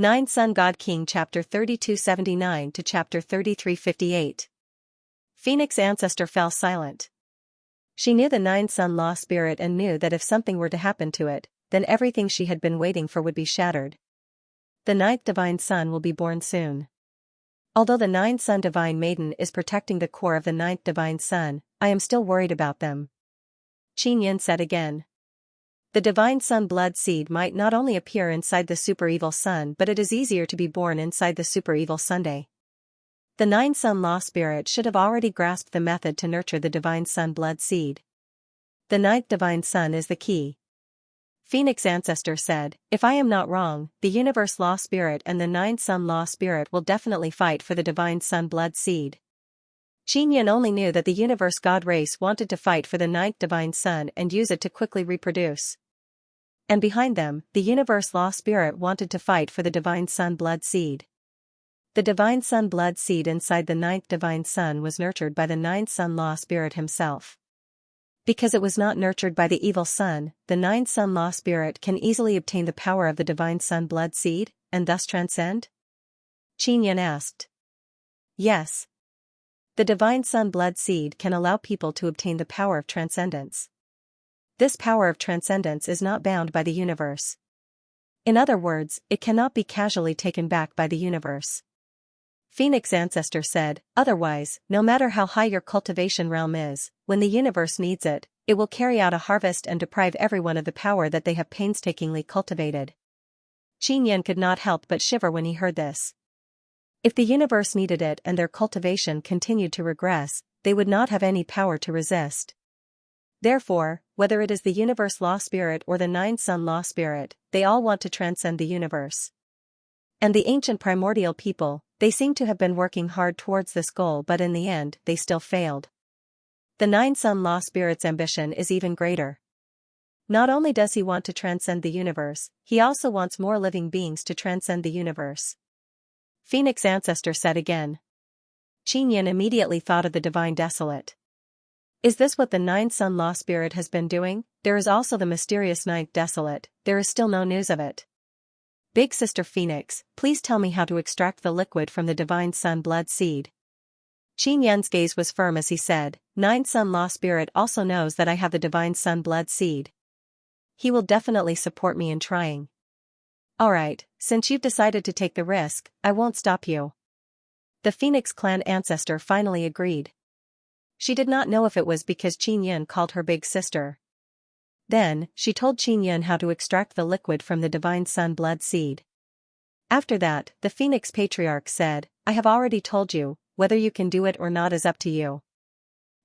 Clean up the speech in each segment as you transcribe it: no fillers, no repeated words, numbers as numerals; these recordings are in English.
9 Sun God King Chapter 3279 to Chapter 3358. Phoenix Ancestor fell silent. She knew the 9 Sun Law Spirit and knew that if something were to happen to it, then everything she had been waiting for would be shattered. The 9th Divine Sun will be born soon. Although the 9 Sun Divine Maiden is protecting the core of the 9th Divine Sun, I am still worried about them. Xianxia said again. The Divine Sun blood seed might not only appear inside the super evil sun, but it is easier to be born inside the super evil Sunday. The 9 Sun Law Spirit should have already grasped the method to nurture the Divine Sun blood seed. The 9th Divine Sun is the key. Phoenix Ancestor said, if I am not wrong, the Universe Law Spirit and the 9 Sun Law Spirit will definitely fight for the Divine Sun blood seed. Xianxia only knew that the Universe God race wanted to fight for the 9th Divine Sun and use it to quickly reproduce. And behind them, the Universe Law Spirit wanted to fight for the Divine Sun blood seed. The Divine Sun blood seed inside the 9th Divine Sun was nurtured by the 9th Sun Law Spirit himself. Because it was not nurtured by the evil sun, the 9th Sun Law Spirit can easily obtain the power of the Divine Sun blood seed, and thus transcend? Xianxia asked. Yes. The Divine Sun blood seed can allow people to obtain the power of transcendence. This power of transcendence is not bound by the universe. In other words, it cannot be casually taken back by the universe. Phoenix Ancestor said, otherwise, no matter how high your cultivation realm is, when the universe needs it, it will carry out a harvest and deprive everyone of the power that they have painstakingly cultivated. Xianxia could not help but shiver when he heard this. If the universe needed it and their cultivation continued to regress, they would not have any power to resist. Therefore, whether it is the Universe Law Spirit or the 9 Sun Law Spirit, they all want to transcend the universe. And the ancient primordial people, they seem to have been working hard towards this goal, but in the end, they still failed. The 9 Sun Law Spirit's ambition is even greater. Not only does he want to transcend the universe, he also wants more living beings to transcend the universe. Phoenix Ancestor said again. Xianxia immediately thought of the Divine Desolate. Is this what the 9 Sun Law Spirit has been doing? There is also the mysterious 9th Desolate, there is still no news of it. Big Sister Phoenix, please tell me how to extract the liquid from the Divine Sun blood seed. Xianxia's gaze was firm as he said, 9 Sun Law Spirit also knows that I have the Divine Sun blood seed. He will definitely support me in trying. Alright, since you've decided to take the risk, I won't stop you. The Phoenix Clan Ancestor finally agreed. She did not know if it was because Xianxia called her big sister. Then, she told Xianxia how to extract the liquid from the Divine Sun blood seed. After that, the Phoenix Patriarch said, I have already told you, whether you can do it or not is up to you.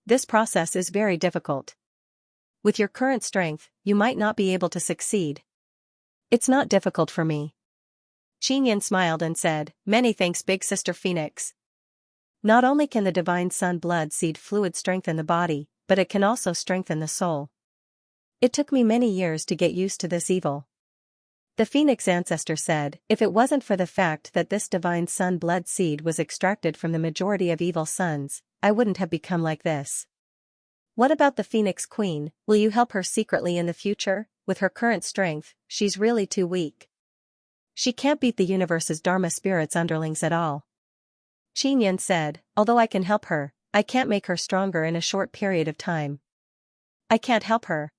This process is very difficult. With your current strength, you might not be able to succeed. It's not difficult for me. Xianxia smiled and said, many thanks Big Sister Phoenix. Not only can the Divine Sun blood seed fluid strengthen the body, but it can also strengthen the soul. It took me many years to get used to this evil. The Phoenix Ancestor said, if it wasn't for the fact that this Divine Sun blood seed was extracted from the majority of evil suns, I wouldn't have become like this. What about the Phoenix Queen? Will you help her secretly in the future? With her current strength, she's really too weak. She can't beat the universe's Dharma Spirit's underlings at all. Xianxia said, although I can help her, I can't make her stronger in a short period of time. I can't help her.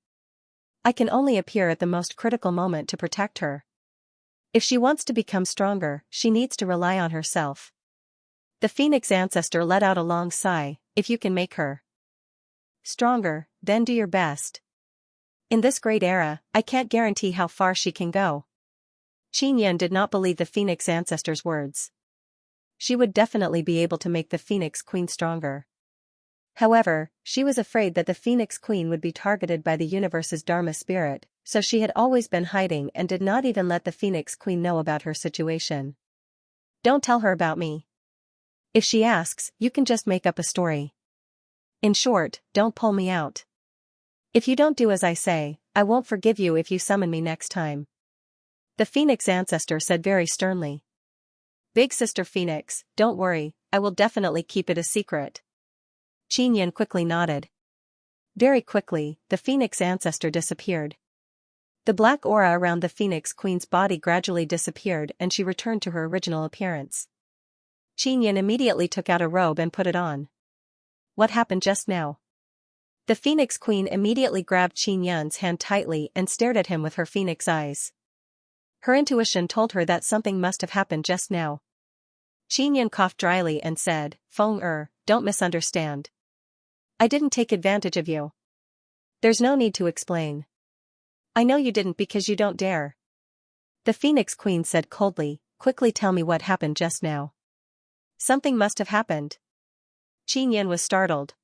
I can only appear at the most critical moment to protect her. If she wants to become stronger, she needs to rely on herself. The Phoenix Ancestor let out a long sigh, if you can make her stronger, then do your best. In this great era, I can't guarantee how far she can go. Xianxia did not believe the Phoenix Ancestor's words. She would definitely be able to make the Phoenix Queen stronger. However, she was afraid that the Phoenix Queen would be targeted by the universe's Dharma Spirit, so she had always been hiding and did not even let the Phoenix Queen know about her situation. Don't tell her about me. If she asks, you can just make up a story. In short, don't pull me out. If you don't do as I say, I won't forgive you if you summon me next time. The Phoenix Ancestor said very sternly. Big Sister Phoenix, don't worry, I will definitely keep it a secret. Xianxia quickly nodded. Very quickly, the Phoenix Ancestor disappeared. The black aura around the Phoenix Queen's body gradually disappeared and she returned to her original appearance. Xianxia immediately took out a robe and put it on. What happened just now? The Phoenix Queen immediately grabbed Xianxia's hand tightly and stared at him with her phoenix eyes. Her intuition told her that something must have happened just now. Xianxia coughed dryly and said, "Feng don't misunderstand. I didn't take advantage of you. There's no need to explain. I know you didn't because you don't dare." The Phoenix Queen said coldly, "Quickly tell me what happened just now." "Something must have happened." Xianxia was startled.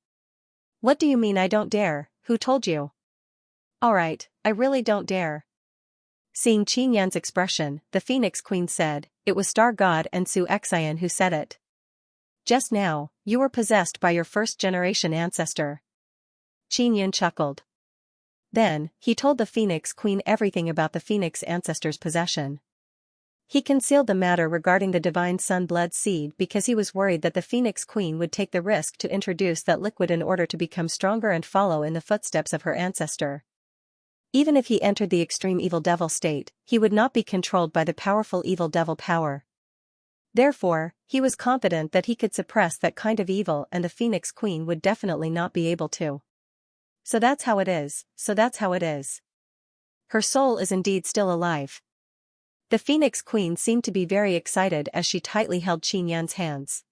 "What do you mean I don't dare? Who told you?" "Alright, I really don't dare." Seeing Xianxia's expression, the Phoenix Queen said, "It was Star God and Xianxia who said it. Just now, you were possessed by your first-generation ancestor." Xianxia chuckled. Then, he told the Phoenix Queen everything about the Phoenix ancestor's possession. He concealed the matter regarding the divine sun blood seed because he was worried that the Phoenix Queen would take the risk to introduce that liquid in order to become stronger and follow in the footsteps of her ancestor. Even if he entered the extreme evil devil state, he would not be controlled by the powerful evil devil power. Therefore, he was confident that he could suppress that kind of evil and the Phoenix Queen would definitely not be able to. So that's how it is. Her soul is indeed still alive. The Phoenix Queen seemed to be very excited as she tightly held Xianxia's hands.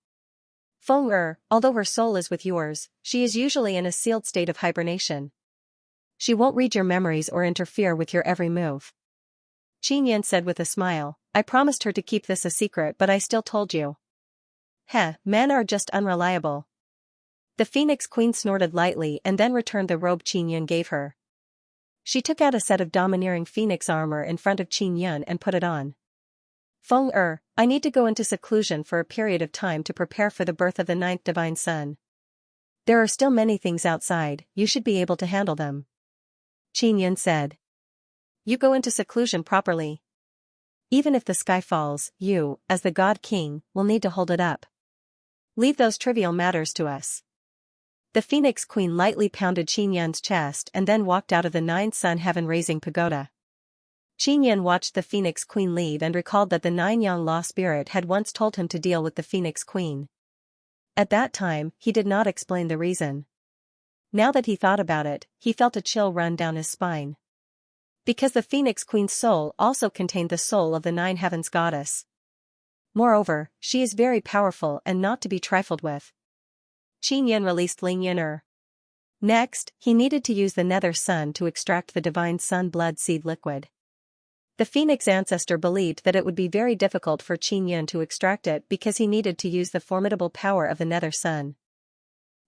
"Feng although her soul is with yours, she is usually in a sealed state of hibernation. She won't read your memories or interfere with your every move." Xianxia said with a smile, "I promised her to keep this a secret but I still told you." Men are just unreliable." The Phoenix Queen snorted lightly and then returned the robe Xianxia gave her. She took out a set of domineering phoenix armor in front of Xianxia and put it on. "Feng I need to go into seclusion for a period of time to prepare for the birth of the ninth divine sun. There are still many things outside, you should be able to handle them." Xianxia said. "You go into seclusion properly. Even if the sky falls, you, as the God King, will need to hold it up. Leave those trivial matters to us." The Phoenix Queen lightly pounded Xianxia's chest and then walked out of the nine-sun heaven-raising pagoda. Xianxia watched the Phoenix Queen leave and recalled that the nine-yang law spirit had once told him to deal with the Phoenix Queen. At that time, he did not explain the reason. Now that he thought about it, he felt a chill run down his spine. Because the Phoenix Queen's soul also contained the soul of the nine heavens goddess. Moreover, she is very powerful and not to be trifled with. Xianxia released Ling. Next, he needed to use the nether sun to extract the divine sun blood seed liquid. The Phoenix ancestor believed that it would be very difficult for Xianxia to extract it because he needed to use the formidable power of the nether sun.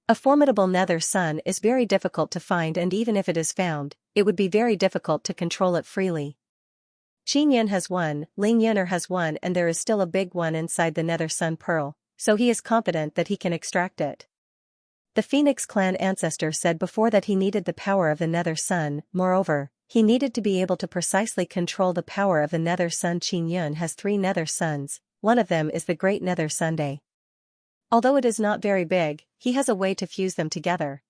A formidable nether sun is very difficult to find, and even if it is found, it would be very difficult to control it freely. Xianxia has one, Ling has one, and there is still a big one inside the nether sun pearl, so he is confident that he can extract it. The Phoenix clan ancestor said before that he needed the power of the nether sun. Moreover, he needed to be able to precisely control the power of the nether sun. Xianxia has 3 nether suns, one of them is the Great Nether Sunday. Although it is not very big, he has a way to fuse them together.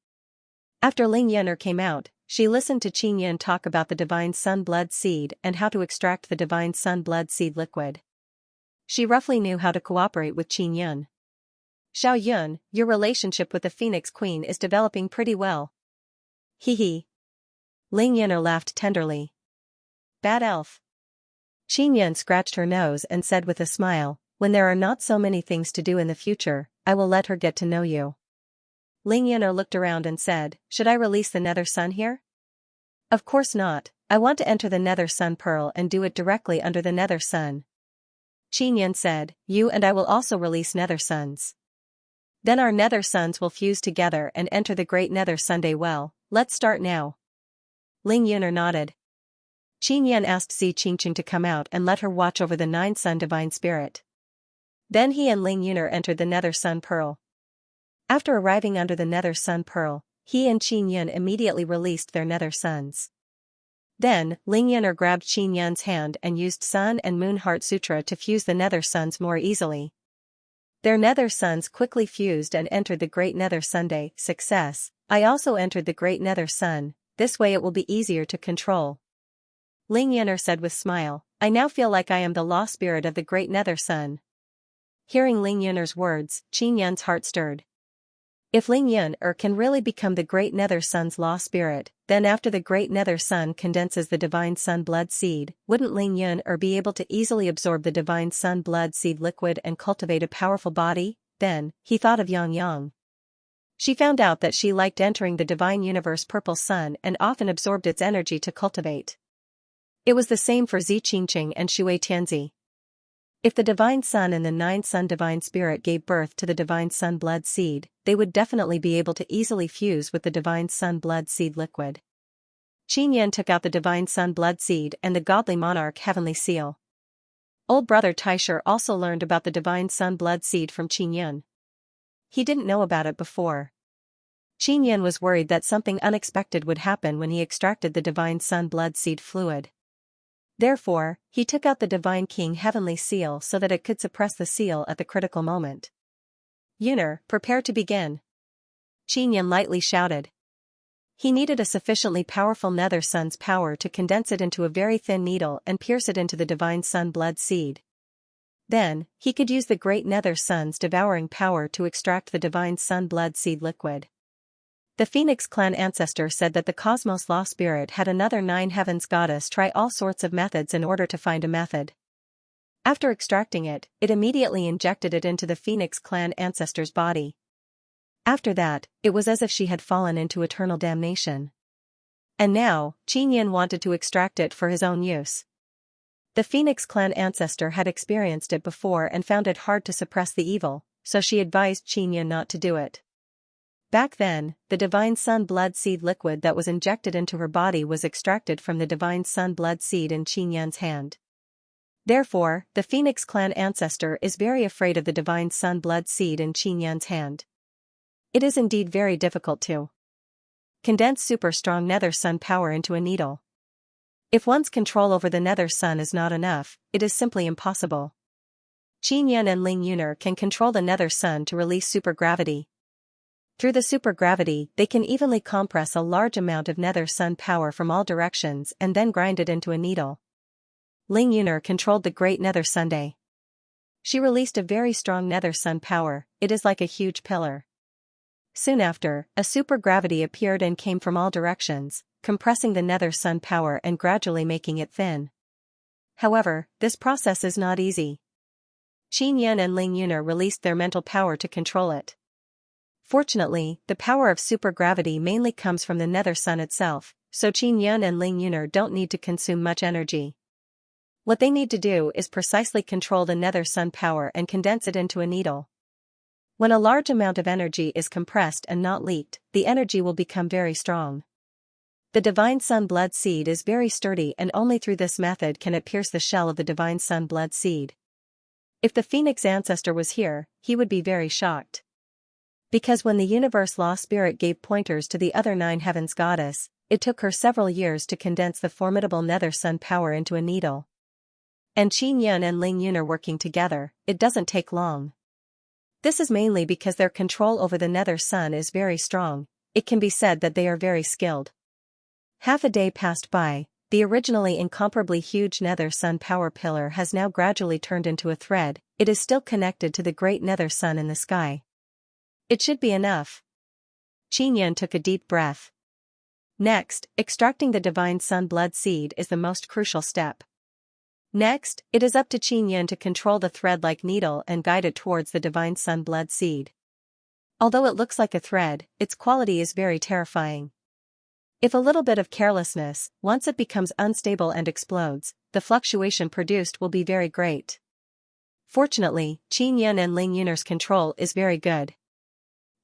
After Ling came out, she listened to Xianxia talk about the divine sun blood seed and how to extract the divine sun blood seed liquid. She roughly knew how to cooperate with Xianxia. "Xiao Yun, your relationship with the Phoenix Queen is developing pretty well." "Hee." Ling laughed tenderly. "Bad elf." Xianxia scratched her nose and said with a smile, "When there are not so many things to do in the future, I will let her get to know you." Ling looked around and said, "Should I release the nether sun here?" "Of course not, I want to enter the nether sun pearl and do it directly under the nether sun." Xianxia said, "You and I will also release nether suns. Then our nether suns will fuse together and enter the great nether Sunday. Well, let's start now." Ling nodded. Xianxia asked Qingqing to come out and let her watch over the 9-sun divine spirit. Then he and Ling entered the nether sun pearl. After arriving under the nether sun pearl, he and Xianxia immediately released their nether suns. Then, Ling grabbed Xianxia's hand and used Sun and Moon Heart Sutra to fuse the nether suns more easily. Their nether suns quickly fused and entered the Great Nether Sunday. Success. I also entered the Great Nether Sun, this way it will be easier to control. Ling Yuner said with smile, I now feel like I am the law spirit of the great nether sun. Hearing Ling Yuner's words, Qin Yan's heart stirred. If Ling Yuner can really become the great nether sun's law spirit, then after the great nether sun condenses the divine sun blood seed, wouldn't Ling Yuner be able to easily absorb the divine sun blood seed liquid and cultivate a powerful body? Then, he thought of Yang. She found out that she liked entering the divine universe purple sun and often absorbed its energy to cultivate. It was the same for Zi Qingqing and Shui Tianzi. If the divine sun and the nine sun divine spirit gave birth to the divine sun blood seed, they would definitely be able to easily fuse with the divine sun blood seed liquid. Qin Yan took out the divine sun blood seed and the godly monarch heavenly seal. Old brother Taisher also learned about the divine sun blood seed from Qin Yan. He didn't know about it before. Qin Yan was worried that something unexpected would happen when he extracted the divine sun blood seed fluid. Therefore, he took out the divine king heavenly seal so that it could suppress the seal at the critical moment. Yuner, prepare to begin. Qin Yan lightly shouted. He needed a sufficiently powerful nether sun's power to condense it into a very thin needle and pierce it into the divine sun blood seed. Then, he could use the great nether sun's devouring power to extract the divine sun blood seed liquid. The Phoenix clan ancestor said that the Cosmos Law Spirit had another 9 heavens goddess try all sorts of methods in order to find a method. After extracting it, it immediately injected it into the Phoenix clan ancestor's body. After that, it was as if she had fallen into eternal damnation. And now, Qin Yan wanted to extract it for his own use. The Phoenix clan ancestor had experienced it before and found it hard to suppress the evil, so she advised Qin Yan not to do it. Back then, the divine sun blood seed liquid that was injected into her body was extracted from the divine sun blood seed in Qin Yan's hand. Therefore, the Phoenix clan ancestor is very afraid of the divine sun blood seed in Qin Yan's hand. It is indeed very difficult to condense super strong nether sun power into a needle. If one's control over the nether sun is not enough, it is simply impossible. Qin Yan and Ling Yuner can control the nether sun to release supergravity. Through the supergravity, they can evenly compress a large amount of nether sun power from all directions and then grind it into a needle. Ling Yuner controlled the great nether sunday. She released a very strong nether sun power, it is like a huge pillar. Soon after, a supergravity appeared and came from all directions, compressing the nether sun power and gradually making it thin. However, this process is not easy. Qin Yan and Ling Yuner released their mental power to control it. Fortunately, the power of supergravity mainly comes from the nether sun itself, so Qin Yan and Ling Yuner don't need to consume much energy. What they need to do is precisely control the nether sun power and condense it into a needle. When a large amount of energy is compressed and not leaked, the energy will become very strong. The divine sun blood seed is very sturdy and only through this method can it pierce the shell of the divine sun blood seed. If the Phoenix ancestor was here, he would be very shocked. Because when the universe law spirit gave pointers to the other 9 heavens goddess, it took her several years to condense the formidable nether sun power into a needle. And Qin Yan and Ling Yuner working together, it doesn't take long. This is mainly because their control over the nether sun is very strong, it can be said that they are very skilled. Half a day passed by, the originally incomparably huge nether sun power pillar has now gradually turned into a thread, it is still connected to the great nether sun in the sky. It should be enough. Qin Yan took a deep breath. Next, extracting the divine sun blood seed is the most crucial step. Next, it is up to Qin Yan to control the thread-like needle and guide it towards the divine sun blood seed. Although it looks like a thread, its quality is very terrifying. If a little bit of carelessness, once it becomes unstable and explodes, the fluctuation produced will be very great. Fortunately, Qin Yan and Ling Yuner's control is very good.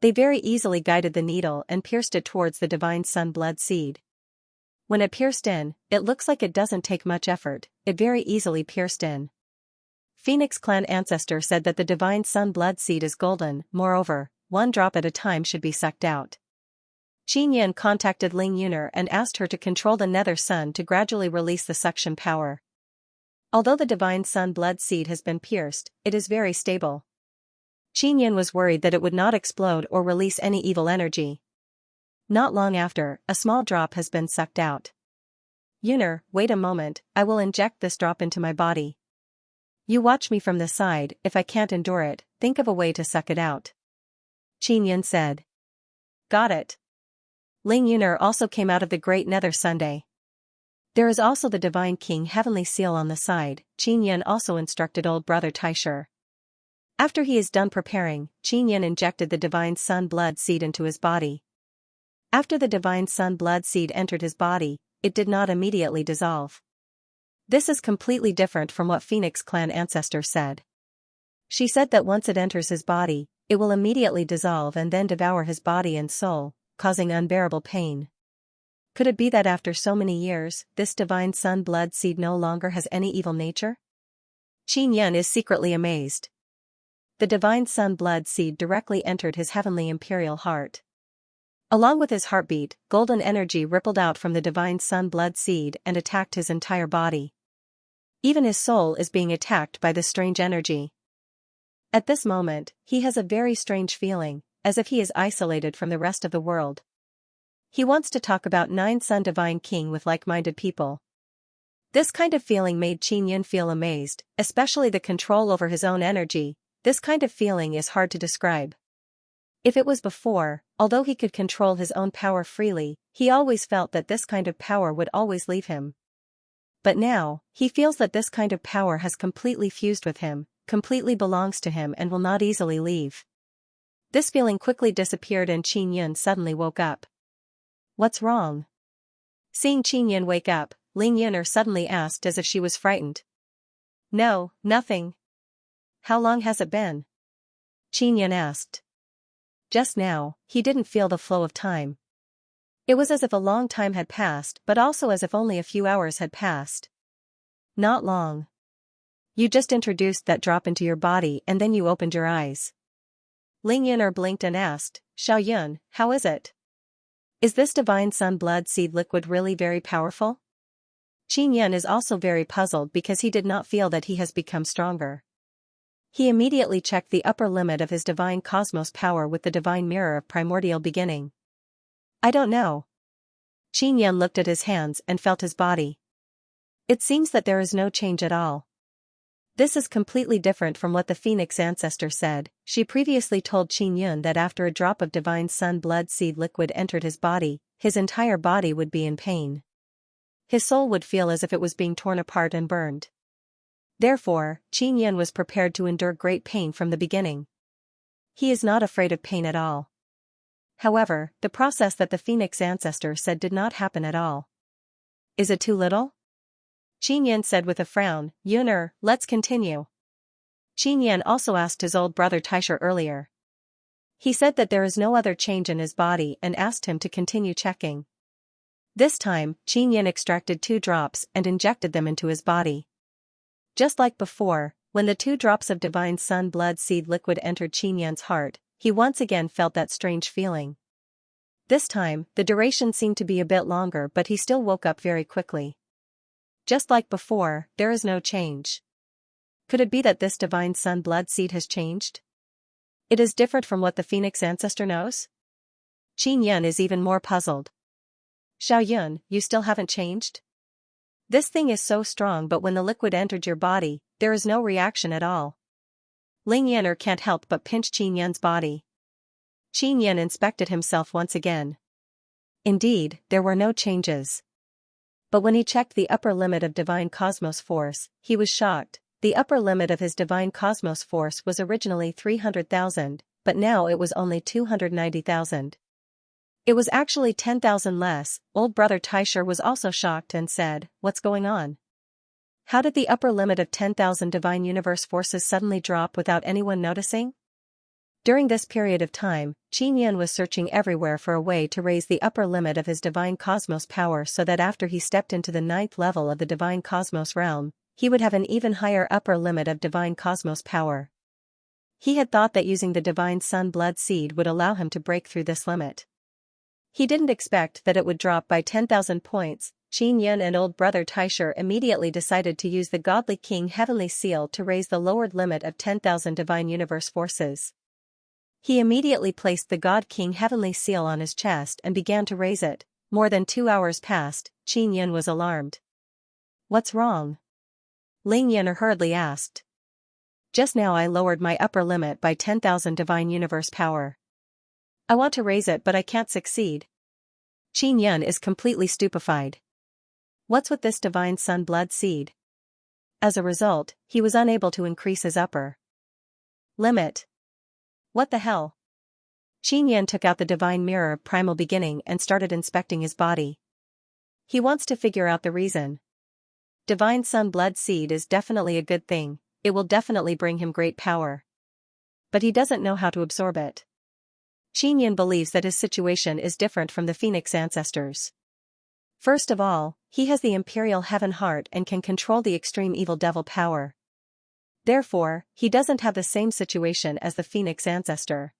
They very easily guided the needle and pierced it towards the divine sun blood seed. When it pierced in, it looks like it doesn't take much effort, it very easily pierced in. Phoenix clan ancestor said that the divine sun blood seed is golden, moreover, 1 drop at a time should be sucked out. Qin Yan contacted Ling Yuner and asked her to control the nether sun to gradually release the suction power. Although the divine sun blood seed has been pierced, it is very stable. Qin Yan was worried that it would not explode or release any evil energy. Not long after, a small drop has been sucked out. Yuner, wait a moment, I will inject this drop into my body. You watch me from the side, if I can't endure it, think of a way to suck it out. Qin Yun said. Got it. Ling Yuner also came out of the Great Nether Sunday. There is also the Divine King Heavenly Seal on the side. Qin Yun also instructed old brother Taisher. After he is done preparing, Qin Yun injected the Divine Sun Blood Seed into his body. After the Divine Sun Blood Seed entered his body, it did not immediately dissolve. This is completely different from what Phoenix Clan ancestor said. She said that once it enters his body, it will immediately dissolve and then devour his body and soul, causing unbearable pain. Could it be that after so many years, this Divine Sun Blood Seed no longer has any evil nature? Qin Yun is secretly amazed. The Divine Sun Blood Seed directly entered his heavenly imperial heart. Along with his heartbeat, golden energy rippled out from the Divine Sun Blood Seed and attacked his entire body. Even his soul is being attacked by this strange energy. At this moment, he has a very strange feeling, as if he is isolated from the rest of the world. He wants to talk about Nine Sun Divine King with like-minded people. This kind of feeling made Qin Yun feel amazed, especially the control over his own energy. This kind of feeling is hard to describe. If it was before, although he could control his own power freely, he always felt that this kind of power would always leave him. But now, he feels that this kind of power has completely fused with him, completely belongs to him and will not easily leave. This feeling quickly disappeared and Qin Yun suddenly woke up. What's wrong? Seeing Qin Yun wake up, Ling Yuner suddenly asked as if she was frightened. No, nothing. How long has it been? Qin Yun asked. Just now, he didn't feel the flow of time. It was as if a long time had passed but also as if only a few hours had passed. Not long. You just introduced that drop into your body and then you opened your eyes. Ling Yuner blinked and asked, Xiao Yun, how is it? Is this Divine Sun Blood Seed liquid really very powerful? Qin Yun is also very puzzled because he did not feel that he has become stronger. He immediately checked the upper limit of his divine cosmos power with the divine mirror of primordial beginning. I don't know. Qin Yun looked at his hands and felt his body. It seems that there is no change at all. This is completely different from what the Phoenix ancestor said. She previously told Qin Yun that after a drop of Divine Sun Blood Seed liquid entered his body, his entire body would be in pain. His soul would feel as if it was being torn apart and burned. Therefore, Qin Yun was prepared to endure great pain from the beginning. He is not afraid of pain at all. However, the process that the Phoenix ancestor said did not happen at all. Is it too little? Qin Yun said with a frown, Yuner, let's continue. Qin Yun also asked his old brother Taisher earlier. He said that there is no other change in his body and asked him to continue checking. This time, Qin Yun extracted 2 drops and injected them into his body. Just like before, when the 2 drops of Divine Sun Blood Seed liquid entered Qin Yun's heart, he once again felt that strange feeling. This time, the duration seemed to be a bit longer but he still woke up very quickly. Just like before, there is no change. Could it be that this Divine Sun Blood Seed has changed? It is different from what the Phoenix ancestor knows? Qin Yun is even more puzzled. Xiao Yun, you still haven't changed? This thing is so strong but when the liquid entered your body, there is no reaction at all. Ling Yuner can't help but pinch Qin Yun's body. Qin Yun inspected himself once again. Indeed, there were no changes. But when he checked the upper limit of Divine Cosmos Force, he was shocked. The upper limit of his Divine Cosmos Force was originally 300,000, but now it was only 290,000. It was actually 10,000 less. Old brother Taisher was also shocked and said, What's going on? How did the upper limit of 10,000 Divine Universe Forces suddenly drop without anyone noticing? During this period of time, Qin Yun was searching everywhere for a way to raise the upper limit of his Divine Cosmos power so that after he stepped into the 9th level of the Divine Cosmos realm, he would have an even higher upper limit of Divine Cosmos power. He had thought that using the Divine Sun Blood Seed would allow him to break through this limit. He didn't expect that it would drop by 10,000 points. Qin Yun and old brother Taisher immediately decided to use the Godly King Heavenly Seal to raise the lowered limit of 10,000 Divine Universe Forces. He immediately placed the God King Heavenly Seal on his chest and began to raise it. More than 2 hours passed. Qin Yin was alarmed. What's wrong? Ling Yin hurriedly asked. Just now I lowered my upper limit by 10,000 divine universe power. I want to raise it but I can't succeed. Qin Yin is completely stupefied. What's with this divine sun blood seed? As a result, he was unable to increase his upper limit. What the hell? Qin Yin took out the divine mirror of primal beginning and started inspecting his body. He wants to figure out the reason. Divine sun blood seed is definitely a good thing, it will definitely bring him great power. But he doesn't know how to absorb it. Qin Yin believes that his situation is different from the Phoenix ancestors. First of all, he has the imperial heaven heart and can control the extreme evil devil power. Therefore, he doesn't have the same situation as the Phoenix ancestor.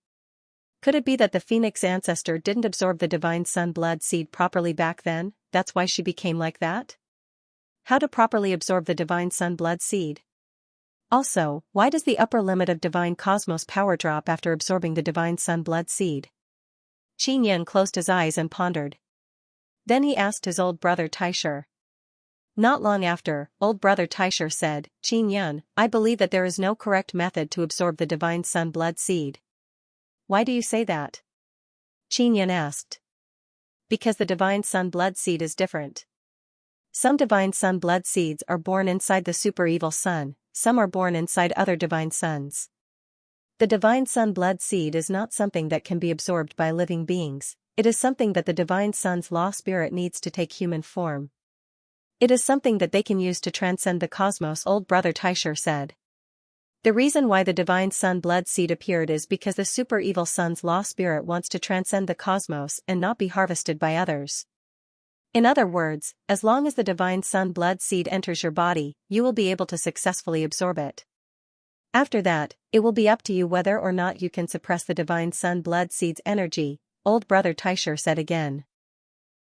Could it be that the Phoenix ancestor didn't absorb the divine sun blood seed properly back then, that's why she became like that? How to properly absorb the divine sun blood seed? Also, why does the upper limit of divine cosmos power drop after absorbing the divine sun blood seed? Qin Yin closed his eyes and pondered. Then he asked his old brother Taisher. Not long after, old brother Taisher said, Qin Yin, I believe that there is no correct method to absorb the divine sun blood seed. Why do you say that? Qin Yin asked. Because the divine sun blood seed is different. Some divine sun blood seeds are born inside the super evil sun, some are born inside other divine suns. The divine sun blood seed is not something that can be absorbed by living beings, it is something that the divine sun's law spirit needs to take human form. It is something that they can use to transcend the cosmos, old brother Taisher said. The reason why the divine sun blood seed appeared is because the super evil sun's law spirit wants to transcend the cosmos and not be harvested by others. In other words, as long as the divine sun blood seed enters your body, you will be able to successfully absorb it. After that, it will be up to you whether or not you can suppress the divine sun blood seed's energy, old brother Taisher said again.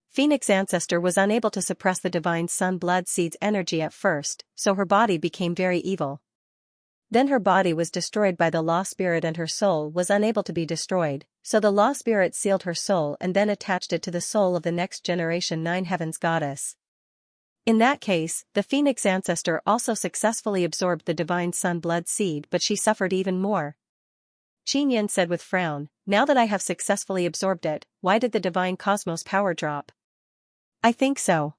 Phoenix ancestor was unable to suppress the divine sun blood seed's energy at first, so her body became very evil. Then her body was destroyed by the law spirit and her soul was unable to be destroyed, so the law spirit sealed her soul and then attached it to the soul of the next generation Nine Heavens goddess. In that case, the Phoenix ancestor also successfully absorbed the divine sun blood seed but she suffered even more. Qin Yin said with frown, now that I have successfully absorbed it, why did the divine cosmos power drop? I think so.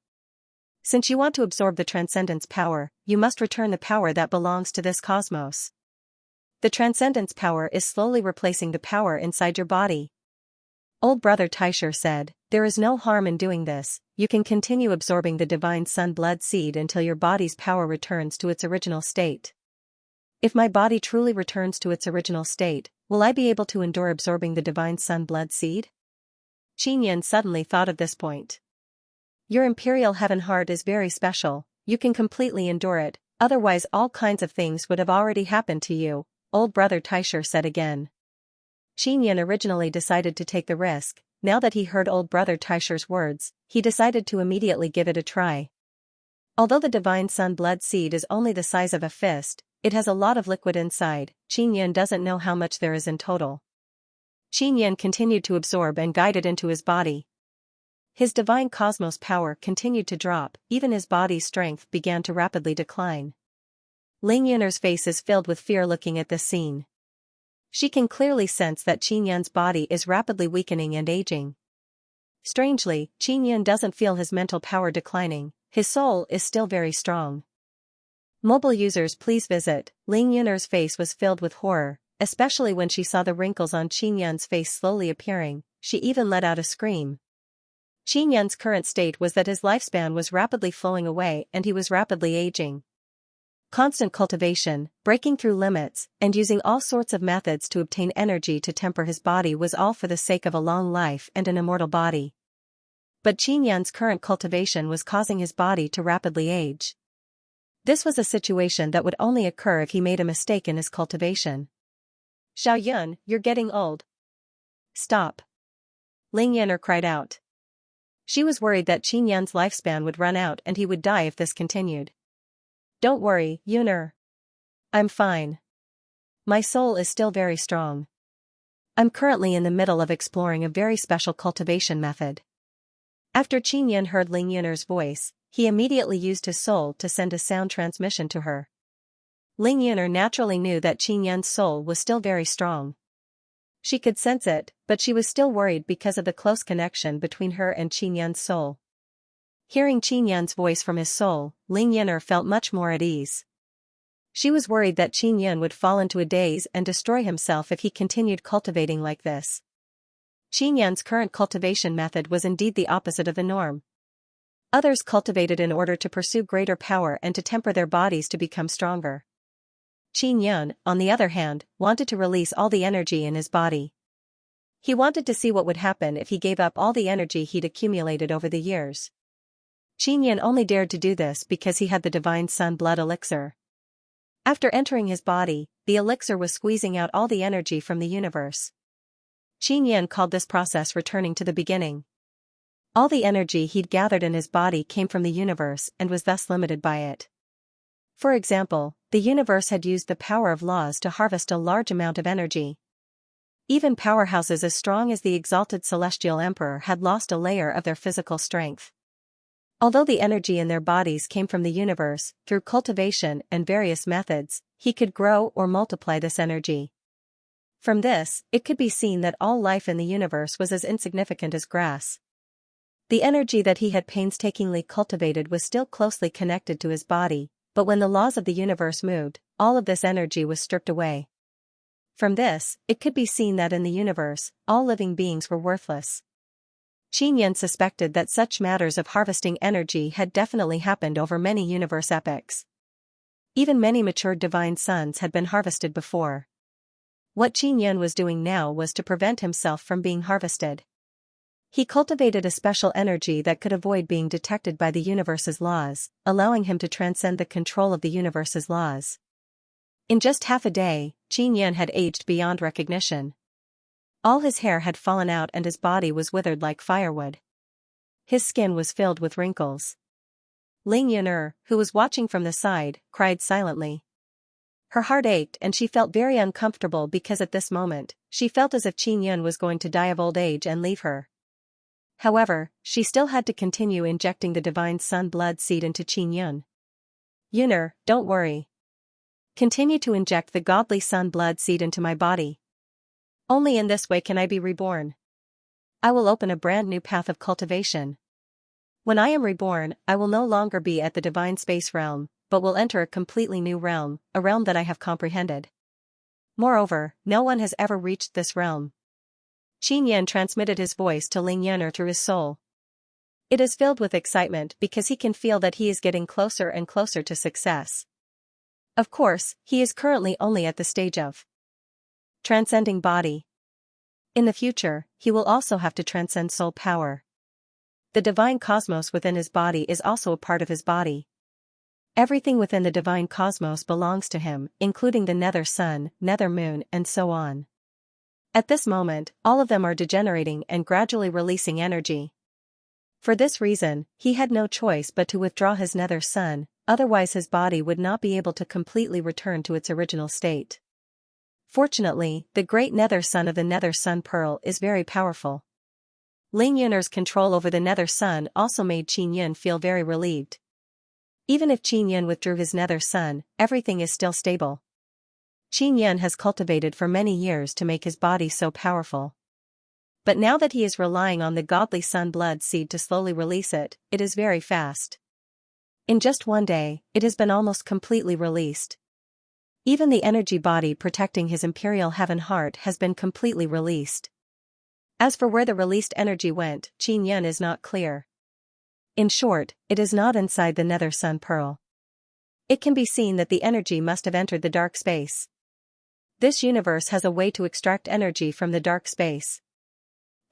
Since you want to absorb the transcendence power, you must return the power that belongs to this cosmos. The transcendence power is slowly replacing the power inside your body. Old brother Taisher said, there is no harm in doing this, you can continue absorbing the divine sun blood seed until your body's power returns to its original state. If my body truly returns to its original state, will I be able to endure absorbing the divine sun blood seed? Qin Yin suddenly thought of this point. Your imperial heaven heart is very special, you can completely endure it, otherwise all kinds of things would have already happened to you, old brother Taisher said again. Qin Yin originally decided to take the risk, now that he heard old brother Taisher's words, he decided to immediately give it a try. Although the divine sun blood seed is only the size of a fist, it has a lot of liquid inside, Qin Yin doesn't know how much there is in total. Qin Yin continued to absorb and guide it into his body. His divine cosmos power continued to drop, even his body's strength began to rapidly decline. Ling Yin's face is filled with fear looking at this scene. She can clearly sense that Qin Yin's body is rapidly weakening and aging. Strangely, Qin Yin doesn't feel his mental power declining, his soul is still very strong. Mobile users please visit. Ling Yin's face was filled with horror, especially when she saw the wrinkles on Qin Yin's face slowly appearing, she even let out a scream. Qin Yin's current state was that his lifespan was rapidly flowing away and he was rapidly aging. Constant cultivation, breaking through limits, and using all sorts of methods to obtain energy to temper his body was all for the sake of a long life and an immortal body. But Qin Yin's current cultivation was causing his body to rapidly age. This was a situation that would only occur if he made a mistake in his cultivation. Xiao Yun, you're getting old. Stop. Ling Yin'er cried out. She was worried that Qin Yin's lifespan would run out and he would die if this continued. Don't worry, Yun'er. I'm fine. My soul is still very strong. I'm currently in the middle of exploring a very special cultivation method. After Qin Yan heard Ling Yuner's voice, he immediately used his soul to send a sound transmission to her. Ling Yuner naturally knew that Qin Yan's soul was still very strong. She could sense it, but she was still worried because of the close connection between her and Qin Yan's soul. Hearing Qin Yan's voice from his soul, Ling Yuner felt much more at ease. She was worried that Qin Yan would fall into a daze and destroy himself if he continued cultivating like this. Qin Yan's current cultivation method was indeed the opposite of the norm. Others cultivated in order to pursue greater power and to temper their bodies to become stronger. Qin Yan, on the other hand, wanted to release all the energy in his body. He wanted to see what would happen if he gave up all the energy he'd accumulated over the years. Qin Yan only dared to do this because he had the Divine Sun Blood Elixir. After entering his body, the elixir was squeezing out all the energy from the universe. Qin Yan called this process returning to the beginning. All the energy he'd gathered in his body came from the universe and was thus limited by it. For example, the universe had used the power of laws to harvest a large amount of energy. Even powerhouses as strong as the exalted Celestial Emperor had lost a layer of their physical strength. Although the energy in their bodies came from the universe, through cultivation and various methods, he could grow or multiply this energy. From this, it could be seen that all life in the universe was as insignificant as grass. The energy that he had painstakingly cultivated was still closely connected to his body, but when the laws of the universe moved, all of this energy was stripped away. From this, it could be seen that in the universe, all living beings were worthless. Qin Yan suspected that such matters of harvesting energy had definitely happened over many universe epochs. Even many matured divine suns had been harvested before. What Qin Yan was doing now was to prevent himself from being harvested. He cultivated a special energy that could avoid being detected by the universe's laws, allowing him to transcend the control of the universe's laws. In just half a day, Qin Yan had aged beyond recognition. All his hair had fallen out and his body was withered like firewood. His skin was filled with wrinkles. Ling Yuner, who was watching from the side, cried silently. Her heart ached and she felt very uncomfortable because at this moment, she felt as if Qin Yan was going to die of old age and leave her. However, she still had to continue injecting the Divine Sun Blood seed into Qin Yan. Yuner, don't worry. Continue to inject the godly Sun Blood seed into my body. Only in this way can I be reborn. I will open a brand new path of cultivation. When I am reborn, I will no longer be at the divine space realm, but will enter a completely new realm, a realm that I have comprehended. Moreover, no one has ever reached this realm. Qin Yan transmitted his voice to Ling Yuner through his soul. It is filled with excitement because he can feel that he is getting closer and closer to success. Of course, he is currently only at the stage of transcending body. In the future, he will also have to transcend soul power. The divine cosmos within his body is also a part of his body. Everything within the divine cosmos belongs to him, including the nether sun, nether moon, and so on. At this moment, all of them are degenerating and gradually releasing energy. For this reason, he had no choice but to withdraw his nether sun, otherwise his body would not be able to completely return to its original state. Fortunately, the great nether sun of the nether sun pearl is very powerful. Ling Yuner's control over the nether sun also made Qin Yan feel very relieved. Even if Qin Yan withdrew his nether sun, everything is still stable. Qin Yan has cultivated for many years to make his body so powerful. But now that he is relying on the godly sun blood seed to slowly release it, it is very fast. In just one day, it has been almost completely released. Even the energy body protecting his imperial heaven heart has been completely released. As for where the released energy went, Qin Yan is not clear. In short, it is not inside the nether sun pearl. It can be seen that the energy must have entered the dark space. This universe has a way to extract energy from the dark space.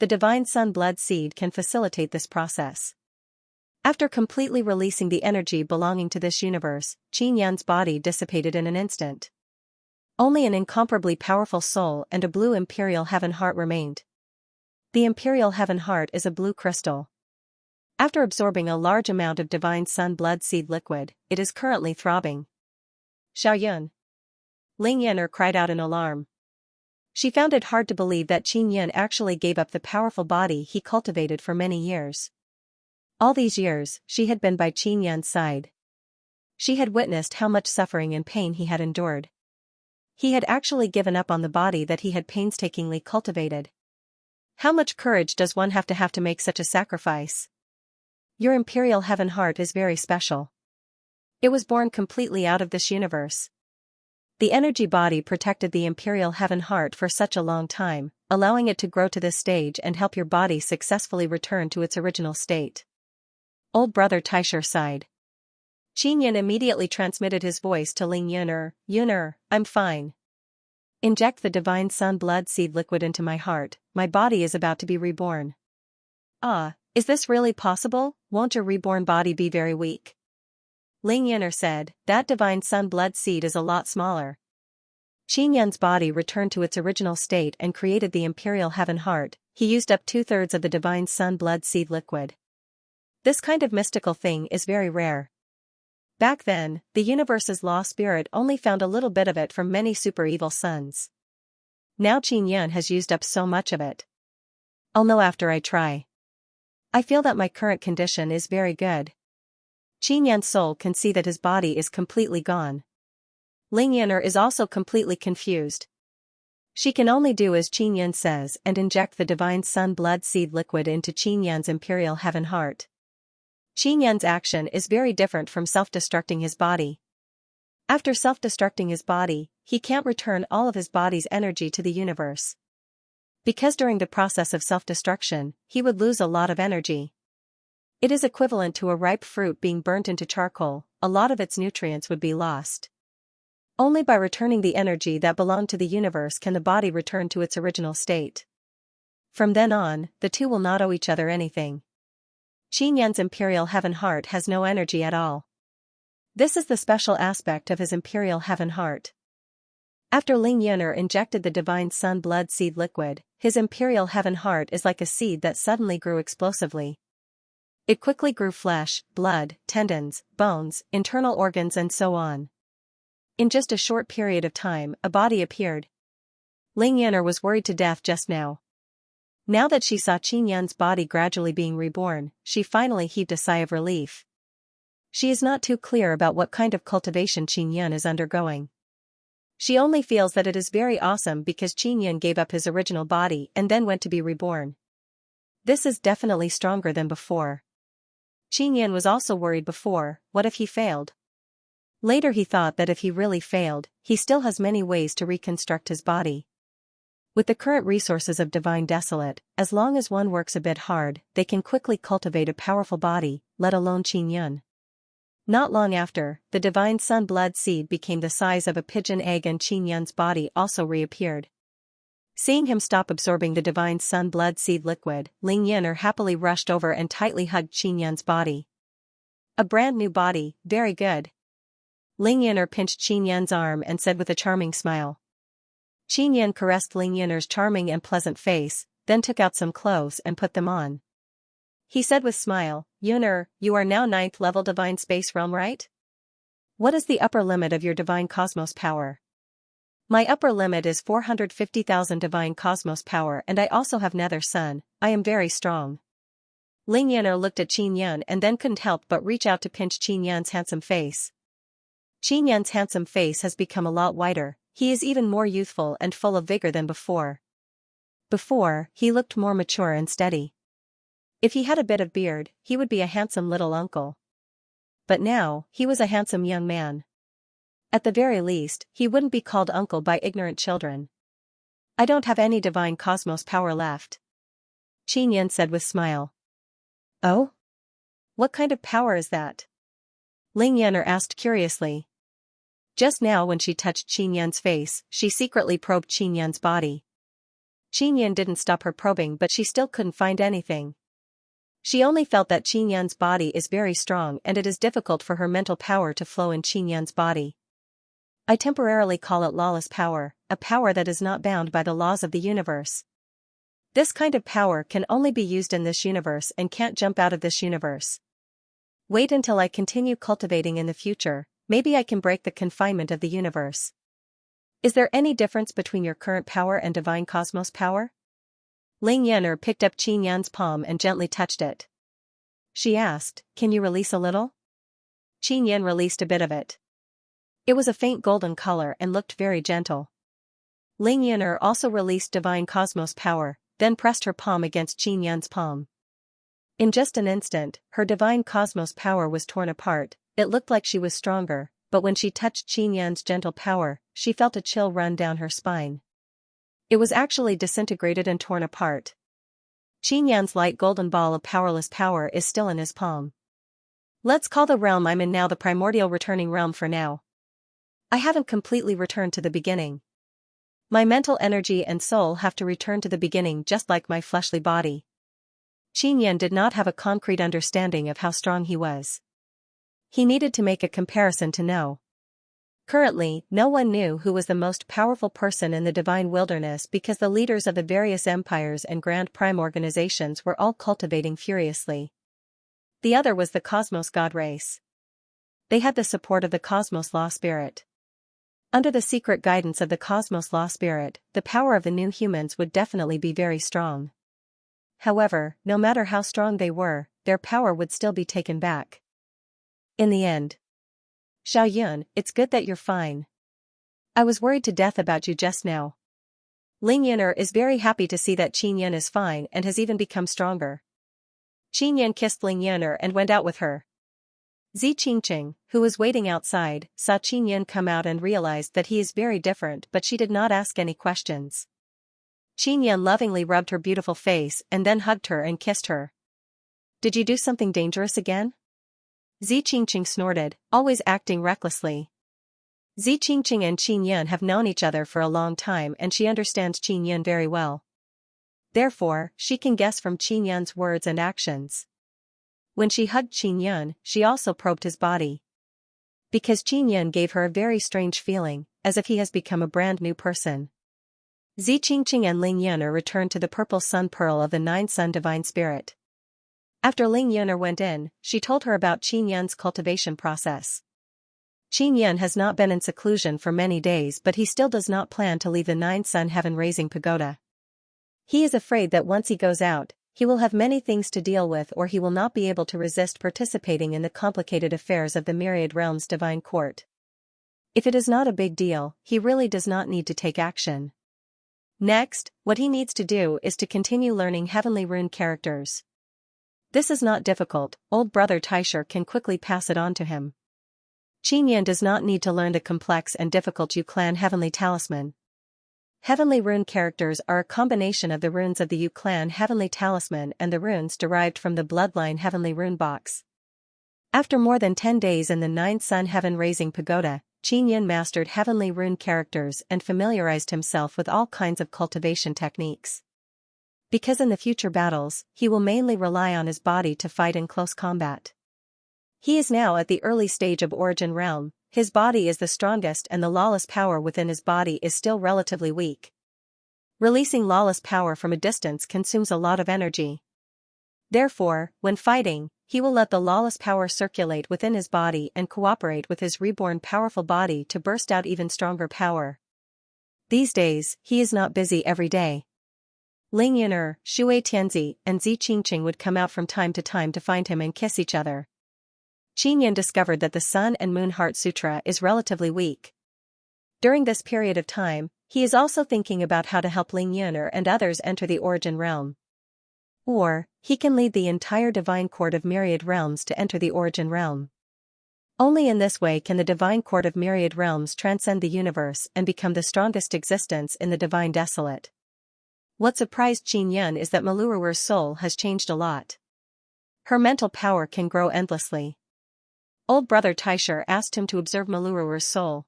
The divine sun blood seed can facilitate this process. After completely releasing the energy belonging to this universe, Qin Yan's body dissipated in an instant. Only an incomparably powerful soul and a blue imperial heaven heart remained. The imperial heaven heart is a blue crystal. After absorbing a large amount of divine sun blood seed liquid, it is currently throbbing. Xiaoyun. Ling Yuner cried out in alarm. She found it hard to believe that Qin Yan actually gave up the powerful body he cultivated for many years. All these years, she had been by Qin Yan's side. She had witnessed how much suffering and pain he had endured. He had actually given up on the body that he had painstakingly cultivated. How much courage does one have to make such a sacrifice? Your imperial heaven heart is very special. It was born completely out of this universe. The energy body protected the imperial heaven heart for such a long time, allowing it to grow to this stage and help your body successfully return to its original state. Old brother Taisher sighed. Qin Yan immediately transmitted his voice to Ling Yuner. Yuner, I'm fine. Inject the divine sun blood seed liquid into my heart, my body is about to be reborn. Ah, is this really possible? Won't your reborn body be very weak? Ling Yuner said, that divine sun blood seed is a lot smaller. Qin Yan's body returned to its original state and created the imperial heaven heart. He used up 2/3 of the divine sun blood seed liquid. This kind of mystical thing is very rare. Back then, the universe's law spirit only found a little bit of it from many super evil suns. Now Qin Yan has used up so much of it. I'll know after I try. I feel that my current condition is very good. Qin Yan's soul can see that his body is completely gone. Ling Yuner is also completely confused. She can only do as Qin Yan says and inject the divine sun blood seed liquid into Qin Yan's imperial heaven heart. Qin Yan's action is very different from self-destructing his body. After self-destructing his body, he can't return all of his body's energy to the universe. Because during the process of self-destruction, he would lose a lot of energy. It is equivalent to a ripe fruit being burnt into charcoal, a lot of its nutrients would be lost. Only by returning the energy that belonged to the universe can the body return to its original state. From then on, the two will not owe each other anything. Qin Yan's imperial heaven heart has no energy at all. This is the special aspect of his imperial heaven heart. After Ling Yuner injected the divine sun blood seed liquid, his imperial heaven heart is like a seed that suddenly grew explosively. It quickly grew flesh, blood, tendons, bones, internal organs and so on. In just a short period of time, a body appeared. Ling Yuner was worried to death just now. Now that she saw Qin Yan's body gradually being reborn, she finally heaved a sigh of relief. She is not too clear about what kind of cultivation Qin Yan is undergoing. She only feels that it is very awesome because Qin Yan gave up his original body and then went to be reborn. This is definitely stronger than before. Qin Yan was also worried before, what if he failed? Later he thought that if he really failed, he still has many ways to reconstruct his body. With the current resources of Divine Desolate, as long as one works a bit hard, they can quickly cultivate a powerful body, let alone Qin Yan. Not long after, the divine sun blood seed became the size of a pigeon egg and Qin Yan's body also reappeared. Seeing him stop absorbing the divine sun blood seed liquid, Ling Yuner happily rushed over and tightly hugged Qin Yan's body. A brand new body, very good. Ling Yuner pinched Qin Yan's arm and said with a charming smile. Qin Yan caressed Ling Yuner's charming and pleasant face, then took out some clothes and put them on. He said with smile, Yuner, you are now 9th level divine space realm, right? What is the upper limit of your divine cosmos power? My upper limit is 450,000 divine cosmos power and I also have nether sun, I am very strong. Ling Yuner looked at Qin Yan and then couldn't help but reach out to pinch Qin Yan's handsome face. Qin Yan's handsome face has become a lot whiter. He is even more youthful and full of vigor than before. Before, he looked more mature and steady. If he had a bit of beard, he would be a handsome little uncle. But now, he was a handsome young man. At the very least, he wouldn't be called uncle by ignorant children. I don't have any divine cosmos power left. Qin Yan said with smile. Oh? What kind of power is that? Ling Yuner asked curiously. Just now when she touched Qin Yan's face, she secretly probed Qin Yan's body. Qin Yan didn't stop her probing but she still couldn't find anything. She only felt that Qin Yan's body is very strong and it is difficult for her mental power to flow in Qin Yan's body. I temporarily call it lawless power, a power that is not bound by the laws of the universe. This kind of power can only be used in this universe and can't jump out of this universe. Wait until I continue cultivating in the future. Maybe I can break the confinement of the universe. Is there any difference between your current power and divine cosmos power? Ling Yuner picked up Qin Yan's palm and gently touched it. She asked, can you release a little? Qin Yan released a bit of it. It was a faint golden color and looked very gentle. Ling Yun'er also released divine cosmos power, then pressed her palm against Qin Yan's palm. In just an instant, her divine cosmos power was torn apart. It looked like she was stronger, but when she touched Qin Yan's gentle power, she felt a chill run down her spine. It was actually disintegrated and torn apart. Qin Yan's light golden ball of powerless power is still in his palm. Let's call the realm I'm in now the primordial returning realm for now. I haven't completely returned to the beginning. My mental energy and soul have to return to the beginning just like my fleshly body. Qin Yan did not have a concrete understanding of how strong he was. He needed to make a comparison to know. Currently, no one knew who was the most powerful person in the divine wilderness because the leaders of the various empires and grand prime organizations were all cultivating furiously. The other was the Cosmos God race. They had the support of the Cosmos Law Spirit. Under the secret guidance of the Cosmos Law Spirit, the power of the new humans would definitely be very strong. However, no matter how strong they were, their power would still be taken back. In the end. Xiaoyun, it's good that you're fine. I was worried to death about you just now. Ling Yun'er is very happy to see that Qin Yan is fine and has even become stronger. Qin Yan kissed Ling Yun'er and went out with her. Zi Qingqing, who was waiting outside, saw Qin Yan come out and realized that he is very different, but she did not ask any questions. Qin Yan lovingly rubbed her beautiful face and then hugged her and kissed her. Did you do something dangerous again? Zi Qingqing snorted, always acting recklessly. Zi Qingqing and Qin Yan have known each other for a long time and she understands Qin Yan very well. Therefore, she can guess from Qin Yan's words and actions. When she hugged Qin Yan, she also probed his body. Because Qin Yan gave her a very strange feeling, as if he has become a brand new person. Zi Qingqing and Ling Yun'er returned to the purple sun pearl of the Nine Sun Divine Spirit. After Ling Yun'er went in, she told her about Qin Yan's cultivation process. Qin Yan has not been in seclusion for many days but he still does not plan to leave the Nine Sun Heaven-raising pagoda. He is afraid that once he goes out, he will have many things to deal with or he will not be able to resist participating in the complicated affairs of the Myriad Realms Divine Court. If it is not a big deal, he really does not need to take action. Next, what he needs to do is to continue learning heavenly rune characters. This is not difficult, old brother Taisher can quickly pass it on to him. Qin Yan does not need to learn the complex and difficult Yu Clan Heavenly Talisman. Heavenly rune characters are a combination of the runes of the Yu Clan Heavenly Talisman and the runes derived from the Bloodline Heavenly Rune Box. After more than 10 days in the Nine Sun Heaven-raising pagoda, Qin Yan mastered heavenly rune characters and familiarized himself with all kinds of cultivation techniques. Because in the future battles, he will mainly rely on his body to fight in close combat. He is now at the early stage of Origin Realm, his body is the strongest and the lawless power within his body is still relatively weak. Releasing lawless power from a distance consumes a lot of energy. Therefore, when fighting, he will let the lawless power circulate within his body and cooperate with his reborn powerful body to burst out even stronger power. These days, he is not busy every day. Ling Yun'er, Shui Tianzi, and Zi Qingqing would come out from time to find him and kiss each other. Qin Yan discovered that the Sun and Moon Heart Sutra is relatively weak. During this period of time, he is also thinking about how to help Ling Yun'er and others enter the Origin Realm. Or, he can lead the entire Divine Court of Myriad Realms to enter the Origin Realm. Only in this way can the Divine Court of Myriad Realms transcend the universe and become the strongest existence in the Divine Desolate. What surprised Qin Yan is that Maluruer's soul has changed a lot. Her mental power can grow endlessly. Old brother Taisher asked him to observe Maluruer's soul.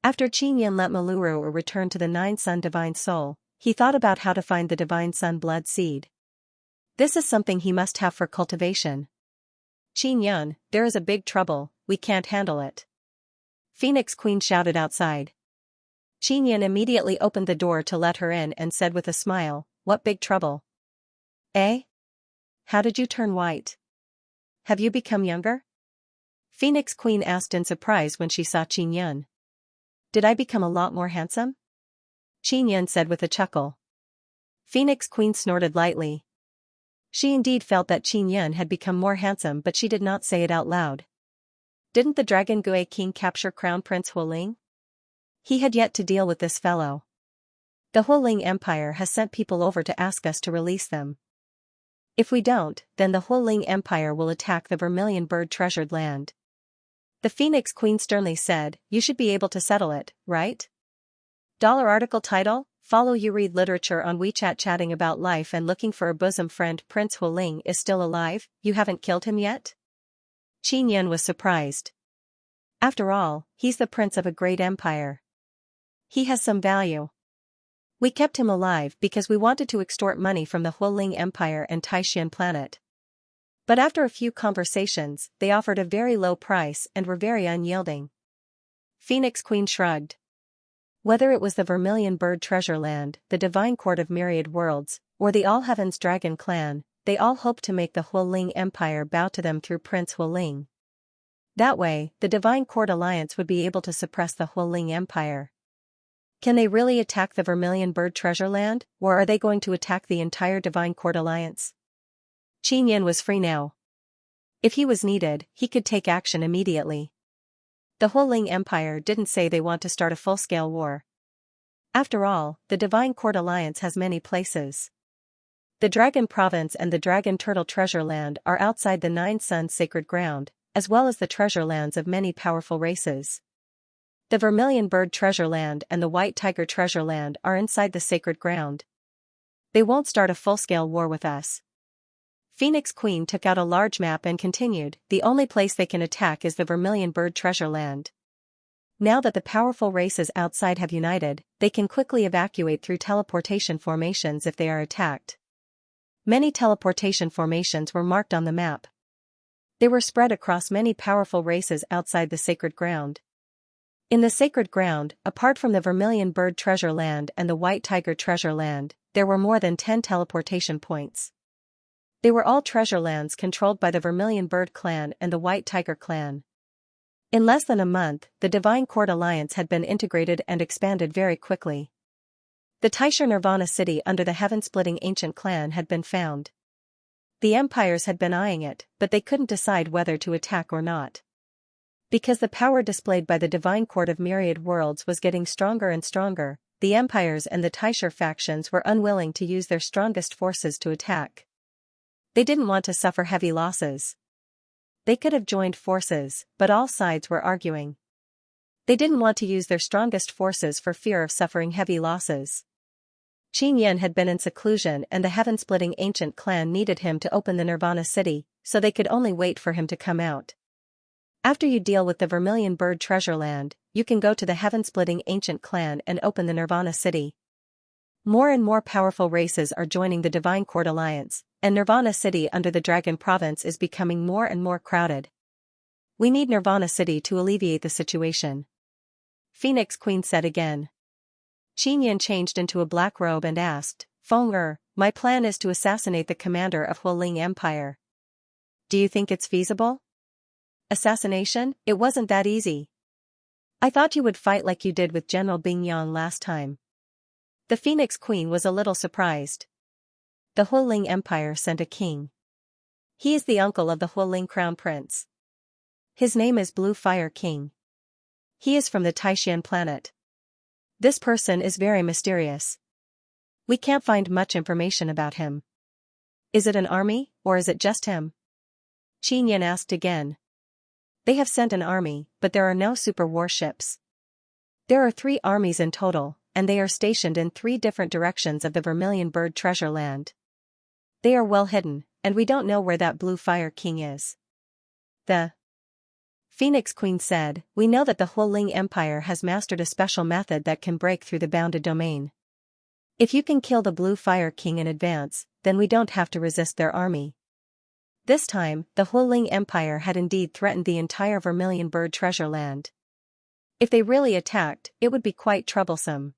After Qin Yan let Maluruer return to the Nine Sun Divine Soul, he thought about how to find the Divine Sun Blood Seed. This is something he must have for cultivation. Qin Yan, there is a big trouble, we can't handle it. Phoenix Queen shouted outside. Qin Yan immediately opened the door to let her in and said with a smile, what big trouble? Eh? How did you turn white? Have you become younger? Phoenix Queen asked in surprise when she saw Qin Yan. Did I become a lot more handsome? Qin Yan said with a chuckle. Phoenix Queen snorted lightly. She indeed felt that Qin Yan had become more handsome, but she did not say it out loud. Didn't the Dragon Gui King capture Crown Prince Huling? He had yet to deal with this fellow. The Huling Empire has sent people over to ask us to release them. If we don't, then the Huling Empire will attack the Vermilion Bird treasured land. The Phoenix Queen sternly said, "You should be able to settle it, right?" Article title: Follow you read literature on WeChat chatting about life and looking for a bosom friend. Prince Huling is still alive, you haven't killed him yet? Qin Yan was surprised. After all, he's the prince of a great empire. He has some value. We kept him alive because we wanted to extort money from the Huling Empire and Taishan planet. But after a few conversations, they offered a very low price and were very unyielding. Phoenix Queen shrugged. Whether it was the Vermilion Bird treasure land, the Divine Court of Myriad Worlds, or the All Heavens Dragon clan, they all hoped to make the Huling Empire bow to them through Prince Huling. That way, the Divine Court Alliance would be able to suppress the Huling Empire. Can they really attack the Vermilion Bird treasure land, or are they going to attack the entire Divine Court Alliance? Qin Yan was free now. If he was needed, he could take action immediately. The Huling Empire didn't say they want to start a full-scale war. After all, the Divine Court Alliance has many places. The Dragon Province and the Dragon Turtle Treasure Land are outside the Nine Suns Sacred Ground, as well as the treasure lands of many powerful races. The Vermilion Bird Treasure Land and the White Tiger Treasure Land are inside the Sacred Ground. They won't start a full-scale war with us. Phoenix Queen took out a large map and continued, the only place they can attack is the Vermilion Bird treasure land. Now that the powerful races outside have united, they can quickly evacuate through teleportation formations if they are attacked. Many teleportation formations were marked on the map. They were spread across many powerful races outside the Sacred Ground. In the Sacred Ground, apart from the Vermilion Bird treasure land and the White Tiger treasure land, there were more than 10 teleportation points. They were all treasure lands controlled by the Vermilion Bird clan and the White Tiger clan. In less than a month, the Divine Court Alliance had been integrated and expanded very quickly. The Taishan Nirvana city under the heaven-splitting ancient clan had been found. The empires had been eyeing it, but they couldn't decide whether to attack or not. Because the power displayed by the Divine Court of Myriad Worlds was getting stronger and stronger, the empires and the Taishan factions were unwilling to use their strongest forces to attack. They didn't want to suffer heavy losses. They could have joined forces, but all sides were arguing. They didn't want to use their strongest forces for fear of suffering heavy losses. Qin Yan had been in seclusion and the heaven-splitting ancient clan needed him to open the Nirvana city, so they could only wait for him to come out. After you deal with the Vermilion Bird treasure land, you can go to the heaven-splitting ancient clan and open the Nirvana city. More and more powerful races are joining the Divine Court Alliance, and Nirvana City under the Dragon Province is becoming more and more crowded. We need Nirvana City to alleviate the situation. Phoenix Queen said again. Qin Yan changed into a black robe and asked, Feng my plan is to assassinate the commander of Huling Empire. Do you think it's feasible? Assassination? It wasn't that easy. I thought you would fight like you did with General Bingyang last time. The Phoenix Queen was a little surprised. The Huling Empire sent a king. He is the uncle of the Huling Crown Prince. His name is Blue Fire King. He is from the Taishan planet. This person is very mysterious. We can't find much information about him. Is it an army, or is it just him? Qin Yan asked again. They have sent an army, but there are no super warships. There are 3 armies in total, and they are stationed in 3 different directions of the Vermilion Bird treasure land. They are well hidden, and we don't know where that Blue Fire King is. The Phoenix Queen said, we know that the Huling Empire has mastered a special method that can break through the bounded domain. If you can kill the Blue Fire King in advance, then we don't have to resist their army. This time, the Huling Empire had indeed threatened the entire Vermilion Bird treasure land. If they really attacked, it would be quite troublesome.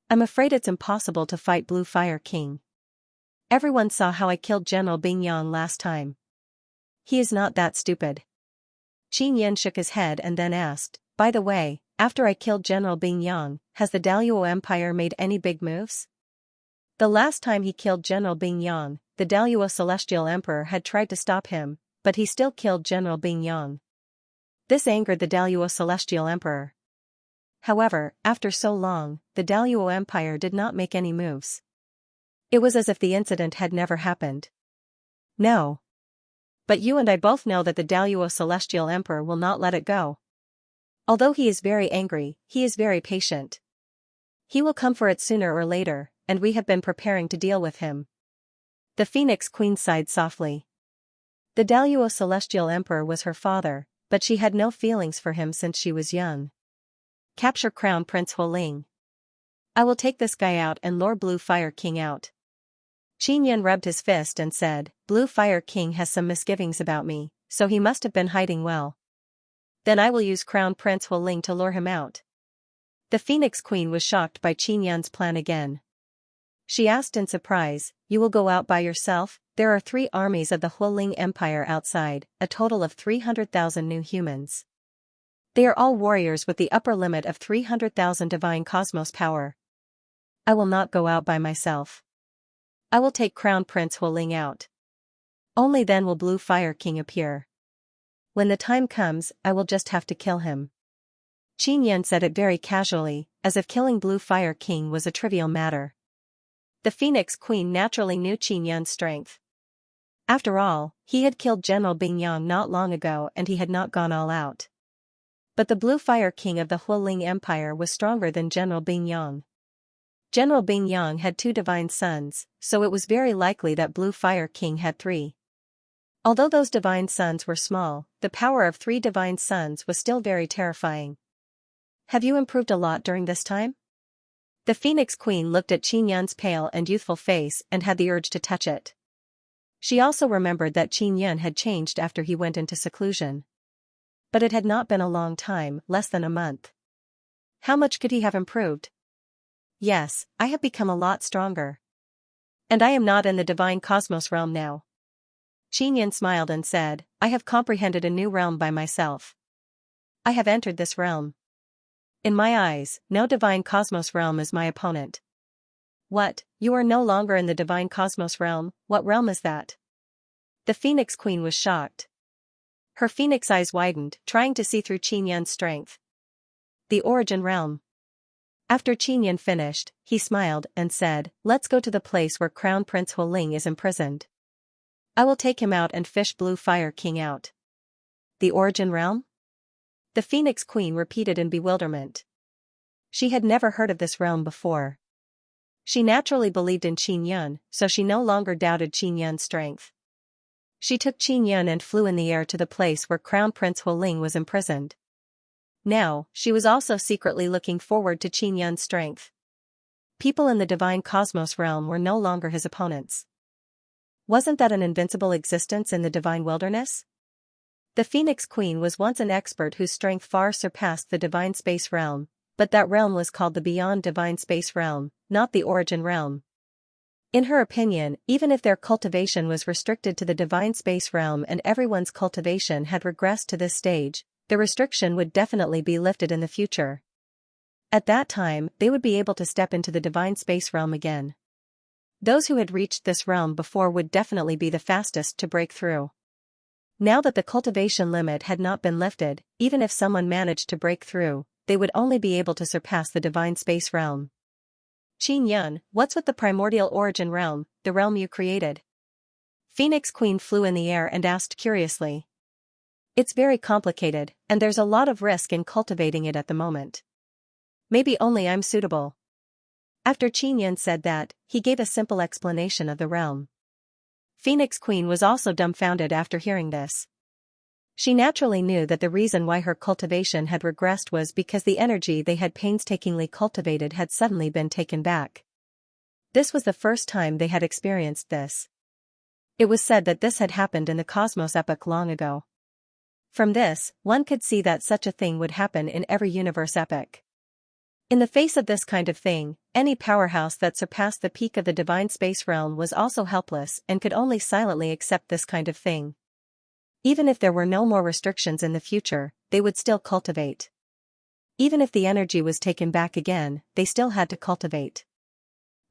I'm afraid it's impossible to fight Blue Fire King. Everyone saw how I killed General Bingyang last time. He is not that stupid. Qin Yan shook his head and then asked, by the way, after I killed General Bingyang, has the Daluo Empire made any big moves? The last time he killed General Bing Yang, the Daluo Celestial Emperor had tried to stop him, but he still killed General Bing Yang. This angered the Daluo Celestial Emperor. However, after so long, the Daluo Empire did not make any moves. It was as if the incident had never happened. No. But you and I both know that the Daluo Celestial Emperor will not let it go. Although he is very angry, he is very patient. He will come for it sooner or later, and we have been preparing to deal with him. The Phoenix Queen sighed softly. The Daluo Celestial Emperor was her father, but she had no feelings for him since she was young. Capture Crown Prince Huoling. I will take this guy out and lure Blue Fire King out. Qin Yan rubbed his fist and said, Blue Fire King has some misgivings about me, so he must have been hiding well. Then I will use Crown Prince Huoling to lure him out. The Phoenix Queen was shocked by Qin Yan's plan again. She asked in surprise, You will go out by yourself? There are 3 armies of the Huoling Empire outside, a total of 300,000 new humans. They are all warriors with the upper limit of 300,000 divine cosmos power. I will not go out by myself. I will take Crown Prince Huoling out. Only then will Blue Fire King appear. When the time comes, I will just have to kill him. Qin Yan said it very casually, as if killing Blue Fire King was a trivial matter. The Phoenix Queen naturally knew Qin Yan's strength. After all, he had killed General Bing Yang not long ago and he had not gone all out. But the Blue Fire King of the Huoling Empire was stronger than General Bing Yang. General Bing Yang had 2 divine sons, so it was very likely that Blue Fire King had 3. Although those divine sons were small, the power of 3 divine sons was still very terrifying. Have you improved a lot during this time? The Phoenix Queen looked at Qin Yan's pale and youthful face and had the urge to touch it. She also remembered that Qin Yan had changed after he went into seclusion. But it had not been a long time, less than a month. How much could he have improved? Yes, I have become a lot stronger. And I am not in the divine cosmos realm now. Qin Yan smiled and said, I have comprehended a new realm by myself. I have entered this realm. In my eyes, no divine cosmos realm is my opponent. What, you are no longer in the divine cosmos realm? What realm is that? The Phoenix Queen was shocked. Her phoenix eyes widened, trying to see through Qin Yan's strength. The origin realm. After Qin Yan finished, he smiled and said, Let's go to the place where Crown Prince Huoling is imprisoned. I will take him out and fish Blue Fire King out. The origin realm? The Phoenix Queen repeated in bewilderment. She had never heard of this realm before. She naturally believed in Qin Yan, so she no longer doubted Qin Yan's strength. She took Qin Yan and flew in the air to the place where Crown Prince Huoling was imprisoned. Now, she was also secretly looking forward to Qin Yan's strength. People in the divine cosmos realm were no longer his opponents. Wasn't that an invincible existence in the divine wilderness? The Phoenix Queen was once an expert whose strength far surpassed the divine space realm, but that realm was called the beyond divine space realm, not the origin realm. In her opinion, even if their cultivation was restricted to the divine space realm and everyone's cultivation had regressed to this stage, the restriction would definitely be lifted in the future. At that time, they would be able to step into the divine space realm again. Those who had reached this realm before would definitely be the fastest to break through. Now that the cultivation limit had not been lifted, even if someone managed to break through, they would only be able to surpass the divine space realm. Qin Yan, what's with the primordial origin realm, the realm you created? Phoenix Queen flew in the air and asked curiously. It's very complicated, and there's a lot of risk in cultivating it at the moment. Maybe only I'm suitable. After Qin Yan said that, he gave a simple explanation of the realm. Phoenix Queen was also dumbfounded after hearing this. She naturally knew that the reason why her cultivation had regressed was because the energy they had painstakingly cultivated had suddenly been taken back. This was the first time they had experienced this. It was said that this had happened in the Cosmos epoch long ago. From this, one could see that such a thing would happen in every universe epoch. In the face of this kind of thing, any powerhouse that surpassed the peak of the divine space realm was also helpless and could only silently accept this kind of thing. Even if there were no more restrictions in the future, they would still cultivate. Even if the energy was taken back again, they still had to cultivate.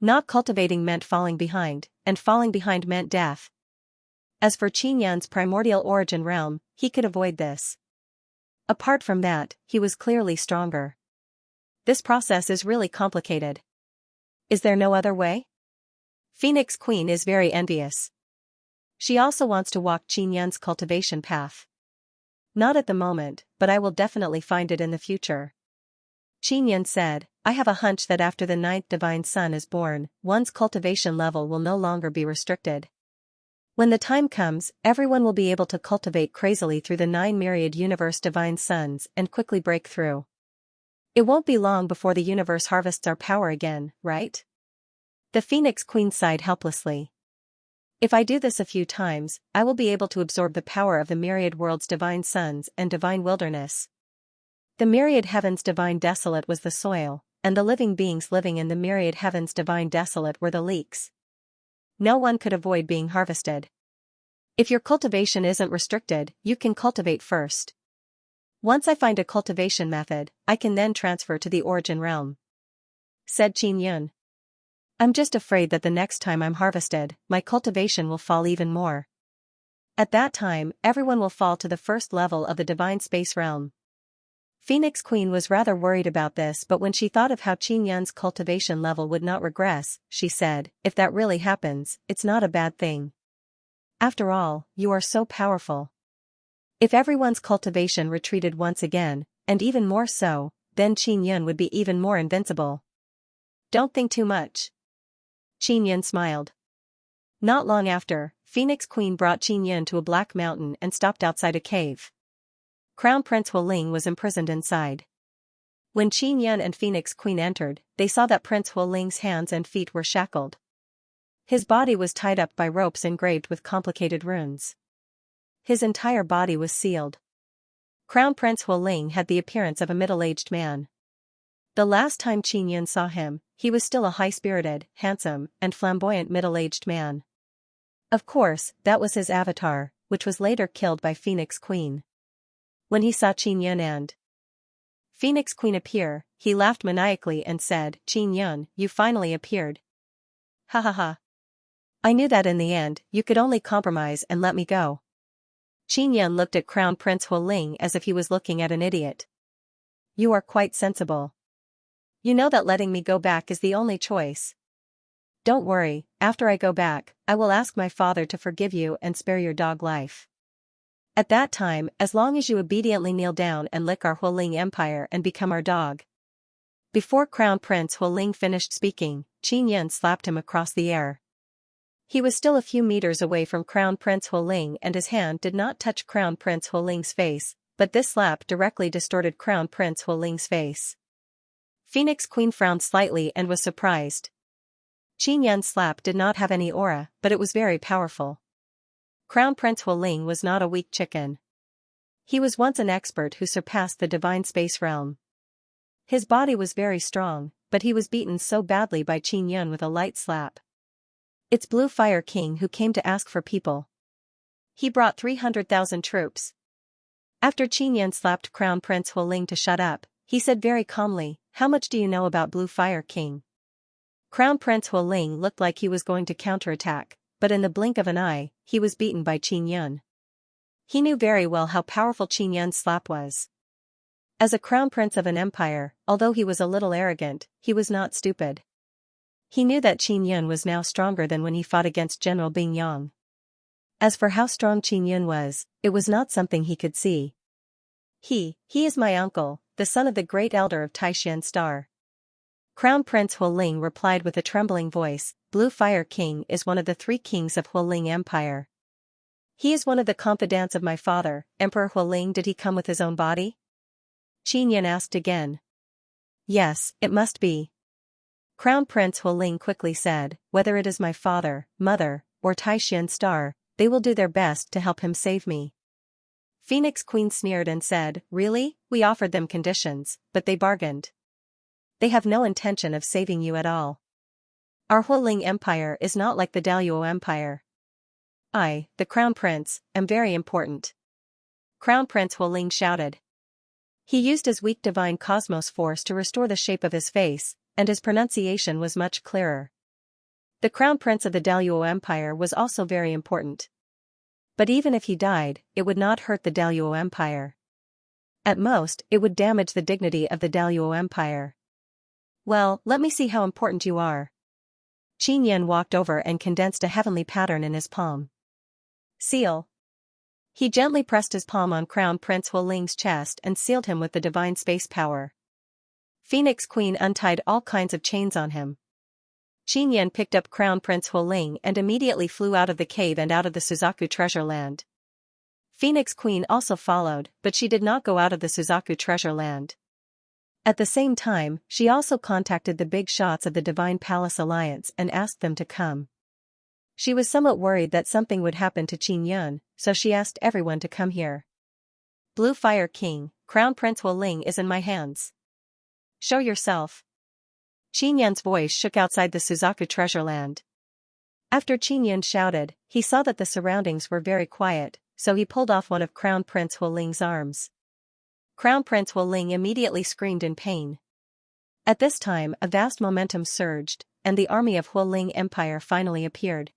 Not cultivating meant falling behind, and falling behind meant death. As for Qin Yan's primordial origin realm, he could avoid this. Apart from that, he was clearly stronger. This process is really complicated. Is there no other way? Phoenix Queen is very envious. She also wants to walk Qin Yan's cultivation path. Not at the moment, but I will definitely find it in the future. Qin Yan said, I have a hunch that after the 9th divine son is born, one's cultivation level will no longer be restricted. When the time comes, everyone will be able to cultivate crazily through the 9 myriad universe divine sons and quickly break through. It won't be long before the universe harvests our power again, right? The Phoenix Queen sighed helplessly. If I do this a few times, I will be able to absorb the power of the myriad world's divine sons and divine wilderness. The myriad heavens divine desolate was the soil, and the living beings living in the myriad heavens divine desolate were the leeks. No one could avoid being harvested. If your cultivation isn't restricted, you can cultivate first. Once I find a cultivation method, I can then transfer to the origin realm, said Qin Yun. I'm just afraid that the next time I'm harvested, my cultivation will fall even more. At that time, everyone will fall to the first level of the divine space realm. Phoenix Queen was rather worried about this, but when she thought of how Qin Yun's cultivation level would not regress, she said, if that really happens, it's not a bad thing. After all, you are so powerful. If everyone's cultivation retreated once again, and even more so, then Qin Yun would be even more invincible. Don't think too much. Qin Yun smiled. Not long after, Phoenix Queen brought Qin Yun to a black mountain and stopped outside a cave. Crown Prince Huling was imprisoned inside. When Qin Yun and Phoenix Queen entered, they saw that Prince Huling's hands and feet were shackled. His body was tied up by ropes engraved with complicated runes. His entire body was sealed. Crown Prince Huling had the appearance of a middle-aged man. The last time Qin Yun saw him, he was still a high-spirited, handsome, and flamboyant middle-aged man. Of course, that was his avatar, which was later killed by Phoenix Queen. When he saw Qin Yun and Phoenix Queen appear, he laughed maniacally and said, Qin Yun, you finally appeared. Ha ha ha. I knew that in the end, you could only compromise and let me go. Qin Yun looked at Crown Prince Huling as if he was looking at an idiot. You are quite sensible. You know that letting me go back is the only choice. Don't worry, after I go back, I will ask my father to forgive you and spare your dog life. At that time, as long as you obediently kneel down and lick our Huling Empire and become our dog. Before Crown Prince Huling finished speaking, Qin Yun slapped him across the air. He was still a few meters away from Crown Prince Huling and his hand did not touch Crown Prince Huling's face, but this slap directly distorted Crown Prince Huling's face. Phoenix Queen frowned slightly and was surprised. Qin Yun's slap did not have any aura, but it was very powerful. Crown Prince Huling was not a weak chicken. He was once an expert who surpassed the divine space realm. His body was very strong, but he was beaten so badly by Qin Yun with a light slap. It's Blue Fire King who came to ask for people. He brought 300,000 troops. After Qin Yun slapped Crown Prince Huling to shut up, he said very calmly, how much do you know about Blue Fire King? Crown Prince Huling looked like he was going to counterattack, but in the blink of an eye, he was beaten by Qin Yun. He knew very well how powerful Qin Yun's slap was. As a crown prince of an empire, although he was a little arrogant, he was not stupid. He knew that Qin Yun was now stronger than when he fought against General Bing Yang. As for how strong Qin Yun was, it was not something he could see. He is my uncle, the son of the great elder of Taishan Star. Crown Prince Huling replied with a trembling voice, Blue Fire King is one of the 3 kings of Huling Empire. He is one of the confidants of my father, Emperor Huling. Did he come with his own body? Qin Yun asked again. Yes, it must be. Crown Prince Huling quickly said, whether it is my father, mother, or Taishan Star, they will do their best to help him save me. Phoenix Queen sneered and said, really? We offered them conditions, but they bargained. They have no intention of saving you at all. Our Huling Empire is not like the Daluo Empire. I, the Crown Prince, am very important. Crown Prince Huling shouted. He used his weak divine cosmos force to restore the shape of his face, and his pronunciation was much clearer. The crown prince of the Daluo Empire was also very important. But even if he died, it would not hurt the Daluo Empire. At most, it would damage the dignity of the Daluo Empire. Well, let me see how important you are. Qin Yan walked over and condensed a heavenly pattern in his palm. Seal. He gently pressed his palm on Crown Prince Huoling's chest and sealed him with the divine space power. Phoenix Queen untied all kinds of chains on him. Qin Yan picked up Crown Prince Huoling and immediately flew out of the cave and out of the Suzaku treasure land. Phoenix Queen also followed, but she did not go out of the Suzaku treasure land. At the same time, she also contacted the big shots of the Divine Palace Alliance and asked them to come. She was somewhat worried that something would happen to Qin Yan, so she asked everyone to come here. Blue Fire King, Crown Prince Huoling is in my hands. Show yourself. Qin Yan's voice shook outside the Suzaku treasure land. After Qin Yan shouted, he saw that the surroundings were very quiet, so he pulled off one of Crown Prince Huoling's arms. Crown Prince Huoling immediately screamed in pain. At this time, a vast momentum surged, and the army of Huoling Empire finally appeared.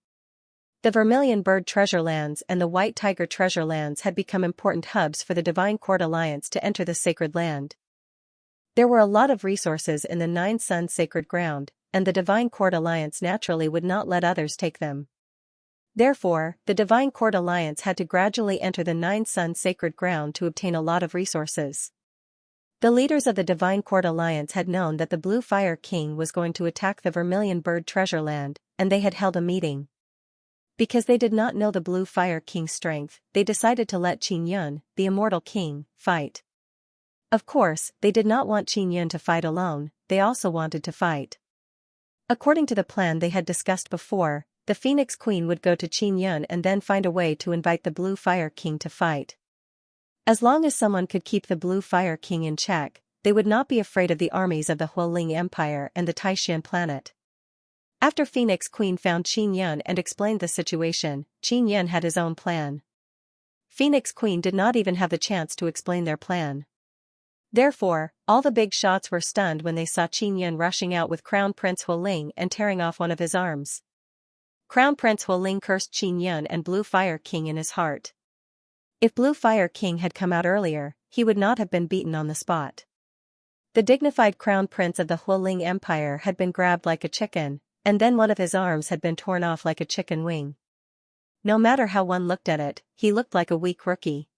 The Vermilion Bird treasure lands and the White Tiger treasure lands had become important hubs for the Divine Court Alliance to enter the sacred land. There were a lot of resources in the Nine Suns sacred ground, and the Divine Court Alliance naturally would not let others take them. Therefore, the Divine Court Alliance had to gradually enter the Nine Suns sacred ground to obtain a lot of resources. The leaders of the Divine Court Alliance had known that the Blue Fire King was going to attack the Vermilion Bird treasure land, and they had held a meeting. Because they did not know the Blue Fire King's strength, they decided to let Qin Yan, the Immortal King, fight. Of course, they did not want Qin Yan to fight alone, they also wanted to fight. According to the plan they had discussed before, the Phoenix Queen would go to Qin Yan and then find a way to invite the Blue Fire King to fight. As long as someone could keep the Blue Fire King in check, they would not be afraid of the armies of the Huoling Empire and the Taishan planet. After Phoenix Queen found Qin Yan and explained the situation, Qin Yan had his own plan. Phoenix Queen did not even have the chance to explain their plan. Therefore, all the big shots were stunned when they saw Qin Yan rushing out with Crown Prince Huoling and tearing off one of his arms. Crown Prince Huoling cursed Qin Yan and Blue Fire King in his heart. If Blue Fire King had come out earlier, he would not have been beaten on the spot. The dignified Crown Prince of the Huoling Empire had been grabbed like a chicken, and then one of his arms had been torn off like a chicken wing. No matter how one looked at it, he looked like a weak rookie.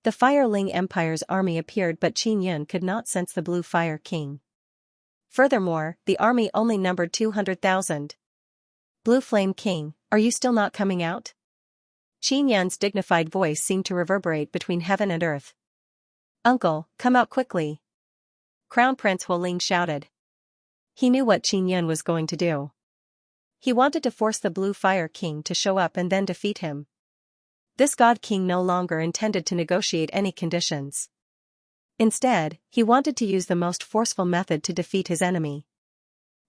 The Fireling Empire's army appeared, but Qin Yan could not sense the Blue Fire King. Furthermore, the army only numbered 200,000. Blue Flame King, are you still not coming out? Qin Yan's dignified voice seemed to reverberate between heaven and earth. Uncle, come out quickly. Crown Prince Huoling shouted. He knew what Qin Yan was going to do. He wanted to force the Blue Fire King to show up and then defeat him. This God King no longer intended to negotiate any conditions. Instead, he wanted to use the most forceful method to defeat his enemy.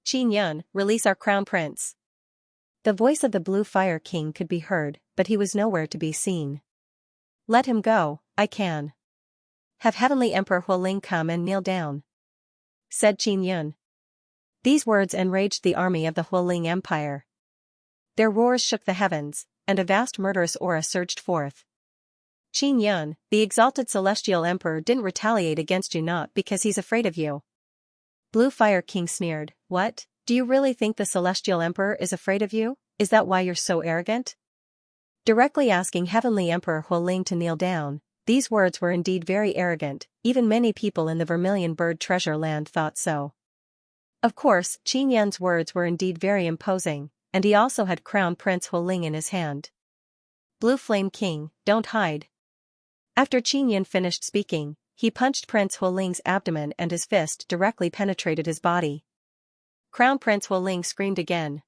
Qin Yan, release our Crown Prince. The voice of the Blue Fire King could be heard, but he was nowhere to be seen. Let him go, I can. Have Heavenly Emperor Huoling come and kneel down, said Qin Yan. These words enraged the army of the Huoling Empire. Their roars shook the heavens, and a vast murderous aura surged forth. Qin Yan, the exalted celestial emperor, didn't retaliate against you not because he's afraid of you. Blue Fire King sneered, what? Do you really think the celestial emperor is afraid of you? Is that why you're so arrogant? Directly asking Heavenly Emperor Huoling to kneel down, these words were indeed very arrogant, even many people in the Vermilion Bird treasure land thought so. Of course, Qin Yan's words were indeed very imposing, and he also had Crown Prince Huoling in his hand. Blue Flame King, don't hide. After Qin Yan finished speaking, he punched Prince Huoling's abdomen and his fist directly penetrated his body. Crown Prince Huoling screamed again.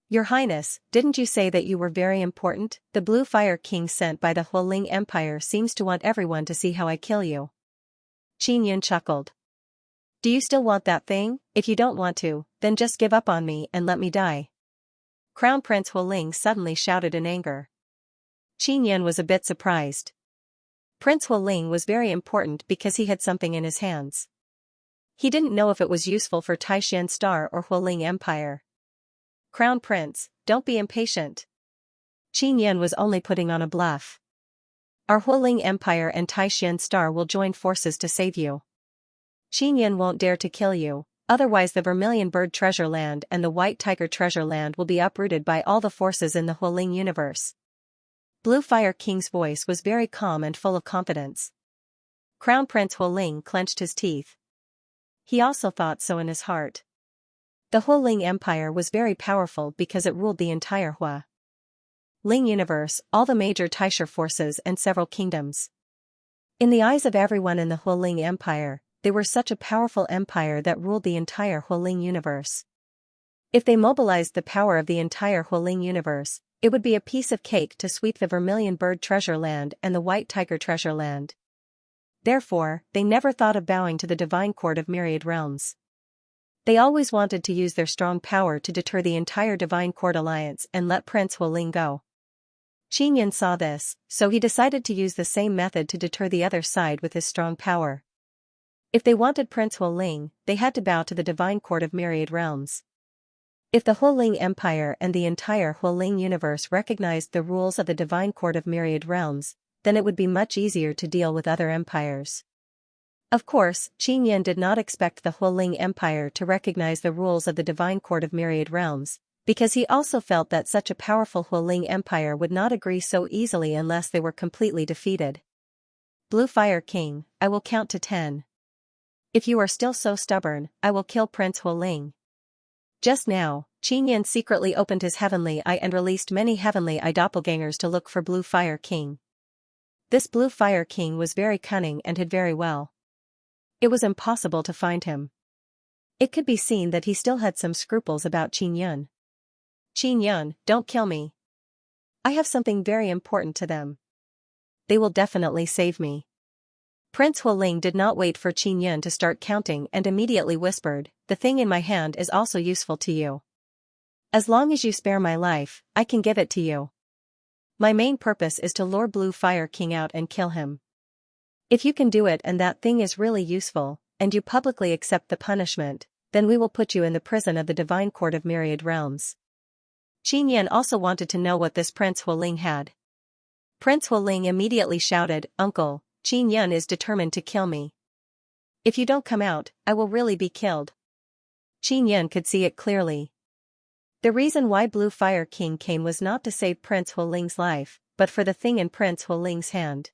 Your Highness, didn't you say that you were very important? The Blue Fire King sent by the Huoling Empire seems to want everyone to see how I kill you. Qin Yan chuckled. Do you still want that thing? If you don't want to, then just give up on me and let me die. Crown Prince Huoling suddenly shouted in anger. Qin Yan was a bit surprised. Prince Huoling was very important because he had something in his hands. He didn't know if it was useful for Taishan Star or Huoling Empire. Crown Prince, don't be impatient. Qin Yan was only putting on a bluff. Our Hualing Empire and Taishan Star will join forces to save you. Qin Yan won't dare to kill you, otherwise the Vermilion Bird Treasure Land and the White Tiger Treasure Land will be uprooted by all the forces in the Hualing universe. Blue Fire King's voice was very calm and full of confidence. Crown Prince Hualing clenched his teeth. He also thought so in his heart. The Hualing Empire was very powerful because it ruled the entire Hualing universe, all the major Taishan forces and several kingdoms. In the eyes of everyone in the Hualing Empire, they were such a powerful empire that ruled the entire Hualing universe. If they mobilized the power of the entire Hualing universe, it would be a piece of cake to sweep the Vermilion Bird Treasure Land and the White Tiger Treasure Land. Therefore, they never thought of bowing to the divine court of myriad realms. They always wanted to use their strong power to deter the entire divine court alliance and let Prince Hualing go. Qin Yan saw this, so he decided to use the same method to deter the other side with his strong power. If they wanted Prince Hualing, they had to bow to the divine court of myriad realms. If the Hualing Empire and the entire Hualing universe recognized the rules of the divine court of myriad realms, then it would be much easier to deal with other empires. Of course, Qin Yan did not expect the Hualing Empire to recognize the rules of the divine court of myriad realms, because he also felt that such a powerful Hualing Empire would not agree so easily unless they were completely defeated. Blue Fire King, I will count to 10. If you are still so stubborn, I will kill Prince Hualing. Just now, Qin Yan secretly opened his heavenly eye and released many heavenly eye doppelgangers to look for Blue Fire King. This Blue Fire King was very cunning and hid very well. It was impossible to find him. It could be seen that he still had some scruples about Qin Yan. Qin Yan, don't kill me. I have something very important to them. They will definitely save me. Prince Hualing did not wait for Qin Yan to start counting and immediately whispered, the thing in my hand is also useful to you. As long as you spare my life, I can give it to you. My main purpose is to lure Blue Fire King out and kill him. If you can do it and that thing is really useful, and you publicly accept the punishment, then we will put you in the prison of the divine court of myriad realms. Qin Yan also wanted to know what this Prince Hualing had. Prince Hualing immediately shouted, Uncle, Qin Yan is determined to kill me. If you don't come out, I will really be killed. Qin Yan could see it clearly. The reason why Blue Fire King came was not to save Prince Hualing's life, but for the thing in Prince Hualing's hand.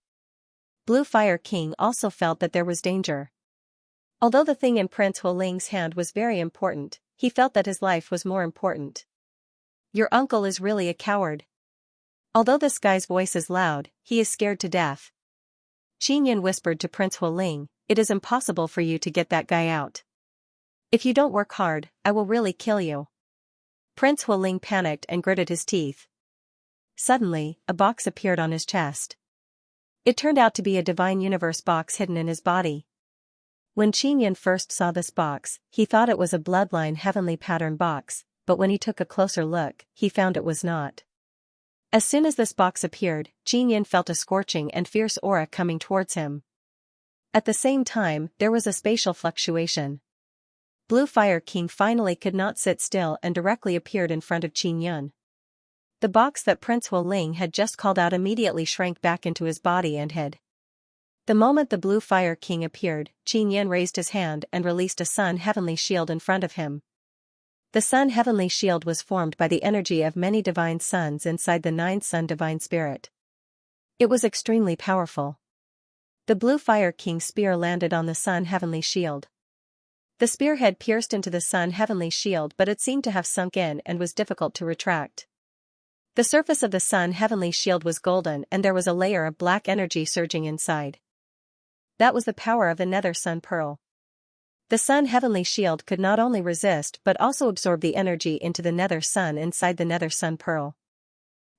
Blue Fire King also felt that there was danger. Although the thing in Prince Hualing's hand was very important, he felt that his life was more important. Your uncle is really a coward. Although this guy's voice is loud, he is scared to death. Qin Yan whispered to Prince Hualing, it is impossible for you to get that guy out. If you don't work hard, I will really kill you. Prince Hualing panicked and gritted his teeth. Suddenly, a box appeared on his chest. It turned out to be a divine universe box hidden in his body. When Qin Yan first saw this box, he thought it was a bloodline heavenly pattern box, but when he took a closer look, he found it was not. As soon as this box appeared, Qin Yan felt a scorching and fierce aura coming towards him. At the same time, there was a spatial fluctuation. Blue Fire King finally could not sit still and directly appeared in front of Qin Yan. The box that Prince Hualing had just called out immediately shrank back into his body and hid. The moment the Blue Fire King appeared, Qin Yan raised his hand and released a sun heavenly shield in front of him. The sun heavenly shield was formed by the energy of many divine suns inside the 9 sun divine spirit. It was extremely powerful. The Blue Fire King's spear landed on the sun heavenly shield. The spearhead pierced into the sun heavenly shield, but it seemed to have sunk in and was difficult to retract. The surface of the sun heavenly shield was golden and there was a layer of black energy surging inside. That was the power of the nether sun pearl. The sun heavenly shield could not only resist but also absorb the energy into the nether sun inside the nether sun pearl.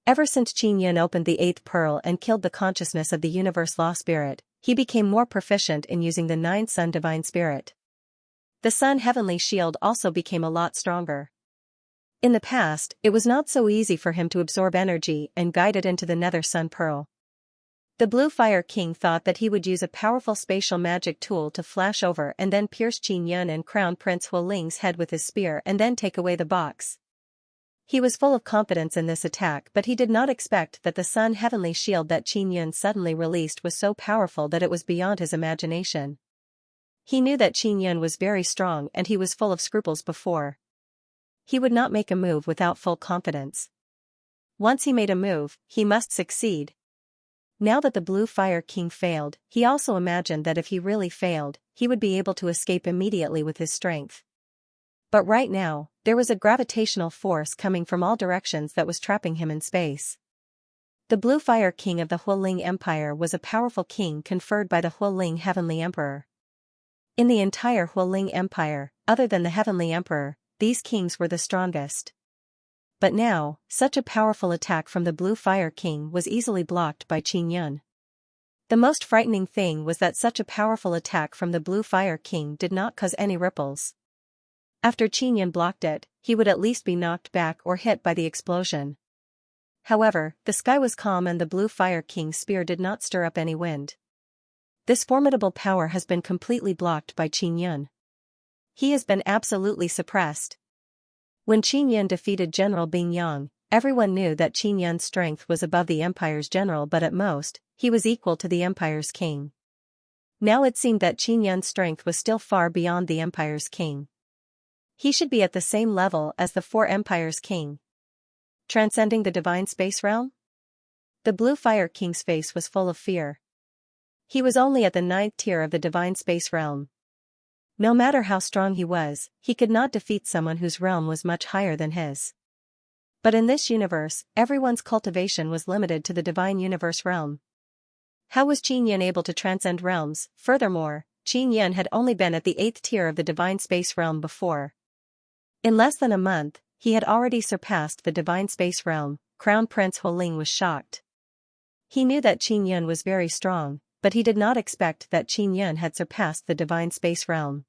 Ever since Qin Yan opened the 8th pearl and killed the consciousness of the universe law spirit, he became more proficient in using the 9 sun divine spirit. The sun heavenly shield also became a lot stronger. In the past, it was not so easy for him to absorb energy and guide it into the nether sun pearl. The Blue Fire King thought that he would use a powerful spatial magic tool to flash over and then pierce Qin Yan and crown Prince Hualing's head with his spear and then take away the box. He was full of confidence in this attack, but he did not expect that the sun heavenly shield that Qin Yun suddenly released was so powerful that it was beyond his imagination. He knew that Qin Yun was very strong and he was full of scruples before. He would not make a move without full confidence. Once he made a move, he must succeed. Now that the Blue Fire King failed, he also imagined that if he really failed, he would be able to escape immediately with his strength. But right now, there was a gravitational force coming from all directions that was trapping him in space. The Blue Fire King of the Hualing Empire was a powerful king conferred by the Hualing Heavenly Emperor. In the entire Hualing Empire, other than the Heavenly Emperor, these kings were the strongest. But now, such a powerful attack from the Blue Fire King was easily blocked by Qin Yun. The most frightening thing was that such a powerful attack from the Blue Fire King did not cause any ripples. After Qin Yun blocked it, he would at least be knocked back or hit by the explosion. However, the sky was calm and the Blue Fire King's spear did not stir up any wind. This formidable power has been completely blocked by Qin Yun. He has been absolutely suppressed. When Qin Yun defeated General Bing Yang, everyone knew that Qin Yun's strength was above the empire's general, but at most, he was equal to the empire's king. Now it seemed that Qin Yun's strength was still far beyond the empire's king. He should be at the same level as the four empires' king. Transcending the divine space realm? The Blue Fire King's face was full of fear. He was only at the 9th tier of the divine space realm. No matter how strong he was, he could not defeat someone whose realm was much higher than his. But in this universe, everyone's cultivation was limited to the divine universe realm. How was Qin Yun able to transcend realms? Furthermore, Qin Yun had only been at the 8th tier of the divine space realm before. In less than a month, he had already surpassed the divine space realm. Crown Prince Hualing was shocked. He knew that Qin Yun was very strong, but he did not expect that Qin Yun had surpassed the divine space realm.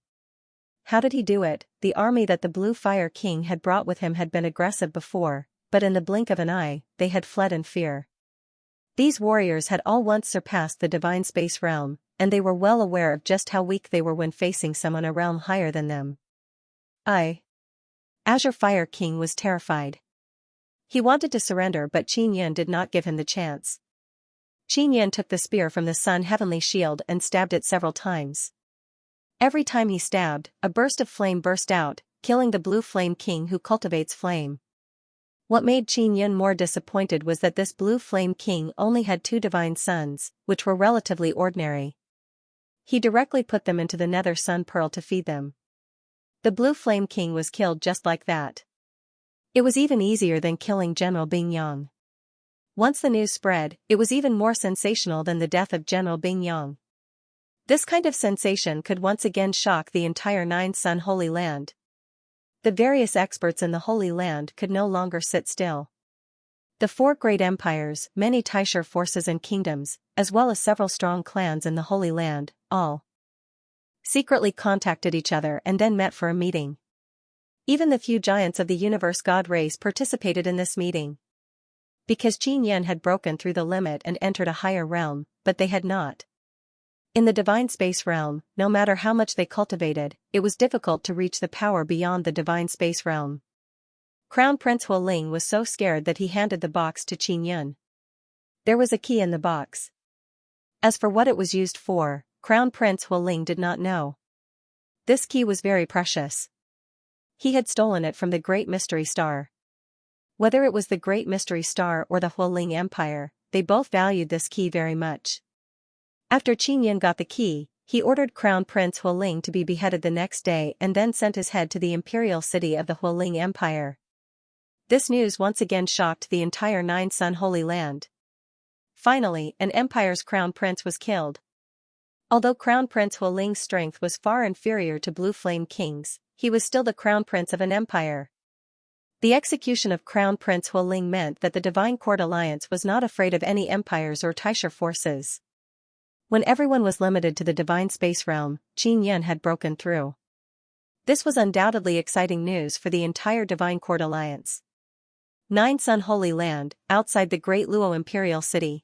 How did he do it? The army that the Blue Fire King had brought with him had been aggressive before, but in the blink of an eye, they had fled in fear. These warriors had all once surpassed the divine space realm, and they were well aware of just how weak they were when facing someone a realm higher than them. Azure Fire King was terrified. He wanted to surrender, but Qin Yun did not give him the chance. Qin Yun took the spear from the sun heavenly shield and stabbed it several times. Every time he stabbed, a burst of flame burst out, killing the Blue Flame King who cultivates flame. What made Qin Yun more disappointed was that this Blue Flame King only had 2 divine sons, which were relatively ordinary. He directly put them into the Nether Sun Pearl to feed them. The Blue Flame King was killed just like that. It was even easier than killing General Bing Yang. Once the news spread, it was even more sensational than the death of General Bing Yang. This kind of sensation could once again shock the entire 9 Sun Holy Land. The various experts in the Holy Land could no longer sit still. The 4 great empires, many Taisher forces and kingdoms, as well as several strong clans in the Holy Land, all secretly contacted each other and then met for a meeting. Even the few giants of the universe god race participated in this meeting. Because Qin Yun had broken through the limit and entered a higher realm, but they had not. In the divine space realm, no matter how much they cultivated, it was difficult to reach the power beyond the divine space realm. Crown Prince Hualing was so scared that he handed the box to Qin Yun. There was a key in the box. As for what it was used for, Crown Prince Hualing did not know. This key was very precious. He had stolen it from the Great Mystery Star. Whether it was the Great Mystery Star or the Hualing Empire, they both valued this key very much. After Qin Yun got the key, he ordered Crown Prince Hualing to be beheaded the next day and then sent his head to the imperial city of the Hualing Empire. This news once again shocked the entire 9 Sun Holy Land. Finally, an empire's crown prince was killed. Although Crown Prince Hualing's strength was far inferior to Blue Flame King's, he was still the crown prince of an empire. The execution of Crown Prince Hualing meant that the Divine Court Alliance was not afraid of any empires or Taisher forces. When everyone was limited to the divine space realm, Qin Yun had broken through. This was undoubtedly exciting news for the entire Divine Court Alliance. 9 Sun Holy Land, outside the Great Luo Imperial City.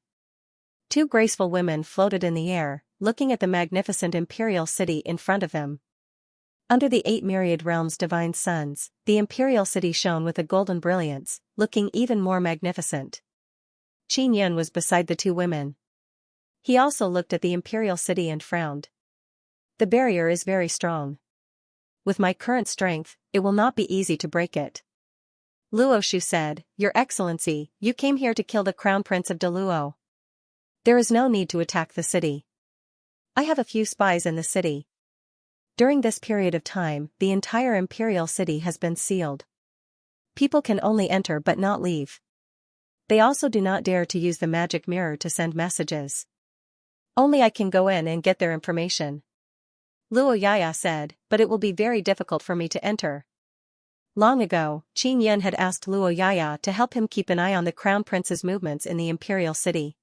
2 graceful women floated in the air, looking at the magnificent imperial city in front of them. Under the 8 myriad realms' divine suns, the imperial city shone with a golden brilliance, looking even more magnificent. Qin Yun was beside the two women. He also looked at the imperial city and frowned. The barrier is very strong. With my current strength, it will not be easy to break it. Luo Shu said, Your Excellency, you came here to kill the Crown Prince of Deluo. There is no need to attack the city. I have a few spies in the city. During this period of time, the entire imperial city has been sealed. People can only enter but not leave. They also do not dare to use the magic mirror to send messages. Only I can go in and get their information. Luo Yaya said, but it will be very difficult for me to enter. Long ago, Qin Yun had asked Luo Yaya to help him keep an eye on the Crown Prince's movements in the imperial city.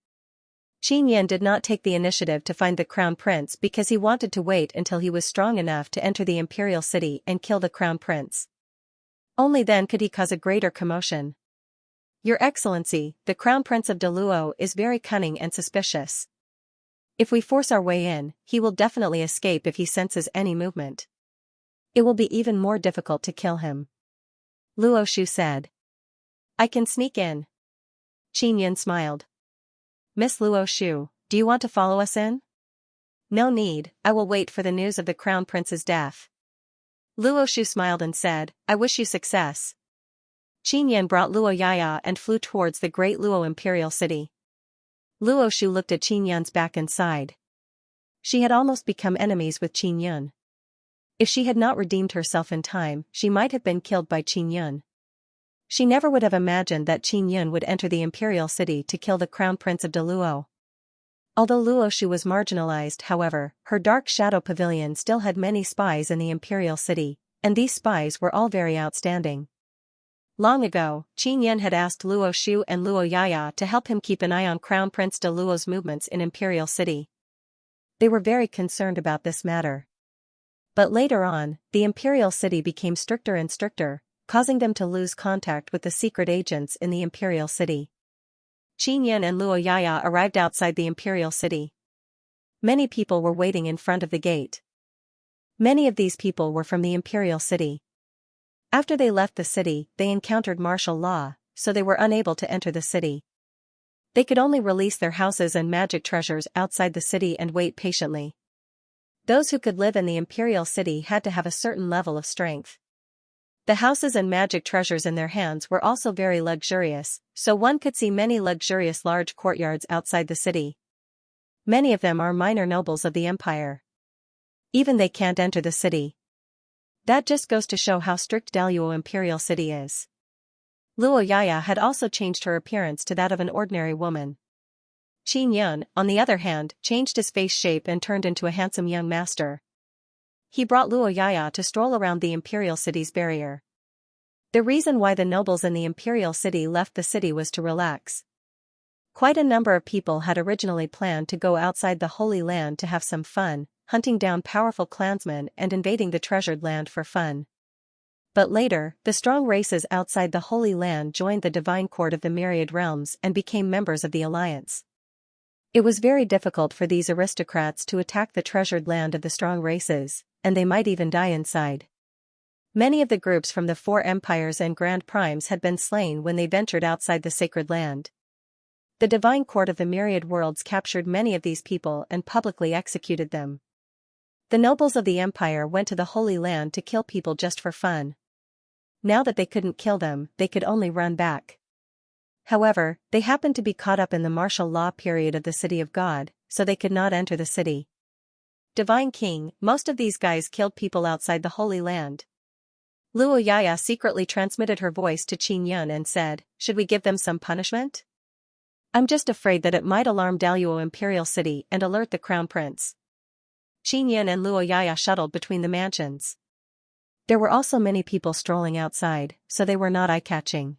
Qin Yun did not take the initiative to find the Crown Prince because he wanted to wait until he was strong enough to enter the imperial city and kill the Crown Prince. Only then could he cause a greater commotion. Your Excellency, the Crown Prince of Deluo is very cunning and suspicious. If we force our way in, he will definitely escape if he senses any movement. It will be even more difficult to kill him. Luo Shu said. I can sneak in. Qin Yun smiled. Miss Luo Shu, do you want to follow us in? No need, I will wait for the news of the Crown Prince's death. Luo Shu smiled and said, I wish you success. Qin Yun brought Luo Yaya and flew towards the great Luo imperial city. Luo Shu looked at Qin Yun's back and sighed. She had almost become enemies with Qin Yun. If she had not redeemed herself in time, she might have been killed by Qin Yun. She never would have imagined that Qin Yun would enter the imperial city to kill the Crown Prince of Deluo. Although Luo Shu was marginalized, however, her dark shadow pavilion still had many spies in the imperial city, and these spies were all very outstanding. Long ago, Qin Yun had asked Luo Shu and Luo Yaya to help him keep an eye on Crown Prince Deluo's movements in imperial city. They were very concerned about this matter. But later on, the imperial city became stricter and stricter, causing them to lose contact with the secret agents in the imperial city. Qin Yun and Luo Yaya arrived outside the imperial city. Many people were waiting in front of the gate. Many of these people were from the imperial city. After they left the city, they encountered martial law, so they were unable to enter the city. They could only release their houses and magic treasures outside the city and wait patiently. Those who could live in the imperial city had to have a certain level of strength. The houses and magic treasures in their hands were also very luxurious, so one could see many luxurious large courtyards outside the city. Many of them are minor nobles of the empire. Even they can't enter the city. That just goes to show how strict Daluo Imperial City is. Luo Yaya had also changed her appearance to that of an ordinary woman. Qin Yun, on the other hand, changed his face shape and turned into a handsome young master. He brought Luo Yaya to stroll around the imperial city's barrier. The reason why the nobles in the imperial city left the city was to relax. Quite a number of people had originally planned to go outside the Holy Land to have some fun, hunting down powerful clansmen and invading the treasured land for fun. But later, the strong races outside the Holy Land joined the divine court of the myriad realms and became members of the alliance. It was very difficult for these aristocrats to attack the treasured land of the strong races, and they might even die inside. Many of the groups from the 4 empires and grand primes had been slain when they ventured outside the sacred land. The divine court of the myriad worlds captured many of these people and publicly executed them. The nobles of the empire went to the Holy Land to kill people just for fun. Now that they couldn't kill them, they could only run back. However, they happened to be caught up in the martial law period of the City of God, so they could not enter the city. Divine King, most of these guys killed people outside the Holy Land. Luo Yaya secretly transmitted her voice to Qin Yun and said, Should we give them some punishment? I'm just afraid that it might alarm Daluo Imperial City and alert the Crown Prince. Qin Yun and Luo Yaya shuttled between the mansions. There were also many people strolling outside, so they were not eye-catching.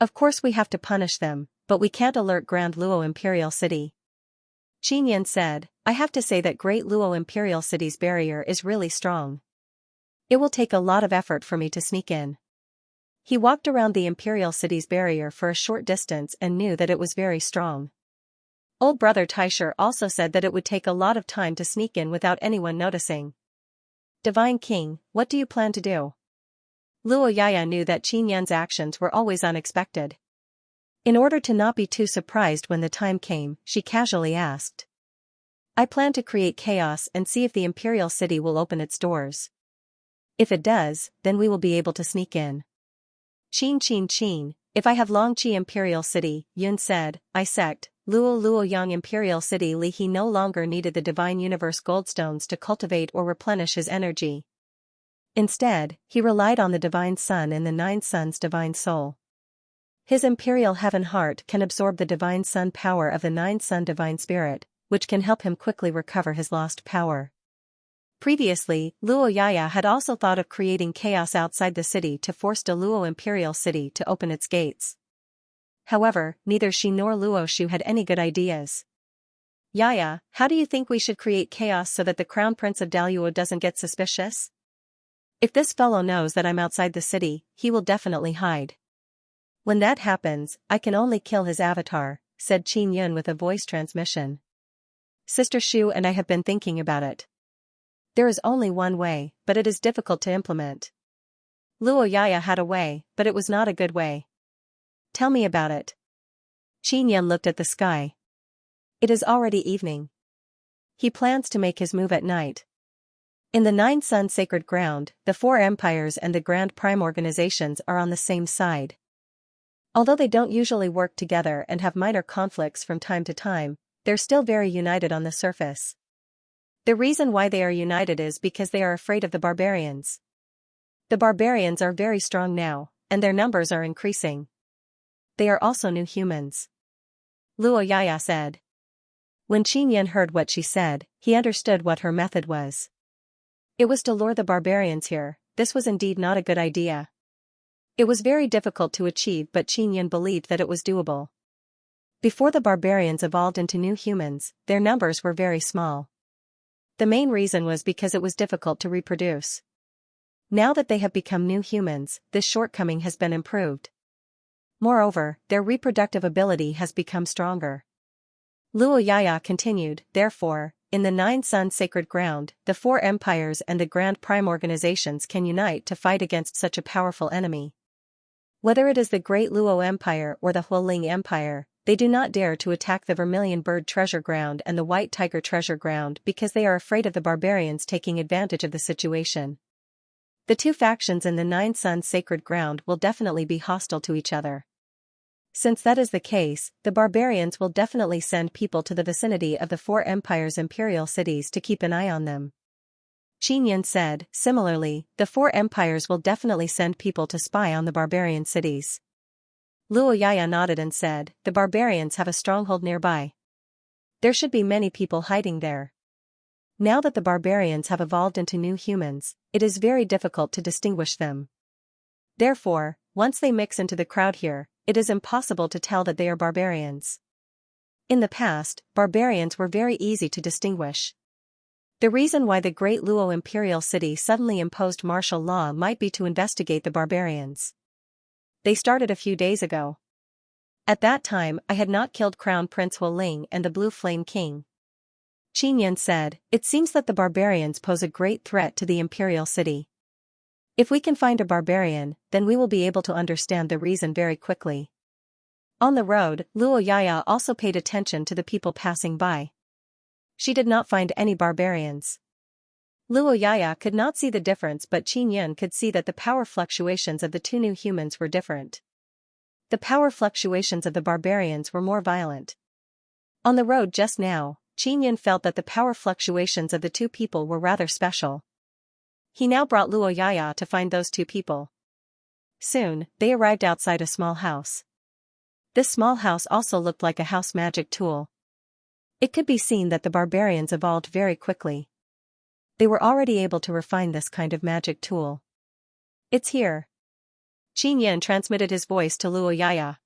Of course we have to punish them, but we can't alert Grand Luo Imperial City. Qin Yun said, I have to say that Great Luo Imperial City's barrier is really strong. It will take a lot of effort for me to sneak in. He walked around the Imperial City's barrier for a short distance and knew that it was very strong. Old brother Taisher also said that it would take a lot of time to sneak in without anyone noticing. Divine King, what do you plan to do? Luo Yaya knew that Qin Yan's actions were always unexpected. In order to not be too surprised when the time came, she casually asked. I plan to create chaos and see if the imperial city will open its doors. If it does, then we will be able to sneak in. Qin, if I have Longqi imperial city, Yun said, I sect, Luo Yang imperial city Li he no longer needed the divine universe goldstones to cultivate or replenish his energy. Instead, he relied on the divine sun and the nine suns' divine soul. His imperial heaven heart can absorb the divine sun power of the nine sun divine spirit, which can help him quickly recover his lost power. Previously, Luo Yaya had also thought of creating chaos outside the city to force the Luo imperial city to open its gates. However, neither she nor Luo Shu had any good ideas. Yaya, how do you think we should create chaos so that the crown prince of Daluo doesn't get suspicious? If this fellow knows that I'm outside the city, he will definitely hide. When that happens, I can only kill his avatar, said Qin Yun with a voice transmission. Sister Shu and I have been thinking about it. There is only one way, but it is difficult to implement. Luo Yaya had a way, but it was not a good way. Tell me about it. Qin Yun looked at the sky. It is already evening. He plans to make his move at night. In the Nine Sun Sacred Ground, the four empires and the Grand Prime organizations are on the same side. Although they don't usually work together and have minor conflicts from time to time, they're still very united on the surface. The reason why they are united is because they are afraid of the barbarians. The barbarians are very strong now, and their numbers are increasing. They are also new humans. Luo Yaya said. When Qin Yan heard what she said, he understood what her method was. It was to lure the barbarians here. This was indeed not a good idea. It was very difficult to achieve, but Qin Yan believed that it was doable. Before the barbarians evolved into new humans, their numbers were very small. The main reason was because it was difficult to reproduce. Now that they have become new humans, this shortcoming has been improved. Moreover, their reproductive ability has become stronger. Luo Yaya continued, therefore, in the Nine Sun Sacred Ground, the four empires and the Grand Prime organizations can unite to fight against such a powerful enemy. Whether it is the Great Luo Empire or the Hualing Empire, they do not dare to attack the Vermilion Bird Treasure Ground and the White Tiger Treasure Ground because they are afraid of the barbarians taking advantage of the situation. The two factions in the Nine Sun Sacred Ground will definitely be hostile to each other. Since that is the case, the barbarians will definitely send people to the vicinity of the four empires' imperial cities to keep an eye on them. Qin Yan said, similarly, the four empires will definitely send people to spy on the barbarian cities. Luo Yaya nodded and said, the barbarians have a stronghold nearby. There should be many people hiding there. Now that the barbarians have evolved into new humans, it is very difficult to distinguish them. Therefore, once they mix into the crowd here, it is impossible to tell that they are barbarians. In the past, barbarians were very easy to distinguish. The reason why the Great Luo Imperial City suddenly imposed martial law might be to investigate the barbarians. They started a few days ago. At that time I had not killed Crown Prince Hualing and the Blue Flame King. Qin Yan said, it seems that the barbarians pose a great threat to the Imperial City. If we can find a barbarian, then we will be able to understand the reason very quickly. On the road, Luo Yaya also paid attention to the people passing by. She did not find any barbarians. Luo Yaya could not see the difference, but Qin Yan could see that the power fluctuations of the two new humans were different. The power fluctuations of the barbarians were more violent. On the road just now, Qin Yan felt that the power fluctuations of the two people were rather special. He now brought Luo Yaya to find those two people. Soon, they arrived outside a small house. This small house also looked like a house magic tool. It could be seen that the barbarians evolved very quickly. They were already able to refine this kind of magic tool. It's here. Qin Yan transmitted his voice to Luo Yaya.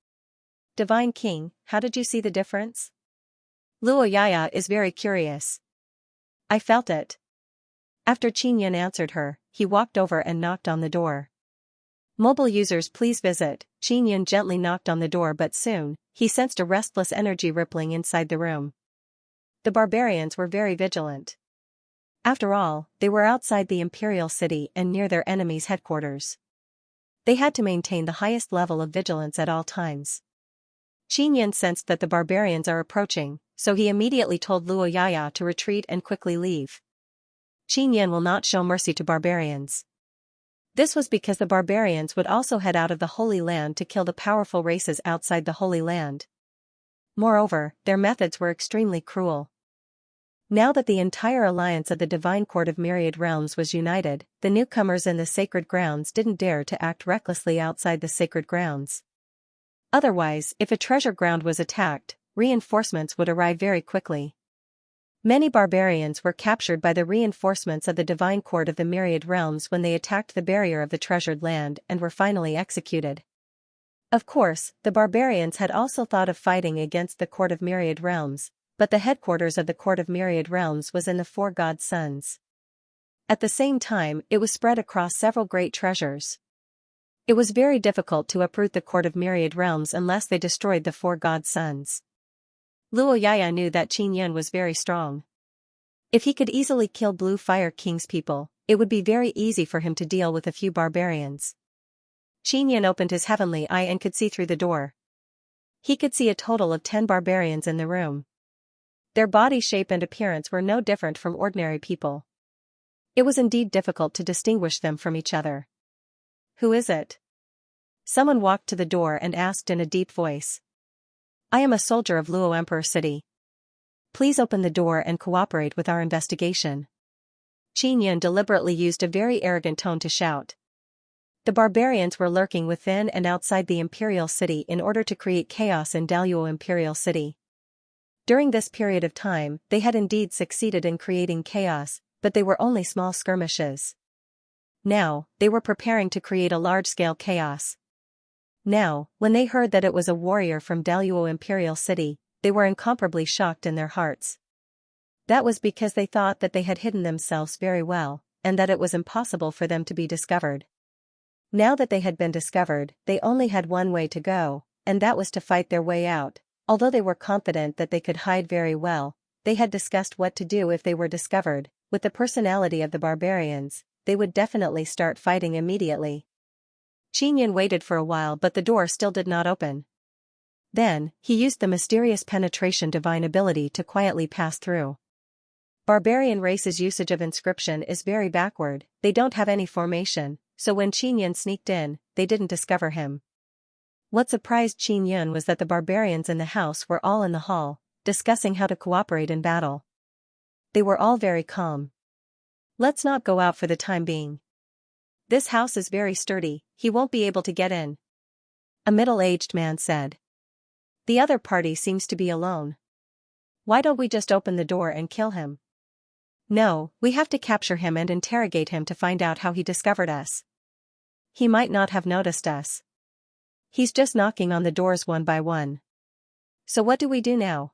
Divine King, how did you see the difference? Luo Yaya is very curious. I felt it. After Qin Yan answered her, he walked over and knocked on the door. Mobile users please visit. Qin Yan gently knocked on the door, but soon, he sensed a restless energy rippling inside the room. The barbarians were very vigilant. After all, they were outside the imperial city and near their enemy's headquarters. They had to maintain the highest level of vigilance at all times. Xianxia sensed that the barbarians are approaching, so he immediately told Luo Yaya to retreat and quickly leave. Xianxia will not show mercy to barbarians. This was because the barbarians would also head out of the Holy Land to kill the powerful races outside the Holy Land. Moreover, their methods were extremely cruel. Now that the entire alliance of the Divine Court of Myriad Realms was united, the newcomers in the sacred grounds didn't dare to act recklessly outside the sacred grounds. Otherwise, if a treasure ground was attacked, reinforcements would arrive very quickly. Many barbarians were captured by the reinforcements of the Divine Court of the Myriad Realms when they attacked the barrier of the treasured land and were finally executed. Of course, the barbarians had also thought of fighting against the Court of Myriad Realms, but the headquarters of the Court of Myriad Realms was in the Four God Suns. At the same time, it was spread across several great treasures. It was very difficult to uproot the Court of Myriad Realms unless they destroyed the Four God Suns. Luo Yaya knew that Xianxia was very strong. If he could easily kill Blue Fire King's people, it would be very easy for him to deal with a few barbarians. Xianxia opened his heavenly eye and could see through the door. He could see a total of 10 barbarians in the room. Their body shape and appearance were no different from ordinary people. It was indeed difficult to distinguish them from each other. "Who is it?" Someone walked to the door and asked in a deep voice. "I am a soldier of Luo Emperor City. Please open the door and cooperate with our investigation." Xianxia deliberately used a very arrogant tone to shout. The barbarians were lurking within and outside the imperial city in order to create chaos in Daluo Imperial City. During this period of time, they had indeed succeeded in creating chaos, but they were only small skirmishes. Now, they were preparing to create a large-scale chaos. Now, when they heard that it was a warrior from Daluo Imperial City, they were incomparably shocked in their hearts. That was because they thought that they had hidden themselves very well, and that it was impossible for them to be discovered. Now that they had been discovered, they only had one way to go, and that was to fight their way out. Although they were confident that they could hide very well, they had discussed what to do if they were discovered. With the personality of the barbarians, they would definitely start fighting immediately. Xianxia waited for a while but the door still did not open. Then, he used the mysterious penetration divine ability to quietly pass through. Barbarian race's usage of inscription is very backward, they don't have any formation, so when Xianxia sneaked in, they didn't discover him. What surprised Xianxia was that the barbarians in the house were all in the hall, discussing how to cooperate in battle. They were all very calm. "Let's not go out for the time being. This house is very sturdy, he won't be able to get in," a middle-aged man said. "The other party seems to be alone. Why don't we just open the door and kill him?" "No, we have to capture him and interrogate him to find out how he discovered us. He might not have noticed us. He's just knocking on the doors one by one. So what do we do now?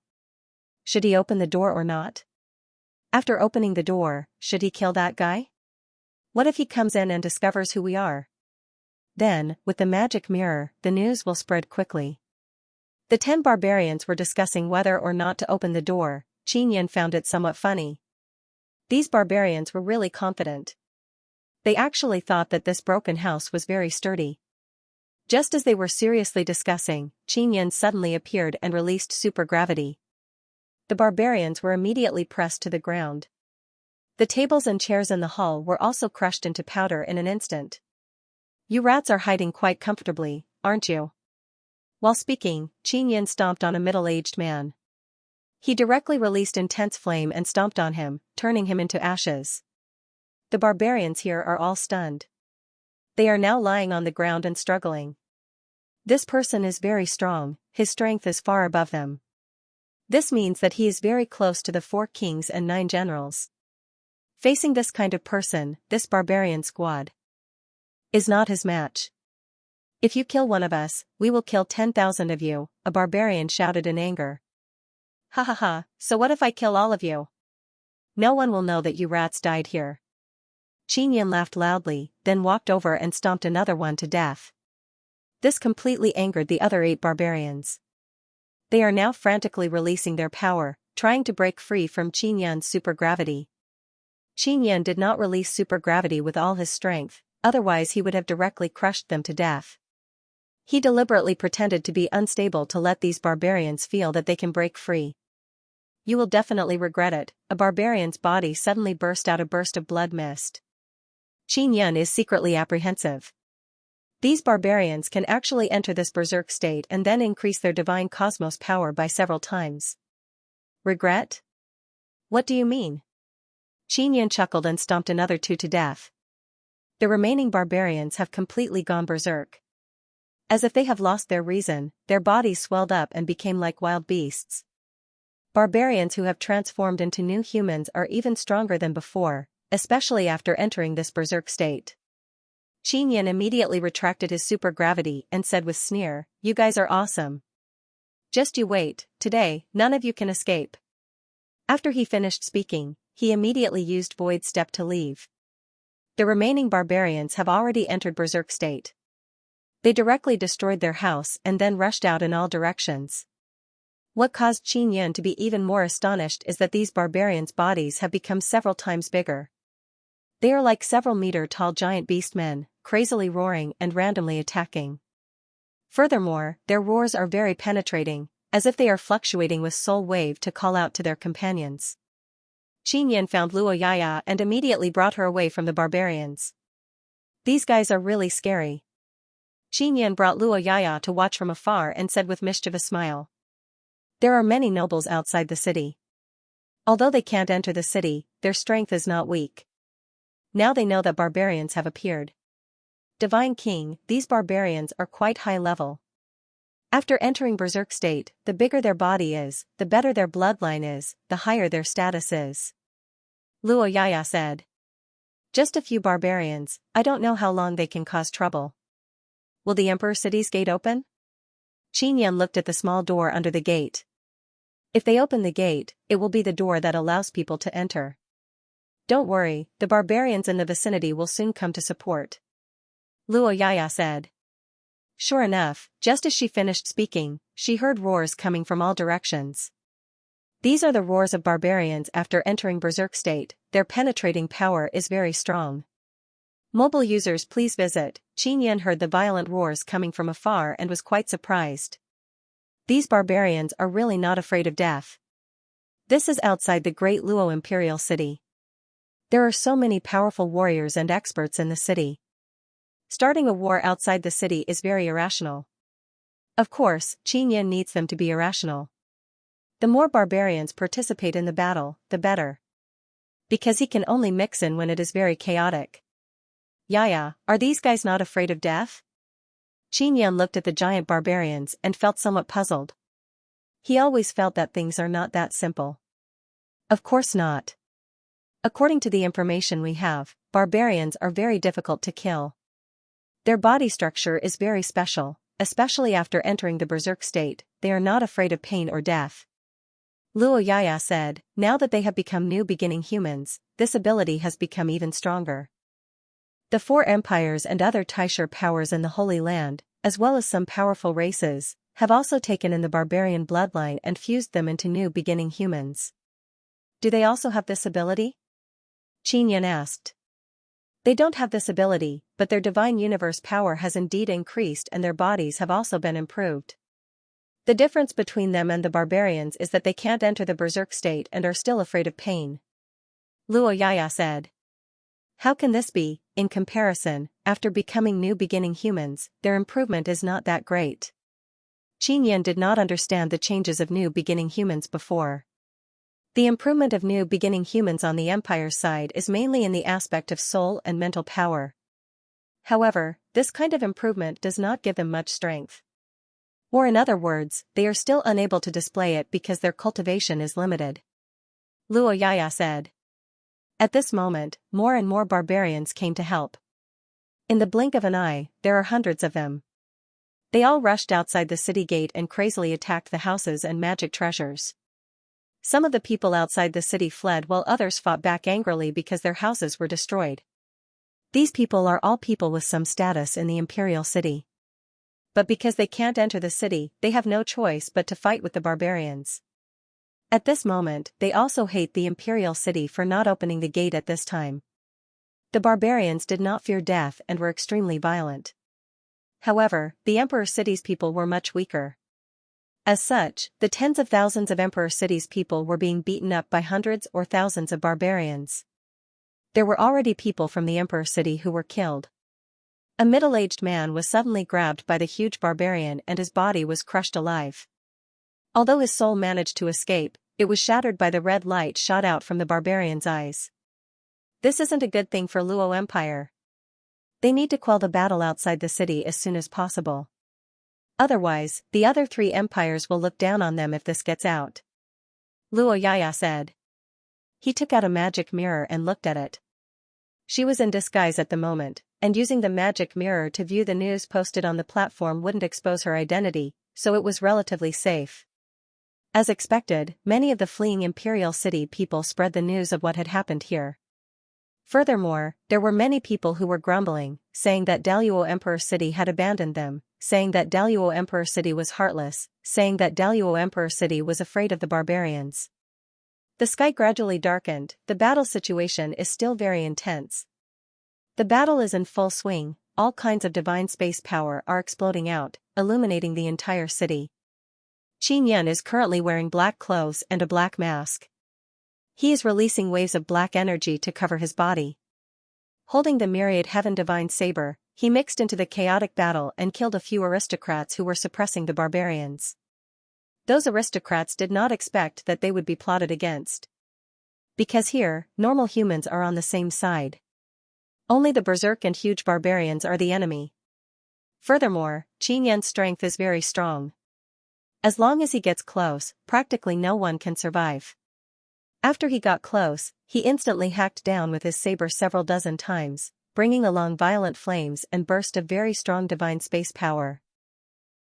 Should he open the door or not? After opening the door, should he kill that guy? What if he comes in and discovers who we are? Then, with the magic mirror, the news will spread quickly." The 10 barbarians were discussing whether or not to open the door. Xianxia found it somewhat funny. These barbarians were really confident. They actually thought that this broken house was very sturdy. Just as they were seriously discussing, Xianxia suddenly appeared and released supergravity. The barbarians were immediately pressed to the ground. The tables and chairs in the hall were also crushed into powder in an instant. "You rats are hiding quite comfortably, aren't you?" While speaking, Xianxia stomped on a middle-aged man. He directly released intense flame and stomped on him, turning him into ashes. The barbarians here are all stunned. They are now lying on the ground and struggling. This person is very strong, his strength is far above them. This means that he is very close to the 4 kings and 9 generals. Facing this kind of person, this barbarian squad is not his match. "If you kill one of us, we will kill 10,000 of you," a barbarian shouted in anger. "Ha ha ha, so what if I kill all of you? No one will know that you rats died here." Xianxia laughed loudly, then walked over and stomped another one to death. This completely angered the other 8 barbarians. They are now frantically releasing their power, trying to break free from Xianxia's supergravity. Xianxia did not release supergravity with all his strength, otherwise he would have directly crushed them to death. He deliberately pretended to be unstable to let these barbarians feel that they can break free. You will definitely regret it. A barbarian's body suddenly burst out a burst of blood mist. Xianxia is secretly apprehensive. These barbarians can actually enter this berserk state and then increase their divine cosmos power by several times. Regret? What do you mean? Xianxia chuckled and stomped another two to death. The remaining barbarians have completely gone berserk. As if they have lost their reason, their bodies swelled up and became like wild beasts. Barbarians who have transformed into new humans are even stronger than before, especially after entering this berserk state. Xianxia immediately retracted his supergravity and said with sneer, "You guys are awesome. Just you wait, today, none of you can escape." After he finished speaking, he immediately used Void Step to leave. The remaining barbarians have already entered berserk state. They directly destroyed their house and then rushed out in all directions. What caused Xianxia to be even more astonished is that these barbarians' bodies have become several times bigger. They are like several meter-tall giant beastmen, crazily roaring and randomly attacking. Furthermore, their roars are very penetrating, as if they are fluctuating with soul wave to call out to their companions. Xianxia found Luoyaya and immediately brought her away from the barbarians. These guys are really scary. Xianxia brought Luoyaya to watch from afar and said with mischievous smile. There are many nobles outside the city. Although they can't enter the city, their strength is not weak. Now they know that barbarians have appeared. Divine King, these barbarians are quite high level. After entering berserk state, the bigger their body is, the better their bloodline is, the higher their status is. Luoyaya said. Just a few barbarians, I don't know how long they can cause trouble. Will the Emperor City's gate open? Xianxia looked at the small door under the gate. If they open the gate, it will be the door that allows people to enter. Don't worry, the barbarians in the vicinity will soon come to support. Luoyaya said. Sure enough, just as she finished speaking, she heard roars coming from all directions. These are the roars of barbarians after entering berserk state, their penetrating power is very strong. Mobile users please visit. Xianxia heard the violent roars coming from afar and was quite surprised. These barbarians are really not afraid of death. This is outside the Great Luo Imperial City. There are so many powerful warriors and experts in the city. Starting a war outside the city is very irrational. Of course, Xianxia needs them to be irrational. The more barbarians participate in the battle, the better. Because he can only mix in when it is very chaotic. Yaya, are these guys not afraid of death? Xianxia looked at the giant barbarians and felt somewhat puzzled. He always felt that things are not that simple. Of course not. According to the information we have, barbarians are very difficult to kill. Their body structure is very special, especially after entering the berserk state, they are not afraid of pain or death. Luoyaya said, now that they have become new beginning humans, this ability has become even stronger. The four empires and other Taisher powers in the Holy Land, as well as some powerful races, have also taken in the barbarian bloodline and fused them into new beginning humans. Do they also have this ability? Xianxia asked. They don't have this ability, but their divine universe power has indeed increased and their bodies have also been improved. The difference between them and the barbarians is that they can't enter the berserk state and are still afraid of pain. Luoyaya said. How can this be? In comparison, after becoming new beginning humans, their improvement is not that great. Xianxia did not understand the changes of new beginning humans before. The improvement of new beginning humans on the Empire's side is mainly in the aspect of soul and mental power. However, this kind of improvement does not give them much strength. Or in other words, they are still unable to display it because their cultivation is limited. Luoyaya said. At this moment, more and more barbarians came to help. In the blink of an eye, there are hundreds of them. They all rushed outside the city gate and crazily attacked the houses and magic treasures. Some of the people outside the city fled while others fought back angrily because their houses were destroyed. These people are all people with some status in the imperial city. But because they can't enter the city, they have no choice but to fight with the barbarians. At this moment, they also hate the imperial city for not opening the gate at this time. The barbarians did not fear death and were extremely violent. However, the Emperor City's people were much weaker. As such, the tens of thousands of Emperor City's people were being beaten up by hundreds or thousands of barbarians. There were already people from the Emperor City who were killed. A middle-aged man was suddenly grabbed by the huge barbarian and his body was crushed alive. Although his soul managed to escape, it was shattered by the red light shot out from the barbarian's eyes. This isn't a good thing for Luo Empire. They need to quell the battle outside the city as soon as possible. Otherwise, the other three empires will look down on them if this gets out. Luo Yaya said. He took out a magic mirror and looked at it. She was in disguise at the moment, and using the magic mirror to view the news posted on the platform wouldn't expose her identity, so it was relatively safe. As expected, many of the fleeing Imperial City people spread the news of what had happened here. Furthermore, there were many people who were grumbling, saying that Daluo Emperor City had abandoned them, saying that Daluo Emperor City was heartless, saying that Daluo Emperor City was afraid of the barbarians. The sky gradually darkened, the battle situation is still very intense. The battle is in full swing, all kinds of divine space power are exploding out, illuminating the entire city. Qin Yan is currently wearing black clothes and a black mask. He is releasing waves of black energy to cover his body. Holding the myriad heaven divine saber, he mixed into the chaotic battle and killed a few aristocrats who were suppressing the barbarians. Those aristocrats did not expect that they would be plotted against. Because here, normal humans are on the same side. Only the berserk and huge barbarians are the enemy. Furthermore, Qin Yan's strength is very strong. As long as he gets close, practically no one can survive. After he got close, he instantly hacked down with his saber several dozen times, bringing along violent flames and burst of very strong divine space power.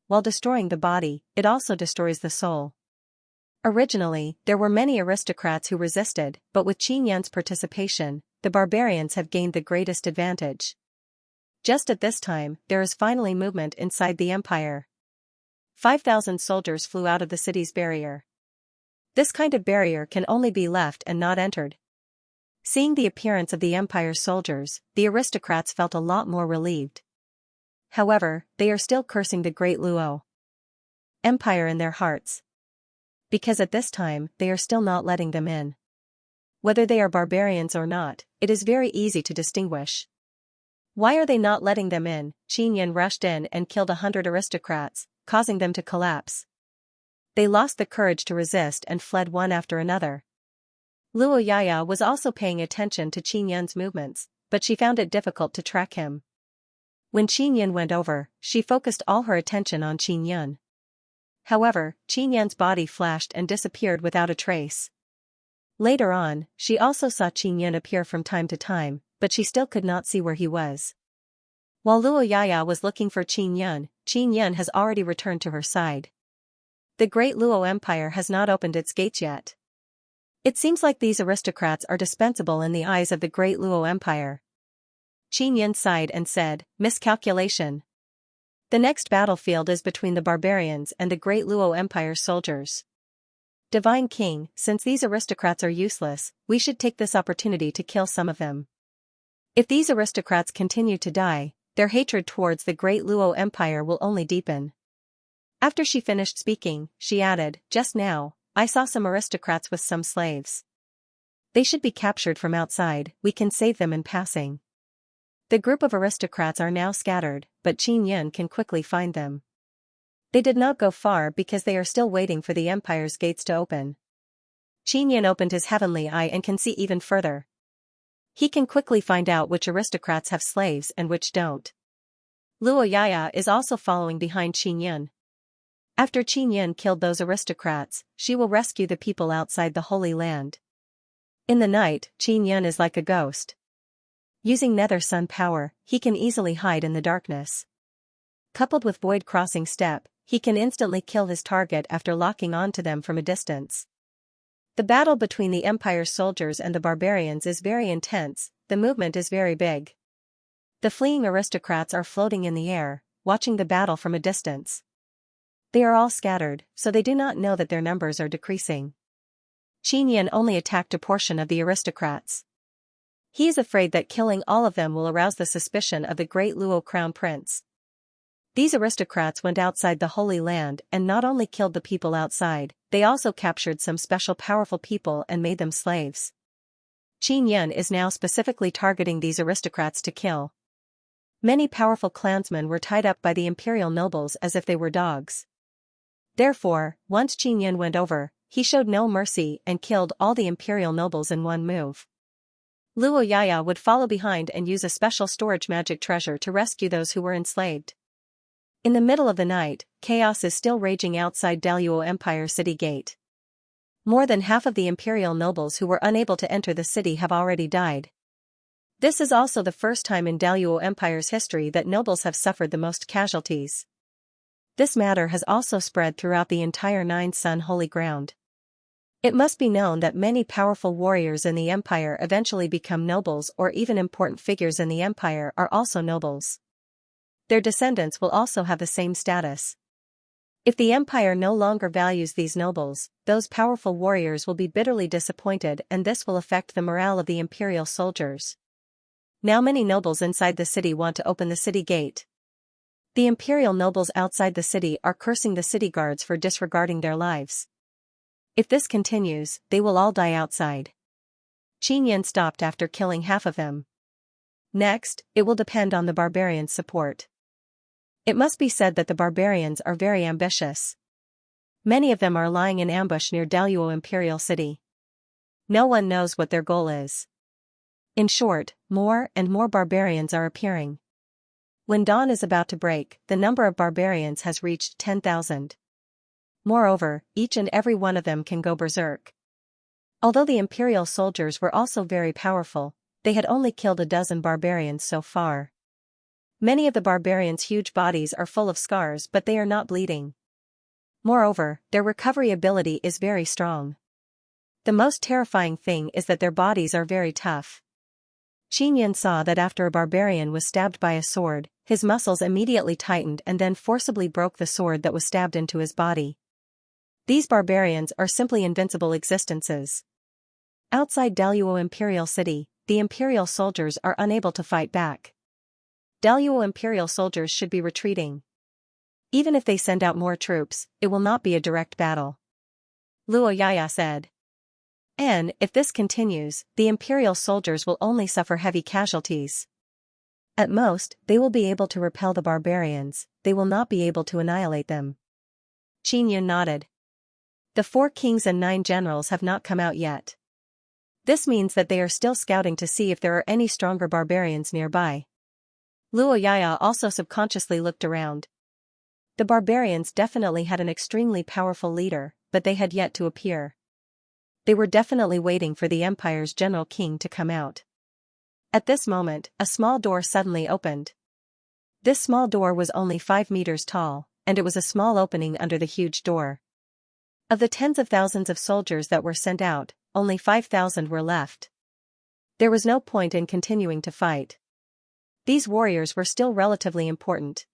While destroying the body, it also destroys the soul. Originally, there were many aristocrats who resisted, but with Qin Yan's participation, the barbarians have gained the greatest advantage. Just at this time, there is finally movement inside the empire. 5,000 soldiers flew out of the city's barrier. This kind of barrier can only be left and not entered. Seeing the appearance of the Empire's soldiers, the aristocrats felt a lot more relieved. However, they are still cursing the great Luo Empire in their hearts. Because at this time, they are still not letting them in. Whether they are barbarians or not, it is very easy to distinguish. Why are they not letting them in? Qin Yan rushed in and killed 100 aristocrats, causing them to collapse. They lost the courage to resist and fled one after another. Luo Yaya was also paying attention to Qin Yan's movements, but she found it difficult to track him. When Qin Yan went over, she focused all her attention on Qin Yan. However, Qin Yan's body flashed and disappeared without a trace. Later on, she also saw Qin Yan appear from time to time, but she still could not see where he was. While Luo Yaya was looking for Qin Yan has already returned to her side. The great Luo Empire has not opened its gates yet. It seems like these aristocrats are dispensable in the eyes of the great Luo Empire. Qin Yan sighed and said, miscalculation. The next battlefield is between the barbarians and the great Luo Empire soldiers. Divine King, since these aristocrats are useless, we should take this opportunity to kill some of them. If these aristocrats continue to die, their hatred towards the great Luo Empire will only deepen. After she finished speaking, she added, just now, I saw some aristocrats with some slaves. They should be captured from outside, we can save them in passing. The group of aristocrats are now scattered, but Qin Yan can quickly find them. They did not go far because they are still waiting for the Empire's gates to open. Qin Yan opened his heavenly eye and can see even further. He can quickly find out which aristocrats have slaves and which don't. Luo Yaya is also following behind Qin Yan. After Qin Yan killed those aristocrats, she will rescue the people outside the Holy Land. In the night, Qin Yan is like a ghost. Using Nether Sun power, he can easily hide in the darkness. Coupled with Void Crossing Step, he can instantly kill his target after locking onto them from a distance. The battle between the Empire's soldiers and the barbarians is very intense, the movement is very big. The fleeing aristocrats are floating in the air, watching the battle from a distance. They are all scattered, so they do not know that their numbers are decreasing. Qin Yan only attacked a portion of the aristocrats. He is afraid that killing all of them will arouse the suspicion of the great Luo crown prince. These aristocrats went outside the Holy Land and not only killed the people outside, they also captured some special powerful people and made them slaves. Qin Yan is now specifically targeting these aristocrats to kill. Many powerful clansmen were tied up by the imperial nobles as if they were dogs. Therefore, once Qin Yan went over, he showed no mercy and killed all the imperial nobles in one move. Luo Yaya would follow behind and use a special storage magic treasure to rescue those who were enslaved. In the middle of the night, chaos is still raging outside Daluo Empire city gate. More than half of the imperial nobles who were unable to enter the city have already died. This is also the first time in Daluo Empire's history that nobles have suffered the most casualties. This matter has also spread throughout the entire Nine Sun Holy Ground. It must be known that many powerful warriors in the empire eventually become nobles, or even important figures in the empire are also nobles. Their descendants will also have the same status. If the empire no longer values these nobles, those powerful warriors will be bitterly disappointed, and this will affect the morale of the imperial soldiers. Now many nobles inside the city want to open the city gate. The imperial nobles outside the city are cursing the city guards for disregarding their lives. If this continues, they will all die outside. Qin Yan stopped after killing half of them. Next, it will depend on the barbarians' support. It must be said that the barbarians are very ambitious. Many of them are lying in ambush near Daluo Imperial City. No one knows what their goal is. In short, more and more barbarians are appearing. When dawn is about to break, the number of barbarians has reached 10,000. Moreover, each and every one of them can go berserk. Although the imperial soldiers were also very powerful, they had only killed a dozen barbarians so far. Many of the barbarians' huge bodies are full of scars, but they are not bleeding. Moreover, their recovery ability is very strong. The most terrifying thing is that their bodies are very tough. Qin Yan saw that after a barbarian was stabbed by a sword, his muscles immediately tightened and then forcibly broke the sword that was stabbed into his body. These barbarians are simply invincible existences. Outside Daluo Imperial City, the imperial soldiers are unable to fight back. Daluo Imperial soldiers should be retreating. Even if they send out more troops, it will not be a direct battle. Luo Yaya said. And, if this continues, the imperial soldiers will only suffer heavy casualties. At most, they will be able to repel the barbarians, they will not be able to annihilate them. Qin Yan nodded. The 4 kings and 9 generals have not come out yet. This means that they are still scouting to see if there are any stronger barbarians nearby. Luo Yaya also subconsciously looked around. The barbarians definitely had an extremely powerful leader, but they had yet to appear. They were definitely waiting for the empire's general king to come out. At this moment, a small door suddenly opened. This small door was only 5 meters tall, and it was a small opening under the huge door. Of the tens of thousands of soldiers that were sent out, only 5,000 were left. There was no point in continuing to fight. These warriors were still relatively important.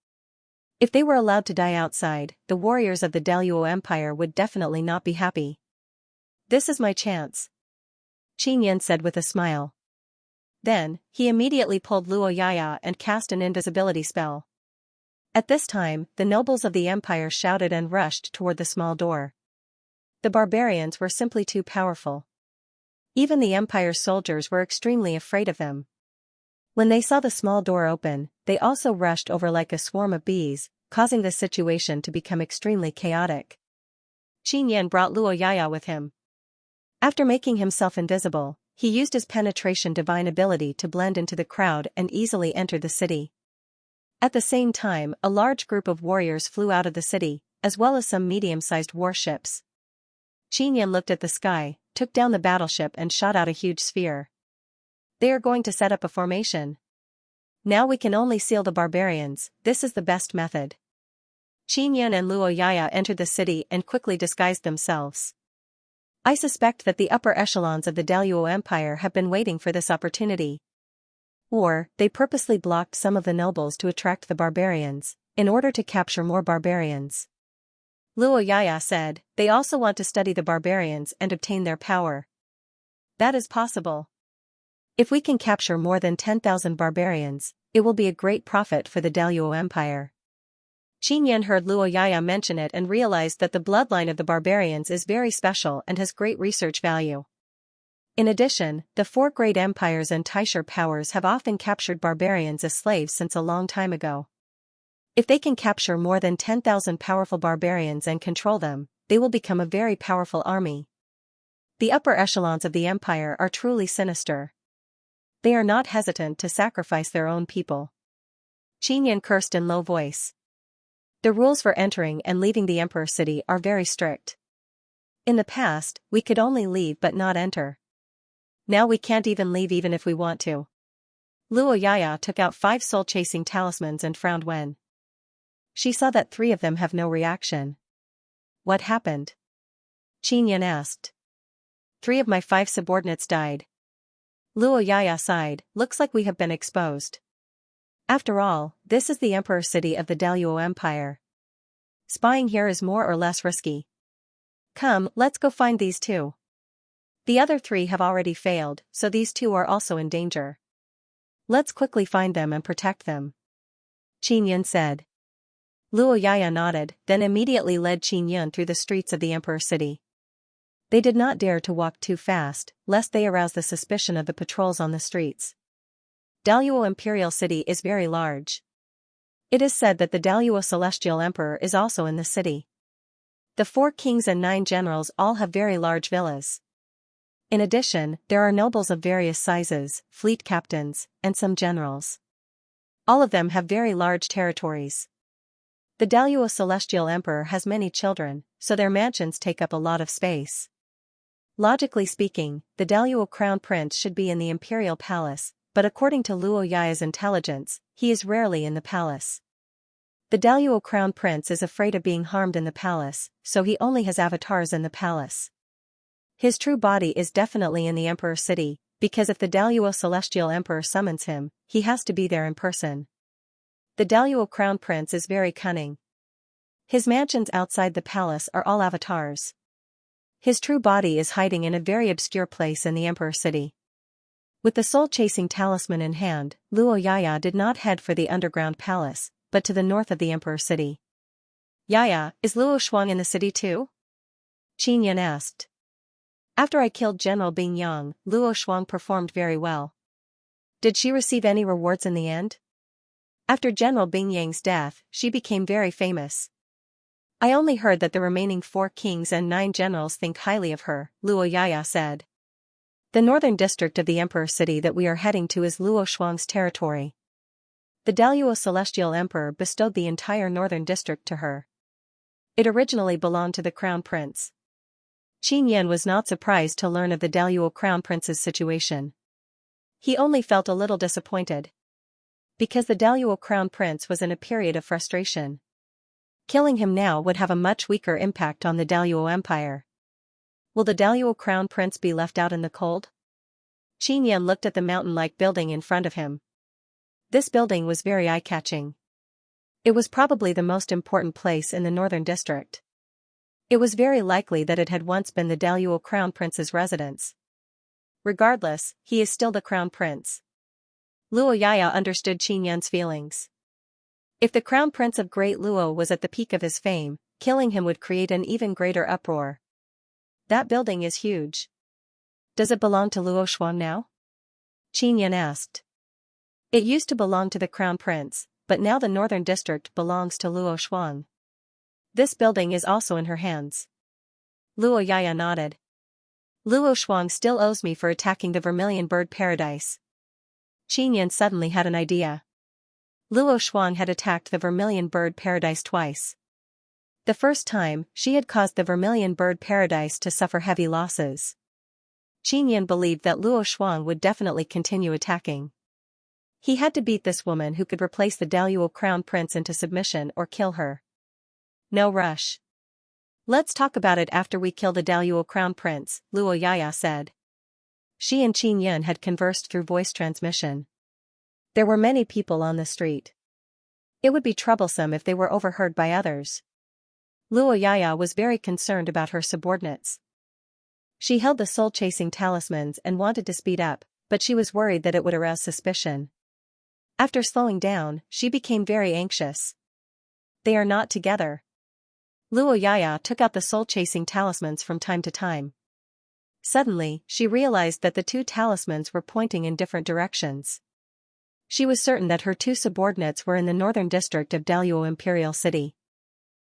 If they were allowed to die outside, the warriors of the Daluo Empire would definitely not be happy. This is my chance, Qin Yan said with a smile. Then, he immediately pulled Luo Yaya and cast an invisibility spell. At this time, the nobles of the empire shouted and rushed toward the small door. The barbarians were simply too powerful. Even the empire's soldiers were extremely afraid of them. When they saw the small door open, they also rushed over like a swarm of bees, causing the situation to become extremely chaotic. Qin Yan brought Luo Yaya with him. After making himself invisible, he used his penetration divine ability to blend into the crowd and easily enter the city. At the same time, a large group of warriors flew out of the city, as well as some medium-sized warships. Qin Yan looked at the sky, took down the battleship and shot out a huge sphere. They are going to set up a formation. Now we can only seal the barbarians, this is the best method. Qin Yan and Luo Yaya entered the city and quickly disguised themselves. I suspect that the upper echelons of the Daluo Empire have been waiting for this opportunity. Or, they purposely blocked some of the nobles to attract the barbarians, in order to capture more barbarians. Luo Yaya said, they also want to study the barbarians and obtain their power. That is possible. If we can capture more than 10,000 barbarians, it will be a great profit for the Daluo Empire. Qin Yan heard Luo Yaya mention it and realized that the bloodline of the barbarians is very special and has great research value. In addition, the four great empires and Taisher powers have often captured barbarians as slaves since a long time ago. If they can capture more than 10,000 powerful barbarians and control them, they will become a very powerful army. The upper echelons of the empire are truly sinister. They are not hesitant to sacrifice their own people. Qin Yan cursed in low voice. The rules for entering and leaving the emperor city are very strict. In the past, we could only leave but not enter. Now we can't even leave even if we want to. Luo Yaya took out 5 soul-chasing talismans and frowned when she saw that 3 of them have no reaction. What happened? Qin Yan asked. 3 of my 5 subordinates died. Luo Yaya sighed, looks like we have been exposed. After all, this is the emperor city of the Daluo Empire. Spying here is more or less risky. Come, let's go find these 2. The other 3 have already failed, so these 2 are also in danger. Let's quickly find them and protect them. Qin Yan said. Luo Yaya nodded, then immediately led Qin Yan through the streets of the emperor city. They did not dare to walk too fast, lest they arouse the suspicion of the patrols on the streets. Daluo Imperial City is very large. It is said that the Daluo Celestial Emperor is also in the city. The 4 kings and 9 generals all have very large villas. In addition, there are nobles of various sizes, fleet captains, and some generals. All of them have very large territories. The Daluo Celestial Emperor has many children, so their mansions take up a lot of space. Logically speaking, the Daluo Crown Prince should be in the Imperial Palace, but according to Luo Yaya's intelligence, he is rarely in the palace. The Daluo Crown Prince is afraid of being harmed in the palace, so he only has avatars in the palace. His true body is definitely in the Emperor City, because if the Daluo Celestial Emperor summons him, he has to be there in person. The Daluo Crown Prince is very cunning. His mansions outside the palace are all avatars. His true body is hiding in a very obscure place in the Emperor City. With the soul-chasing talisman in hand, Luo Yaya did not head for the underground palace, but to the north of the Emperor City. Yaya, is Luo Shuang in the city too? Qin Yan asked. After I killed General Bing Yang, Luo Shuang performed very well. Did she receive any rewards in the end? After General Bing Yang's death, she became very famous. I only heard that the remaining 4 kings and 9 generals think highly of her, Luo Yaya said. The northern district of the Emperor City that we are heading to is Luo Shuang's territory. The Daluo Celestial Emperor bestowed the entire northern district to her. It originally belonged to the Crown Prince. Qin Yan was not surprised to learn of the Daluo Crown Prince's situation. He only felt a little disappointed. Because the Daluo Crown Prince was in a period of frustration. Killing him now would have a much weaker impact on the Daluo Empire. Will the Daluo Crown Prince be left out in the cold? Qin Yan looked at the mountain-like building in front of him. This building was very eye-catching. It was probably the most important place in the northern district. It was very likely that it had once been the Daluo Crown Prince's residence. Regardless, he is still the Crown Prince. Luo Yaya understood Qin Yan's feelings. If the Crown Prince of Great Luo was at the peak of his fame, killing him would create an even greater uproar. That building is huge. Does it belong to Luo Shuang now? Qin Yan asked. It used to belong to the Crown Prince, but now the northern district belongs to Luo Shuang. This building is also in her hands. Luo Yaya nodded. Luo Shuang still owes me for attacking the Vermilion Bird Paradise. Qin Yan suddenly had an idea. Luo Shuang had attacked the Vermilion Bird Paradise twice. The first time, she had caused the Vermilion Bird Paradise to suffer heavy losses. Qin Yan believed that Luo Shuang would definitely continue attacking. He had to beat this woman who could replace the Daluo Crown Prince into submission or kill her. No rush. Let's talk about it after we kill the Daluo Crown Prince, Luo Yaya said. She and Qin Yan had conversed through voice transmission. There were many people on the street. It would be troublesome if they were overheard by others. Luo Yaya was very concerned about her subordinates. She held the soul-chasing talismans and wanted to speed up, but she was worried that it would arouse suspicion. After slowing down, she became very anxious. They are not together. Luo Yaya took out the soul-chasing talismans from time to time. Suddenly, she realized that the two talismans were pointing in different directions. She was certain that her two subordinates were in the northern district of Daluo Imperial City.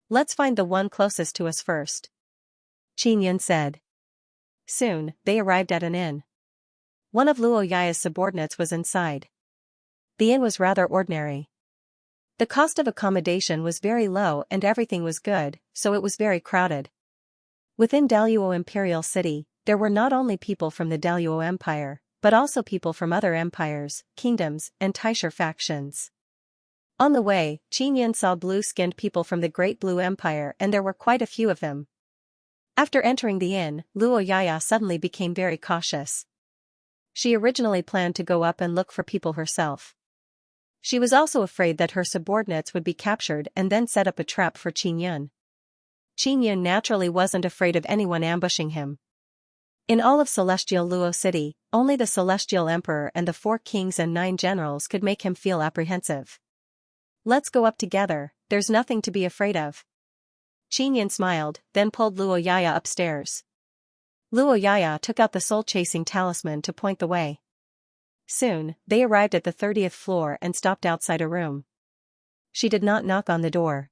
Let's find the one closest to us first, Qin said. Soon, they arrived at an inn. One of Luo Yaya's subordinates was inside. The inn was rather ordinary. The cost of accommodation was very low and everything was good, so it was very crowded. Within Daluo Imperial City, there were not only people from the Daluo Empire, but also people from other empires, kingdoms, and Taisher factions. On the way, Qin saw blue-skinned people from the Great Blue Empire and there were quite a few of them. After entering the inn, Luo Yaya suddenly became very cautious. She originally planned to go up and look for people herself. She was also afraid that her subordinates would be captured and then set up a trap for Qin. Qin naturally wasn't afraid of anyone ambushing him. In all of Celestial Luo City, only the Celestial Emperor and the 4 kings and 9 generals could make him feel apprehensive. Let's go up together, there's nothing to be afraid of. Qin smiled, then pulled Luo Yaya upstairs. Luo Yaya took out the soul-chasing talisman to point the way. Soon, they arrived at the 30th floor and stopped outside a room. She did not knock on the door.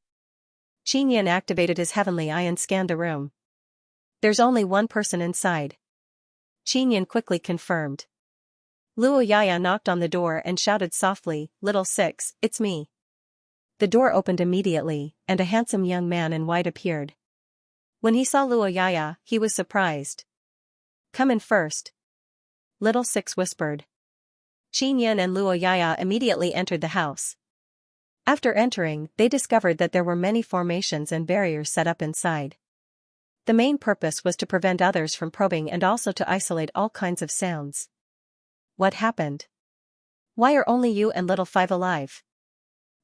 Qin activated his heavenly eye and scanned the room. There's only one person inside. Qin quickly confirmed. Luo Yaya knocked on the door and shouted softly, "Little Six, it's me." The door opened immediately, and a handsome young man in white appeared. When he saw Luo Yaya, he was surprised. "Come in first," Little Six whispered. Qin and Luo Yaya immediately entered the house. After entering, they discovered that there were many formations and barriers set up inside. The main purpose was to prevent others from probing and also to isolate all kinds of sounds. What happened? Why are only you and Little Five alive?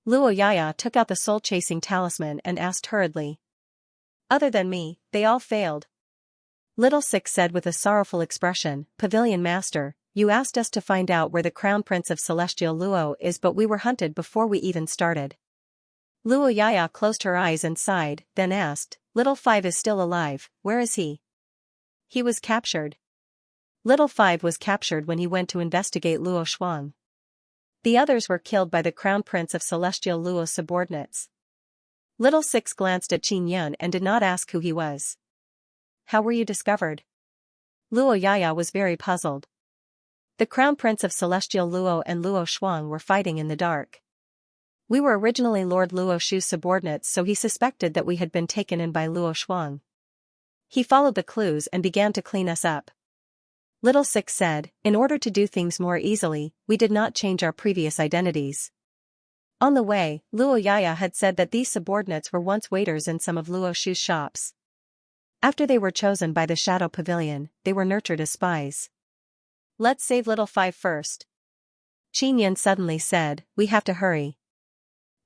Luo Yaya took out the soul-chasing talisman and asked hurriedly. Other than me, they all failed. Little Six said with a sorrowful expression, "Pavilion Master, you asked us to find out where the Crown Prince of Celestial Luo is, but we were hunted before we even started." Luo Yaya closed her eyes and sighed, then asked, "Little Five is still alive, where is he?" "He was captured." Little Five was captured when he went to investigate Luo Shuang. The others were killed by the Crown Prince of Celestial Luo's subordinates. Little Six glanced at Qin and did not ask who he was. "How were you discovered?" Luo Yaya was very puzzled. The Crown Prince of Celestial Luo and Luo Shuang were fighting in the dark. We were originally Lord Luo Shu's subordinates, so he suspected that we had been taken in by Luo Shuang. He followed the clues and began to clean us up. Little Six said, "In order to do things more easily, we did not change our previous identities." On the way, Luo Yaya had said that these subordinates were once waiters in some of Luo Shu's shops. After they were chosen by the Shadow Pavilion, they were nurtured as spies. "Let's save Little Five first," Qin suddenly said, "we have to hurry."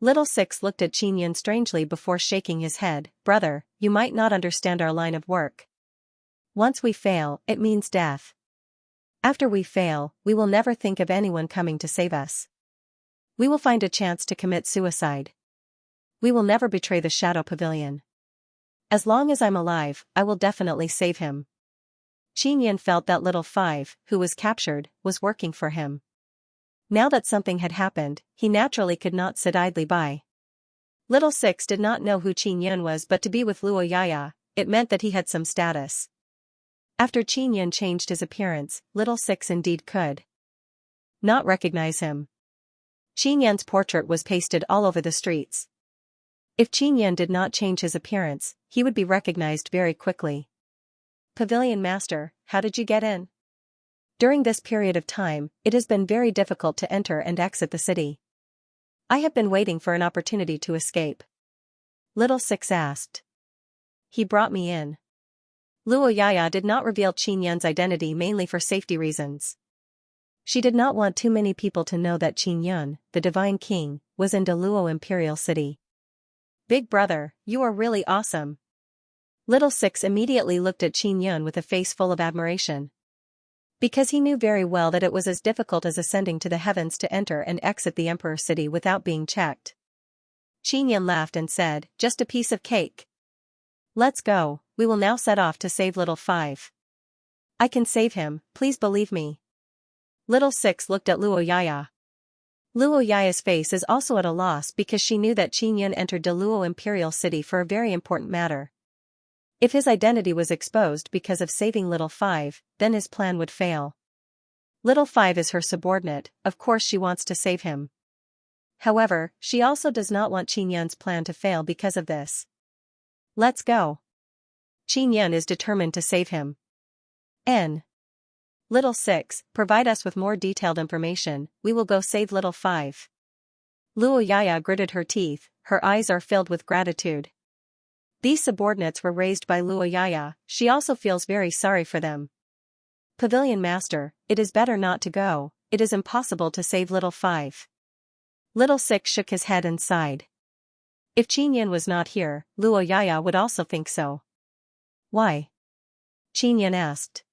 Little Six looked at Qin strangely before shaking his head, "Brother, you might not understand our line of work. Once we fail, it means death. After we fail, we will never think of anyone coming to save us. We will find a chance to commit suicide. We will never betray the Shadow Pavilion. As long as I'm alive, I will definitely save him." Qin felt that Little Five, who was captured, was working for him. Now that something had happened, he naturally could not sit idly by. Little Six did not know who Qin was, but to be with Luo Yaya, it meant that he had some status. After Qin changed his appearance, Little Six indeed could not recognize him. Qin's portrait was pasted all over the streets. If Qin did not change his appearance, he would be recognized very quickly. "Pavilion Master, how did you get in?" "During this period of time, it has been very difficult to enter and exit the city. I have been waiting for an opportunity to escape." Little Six asked. "He brought me in." Luo Yaya did not reveal Qin's identity mainly for safety reasons. She did not want too many people to know that Qin, the Divine King, was in Daluo Imperial City. Big brother, you are really awesome. Little Six immediately looked at Qin Yun with a face full of admiration. Because he knew very well that it was as difficult as ascending to the heavens to enter and exit the Emperor's city without being checked. Qin Yun laughed and said, "Just a piece of cake. Let's go, we will now set off to save Little Five. I can save him, please believe me." Little Six looked at Luo Yaya. Luo Yaya's face is also at a loss because she knew that Qin Yun entered the Luo Imperial City for a very important matter. If his identity was exposed because of saving Little Five, then his plan would fail. Little Five is her subordinate, of course she wants to save him. However, she also does not want Qin Yun's plan to fail because of this. Let's go. Qin Yun is determined to save him. Little Six, provide us with more detailed information, we will go save Little Five. Luo Yaya gritted her teeth, her eyes are filled with gratitude. These subordinates were raised by Luo Yaya, she also feels very sorry for them. Pavilion Master, it is better not to go, it is impossible to save Little Five. Little Six shook his head and sighed. If Qin Yun was not here, Luo Yaya would also think so. Why? Qin Yun asked.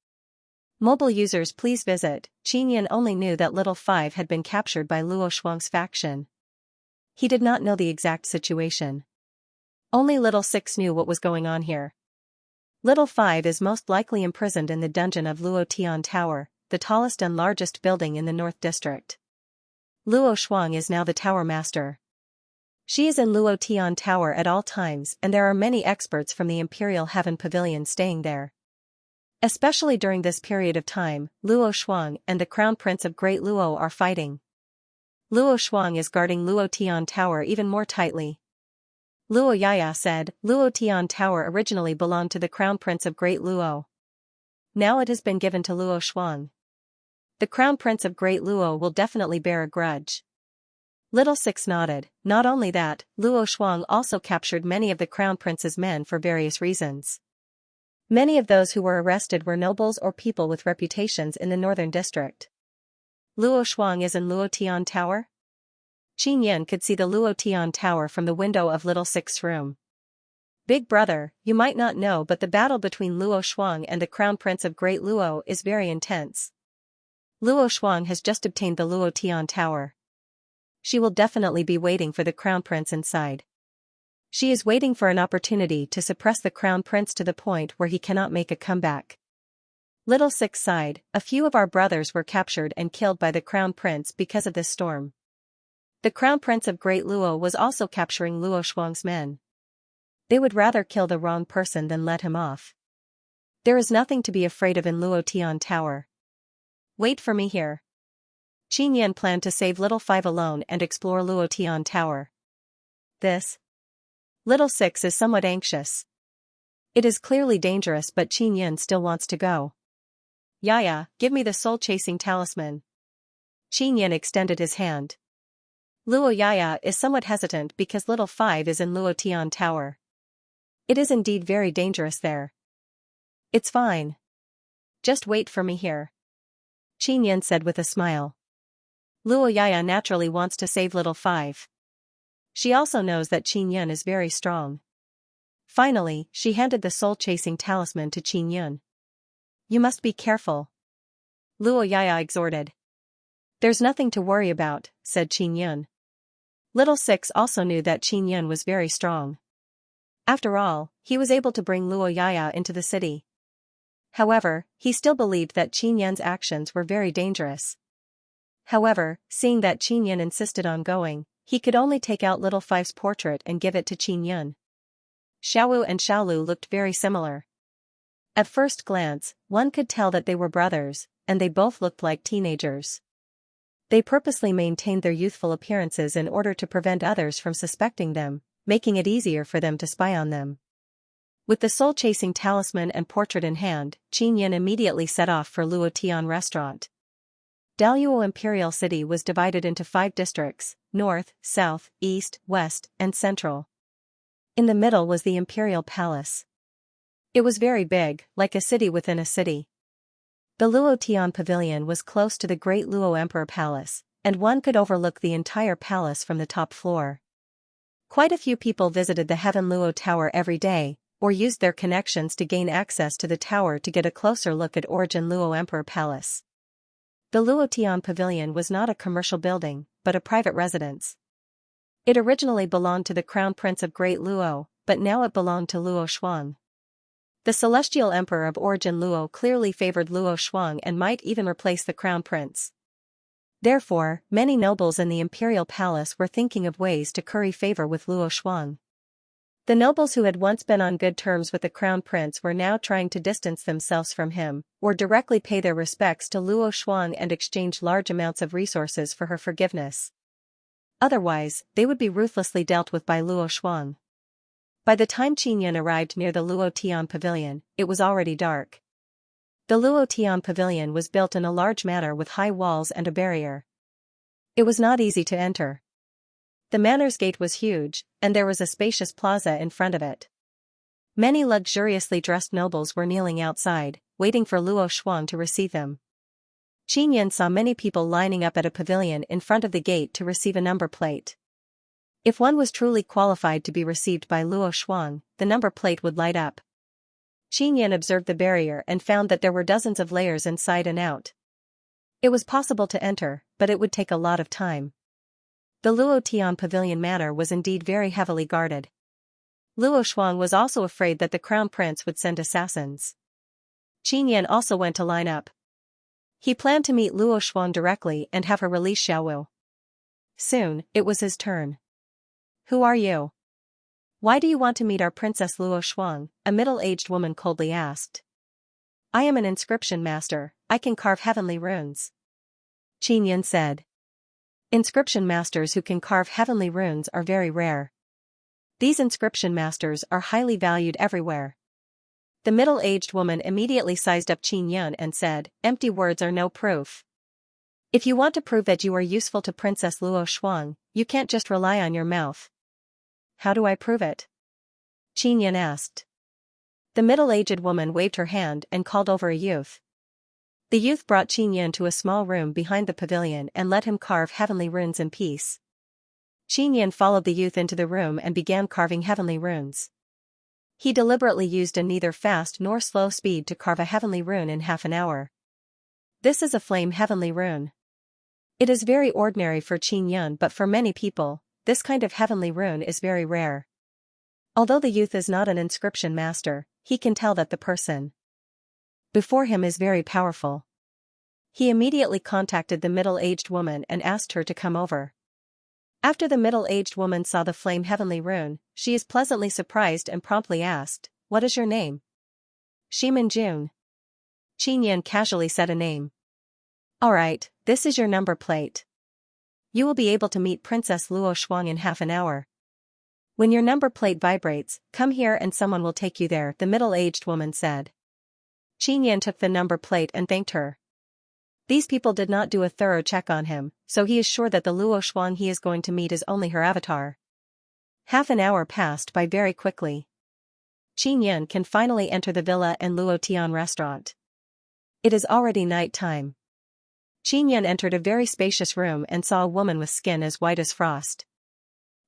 Mobile users please visit. Qin Yun only knew that Little Five had been captured by Luo Shuang's faction. He did not know the exact situation. Only Little Six knew what was going on here. Little Five is most likely imprisoned in the dungeon of Luo Tian Tower, the tallest and largest building in the North District. Luo Shuang is now the tower master. She is in Luo Tian Tower at all times and there are many experts from the Imperial Heaven Pavilion staying there. Especially during this period of time, Luo Shuang and the Crown Prince of Great Luo are fighting. Luo Shuang is guarding Luo Tian Tower even more tightly. Luo Yaya said, Luo Tian Tower originally belonged to the Crown Prince of Great Luo. Now it has been given to Luo Shuang. The Crown Prince of Great Luo will definitely bear a grudge. Little Six nodded. Not only that, Luo Shuang also captured many of the Crown Prince's men for various reasons. Many of those who were arrested were nobles or people with reputations in the Northern District. Luo Shuang is in Luo Tian Tower? Qin Yun could see the Luo Tian Tower from the window of Little Six's room. Big brother, you might not know but the battle between Luo Shuang and the Crown Prince of Great Luo is very intense. Luo Shuang has just obtained the Luo Tian Tower. She will definitely be waiting for the Crown Prince inside. She is waiting for an opportunity to suppress the Crown Prince to the point where he cannot make a comeback. Little Six sighed, a few of our brothers were captured and killed by the Crown Prince because of this storm. The Crown Prince of Great Luo was also capturing Luo Shuang's men. They would rather kill the wrong person than let him off. There is nothing to be afraid of in Luo Tian Tower. Wait for me here. Qin Yun planned to save Little Five alone and explore Luo Tian Tower. Little Six is somewhat anxious. It is clearly dangerous but Qin Yun still wants to go. Yaya, give me the soul-chasing talisman. Qin Yun extended his hand. Luo Yaya is somewhat hesitant because Little Five is in Luo Tian Tower. It is indeed very dangerous there. It's fine. Just wait for me here. Qin Yun said with a smile. Luo Yaya naturally wants to save Little Five. She also knows that Qin Yun is very strong. Finally, she handed the soul-chasing talisman to Qin Yun. You must be careful. Luo Yaya exhorted. There's nothing to worry about, said Qin Yun. Little Six also knew that Qin Yun was very strong. After all, he was able to bring Luo Yaya into the city. However, he still believed that Qin Yun's actions were very dangerous. However, seeing that Qin Yun insisted on going, he could only take out Little Five's portrait and give it to Qin Yun. Xiaowu and Xiaolu looked very similar. At first glance, one could tell that they were brothers, and they both looked like teenagers. They purposely maintained their youthful appearances in order to prevent others from suspecting them, making it easier for them to spy on them. With the soul-chasing talisman and portrait in hand, Qin Yun immediately set off for Luo Tian Restaurant. Daluo Imperial City was divided into 5 districts, north, south, east, west, and central. In the middle was the Imperial Palace. It was very big, like a city within a city. The Luo Tian Pavilion was close to the Great Luo Emperor Palace, and one could overlook the entire palace from the top floor. Quite a few people visited the Heaven Luo Tower every day, or used their connections to gain access to the tower to get a closer look at Origin Luo Emperor Palace. The Luo Tian Pavilion was not a commercial building, but a private residence. It originally belonged to the Crown Prince of Great Luo, but now it belonged to Luo Shuang. The celestial emperor of Origin Luo clearly favored Luo Shuang and might even replace the Crown Prince. Therefore, many nobles in the imperial palace were thinking of ways to curry favor with Luo Shuang. The nobles who had once been on good terms with the Crown Prince were now trying to distance themselves from him, or directly pay their respects to Luo Shuang and exchange large amounts of resources for her forgiveness. Otherwise, they would be ruthlessly dealt with by Luo Shuang. By the time Qinyan arrived near the Luo Tian Pavilion, it was already dark. The Luo Tian Pavilion was built in a large manor with high walls and a barrier. It was not easy to enter. The manor's gate was huge, and there was a spacious plaza in front of it. Many luxuriously dressed nobles were kneeling outside, waiting for Luo Shuang to receive them. Qinyan saw many people lining up at a pavilion in front of the gate to receive a number plate. If one was truly qualified to be received by Luo Shuang, the number plate would light up. Qinyan observed the barrier and found that there were dozens of layers inside and out. It was possible to enter, but it would take a lot of time. The Luo Tian Pavilion Manor was indeed very heavily guarded. Luo Shuang was also afraid that the Crown Prince would send assassins. Qinyan also went to line up. He planned to meet Luo Shuang directly and have her release Xiaowu. Soon, it was his turn. "Who are you? Why do you want to meet our Princess Luo Shuang?" a middle-aged woman coldly asked. "I am an inscription master, I can carve heavenly runes," Qinyan said. Inscription masters who can carve heavenly runes are very rare. These inscription masters are highly valued everywhere. The middle-aged woman immediately sized up Qinyan and said, "Empty words are no proof. If you want to prove that you are useful to Princess Luo Shuang, you can't just rely on your mouth." "How do I prove it?" Qinyan asked. The middle-aged woman waved her hand and called over a youth. The youth brought Qinyan to a small room behind the pavilion and let him carve heavenly runes in peace. Qinyan followed the youth into the room and began carving heavenly runes. He deliberately used a neither fast nor slow speed to carve a heavenly rune in half an hour. This is a flame heavenly rune. It is very ordinary for Qinyan, but for many people, this kind of heavenly rune is very rare. Although the youth is not an inscription master, he can tell that the person before him is very powerful. He immediately contacted the middle-aged woman and asked her to come over. After the middle-aged woman saw the flame heavenly rune, she is pleasantly surprised and promptly asked, "What is your name?" "Shimin Jun." Qinyan casually said a name. "Alright, this is your number plate. You will be able to meet Princess Luo Shuang in half an hour. When your number plate vibrates, come here and someone will take you there," the middle-aged woman said. Qinyan took the number plate and thanked her. These people did not do a thorough check on him, so he is sure that the Luo Shuang he is going to meet is only her avatar. Half an hour passed by very quickly. Qinyan can finally enter the villa and Luo Tian restaurant. It is already night time. Qinyan entered a very spacious room and saw a woman with skin as white as frost.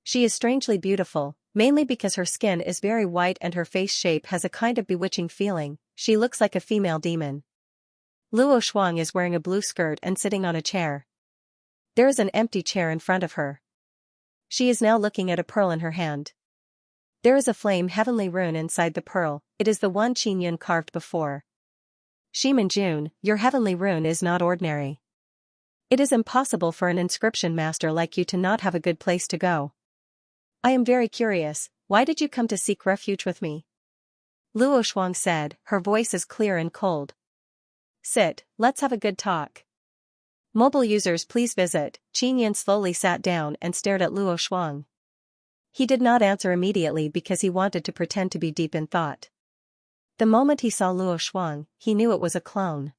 She is strangely beautiful, mainly because her skin is very white and her face shape has a kind of bewitching feeling. She looks like a female demon. Luo Shuang is wearing a blue skirt and sitting on a chair. There is an empty chair in front of her. She is now looking at a pearl in her hand. There is a flame heavenly rune inside the pearl, it is the one Qinyan carved before. "Shimin Jun, your heavenly rune is not ordinary. It is impossible for an inscription master like you to not have a good place to go. I am very curious, why did you come to seek refuge with me?" Luo Shuang said, her voice is clear and cold. "Sit, let's have a good talk." Mobile users please visit. Qinyan slowly sat down and stared at Luo Shuang. He did not answer immediately because he wanted to pretend to be deep in thought. The moment he saw Luo Shuang, he knew it was a clone.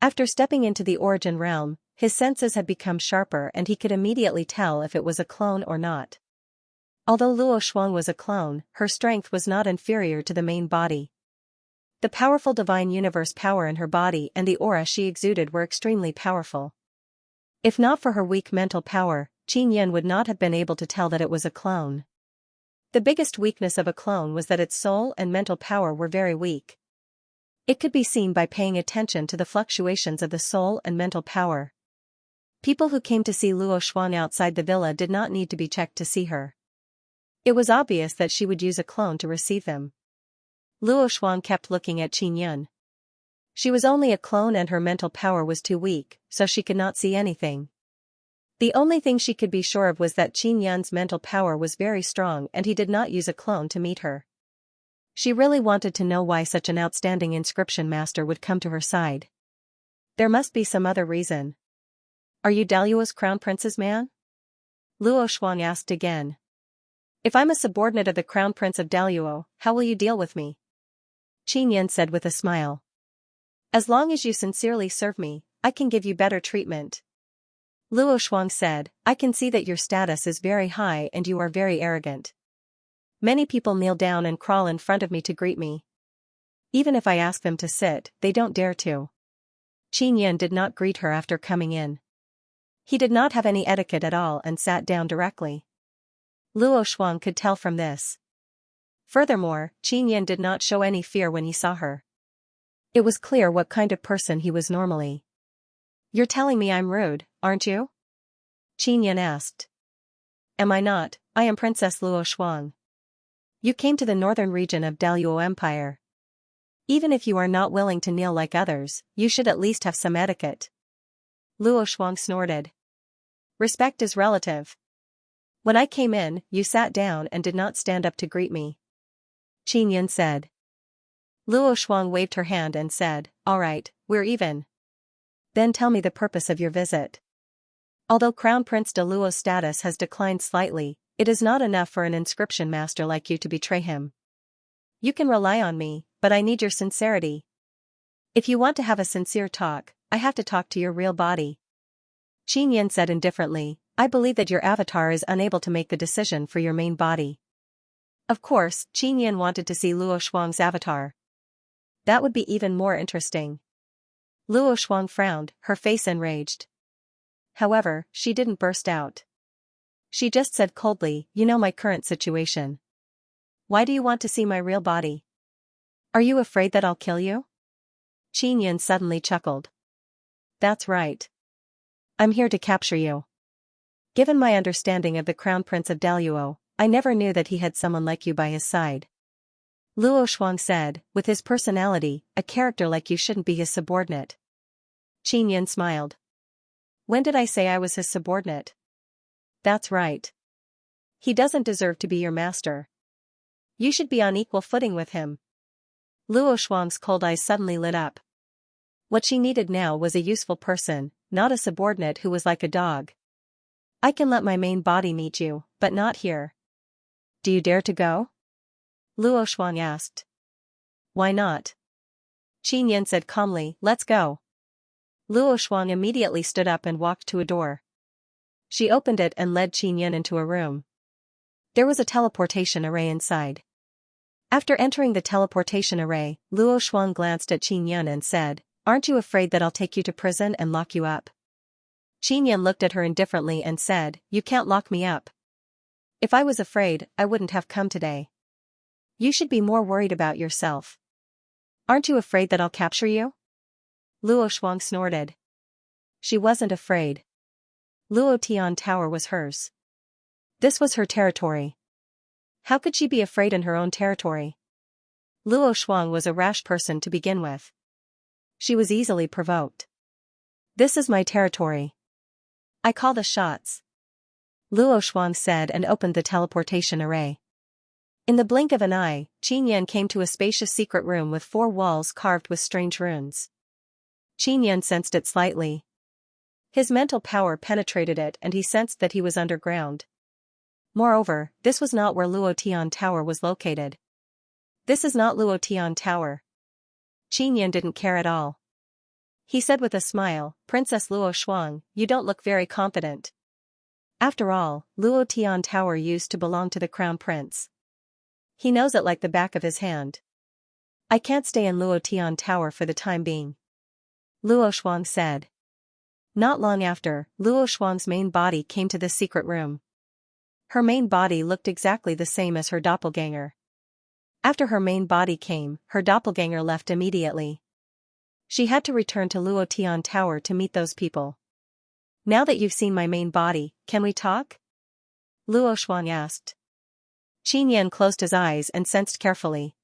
After stepping into the origin realm, his senses had become sharper and he could immediately tell if it was a clone or not. Although Luo Shuang was a clone, her strength was not inferior to the main body. The powerful divine universe power in her body and the aura she exuded were extremely powerful. If not for her weak mental power, Qinyan would not have been able to tell that it was a clone. The biggest weakness of a clone was that its soul and mental power were very weak. It could be seen by paying attention to the fluctuations of the soul and mental power. People who came to see Luo Xuang outside the villa did not need to be checked to see her. It was obvious that she would use a clone to receive them. Luo Xuang kept looking at Qin Yun. She was only a clone and her mental power was too weak, so she could not see anything. The only thing she could be sure of was that Qin Yun's mental power was very strong and he did not use a clone to meet her. She really wanted to know why such an outstanding inscription master would come to her side. There must be some other reason. Are you Daluo's crown prince's man? Luo Xuang asked again. If I'm a subordinate of the crown prince of Daluo, how will you deal with me? Qin Yun said with a smile. As long as you sincerely serve me, I can give you better treatment. Luo Xuang said, I can see that your status is very high and you are very arrogant. Many people kneel down and crawl in front of me to greet me. Even if I ask them to sit, they don't dare to. Qin Yun did not greet her after coming in. He did not have any etiquette at all and sat down directly. Luo Xuang could tell from this. Furthermore, Qin Yun did not show any fear when he saw her. It was clear what kind of person he was normally. You're telling me I'm rude, aren't you? Qin Yun asked. Am I not? I am Princess Luo Xuang. You came to the northern region of Daluo Empire. Even if you are not willing to kneel like others, you should at least have some etiquette. Luo Xuang snorted. Respect is relative. When I came in, you sat down and did not stand up to greet me. Qin Yun said. Luo Xuang waved her hand and said, all right, we're even. Then tell me the purpose of your visit. Although Crown Prince Daluo's status has declined slightly, it is not enough for an inscription master like you to betray him. You can rely on me, but I need your sincerity. If you want to have a sincere talk, I have to talk to your real body. Qin Yun said indifferently, I believe that your avatar is unable to make the decision for your main body. Of course, Qin Yun wanted to see Luo Xuang's avatar. That would be even more interesting. Luo Xuang frowned, her face enraged. However, she didn't burst out. She just said coldly, you know my current situation. Why do you want to see my real body? Are you afraid that I'll kill you? Qin Yun suddenly chuckled. That's right. I'm here to capture you. Given my understanding of the Crown Prince of Daluo, I never knew that he had someone like you by his side. Luo Xuang said, with his personality, a character like you shouldn't be his subordinate. Qin Yun smiled. When did I say I was his subordinate? That's right. He doesn't deserve to be your master. You should be on equal footing with him. Luo Xuang's cold eyes suddenly lit up. What she needed now was a useful person, not a subordinate who was like a dog. I can let my main body meet you, but not here. Do you dare to go? Luo Xuang asked. Why not? Qin Yun said calmly, let's go. Luo Xuang immediately stood up and walked to a door. She opened it and led Qin Yun into a room. There was a teleportation array inside. After entering the teleportation array, Luo Xuang glanced at Qin Yun and said, aren't you afraid that I'll take you to prison and lock you up? Qin Yun looked at her indifferently and said, you can't lock me up. If I was afraid, I wouldn't have come today. You should be more worried about yourself. Aren't you afraid that I'll capture you? Luo Xuang snorted. She wasn't afraid. Luo Tian Tower was hers. This was her territory. How could she be afraid in her own territory? Luo Xuang was a rash person to begin with. She was easily provoked. This is my territory. I call the shots. Luo Xuang said and opened the teleportation array. In the blink of an eye, Qin Yun came to a spacious secret room with 4 walls carved with strange runes. Qin Yun sensed it slightly. His mental power penetrated it and he sensed that he was underground. Moreover, this was not where Luo Tian Tower was located. This is not Luo Tian Tower. Qin Yun didn't care at all. He said with a smile, Princess Luo Xuang, you don't look very confident. After all, Luo Tian Tower used to belong to the Crown Prince. He knows it like the back of his hand. I can't stay in Luo Tian Tower for the time being. Luo Xuang said. Not long after, Luo Xuang's main body came to the secret room. Her main body looked exactly the same as her doppelganger. After her main body came, her doppelganger left immediately. She had to return to Luotian Tower to meet those people. Now that you've seen my main body, can we talk? Luo Shuang asked. Qin Yan closed his eyes and sensed carefully.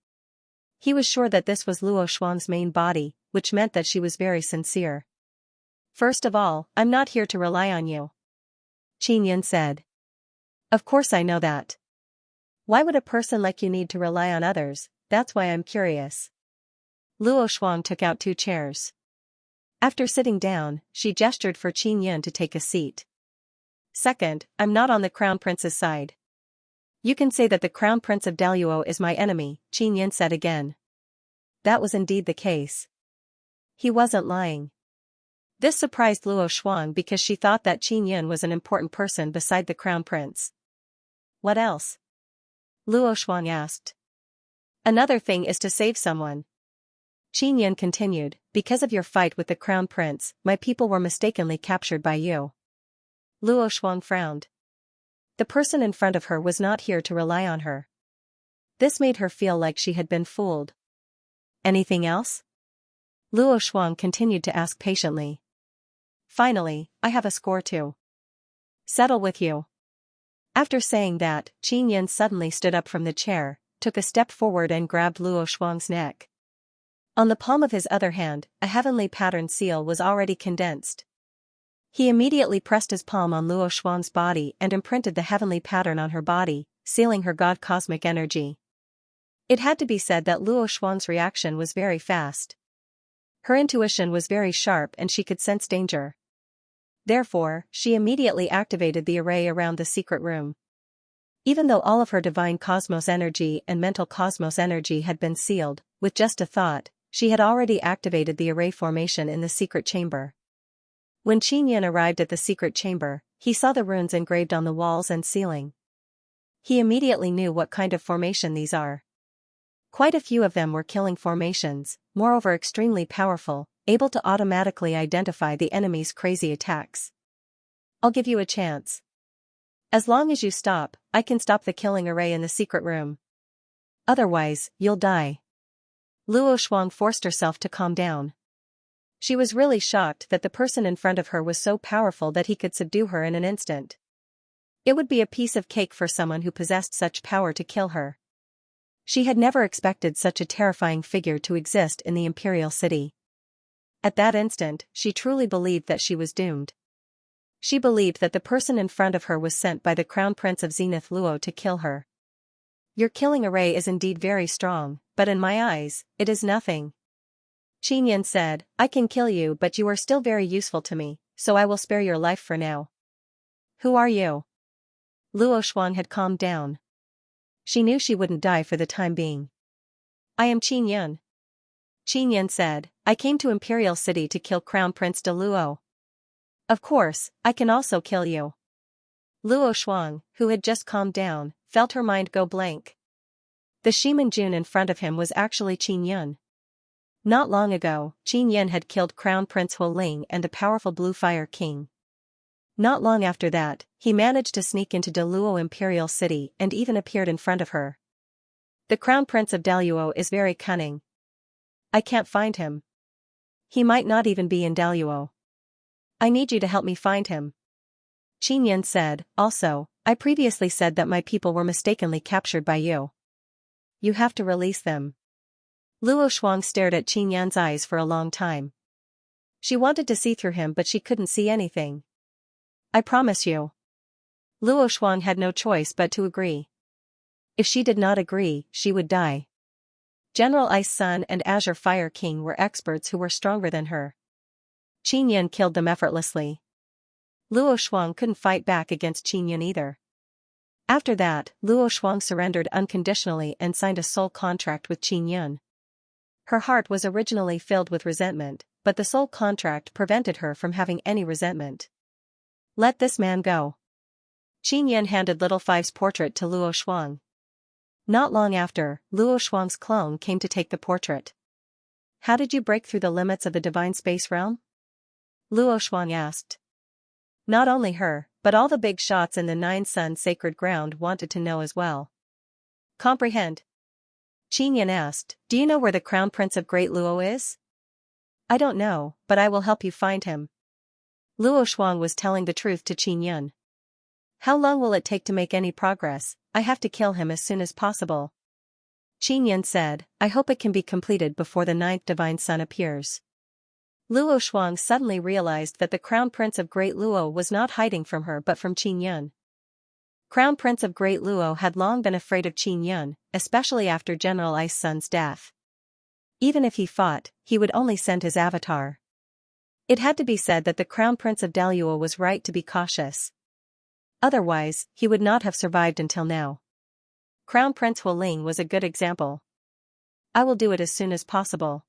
He was sure that this was Luo Shuang's main body, which meant that she was very sincere. First of all, I'm not here to rely on you, Qin Yan said. Of course I know that. Why would a person like you need to rely on others? That's why I'm curious. Luo Shuang took out 2 chairs. After sitting down, she gestured for Qin Yan to take a seat. Second, I'm not on the Crown Prince's side. You can say that the Crown Prince of Daluo is my enemy, Qin Yan said again. That was indeed the case. He wasn't lying. This surprised Luo Shuang because she thought that Qin Yan was an important person beside the Crown Prince. What else? Luo Shuang asked. Another thing is to save someone. Qin Yan continued, because of your fight with the Crown Prince, my people were mistakenly captured by you. Luo Shuang frowned. The person in front of her was not here to rely on her. This made her feel like she had been fooled. Anything else? Luo Shuang continued to ask patiently. Finally, I have a score to settle with you. After saying that, Qin Yan suddenly stood up from the chair, took a step forward and grabbed Luo Shuang's neck. On the palm of his other hand, a heavenly pattern seal was already condensed. He immediately pressed his palm on Luo Shuang's body and imprinted the heavenly pattern on her body, sealing her god cosmic energy. It had to be said that Luo Shuang's reaction was very fast. Her intuition was very sharp and she could sense danger. Therefore, she immediately activated the array around the secret room. Even though all of her divine cosmos energy and mental cosmos energy had been sealed, with just a thought, she had already activated the array formation in the secret chamber. When Qin Yan arrived at the secret chamber, he saw the runes engraved on the walls and ceiling. He immediately knew what kind of formation these are. Quite a few of them were killing formations, moreover extremely powerful, able to automatically identify the enemy's crazy attacks. I'll give you a chance. As long as you stop, I can stop the killing array in the secret room. Otherwise, you'll die. Luo Shuang forced herself to calm down. She was really shocked that the person in front of her was so powerful that he could subdue her in an instant. It would be a piece of cake for someone who possessed such power to kill her. She had never expected such a terrifying figure to exist in the imperial city. At that instant, she truly believed that she was doomed. She believed that the person in front of her was sent by the Crown Prince of Zenith Luo to kill her. Your killing array is indeed very strong, but in my eyes, it is nothing. Qin Yan said, I can kill you but you are still very useful to me, so I will spare your life for now. Who are you? Luo Shuang had calmed down. She knew she wouldn't die for the time being. I am Qin Yan. Qin Yan said, I came to Imperial City to kill Crown Prince de Luo. Of course, I can also kill you. Luo Shuang, who had just calmed down, felt her mind go blank. The Shiman Jun in front of him was actually Qin Yan. Not long ago, Qin Yan had killed Crown Prince Ho Ling and a powerful Blue Fire King. Not long after that, he managed to sneak into Daluo Imperial City and even appeared in front of her. The Crown Prince of Daluo is very cunning. I can't find him. He might not even be in Daluo. I need you to help me find him. Qin Yan said, also, I previously said that my people were mistakenly captured by you. You have to release them. Luo Shuang stared at Qin Yan's eyes for a long time. She wanted to see through him but she couldn't see anything. I promise you. Luo Shuang had no choice but to agree. If she did not agree, she would die. General Ice Sun and Azure Fire King were experts who were stronger than her. Qin Yan killed them effortlessly. Luo Shuang couldn't fight back against Qin Yan either. After that, Luo Shuang surrendered unconditionally and signed a soul contract with Qin Yan. Her heart was originally filled with resentment, but the soul contract prevented her from having any resentment. Let this man go. Qin Yan handed Little Five's portrait to Luo Shuang. Not long after, Luo Shuang's clone came to take the portrait. How did you break through the limits of the divine space realm? Luo Shuang asked. Not only her, but all the big shots in the Nine Sun sacred ground wanted to know as well. Comprehend? Qinyan asked, do you know where the Crown Prince of Great Luo is? I don't know, but I will help you find him. Luo Shuang was telling the truth to Qinyan. How long will it take to make any progress? I have to kill him as soon as possible. Qinyan said, I hope it can be completed before the ninth divine sun appears. Luo Shuang suddenly realized that the Crown Prince of Great Luo was not hiding from her but from Qinyan. Crown Prince of Great Luo had long been afraid of Qinyan, especially after General Ice Sun's death. Even if he fought, he would only send his avatar. It had to be said that the Crown Prince of Daluo was right to be cautious. Otherwise, he would not have survived until now. Crown Prince Hualing was a good example. I will do it as soon as possible.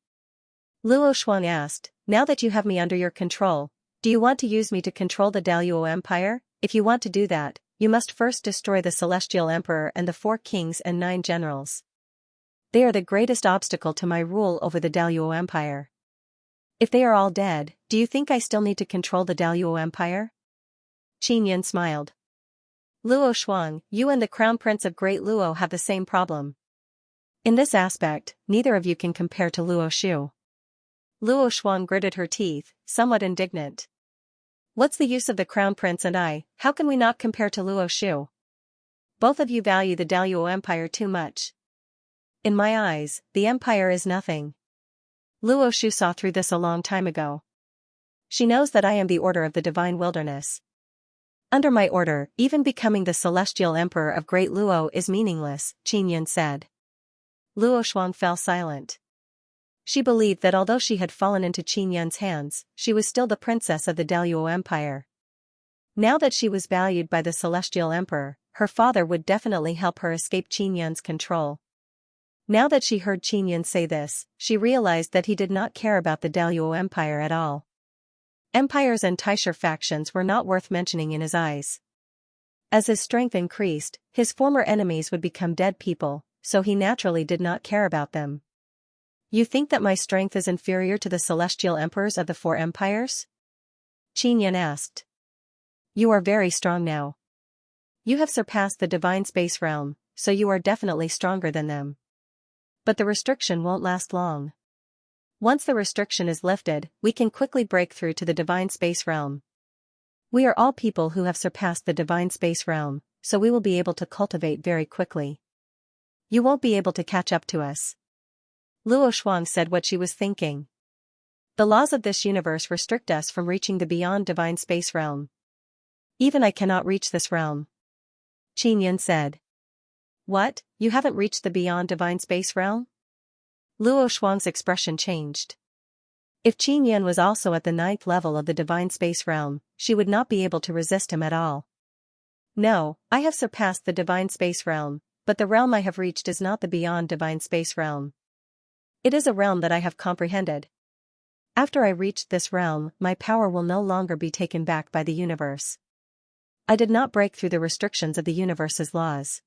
Luo Shuang asked, now that you have me under your control, do you want to use me to control the Daluo Empire? If you want to do that, you must first destroy the Celestial Emperor and the 4 kings and 9 generals. They are the greatest obstacle to my rule over the Daluo Empire. If they are all dead, do you think I still need to control the Daluo Empire? Qinyan smiled. Luo Shuang, you and the Crown Prince of Great Luo have the same problem. In this aspect, neither of you can compare to Luo Shu. Luo Shuang gritted her teeth, somewhat indignant. What's the use of the Crown Prince and I? How can we not compare to Luo Shu? Both of you value the Daluo Empire too much. In my eyes, the Empire is nothing. Luo Shu saw through this a long time ago. She knows that I am the Order of the Divine Wilderness. Under my order, even becoming the Celestial Emperor of Great Luo is meaningless, Qinyan said. Luo Shuang fell silent. She believed that although she had fallen into Qinyan's hands, she was still the princess of the Daluo Empire. Now that she was valued by the Celestial Emperor, her father would definitely help her escape Qinyan's control. Now that she heard Qinyan say this, she realized that he did not care about the Daluo Empire at all. Empires and Taisher factions were not worth mentioning in his eyes. As his strength increased, his former enemies would become dead people, so he naturally did not care about them. You think that my strength is inferior to the celestial emperors of the 4 empires? Qinyan asked. You are very strong now. You have surpassed the divine space realm, so you are definitely stronger than them. But the restriction won't last long. Once the restriction is lifted, we can quickly break through to the divine space realm. We are all people who have surpassed the divine space realm, so we will be able to cultivate very quickly. You won't be able to catch up to us. Luo Shuang said what she was thinking. The laws of this universe restrict us from reaching the beyond divine space realm. Even I cannot reach this realm. Qinyan said. What, you haven't reached the beyond divine space realm? Luo Shuang's expression changed. If Qinyan was also at the 9th level of the divine space realm, she would not be able to resist him at all. No, I have surpassed the divine space realm, but the realm I have reached is not the beyond divine space realm. It is a realm that I have comprehended. After I reach this realm, my power will no longer be taken back by the universe. I did not break through the restrictions of the universe's laws.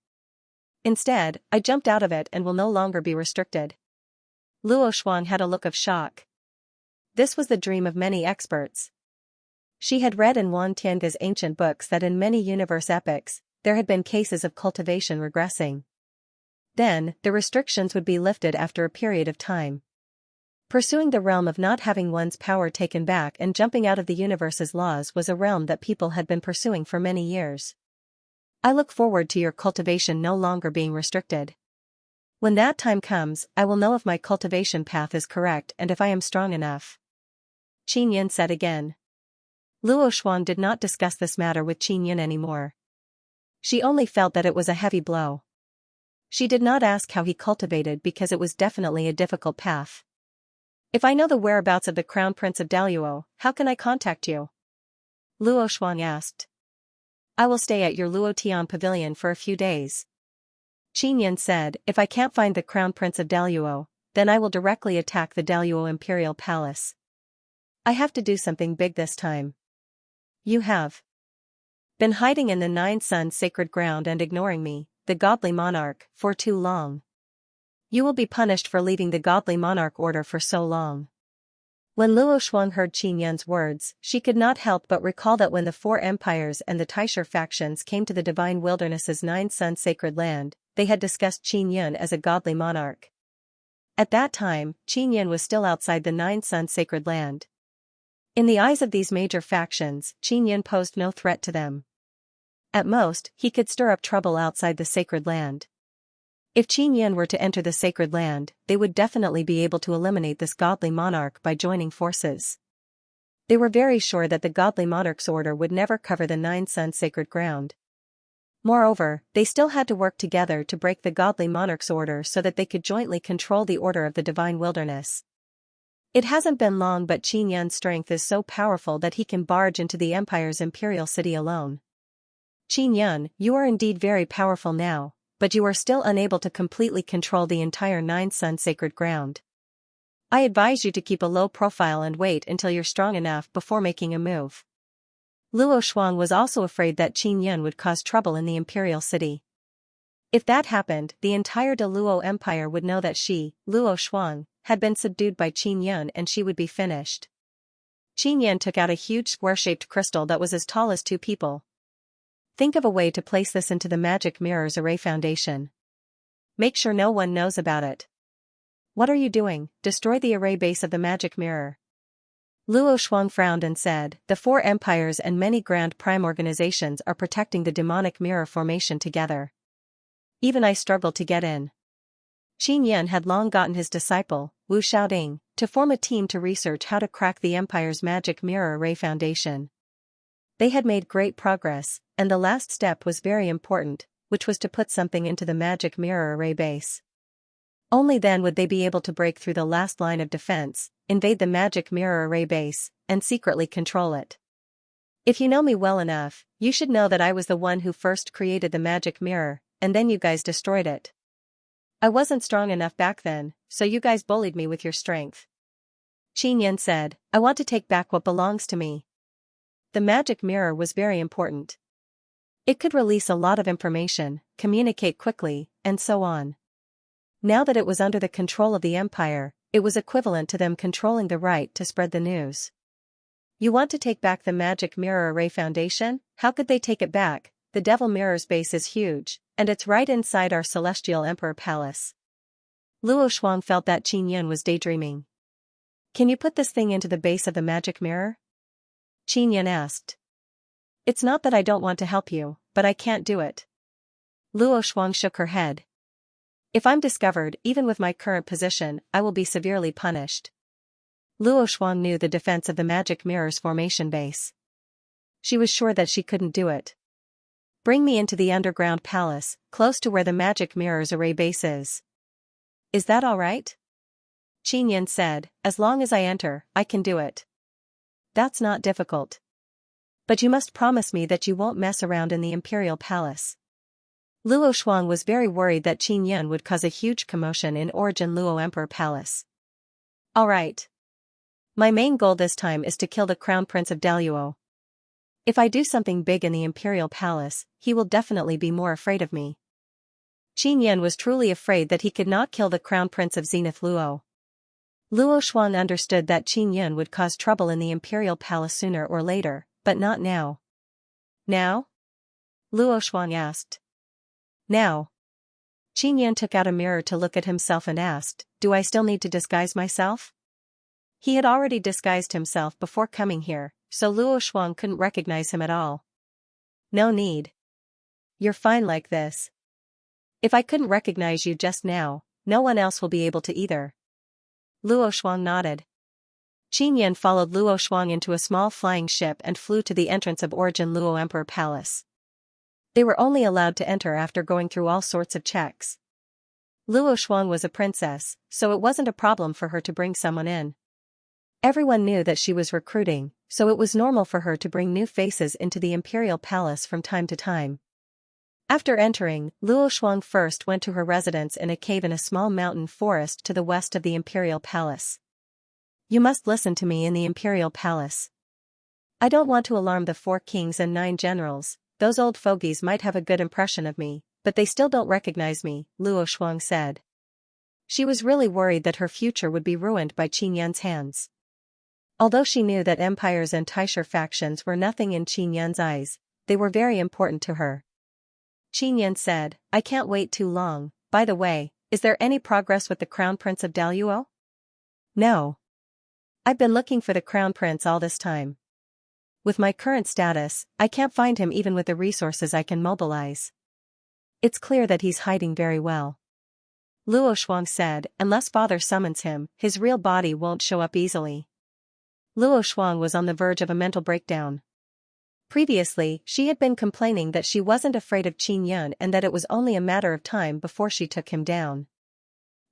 Instead, I jumped out of it and will no longer be restricted. Luo Shuang had a look of shock. This was the dream of many experts. She had read in Wan Tiange's ancient books that in many universe epics, there had been cases of cultivation regressing. Then, the restrictions would be lifted after a period of time. Pursuing the realm of not having one's power taken back and jumping out of the universe's laws was a realm that people had been pursuing for many years. I look forward to your cultivation no longer being restricted. When that time comes, I will know if my cultivation path is correct and if I am strong enough. Qinyan said again. Luo Shuang did not discuss this matter with Qinyan anymore. She only felt that it was a heavy blow. She did not ask how he cultivated because it was definitely a difficult path. If I know the whereabouts of the Crown Prince of Daluo, how can I contact you? Luo Shuang asked. I will stay at your Luo Tian pavilion for a few days. Qinyan said, if I can't find the Crown Prince of Daluo, then I will directly attack the Daluo Imperial Palace. I have to do something big this time. You have been hiding in the 9 Sun sacred ground and ignoring me, the godly monarch, for too long. You will be punished for leaving the godly monarch order for so long. When Luo Shuang heard Qin Yun's words, she could not help but recall that when the Four Empires and the Taisher factions came to the Divine Wilderness's Nine-Sun sacred land, they had discussed Qin Yun as a godly monarch. At that time, Qin Yun was still outside the Nine-Sun sacred land. In the eyes of these major factions, Qin Yun posed no threat to them. At most, he could stir up trouble outside the sacred land. If Qin Yun were to enter the sacred land, they would definitely be able to eliminate this godly monarch by joining forces. They were very sure that the godly monarch's order would never cover the Nine-Sun sacred ground. Moreover, they still had to work together to break the godly monarch's order so that they could jointly control the order of the divine wilderness. It hasn't been long, but Qin Yun's strength is so powerful that he can barge into the Empire's imperial city alone. Qin Yun, you are indeed very powerful now, but you are still unable to completely control the entire Nine-Sun sacred ground. I advise you to keep a low profile and wait until you're strong enough before making a move. Luo Shuang was also afraid that Qin Yun would cause trouble in the imperial city. If that happened, the entire De Luo Empire would know that she, Luo Shuang, had been subdued by Qin Yun and she would be finished. Qin Yun took out a huge square-shaped crystal that was as tall as two people. Think of a way to place this into the magic mirror's array foundation. Make sure no one knows about it. What are you doing? Destroy the array base of the magic mirror. Luo Shuang frowned and said, the Four Empires and many Grand Prime organizations are protecting the demonic mirror formation together. Even I struggled to get in. Qin Yun had long gotten his disciple, Wu Xiaoding, to form a team to research how to crack the Empire's magic mirror array foundation. They had made great progress, and the last step was very important, which was to put something into the magic mirror array base. Only then would they be able to break through the last line of defense, invade the magic mirror array base, and secretly control it. If you know me well enough, you should know that I was the one who first created the magic mirror, and then you guys destroyed it. I wasn't strong enough back then, so you guys bullied me with your strength. Qin Yun said, I want to take back what belongs to me. The magic mirror was very important. It could release a lot of information, communicate quickly, and so on. Now that it was under the control of the Empire, it was equivalent to them controlling the right to spread the news. You want to take back the magic mirror array foundation? How could they take it back? The Devil Mirror's base is huge, and it's right inside our Celestial Emperor Palace. Luo Shuang felt that Qin Yun was daydreaming. Can you put this thing into the base of the magic mirror? Qin Yun asked. It's not that I don't want to help you, but I can't do it. Luo Shuang shook her head. If I'm discovered, even with my current position, I will be severely punished. Luo Shuang knew the defense of the magic mirror's formation base. She was sure that she couldn't do it. Bring me into the underground palace, close to where the magic mirror's array base is. Is that all right? Qin Yun said, as long as I enter, I can do it. That's not difficult. But you must promise me that you won't mess around in the imperial palace. Luo Shuang was very worried that Qin Yun would cause a huge commotion in Origin Luo Emperor Palace. All right. My main goal this time is to kill the Crown Prince of Daluo. If I do something big in the imperial palace, he will definitely be more afraid of me. Qin Yun was truly afraid that he could not kill the Crown Prince of Zenith Luo. Luo Shuang understood that Qin Yun would cause trouble in the imperial palace sooner or later, but not now. Now? Luo Shuang asked. Now. Qin Yun took out a mirror to look at himself and asked, do I still need to disguise myself? He had already disguised himself before coming here, so Luo Shuang couldn't recognize him at all. No need. You're fine like this. If I couldn't recognize you just now, no one else will be able to either. Luo Shuang nodded. Qin Yun followed Luo Shuang into a small flying ship and flew to the entrance of Origin Luo Emperor Palace. They were only allowed to enter after going through all sorts of checks. Luo Shuang was a princess, so it wasn't a problem for her to bring someone in. Everyone knew that she was recruiting, so it was normal for her to bring new faces into the imperial palace from time to time. After entering, Luo Shuang first went to her residence in a cave in a small mountain forest to the west of the imperial palace. You must listen to me in the imperial palace. I don't want to alarm the 4 kings and 9 generals. Those old fogies might have a good impression of me, but they still don't recognize me, Luo Shuang said. She was really worried that her future would be ruined by Qin Yun's hands. Although she knew that empires and Taisher factions were nothing in Qin Yun's eyes, they were very important to her. Qin Yun said, I can't wait too long. By the way, is there any progress with the Crown Prince of Daluo? No. I've been looking for the Crown Prince all this time. With my current status, I can't find him even with the resources I can mobilize. It's clear that he's hiding very well. Luo Shuang said, unless father summons him, his real body won't show up easily. Luo Shuang was on the verge of a mental breakdown. Previously, she had been complaining that she wasn't afraid of Qin Yun and that it was only a matter of time before she took him down.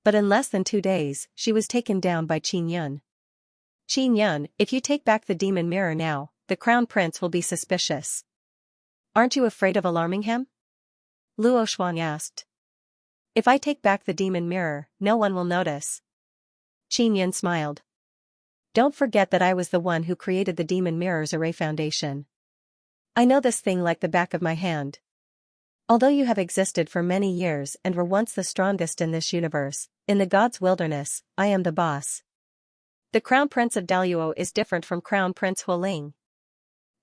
But in less than 2 days, she was taken down by Qin Yun. Qin Yun, if you take back the demon mirror now, the crown prince will be suspicious. Aren't you afraid of alarming him? Luo Shuang asked. If I take back the demon mirror, no one will notice. Qin Yun smiled. Don't forget that I was the one who created the Demon Mirror's Array Foundation. I know this thing like the back of my hand. Although you have existed for many years and were once the strongest in this universe, in the God's wilderness, I am the boss. The Crown Prince of Daluo is different from Crown Prince Huoling.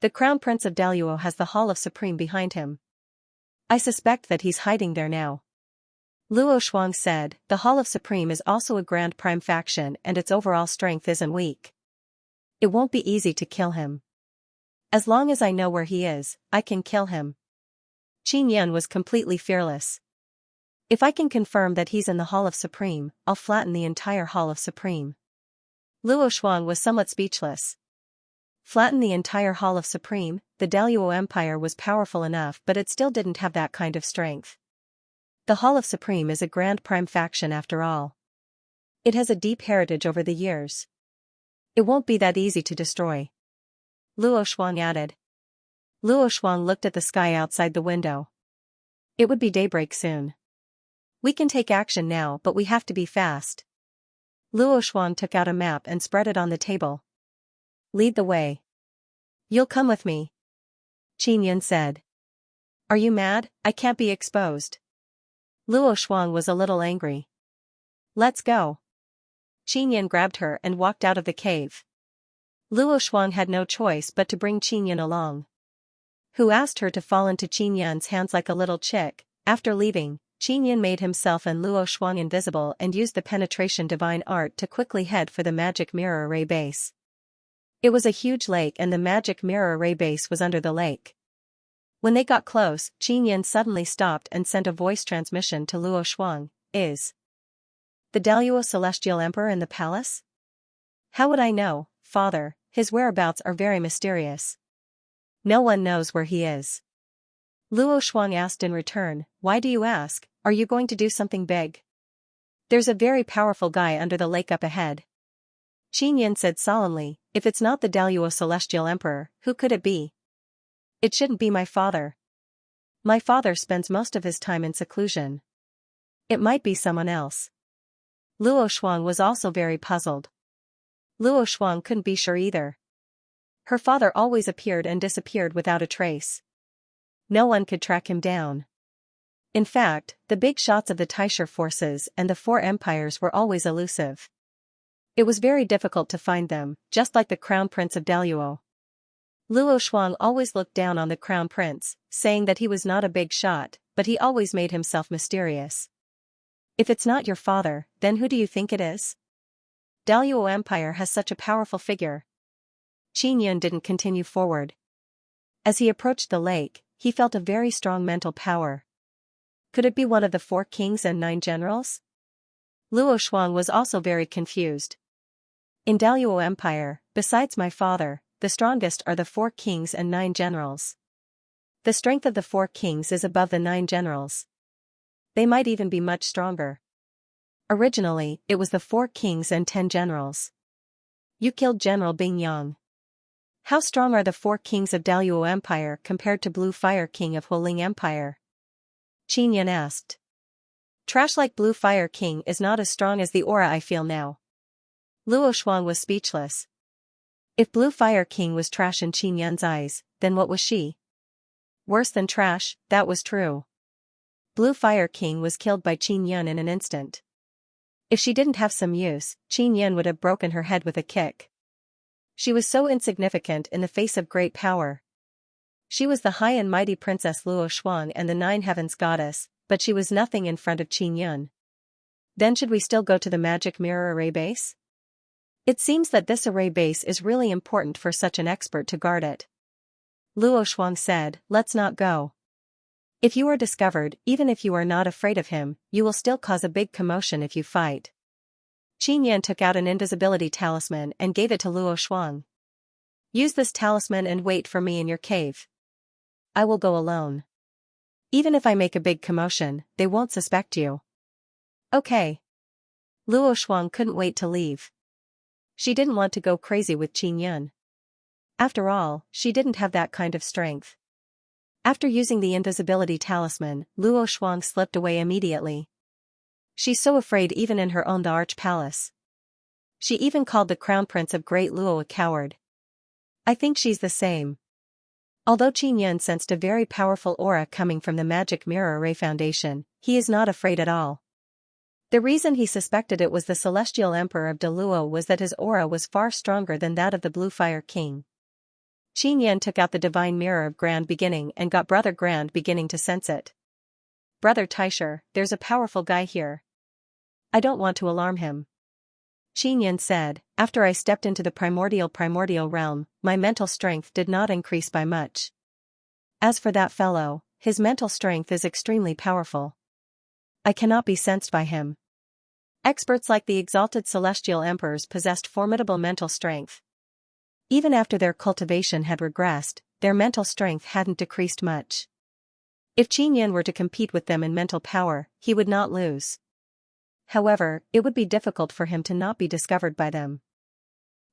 The Crown Prince of Daluo has the Hall of Supreme behind him. I suspect that he's hiding there now. Luo Shuang said, the Hall of Supreme is also a Grand Prime faction and its overall strength isn't weak. It won't be easy to kill him. As long as I know where he is, I can kill him. Qin Yun was completely fearless. If I can confirm that he's in the Hall of Supreme, I'll flatten the entire Hall of Supreme. Luo Shuang was somewhat speechless. Flatten the entire Hall of Supreme, the Daluo Empire was powerful enough but it still didn't have that kind of strength. The Hall of Supreme is a Grand Prime faction after all. It has a deep heritage over the years. It won't be that easy to destroy. Luo Shuang added. Luo Shuang looked at the sky outside the window. It would be daybreak soon. We can take action now but we have to be fast. Luo Shuang took out a map and spread it on the table. Lead the way. You'll come with me. Qin Yun said. Are you mad? I can't be exposed. Luo Shuang was a little angry. Let's go. Qin Yun grabbed her and walked out of the cave. Luo Shuang had no choice but to bring Qin Yun along. Who asked her to fall into Qin Yun's hands like a little chick. After leaving, Qin Yun made himself and Luo Shuang invisible and used the penetration divine art to quickly head for the magic mirror array base. It was a huge lake and the magic mirror array base was under the lake. When they got close, Qin Yun suddenly stopped and sent a voice transmission to Luo Shuang. Is the Daluo Celestial Emperor in the palace? How would I know, father? His whereabouts are very mysterious. No one knows where he is. Luo Shuang asked in return, why do you ask? Are you going to do something big? There's a very powerful guy under the lake up ahead. Qin Yun said solemnly, if it's not the Daluo Celestial Emperor, who could it be? It shouldn't be my father. My father spends most of his time in seclusion. It might be someone else. Luo Shuang was also very puzzled. Luo Shuang couldn't be sure either. Her father always appeared and disappeared without a trace. No one could track him down. In fact, the big shots of the Taisher forces and the 4 empires were always elusive. It was very difficult to find them, just like the Crown Prince of Daluo. Luo Shuang always looked down on the Crown Prince, saying that he was not a big shot, but he always made himself mysterious. If it's not your father, then who do you think it is? Daluo Empire has such a powerful figure. Qin Yun didn't continue forward. As he approached the lake, he felt a very strong mental power. Could it be one of the 4 kings and 9 generals? Luo Shuang was also very confused. In Daluo Empire, besides my father, the strongest are the 4 kings and 9 generals. The strength of the 4 kings is above the 9 generals. They might even be much stronger. Originally, it was the 4 kings and 10 generals. You killed General Bing Yang. How strong are the 4 kings of Daluo Empire compared to Blue Fire King of Huoling Empire? Qin Yun asked. Trash like Blue Fire King is not as strong as the aura I feel now. Luo Shuang was speechless. If Blue Fire King was trash in Qin Yun's eyes, then what was she? Worse than trash, that was true. Blue Fire King was killed by Qin Yun in an instant. If she didn't have some use, Qin Yun would have broken her head with a kick. She was so insignificant in the face of great power. She was the high and mighty Princess Luo Shuang and the Nine Heavens goddess, but she was nothing in front of Qin Yun. Then should we still go to the magic mirror array base? It seems that this array base is really important for such an expert to guard it. Luo Shuang said, let's not go. If you are discovered, even if you are not afraid of him, you will still cause a big commotion if you fight. Qin Yan took out an invisibility talisman and gave it to Luo Shuang. Use this talisman and wait for me in your cave. I will go alone. Even if I make a big commotion, they won't suspect you. Okay. Luo Shuang couldn't wait to leave. She didn't want to go crazy with Qin Yun. After all, she didn't have that kind of strength. After using the invisibility talisman, Luo Shuang slipped away immediately. She's so afraid even in her own arch palace. She even called the crown prince of Great Luo a coward. I think she's the same. Although Qin Yun sensed a very powerful aura coming from the Magic Mirror Array Foundation, he is not afraid at all. The reason he suspected it was the Celestial Emperor of Deluo was that his aura was far stronger than that of the Blue Fire King. Qin Yun took out the Divine Mirror of Grand Beginning and got Brother Grand Beginning to sense it. Brother Taisher, there's a powerful guy here. I don't want to alarm him. Qin Yun said, after I stepped into the primordial realm, my mental strength did not increase by much. As for that fellow, his mental strength is extremely powerful. I cannot be sensed by him. Experts like the exalted celestial emperors possessed formidable mental strength. Even after their cultivation had regressed, their mental strength hadn't decreased much. If Qin Yun were to compete with them in mental power, he would not lose. However, it would be difficult for him to not be discovered by them.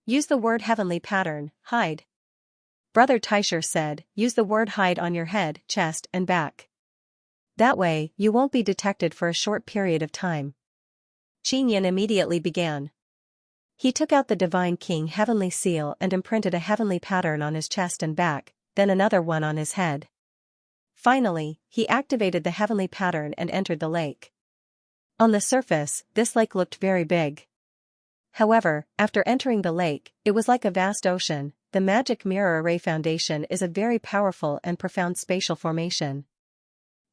Use the word heavenly pattern, hide. Brother Taisher said, use the word hide on your head, chest and back. That way, you won't be detected for a short period of time. Qin Yun immediately began. He took out the Divine King Heavenly Seal and imprinted a heavenly pattern on his chest and back, then another one on his head. Finally, he activated the heavenly pattern and entered the lake. On the surface, this lake looked very big. However, after entering the lake, it was like a vast ocean. The Magic Mirror Array Foundation is a very powerful and profound spatial formation.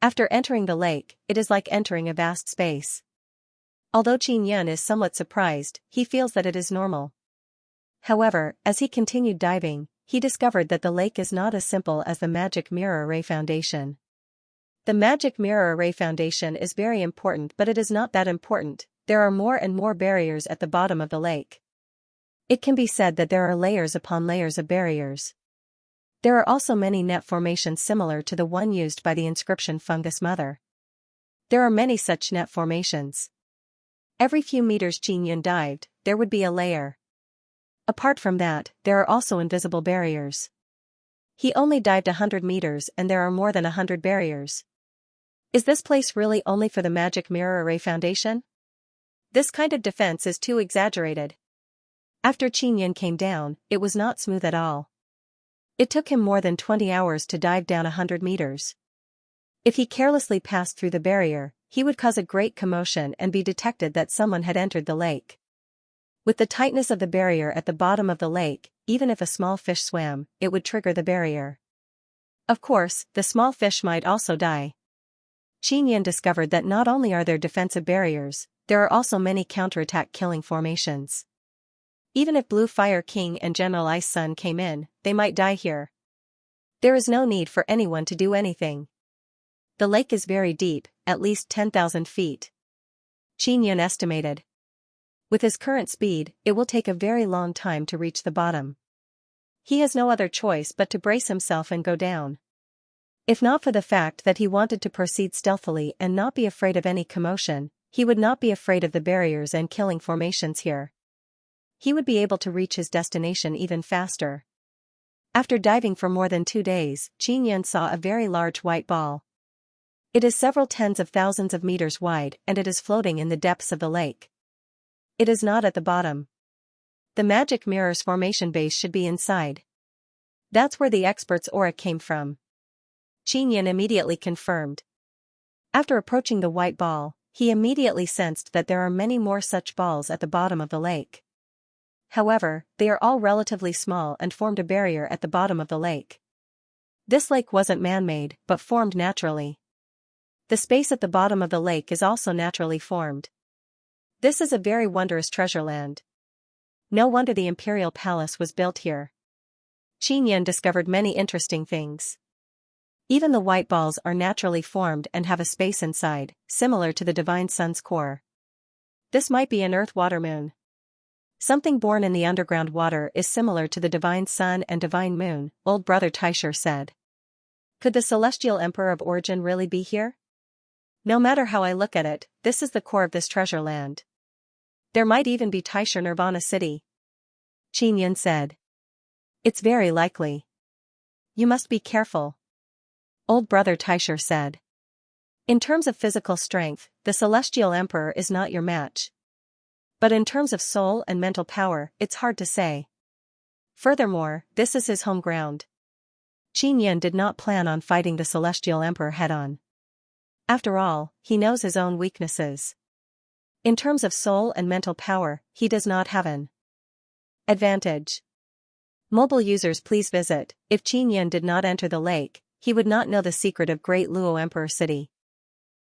After entering the lake, it is like entering a vast space. Although Qin Yun is somewhat surprised, he feels that it is normal. However, as he continued diving, he discovered that the lake is not as simple as the Magic Mirror Array Foundation. The Magic Mirror Array Foundation is very important, but it is not that important. There are more and more barriers at the bottom of the lake. It can be said that there are layers upon layers of barriers. There are also many net formations similar to the one used by the inscription Fungus Mother. There are many such net formations. Every few meters Qin Yun dived, there would be a layer. Apart from that, there are also invisible barriers. He only dived 100 meters and there are more than 100 barriers. Is this place really only for the Magic Mirror Array Foundation? This kind of defense is too exaggerated. After Qin Yun came down, it was not smooth at all. It took him more than 20 hours to dive down 100 meters. If he carelessly passed through the barrier, he would cause a great commotion and be detected that someone had entered the lake. With the tightness of the barrier at the bottom of the lake, even if a small fish swam, it would trigger the barrier. Of course, the small fish might also die. Qin Yun discovered that not only are there defensive barriers, there are also many counterattack killing formations. Even if Blue Fire King and General Ice Sun came in, they might die here. There is no need for anyone to do anything. The lake is very deep, at least 10,000 feet. Qin Yun estimated. With his current speed, it will take a very long time to reach the bottom. He has no other choice but to brace himself and go down. If not for the fact that he wanted to proceed stealthily and not be afraid of any commotion, he would not be afraid of the barriers and killing formations here. He would be able to reach his destination even faster. After diving for more than 2 days, Qin Yun saw a very large white ball. It is several tens of thousands of meters wide and it is floating in the depths of the lake. It is not at the bottom. The Magic Mirror's formation base should be inside. That's where the expert's aura came from. Qin Yun immediately confirmed. After approaching the white ball, he immediately sensed that there are many more such balls at the bottom of the lake. However, they are all relatively small and formed a barrier at the bottom of the lake. This lake wasn't man-made, but formed naturally. The space at the bottom of the lake is also naturally formed. This is a very wondrous treasure land. No wonder the imperial palace was built here. Xianxia discovered many interesting things. Even the white balls are naturally formed and have a space inside, similar to the divine sun's core. This might be an earth-water moon. Something born in the underground water is similar to the divine sun and divine moon, old brother Taisher said. Could the celestial emperor of origin really be here? No matter how I look at it, this is the core of this treasure land. There might even be Taisher Nirvana City. Xianxia said. It's very likely. You must be careful. Old brother Taisher said. In terms of physical strength, the celestial emperor is not your match. But in terms of soul and mental power, it's hard to say. Furthermore, this is his home ground. Xianxia did not plan on fighting the celestial emperor head-on. After all, he knows his own weaknesses. In terms of soul and mental power, he does not have an advantage. Mobile users, please visit. If Xianxia did not enter the lake, he would not know the secret of Great Luo Emperor City.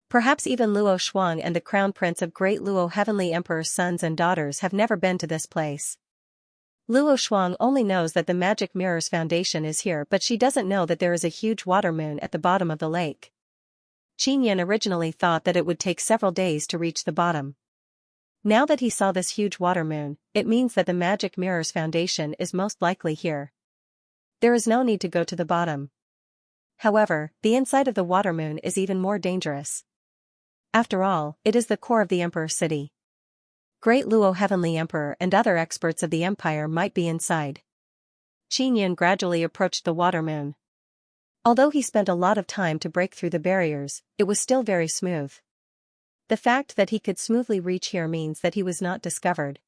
Perhaps even Luo Shuang and the Crown Prince of Great Luo Heavenly Emperor's sons and daughters have never been to this place. Luo Shuang only knows that the Magic Mirror's foundation is here, but she doesn't know that there is a huge water moon at the bottom of the lake. Xianxia originally thought that it would take several days to reach the bottom. Now that he saw this huge water moon, it means that the Magic Mirror's foundation is most likely here. There is no need to go to the bottom. However, the inside of the water moon is even more dangerous. After all, it is the core of the Emperor City. Great Luo Heavenly Emperor and other experts of the Empire might be inside. Xianxia gradually approached the water moon. Although he spent a lot of time to break through the barriers, it was still very smooth. The fact that he could smoothly reach here means that he was not discovered.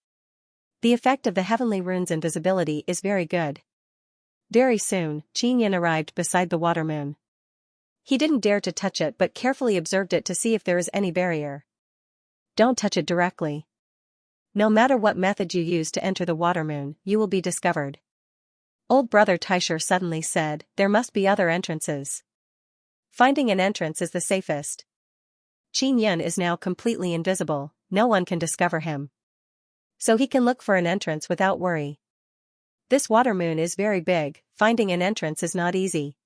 The effect of the heavenly rune's invisibility is very good. Very soon, Xianxia arrived beside the water moon. He didn't dare to touch it but carefully observed it to see if there is any barrier. Don't touch it directly. No matter what method you use to enter the water moon, you will be discovered. Old brother Taisher suddenly said, there must be other entrances. Finding an entrance is the safest. Xianxia is now completely invisible, no one can discover him. So he can look for an entrance without worry. This water moon is very big, finding an entrance is not easy.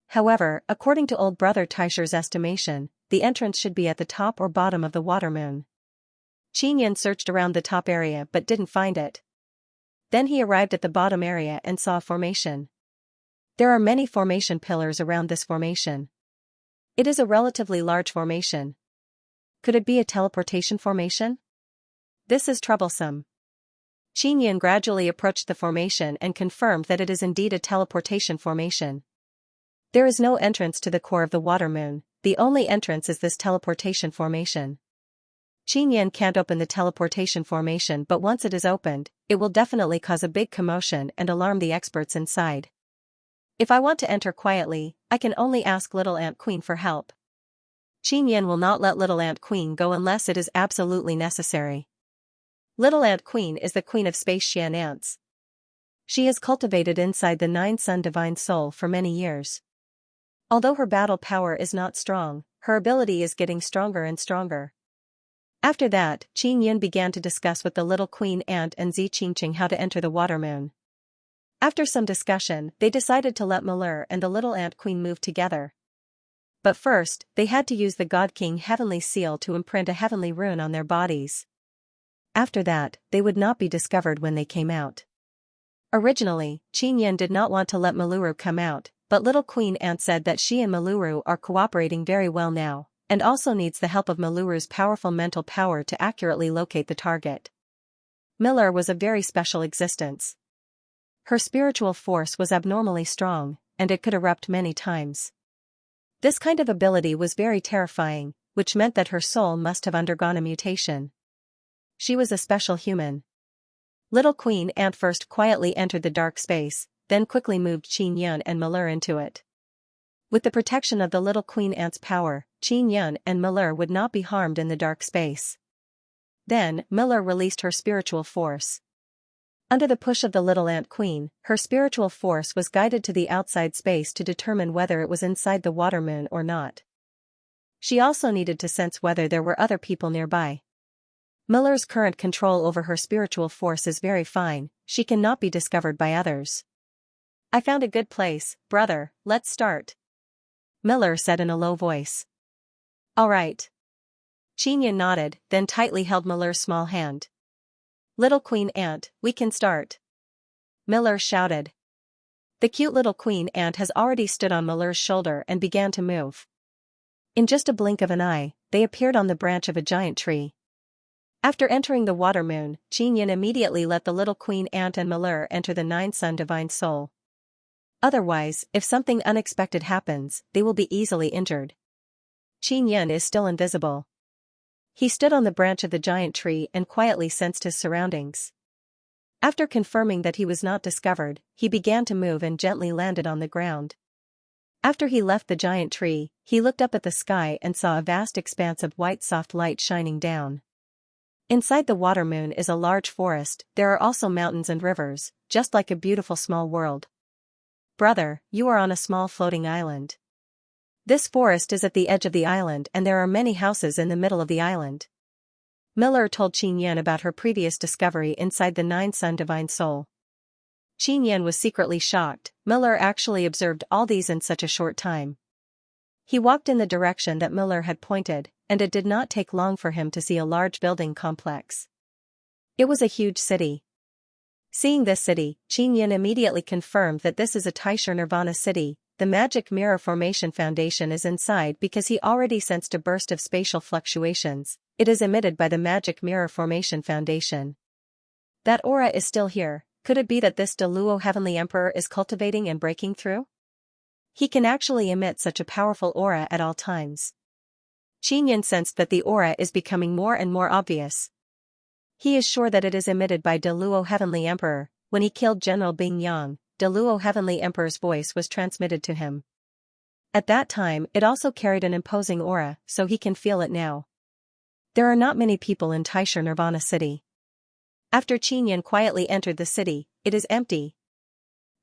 However, according to old brother Taisher's estimation, the entrance should be at the top or bottom of the water moon. Xianxia searched around the top area but didn't find it. Then he arrived at the bottom area and saw a formation. There are many formation pillars around this formation. It is a relatively large formation. Could it be a teleportation formation? This is troublesome. Xianxia gradually approached the formation and confirmed that it is indeed a teleportation formation. There is no entrance to the core of the water moon, the only entrance is this teleportation formation. Xianxia can't open the teleportation formation, but once it is opened, it will definitely cause a big commotion and alarm the experts inside. If I want to enter quietly, I can only ask Little Ant Queen for help. Xianxia will not let Little Ant Queen go unless it is absolutely necessary. Little Ant Queen is the queen of space Xian ants. She has cultivated inside the Nine Sun Divine Soul for many years. Although her battle power is not strong, her ability is getting stronger and stronger. After that, Xianxia began to discuss with the little queen ant and Xianxia how to enter the water moon. After some discussion, they decided to let Malheur and the little ant queen move together. But first, they had to use the God King Heavenly Seal to imprint a heavenly rune on their bodies. After that, they would not be discovered when they came out. Originally, Xianxia did not want to let Malheur come out, but little Queen Ant said that she and Malheur are cooperating very well now, and also needs the help of Malheur's powerful mental power to accurately locate the target. Malheur was a very special existence. Her spiritual force was abnormally strong, and it could erupt many times. This kind of ability was very terrifying, which meant that her soul must have undergone a mutation. She was a special human. Little Queen Ant first quietly entered the dark space, then quickly moved Xianxia and Malheur into it. With the protection of the little Queen Ant's power, Xianxia and Malheur would not be harmed in the dark space. Then, Malheur released her spiritual force. Under the push of the little ant queen, her spiritual force was guided to the outside space to determine whether it was inside the water moon or not. She also needed to sense whether there were other people nearby. Miller's current control over her spiritual force is very fine, she cannot be discovered by others. I found a good place, brother, let's start. Miller said in a low voice. All right. Xianxia nodded, then tightly held Miller's small hand. Little Queen Ant, we can start. Miller shouted. The cute little Queen Ant has already stood on Miller's shoulder and began to move. In just a blink of an eye, they appeared on the branch of a giant tree. After entering the water moon, Xianxia immediately let the little Queen Ant and Miller enter the nine-sun divine soul. Otherwise, if something unexpected happens, they will be easily injured. Xianxia is still invisible. He stood on the branch of the giant tree and quietly sensed his surroundings. After confirming that he was not discovered, he began to move and gently landed on the ground. After he left the giant tree, he looked up at the sky and saw a vast expanse of white soft light shining down. Inside the water moon is a large forest, there are also mountains and rivers, just like a beautiful small world. Brother, you are on a small floating island. This forest is at the edge of the island and there are many houses in the middle of the island. Miller told Xianxia about her previous discovery inside the nine-sun divine soul. Xianxia was secretly shocked. Miller actually observed all these in such a short time. He walked in the direction that Miller had pointed, and it did not take long for him to see a large building complex. It was a huge city. Seeing this city, Xianxia immediately confirmed that this is a Taisha Nirvana city. The magic mirror formation foundation is inside because he already sensed a burst of spatial fluctuations. It is emitted by the magic mirror formation foundation. That aura is still here. Could it be that this Deluo Heavenly Emperor is cultivating and breaking through? He can actually emit such a powerful aura at all times. Xianxia sensed that the aura is becoming more and more obvious. He is sure that it is emitted by Deluo Heavenly Emperor. When he killed General Bing Yang, Deluo Heavenly Emperor's voice was transmitted to him. At that time it also carried an imposing aura, so he can feel it now. There are not many people in Taisha Nirvana city. After Xianxia quietly entered the city, it is empty.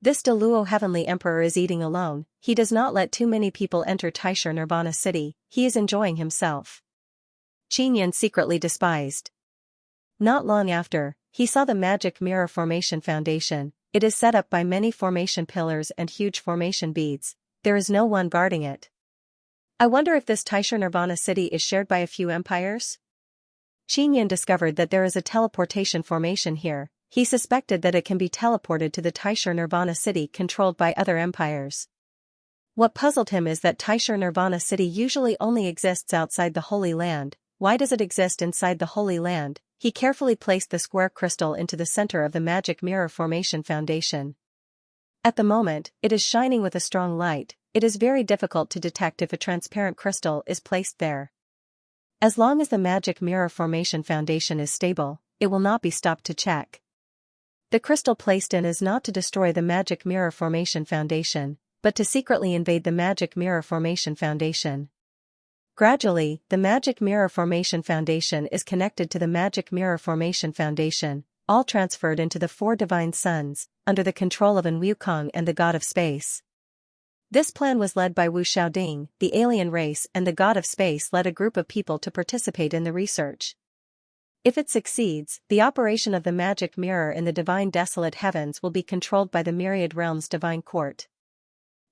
This Deluo Heavenly Emperor is eating alone, he does not let too many people enter Taisha Nirvana city, he is enjoying himself. Xianxia secretly despised. Not long after, he saw the magic mirror formation foundation. It is set up by many formation pillars and huge formation beads. There is no one guarding it. I wonder if this Taisha Nirvana city is shared by a few empires? Xianxia discovered that there is a teleportation formation here. He suspected that it can be teleported to the Taisha Nirvana city controlled by other empires. What puzzled him is that Taisha Nirvana city usually only exists outside the Holy Land. Why does it exist inside the Holy Land? He carefully placed the square crystal into the center of the magic mirror formation foundation. At the moment, it is shining with a strong light. It is very difficult to detect if a transparent crystal is placed there. As long as the magic mirror formation foundation is stable, it will not be stopped to check. The crystal placed in is not to destroy the magic mirror formation foundation, but to secretly invade the magic mirror formation foundation. Gradually, the magic mirror formation foundation is connected to the magic mirror formation foundation, all transferred into the four divine suns, under the control of An Wukong and the god of space. This plan was led by Wu Xiaoding, the alien race, and the god of space led a group of people to participate in the research. If it succeeds, the operation of the magic mirror in the divine desolate heavens will be controlled by the myriad realms divine court.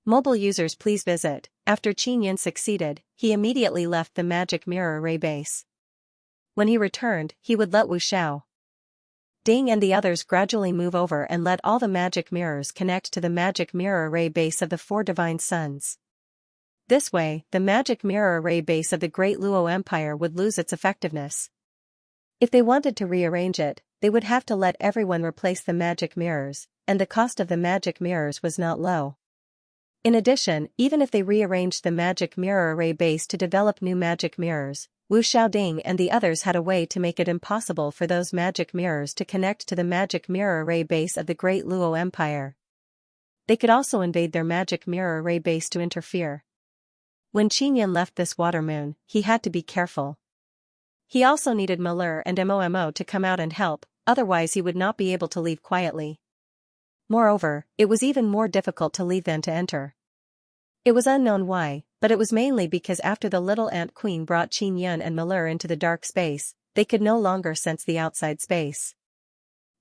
Mobile users please visit. After Xianxia succeeded, he immediately left the magic mirror array base. When he returned, he would let Wu Xiao Ding and the others gradually move over and let all the magic mirrors connect to the magic mirror array base of the four divine suns. This way, the magic mirror array base of the Great Luo Empire would lose its effectiveness. If they wanted to rearrange it, they would have to let everyone replace the magic mirrors, and the cost of the magic mirrors was not low. In addition, even if they rearranged the magic mirror array base to develop new magic mirrors, Wu Xiaoding and the others had a way to make it impossible for those magic mirrors to connect to the magic mirror array base of the Great Luo Empire. They could also invade their magic mirror array base to interfere. When Xianxia left this water moon, he had to be careful. He also needed Miller and Momo to come out and help. otherwise he would not be able to leave quietly. Moreover, it was even more difficult to leave than to enter. It was unknown why, but it was mainly because after the little ant queen brought Qin Yun and Malheur into the dark space, they could no longer sense the outside space.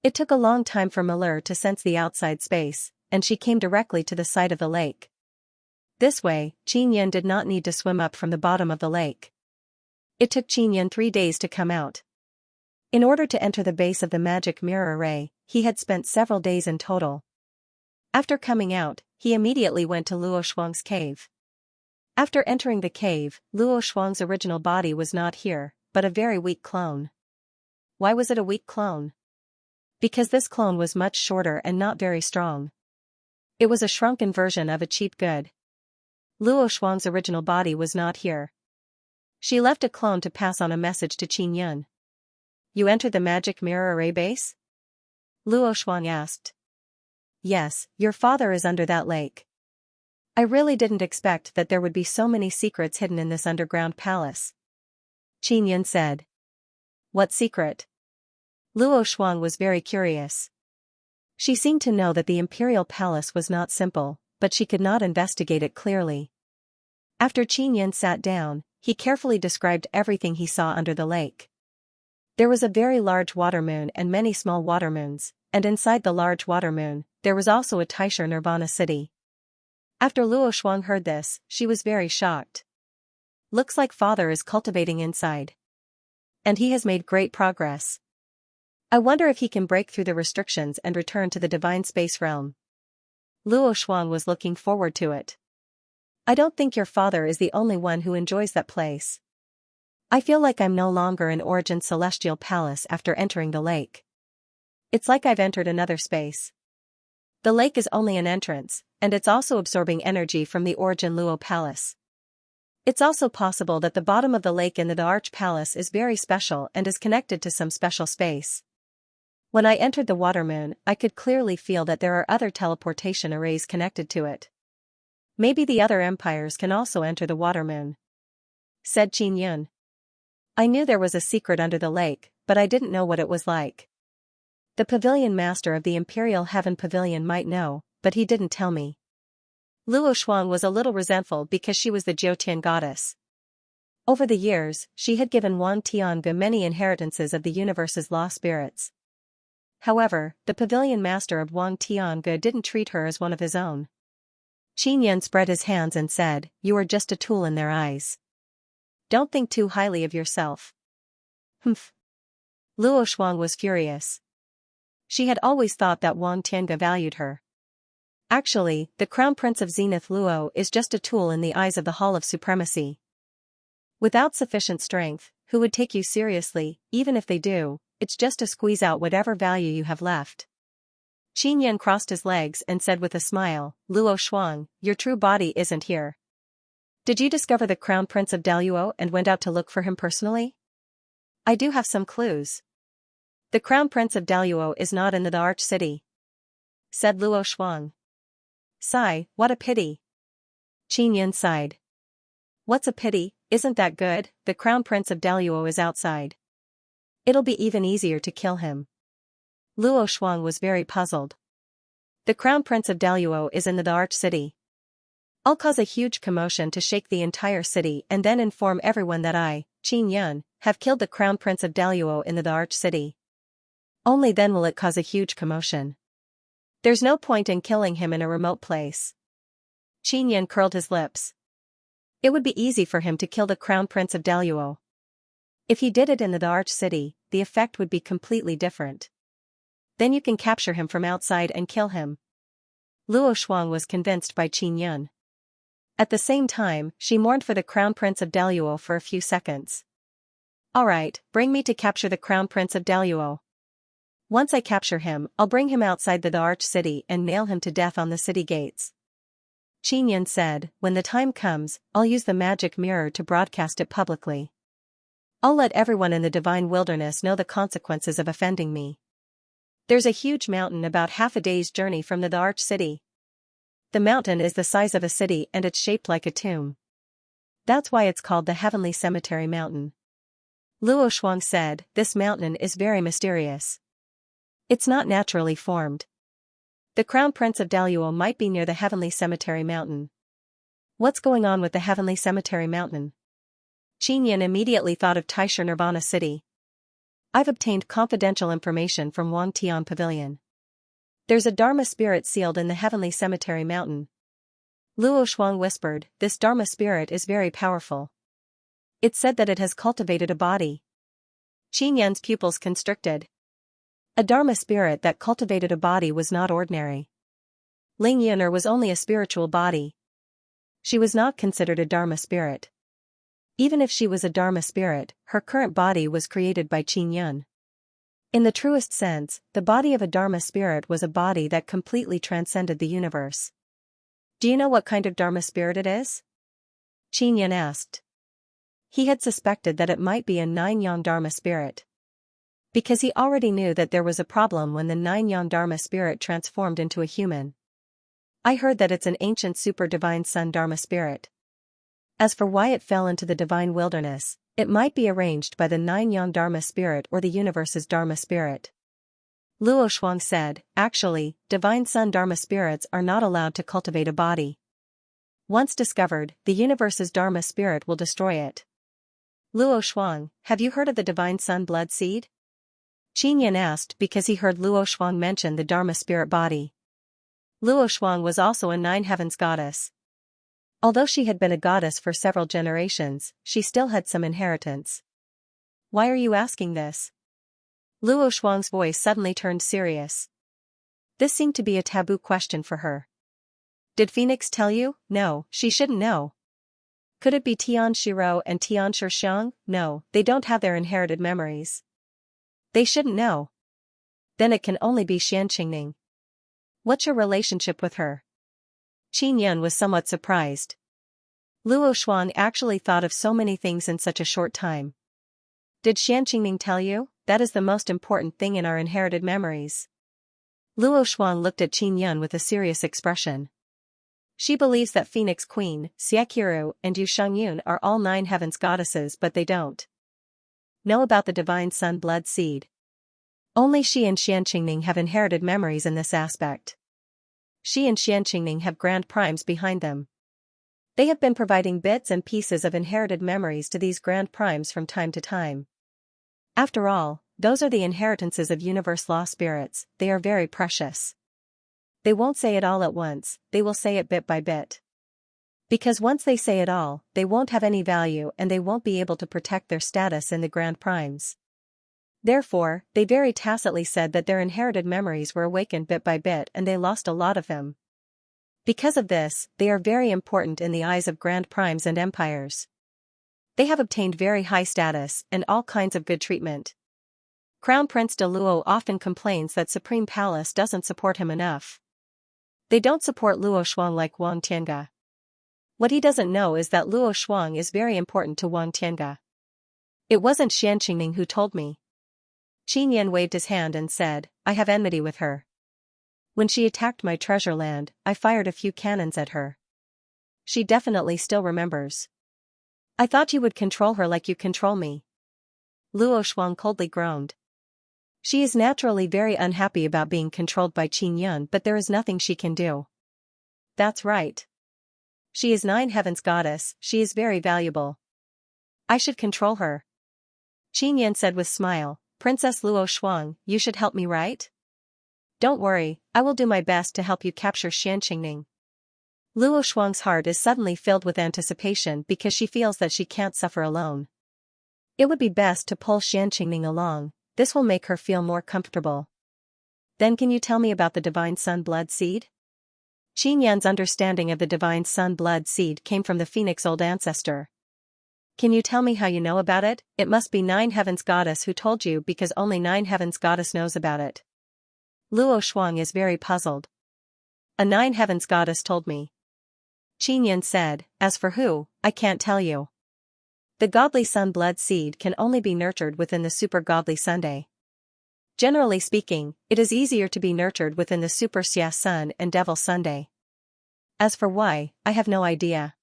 It took a long time for Malheur to sense the outside space, and she came directly to the side of the lake. This way, Qin Yun did not need to swim up from the bottom of the lake. It took Qin Yun 3 days to come out. In order to enter the base of the magic mirror array, he had spent several days in total. After coming out, he immediately went to Luo Shuang's cave. After entering the cave, Luo Shuang's original body was not here, but a very weak clone. Why was it a weak clone? Because this clone was much shorter and not very strong. It was a shrunken version of a cheap good. Luo Shuang's original body was not here. She left a clone to pass on a message to Qin Yun. You entered the magic mirror array base? Luo Shuang asked. Yes, your father is under that lake. I really didn't expect that there would be so many secrets hidden in this underground palace. Qin Yun said. What secret? Luo Shuang was very curious. She seemed to know that the imperial palace was not simple, but she could not investigate it clearly. After Qin Yun sat down, he carefully described everything he saw under the lake. There was a very large water moon and many small water moons, and inside the large water moon, there was also a Taisher Nirvana city. After Luo Shuang heard this, she was very shocked. Looks like father is cultivating inside. And he has made great progress. I wonder if he can break through the restrictions and return to the divine space realm. Luo Shuang was looking forward to it. I don't think your father is the only one who enjoys that place. I feel like I'm no longer in Origin's celestial palace after entering the lake. It's like I've entered another space. The lake is only an entrance, and it's also absorbing energy from the Origin Luo Palace. It's also possible that the bottom of the lake in the Arch Palace is very special and is connected to some special space. When I entered the water moon, I could clearly feel that there are other teleportation arrays connected to it. Maybe the other empires can also enter the water moon, said Qin Yun. I knew there was a secret under the lake, but I didn't know what it was like. The pavilion master of the Imperial Heaven Pavilion might know, but he didn't tell me. Luo Shuang was a little resentful because she was the Jiutian goddess. Over the years, she had given Wang Tiange many inheritances of the universe's law spirits. However, the pavilion master of Wang Tiange didn't treat her as one of his own. Qin Yun spread his hands and said, You are just a tool in their eyes. Don't think too highly of yourself. Humph. Luo Shuang was furious. She had always thought that Wang Tiange valued her. Actually, the Crown Prince of Zenith Luo is just a tool in the eyes of the Hall of Supremacy. Without sufficient strength, who would take you seriously? Even if they do, it's just to squeeze out whatever value you have left. Qin Yun crossed his legs and said with a smile, Luo Shuang, your true body isn't here. Did you discover the Crown Prince of Daluo and went out to look for him personally? I do have some clues. The Crown Prince of Daluo is not in the Arch City, said Luo Shuang. Sigh, what a pity. Qin Yun sighed. What's a pity, isn't that good? The Crown Prince of Daluo is outside. It'll be even easier to kill him. Luo Shuang was very puzzled. The Crown Prince of Daluo is in the Arch City. I'll cause a huge commotion to shake the entire city and then inform everyone that I, Qin Yun, have killed the Crown Prince of Daluo in the Arch City. Only then will it cause a huge commotion. There's no point in killing him in a remote place. Qin Yun curled his lips. It would be easy for him to kill the Crown Prince of Daluo. If he did it in the Arch City, the effect would be completely different. Then you can capture him from outside and kill him. Luo Shuang was convinced by Qin Yun. At the same time, she mourned for the Crown Prince of Daluo for a few seconds. Alright, bring me to capture the Crown Prince of Daluo. Once I capture him, I'll bring him outside the Arch City and nail him to death on the city gates. Qin Yun said, when the time comes, I'll use the magic mirror to broadcast it publicly. I'll let everyone in the Divine Wilderness know the consequences of offending me. There's a huge mountain about half a day's journey from the Arch City. The mountain is the size of a city and it's shaped like a tomb. That's why it's called the Heavenly Cemetery Mountain. Luo Shuang said, this mountain is very mysterious. It's not naturally formed. The crown prince of Daluo might be near the Heavenly Cemetery Mountain. What's going on with the Heavenly Cemetery Mountain? Qinyan immediately thought of Taisha Nirvana City. I've obtained confidential information from Wang Tian Pavilion. There's a Dharma spirit sealed in the Heavenly Cemetery Mountain. Luo Shuang whispered, this Dharma spirit is very powerful. It's said that it has cultivated a body. Qinyan's pupils constricted. A Dharma spirit that cultivated a body was not ordinary. Ling Yun'er was only a spiritual body. She was not considered a Dharma spirit. Even if she was a Dharma spirit, her current body was created by Qinyan. In the truest sense, the body of a Dharma spirit was a body that completely transcended the universe. Do you know what kind of Dharma spirit it is? Qinyan asked. He had suspected that it might be a nine-yang Dharma spirit. Because he already knew that there was a problem when the nine-yang Dharma spirit transformed into a human. I heard that it's an ancient super divine sun Dharma spirit. As for why it fell into the divine wilderness, it might be arranged by the nine-yang Dharma spirit or the universe's Dharma spirit. Luo Shuang said, actually, divine sun Dharma spirits are not allowed to cultivate a body. Once discovered, the universe's Dharma spirit will destroy it. Luo Shuang, have you heard of the divine sun blood seed? Qinyan asked because he heard Luo Shuang mention the Dharma spirit body. Luo Shuang was also a nine heavens goddess. Although she had been a goddess for several generations, she still had some inheritance. Why are you asking this? Luo Shuang's voice suddenly turned serious. This seemed to be a taboo question for her. Did Phoenix tell you? No, she shouldn't know. Could it be Tian Shiro and Tian Shixiang? No, they don't have their inherited memories. They shouldn't know. Then it can only be Xianxia. What's your relationship with her? Qinyan was somewhat surprised. Luo Shuang actually thought of so many things in such a short time. Did Xianxia tell you? That is the most important thing in our inherited memories. Luo Shuang looked at Qinyan with a serious expression. She believes that Phoenix Queen, Xieqiru, and Yu Shangyun are all nine heavens goddesses, but they don't know about the divine sun blood seed. Only she and Xianxia have inherited memories in this aspect. She and Xianxia have grand primes behind them. They have been providing bits and pieces of inherited memories to these grand primes from time to time. After all, those are the inheritances of universe law spirits, they are very precious. They won't say it all at once, they will say it bit by bit. Because once they say it all, they won't have any value and they won't be able to protect their status in the grand primes. Therefore, they very tacitly said that their inherited memories were awakened bit by bit and they lost a lot of them. Because of this, they are very important in the eyes of grand primes and empires. They have obtained very high status and all kinds of good treatment. Crown Prince de Luo often complains that Supreme Palace doesn't support him enough. They don't support Luo Shuang like Wang Tiange. What he doesn't know is that Luo Shuang is very important to Wang Tiange. It wasn't Xianxia who told me. Qinyan waved his hand and said, I have enmity with her. When she attacked my treasure land, I fired a few cannons at her. She definitely still remembers. I thought you would control her like you control me. Luo Shuang coldly groaned. She is naturally very unhappy about being controlled by Qinyan, but there is nothing she can do. That's right. She is nine heavens goddess, she is very valuable. I should control her. Qinyan said with smile, Princess Luo Shuang, you should help me, right? Don't worry, I will do my best to help you capture Xianxia. Luo Shuang's heart is suddenly filled with anticipation because she feels that she can't suffer alone. It would be best to pull Xianxia along, this will make her feel more comfortable. Then can you tell me about the divine sun blood seed? Qinyan's understanding of the divine sun blood seed came from the phoenix old ancestor. Can you tell me how you know about it? It must be nine heavens goddess who told you because only nine heavens goddess knows about it. Luo Shuang is very puzzled. A nine heavens goddess told me. Qinyan said, as for who, I can't tell you. The godly sun blood seed can only be nurtured within the super godly Sunday. Generally speaking, it is easier to be nurtured within the super Xia sun and devil Sunday. As for why, I have no idea.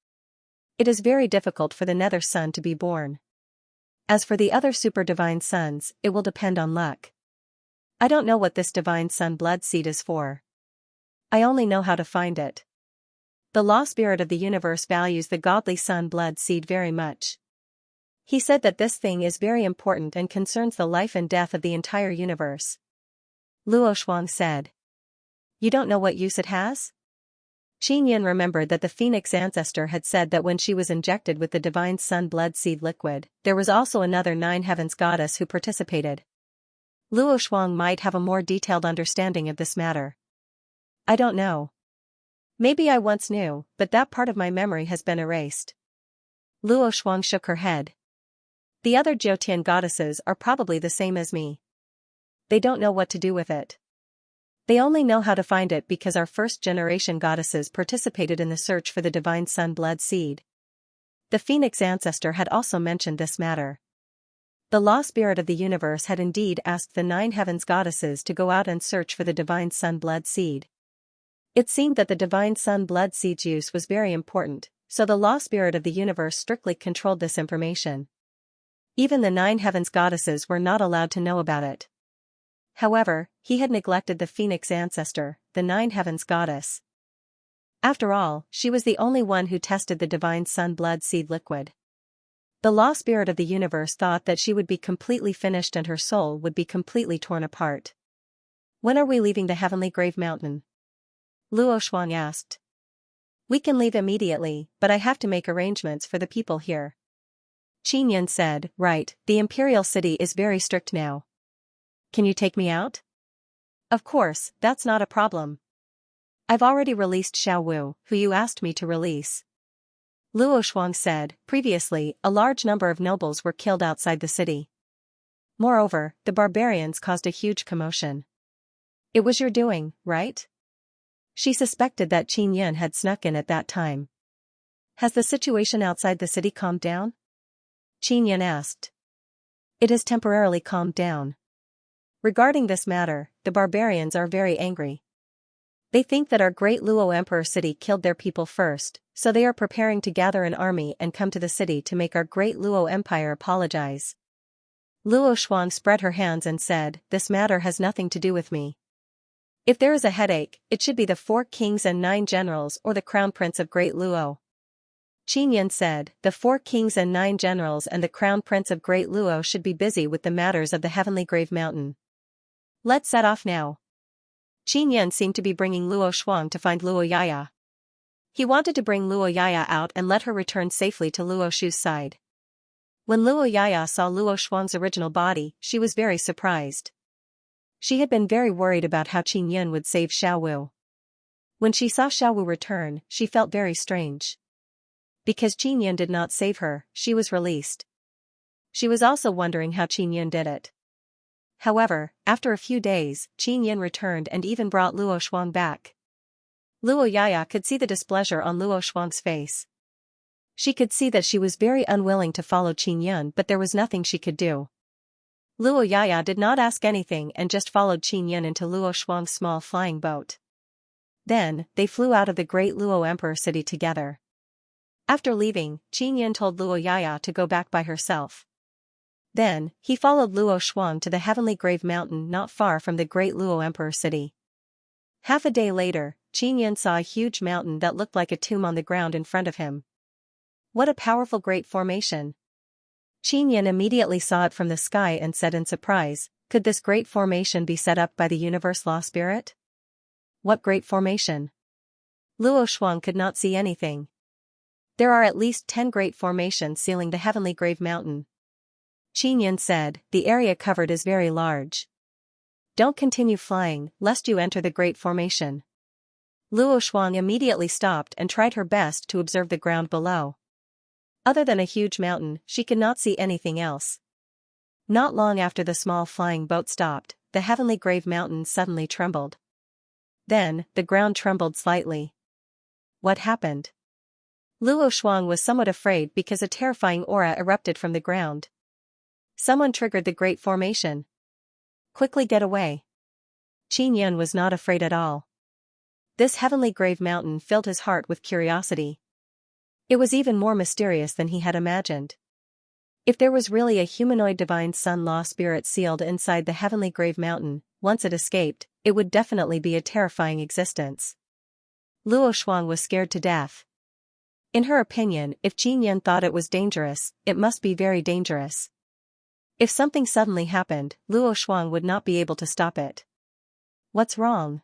It is very difficult for the nether sun to be born. As for the other super divine suns, it will depend on luck. I don't know what this divine sun blood seed is for. I only know how to find it. The law spirit of the universe values the godly sun blood seed very much. He said that this thing is very important and concerns the life and death of the entire universe. Luo Shuang said. You don't know what use it has? Qin Yin remembered that the phoenix ancestor had said that when she was injected with the divine sun blood seed liquid, there was also another 9 heavens goddess who participated. Luo Shuang might have a more detailed understanding of this matter. I don't know. Maybe I once knew, but that part of my memory has been erased. Luo Shuang shook her head. The other Jiutian goddesses are probably the same as me. They don't know what to do with it. They only know how to find it because our first-generation goddesses participated in the search for the divine sun blood seed. The phoenix ancestor had also mentioned this matter. The law spirit of the universe had indeed asked the 9 heavens goddesses to go out and search for the divine sun blood seed. It seemed that the divine sun blood seed's use was very important, so the law spirit of the universe strictly controlled this information. Even the 9 heavens goddesses were not allowed to know about it. However, he had neglected the phoenix ancestor, the 9 heavens goddess. After all, she was the only one who tested the divine sun blood seed liquid. The law spirit of the universe thought that she would be completely finished and her soul would be completely torn apart. When are we leaving the heavenly grave mountain? Luo Shuang asked. We can leave immediately, but I have to make arrangements for the people here. Qin Yin said, right, the imperial city is very strict now. Can you take me out? Of course, that's not a problem. I've already released Xiao Wu, who you asked me to release. Luo Shuang said, previously, a large number of nobles were killed outside the city. Moreover, the barbarians caused a huge commotion. It was your doing, right? She suspected that Qin Yin had snuck in at that time. Has the situation outside the city calmed down? Qin Yin asked. It has temporarily calmed down. Regarding this matter, the barbarians are very angry. They think that our great Luo Emperor city killed their people first, so they are preparing to gather an army and come to the city to make our great Luo Empire apologize. Luo Shuang spread her hands and said, this matter has nothing to do with me. If there is a headache, it should be the 4 kings and 9 generals or the crown prince of Great Luo. Qin Yin said, the 4 kings and 9 generals and the crown prince of Great Luo should be busy with the matters of the heavenly grave mountain. Let's set off now. Qin Yin seemed to be bringing Luo Shuang to find Luo Yaya. He wanted to bring Luo Yaya out and let her return safely to Luo Shu's side. When Luo Yaya saw Luo Shuang's original body, she was very surprised. She had been very worried about how Qin Yin would save Xiao Wu. When she saw Xiao Wu return, she felt very strange. Because Qin Yin did not save her, she was released. She was also wondering how Qin Yin did it. However, after a few days, Qin Yin returned and even brought Luo Shuang back. Luo Yaya could see the displeasure on Luo Shuang's face. She could see that she was very unwilling to follow Qin Yin, but there was nothing she could do. Luo Yaya did not ask anything and just followed Qin Yin into Luo Shuang's small flying boat. Then, they flew out of the great Luo Emperor city together. After leaving, Qin Yin told Luo Yaya to go back by herself. Then, he followed Luo Shuang to the heavenly grave mountain not far from the great Luo Emperor city. Half a day later, Qin Yin saw a huge mountain that looked like a tomb on the ground in front of him. What a powerful great formation! Qin Yin immediately saw it from the sky and said in surprise, could this great formation be set up by the universe law spirit? What great formation? Luo Shuang could not see anything. There are at least 10 great formations sealing the heavenly grave mountain. Qin Yin said, the area covered is very large. Don't continue flying, lest you enter the great formation. Luo Shuang immediately stopped and tried her best to observe the ground below. Other than a huge mountain, she could not see anything else. Not long after the small flying boat stopped, the heavenly grave mountain suddenly trembled. Then, the ground trembled slightly. What happened? Luo Shuang was somewhat afraid because a terrifying aura erupted from the ground. Someone triggered the great formation. Quickly get away. Qin Yin was not afraid at all. This heavenly grave mountain filled his heart with curiosity. It was even more mysterious than he had imagined. If there was really a humanoid divine sun law spirit sealed inside the heavenly grave mountain, once it escaped, it would definitely be a terrifying existence. Luo Shuang was scared to death. In her opinion, if Xianxia thought it was dangerous, it must be very dangerous. If something suddenly happened, Luo Shuang would not be able to stop it. What's wrong?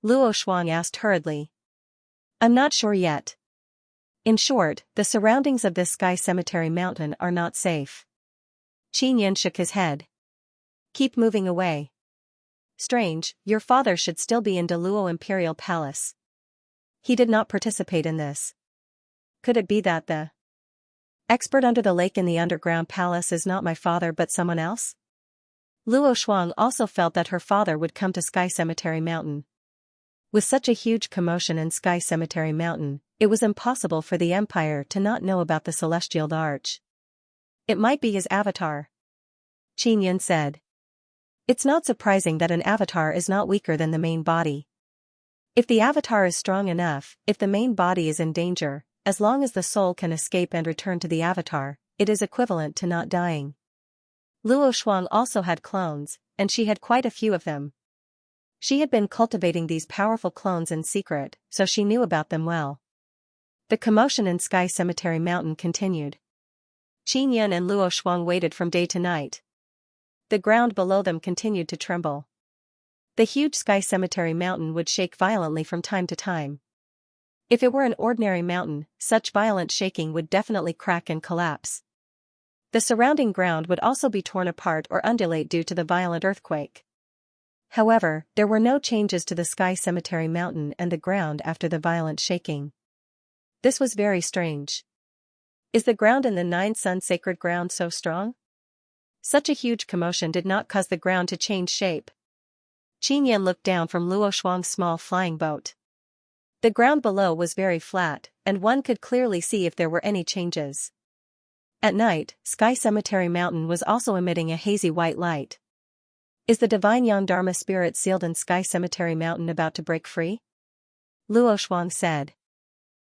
Luo Shuang asked hurriedly. I'm not sure yet. In short, the surroundings of this Sky Cemetery mountain are not safe. Xianxia shook his head. Keep moving away. Strange, your father should still be in Deluo Imperial Palace. He did not participate in this. Could it be that the expert under the lake in the underground palace is not my father but someone else? Luo Shuang also felt that her father would come to Sky Cemetery Mountain. With such a huge commotion in Sky Cemetery Mountain, it was impossible for the Empire to not know about the Celestial Arch. It might be his avatar. Xianxia said. It's not surprising that an avatar is not weaker than the main body. If the avatar is strong enough, if the main body is in danger, as long as the soul can escape and return to the avatar, it is equivalent to not dying. Luo Shuang also had clones, and she had quite a few of them. She had been cultivating these powerful clones in secret, so she knew about them well. The commotion in Sky Cemetery Mountain continued. Xianxia and Luo Shuang waited from day to night. The ground below them continued to tremble. The huge Sky Cemetery Mountain would shake violently from time to time. If it were an ordinary mountain, such violent shaking would definitely crack and collapse. The surrounding ground would also be torn apart or undulate due to the violent earthquake. However, there were no changes to the Sky Cemetery Mountain and the ground after the violent shaking. This was very strange. Is the ground in the Nine Sun Sacred Ground so strong? Such a huge commotion did not cause the ground to change shape. Xianxia looked down from Luo Shuang's small flying boat. The ground below was very flat, and one could clearly see if there were any changes. At night, Sky Cemetery Mountain was also emitting a hazy white light. Is the divine Yang Dharma spirit sealed in Sky Cemetery Mountain about to break free? Luo Shuang said.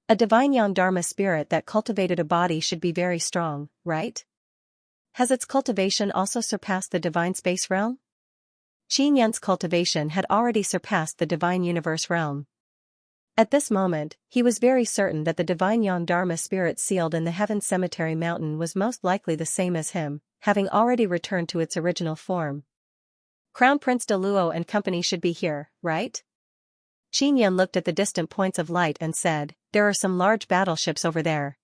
A divine Yang Dharma spirit that cultivated a body should be very strong, right? Has its cultivation also surpassed the divine space realm? Xianxia's cultivation had already surpassed the divine universe realm. At this moment, he was very certain that the divine Yang Dharma spirit sealed in the Heaven Cemetery Mountain was most likely the same as him, having already returned to its original form. Crown Prince Deluo and company should be here, right? Xianxia looked at the distant points of light and said, there are some large battleships over there.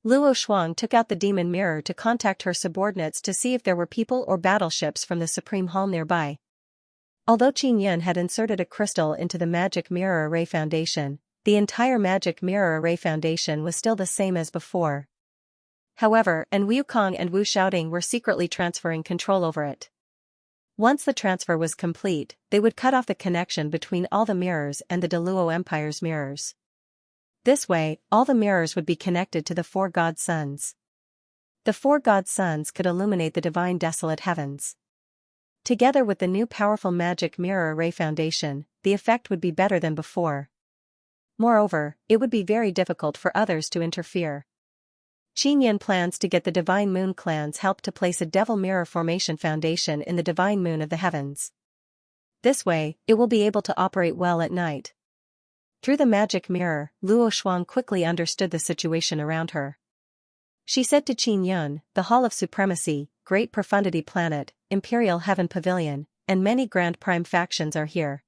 Luo Shuang took out the demon mirror to contact her subordinates to see if there were people or battleships from the Supreme Hall nearby. Although Xianxia had inserted a crystal into the Magic Mirror Array Foundation, the entire Magic Mirror Array Foundation was still the same as before. However, Wukong and Wu Xiaoding were secretly transferring control over it. Once the transfer was complete, they would cut off the connection between all the mirrors and the Deluo Empire's mirrors. This way, all the mirrors would be connected to the four god suns. The four god suns could illuminate the divine desolate heavens. Together with the new powerful Magic Mirror Array Foundation, the effect would be better than before. Moreover, it would be very difficult for others to interfere. Xianxia plans to get the Divine Moon clan's help to place a Devil Mirror Formation Foundation in the Divine Moon of the Heavens. This way, it will be able to operate well at night. Through the magic mirror, Luo Shuang quickly understood the situation around her. She said to Xianxia, the Hall of Supremacy, Great Profundity Planet, Imperial Heaven Pavilion, and many Grand Prime factions are here.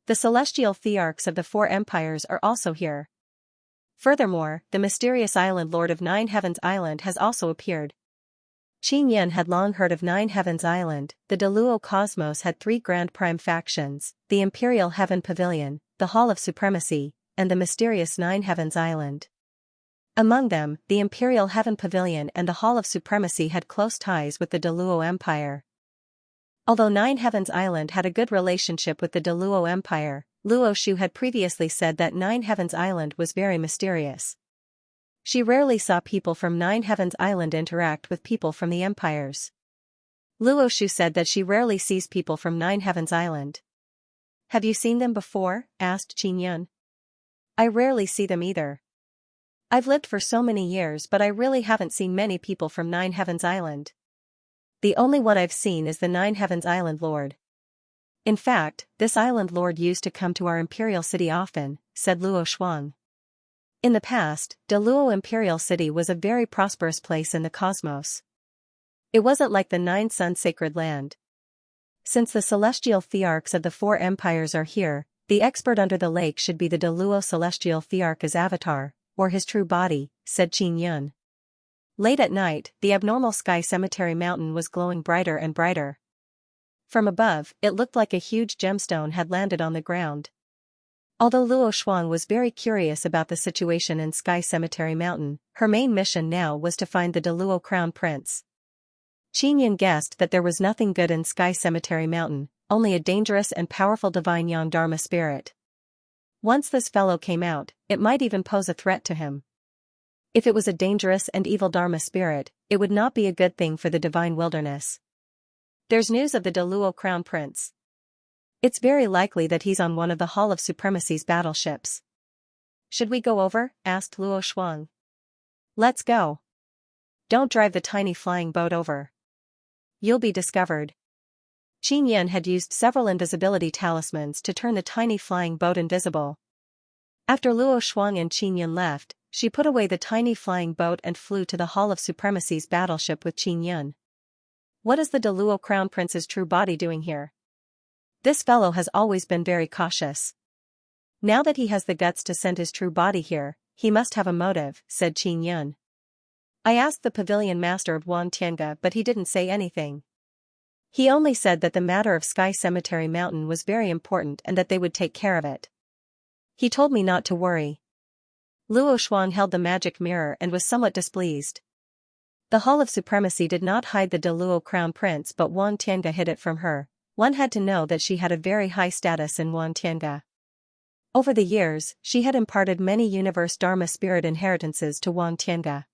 The celestial thearchs of the four empires are also here. Furthermore, the mysterious island Lord of Nine Heavens Island has also appeared. Xianxia had long heard of Nine Heavens Island. The Deluo Cosmos had three Grand Prime factions, the Imperial Heaven Pavilion, the Hall of Supremacy, and the mysterious Nine Heavens Island. Among them, the Imperial Heaven Pavilion and the Hall of Supremacy had close ties with the Deluo Empire. Although Nine Heavens Island had a good relationship with the Deluo Empire, Luo Shu had previously said that Nine Heavens Island was very mysterious. She rarely saw people from Nine Heavens Island interact with people from the empires. Luo Shu said that she rarely sees people from Nine Heavens Island. Have you seen them before? Asked Xianxia. I rarely see them either. I've lived for so many years but I really haven't seen many people from Nine Heavens Island. The only one I've seen is the Nine Heavens Island Lord. In fact, this island lord used to come to our imperial city often, said Luo Shuang. In the past, Deluo Imperial City was a very prosperous place in the cosmos. It wasn't like the Nine Sun Sacred Land. Since the celestial thearchs of the four empires are here, the expert under the lake should be the Deluo celestial thearch's avatar, or his true body, said Qin Yun. Late at night, the abnormal sky cemetery mountain was glowing brighter and brighter. From above, it looked like a huge gemstone had landed on the ground. Although Luo Shuang was very curious about the situation in Sky Cemetery Mountain, her main mission now was to find the Deluo Crown Prince. Qin Yun guessed that there was nothing good in Sky Cemetery Mountain, only a dangerous and powerful divine Yang Dharma spirit. Once this fellow came out, it might even pose a threat to him. If it was a dangerous and evil Dharma spirit, it would not be a good thing for the divine wilderness. There's news of the Deluo Crown Prince. It's very likely that he's on one of the Hall of Supremacy's battleships. Should we go over? Asked Luo Shuang. Let's go. Don't drive the tiny flying boat over. You'll be discovered. Qin Yun had used several invisibility talismans to turn the tiny flying boat invisible. After Luo Shuang and Qin Yun left, she put away the tiny flying boat and flew to the Hall of Supremacy's battleship with Qin Yun. What is the Deluo Crown Prince's true body doing here? This fellow has always been very cautious. Now that he has the guts to send his true body here, he must have a motive, said Qin Yun. I asked the pavilion master of Wan Tianga, but he didn't say anything. He only said that the matter of Sky Cemetery Mountain was very important and that they would take care of it. He told me not to worry. Luo Shuang held the magic mirror and was somewhat displeased. The Hall of Supremacy did not hide the Deluo Crown Prince, but Wan Tianga hid it from her. One had to know that she had a very high status in Wan Tianga. Over the years, she had imparted many universe Dharma spirit inheritances to Wan Tianga.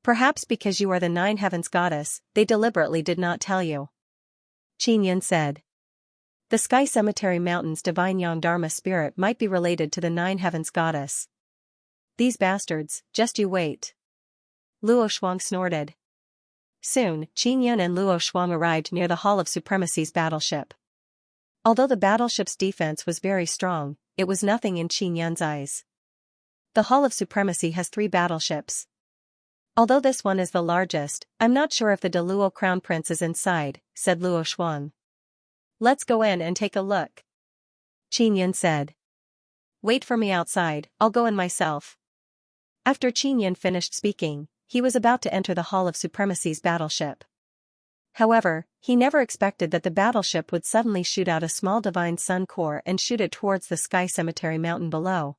Perhaps because you are the Nine Heavens goddess, they deliberately did not tell you. Qin Yun said. The Sky Cemetery Mountain's divine Yang Dharma spirit might be related to the Nine Heavens goddess. These bastards, just you wait. Luo Shuang snorted. Soon, Qin Yun and Luo Shuang arrived near the Hall of Supremacy's battleship. Although the battleship's defense was very strong, it was nothing in Qin Yun's eyes. The Hall of Supremacy has 3 battleships. Although this one is the largest, I'm not sure if the Deluo Crown Prince is inside, said Luo Shuang. Let's go in and take a look. Qin Yun said. Wait for me outside, I'll go in myself. After Qin Yun finished speaking, he was about to enter the Hall of Supremacy's battleship. However, he never expected that the battleship would suddenly shoot out a small divine sun core and shoot it towards the Sky Cemetery Mountain below.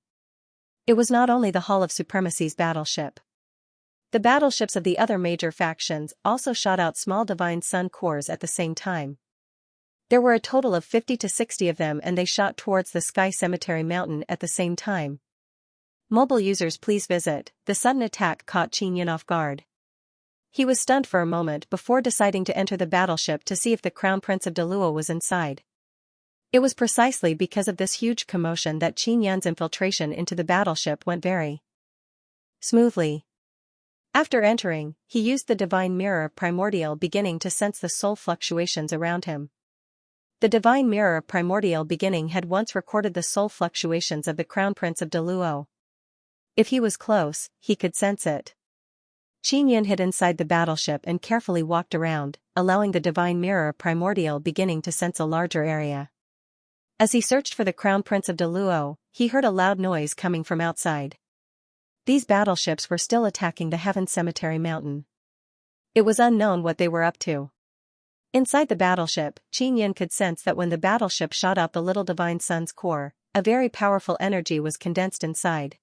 It was not only the Hall of Supremacy's battleship. The battleships of the other major factions also shot out small divine sun cores at the same time. There were a total of 50 to 60 of them, and they shot towards the Sky Cemetery Mountain at the same time. Mobile users, please visit. The sudden attack caught Qin Yun off guard. He was stunned for a moment before deciding to enter the battleship to see if the Crown Prince of Deluo was inside. It was precisely because of this huge commotion that Qin Yun's infiltration into the battleship went very smoothly. After entering, he used the divine mirror of Primordial Beginning to sense the soul fluctuations around him. The divine mirror of Primordial Beginning had once recorded the soul fluctuations of the Crown Prince of Deluo. If he was close, he could sense it. Qin Yun hid inside the battleship and carefully walked around, allowing the divine mirror of Primordial Beginning to sense a larger area. As he searched for the Crown Prince of Deluo, he heard a loud noise coming from outside. These battleships were still attacking the Heaven Cemetery Mountain. It was unknown what they were up to. Inside the battleship, Qin Yun could sense that when the battleship shot out the little divine sun's core, a very powerful energy was condensed inside.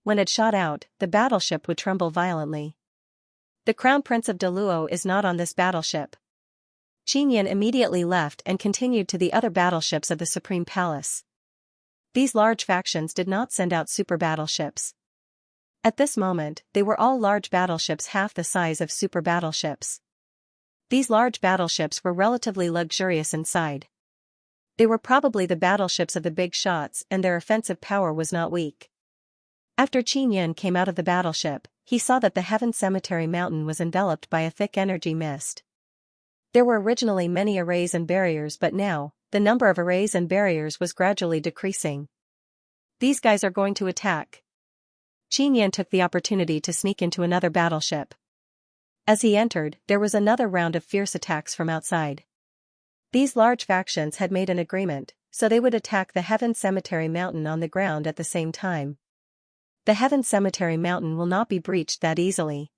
When it shot out, the battleship would tremble violently. The Crown Prince of Deluo is not on this battleship. Qin Yun immediately left and continued to the other battleships of the Supreme Palace. These large factions did not send out super battleships. At this moment, they were all large battleships half the size of super battleships. These large battleships were relatively luxurious inside. They were probably the battleships of the big shots, and their offensive power was not weak. After Qin Yun came out of the battleship, he saw that the Heaven Cemetery Mountain was enveloped by a thick energy mist. There were originally many arrays and barriers, but now, the number of arrays and barriers was gradually decreasing. These guys are going to attack. Xianxia took the opportunity to sneak into another battleship. As he entered, there was another round of fierce attacks from outside. These large factions had made an agreement, so they would attack the Heaven Cemetery Mountain on the ground at the same time. The Heaven Cemetery Mountain will not be breached that easily.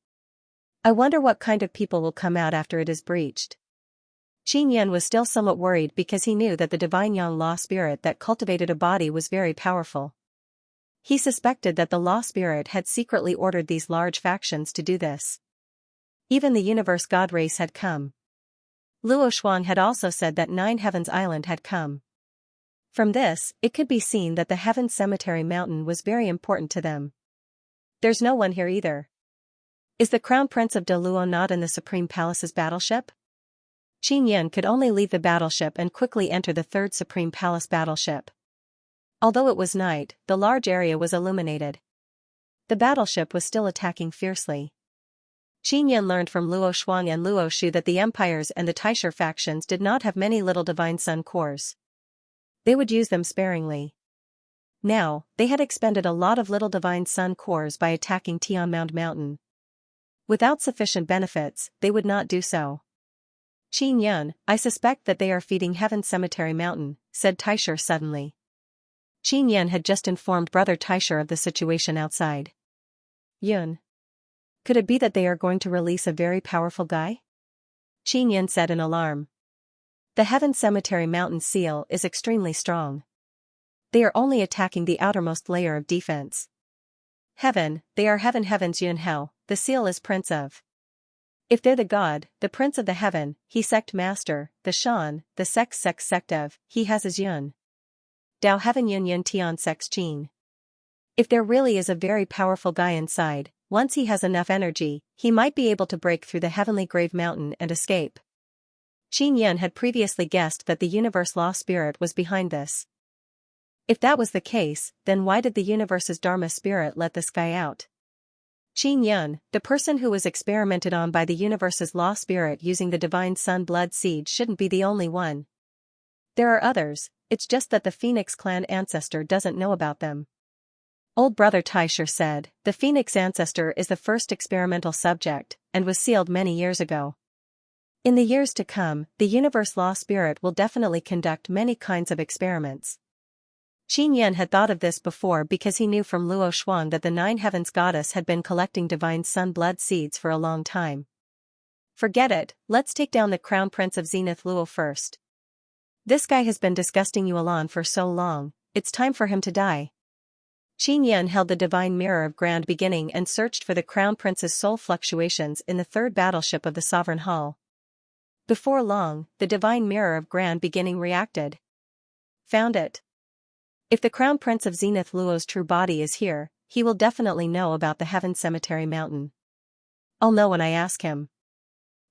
I wonder what kind of people will come out after it is breached. Xianxia was still somewhat worried because he knew that the divine Yang Law spirit that cultivated a body was very powerful. He suspected that the Law spirit had secretly ordered these large factions to do this. Even the universe god race had come. Luo Shuang had also said that 9 Heavens Island had come. From this, it could be seen that the Heaven Cemetery Mountain was very important to them. There's no one here either. Is the Crown Prince of Deluo not in the Supreme Palace's battleship? Xianxia could only leave the battleship and quickly enter the 3rd Supreme Palace battleship. Although it was night, the large area was illuminated. The battleship was still attacking fiercely. Xianxia learned from Luo Shuang and Luo Shu that the empires and the Taisher factions did not have many little divine sun cores. They would use them sparingly. Now, they had expended a lot of little divine sun cores by attacking Tianmound Mountain. Without sufficient benefits, they would not do so. Xianxia, I suspect that they are feeding Heaven Cemetery Mountain, said Taisher suddenly. Xianxia had just informed Brother Taisher of the situation outside. Yun. Could it be that they are going to release a very powerful guy? Xianxia said in alarm. The Heaven Cemetery Mountain seal is extremely strong. They are only attacking the outermost layer of defense. Heaven, they are Heaven's Yun Hao, the seal is Prince of. If they're the god, the Prince of the Heaven, he sect master, the Shan, the sect of, he has his Yun. Dao Heaven Yun Tian Sex Qin. If there really is a very powerful guy inside, once he has enough energy, he might be able to break through the Heavenly Grave Mountain and escape. Xianxia had previously guessed that the Universe Law Spirit was behind this. If that was the case, then why did the Universe's Dharma Spirit let this guy out? Xianxia, the person who was experimented on by the Universe's Law Spirit using the Divine Sun Blood Seed shouldn't be the only one. There are others, it's just that the Phoenix clan ancestor doesn't know about them. Old Brother Taisher said, the Phoenix ancestor is the first experimental subject, and was sealed many years ago. In the years to come, the Universe Law Spirit will definitely conduct many kinds of experiments. Xianxia had thought of this before because he knew from Luo Shuang that the 9 Heavens Goddess had been collecting divine sun blood seeds for a long time. Forget it, let's take down the Crown Prince of Zenith Luo first. This guy has been disgusting Yuan for so long, it's time for him to die. Xianxia held the divine mirror of grand beginning and searched for the Crown Prince's soul fluctuations in the 3rd battleship of the Sovereign Hall. Before long, the divine mirror of grand beginning reacted. Found it. If the Crown Prince of Zenith Luo's true body is here, he will definitely know about the Heaven Cemetery Mountain. I'll know when I ask him.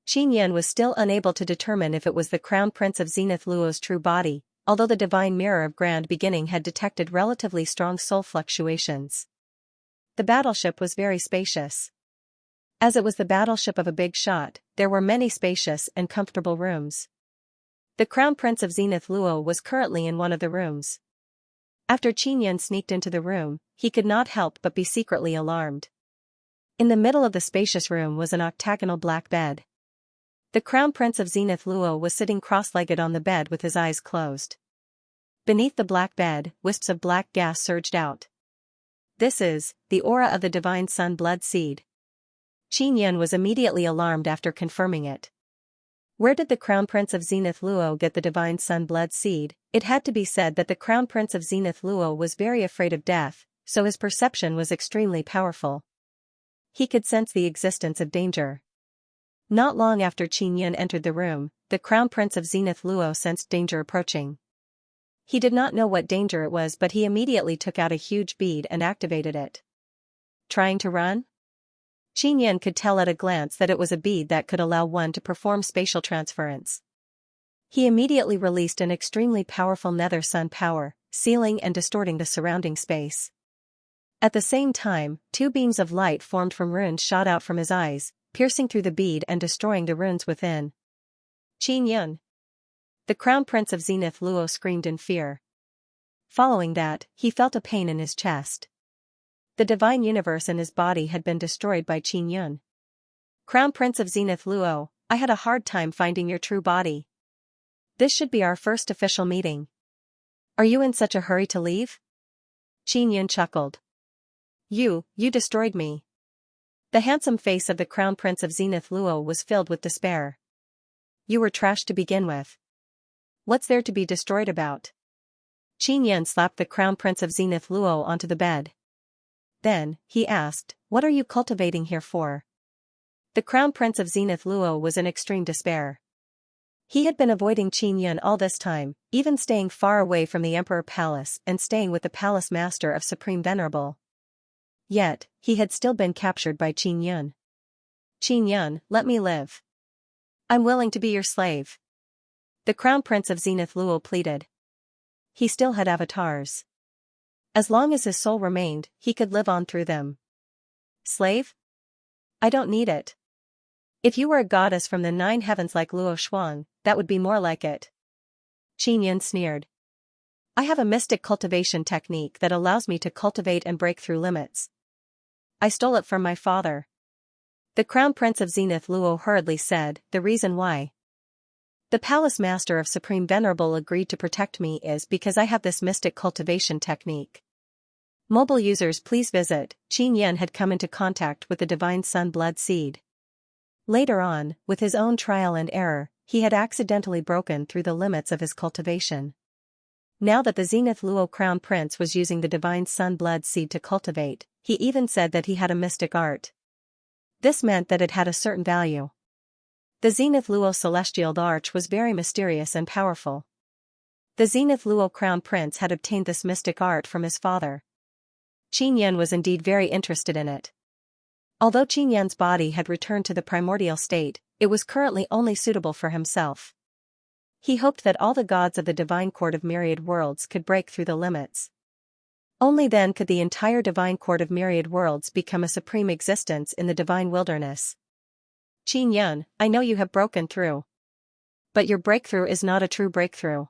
Xianxia was still unable to determine if it was the Crown Prince of Zenith Luo's true body, although the divine mirror of grand beginning had detected relatively strong soul fluctuations. The battleship was very spacious. As it was the battleship of a big shot, there were many spacious and comfortable rooms. The Crown Prince of Zenith Luo was currently in one of the rooms. After Xianxia sneaked into the room, he could not help but be secretly alarmed. In the middle of the spacious room was an octagonal black bed. The Crown Prince of Zenith Luo was sitting cross-legged on the bed with his eyes closed. Beneath the black bed, wisps of black gas surged out. This is the aura of the divine sun blood seed. Xianxia was immediately alarmed after confirming it. Where did the Crown Prince of Zenith Luo get the divine sun blood seed? It had to be said that the Crown Prince of Zenith Luo was very afraid of death, so his perception was extremely powerful. He could sense the existence of danger. Not long after Xianxia entered the room, the Crown Prince of Zenith Luo sensed danger approaching. He did not know what danger it was, but he immediately took out a huge bead and activated it. Trying to run? Xianxia could tell at a glance that it was a bead that could allow one to perform spatial transference. He immediately released an extremely powerful nether sun power, sealing and distorting the surrounding space. At the same time, 2 beams of light formed from runes shot out from his eyes, piercing through the bead and destroying the runes within. Xianxia. The Crown Prince of Zenith Luo screamed in fear. Following that, he felt a pain in his chest. The divine universe in his body had been destroyed by Qin Yun. Crown Prince of Zenith Luo, I had a hard time finding your true body. This should be our first official meeting. Are you in such a hurry to leave? Qin Yun chuckled. You destroyed me. The handsome face of the Crown Prince of Zenith Luo was filled with despair. You were trash to begin with. What's there to be destroyed about? Qin Yun slapped the Crown Prince of Zenith Luo onto the bed. Then, he asked, what are you cultivating here for? The Crown Prince of Zenith Luo was in extreme despair. He had been avoiding Qin Yun all this time, even staying far away from the Emperor Palace and staying with the Palace Master of Supreme Venerable. Yet, he had still been captured by Qin Yun. Qin Yun, let me live. I'm willing to be your slave. The Crown Prince of Zenith Luo pleaded. He still had avatars. As long as his soul remained, he could live on through them. Slave? I don't need it. If you were a goddess from the 9 heavens like Luo Shuang, that would be more like it. Qin Yun sneered. I have a mystic cultivation technique that allows me to cultivate and break through limits. I stole it from my father. The Crown Prince of Zenith Luo hurriedly said, the reason why the Palace Master of Supreme Venerable agreed to protect me is because I have this mystic cultivation technique. Mobile users please visit. Qin Yun had come into contact with the Divine Sun Blood Seed. Later on, with his own trial and error, he had accidentally broken through the limits of his cultivation. Now that the Zenith Luo Crown Prince was using the Divine Sun Blood Seed to cultivate, he even said that he had a mystic art. This meant that it had a certain value. The Zenith Luo Celestial Arch was very mysterious and powerful. The Zenith Luo Crown Prince had obtained this mystic art from his father. Qin Yun was indeed very interested in it. Although Qin Yun's body had returned to the primordial state, it was currently only suitable for himself. He hoped that all the gods of the Divine Court of Myriad Worlds could break through the limits. Only then could the entire Divine Court of Myriad Worlds become a supreme existence in the Divine Wilderness. Qin Yun, I know you have broken through. But your breakthrough is not a true breakthrough.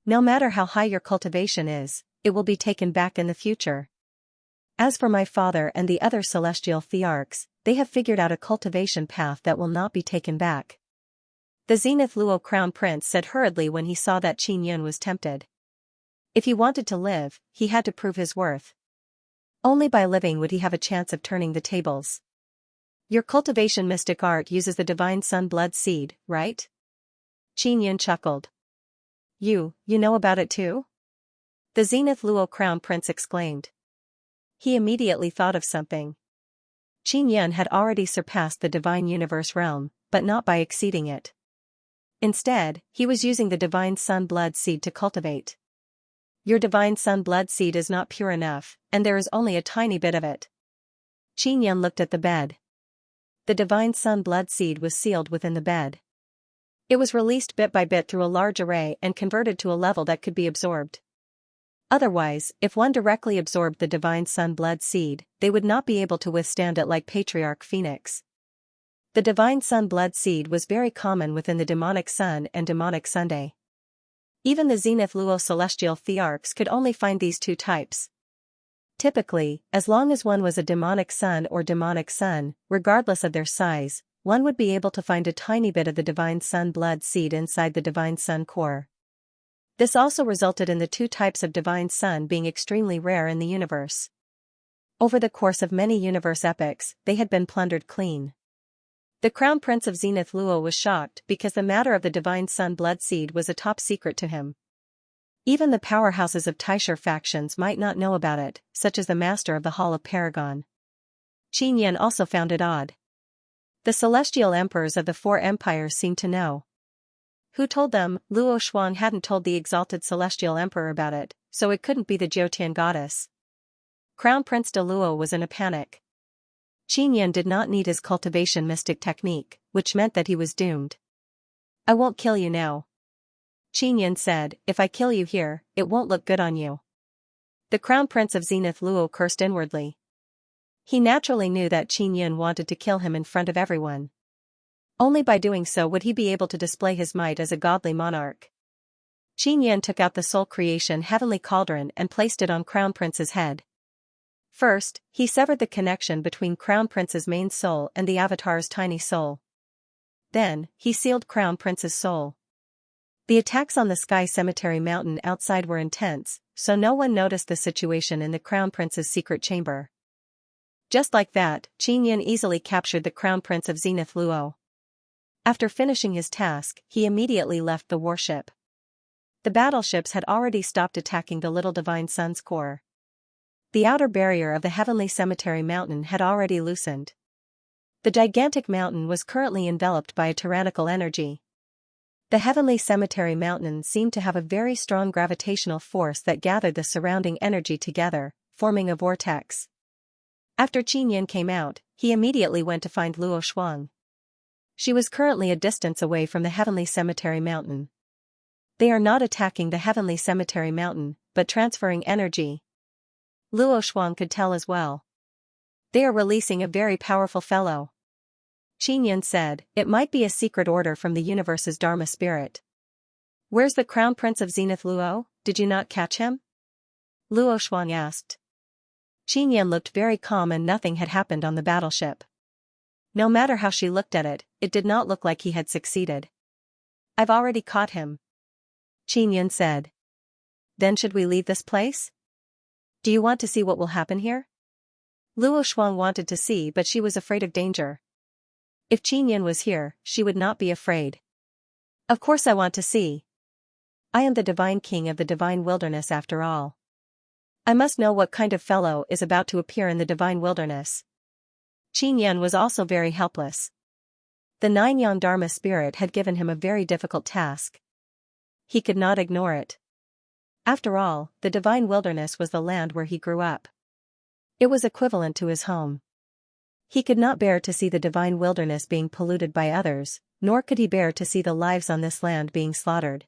No matter how high your cultivation is, it will be taken back in the future. As for my father and the other celestial thearchs, they have figured out a cultivation path that will not be taken back. The Zenith Luo Crown Prince said hurriedly when he saw that Qin Yun was tempted. If he wanted to live, he had to prove his worth. Only by living would he have a chance of turning the tables. Your cultivation mystic art uses the Divine Sun Blood Seed, right? Qin Yun chuckled. You know about it too? The Zenith Luo Crown Prince exclaimed. He immediately thought of something. Qin Yun had already surpassed the Divine Universe realm, but not by exceeding it. Instead, he was using the Divine Sun Blood Seed to cultivate. Your Divine Sun Blood Seed is not pure enough, and there is only a tiny bit of it. Qin Yun looked at the bed. The Divine Sun Blood Seed was sealed within the bed. It was released bit by bit through a large array and converted to a level that could be absorbed. Otherwise, if one directly absorbed the Divine Sun Blood Seed, they would not be able to withstand it like Patriarch Phoenix. The Divine Sun Blood Seed was very common within the Demonic Sun and Demonic Sunday. Even the Zenith Luo Celestial Thearchs could only find these two types. Typically, as long as one was a Demonic Sun or Demonic Sun, regardless of their size, one would be able to find a tiny bit of the Divine Sun Blood Seed inside the Divine Sun core. This also resulted in the two types of Divine Sun being extremely rare in the universe. Over the course of many universe epochs, they had been plundered clean. The Crown Prince of Zenith Luo was shocked because the matter of the Divine Sun Blood Seed was a top secret to him. Even the powerhouses of Taisher factions might not know about it, such as the Master of the Hall of Paragon. Qin Yun also found it odd. The celestial emperors of the 4 empires seemed to know. Who told them? Luo Shuang hadn't told the exalted celestial emperor about it, so it couldn't be the Jiutian goddess. Crown Prince de Luo was in a panic. Qin Yun did not need his cultivation mystic technique, which meant that he was doomed. I won't kill you now. Qin Yun said, if I kill you here, it won't look good on you. The Crown Prince of Zenith Luo cursed inwardly. He naturally knew that Qin Yun wanted to kill him in front of everyone. Only by doing so would he be able to display his might as a godly monarch. Xianxia took out the soul creation heavenly cauldron and placed it on Crown Prince's head. First, he severed the connection between Crown Prince's main soul and the Avatar's tiny soul. Then, he sealed Crown Prince's soul. The attacks on the Sky Cemetery Mountain outside were intense, so no one noticed the situation in the Crown Prince's secret chamber. Just like that, Xianxia easily captured the Crown Prince of Zenith Luo. After finishing his task, he immediately left the warship. The battleships had already stopped attacking the Little Divine Sun's core. The outer barrier of the Heavenly Cemetery Mountain had already loosened. The gigantic mountain was currently enveloped by a tyrannical energy. The Heavenly Cemetery Mountain seemed to have a very strong gravitational force that gathered the surrounding energy together, forming a vortex. After Xianxia came out, he immediately went to find Luo Shuang. She was currently a distance away from the Heavenly Cemetery Mountain. They are not attacking the Heavenly Cemetery Mountain, but transferring energy. Luo Shuang could tell as well. They are releasing a very powerful fellow. Xianxia said, it might be a secret order from the universe's Dharma spirit. Where's the Crown Prince of Zenith Luo? Did you not catch him? Luo Shuang asked. Xianxia looked very calm and nothing had happened on the battleship. No matter how she looked at it, it did not look like he had succeeded. I've already caught him. Xianxia said. Then should we leave this place? Do you want to see what will happen here? Luo Shuang wanted to see but she was afraid of danger. If Xianxia was here, she would not be afraid. Of course I want to see. I am the divine king of the divine wilderness after all. I must know what kind of fellow is about to appear in the divine wilderness. Xianxia was also very helpless. The Nine-Yang Dharma spirit had given him a very difficult task. He could not ignore it. After all, the divine wilderness was the land where he grew up. It was equivalent to his home. He could not bear to see the divine wilderness being polluted by others, nor could he bear to see the lives on this land being slaughtered.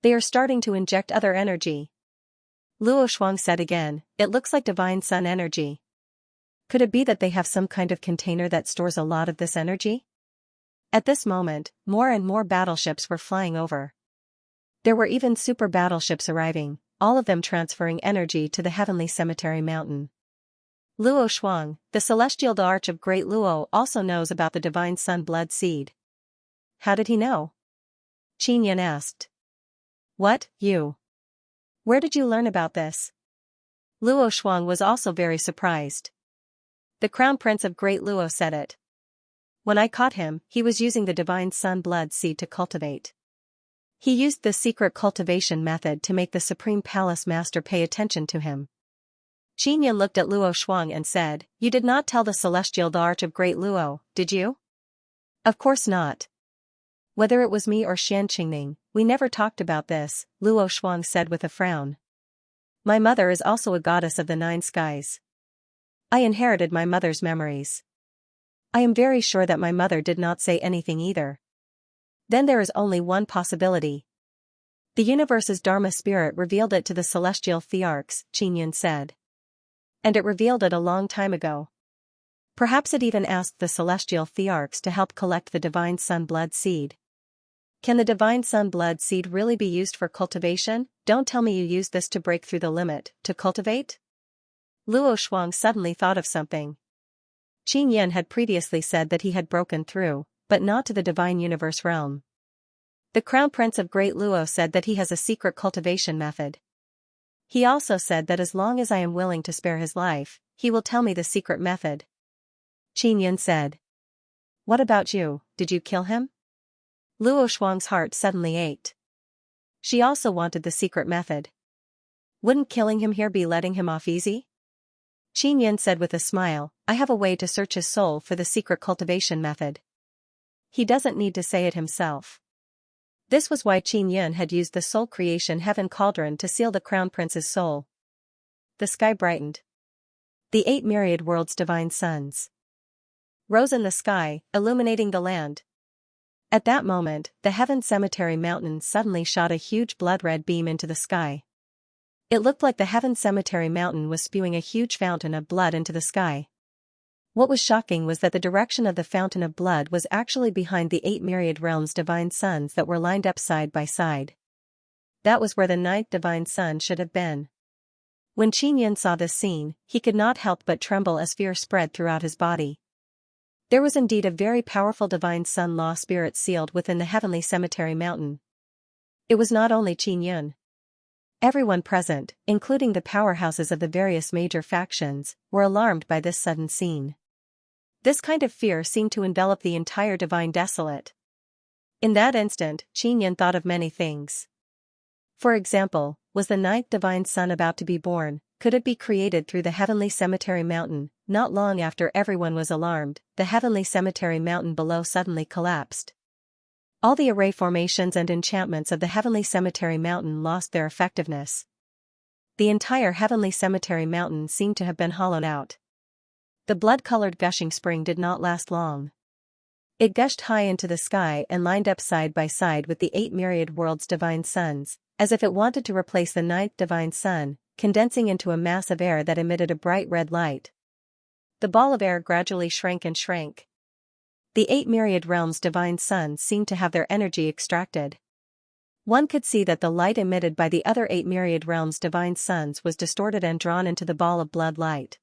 They are starting to inject other energy. Luo Shuang said again, it looks like divine sun energy. Could it be that they have some kind of container that stores a lot of this energy? At this moment, more and more battleships were flying over. There were even super battleships arriving, all of them transferring energy to the Heavenly Cemetery Mountain. Luo Shuang, the celestial arch of Great Luo, also knows about the divine sun blood seed. How did he know? Xianxia asked. What, you? Where did you learn about this? Luo Shuang was also very surprised. The Crown Prince of Great Luo said it. When I caught him, he was using the divine sun blood seed to cultivate. He used the secret cultivation method to make the Supreme Palace Master pay attention to him. Xianxia looked at Luo Shuang and said, you did not tell the celestial arch of Great Luo, did you? Of course not. Whether it was me or Xianxia, we never talked about this, Luo Shuang said with a frown. My mother is also a goddess of the nine skies. I inherited my mother's memories. I am very sure that my mother did not say anything either. Then there is only one possibility. The universe's Dharma spirit revealed it to the celestial thearchs, Xianxia said. And it revealed it a long time ago. Perhaps it even asked the celestial thearchs to help collect the divine sun blood seed. Can the divine sun blood seed really be used for cultivation? Don't tell me you used this to break through the limit, to cultivate? Luo Shuang suddenly thought of something. Xianxia had previously said that he had broken through, but not to the divine universe realm. The Crown Prince of Great Luo said that he has a secret cultivation method. He also said that as long as I am willing to spare his life, he will tell me the secret method. Xianxia said. What about you, did you kill him? Luo Shuang's heart suddenly ached. She also wanted the secret method. Wouldn't killing him here be letting him off easy? Xianxia said with a smile, I have a way to search his soul for the secret cultivation method. He doesn't need to say it himself. This was why Xianxia had used the soul creation heaven cauldron to seal the Crown Prince's soul. The sky brightened. The 8 myriad worlds' divine suns rose in the sky, illuminating the land. At that moment, the Heaven Cemetery Mountain suddenly shot a huge blood-red beam into the sky. It looked like the Heaven Cemetery Mountain was spewing a huge fountain of blood into the sky. What was shocking was that the direction of the fountain of blood was actually behind the 8 myriad realms divine suns that were lined up side by side. That was where the 9th divine sun should have been. When Xianxia saw this scene, he could not help but tremble as fear spread throughout his body. There was indeed a very powerful divine sun law spirit sealed within the heavenly cemetery mountain. It was not only Xianxia. Everyone present, including the powerhouses of the various major factions, were alarmed by this sudden scene. This kind of fear seemed to envelop the entire divine desolate. In that instant, Xianxia thought of many things. For example, was the 9th divine sun about to be born? Could it be created through the heavenly cemetery mountain? Not long after everyone was alarmed, the heavenly cemetery mountain below suddenly collapsed. All the array formations and enchantments of the heavenly cemetery mountain lost their effectiveness. The entire heavenly cemetery mountain seemed to have been hollowed out. The blood-colored gushing spring did not last long. It gushed high into the sky and lined up side by side with the 8 myriad worlds divine suns, as if it wanted to replace the 9th divine sun, condensing into a mass of air that emitted a bright red light. The ball of air gradually shrank and shrank. The 8 myriad realms divine suns seemed to have their energy extracted. One could see that the light emitted by the other 8 myriad realms divine suns was distorted and drawn into the ball of blood light.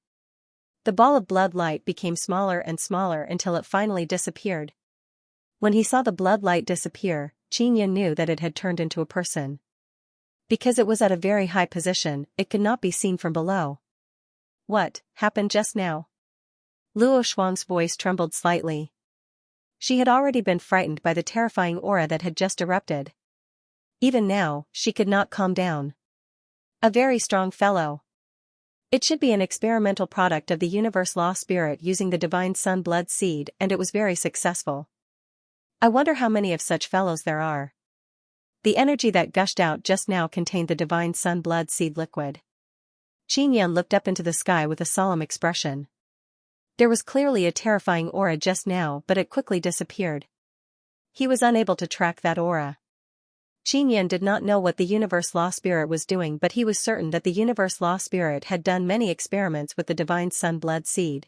The ball of blood light became smaller and smaller until it finally disappeared. When he saw the blood light disappear, Xianxia knew that it had turned into a person. Because it was at a very high position, it could not be seen from below. What happened just now? Luo Shuang's voice trembled slightly. She had already been frightened by the terrifying aura that had just erupted. Even now, she could not calm down. A very strong fellow. It should be an experimental product of the universe law spirit using the divine sun blood seed, and it was very successful. I wonder how many of such fellows there are. The energy that gushed out just now contained the divine sun blood seed liquid. Xianxia looked up into the sky with a solemn expression. There was clearly a terrifying aura just now, but it quickly disappeared. He was unable to track that aura. Xianxia did not know what the universe law spirit was doing, but he was certain that the universe law spirit had done many experiments with the divine sun blood seed.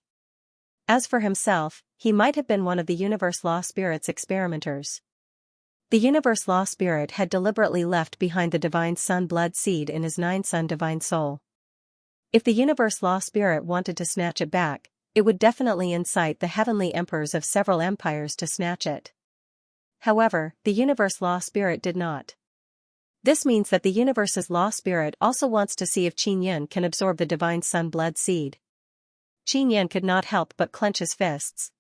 As for himself, he might have been one of the universe law spirit's experimenters. The universe law spirit had deliberately left behind the divine sun blood seed in his 9-sun divine soul. If the universe law spirit wanted to snatch it back, it would definitely incite the heavenly emperors of several empires to snatch it. However, the universe law spirit did not. This means that the universe's law spirit also wants to see if Xianxia can absorb the divine sun blood seed. Xianxia could not help but clench his fists.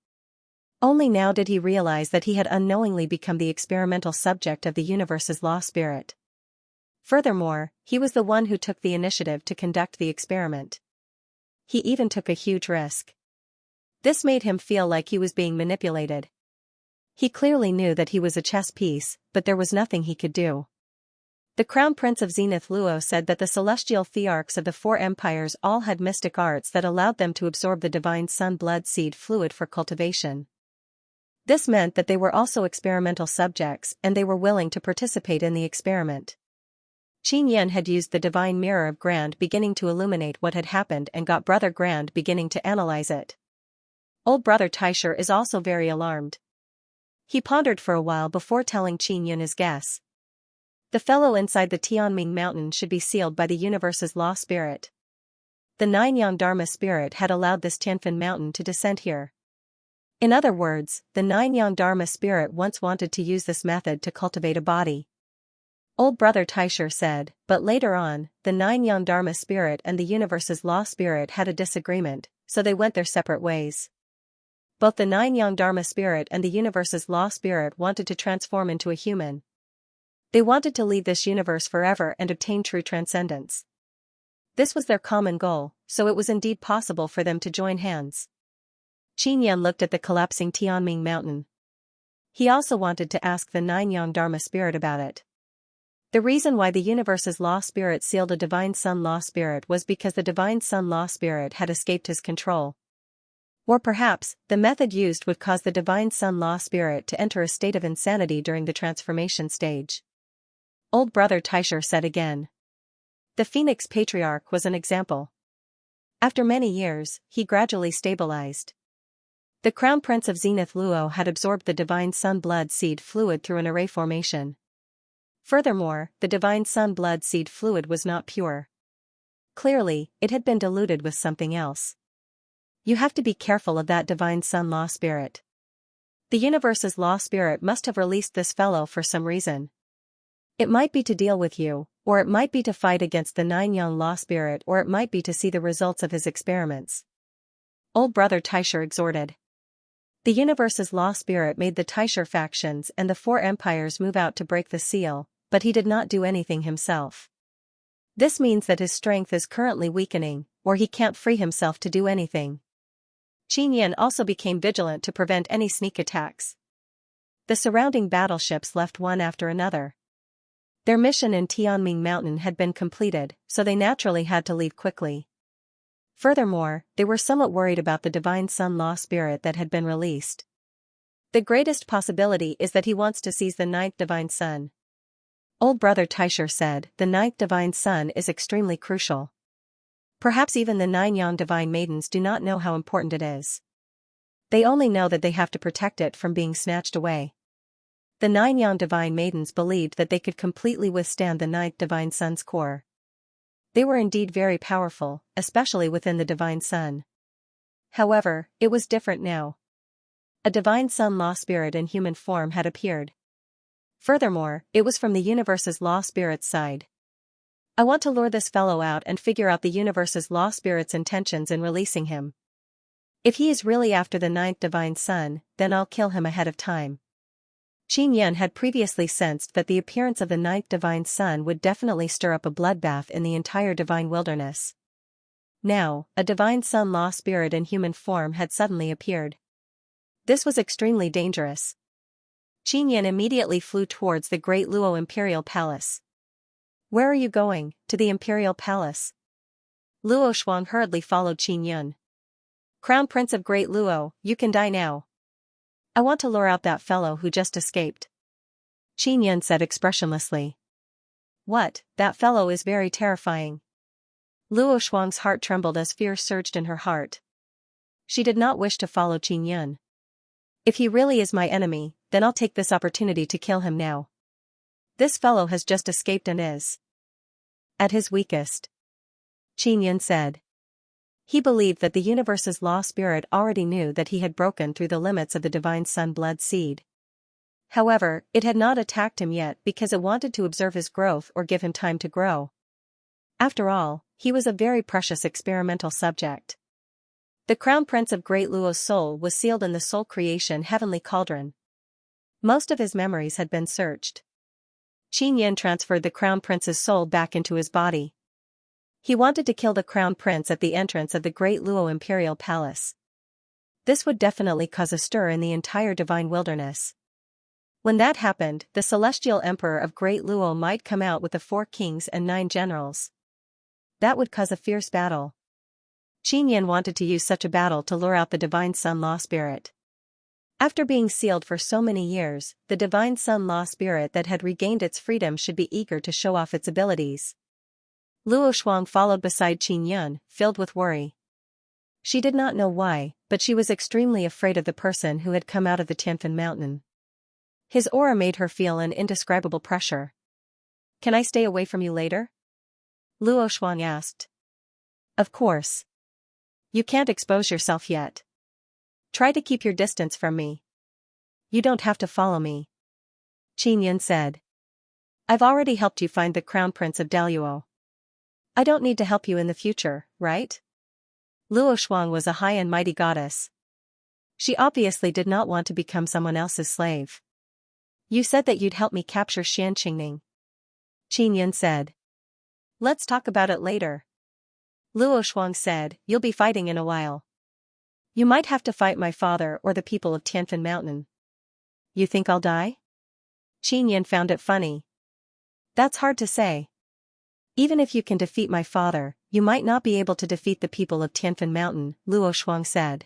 Only now did he realize that he had unknowingly become the experimental subject of the universe's law spirit. Furthermore, he was the one who took the initiative to conduct the experiment. He even took a huge risk. This made him feel like he was being manipulated. He clearly knew that he was a chess piece, but there was nothing he could do. The Crown Prince of Zenith Luo said that the celestial thearchs of the 4 empires all had mystic arts that allowed them to absorb the divine sun blood seed fluid for cultivation. This meant that they were also experimental subjects and they were willing to participate in the experiment. Xianxia had used the divine mirror of Grand beginning to illuminate what had happened and got Brother Grand beginning to analyze it. Old Brother Taisher is also very alarmed. He pondered for a while before telling Xianxia his guess. The fellow inside the Tianming mountain should be sealed by the universe's law spirit. The 9-yang Dharma spirit had allowed this Tianfan mountain to descend here. In other words, the 9-yang Dharma spirit once wanted to use this method to cultivate a body. Old Brother Taisher said, but later on, the 9-yang Dharma spirit and the universe's law spirit had a disagreement, so they went their separate ways. Both the 9-yang Dharma spirit and the universe's law spirit wanted to transform into a human. They wanted to leave this universe forever and obtain true transcendence. This was their common goal, so it was indeed possible for them to join hands. Xianxia looked at the collapsing Tianming mountain. He also wanted to ask the 9-yang Dharma spirit about it. The reason why the universe's law spirit sealed a divine sun law spirit was because the divine sun law spirit had escaped his control. Or perhaps, the method used would cause the divine sun law spirit to enter a state of insanity during the transformation stage. Old Brother Taisher said again. The Phoenix Patriarch was an example. After many years, he gradually stabilized. The Crown Prince of Zenith Luo had absorbed the Divine Sun Blood Seed fluid through an array formation. Furthermore, the Divine Sun Blood Seed fluid was not pure. Clearly, it had been diluted with something else. You have to be careful of that Divine Sun Law Spirit. The universe's Law Spirit must have released this fellow for some reason. It might be to deal with you, or it might be to fight against the Nine Yang Law Spirit, or it might be to see the results of his experiments. Old Brother Taisher exhorted. The universe's Law Spirit made the Taisher factions and the Four Empires move out to break the seal, but he did not do anything himself. This means that his strength is currently weakening, or he can't free himself to do anything. Qin Yan also became vigilant to prevent any sneak attacks. The surrounding battleships left one after another. Their mission in Tianming Mountain had been completed, so they naturally had to leave quickly. Furthermore, they were somewhat worried about the Divine Sun Law Spirit that had been released. The greatest possibility is that he wants to seize the ninth Divine Sun. Old Brother Taisher said, the ninth Divine Sun is extremely crucial. Perhaps even the Nine Yang Divine Maidens do not know how important it is. They only know that they have to protect it from being snatched away. The Nine Yang Divine Maidens believed that they could completely withstand the ninth Divine Sun's core. They were indeed very powerful, especially within the Divine Sun. However, it was different now. A Divine Sun Law Spirit in human form had appeared. Furthermore, it was from the universe's Law Spirit's side. I want to lure this fellow out and figure out the universe's Law Spirit's intentions in releasing him. If he is really after the ninth Divine Sun, then I'll kill him ahead of time. Qin Yan had previously sensed that the appearance of the ninth Divine Sun would definitely stir up a bloodbath in the entire Divine Wilderness. Now, a Divine Sun Law Spirit in human form had suddenly appeared. This was extremely dangerous. Qin Yan immediately flew towards the Great Luo Imperial Palace. Where are you going? To the Imperial Palace. Luo Shuang hurriedly followed Qin Yan. Crown Prince of Great Luo, you can die now. I want to lure out that fellow who just escaped. Qin Yan said expressionlessly. What? That fellow is very terrifying. Luo Shuang's heart trembled as fear surged in her heart. She did not wish to follow Qin Yan. If he really is my enemy, then I'll take this opportunity to kill him now. This fellow has just escaped and is at his weakest. Qin Yan said. He believed that the universe's Law Spirit already knew that he had broken through the limits of the Divine Sun Blood Seed. However, it had not attacked him yet because it wanted to observe his growth or give him time to grow. After all, he was a very precious experimental subject. The Crown Prince of Great Luo's soul was sealed in the Soul Creation Heavenly Cauldron. Most of his memories had been searched. Qin Yan transferred the Crown Prince's soul back into his body. He wanted to kill the Crown Prince at the entrance of the Great Luo Imperial Palace. This would definitely cause a stir in the entire Divine Wilderness. When that happened, the Celestial Emperor of Great Luo might come out with the 4 kings and 9 generals. That would cause a fierce battle. Qin Yan wanted to use such a battle to lure out the Divine Sun Law Spirit. After being sealed for so many years, the Divine Sun Law Spirit that had regained its freedom should be eager to show off its abilities. Luo Shuang followed beside Qin Yan, filled with worry. She did not know why, but she was extremely afraid of the person who had come out of the Tianfen Mountain. His aura made her feel an indescribable pressure. Can I stay away from you later? Luo Shuang asked. Of course. You can't expose yourself yet. Try to keep your distance from me. You don't have to follow me. Qin Yan said. I've already helped you find the Crown Prince of Daluo. I don't need to help you in the future, right? Luo Shuang was a high and mighty goddess. She obviously did not want to become someone else's slave. You said that you'd help me capture Xianxia. Qin Yan said. Let's talk about it later. Luo Shuang said, you'll be fighting in a while. You might have to fight my father or the people of Tianfen Mountain. You think I'll die? Qin Yan found it funny. That's hard to say. Even if you can defeat my father, you might not be able to defeat the people of Tianfen Mountain, Luo Shuang said.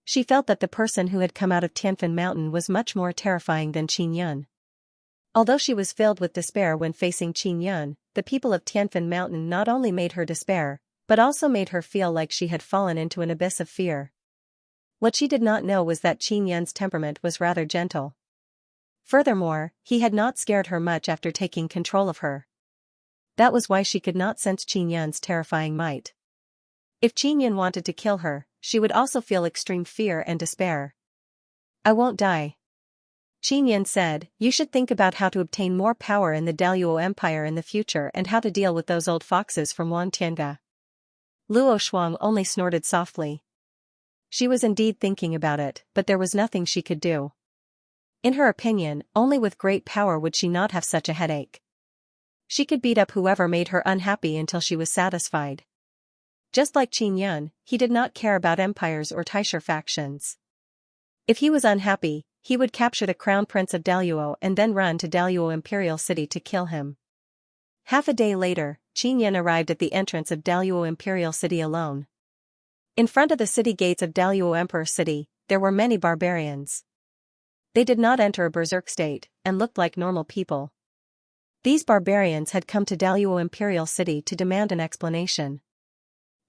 She felt that the person who had come out of Tianfen Mountain was much more terrifying than Qin Yan. Although she was filled with despair when facing Qin Yan, the people of Tianfen Mountain not only made her despair, but also made her feel like she had fallen into an abyss of fear. What she did not know was that Qin Yan's temperament was rather gentle. Furthermore, he had not scared her much after taking control of her. That was why she could not sense Qin Yan's terrifying might. If Qin Yan wanted to kill her, she would also feel extreme fear and despair. "I won't die," Qin Yan said. "You should think about how to obtain more power in the Daluo Empire in the future and how to deal with those old foxes from Wangtianga." Luo Shuang only snorted softly. She was indeed thinking about it, but there was nothing she could do. In her opinion, only with great power would she not have such a headache. She could beat up whoever made her unhappy until she was satisfied. Just like Qin Yan, he did not care about empires or Taisher factions. If he was unhappy, he would capture the crown prince of Daluo and then run to Daluo Imperial City to kill him. Half a day later, Qin Yan arrived at the entrance of Daluo Imperial City alone. In front of the city gates of Daluo Emperor City, there were many barbarians. They did not enter a berserk state, and looked like normal people. These barbarians had come to Daluo Imperial City to demand an explanation.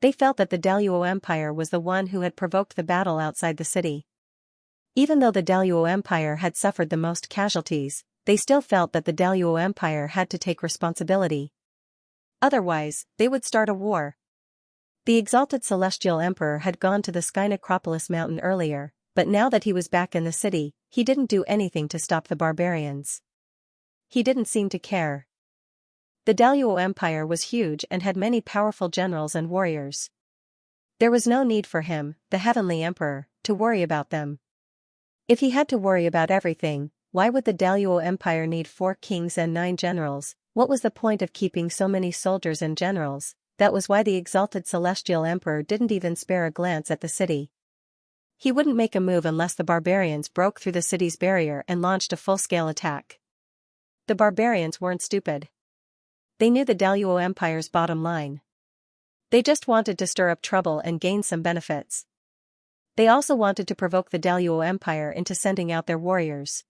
They felt that the Daluo Empire was the one who had provoked the battle outside the city. Even though the Daluo Empire had suffered the most casualties, they still felt that the Daluo Empire had to take responsibility. Otherwise, they would start a war. The exalted Celestial Emperor had gone to the Sky Necropolis mountain earlier, but now that he was back in the city, he didn't do anything to stop the barbarians. He didn't seem to care. The Daluo Empire was huge and had many powerful generals and warriors. There was no need for him, the Heavenly Emperor, to worry about them. If he had to worry about everything, why would the Daluo Empire need 4 kings and 9 generals? What was the point of keeping so many soldiers and generals? That was why the exalted Celestial Emperor didn't even spare a glance at the city. He wouldn't make a move unless the barbarians broke through the city's barrier and launched a full-scale attack. The barbarians weren't stupid. They knew the Daluo Empire's bottom line. They just wanted to stir up trouble and gain some benefits. They also wanted to provoke the Daluo Empire into sending out their warriors.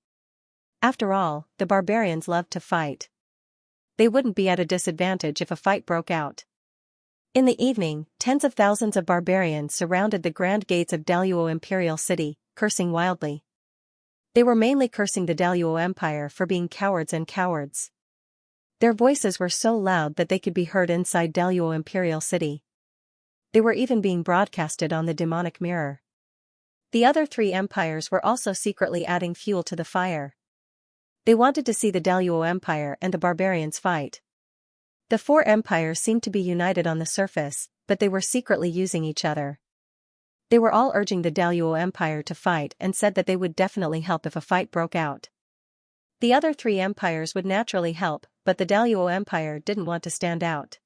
After all, the barbarians loved to fight. They wouldn't be at a disadvantage if a fight broke out. In the evening, tens of thousands of barbarians surrounded the grand gates of Daluo Imperial City, cursing wildly. They were mainly cursing the Daluo Empire for being cowards and cowards. Their voices were so loud that they could be heard inside Daluo Imperial City. They were even being broadcasted on the demonic mirror. The other 3 empires were also secretly adding fuel to the fire. They wanted to see the Daluo Empire and the barbarians fight. The 4 empires seemed to be united on the surface, but they were secretly using each other. They were all urging the Daluo Empire to fight and said that they would definitely help if a fight broke out. The other 3 empires would naturally help, but the Daluo Empire didn't want to stand out.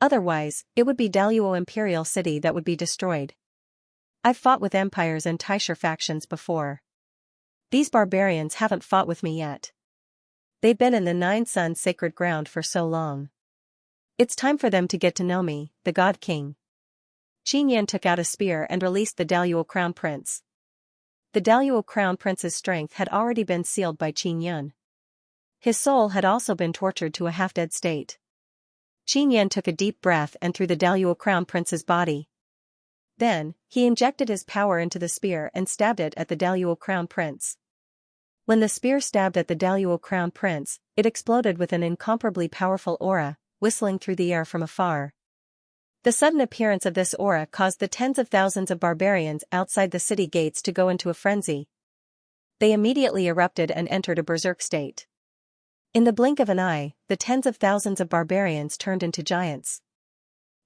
Otherwise, it would be Daluo Imperial City that would be destroyed. I've fought with empires and Taisher factions before. These barbarians haven't fought with me yet. They've been in the 9 Suns sacred ground for so long. It's time for them to get to know me, the God King. Qin Yan took out a spear and released the Daluo Crown Prince. The Daluo Crown Prince's strength had already been sealed by Qin Yan. His soul had also been tortured to a half-dead state. Qin Yan took a deep breath and threw the Daluo Crown Prince's body. Then, he injected his power into the spear and stabbed it at the Daluo Crown Prince. When the spear stabbed at the Daluo Crown Prince, it exploded with an incomparably powerful aura, whistling through the air from afar. The sudden appearance of this aura caused the tens of thousands of barbarians outside the city gates to go into a frenzy. They immediately erupted and entered a berserk state. In the blink of an eye, the tens of thousands of barbarians turned into giants.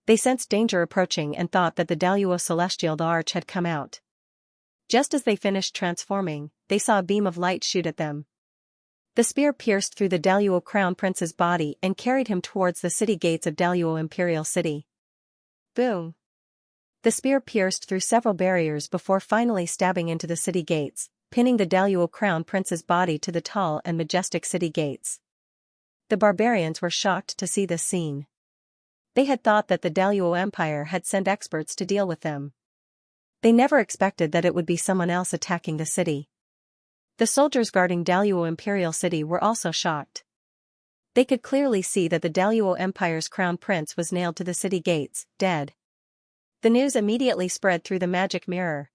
They sensed danger approaching and thought that the Daluo Celestial the Arch had come out. Just as they finished transforming, they saw a beam of light shoot at them. The spear pierced through the Daluo Crown Prince's body and carried him towards the city gates of Daluo Imperial City. Boom! The spear pierced through several barriers before finally stabbing into the city gates, pinning the Daluo Crown Prince's body to the tall and majestic city gates. The barbarians were shocked to see this scene. They had thought that the Daluo Empire had sent experts to deal with them. They never expected that it would be someone else attacking the city. The soldiers guarding Daluo Imperial City were also shocked. They could clearly see that the Daluo Empire's crown prince was nailed to the city gates, dead. The news immediately spread through the magic mirror.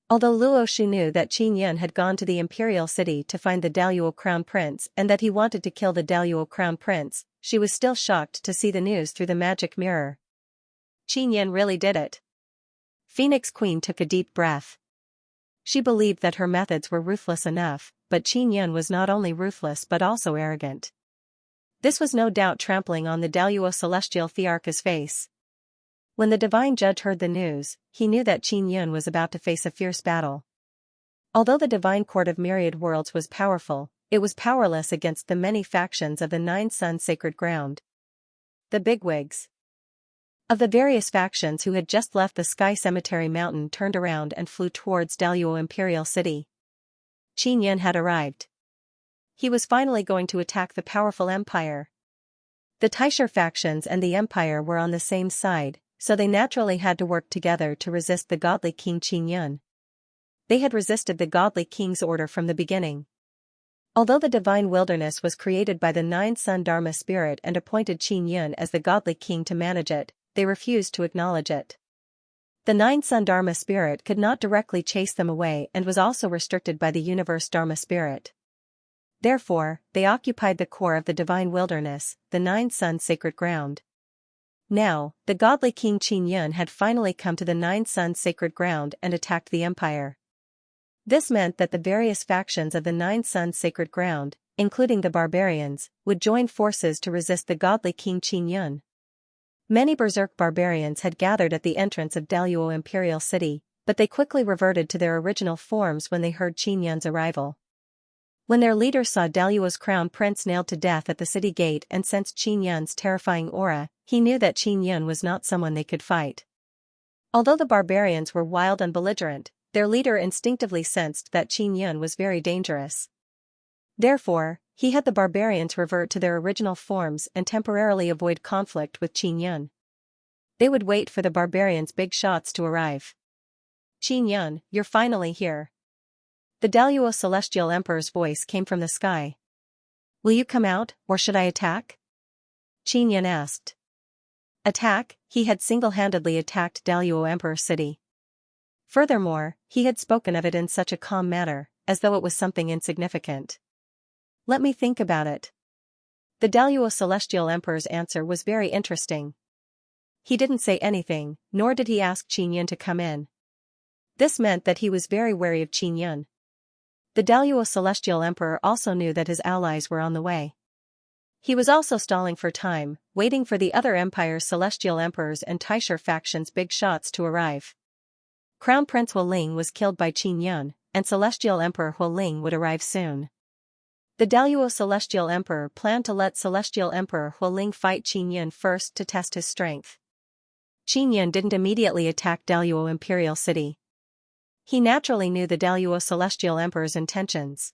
Although Luo Shu knew that Qin Yan had gone to the imperial city to find the Daluo crown prince and that he wanted to kill the Daluo crown prince, she was still shocked to see the news through the magic mirror. Qin Yan really did it. Phoenix Queen took a deep breath. She believed that her methods were ruthless enough, but Qin Yan was not only ruthless but also arrogant. This was no doubt trampling on the Daluo celestial Thearcha's face. When the divine judge heard the news, he knew that Qin Yan was about to face a fierce battle. Although the divine court of myriad worlds was powerful, it was powerless against the many factions of the Nine Sun Sacred Ground. The bigwigs of the various factions who had just left the Sky Cemetery Mountain turned around and flew towards Daluo Imperial City. Qin Yan had arrived. He was finally going to attack the powerful empire. The Taisher factions and the empire were on the same side, so they naturally had to work together to resist the godly king Qin Yan. They had resisted the godly king's order from the beginning. Although the divine wilderness was created by the Nine Sun Dharma spirit and appointed Qin Yan as the godly king to manage it, they refused to acknowledge it. The Nine Sun Dharma spirit could not directly chase them away and was also restricted by the universe Dharma spirit. Therefore, they occupied the core of the divine wilderness, the Nine Sun Sacred Ground. Now, the godly king Qin Yan had finally come to the Nine Sun Sacred Ground and attacked the empire. This meant that the various factions of the Nine Sun Sacred Ground, including the barbarians, would join forces to resist the godly king Qin Yan. Many berserk barbarians had gathered at the entrance of Daluo Imperial City, but they quickly reverted to their original forms when they heard Qin Yan's arrival. When their leader saw Daluo's crown prince nailed to death at the city gate and sensed Qin Yan's terrifying aura, he knew that Qin Yan was not someone they could fight. Although the barbarians were wild and belligerent, their leader instinctively sensed that Qin Yan was very dangerous. Therefore, he had the barbarians revert to their original forms and temporarily avoid conflict with Qin Yan. They would wait for the barbarians' big shots to arrive. Qin Yan, you're finally here. The Daluo Celestial Emperor's voice came from the sky. Will you come out, or should I attack? Qin Yan asked. Attack? He had single-handedly attacked Daluo Emperor City. Furthermore, he had spoken of it in such a calm manner, as though it was something insignificant. Let me think about it. The Daluo Celestial Emperor's answer was very interesting. He didn't say anything, nor did he ask Qin Yan to come in. This meant that he was very wary of Qin Yan. The Daluo Celestial Emperor also knew that his allies were on the way. He was also stalling for time, waiting for the other empire's Celestial Emperors and Taisher factions' big shots to arrive. Crown Prince Hualing was killed by Qin Yan, and Celestial Emperor Hualing would arrive soon. The Daluo Celestial Emperor planned to let Celestial Emperor Hualing fight Qin Yan first to test his strength. Qin Yan didn't immediately attack Daluo Imperial City. He naturally knew the Daluo Celestial Emperor's intentions.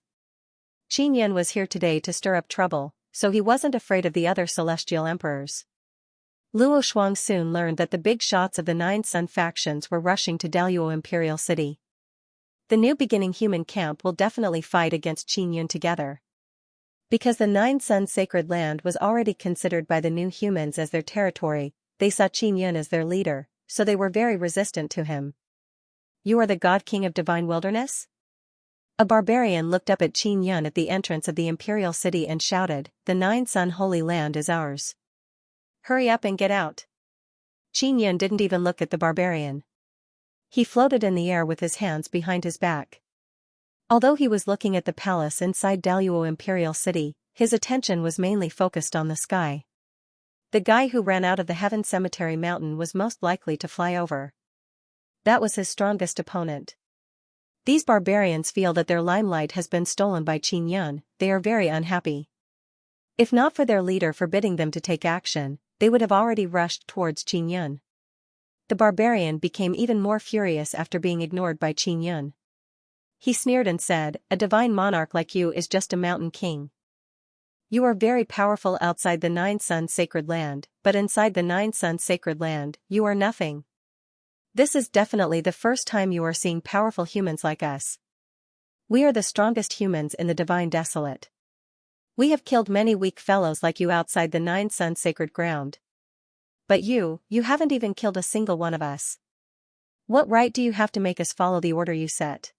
Qin Yan was here today to stir up trouble, so he wasn't afraid of the other Celestial Emperors. Luo Shuang soon learned that the big shots of the Nine Sun factions were rushing to Daluo Imperial City. The new beginning human camp will definitely fight against Qin Yan together. Because the Nine Sun Sacred Land was already considered by the new humans as their territory, they saw Qin Yan as their leader, so they were very resistant to him. You are the God King of Divine Wilderness? A barbarian looked up at Qin Yan at the entrance of the Imperial City and shouted, the Nine Sun Holy Land is ours. Hurry up and get out. Qin Yan didn't even look at the barbarian. He floated in the air with his hands behind his back. Although he was looking at the palace inside Daluo Imperial City, his attention was mainly focused on the sky. The guy who ran out of the Heaven Cemetery Mountain was most likely to fly over. That was his strongest opponent. These barbarians feel that their limelight has been stolen by Qin Yan. They are very unhappy. If not for their leader forbidding them to take action, they would have already rushed towards Qin Yan. The barbarian became even more furious after being ignored by Qin Yan. He sneered and said, a divine monarch like you is just a mountain king. You are very powerful outside the Nine Sun Sacred Land, but inside the Nine Sun Sacred Land, you are nothing. This is definitely the first time you are seeing powerful humans like us. We are the strongest humans in the Divine Desolate. We have killed many weak fellows like you outside the Nine Sun Sacred Ground. But you haven't even killed a single one of us. What right do you have to make us follow the order you set?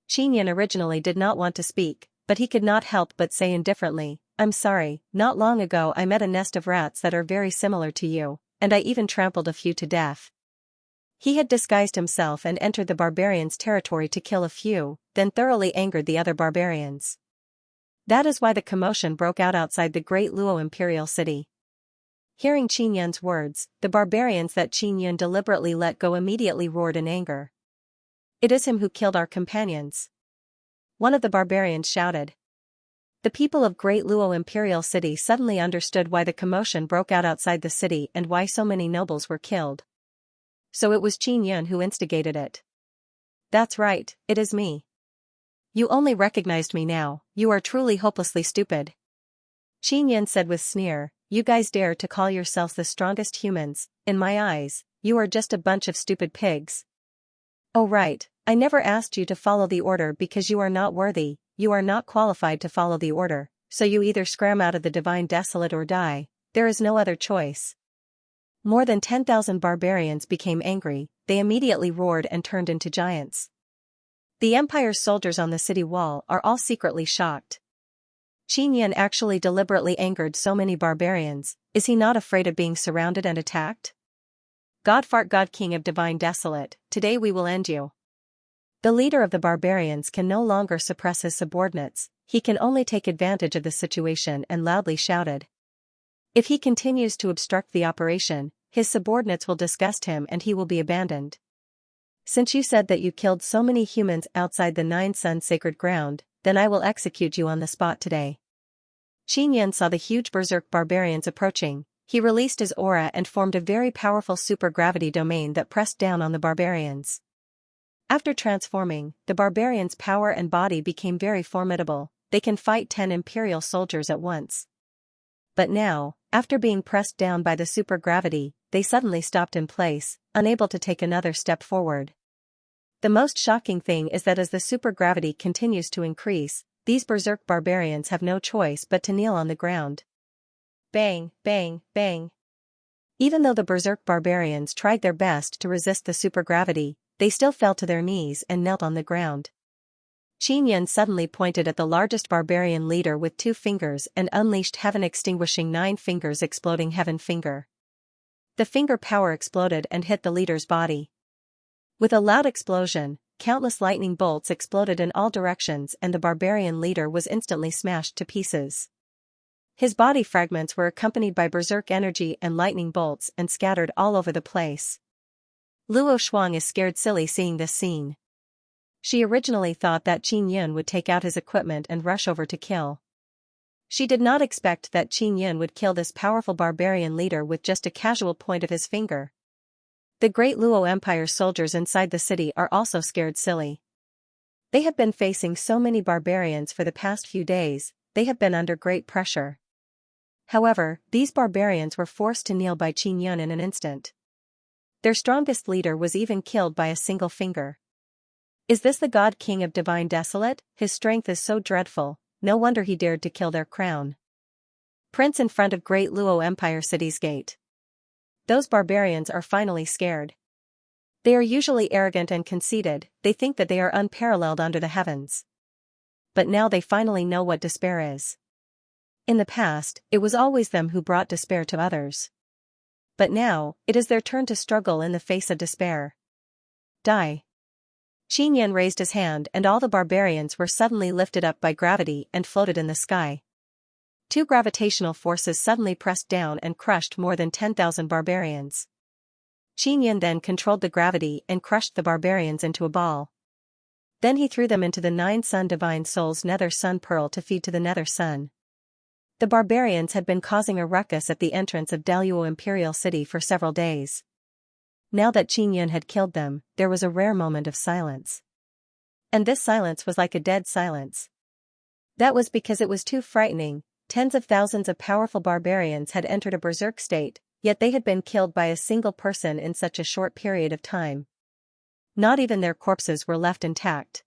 Xianxia originally did not want to speak, but he could not help but say indifferently, I'm sorry, not long ago I met a nest of rats that are very similar to you, and I even trampled a few to death. He had disguised himself and entered the barbarians' territory to kill a few, then thoroughly angered the other barbarians. That is why the commotion broke out outside the great Luo imperial city. Hearing Qin Yun's words, the barbarians that Qin Yun deliberately let go immediately roared in anger. It is him who killed our companions. One of the barbarians shouted. The people of Great Luo Imperial City suddenly understood why the commotion broke out outside the city and why so many nobles were killed. So it was Qin Yun who instigated it. That's right, it is me. You only recognized me now, you are truly hopelessly stupid. Qin Yun said with sneer, you guys dare to call yourselves the strongest humans, in my eyes, you are just a bunch of stupid pigs. Oh right, I never asked you to follow the order because you are not worthy, you are not qualified to follow the order, so you either scram out of the divine desolate or die, there is no other choice. More than 10,000 barbarians became angry, they immediately roared and turned into giants. The Empire's soldiers on the city wall are all secretly shocked. Qin Yun actually deliberately angered so many barbarians, is he not afraid of being surrounded and attacked? God fart God King of Divine Desolate, today we will end you. The leader of the barbarians can no longer suppress his subordinates, he can only take advantage of the situation and loudly shouted. If he continues to obstruct the operation, his subordinates will disgust him and he will be abandoned. Since you said that you killed so many humans outside the Nine Sun sacred ground, then I will execute you on the spot today. Qin Yun saw the huge berserk barbarians approaching, he released his aura and formed a very powerful supergravity domain that pressed down on the barbarians. After transforming, the barbarians' power and body became very formidable, they can fight 10 imperial soldiers at once. But now, after being pressed down by the supergravity, they suddenly stopped in place, unable to take another step forward. The most shocking thing is that as the supergravity continues to increase, these berserk barbarians have no choice but to kneel on the ground. Bang, bang, bang. Even though the berserk barbarians tried their best to resist the supergravity, they still fell to their knees and knelt on the ground. Qin Yun suddenly pointed at the largest barbarian leader with 2 fingers and unleashed heaven-extinguishing 9 fingers exploding heaven finger. The finger power exploded and hit the leader's body. With a loud explosion, countless lightning bolts exploded in all directions and the barbarian leader was instantly smashed to pieces. His body fragments were accompanied by berserk energy and lightning bolts and scattered all over the place. Luo Shuang is scared silly seeing this scene. She originally thought that Qin Yun would take out his equipment and rush over to kill. She did not expect that Qin Yun would kill this powerful barbarian leader with just a casual point of his finger. The great Luo Empire soldiers inside the city are also scared silly. They have been facing so many barbarians for the past few days, they have been under great pressure. However, these barbarians were forced to kneel by Qin Yun in an instant. Their strongest leader was even killed by a single finger. Is this the God King of Divine Desolate? His strength is so dreadful, no wonder he dared to kill their crown. Prince in front of Great Luo Empire City's gate. Those barbarians are finally scared. They are usually arrogant and conceited, they think that they are unparalleled under the heavens. But now they finally know what despair is. In the past, it was always them who brought despair to others. But now, it is their turn to struggle in the face of despair. Die. Qin Yun raised his hand and all the barbarians were suddenly lifted up by gravity and floated in the sky. 2 gravitational forces suddenly pressed down and crushed more than 10,000 barbarians. Qin Yun then controlled the gravity and crushed the barbarians into a ball. Then he threw them into the 9 Sun Divine Soul's Nether Sun Pearl to feed to the Nether Sun. The barbarians had been causing a ruckus at the entrance of Daluo Imperial City for several days. Now that Qin Yun had killed them, there was a rare moment of silence. And this silence was like a dead silence. That was because it was too frightening. Tens of thousands of powerful barbarians had entered a berserk state, yet they had been killed by a single person in such a short period of time. Not even their corpses were left intact.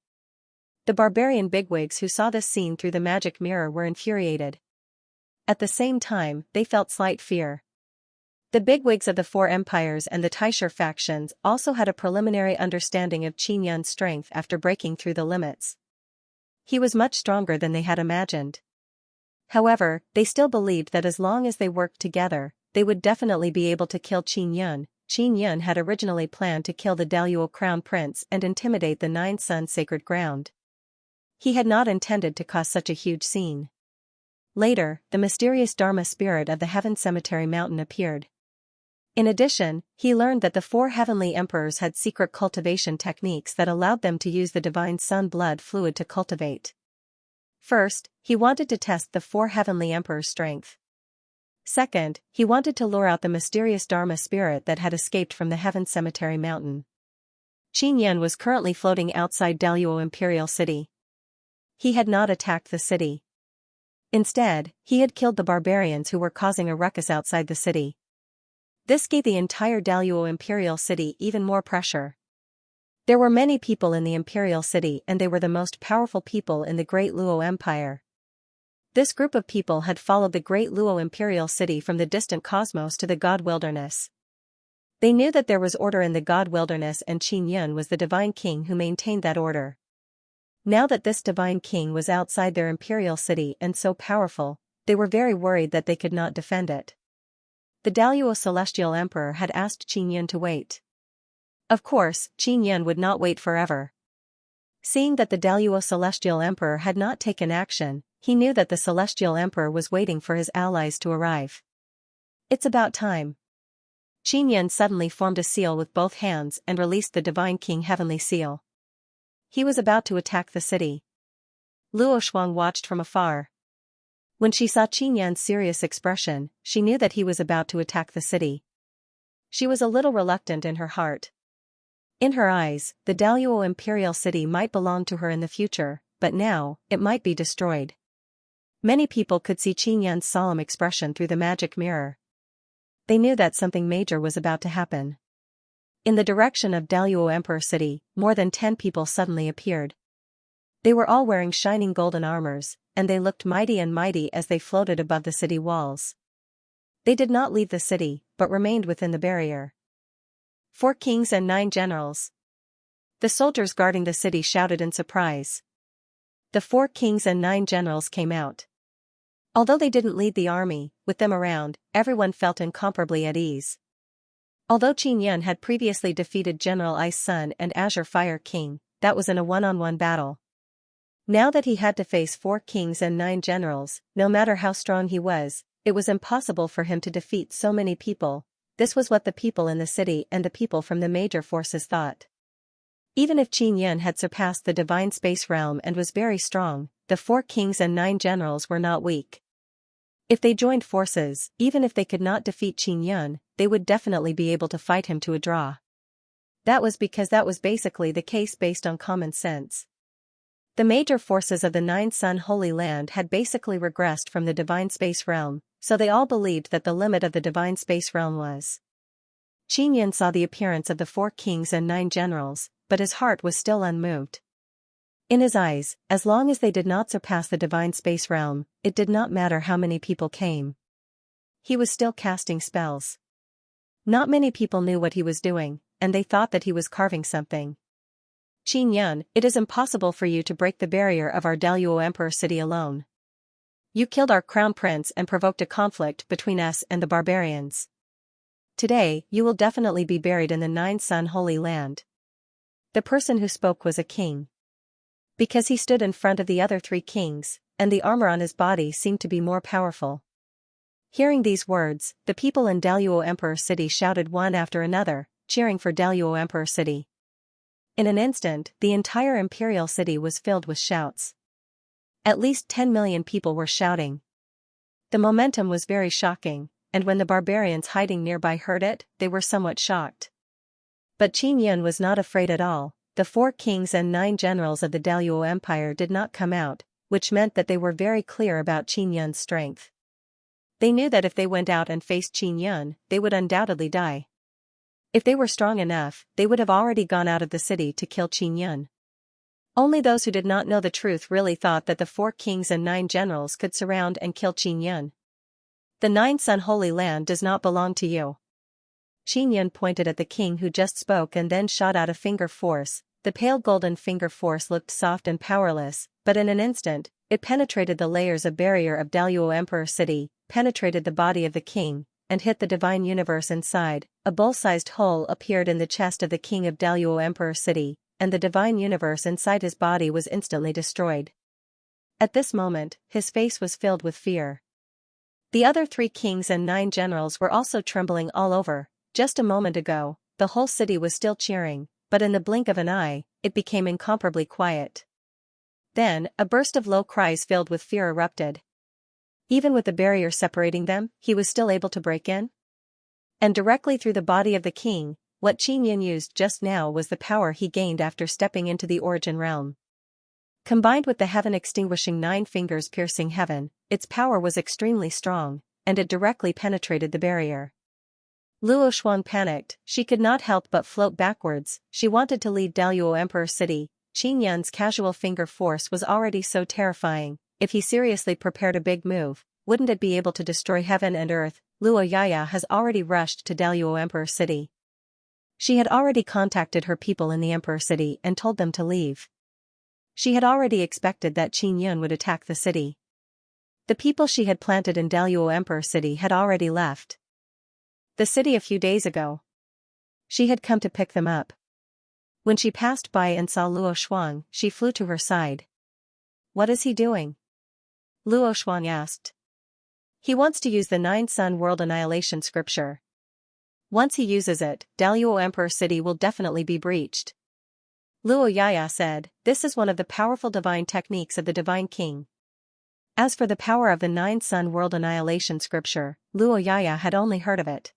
The barbarian bigwigs who saw this scene through the magic mirror were infuriated. At the same time, they felt slight fear. The bigwigs of the four empires and the Taisher factions also had a preliminary understanding of Qin Yun's strength after breaking through the limits. He was much stronger than they had imagined. However, they still believed that as long as they worked together, they would definitely be able to kill Qin Yun. Qin Yun had originally planned to kill the Daluo crown prince and intimidate the Nine Sun sacred ground. He had not intended to cause such a huge scene. Later, the mysterious Dharma spirit of the Heaven Cemetery Mountain appeared. In addition, he learned that the four heavenly emperors had secret cultivation techniques that allowed them to use the divine sun blood fluid to cultivate. First, he wanted to test the four heavenly emperors' strength. Second, he wanted to lure out the mysterious Dharma spirit that had escaped from the Heaven Cemetery Mountain. Qin Yun was currently floating outside Daluo Imperial City. He had not attacked the city. Instead, he had killed the barbarians who were causing a ruckus outside the city. This gave the entire Daluo Imperial City even more pressure. There were many people in the Imperial City and they were the most powerful people in the Great Luo Empire. This group of people had followed the Great Luo Imperial City from the distant cosmos to the God Wilderness. They knew that there was order in the God Wilderness and Qin Yun was the divine king who maintained that order. Now that this divine king was outside their Imperial City and so powerful, they were very worried that they could not defend it. The Daluo Celestial Emperor had asked Qin Yun to wait. Of course, Qin Yun would not wait forever. Seeing that the Daluo Celestial Emperor had not taken action, he knew that the Celestial Emperor was waiting for his allies to arrive. It's about time. Qin Yun suddenly formed a seal with both hands and released the Divine King Heavenly Seal. He was about to attack the city. Luo Shuang watched from afar. When she saw Qin Yun's serious expression, she knew that he was about to attack the city. She was a little reluctant in her heart. In her eyes, the Daluo Imperial City might belong to her in the future, but now, it might be destroyed. Many people could see Qin Yun's solemn expression through the magic mirror. They knew that something major was about to happen. In the direction of Daluo Emperor City, more than 10 people suddenly appeared. They were all wearing shining golden armors, and they looked mighty as they floated above the city walls. They did not leave the city, but remained within the barrier. 4 kings and 9 generals. The soldiers guarding the city shouted in surprise. The 4 kings and 9 generals came out. Although they didn't lead the army, with them around, everyone felt incomparably at ease. Although Qin Yun had previously defeated General Ice Sun and Azure Fire King, that was in a one-on-one battle. Now that he had to face 4 kings and 9 generals, no matter how strong he was, it was impossible for him to defeat so many people. This was what the people in the city and the people from the major forces thought. Even if Qin Yun had surpassed the divine space realm and was very strong, the 4 kings and 9 generals were not weak. If they joined forces, even if they could not defeat Qin Yun, they would definitely be able to fight him to a draw. That was because that was basically the case based on common sense. The major forces of the 9 Sun Holy Land had basically regressed from the divine space realm, so they all believed that the limit of the divine space realm was. Qin Yun saw the appearance of the 4 kings and 9 generals, but his heart was still unmoved. In his eyes, as long as they did not surpass the divine space realm, it did not matter how many people came. He was still casting spells. Not many people knew what he was doing, and they thought that he was carving something. Qin Yun, it is impossible for you to break the barrier of our Daluo Emperor City alone. You killed our crown prince and provoked a conflict between us and the barbarians. Today, you will definitely be buried in the 9 Sun Holy Land. The person who spoke was a king. Because he stood in front of the other 3 kings, and the armor on his body seemed to be more powerful. Hearing these words, the people in Daluo Emperor City shouted one after another, cheering for Daluo Emperor City. In an instant, the entire imperial city was filled with shouts. At least 10 million people were shouting. The momentum was very shocking, and when the barbarians hiding nearby heard it, they were somewhat shocked. But Qin Yun was not afraid at all. The 4 kings and 9 generals of the Daluo Empire did not come out, which meant that they were very clear about Qin Yun's strength. They knew that if they went out and faced Qin Yun, they would undoubtedly die. If they were strong enough, they would have already gone out of the city to kill Qin Yun. Only those who did not know the truth really thought that the 4 kings and 9 generals could surround and kill Qin Yun. The 9-sun holy land does not belong to you. Qin Yun pointed at the king who just spoke and then shot out a finger force. The pale golden finger force looked soft and powerless, but in an instant, it penetrated the layers of barrier of Daluo Emperor City, penetrated the body of the king, and hit the divine universe inside. A bowl-sized hole appeared in the chest of the king of Daluo Emperor City, and the divine universe inside his body was instantly destroyed. At this moment, his face was filled with fear. The other 3 kings and 9 generals were also trembling all over. Just a moment ago, the whole city was still cheering, but in the blink of an eye, it became incomparably quiet. Then, a burst of low cries filled with fear erupted. Even with the barrier separating them, he was still able to break in? And directly through the body of the king, what Qin Yun used just now was the power he gained after stepping into the origin realm. Combined with the heaven-extinguishing 9 fingers piercing heaven, its power was extremely strong, and it directly penetrated the barrier. Luo Shuang panicked. She could not help but float backwards. She wanted to leave Daluo Emperor City. Qin Yun's casual finger force was already so terrifying. If he seriously prepared a big move, wouldn't it be able to destroy heaven and earth? Luo Yaya has already rushed to Daluo Emperor City. She had already contacted her people in the Emperor City and told them to leave. She had already expected that Qin Yun would attack the city. The people she had planted in Daluo Emperor City had already left the city a few days ago. She had come to pick them up. When she passed by and saw Luo Shuang, she flew to her side. What is he doing? Luo Shuang asked. He wants to use the 9-sun world annihilation scripture. Once he uses it, Daluo Emperor City will definitely be breached. Luo Yaya said, this is one of the powerful divine techniques of the Divine King. As for the power of the 9-sun world annihilation scripture, Luo Yaya had only heard of it.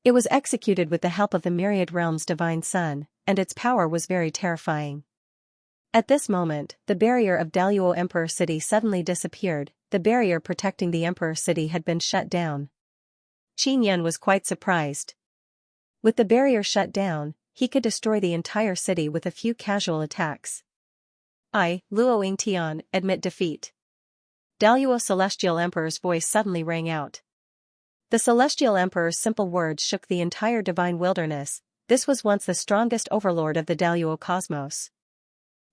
It was executed with the help of the myriad realms' divine sun, and its power was very terrifying. At this moment, the barrier of Daluo Emperor City suddenly disappeared. The barrier protecting the Emperor City had been shut down. Qin Yun was quite surprised. With the barrier shut down, he could destroy the entire city with a few casual attacks. I, Luo Yingtian, admit defeat. Daluo Celestial Emperor's voice suddenly rang out. The Celestial Emperor's simple words shook the entire divine wilderness. This was once the strongest overlord of the Daluo cosmos.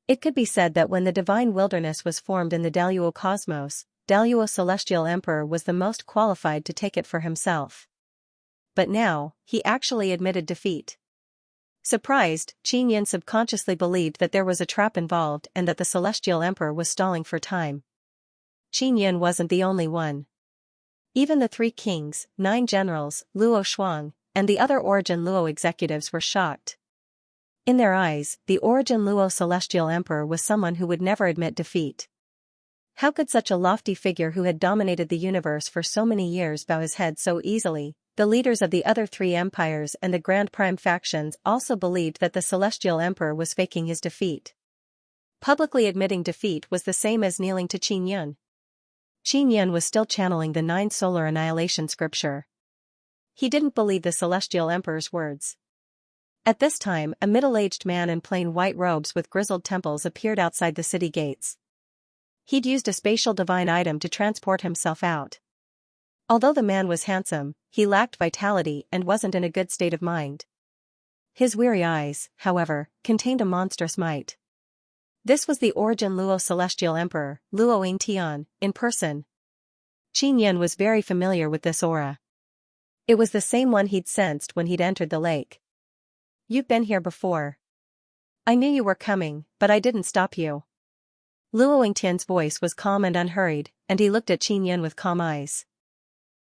It could be said that when the divine wilderness was formed in the Daluo cosmos, Daluo Celestial Emperor was the most qualified to take it for himself. But now, he actually admitted defeat. Surprised, Qin Yun subconsciously believed that there was a trap involved and that the Celestial Emperor was stalling for time. Qin Yun wasn't the only one. Even the 3 kings, 9 generals, Luo Shuang, and the other Origin Luo executives were shocked. In their eyes, the Origin Luo Celestial Emperor was someone who would never admit defeat. How could such a lofty figure who had dominated the universe for so many years bow his head so easily? The leaders of the other 3 empires and the Grand Prime factions also believed that the Celestial Emperor was faking his defeat. Publicly admitting defeat was the same as kneeling to Qin Yun. Qin Yun was still channeling the 9 solar annihilation scripture. He didn't believe the Celestial Emperor's words. At this time, a middle-aged man in plain white robes with grizzled temples appeared outside the city gates. He'd used a spatial divine item to transport himself out. Although the man was handsome, he lacked vitality and wasn't in a good state of mind. His weary eyes, however, contained a monstrous might. This was the Origin Luo Celestial Emperor, Luo Yingtian, in person. Qin Yun was very familiar with this aura. It was the same one he'd sensed when he'd entered the lake. You've been here before. I knew you were coming, but I didn't stop you. Luo Yingtian's voice was calm and unhurried, and he looked at Qin Yun with calm eyes.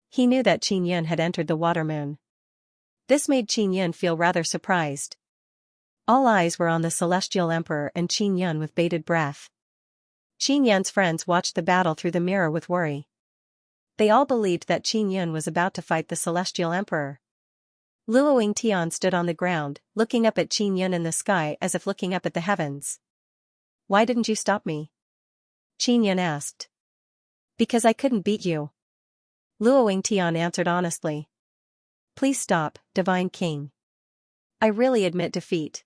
He knew that Qin Yun had entered the water moon. This made Qin Yun feel rather surprised. All eyes were on the Celestial Emperor and Qin Yun with bated breath. Qin Yun's friends watched the battle through the mirror with worry. They all believed that Qin Yun was about to fight the Celestial Emperor. Luo Yingtian stood on the ground, looking up at Qin Yun in the sky as if looking up at the heavens. Why didn't you stop me? Qin Yun asked. Because I couldn't beat you. Luo Yingtian answered honestly. Please stop, Divine King. I really admit defeat.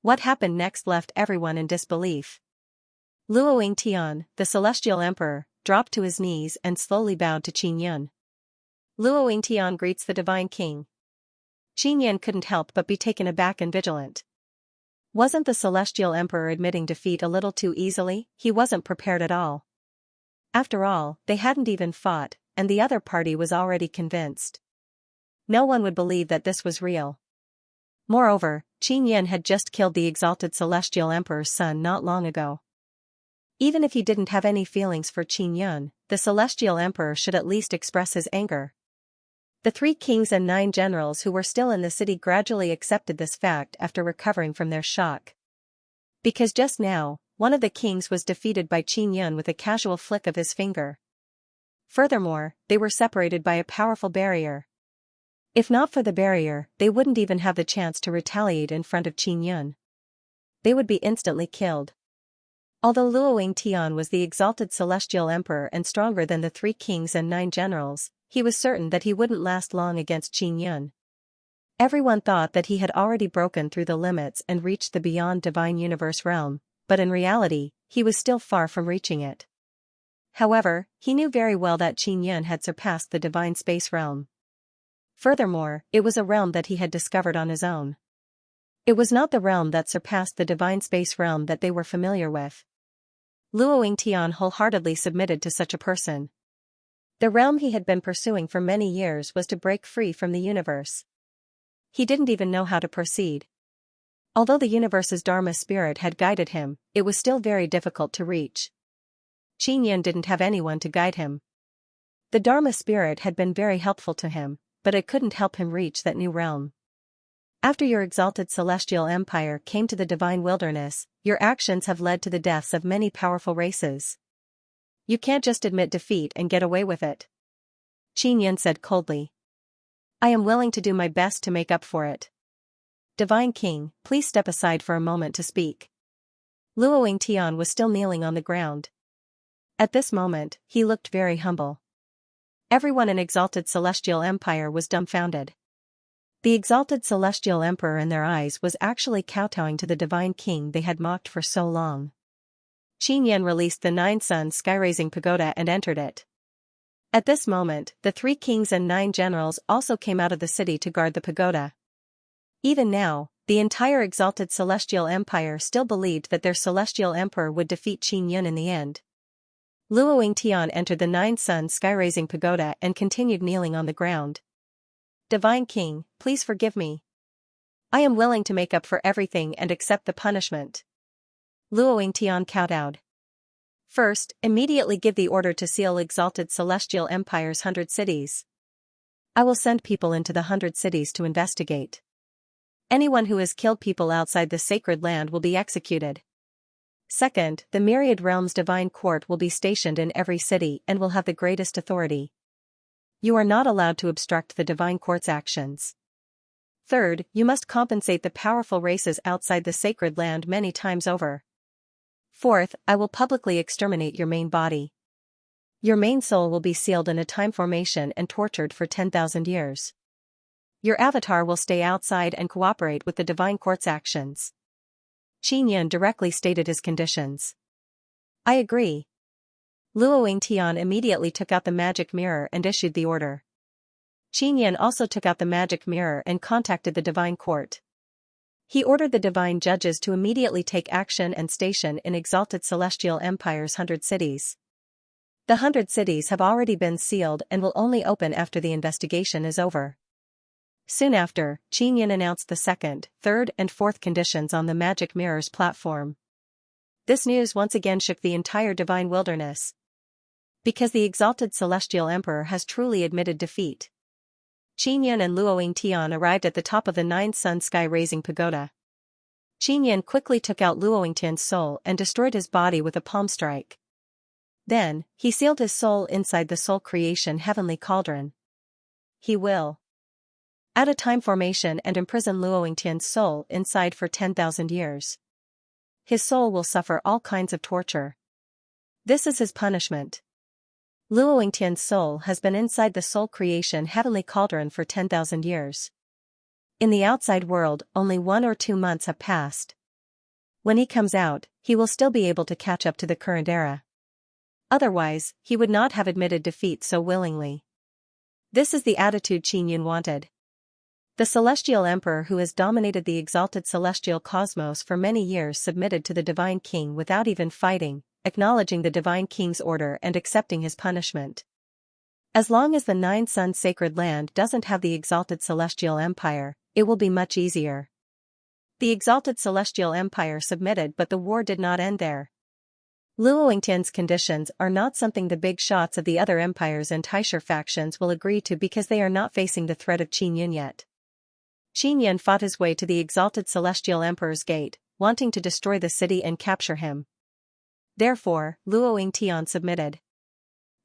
What happened next left everyone in disbelief. Luo Yingtian, the Celestial Emperor, dropped to his knees and slowly bowed to Qin Yun. Luo Yingtian greets the Divine King. Qin Yan couldn't help but be taken aback and vigilant. Wasn't the Celestial Emperor admitting defeat a little too easily? He wasn't prepared at all. After all, they hadn't even fought, and the other party was already convinced. No one would believe that this was real. Moreover, Qin Yan had just killed the exalted Celestial Emperor's son not long ago. Even if he didn't have any feelings for Qin Yan, the Celestial Emperor should at least express his anger. The 3 kings and 9 generals who were still in the city gradually accepted this fact after recovering from their shock. Because just now, one of the kings was defeated by Qin Yan with a casual flick of his finger. Furthermore, they were separated by a powerful barrier. If not for the barrier, they wouldn't even have the chance to retaliate in front of Qin Yan. They would be instantly killed. Although Luo Yingtian was the exalted Celestial Emperor and stronger than the 3 kings and 9 generals, he was certain that he wouldn't last long against Qin Yan. Everyone thought that he had already broken through the limits and reached the beyond divine universe realm, but in reality, he was still far from reaching it. However, he knew very well that Qin Yan had surpassed the divine space realm. Furthermore, it was a realm that he had discovered on his own. It was not the realm that surpassed the divine space realm that they were familiar with. Luo Yingtian wholeheartedly submitted to such a person. The realm he had been pursuing for many years was to break free from the universe. He didn't even know how to proceed. Although the universe's Dharma spirit had guided him, it was still very difficult to reach. Qin Yan didn't have anyone to guide him. The Dharma spirit had been very helpful to him, but it couldn't help him reach that new realm. After your exalted celestial empire came to the divine wilderness, your actions have led to the deaths of many powerful races. You can't just admit defeat and get away with it. Qin Yan said coldly. I am willing to do my best to make up for it. Divine King, please step aside for a moment to speak. Luo Yingtian was still kneeling on the ground. At this moment, he looked very humble. Everyone in Exalted Celestial Empire was dumbfounded. The Exalted Celestial Emperor in their eyes was actually kowtowing to the Divine King they had mocked for so long. Qin Yan released the 9-sun sky-raising pagoda and entered it. At this moment, the 3 kings and 9 generals also came out of the city to guard the pagoda. Even now, the entire Exalted Celestial Empire still believed that their Celestial Emperor would defeat Qin Yan in the end. Luo Yingtian entered the 9-sun sky-raising pagoda and continued kneeling on the ground. Divine King, please forgive me. I am willing to make up for everything and accept the punishment. Luo Yingtian kowtowed. First, immediately give the order to seal Exalted Celestial Empire's 100 cities. I will send people into the 100 cities to investigate. Anyone who has killed people outside the sacred land will be executed. Second, the Myriad Realms Divine Court will be stationed in every city and will have the greatest authority. You are not allowed to obstruct the Divine Court's actions. Third, you must compensate the powerful races outside the sacred land many times over. Fourth, I will publicly exterminate your main body. Your main soul will be sealed in a time formation and tortured for 10,000 years. Your avatar will stay outside and cooperate with the Divine Court's actions. Qin Yan directly stated his conditions. I agree. Luo Yingtian immediately took out the magic mirror and issued the order. Qin Yan also took out the magic mirror and contacted the Divine Court. He ordered the divine judges to immediately take action and station in Exalted Celestial Empire's 100 cities. The 100 cities have already been sealed and will only open after the investigation is over. Soon after, Qin Yan announced the 2nd, 3rd and 4th conditions on the Magic Mirror's platform. This news once again shook the entire divine wilderness. Because the Exalted Celestial Emperor has truly admitted defeat. Qin Yan and Luo Yingtian arrived at the top of the 9-sun sky-raising pagoda. Qin Yan quickly took out Luo Yingtian's soul and destroyed his body with a palm strike. Then, he sealed his soul inside the soul creation heavenly cauldron. He will add a time formation and imprison Luo Yingtian's soul inside for 10,000 years. His soul will suffer all kinds of torture. This is his punishment. Luo Yingtian's soul has been inside the soul creation heavenly cauldron for 10,000 years. In the outside world, only 1 or 2 months have passed. When he comes out, he will still be able to catch up to the current era. Otherwise, he would not have admitted defeat so willingly. This is the attitude Qin Yun wanted. The celestial emperor who has dominated the exalted celestial cosmos for many years submitted to the divine king without even fighting, acknowledging the divine king's order and accepting his punishment. As long as the nine-sun sacred land doesn't have the exalted celestial empire, it will be much easier. The exalted celestial empire submitted, but the war did not end there. Luo Yingtian's conditions are not something the big shots of the other empires and Taisher factions will agree to because they are not facing the threat of Qin Yun yet. Qin Yun fought his way to the exalted celestial emperor's gate, wanting to destroy the city and capture him. Therefore, Luo Yingtian submitted.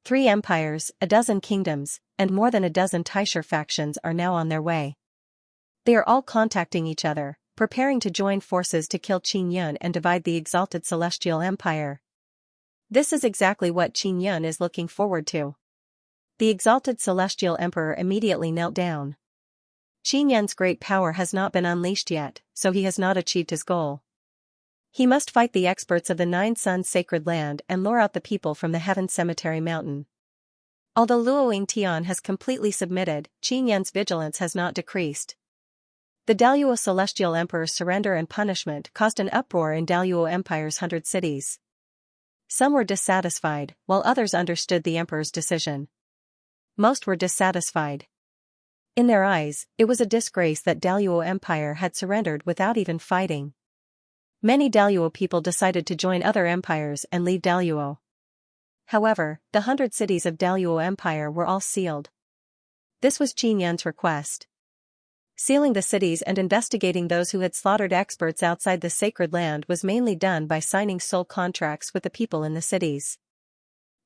3 empires, a dozen kingdoms, and more than a dozen Taisher factions are now on their way. They are all contacting each other, preparing to join forces to kill Qin Yun and divide the exalted celestial empire. This is exactly what Qin Yun is looking forward to. The exalted celestial emperor immediately knelt down. Qin Yun's great power has not been unleashed yet, so he has not achieved his goal. He must fight the experts of the Nine Suns sacred land and lure out the people from the Heaven Cemetery Mountain. Although Luo Yingtian has completely submitted, Qin Yun's vigilance has not decreased. The Daluo celestial emperor's surrender and punishment caused an uproar in Daluo Empire's 100 cities. Some were dissatisfied, while others understood the emperor's decision. Most were dissatisfied. In their eyes, it was a disgrace that Daluo Empire had surrendered without even fighting. Many Daluo people decided to join other empires and leave Daluo. However, the 100 cities of Daluo Empire were all sealed. This was Qin Yun's request. Sealing the cities and investigating those who had slaughtered experts outside the sacred land was mainly done by signing soul contracts with the people in the cities.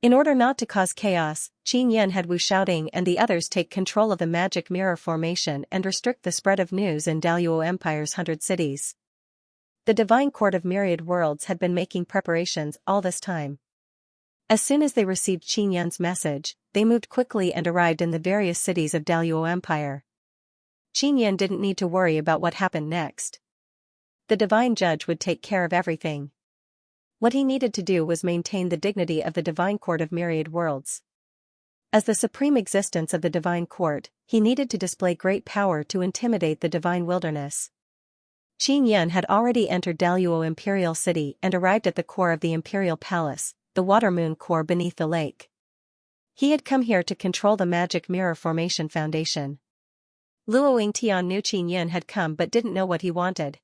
In order not to cause chaos, Qin Yun had Wu Shaoding and the others take control of the magic mirror formation and restrict the spread of news in Daluo Empire's 100 cities. The Divine Court of Myriad Worlds had been making preparations all this time. As soon as they received Qin Yun's message, they moved quickly and arrived in the various cities of Daluo Empire. Qin Yun didn't need to worry about what happened next. The Divine Judge would take care of everything. What he needed to do was maintain the dignity of the Divine Court of Myriad Worlds. As the supreme existence of the Divine Court, he needed to display great power to intimidate the Divine Wilderness. Qin Yun had already entered Daluo Imperial City and arrived at the core of the Imperial Palace, the Water Moon core beneath the lake. He had come here to control the Magic Mirror Formation Foundation. Luo Yingtian knew Qin Yun had come but didn't know what he wanted.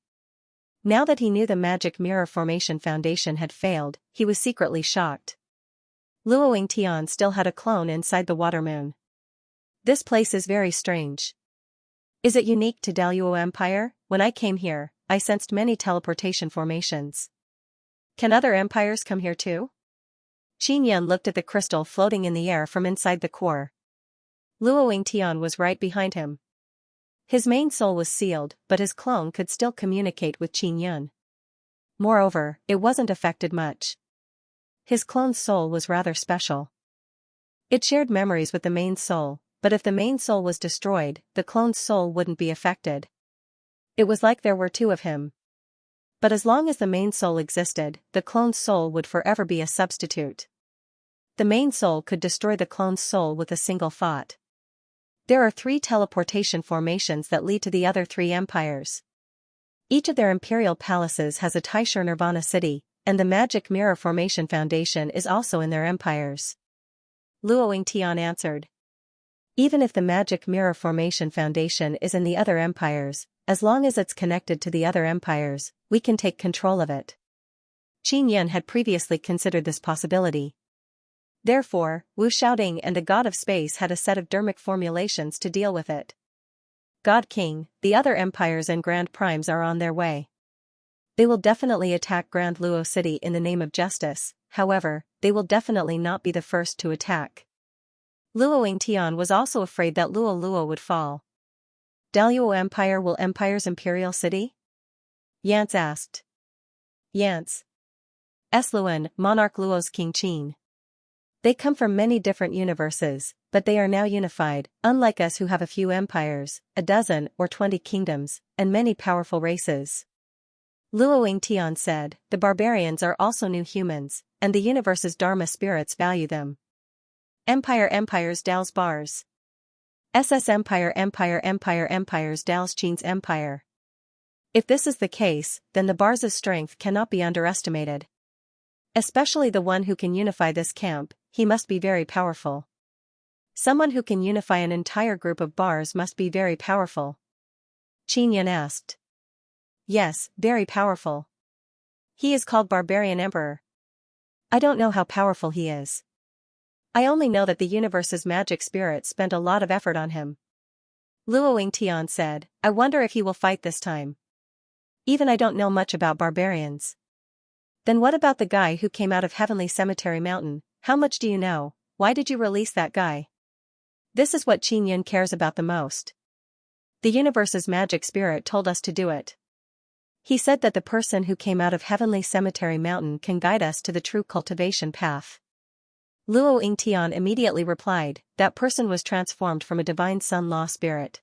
Now that he knew the Magic Mirror Formation Foundation had failed, he was secretly shocked. Luo Yingtian still had a clone inside the Water Moon. This place is very strange. Is it unique to Daluo Empire? When I came here, I sensed many teleportation formations. Can other empires come here too? Qin Yun looked at the crystal floating in the air from inside the core. Luo Yingtian was right behind him. His main soul was sealed, but his clone could still communicate with Qin Yun. Moreover, it wasn't affected much. His clone's soul was rather special. It shared memories with the main soul, but if the main soul was destroyed, the clone's soul wouldn't be affected. It was like there were 2 of him. But as long as the main soul existed, the clone's soul would forever be a substitute. The main soul could destroy the clone's soul with a single thought. There are 3 teleportation formations that lead to the other 3 empires. Each of their imperial palaces has a Taisher Nirvana city, and the Magic Mirror Formation Foundation is also in their empires. Luo Yingtian answered. Even if the Magic Mirror Formation Foundation is in the other empires, as long as it's connected to the other empires, we can take control of it. Qin Yun had previously considered this possibility. Therefore, Wu Shaoding and the God of Space had a set of dermic formulations to deal with it. God King, the other empires and Grand Primes are on their way. They will definitely attack Grand Luo City in the name of justice, however, they will definitely not be the first to attack. Luo Yingtian was also afraid that Luo Luo would fall. Daluo Empire will Empire's Imperial City? Yance asked. Yance. Esluan, Monarch Luo's King Qin. They come from many different universes, but they are now unified, unlike us who have a few empires, a dozen or 20 kingdoms, and many powerful races. Luo Yingtian said, the barbarians are also new humans, and the universe's Dharma spirits value them. Empires Dao's bars. SS Empires Dal's Qin's empire. If this is the case, then the Barza's strength cannot be underestimated. Especially the one who can unify this camp, he must be very powerful. Someone who can unify an entire group of bars must be very powerful. Qin Yan asked. Yes, very powerful. He is called Barbarian Emperor. I don't know how powerful he is. I only know that the universe's magic spirit spent a lot of effort on him. Luo Yingtian said, I wonder if he will fight this time. Even I don't know much about barbarians. Then what about the guy who came out of Heavenly Cemetery Mountain? How much do you know? Why did you release that guy? This is what Qin Yan cares about the most. The universe's magic spirit told us to do it. He said that the person who came out of Heavenly Cemetery Mountain can guide us to the true cultivation path. Luo Yingtian immediately replied, that person was transformed from a divine sun law spirit.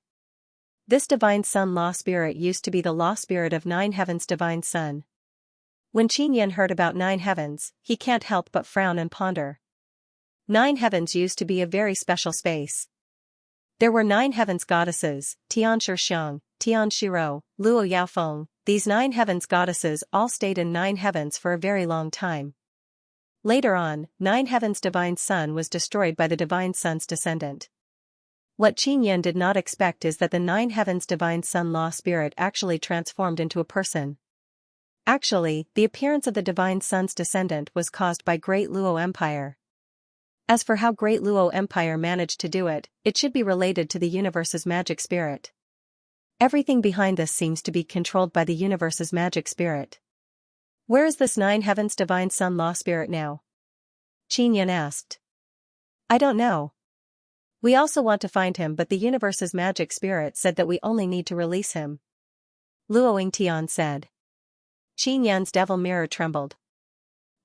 This divine sun law spirit used to be the law spirit of 9 heavens divine sun. When Qin Yan heard about 9 heavens, he can't help but frown and ponder. 9 heavens used to be a very special space. There were 9 heavens goddesses, Tian Shixiang, Tian Shiro, Luo Yaofeng. These 9 heavens goddesses all stayed in 9 heavens for a very long time. Later on, 9 heavens divine sun was destroyed by the divine sun's descendant. What Qin Yan did not expect is that the 9 heavens divine sun law spirit actually transformed into a person. Actually, the appearance of the divine sun's descendant was caused by Great Luo Empire. As for how Great Luo Empire managed to do it, it should be related to the universe's magic spirit. Everything behind this seems to be controlled by the universe's magic spirit. Where is this 9 heavens divine sun law spirit now? Qin Yan asked. I don't know. We also want to find him, but the universe's magic spirit said that we only need to release him. Luo Yingtian said. Qin Yan's devil mirror trembled.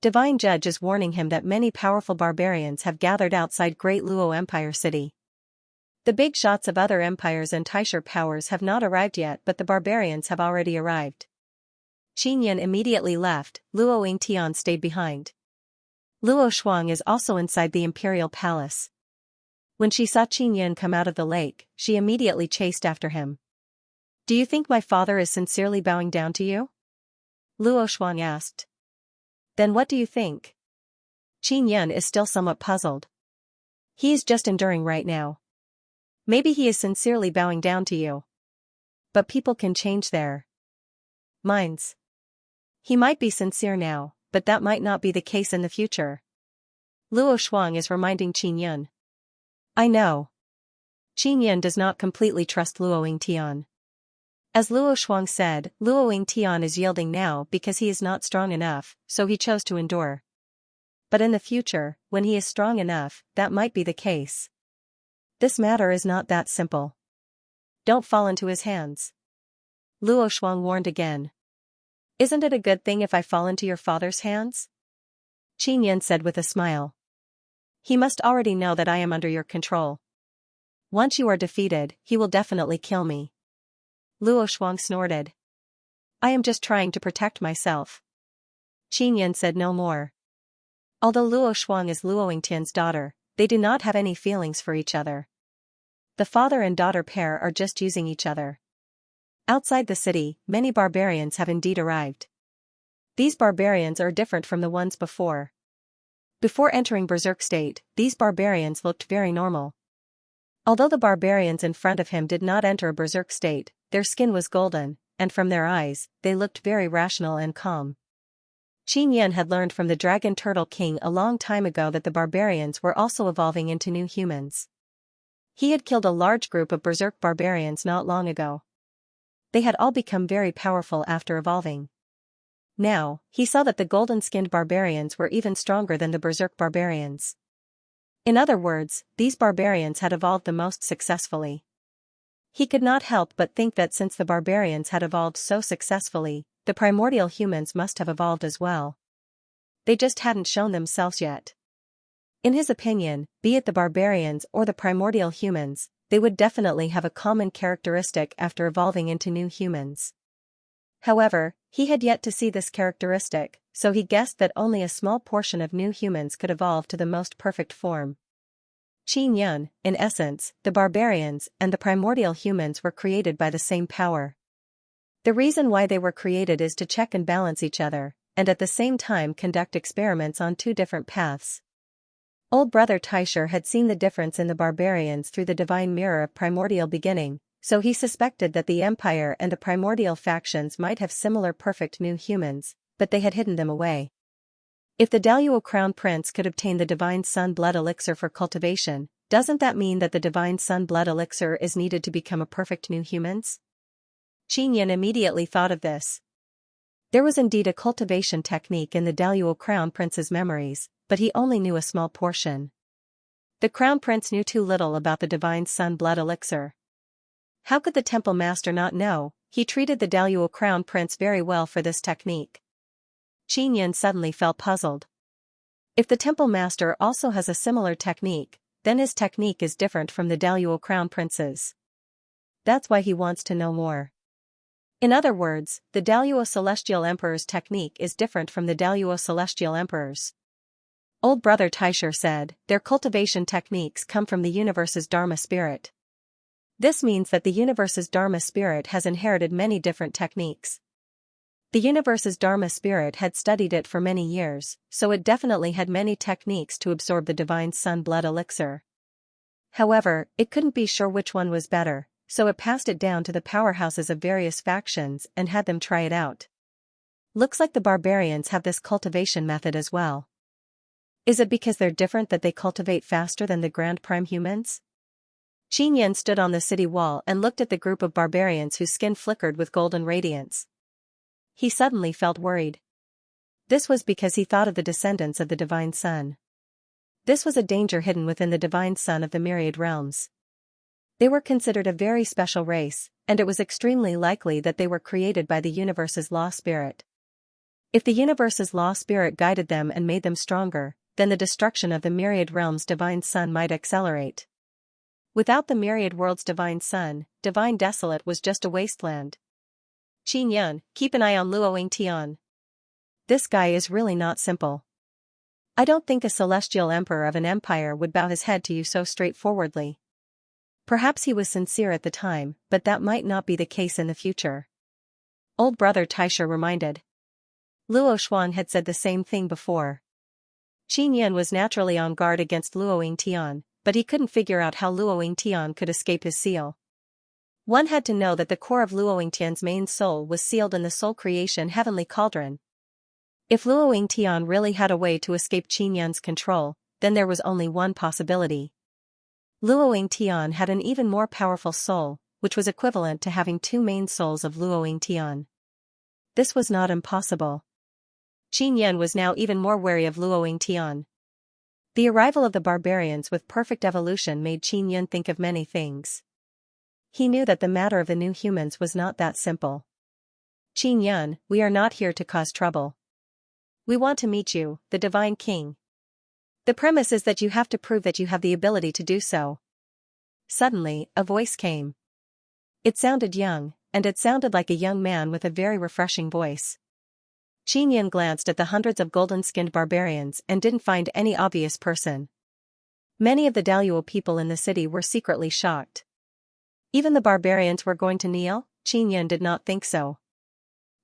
Divine Judge is warning him that many powerful barbarians have gathered outside Great Luo Empire City. The big shots of other empires and Taisher powers have not arrived yet, but the barbarians have already arrived. Qin Yan immediately left, Luo Yingtian stayed behind. Luo Shuang is also inside the imperial palace. When she saw Qin Yan come out of the lake, she immediately chased after him. Do you think my father is sincerely bowing down to you? Luo Shuang asked. Then what do you think? Qin Yan is still somewhat puzzled. He is just enduring right now. Maybe he is sincerely bowing down to you. But people can change their minds. He might be sincere now, but that might not be the case in the future. Luo Shuang is reminding Qin Yan. I know. Qin Yan does not completely trust Luo Yingtian. As Luo Shuang said, Luo Yingtian is yielding now because he is not strong enough, so he chose to endure. But in the future, when he is strong enough, that might be the case. This matter is not that simple. Don't fall into his hands. Luo Shuang warned again. Isn't it a good thing if I fall into your father's hands? Qin Yan said with a smile. He must already know that I am under your control. Once you are defeated, he will definitely kill me. Luo Shuang snorted. I am just trying to protect myself. Qin Yan said no more. Although Luo Shuang is Luo Yingtian's daughter, they do not have any feelings for each other. The father and daughter pair are just using each other. Outside the city, many barbarians have indeed arrived. These barbarians are different from the ones before. Before entering Berserk state, these barbarians looked very normal. Although the barbarians in front of him did not enter a Berserk state, their skin was golden, and from their eyes, they looked very rational and calm. Qin Yan had learned from the Dragon Turtle King a long time ago that the barbarians were also evolving into new humans. He had killed a large group of Berserk barbarians not long ago. They had all become very powerful after evolving. Now, he saw that the golden-skinned barbarians were even stronger than the Berserk barbarians. In other words, these barbarians had evolved the most successfully. He could not help but think that since the barbarians had evolved so successfully, the primordial humans must have evolved as well. They just hadn't shown themselves yet. In his opinion, be it the barbarians or the primordial humans, they would definitely have a common characteristic after evolving into new humans. However, he had yet to see this characteristic, so he guessed that only a small portion of new humans could evolve to the most perfect form. Qin Yun, in essence, the barbarians and the primordial humans were created by the same power. The reason why they were created is to check and balance each other, and at the same time conduct experiments on two different paths. Old brother Taisher had seen the difference in the barbarians through the divine mirror of primordial beginning, so he suspected that the Empire and the primordial factions might have similar perfect new humans, but they had hidden them away. If the Daluo Crown Prince could obtain the Divine Sun Blood Elixir for cultivation, doesn't that mean that the Divine Sun Blood Elixir is needed to become a perfect new humans? Qin Yin immediately thought of this. There was indeed a cultivation technique in the Daluo Crown Prince's memories, but he only knew a small portion. The Crown Prince knew too little about the Divine Sun Blood Elixir. How could the Temple Master not know? He treated the Daluo Crown Prince very well for this technique. Qin Yin suddenly felt puzzled. If the Temple Master also has a similar technique, then his technique is different from the Daluo Crown Prince's. That's why he wants to know more. In other words, the Daluo Celestial Emperor's technique is different from the Daluo Celestial Emperor's. Old brother Taisher said, their cultivation techniques come from the universe's Dharma spirit. This means that the universe's Dharma spirit has inherited many different techniques. The universe's Dharma spirit had studied it for many years, so it definitely had many techniques to absorb the Divine Sun Blood Elixir. However, it couldn't be sure which one was better, so it passed it down to the powerhouses of various factions and had them try it out. Looks like the barbarians have this cultivation method as well. Is it because they're different that they cultivate faster than the Grand Prime humans? Qin Yin stood on the city wall and looked at the group of barbarians whose skin flickered with golden radiance. He suddenly felt worried. This was because he thought of the descendants of the Divine Sun. This was a danger hidden within the Divine Sun of the myriad realms. They were considered a very special race, and it was extremely likely that they were created by the universe's law spirit. If the universe's law spirit guided them and made them stronger, then the destruction of the myriad realms' Divine Sun might accelerate. Without the myriad world's Divine Sun, Divine Desolate was just a wasteland. Qin Yun, keep an eye on Luo Tian. This guy is really not simple. I don't think a celestial emperor of an empire would bow his head to you so straightforwardly. Perhaps he was sincere at the time, but that might not be the case in the future. Old brother Taisher reminded. Luo Xuan had said the same thing before. Qin Yin was naturally on guard against Luo Tian, but he couldn't figure out how Luo Tian could escape his seal. One had to know that the core of Luo Tian's main soul was sealed in the soul creation heavenly cauldron. If Luo Tian really had a way to escape Qin Yin's control, then there was only one possibility. Luo Tian had an even more powerful soul, which was equivalent to having two main souls of Luo Tian. This was not impossible. Qin Yin was now even more wary of Luo Tian. The arrival of the barbarians with perfect evolution made Qin Yin think of many things. He knew that the matter of the new humans was not that simple. Qin Yin, we are not here to cause trouble. We want to meet you, the Divine King. The premise is that you have to prove that you have the ability to do so. Suddenly, a voice came. It sounded young, and it sounded like a young man with a very refreshing voice. Qin Yin glanced at the hundreds of golden-skinned barbarians and didn't find any obvious person. Many of the Daluo people in the city were secretly shocked. Even the barbarians were going to kneel? Qin Yin did not think so.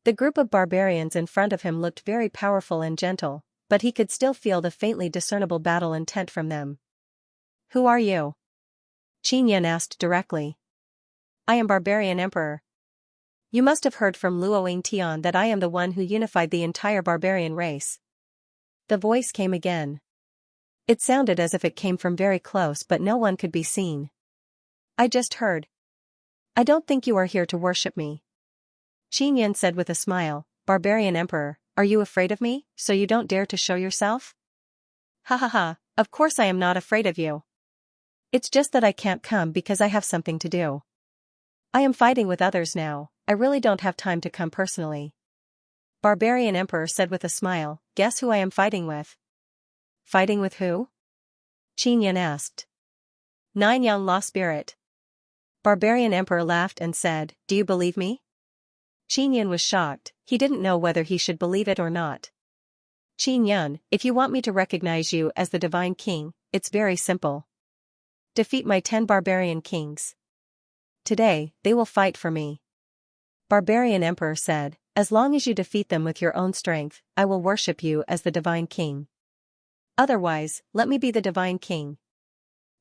The group of barbarians in front of him looked very powerful and gentle, but he could still feel the faintly discernible battle intent from them. Who are you? Qin Yin asked directly. I am Barbarian Emperor. You must have heard from Luo Tian that I am the one who unified the entire barbarian race. The voice came again. It sounded as if it came from very close, but no one could be seen. I just heard. I don't think you are here to worship me. Qin Yin said with a smile, Barbarian Emperor, are you afraid of me, so you don't dare to show yourself? Ha ha ha, of course I am not afraid of you. It's just that I can't come because I have something to do. I am fighting with others now, I really don't have time to come personally. Barbarian Emperor said with a smile, guess who I am fighting with? Fighting with who? Qin Yin asked. Nine Young Law Spirit. Barbarian Emperor laughed and said, do you believe me? Qin Yin was shocked, he didn't know whether he should believe it or not. Qin Yin, if you want me to recognize you as the Divine King, it's very simple. Defeat my 10 barbarian kings. Today, they will fight for me. Barbarian Emperor said, as long as you defeat them with your own strength, I will worship you as the divine king. Otherwise, let me be the divine king.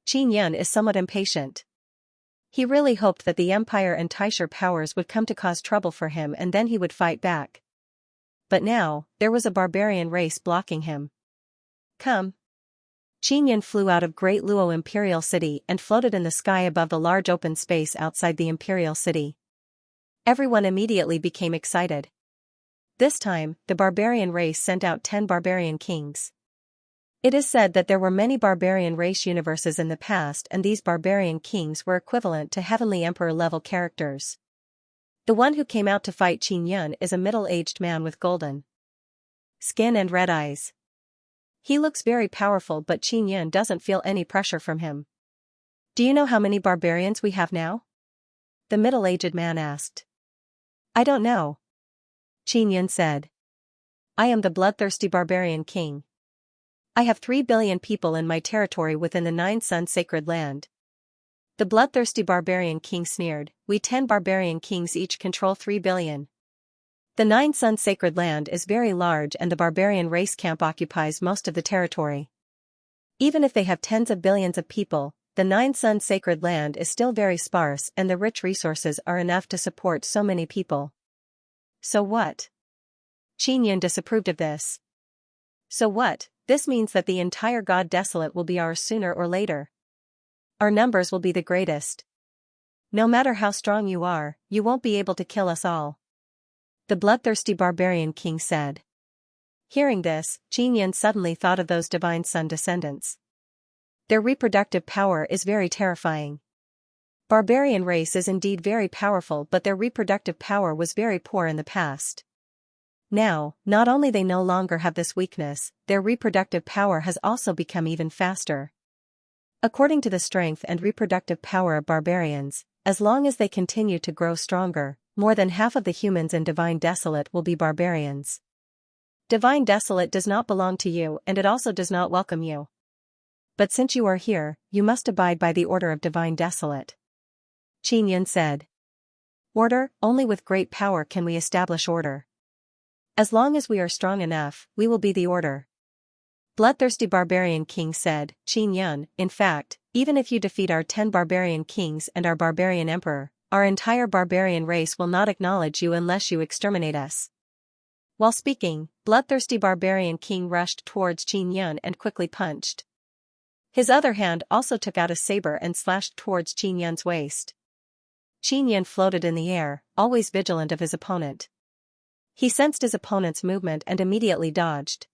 Xianxia is somewhat impatient. He really hoped that the empire and Taisher powers would come to cause trouble for him and then he would fight back. But now, there was a barbarian race blocking him. Come. Xianxia flew out of Great Luo Imperial City and floated in the sky above the large open space outside the Imperial City. Everyone immediately became excited. This time, the barbarian race sent out 10 barbarian kings. It is said that there were many barbarian race universes in the past and these barbarian kings were equivalent to heavenly emperor-level characters. The one who came out to fight Xianxia is a middle-aged man with golden skin and red eyes. He looks very powerful but Xianxia doesn't feel any pressure from him. Do you know how many barbarians we have now? The middle-aged man asked. I don't know. Xianxia said. I am the bloodthirsty barbarian king. I have 3 billion people in my territory within the 9-sun sacred land. The bloodthirsty barbarian king sneered, we 10 barbarian kings each control 3 billion. The 9-sun sacred land is very large and the barbarian race camp occupies most of the territory. Even if they have tens of billions of people, the 9-sun sacred land is still very sparse and the rich resources are enough to support so many people. So what? Xianxia disapproved of this. So what? This means that the entire God Desolate will be ours sooner or later. Our numbers will be the greatest. No matter how strong you are, you won't be able to kill us all. The bloodthirsty barbarian king said. Hearing this, Xianxia suddenly thought of those divine sun descendants. Their reproductive power is very terrifying. Barbarian race is indeed very powerful but their reproductive power was very poor in the past. Now, not only they no longer have this weakness, their reproductive power has also become even faster. According to the strength and reproductive power of barbarians, as long as they continue to grow stronger, more than half of the humans in Divine Desolate will be barbarians. Divine Desolate does not belong to you and it also does not welcome you. But since you are here, you must abide by the order of Divine Desolate. Xianxia said. Order, only with great power can we establish order. As long as we are strong enough, we will be the order. Bloodthirsty barbarian king said, Xianxia, in fact, even if you defeat our 10 barbarian kings and our barbarian emperor, our entire barbarian race will not acknowledge you unless you exterminate us. While speaking, bloodthirsty barbarian king rushed towards Xianxia and quickly punched. His other hand also took out a saber and slashed towards Xianxia's waist. Xianxia floated in the air, always vigilant of his opponent. He sensed his opponent's movement and immediately dodged.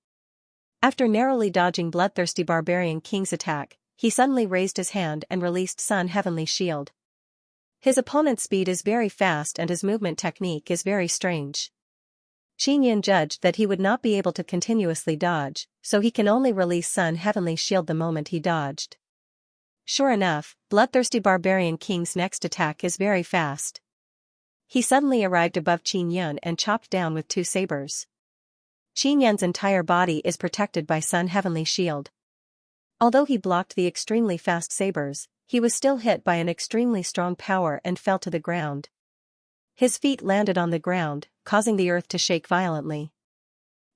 After narrowly dodging bloodthirsty barbarian king's attack, he suddenly raised his hand and released Sun Heavenly Shield. His opponent's speed is very fast and his movement technique is very strange. Xianxia judged that he would not be able to continuously dodge, so he can only release Sun Heavenly Shield the moment he dodged. Sure enough, bloodthirsty barbarian king's next attack is very fast. He suddenly arrived above Xianxia and chopped down with 2 sabers. Xianxia's entire body is protected by Sun Heavenly Shield. Although he blocked the extremely fast sabers, he was still hit by an extremely strong power and fell to the ground. His feet landed on the ground, causing the earth to shake violently.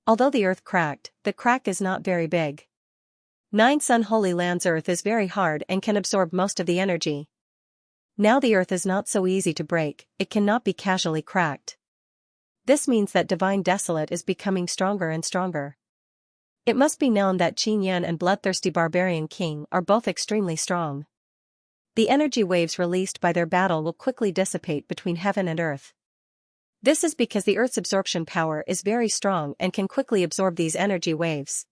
Although the earth cracked, the crack is not very big. 9-sun Holy Land's earth is very hard and can absorb most of the energy. Now the earth is not so easy to break, it cannot be casually cracked. This means that Divine Desolate is becoming stronger and stronger. It must be known that Xianxia and Bloodthirsty Barbarian King are both extremely strong. The energy waves released by their battle will quickly dissipate between heaven and earth. This is because the earth's absorption power is very strong and can quickly absorb these energy waves.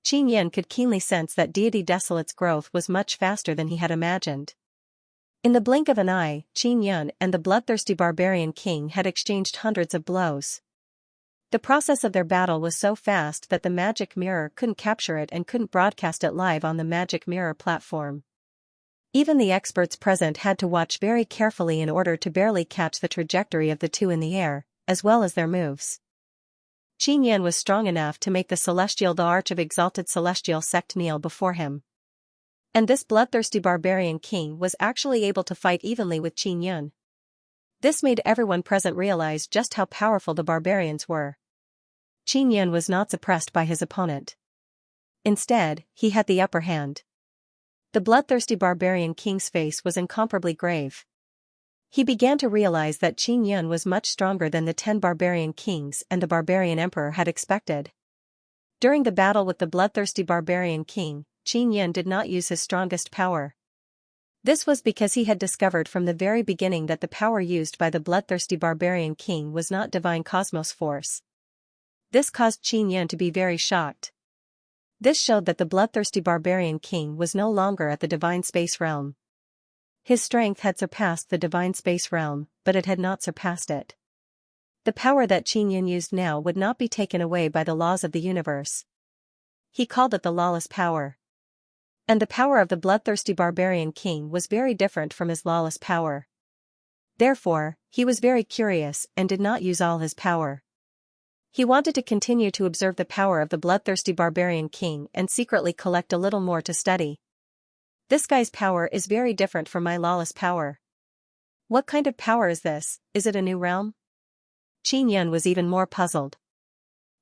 Xianxia could keenly sense that Deity Desolate's growth was much faster than he had imagined. In the blink of an eye, Xianxia and the bloodthirsty barbarian king had exchanged hundreds of blows. The process of their battle was so fast that the magic mirror couldn't capture it and couldn't broadcast it live on the magic mirror platform. Even the experts present had to watch very carefully in order to barely catch the trajectory of the two in the air, as well as their moves. Xianxia was strong enough to make the Arch of Exalted Celestial Sect kneel before him. And this bloodthirsty barbarian king was actually able to fight evenly with Qin Yun. This made everyone present realize just how powerful the barbarians were. Qin Yun was not suppressed by his opponent. Instead, he had the upper hand. The bloodthirsty barbarian king's face was incomparably grave. He began to realize that Qin Yun was much stronger than the 10 barbarian kings and the barbarian emperor had expected. During the battle with the bloodthirsty barbarian king, Qin Yun did not use his strongest power. This was because he had discovered from the very beginning that the power used by the bloodthirsty barbarian king was not divine cosmos force. This caused Qin Yun to be very shocked. This showed that the bloodthirsty barbarian king was no longer at the divine space realm. His strength had surpassed the divine space realm, but it had not surpassed it. The power that Qin Yun used now would not be taken away by the laws of the universe. He called it the lawless power. And the power of the bloodthirsty barbarian king was very different from his lawless power. Therefore, he was very curious and did not use all his power. He wanted to continue to observe the power of the bloodthirsty barbarian king and secretly collect a little more to study. This guy's power is very different from my lawless power. What kind of power is this? Is it a new realm? Qin Yun was even more puzzled.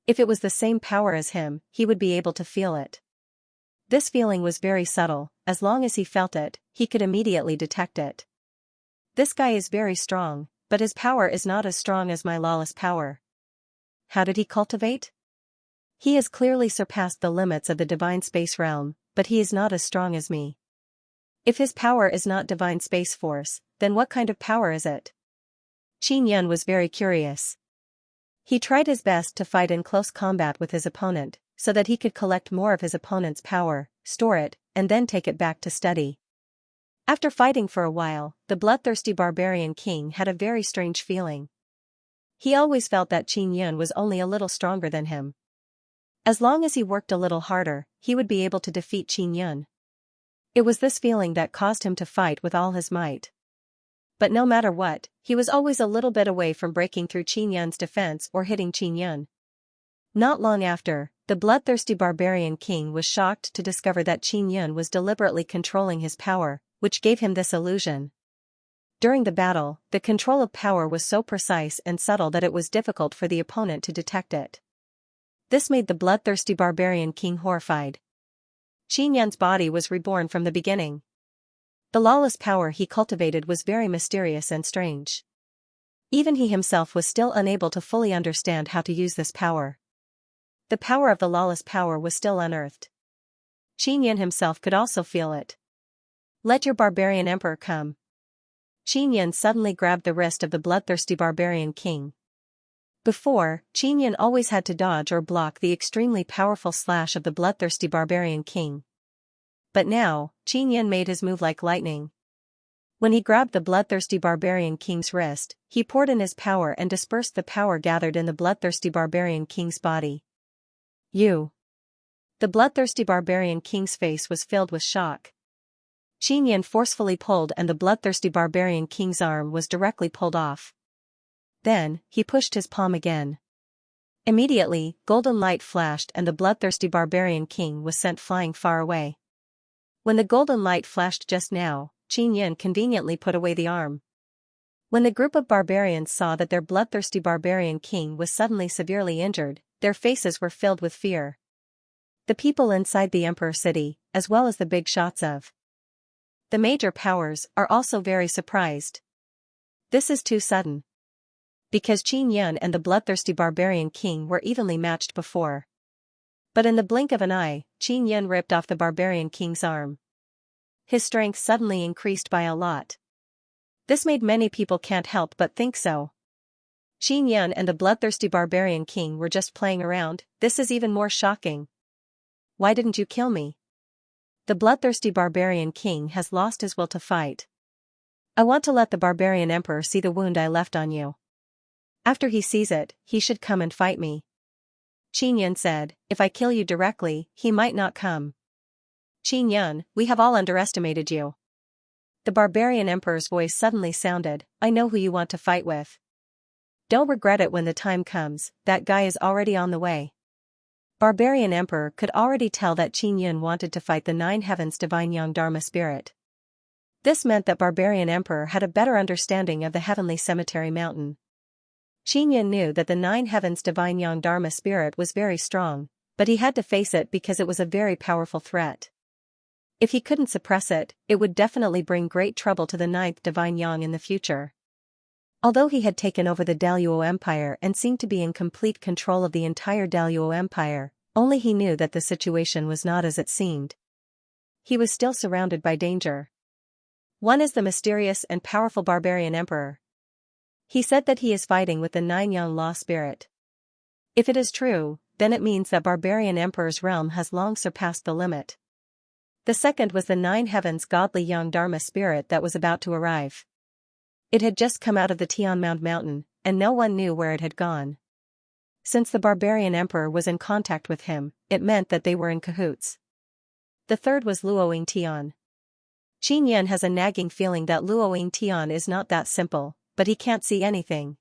If it was the same power as him, he would be able to feel it. This feeling was very subtle. As long as he felt it, he could immediately detect it. This guy is very strong, but his power is not as strong as my lawless power. How did he cultivate? He has clearly surpassed the limits of the divine space realm, but he is not as strong as me. If his power is not divine space force, then what kind of power is it? Qin Yun was very curious. He tried his best to fight in close combat with his opponent, so that he could collect more of his opponent's power, store it, and then take it back to study. After fighting for a while, the bloodthirsty barbarian king had a very strange feeling. He always felt that Qin Yun was only a little stronger than him. As long as he worked a little harder, he would be able to defeat Qin Yun. It was this feeling that caused him to fight with all his might. But no matter what, he was always a little bit away from breaking through Qin Yun's defense or hitting Qin Yun. Not long after, the bloodthirsty barbarian king was shocked to discover that Qin Yun was deliberately controlling his power, which gave him this illusion. During the battle, the control of power was so precise and subtle that it was difficult for the opponent to detect it. This made the bloodthirsty barbarian king horrified. Qin Yun's body was reborn from the beginning. The lawless power he cultivated was very mysterious and strange. Even he himself was still unable to fully understand how to use this power. The power of the lawless power was still unearthed. Qin Yun himself could also feel it. Let your barbarian emperor come. Qin Yun suddenly grabbed the wrist of the bloodthirsty barbarian king. Before, Qin Yun always had to dodge or block the extremely powerful slash of the bloodthirsty barbarian king. But now, Qin Yun made his move like lightning. When he grabbed the bloodthirsty barbarian king's wrist, he poured in his power and dispersed the power gathered in the bloodthirsty barbarian king's body. You! The bloodthirsty barbarian king's face was filled with shock. Qin Yun forcefully pulled and the bloodthirsty barbarian king's arm was directly pulled off. Then, he pushed his palm again. Immediately, golden light flashed and the bloodthirsty barbarian king was sent flying far away. When the golden light flashed just now, Qin Yun conveniently put away the arm. When the group of barbarians saw that their bloodthirsty barbarian king was suddenly severely injured, their faces were filled with fear. The people inside the Emperor City, as well as the big shots of the major powers, are also very surprised. This is too sudden. Because Qin Yun and the bloodthirsty barbarian king were evenly matched before. But in the blink of an eye, Qin Yun ripped off the barbarian king's arm. His strength suddenly increased by a lot. This made many people can't help but think so. Qin Yun and the bloodthirsty barbarian king were just playing around. This is even more shocking. Why didn't you kill me? The bloodthirsty barbarian king has lost his will to fight. I want to let the barbarian emperor see the wound I left on you. After he sees it, he should come and fight me. Qin Yun said, if I kill you directly, he might not come. Qin Yun, we have all underestimated you. The barbarian emperor's voice suddenly sounded, I know who you want to fight with. Don't regret it when the time comes, that guy is already on the way. Barbarian Emperor could already tell that Qin Yun wanted to fight the Nine Heavens Divine Yang Dharma spirit. This meant that Barbarian Emperor had a better understanding of the heavenly cemetery mountain. Qin Yun knew that the Nine Heavens Divine Yang Dharma spirit was very strong, but he had to face it because it was a very powerful threat. If he couldn't suppress it, it would definitely bring great trouble to the Ninth Divine Yang in the future. Although he had taken over the Daluo Empire and seemed to be in complete control of the entire Daluo Empire, only he knew that the situation was not as it seemed. He was still surrounded by danger. One is the mysterious and powerful Barbarian Emperor. He said that he is fighting with the Nine Yang Law spirit. If it is true, then it means that Barbarian Emperor's realm has long surpassed the limit. The second was the Nine Heavens Godly Yang Dharma spirit that was about to arrive. It had just come out of the Tianmount mountain, and no one knew where it had gone. Since the Barbarian Emperor was in contact with him, it meant that they were in cahoots. The third was Luoying Tian. Qin Yun has a nagging feeling that Luoying Tian is not that simple, but he can't see anything.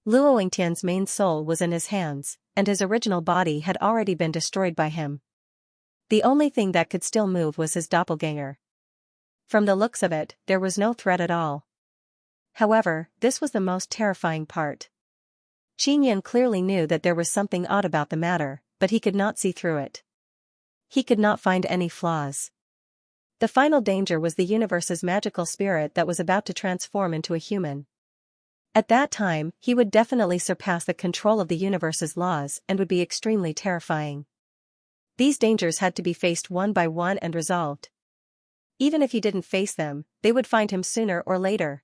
Luoying Tian's main soul was in his hands, and his original body had already been destroyed by him. The only thing that could still move was his doppelganger. From the looks of it, there was no threat at all. However, this was the most terrifying part. Qin Yun clearly knew that there was something odd about the matter, but he could not see through it. He could not find any flaws. The final danger was the universe's magical spirit that was about to transform into a human. At that time, he would definitely surpass the control of the universe's laws and would be extremely terrifying. These dangers had to be faced one by one and resolved. Even if he didn't face them, they would find him sooner or later.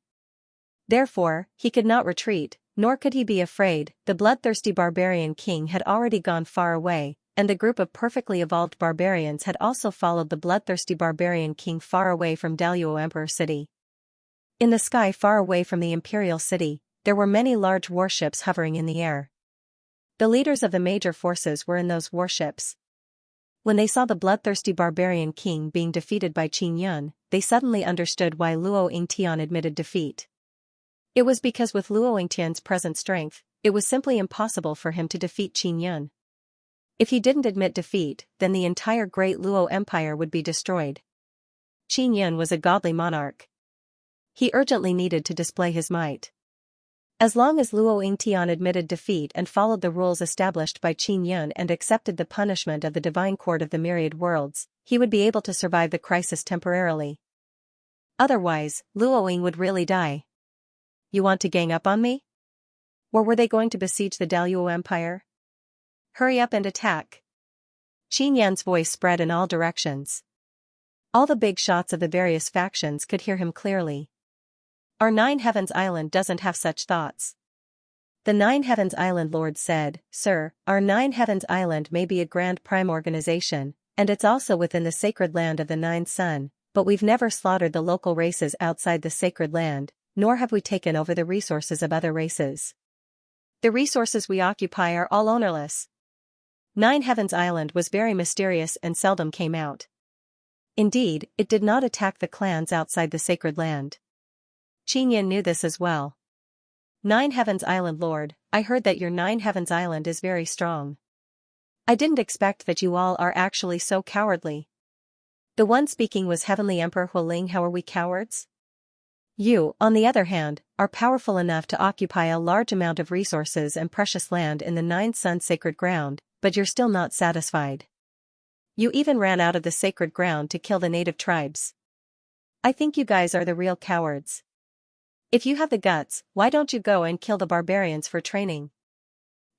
Therefore, he could not retreat, nor could he be afraid. The bloodthirsty barbarian king had already gone far away, and the group of perfectly evolved barbarians had also followed the bloodthirsty barbarian king far away from Daluo Emperor City. In the sky far away from the imperial city, there were many large warships hovering in the air. The leaders of the major forces were in those warships. When they saw the bloodthirsty barbarian king being defeated by Qin Yun, they suddenly understood why Luoying Tian admitted defeat. It was because with Luoying Tian's present strength, it was simply impossible for him to defeat Qin Yun. If he didn't admit defeat, then the entire Great Luo Empire would be destroyed. Qin Yun was a godly monarch. He urgently needed to display his might. As long as Luoying Tian admitted defeat and followed the rules established by Qin Yun and accepted the punishment of the Divine Court of the Myriad Worlds, he would be able to survive the crisis temporarily. Otherwise, Luoying would really die. You want to gang up on me? Or were they going to besiege the Daluo Empire? Hurry up and attack. Qin Yun's voice spread in all directions. All the big shots of the various factions could hear him clearly. Our Nine Heavens Island doesn't have such thoughts. The Nine Heavens Island Lord said, Sir, our Nine Heavens Island may be a grand prime organization, and it's also within the sacred land of the Nine Sun, but we've never slaughtered the local races outside the sacred land, nor have we taken over the resources of other races. The resources we occupy are all ownerless. Nine Heavens Island was very mysterious and seldom came out. Indeed, it did not attack the clans outside the sacred land. Qin Yun knew this as well. Nine Heavens Island Lord, I heard that your Nine Heavens Island is very strong. I didn't expect that you all are actually so cowardly. The one speaking was Heavenly Emperor Hualing. How are we cowards? You, on the other hand, are powerful enough to occupy a large amount of resources and precious land in the Nine Sun sacred ground, but you're still not satisfied. You even ran out of the sacred ground to kill the native tribes. I think you guys are the real cowards. If you have the guts, why don't you go and kill the barbarians for training?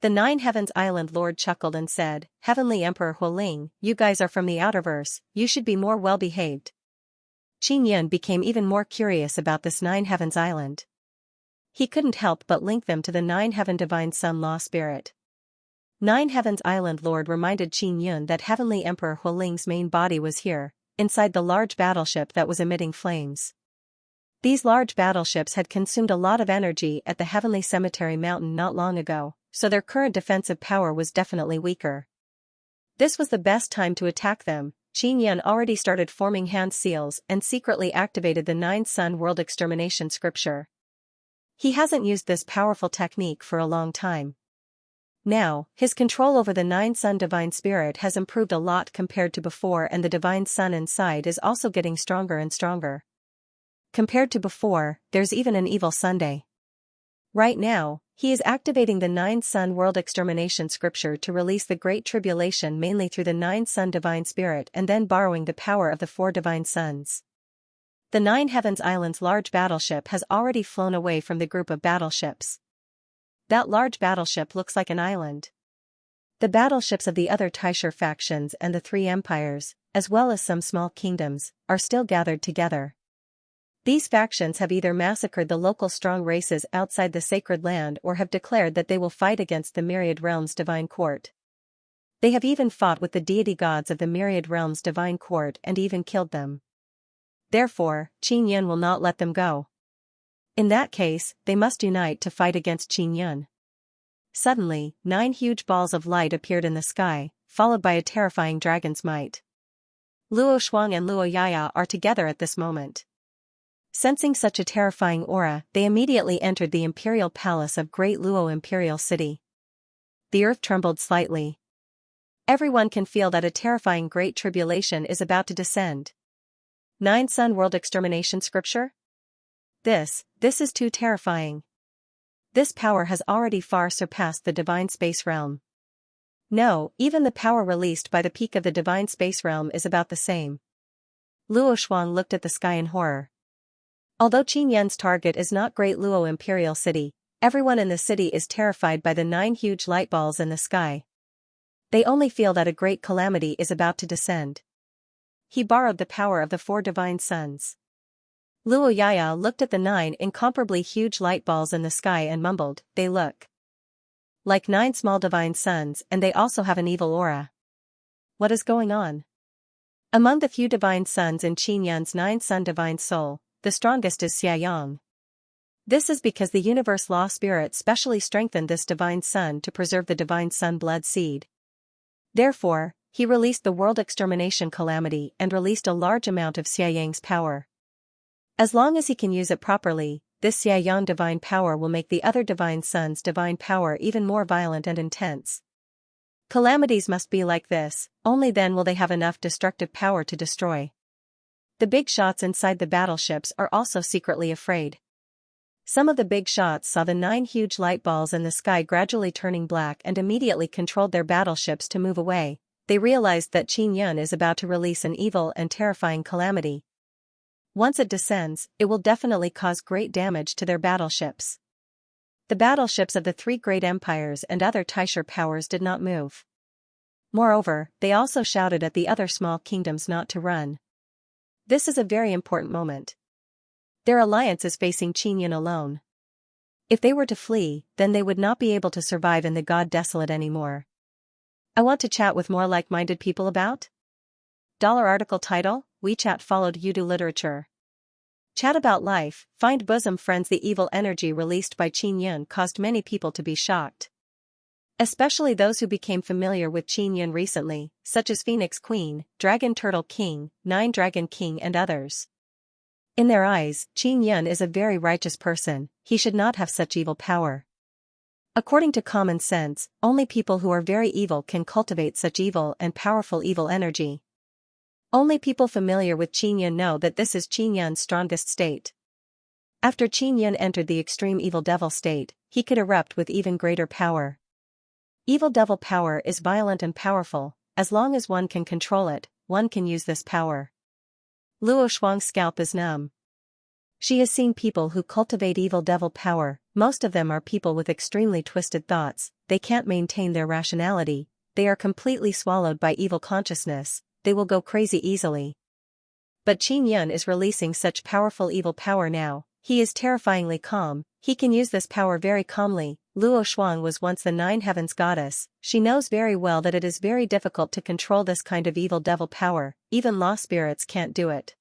The Nine Heavens Island Lord chuckled and said, Heavenly Emperor Hualing, you guys are from the Outerverse, you should be more well-behaved. Qin Yun became even more curious about this Nine Heavens Island. He couldn't help but link them to the Nine Heaven Divine Sun Law Spirit. Nine Heavens Island Lord reminded Qin Yun that Heavenly Emperor Hualing's main body was here, inside the large battleship that was emitting flames. These large battleships had consumed a lot of energy at the Heavenly Cemetery Mountain not long ago, so their current defensive power was definitely weaker. This was the best time to attack them. Qin Yun already started forming hand seals and secretly activated the Nine Sun World Extermination Scripture. He hasn't used this powerful technique for a long time. Now, his control over the Nine Sun Divine Spirit has improved a lot compared to before, and the Divine Sun inside is also getting stronger and stronger. Compared to before, there's even an evil Sunday. Right now, he is activating the Nine Sun World Extermination Scripture to release the Great Tribulation mainly through the Nine Sun Divine Spirit and then borrowing the power of the four Divine Suns. The Nine Heavens Islands large battleship has already flown away from the group of battleships. That large battleship looks like an island. The battleships of the other Taisher factions and the three empires, as well as some small kingdoms, are still gathered together. These factions have either massacred the local strong races outside the sacred land or have declared that they will fight against the Myriad Realms Divine Court. They have even fought with the deity gods of the Myriad Realms Divine Court and even killed them. Therefore, Qin Yun will not let them go. In that case, they must unite to fight against Qin Yun. Suddenly, 9 huge balls of light appeared in the sky, followed by a terrifying dragon's might. Luo Shuang and Luo Yaya are together at this moment. Sensing such a terrifying aura, they immediately entered the imperial palace of Great Luo Imperial City. The earth trembled slightly. Everyone can feel that a terrifying great tribulation is about to descend. Nine Sun World Extermination Scripture? This is too terrifying. This power has already far surpassed the divine space realm. No, even the power released by the peak of the divine space realm is about the same. Luo Shuang looked at the sky in horror. Although Qin Yun's target is not Great Luo Imperial City, everyone in the city is terrified by the 9 huge light balls in the sky. They only feel that a great calamity is about to descend. He borrowed the power of the 4 divine suns. Luo Yaya looked at the 9 incomparably huge light balls in the sky and mumbled, "They look like 9 small divine suns, and they also have an evil aura. What is going on?" Among the few divine suns in Qin Yun's 9 sun divine soul, the strongest is Xianxia. This is because the universe law spirit specially strengthened this divine sun to preserve the divine sun blood seed. Therefore, he released the world extermination calamity and released a large amount of Xianxia's power. As long as he can use it properly, this Xianxia divine power will make the other divine suns' divine power even more violent and intense. Calamities must be like this, only then will they have enough destructive power to destroy. The big shots inside the battleships are also secretly afraid. Some of the big shots saw the 9 huge light balls in the sky gradually turning black and immediately controlled their battleships to move away. They realized that Qin Yun is about to release an evil and terrifying calamity. Once it descends, it will definitely cause great damage to their battleships. The battleships of the 3 great empires and other Taisher powers did not move. Moreover, they also shouted at the other small kingdoms not to run. This is a very important moment. Their alliance is facing Qin Yun alone. If they were to flee, then they would not be able to survive in the God Desolate anymore. I want to chat with more like-minded people about? Article title, WeChat followed Yudu literature. Chat about life, find bosom friends. The evil energy released by Qin Yun caused many people to be shocked. Especially those who became familiar with Qin Yun recently, such as Phoenix Queen, Dragon Turtle King, Nine Dragon King and others. In their eyes, Qin Yun is a very righteous person, he should not have such evil power. According to common sense, only people who are very evil can cultivate such evil and powerful evil energy. Only people familiar with Qin Yun know that this is Qin Yun's strongest state. After Qin Yun entered the extreme evil devil state, he could erupt with even greater power. Evil devil power is violent and powerful. As long as one can control it, one can use this power. Luo Shuang's scalp is numb. She has seen people who cultivate evil devil power. Most of them are people with extremely twisted thoughts. They can't maintain their rationality, they are completely swallowed by evil consciousness, they will go crazy easily. But Qin Yun is releasing such powerful evil power now, he is terrifyingly calm, he can use this power very calmly. Luo Shuang was once the 9 heavens goddess, she knows very well that it is very difficult to control this kind of evil devil power, even law spirits can't do it.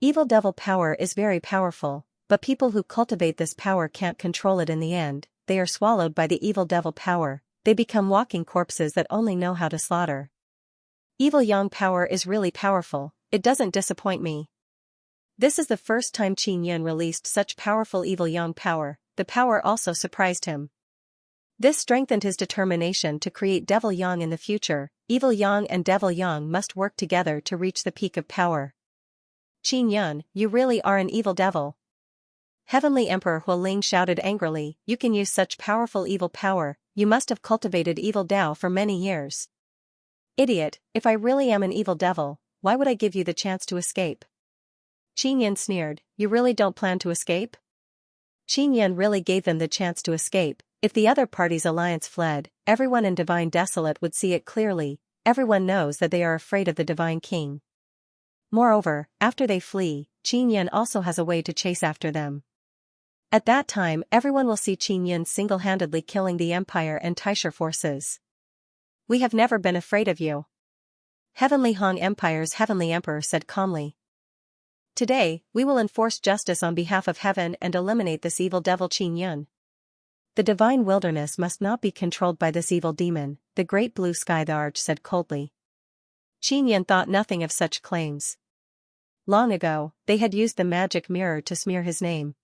Evil devil power is very powerful, but people who cultivate this power can't control it in the end, they are swallowed by the evil devil power, they become walking corpses that only know how to slaughter. Evil yang power is really powerful, it doesn't disappoint me. This is the first time Qin Yun released such powerful evil yang power, the power also surprised him. This strengthened his determination to create Devil Yang in the future. Evil Yang and Devil Yang must work together to reach the peak of power. Qin Yun, you really are an evil devil. Heavenly Emperor Hualing shouted angrily, you can use such powerful evil power, you must have cultivated evil Dao for many years. Idiot, if I really am an evil devil, why would I give you the chance to escape? Qin Yun sneered, you really don't plan to escape? Qin Yun really gave them the chance to escape. If the other party's alliance fled, everyone in Divine Desolate would see it clearly. Everyone knows that they are afraid of the Divine King. Moreover, after they flee, Qin Yun also has a way to chase after them. At that time everyone will see Qin Yun single-handedly killing the Empire and Taisher forces. We have never been afraid of you. Heavenly Hong Empire's Heavenly Emperor said calmly. Today, we will enforce justice on behalf of heaven and eliminate this evil devil Qin Yun. The divine wilderness must not be controlled by this evil demon, the great blue sky, the arch said coldly. Qin Yun thought nothing of such claims. Long ago, they had used the magic mirror to smear his name.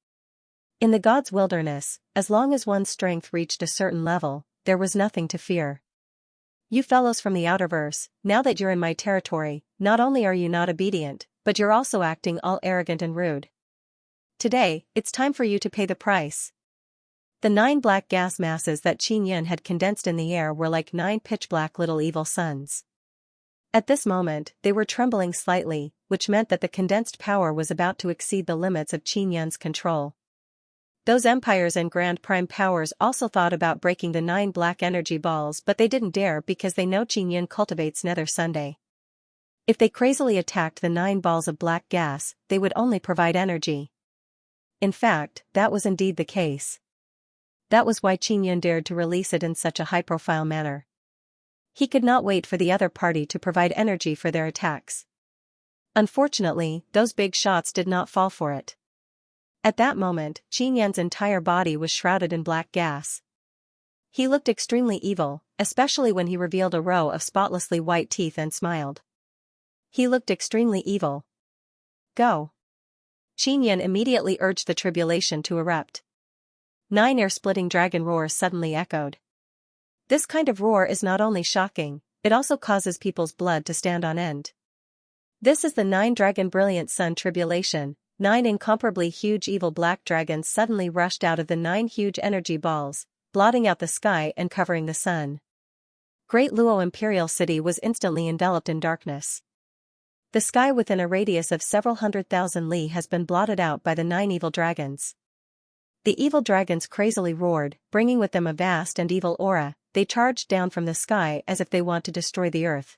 In the gods' wilderness, as long as one's strength reached a certain level, there was nothing to fear. You fellows from the outerverse, now that you're in my territory, not only are you not obedient, but you're also acting all arrogant and rude. Today, it's time for you to pay the price. The 9 black gas masses that Qin Yun had condensed in the air were like 9 pitch-black little evil suns. At this moment, they were trembling slightly, which meant that the condensed power was about to exceed the limits of Qin Yun's control. Those empires and grand prime powers also thought about breaking the 9 black energy balls, but they didn't dare because they know Qin Yun cultivates Nether Sunday. If they crazily attacked the 9 balls of black gas, they would only provide energy. In fact, that was indeed the case. That was why Qin Yun dared to release it in such a high-profile manner. He could not wait for the other party to provide energy for their attacks. Unfortunately, those big shots did not fall for it. At that moment, Qin Yun's entire body was shrouded in black gas. He looked extremely evil, especially when he revealed a row of spotlessly white teeth and smiled. He looked extremely evil. Go. Qin Yun immediately urged the tribulation to erupt. 9 air-splitting dragon roars suddenly echoed. This kind of roar is not only shocking, it also causes people's blood to stand on end. This is the 9 dragon brilliant sun tribulation. 9 incomparably huge evil black dragons suddenly rushed out of the 9 huge energy balls, blotting out the sky and covering the sun. Great Luo Imperial City was instantly enveloped in darkness. The sky within a radius of several 100,000 li has been blotted out by the 9 evil dragons. The evil dragons crazily roared, bringing with them a vast and evil aura. They charged down from the sky as if they want to destroy the earth.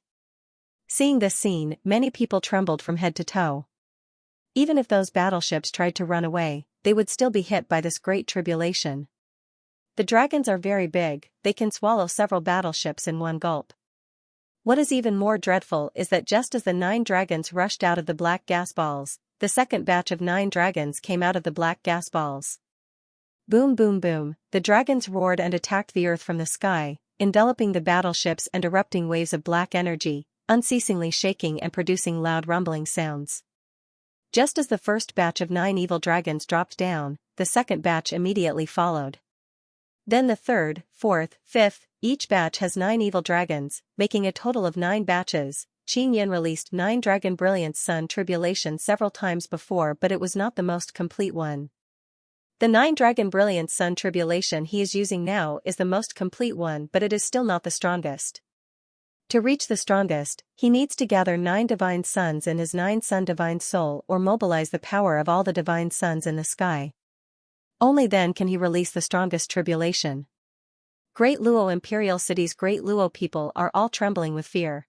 Seeing this scene, many people trembled from head to toe. Even if those battleships tried to run away, they would still be hit by this great tribulation. The dragons are very big, they can swallow several battleships in one gulp. What is even more dreadful is that just as the 9 dragons rushed out of the black gas balls, the second batch of 9 dragons came out of the black gas balls. Boom boom boom, the dragons roared and attacked the earth from the sky, enveloping the battleships and erupting waves of black energy, unceasingly shaking and producing loud rumbling sounds. Just as the first batch of 9 evil dragons dropped down, the second batch immediately followed. Then the third, fourth, fifth, each batch has 9 evil dragons, making a total of 9 batches. Qin Yun released 9 Dragon Brilliance Sun Tribulation several times before, but it was not the most complete one. The 9 Dragon Brilliance Sun Tribulation he is using now is the most complete one, but it is still not the strongest. To reach the strongest, he needs to gather 9 divine suns in his 9 sun divine soul or mobilize the power of all the divine suns in the sky. Only then can he release the strongest tribulation. Great Luo Imperial City's Great Luo people are all trembling with fear.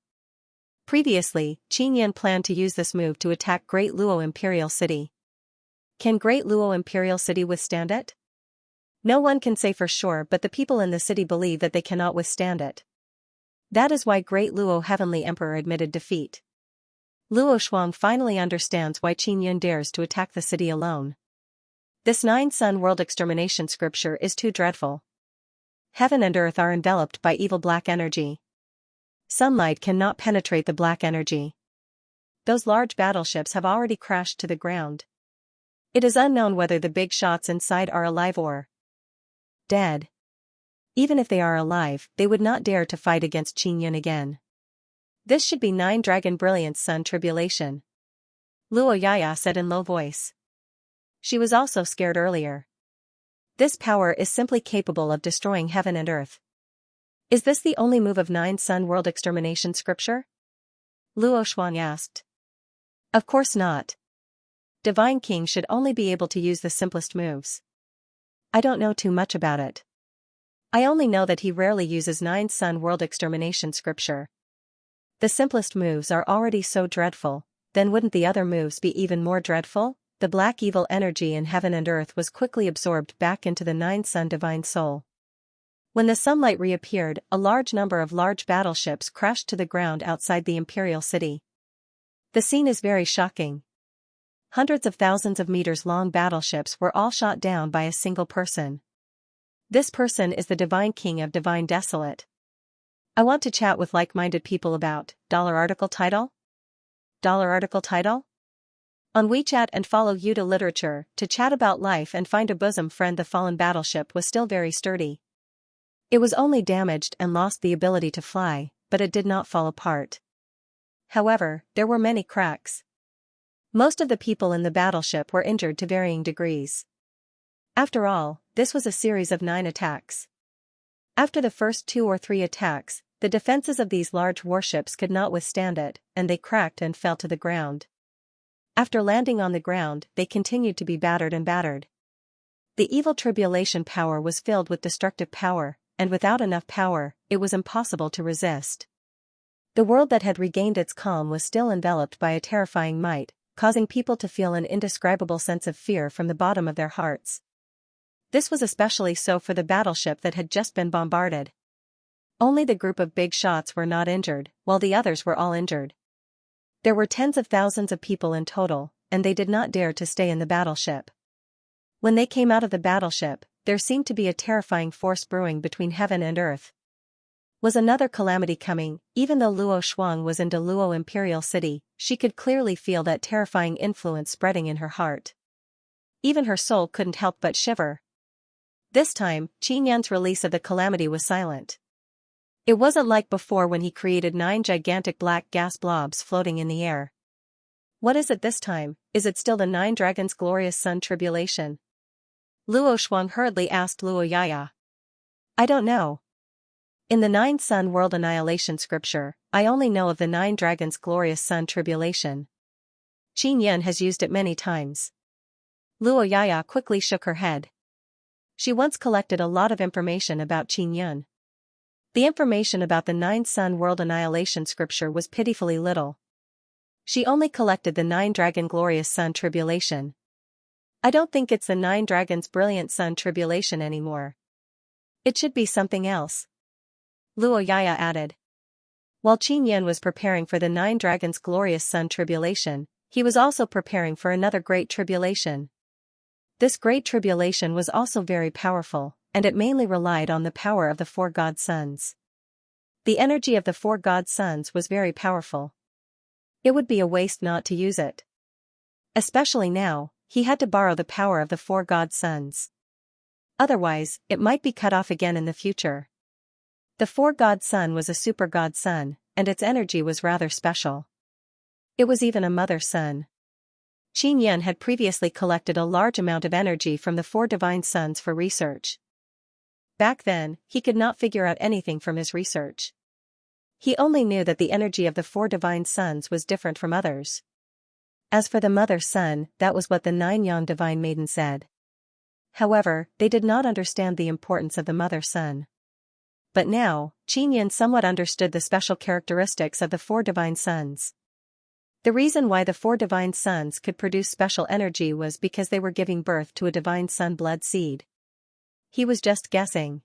Previously, Qin Yun planned to use this move to attack Great Luo Imperial City. Can Great Luo Imperial City withstand it? No one can say for sure, but the people in the city believe that they cannot withstand it. That is why Great Luo Heavenly Emperor admitted defeat. Luo Shuang finally understands why Qin Yun dares to attack the city alone. This 9 sun world extermination scripture is too dreadful. Heaven and earth are enveloped by evil black energy. Sunlight cannot penetrate the black energy. Those large battleships have already crashed to the ground. It is unknown whether the big shots inside are alive or dead. Even if they are alive, they would not dare to fight against Qin again. This should be 9 Dragon Brilliance Sun Tribulation, Luo Yaya said in low voice. She was also scared earlier. This power is simply capable of destroying heaven and earth. Is this the only move of 9 Sun World Extermination scripture? Luo Shuang asked. Of course not. Divine King should only be able to use the simplest moves. I don't know too much about it. I only know that he rarely uses 9 Sun World Extermination scripture. The simplest moves are already so dreadful, then wouldn't the other moves be even more dreadful? The black evil energy in heaven and earth was quickly absorbed back into the 9 Sun Divine Soul. When the sunlight reappeared, a large number of large battleships crashed to the ground outside the imperial city. The scene is very shocking. Hundreds of thousands of meters-long battleships were all shot down by a single person. This person is the Divine King of Divine Desolate. I want to chat with like-minded people about $article title? $article title? On WeChat and follow Yuta Literature to chat about life and find a bosom friend. The fallen battleship was still very sturdy. It was only damaged and lost the ability to fly, but it did not fall apart. However, there were many cracks. Most of the people in the battleship were injured to varying degrees. After all, this was a series of 9 attacks. After the first 2 or 3 attacks, the defenses of these large warships could not withstand it, and they cracked and fell to the ground. After landing on the ground, they continued to be battered and battered. The evil tribulation power was filled with destructive power, and without enough power, it was impossible to resist. The world that had regained its calm was still enveloped by a terrifying might, causing people to feel an indescribable sense of fear from the bottom of their hearts. This was especially so for the battleship that had just been bombarded. Only the group of big shots were not injured, while the others were all injured. There were tens of thousands of people in total, and they did not dare to stay in the battleship. When they came out of the battleship, there seemed to be a terrifying force brewing between heaven and earth. Was another calamity coming? Even though Luo Shuang was in Luo Imperial City, she could clearly feel that terrifying influence spreading in her heart. Even her soul couldn't help but shiver. This time, Qin Yan's release of the calamity was silent. It wasn't like before when he created 9 gigantic black gas blobs floating in the air. What is it this time? Is it still the 9 Dragons' Glorious Sun Tribulation? Luo Shuang hurriedly asked Luo Yaya. I don't know. In the 9 Sun World Annihilation scripture, I only know of the 9 Dragons' Glorious Sun Tribulation. Qin Yan has used it many times. Luo Yaya quickly shook her head. She once collected a lot of information about Qin Yan. The information about the 9 Sun World Annihilation scripture was pitifully little. She only collected the 9 Dragon Glorious Sun Tribulation. I don't think it's the 9 Dragons Brilliant Sun Tribulation anymore. It should be something else. Luo Yaya added. While Qin Yan was preparing for the 9 Dragons Glorious Sun Tribulation, he was also preparing for another great tribulation. This great tribulation was also very powerful, and it mainly relied on the power of the 4 god suns. The energy of the 4 god suns was very powerful. It would be a waste not to use it. Especially now, he had to borrow the power of the 4 god suns. Otherwise, it might be cut off again in the future. The 4 god sun was a super god sun, and its energy was rather special. It was even a mother sun. Qin Yan had previously collected a large amount of energy from the 4 divine suns for research. Back then, he could not figure out anything from his research. He only knew that the energy of the 4 divine suns was different from others. As for the mother sun, that was what the 9 young divine maiden said. However, they did not understand the importance of the mother sun. But now, Qin Yan somewhat understood the special characteristics of the 4 divine suns. The reason why the 4 divine suns could produce special energy was because they were giving birth to a divine sun blood seed. He was just guessing.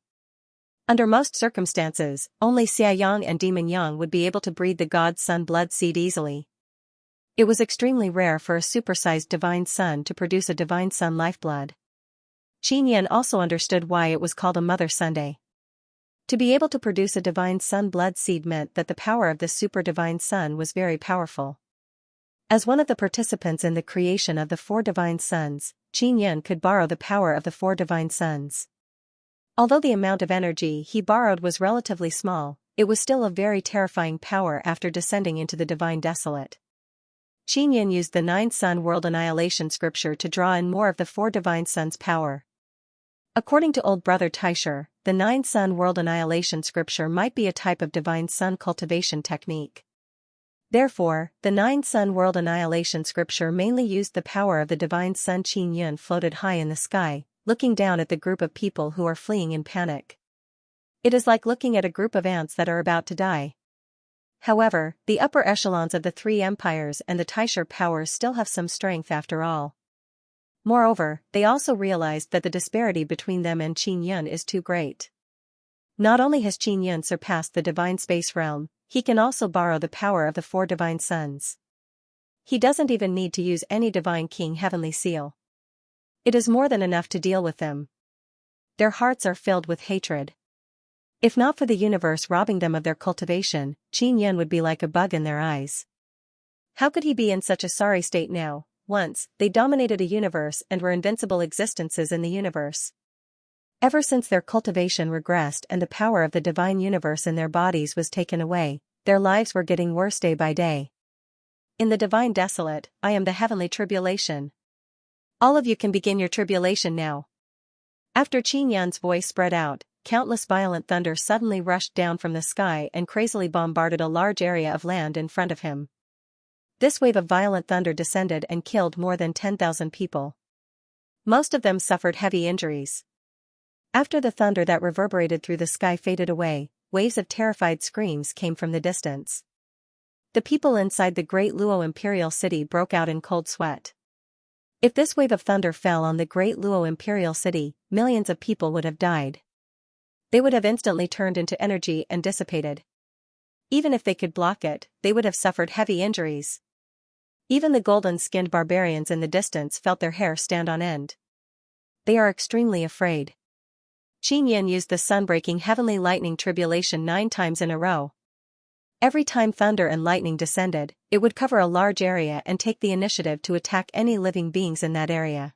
Under most circumstances, only Xia Yang and Demon Yang would be able to breed the god sun blood seed easily. It was extremely rare for a supersized divine sun to produce a divine sun lifeblood. Qin Yan also understood why it was called a Mother Sunday. To be able to produce a divine sun blood seed meant that the power of this super divine sun was very powerful. As one of the participants in the creation of the 4 divine suns, Qin Yan could borrow the power of the 4 divine suns. Although the amount of energy he borrowed was relatively small, it was still a very terrifying power after descending into the divine desolate. Qinyan used the 9-sun world annihilation scripture to draw in more of the 4 divine suns' power. According to Old Brother Taisher, the 9-sun world annihilation scripture might be a type of divine sun cultivation technique. Therefore, the 9-sun world annihilation scripture mainly used the power of the divine sun. Qinyan floated high in the sky, looking down at the group of people who are fleeing in panic. It is like looking at a group of ants that are about to die. However, the upper echelons of the 3 empires and the Taisher powers still have some strength after all. Moreover, they also realized that the disparity between them and Qinyan is too great. Not only has Qinyan surpassed the divine space realm, he can also borrow the power of the 4 divine suns. He doesn't even need to use any divine king heavenly seal. It is more than enough to deal with them. Their hearts are filled with hatred. If not for the universe robbing them of their cultivation, Qinyan would be like a bug in their eyes. How could he be in such a sorry state now? Once, they dominated a universe and were invincible existences in the universe. Ever since their cultivation regressed and the power of the divine universe in their bodies was taken away, their lives were getting worse day by day. In the divine desolate, I am the heavenly tribulation. All of you can begin your tribulation now. After Qinyan's voice spread out, countless violent thunder suddenly rushed down from the sky and crazily bombarded a large area of land in front of him. This wave of violent thunder descended and killed more than 10,000 people. Most of them suffered heavy injuries. After the thunder that reverberated through the sky faded away, waves of terrified screams came from the distance. The people inside the great Luo imperial city broke out in cold sweat. If this wave of thunder fell on the great Luo imperial city, millions of people would have died. They would have instantly turned into energy and dissipated. Even if they could block it, they would have suffered heavy injuries. Even the golden-skinned barbarians in the distance felt their hair stand on end. They are extremely afraid. Qinyan used the sun-breaking heavenly lightning tribulation 9 times in a row. Every time thunder and lightning descended, it would cover a large area and take the initiative to attack any living beings in that area.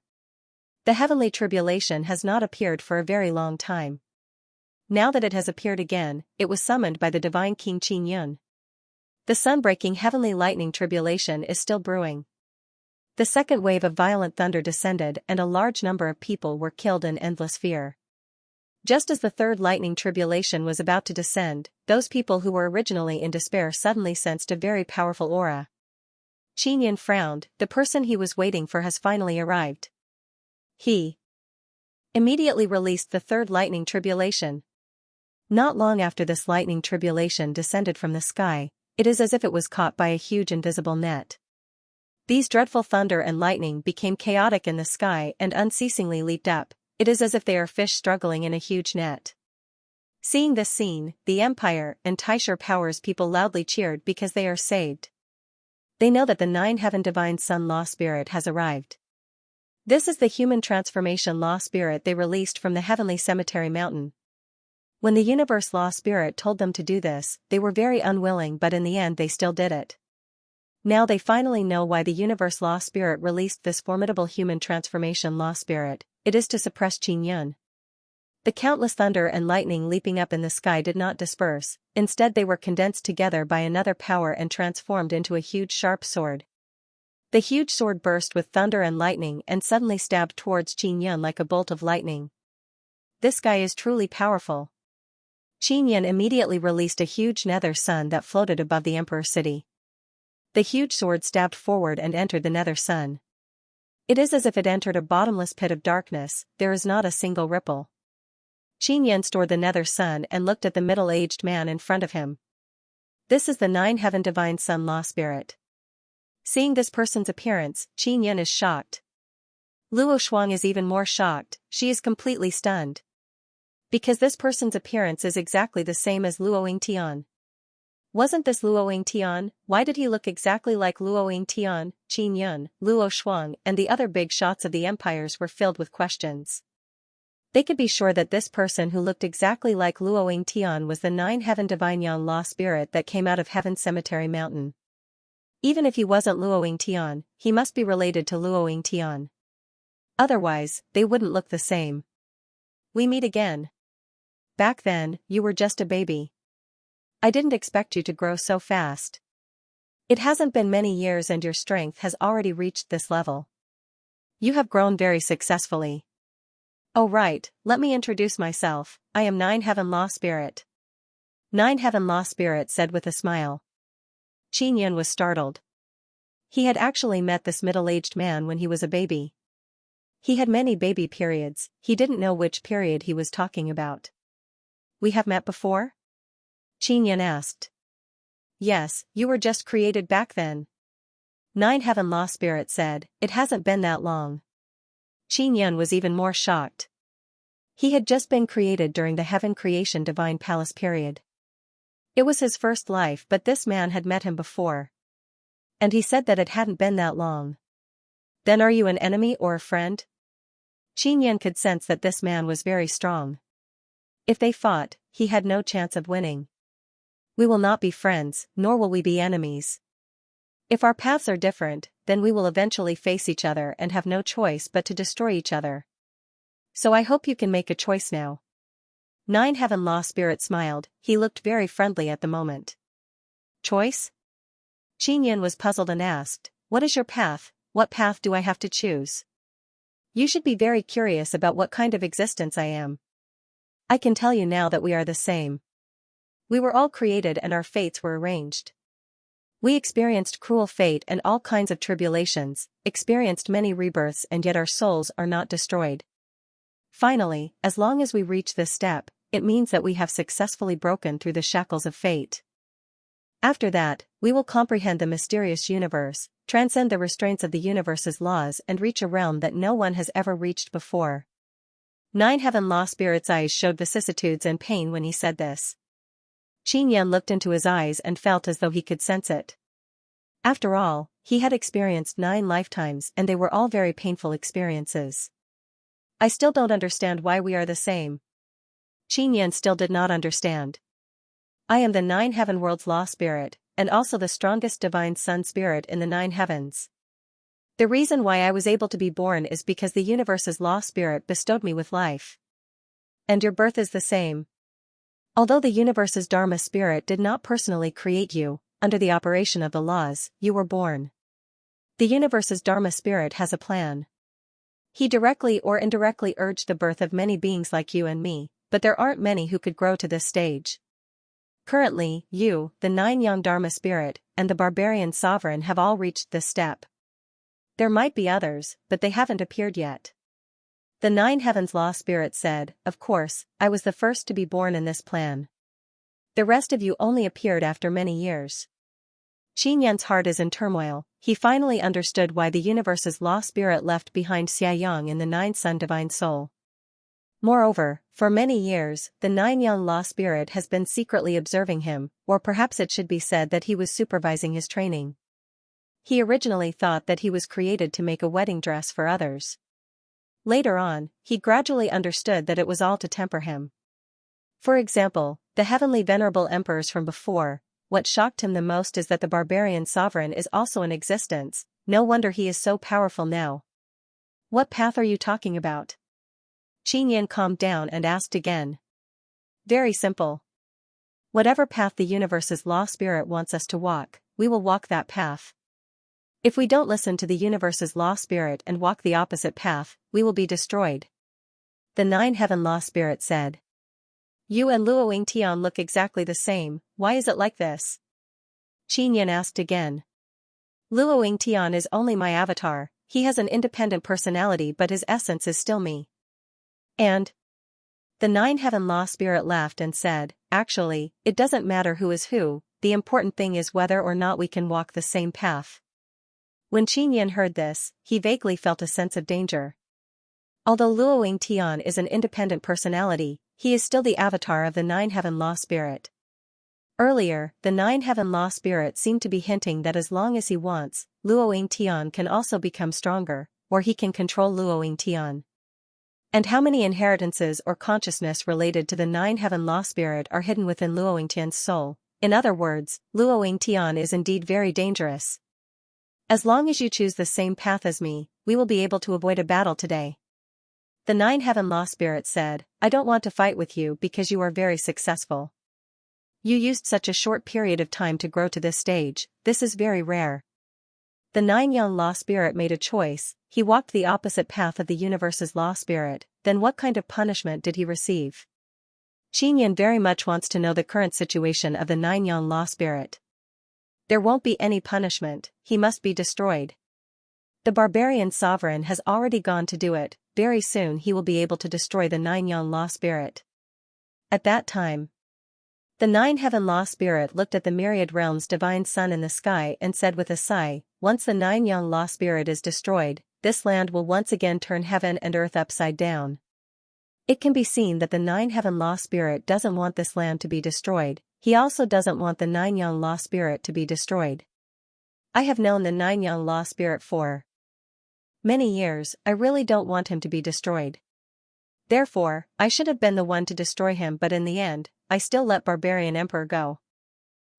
The heavenly tribulation has not appeared for a very long time. Now that it has appeared again, it was summoned by the divine king Qinyan. The sun-breaking heavenly lightning tribulation is still brewing. The second wave of violent thunder descended and a large number of people were killed in endless fear. Just as the third lightning tribulation was about to descend, those people who were originally in despair suddenly sensed a very powerful aura. Qinyan frowned, the person he was waiting for has finally arrived. He immediately released the third lightning tribulation. Not long after this lightning tribulation descended from the sky, it is as if it was caught by a huge invisible net. These dreadful thunder and lightning became chaotic in the sky and unceasingly leaped up. It is as if they are fish struggling in a huge net. Seeing this scene, the Empire and Taisher powers people loudly cheered because they are saved. They know that the 9-heaven divine sun law spirit has arrived. This is the human transformation law spirit they released from the heavenly cemetery mountain. When the universe law spirit told them to do this, they were very unwilling, but in the end they still did it. Now they finally know why the universe law spirit released this formidable human transformation law spirit. It is to suppress Qinyan. The countless thunder and lightning leaping up in the sky did not disperse, instead they were condensed together by another power and transformed into a huge sharp sword. The huge sword burst with thunder and lightning and suddenly stabbed towards Qinyan like a bolt of lightning. This guy is truly powerful. Qinyan immediately released a huge nether sun that floated above the emperor city. The huge sword stabbed forward and entered the nether sun. It is as if it entered a bottomless pit of darkness, there is not a single ripple. Qinyan stored the nether sun and looked at the middle-aged man in front of him. This is the 9-heaven divine sun law spirit. Seeing this person's appearance, Qinyan is shocked. Luo Shuang is even more shocked, she is completely stunned. Because this person's appearance is exactly the same as Luo Yingtian. Wasn't this Luo Yingtian? Why did he look exactly like Luo Yingtian? Qinyan, Luo Shuang, and the other big shots of the empires were filled with questions. They could be sure that this person who looked exactly like Luo Yingtian was the 9-heaven divine Yang law spirit that came out of Heaven Cemetery Mountain. Even if he wasn't Luo Yingtian, he must be related to Luo Yingtian. Otherwise, they wouldn't look the same. We meet again. back then, you were just a baby. I didn't expect you to grow so fast. It hasn't been many years and your strength has already reached this level. You have grown very successfully. Oh right, let me introduce myself, I am Nine Heaven Law Spirit. Nine Heaven Law Spirit said with a smile. Xianxia was startled. He had actually met this middle-aged man when he was a baby. He had many baby periods, he didn't know which period he was talking about. We have met before? Xianxia asked. Yes, you were just created back then. Nine Heaven Law Spirit said, it hasn't been that long. Xianxia was even more shocked. He had just been created during the Heaven Creation Divine Palace period. It was his first life but this man had met him before. And he said that it hadn't been that long. Then are you an enemy or a friend? Xianxia could sense that this man was very strong. If they fought, he had no chance of winning. We will not be friends, nor will we be enemies. If our paths are different, then we will eventually face each other and have no choice but to destroy each other. So I hope you can make a choice now. Nine Heaven Law Spirit smiled, he looked very friendly at the moment. Choice? Xianxia was puzzled and asked, what is your path, what path do I have to choose? You should be very curious about what kind of existence I am. I can tell you now that we are the same. We were all created and our fates were arranged. We experienced cruel fate and all kinds of tribulations, experienced many rebirths and yet our souls are not destroyed. Finally, as long as we reach this step, it means that we have successfully broken through the shackles of fate. After that, we will comprehend the mysterious universe, transcend the restraints of the universe's laws and reach a realm that no one has ever reached before. Nine Heaven Law Spirit's eyes showed vicissitudes and pain when he said this. Xianxia looked into his eyes and felt as though he could sense it. After all, he had experienced 9 lifetimes and they were all very painful experiences. I still don't understand why we are the same. Xianxia still did not understand. I am the 9 Heaven World's Law Spirit, and also the strongest divine Sun Spirit in the 9 heavens. The reason why I was able to be born is because the universe's Law Spirit bestowed me with life. And your birth is the same. Although the universe's Dharma Spirit did not personally create you, under the operation of the laws, you were born. The universe's Dharma Spirit has a plan. He directly or indirectly urged the birth of many beings like you and me, but there aren't many who could grow to this stage. Currently, you, the 9 young Dharma Spirit, and the barbarian sovereign have all reached this step. There might be others, but they haven't appeared yet. The 9 Heavens Law Spirit said, of course, I was the first to be born in this plan. The rest of you only appeared after many years. Xianxia's heart is in turmoil, he finally understood why the universe's Law Spirit left behind Xiaoyang in the 9 Sun Divine Soul. Moreover, for many years, the 9 Young Law Spirit has been secretly observing him, or perhaps it should be said that he was supervising his training. He originally thought that he was created to make a wedding dress for others. Later on, he gradually understood that it was all to temper him. For example, the heavenly venerable emperors from before, what shocked him the most is that the barbarian sovereign is also in existence, no wonder he is so powerful now. What path are you talking about? Xianxia calmed down and asked again. Very simple. Whatever path the universe's Law Spirit wants us to walk, we will walk that path. If we don't listen to the universe's Law Spirit and walk the opposite path, we will be destroyed. The 9 Heaven Law Spirit said. You and Luo Yingtian look exactly the same, why is it like this? Xianxia asked again. Luo Yingtian is only my avatar, he has an independent personality but his essence is still me. And? The 9 Heaven Law Spirit laughed and said, actually, it doesn't matter who is who, the important thing is whether or not we can walk the same path. When Xianxia heard this, he vaguely felt a sense of danger. Although Luo Yingtian is an independent personality, he is still the avatar of the 9 Heaven Law Spirit. Earlier, the 9 Heaven Law Spirit seemed to be hinting that as long as he wants, Luo Yingtian can also become stronger, or he can control Luo Yingtian. And how many inheritances or consciousness related to the 9 Heaven Law Spirit are hidden within Luo Yingtian's soul? In other words, Luo Yingtian is indeed very dangerous. As long as you choose the same path as me, we will be able to avoid a battle today. The nine heaven law spirit said, I don't want to fight with you because you are very successful. You used such a short period of time to grow to this stage, this is very rare. The nine young law spirit made a choice, he walked the opposite path of the universe's law spirit, then what kind of punishment did he receive? Xianxia very much wants to know the current situation of the nine young law spirit. There won't be any punishment, he must be destroyed. The barbarian sovereign has already gone to do it, very soon he will be able to destroy the nine young law spirit. At that time, the nine heaven law spirit looked at the myriad realms divine sun in the sky and said with a sigh, once the nine young law spirit is destroyed, this land will once again turn heaven and earth upside down. It can be seen that the nine heaven law spirit doesn't want this land to be destroyed, he also doesn't want the nine young law spirit to be destroyed. I have known the nine young law spirit for many years, I really don't want him to be destroyed. Therefore, I should have been the one to destroy him, but in the end, I still let Barbarian Emperor go.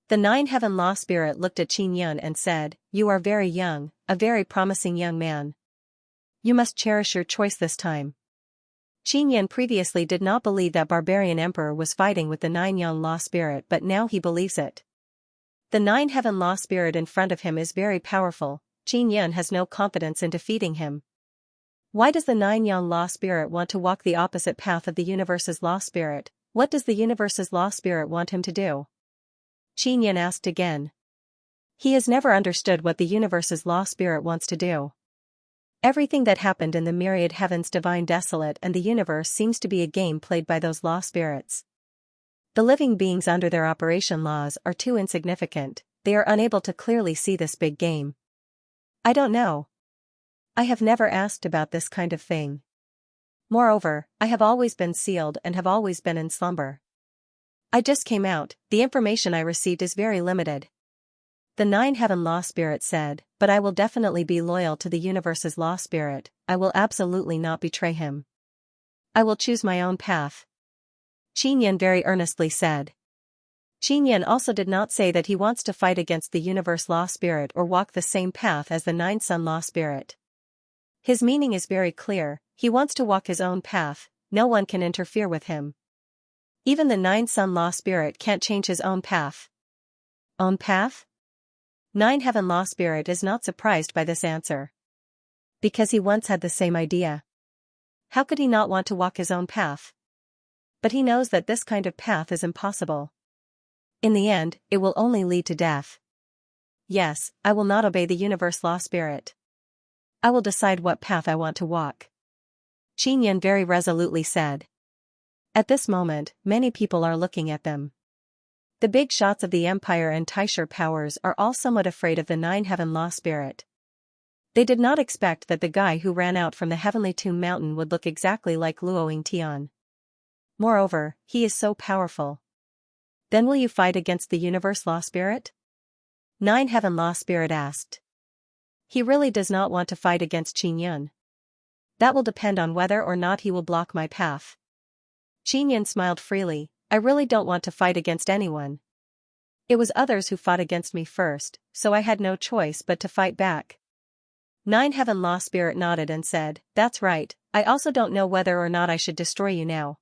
The nine heaven law spirit looked at Xianxia and said, you are very young, a very promising young man. You must cherish your choice this time. Xianxia previously did not believe that Barbarian Emperor was fighting with the nine young law spirit, but now he believes it. The nine heaven law spirit in front of him is very powerful, Xianxia has no confidence in defeating him. Why does the nine young law spirit want to walk the opposite path of the universe's law spirit? What does the universe's law spirit want him to do? Xianxia asked again. He has never understood what the universe's law spirit wants to do. Everything that happened in the myriad heavens divine desolate and the universe seems to be a game played by those law spirits. The living beings under their operation laws are too insignificant, they are unable to clearly see this big game. I don't know. I have never asked about this kind of thing. Moreover, I have always been sealed and have always been in slumber. I just came out, the information I received is very limited. The nine heaven law spirit said, but I will definitely be loyal to the universe's law spirit, I will absolutely not betray him. I will choose my own path. Xianxia very earnestly said. Xianxia also did not say that he wants to fight against the universe law spirit or walk the same path as the nine sun law spirit. His meaning is very clear, he wants to walk his own path, no one can interfere with him. Even the nine sun law spirit can't change his own path. Own path? Nine heaven law spirit is not surprised by this answer. Because he once had the same idea. How could he not want to walk his own path? But he knows that this kind of path is impossible. In the end, it will only lead to death. Yes, I will not obey the universe law spirit. I will decide what path I want to walk. Xianxia very resolutely said. At this moment, many people are looking at them. The big shots of the Empire and Taisher powers are all somewhat afraid of the nine heaven law spirit. They did not expect that the guy who ran out from the heavenly tomb mountain would look exactly like Luoying Tian. Moreover, he is so powerful. Then will you fight against the universe law spirit? Nine heaven law spirit asked. He really does not want to fight against Xianxia. That will depend on whether or not he will block my path. Xianxia smiled freely, I really don't want to fight against anyone. It was others who fought against me first, so I had no choice but to fight back. Nine heaven law spirit nodded and said, that's right, I also don't know whether or not I should destroy you now.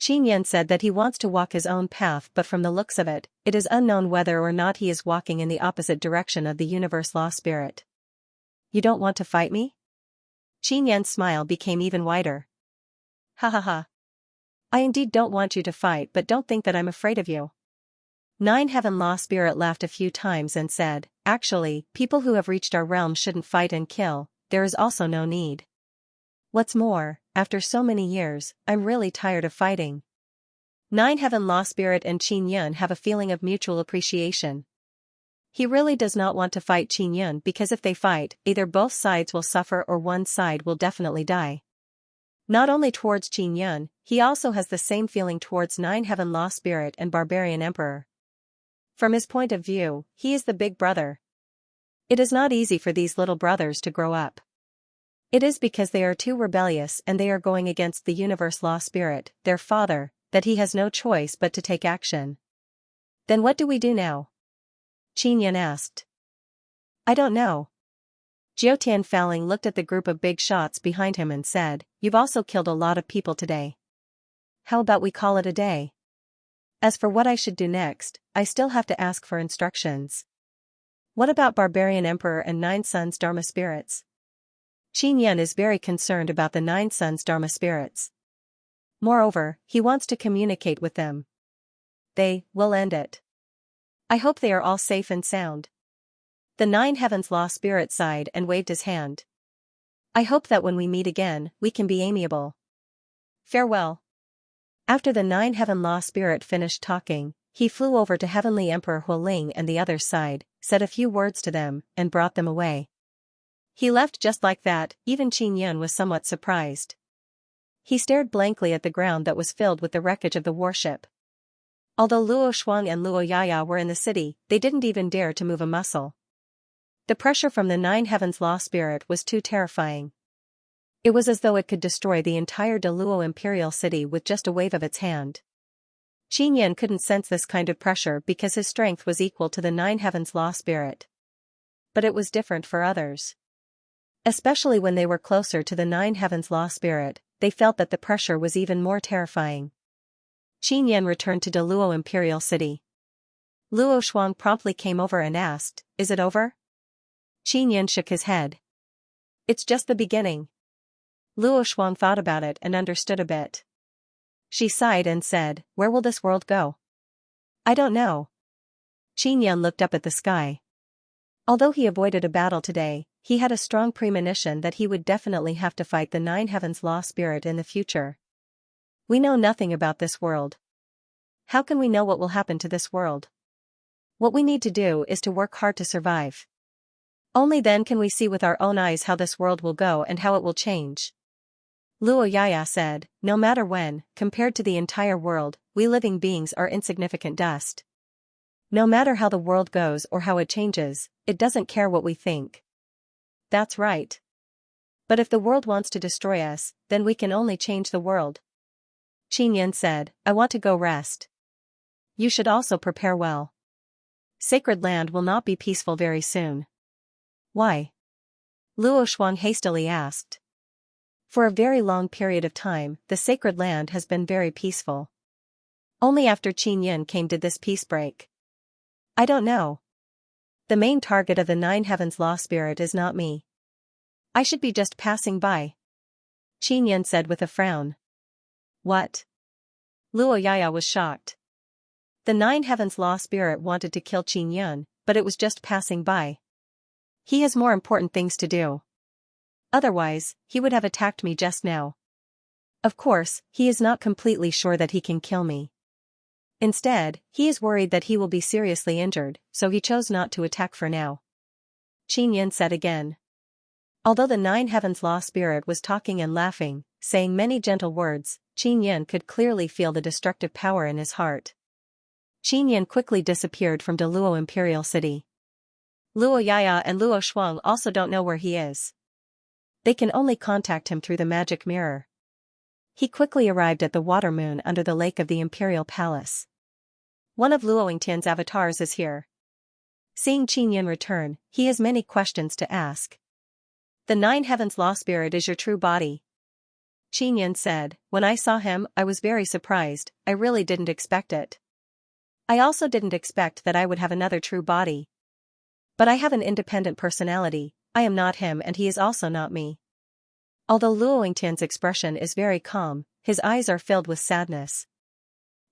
Xianxia said that he wants to walk his own path, but from the looks of it, it is unknown whether or not he is walking in the opposite direction of the universe law spirit. You don't want to fight me? Xianxia's smile became even wider. Ha ha ha. I indeed don't want you to fight, but don't think that I'm afraid of you. Nine heaven law spirit laughed a few times and said, actually, people who have reached our realm shouldn't fight and kill, there is also no need. What's more, after so many years, I'm really tired of fighting. Nine heaven law spirit and Xianxia have a feeling of mutual appreciation. He really does not want to fight Xianxia because if they fight, either both sides will suffer or one side will definitely die. Not only towards Xianxia, he also has the same feeling towards nine heaven law spirit and barbarian emperor. From his point of view, he is the big brother. It is not easy for these little brothers to grow up. It is because they are too rebellious and they are going against the universe law spirit, their father, that he has no choice but to take action. Then what do we do now? Xianxia asked. I don't know. Jiao Tianfeng looked at the group of big shots behind him and said, "You've also killed a lot of people today. How about we call it a day? As for what I should do next, I still have to ask for instructions. What about Barbarian Emperor and Nine Sons Dharma spirits?" Qin Yan is very concerned about the Nine Sons Dharma spirits. Moreover, he wants to communicate with them. They will end it. I hope they are all safe and sound. The Nine Heavens Law spirit sighed and waved his hand. I hope that when we meet again, we can be amiable. Farewell. After the Nine Heaven Law spirit finished talking, he flew over to Heavenly Emperor Hualing and the other side, said a few words to them, and brought them away. He left just like that. Even Qin Yan was somewhat surprised. He stared blankly at the ground that was filled with the wreckage of the warship. Although Luo Shuang and Luo Yaya were in the city, they didn't even dare to move a muscle. The pressure from the Nine Heavens Law spirit was too terrifying. It was as though it could destroy the entire Deluo imperial city with just a wave of its hand. Qin Yan couldn't sense this kind of pressure because his strength was equal to the Nine Heavens Law spirit. But it was different for others. Especially when they were closer to the Nine Heavens Law spirit, they felt that the pressure was even more terrifying. Qin Yan returned to Deluo imperial city. Luo Shuang promptly came over and asked, "Is it over?" Qin Yan shook his head. "It's just the beginning." Luo Shuang thought about it and understood a bit. She sighed and said, "Where will this world go?" "I don't know." Qin Yan looked up at the sky. Although he avoided a battle today, he had a strong premonition that he would definitely have to fight the Nine Heavens Law spirit in the future. We know nothing about this world. How can we know what will happen to this world? What we need to do is to work hard to survive. Only then can we see with our own eyes how this world will go and how it will change. Luo Yaya said, "No matter when, compared to the entire world, we living beings are insignificant dust. No matter how the world goes or how it changes, it doesn't care what we think." "That's right. But if the world wants to destroy us, then we can only change the world." Qin Yan said, "I want to go rest. You should also prepare well. Sacred land will not be peaceful very soon." "Why?" Luo Shuang hastily asked. "For a very long period of time, the sacred land has been very peaceful. Only after Qin Yan came did this peace break." "I don't know. The main target of the Nine Heavens Law spirit is not me. I should be just passing by." Qin Yan said with a frown. "What?" Luo Yaya was shocked. The Nine Heavens Law spirit wanted to kill Qin Yan, but it was just passing by. He has more important things to do. Otherwise, he would have attacked me just now. Of course, he is not completely sure that he can kill me. Instead, he is worried that he will be seriously injured, so he chose not to attack for now. Qin Yan said again. Although the Nine Heavens Law spirit was talking and laughing, saying many gentle words, Qin Yan could clearly feel the destructive power in his heart. Qin Yan quickly disappeared from Deluo Imperial City. Luo Yaya and Luo Shuang also don't know where he is. They can only contact him through the magic mirror. He quickly arrived at the water moon under the lake of the Imperial Palace. One of Luo Yingtian's avatars is here. Seeing Qin Yan return, he has many questions to ask. "The Nine Heavens Law Spirit is your true body?" Qin Yan said, "When I saw him, I was very surprised. I really didn't expect it. I also didn't expect that I would have another true body. But I have an independent personality. I am not him and he is also not me." Although Luo Yingtian's expression is very calm, his eyes are filled with sadness.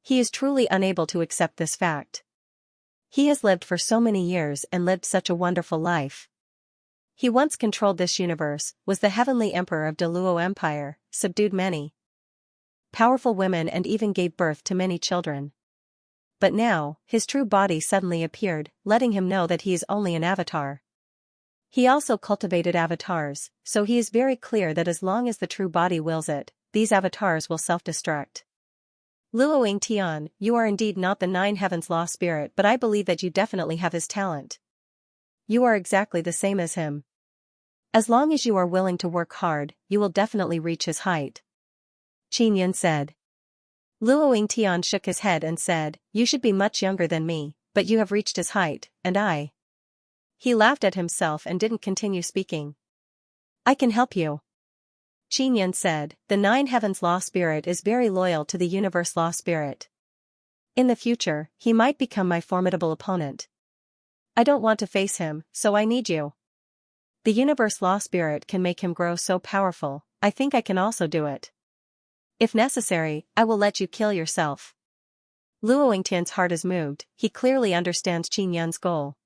He is truly unable to accept this fact. He has lived for so many years and lived such a wonderful life. He once controlled this universe, was the heavenly emperor of Deluo Empire, subdued many powerful women and even gave birth to many children. But now, his true body suddenly appeared, letting him know that he is only an avatar. He also cultivated avatars, so he is very clear that as long as the true body wills it, these avatars will self-destruct. "Luo Yingtian, you are indeed not the Nine Heavens Law Spirit, but I believe that you definitely have his talent. You are exactly the same as him. As long as you are willing to work hard, you will definitely reach his height," Qin Yan said. Luo Yingtian shook his head and said, "You should be much younger than me, but you have reached his height, and I." He laughed at himself and didn't continue speaking. I can help you. Qin Yan said, the Nine Heavens Law Spirit is very loyal to the Universe Law Spirit. In the future, he might become my formidable opponent. I don't want to face him, so I need you. The Universe Law Spirit can make him grow so powerful, I think I can also do it. If necessary, I will let you kill yourself. Luo Yingtian's heart is moved, he clearly understands Qin Yan's goal.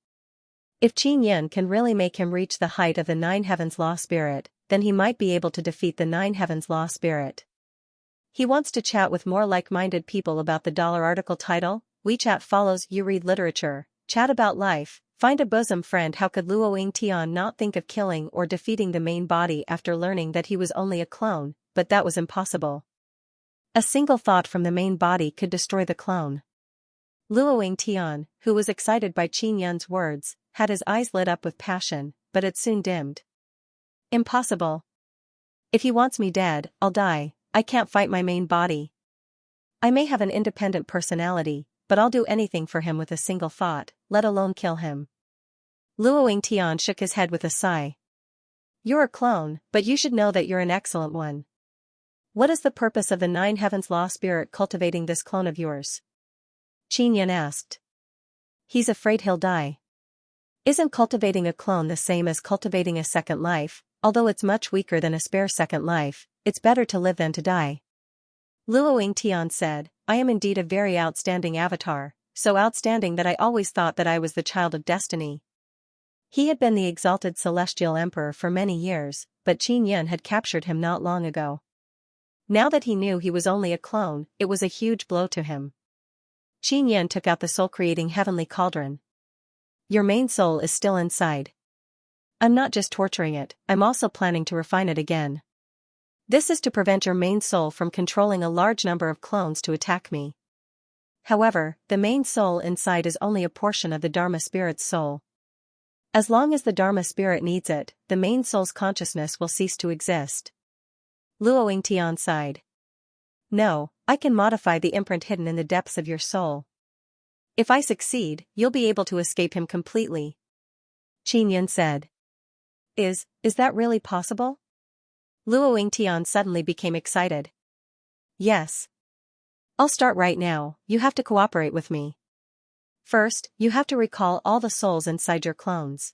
If Qin Yan can really make him reach the height of the Nine Heavens Law Spirit, then he might be able to defeat the Nine Heavens Law Spirit. He wants to chat with more like-minded people about the dollar article title. WeChat follows. You read literature, chat about life, find a bosom friend. How could Luo Yingtian not think of killing or defeating the main body after learning that he was only a clone, but that was impossible. A single thought from the main body could destroy the clone. Luo Yingtian, who was excited by Qin Yan's words, had his eyes lit up with passion, but it soon dimmed. Impossible. If he wants me dead, I'll die. I can't fight my main body. I may have an independent personality, but I'll do anything for him with a single thought, let alone kill him. Luo Yingtian shook his head with a sigh. You're a clone, but you should know that you're an excellent one. What is the purpose of the Nine Heavens Law Spirit cultivating this clone of yours? Qin Yan asked. He's afraid he'll die. Isn't cultivating a clone the same as cultivating a second life? Although it's much weaker than a spare second life, it's better to live than to die. Luo Yingtian said, I am indeed a very outstanding avatar, so outstanding that I always thought that I was the child of destiny. He had been the exalted celestial emperor for many years, but Qin Yan had captured him not long ago. Now that he knew he was only a clone, it was a huge blow to him. Qin Yan took out the soul-creating heavenly cauldron. Your main soul is still inside. I'm not just torturing it, I'm also planning to refine it again. This is to prevent your main soul from controlling a large number of clones to attack me. However, the main soul inside is only a portion of the Dharma Spirit's soul. As long as the Dharma Spirit needs it, the main soul's consciousness will cease to exist. Luo Yingtian sighed. No, I can modify the imprint hidden in the depths of your soul. If I succeed, you'll be able to escape him completely. Qin Yan said. Is that really possible? Luo Yingtian suddenly became excited. Yes. I'll start right now, you have to cooperate with me. First, you have to recall all the souls inside your clones.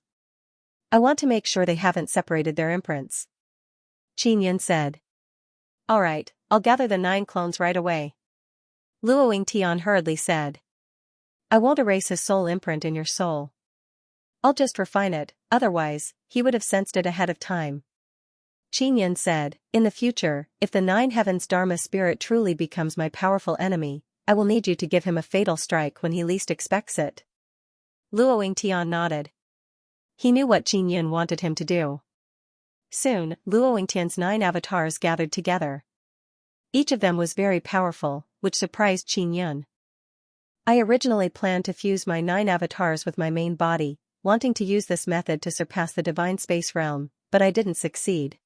I want to make sure they haven't separated their imprints. Qin Yan said. Alright, I'll gather the 9 clones right away. Luo Yingtian hurriedly said. I won't erase his soul imprint in your soul. I'll just refine it, otherwise, he would have sensed it ahead of time. Qin Yan said, in the future, if the Nine Heavens Dharma Spirit truly becomes my powerful enemy, I will need you to give him a fatal strike when he least expects it. Luo Yingtian nodded. He knew what Qin Yan wanted him to do. Soon, Luo Yingtian's 9 avatars gathered together. Each of them was very powerful, which surprised Qin Yan. I originally planned to fuse my 9 avatars with my main body, wanting to use this method to surpass the divine space realm, but I didn't succeed.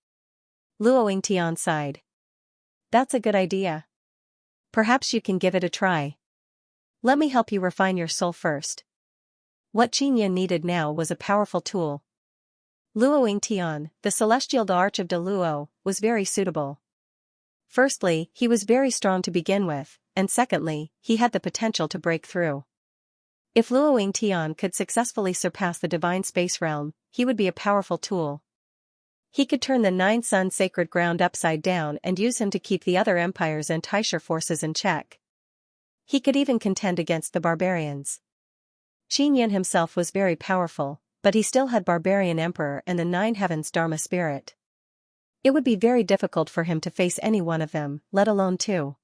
Luo Yingtian sighed. That's a good idea. Perhaps you can give it a try. Let me help you refine your soul first. What Qin Yan needed now was a powerful tool. Luo Yingtian, the celestial Arch of De Luo, was very suitable. Firstly, he was very strong to begin with, and secondly, he had the potential to break through. If Luo Yingtian could successfully surpass the divine space realm, he would be a powerful tool. He could turn the 9 sun sacred ground upside down and use him to keep the other empires and Taisha forces in check. He could even contend against the barbarians. Qin Yan himself was very powerful, but he still had Barbarian Emperor and the 9 Heavens Dharma Spirit. It would be very difficult for him to face any one of them, let alone 2.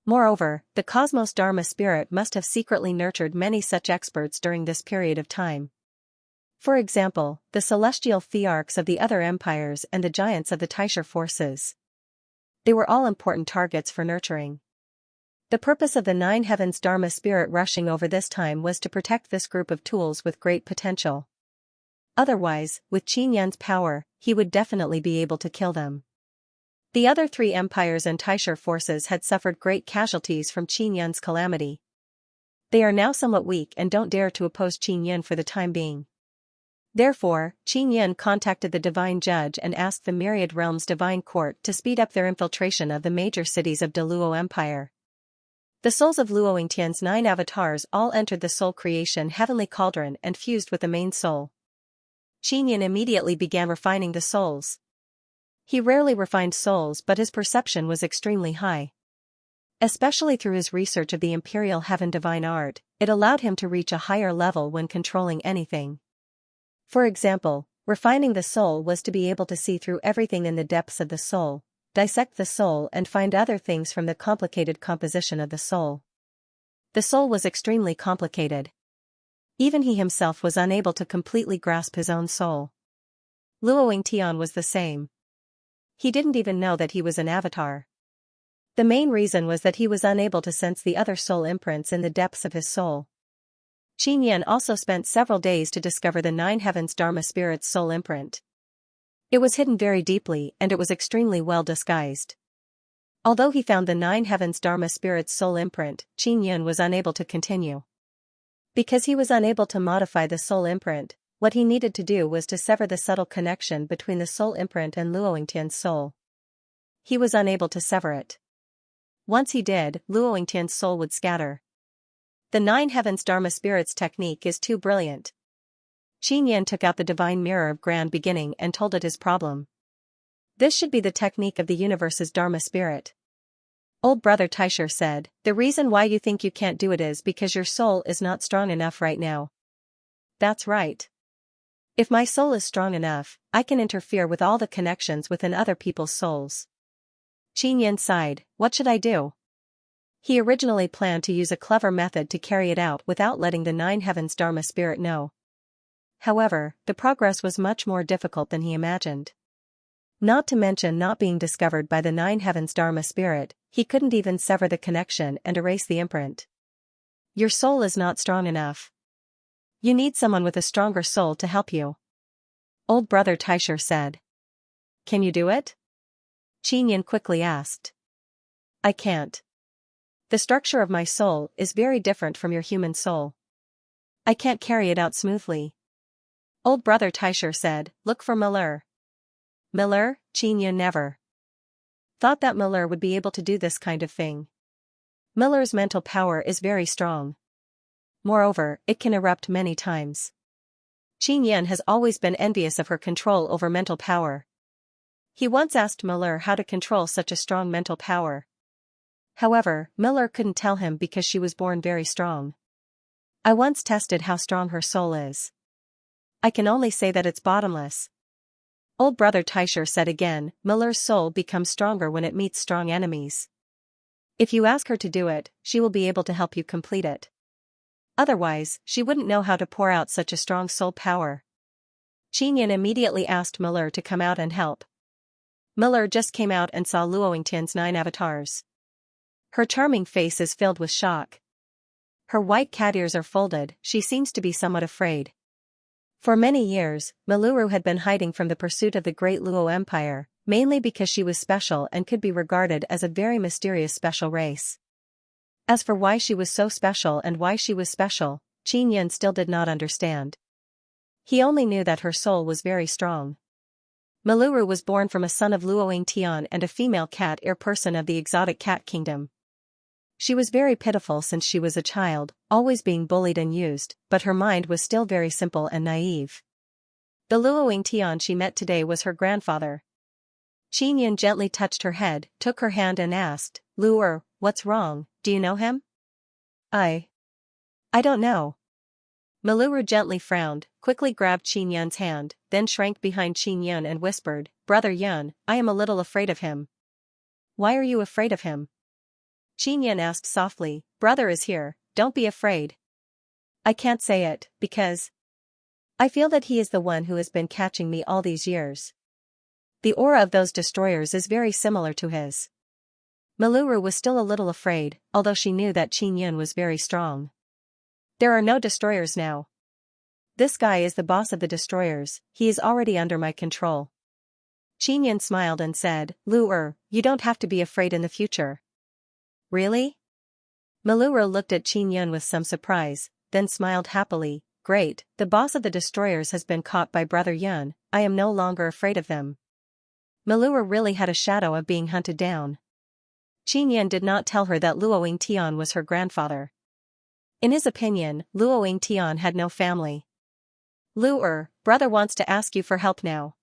Moreover, the Cosmos Dharma Spirit must have secretly nurtured many such experts during this period of time. For example, the celestial thearchs of the other empires and the giants of the Taisha forces. They were all important targets for nurturing. The purpose of the 9 Heavens Dharma Spirit rushing over this time was to protect this group of tools with great potential. Otherwise, with Qin Yan's power, he would definitely be able to kill them. The other 3 empires and Taisha forces had suffered great casualties from Qin Yan's calamity. They are now somewhat weak and don't dare to oppose Qin Yan for the time being. Therefore, Qin Yin contacted the divine judge and asked the Myriad Realms divine court to speed up their infiltration of the major cities of the Luo Empire. The souls of Luo Yingtian's 9 avatars all entered the soul creation heavenly cauldron and fused with the main soul. Qin Yin immediately began refining the souls. He rarely refined souls, but his perception was extremely high. Especially through his research of the Imperial Heaven divine art, it allowed him to reach a higher level when controlling anything. For example, refining the soul was to be able to see through everything in the depths of the soul, dissect the soul and find other things from the complicated composition of the soul. The soul was extremely complicated. Even he himself was unable to completely grasp his own soul. Luo Yingtian was the same. He didn't even know that he was an avatar. The main reason was that he was unable to sense the other soul imprints in the depths of his soul. Qin Yin also spent several days to discover the 9 heavens Dharma spirit's soul imprint. It was hidden very deeply and it was extremely well disguised. Although he found the 9 heavens Dharma spirit's soul imprint, Qin Yin was unable to continue. Because he was unable to modify the soul imprint, what he needed to do was to sever the subtle connection between the soul imprint and Luo Yingtian's soul. He was unable to sever it. Once he did, Luo Yingtian's soul would scatter. The 9 heavens Dharma spirit's technique is too brilliant. Qin Yin took out the divine mirror of grand beginning and told it his problem. This should be the technique of the universe's Dharma spirit. Old brother Taisher said, the reason why you think you can't do it is because your soul is not strong enough right now. That's right. If my soul is strong enough, I can interfere with all the connections within other people's souls. Qin Yin sighed, what should I do? He originally planned to use a clever method to carry it out without letting the 9 heavens Dharma spirit know. However, the progress was much more difficult than he imagined. Not to mention not being discovered by the 9 heavens Dharma spirit, he couldn't even sever the connection and erase the imprint. Your soul is not strong enough. You need someone with a stronger soul to help you. Old brother Taisher said. Can you do it? Qin Yin quickly asked. I can't. The structure of my soul is very different from your human soul. I can't carry it out smoothly. Old brother Taisher said, look for Miller. Miller? Qin Yin never thought that Miller would be able to do this kind of thing. Miller's mental power is very strong. Moreover, it can erupt many times. Qin Yin has always been envious of her control over mental power. He once asked Miller how to control such a strong mental power. However, Miller couldn't tell him because she was born very strong. I once tested how strong her soul is. I can only say that it's bottomless. Old brother Taisher said again, Miller's soul becomes stronger when it meets strong enemies. If you ask her to do it, she will be able to help you complete it. Otherwise, she wouldn't know how to pour out such a strong soul power. Qin Yin immediately asked Miller to come out and help. Miller just came out and saw Luo Yingtian's 9 avatars. Her charming face is filled with shock. Her white cat ears are folded, she seems to be somewhat afraid. For many years, Miluru had been hiding from the pursuit of the great Luo Empire, mainly because she was special and could be regarded as a very mysterious special race. As for why she was so special and why she was special, Qin Yin still did not understand. He only knew that her soul was very strong. Miluru was born from a son of Luo Yingtian and a female cat ear person of the exotic cat kingdom. She was very pitiful since she was a child, always being bullied and used, but her mind was still very simple and naive. The Luo Yingtian she met today was her grandfather. Qin Yin gently touched her head, took her hand and asked, Luo, what's wrong, do you know him? I don't know. Miluru gently frowned, quickly grabbed Qin Yun's hand, then shrank behind Qin Yun and whispered, Brother Yun, I am a little afraid of him. Why are you afraid of him? Qin Yun asked softly, Brother is here, don't be afraid. I can't say it, because I feel that he is the one who has been catching me all these years. The aura of those destroyers is very similar to his. Miluru was still a little afraid, although she knew that Qin Yun was very strong. There are no destroyers now. This guy is the boss of the destroyers, he is already under my control. Qin Yun smiled and said, Luo, you don't have to be afraid in the future. Really? Miluru looked at Qin Yun with some surprise, then smiled happily, great, the boss of the destroyers has been caught by Brother Yun, I am no longer afraid of them. Malua really had a shadow of being hunted down. Qin Yan did not tell her that Luoying Tian was her grandfather. In his opinion, Luoying Tian had no family. Brother wants to ask you for help now.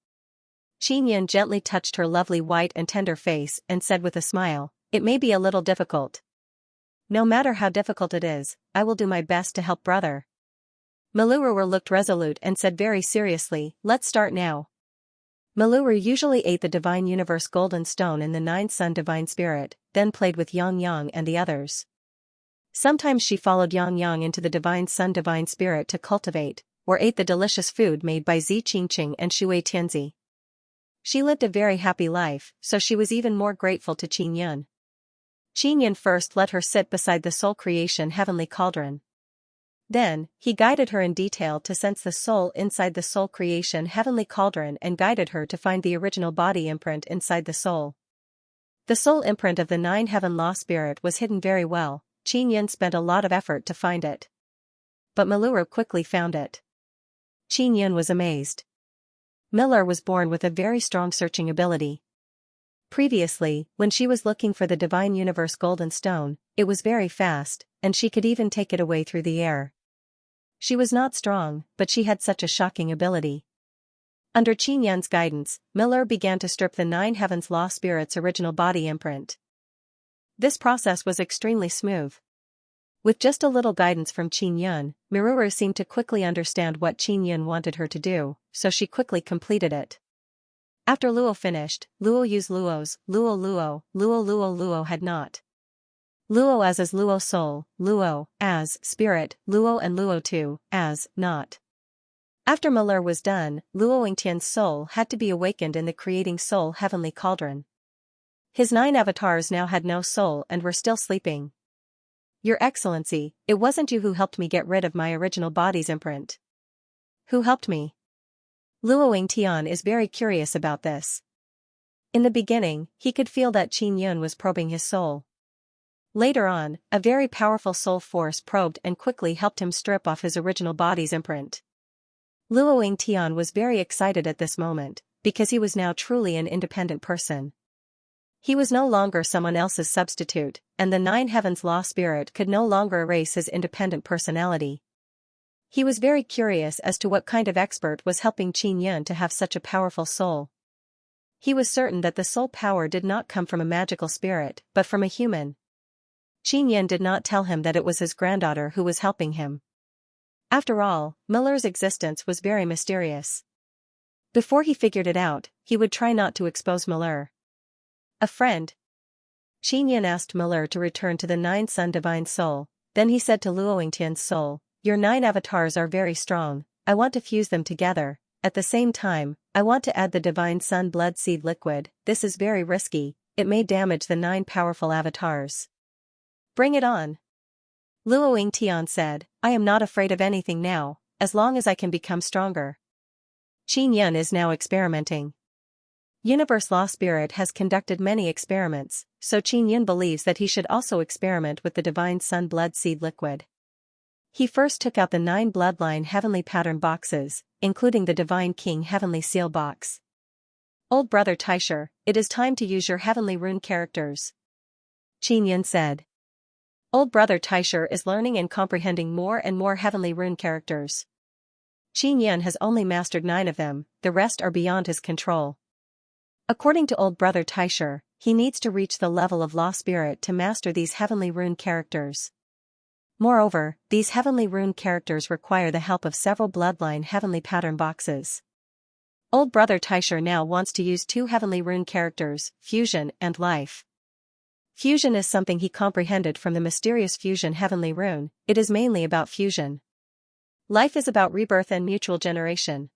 Qin Yan gently touched her lovely white and tender face and said with a smile, it may be a little difficult. No matter how difficult it is, I will do my best to help brother. Malua looked resolute and said very seriously, let's start now. Malua usually ate the Divine Universe Golden Stone in the 9th Sun Divine Spirit, then played with Yang and the others. Sometimes she followed Yang into the Divine Sun Divine Spirit to cultivate, or ate the delicious food made by Zi Qingqing and Shui Tianzi. She lived a very happy life, so she was even more grateful to Qin Yun. Qin Yun first let her sit beside the soul creation heavenly cauldron. Then, he guided her in detail to sense the soul inside the soul creation heavenly cauldron and guided her to find the original body imprint inside the soul. The soul imprint of the 9 heaven law spirit was hidden very well. Qin Yun spent a lot of effort to find it. But Malua quickly found it. Qin Yun was amazed. Miller was born with a very strong searching ability. Previously, when she was looking for the Divine Universe Golden Stone, it was very fast, and she could even take it away through the air. She was not strong, but she had such a shocking ability. Under Qin Yun's guidance, Miller began to strip the 9 heavens law spirit's original body imprint. This process was extremely smooth. With just a little guidance from Qin Yun, Miruru seemed to quickly understand what Qin Yun wanted her to do, so she quickly completed it. After Luo finished, Luo used Luo's, Luo had not. Luo as Luo soul, Luo as spirit, Luo and Luo 2 as not. After Miller was done, Luo Yingtian's soul had to be awakened in the creating soul heavenly cauldron. His 9 avatars now had no soul and were still sleeping. Your Excellency, it wasn't you who helped me get rid of my original body's imprint. Who helped me? Luo Yingtian is very curious about this. In the beginning, he could feel that Qin Yun was probing his soul. Later on, a very powerful soul force probed and quickly helped him strip off his original body's imprint. Luo Yingtian was very excited at this moment, because he was now truly an independent person. He was no longer someone else's substitute, and the 9 heavens law spirit could no longer erase his independent personality. He was very curious as to what kind of expert was helping Qin Yun to have such a powerful soul. He was certain that the soul power did not come from a magical spirit, but from a human. Qin Yun did not tell him that it was his granddaughter who was helping him. After all, Miller's existence was very mysterious. Before he figured it out, he would try not to expose Miller. A friend. Qin Yun asked Miller to return to the 9 Sun Divine Soul, then he said to Luo Yingtian's soul, your 9 avatars are very strong, I want to fuse them together, at the same time, I want to add the Divine Sun Blood Seed Liquid, this is very risky, it may damage the 9 powerful avatars. Bring it on. Luo Yingtian said, I am not afraid of anything now, as long as I can become stronger. Qin Yun is now experimenting. Universe Law Spirit has conducted many experiments, so Qin Yun believes that he should also experiment with the Divine Sun Blood Seed Liquid. He first took out the 9 Bloodline Heavenly Pattern boxes, including the Divine King Heavenly Seal box. Old Brother Taisher, it is time to use your Heavenly Rune characters. Qin Yun said. Old Brother Taisher is learning and comprehending more and more Heavenly Rune characters. Qin Yun has only mastered 9 of them, the rest are beyond his control. According to Old Brother Taisher, he needs to reach the level of Law Spirit to master these Heavenly Rune characters. Moreover, these Heavenly Rune characters require the help of several Bloodline Heavenly Pattern boxes. Old Brother Taisher now wants to use 2 Heavenly Rune characters, Fusion and Life. Fusion is something he comprehended from the mysterious Fusion Heavenly Rune, it is mainly about fusion. Life is about rebirth and mutual generation.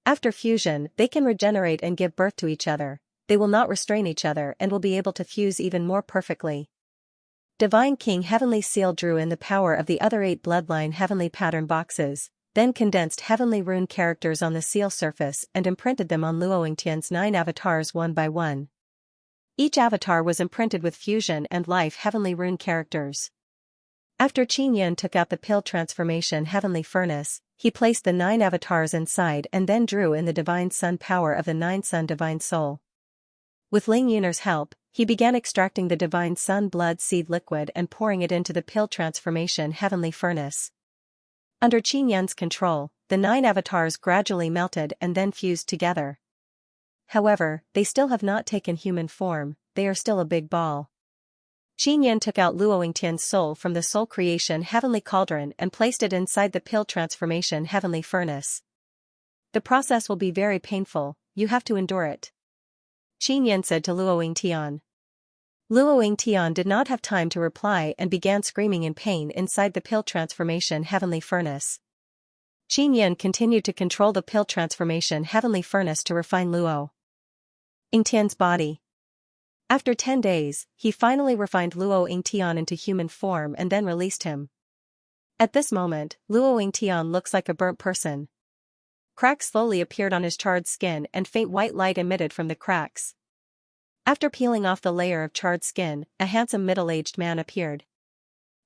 After fusion, they can regenerate and give birth to each other, they will not restrain each other and will be able to fuse even more perfectly. Divine King Heavenly Seal drew in the power of the other 8 Bloodline Heavenly Pattern boxes, then condensed Heavenly Rune characters on the seal surface and imprinted them on Luo Yingtian's 9 avatars one by one. Each avatar was imprinted with Fusion and Life Heavenly Rune characters. After Qin Yin took out the pill transformation heavenly furnace, he placed the 9 avatars inside and then drew in the divine sun power of the 9 sun divine soul. With Ling Yun'er's help, he began extracting the divine sun blood seed liquid and pouring it into the pill transformation heavenly furnace. Under Qin Yin's control, the 9 avatars gradually melted and then fused together. However, they still have not taken human form, they are still a big ball. Qin Yin took out Luo Yingtian's soul from the soul creation heavenly cauldron and placed it inside the pill transformation heavenly furnace. The process will be very painful, you have to endure it, Qin Yin said to Luo Yingtian. Luo Yingtian did not have time to reply and began screaming in pain inside the pill transformation heavenly furnace. Qin Yin continued to control the pill transformation heavenly furnace to refine Luo Yingtian's body. After 10 days, he finally refined Luo Yingtian into human form and then released him. At this moment, Luo Yingtian looks like a burnt person. Cracks slowly appeared on his charred skin and faint white light emitted from the cracks. After peeling off the layer of charred skin, a handsome middle-aged man appeared.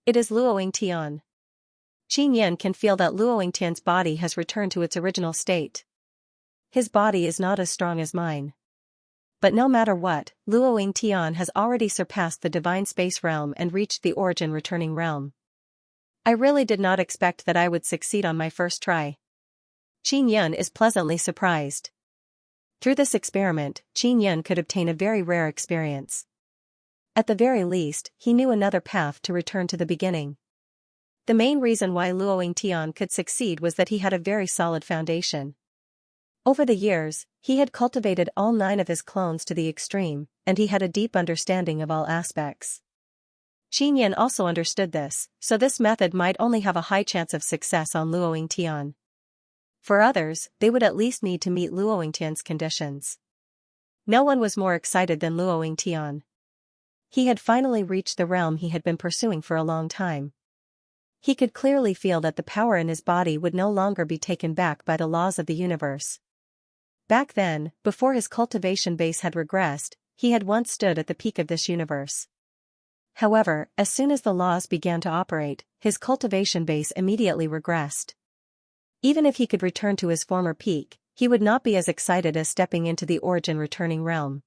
It is Luo Yingtian. Qin Yin can feel that Luo Yingtian's body has returned to its original state. His body is not as strong as mine. But no matter what, Luo Yingtian has already surpassed the divine space realm and reached the origin returning realm. I really did not expect that I would succeed on my first try. Qin Yin is pleasantly surprised. Through this experiment, Qin Yin could obtain a very rare experience. At the very least, he knew another path to return to the beginning. The main reason why Luo Yingtian could succeed was that he had a very solid foundation. Over the years, he had cultivated all 9 of his clones to the extreme, and he had a deep understanding of all aspects. Qin Yin also understood this, so this method might only have a high chance of success on Luo Yingtian. For others, they would at least need to meet Luo Yingtian's conditions. No one was more excited than Luo Yingtian. He had finally reached the realm he had been pursuing for a long time. He could clearly feel that the power in his body would no longer be taken back by the laws of the universe. Back then, before his cultivation base had regressed, he had once stood at the peak of this universe. However, as soon as the laws began to operate, his cultivation base immediately regressed. Even if he could return to his former peak, he would not be as excited as stepping into the origin returning realm.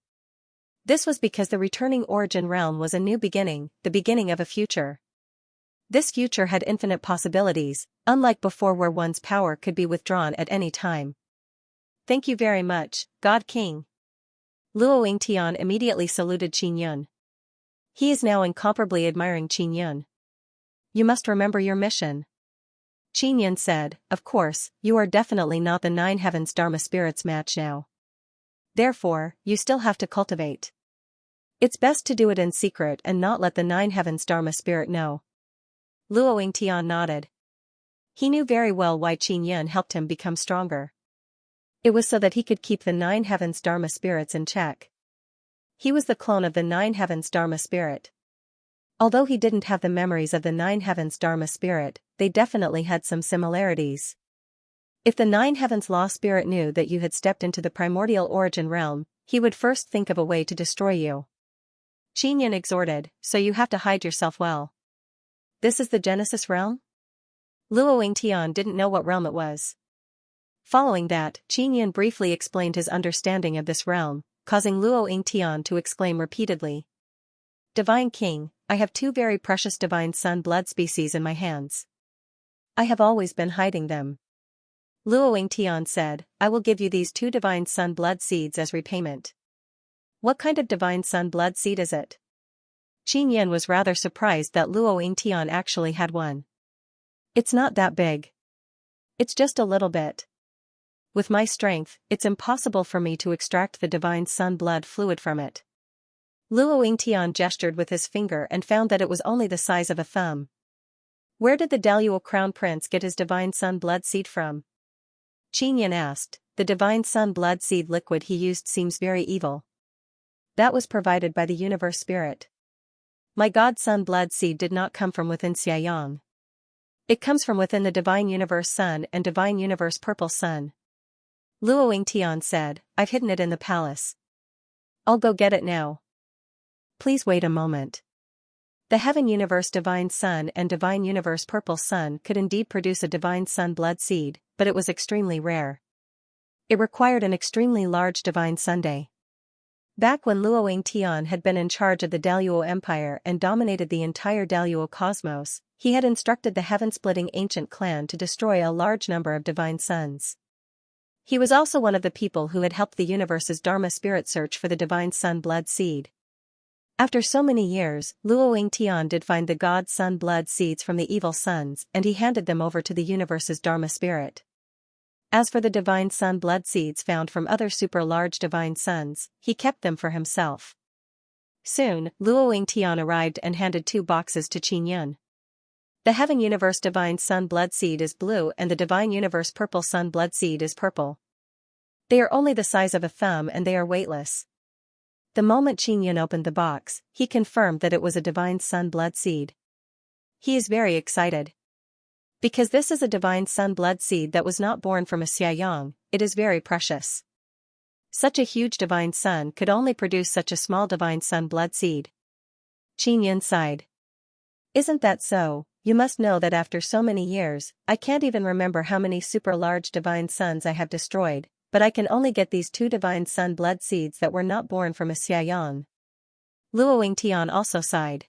This was because the returning origin realm was a new beginning, the beginning of a future. This future had infinite possibilities, unlike before where one's power could be withdrawn at any time. Thank you very much, God King. Luo Yingtian immediately saluted Qin Yin. He is now incomparably admiring Qin Yin. You must remember your mission. Qin Yin said, of course, you are definitely not the 9 heavens Dharma spirits match now. Therefore, you still have to cultivate. It's best to do it in secret and not let the 9 heavens Dharma spirit know. Luo Yingtian nodded. He knew very well why Qin Yin helped him become stronger. It was so that he could keep the 9 heavens Dharma spirits in check. He was the clone of the 9 heavens Dharma spirit. Although he didn't have the memories of the 9 heavens Dharma spirit, they definitely had some similarities. If the 9 heavens law spirit knew that you had stepped into the primordial origin realm, he would first think of a way to destroy you. Qin Yin exhorted, so you have to hide yourself well. This is the Genesis realm? Luo Yingtian didn't know what realm it was. Following that, Qin Yin briefly explained his understanding of this realm, causing Luo Yingtian to exclaim repeatedly. Divine King, I have 2 very precious divine sun blood species in my hands. I have always been hiding them. Luo Yingtian said, I will give you these 2 divine sun blood seeds as repayment. What kind of divine sun blood seed is it? Qin Yin was rather surprised that Luo Yingtian actually had one. It's not that big. It's just a little bit. With my strength, it's impossible for me to extract the divine sun blood fluid from it. Luo Yingtian gestured with his finger and found that it was only the size of a thumb. Where did the Daluo Crown Prince get his divine sun blood seed from? Qin Yin asked. The divine sun blood seed liquid he used seems very evil. That was provided by the universe spirit. My god sun blood seed did not come from within Xianxia. It comes from within the divine universe sun and divine universe purple sun. Luo Yingtian said, I've hidden it in the palace. I'll go get it now. Please wait a moment. The Heaven Universe Divine Sun and Divine Universe Purple Sun could indeed produce a Divine Sun blood seed, but it was extremely rare. It required an extremely large Divine Sunday. Back when Luo Yingtian had been in charge of the Daluo Empire and dominated the entire Daluo cosmos, he had instructed the heaven-splitting ancient clan to destroy a large number of divine suns. He was also one of the people who had helped the universe's Dharma spirit search for the divine sun blood seed. After so many years, Luo Yingtian did find the god sun blood seeds from the evil suns, and he handed them over to the universe's Dharma spirit. As for the divine sun blood seeds found from other super-large divine suns, he kept them for himself. Soon, Luo Yingtian arrived and handed 2 boxes to Qin Yun. The Heaven Universe Divine Sun blood seed is blue and the Divine Universe Purple Sun blood seed is purple. They are only the size of a thumb and they are weightless. The moment Qin Yun opened the box, he confirmed that it was a Divine Sun blood seed. He is very excited. Because this is a divine sun blood seed that was not born from a Xiaoyang, it is very precious. Such a huge divine sun could only produce such a small divine sun blood seed. Qin Yun sighed. Isn't that so? You must know that after so many years, I can't even remember how many super large divine suns I have destroyed, but I can only get these 2 divine sun blood seeds that were not born from a Xiaoyang. Luo Yingtian also sighed.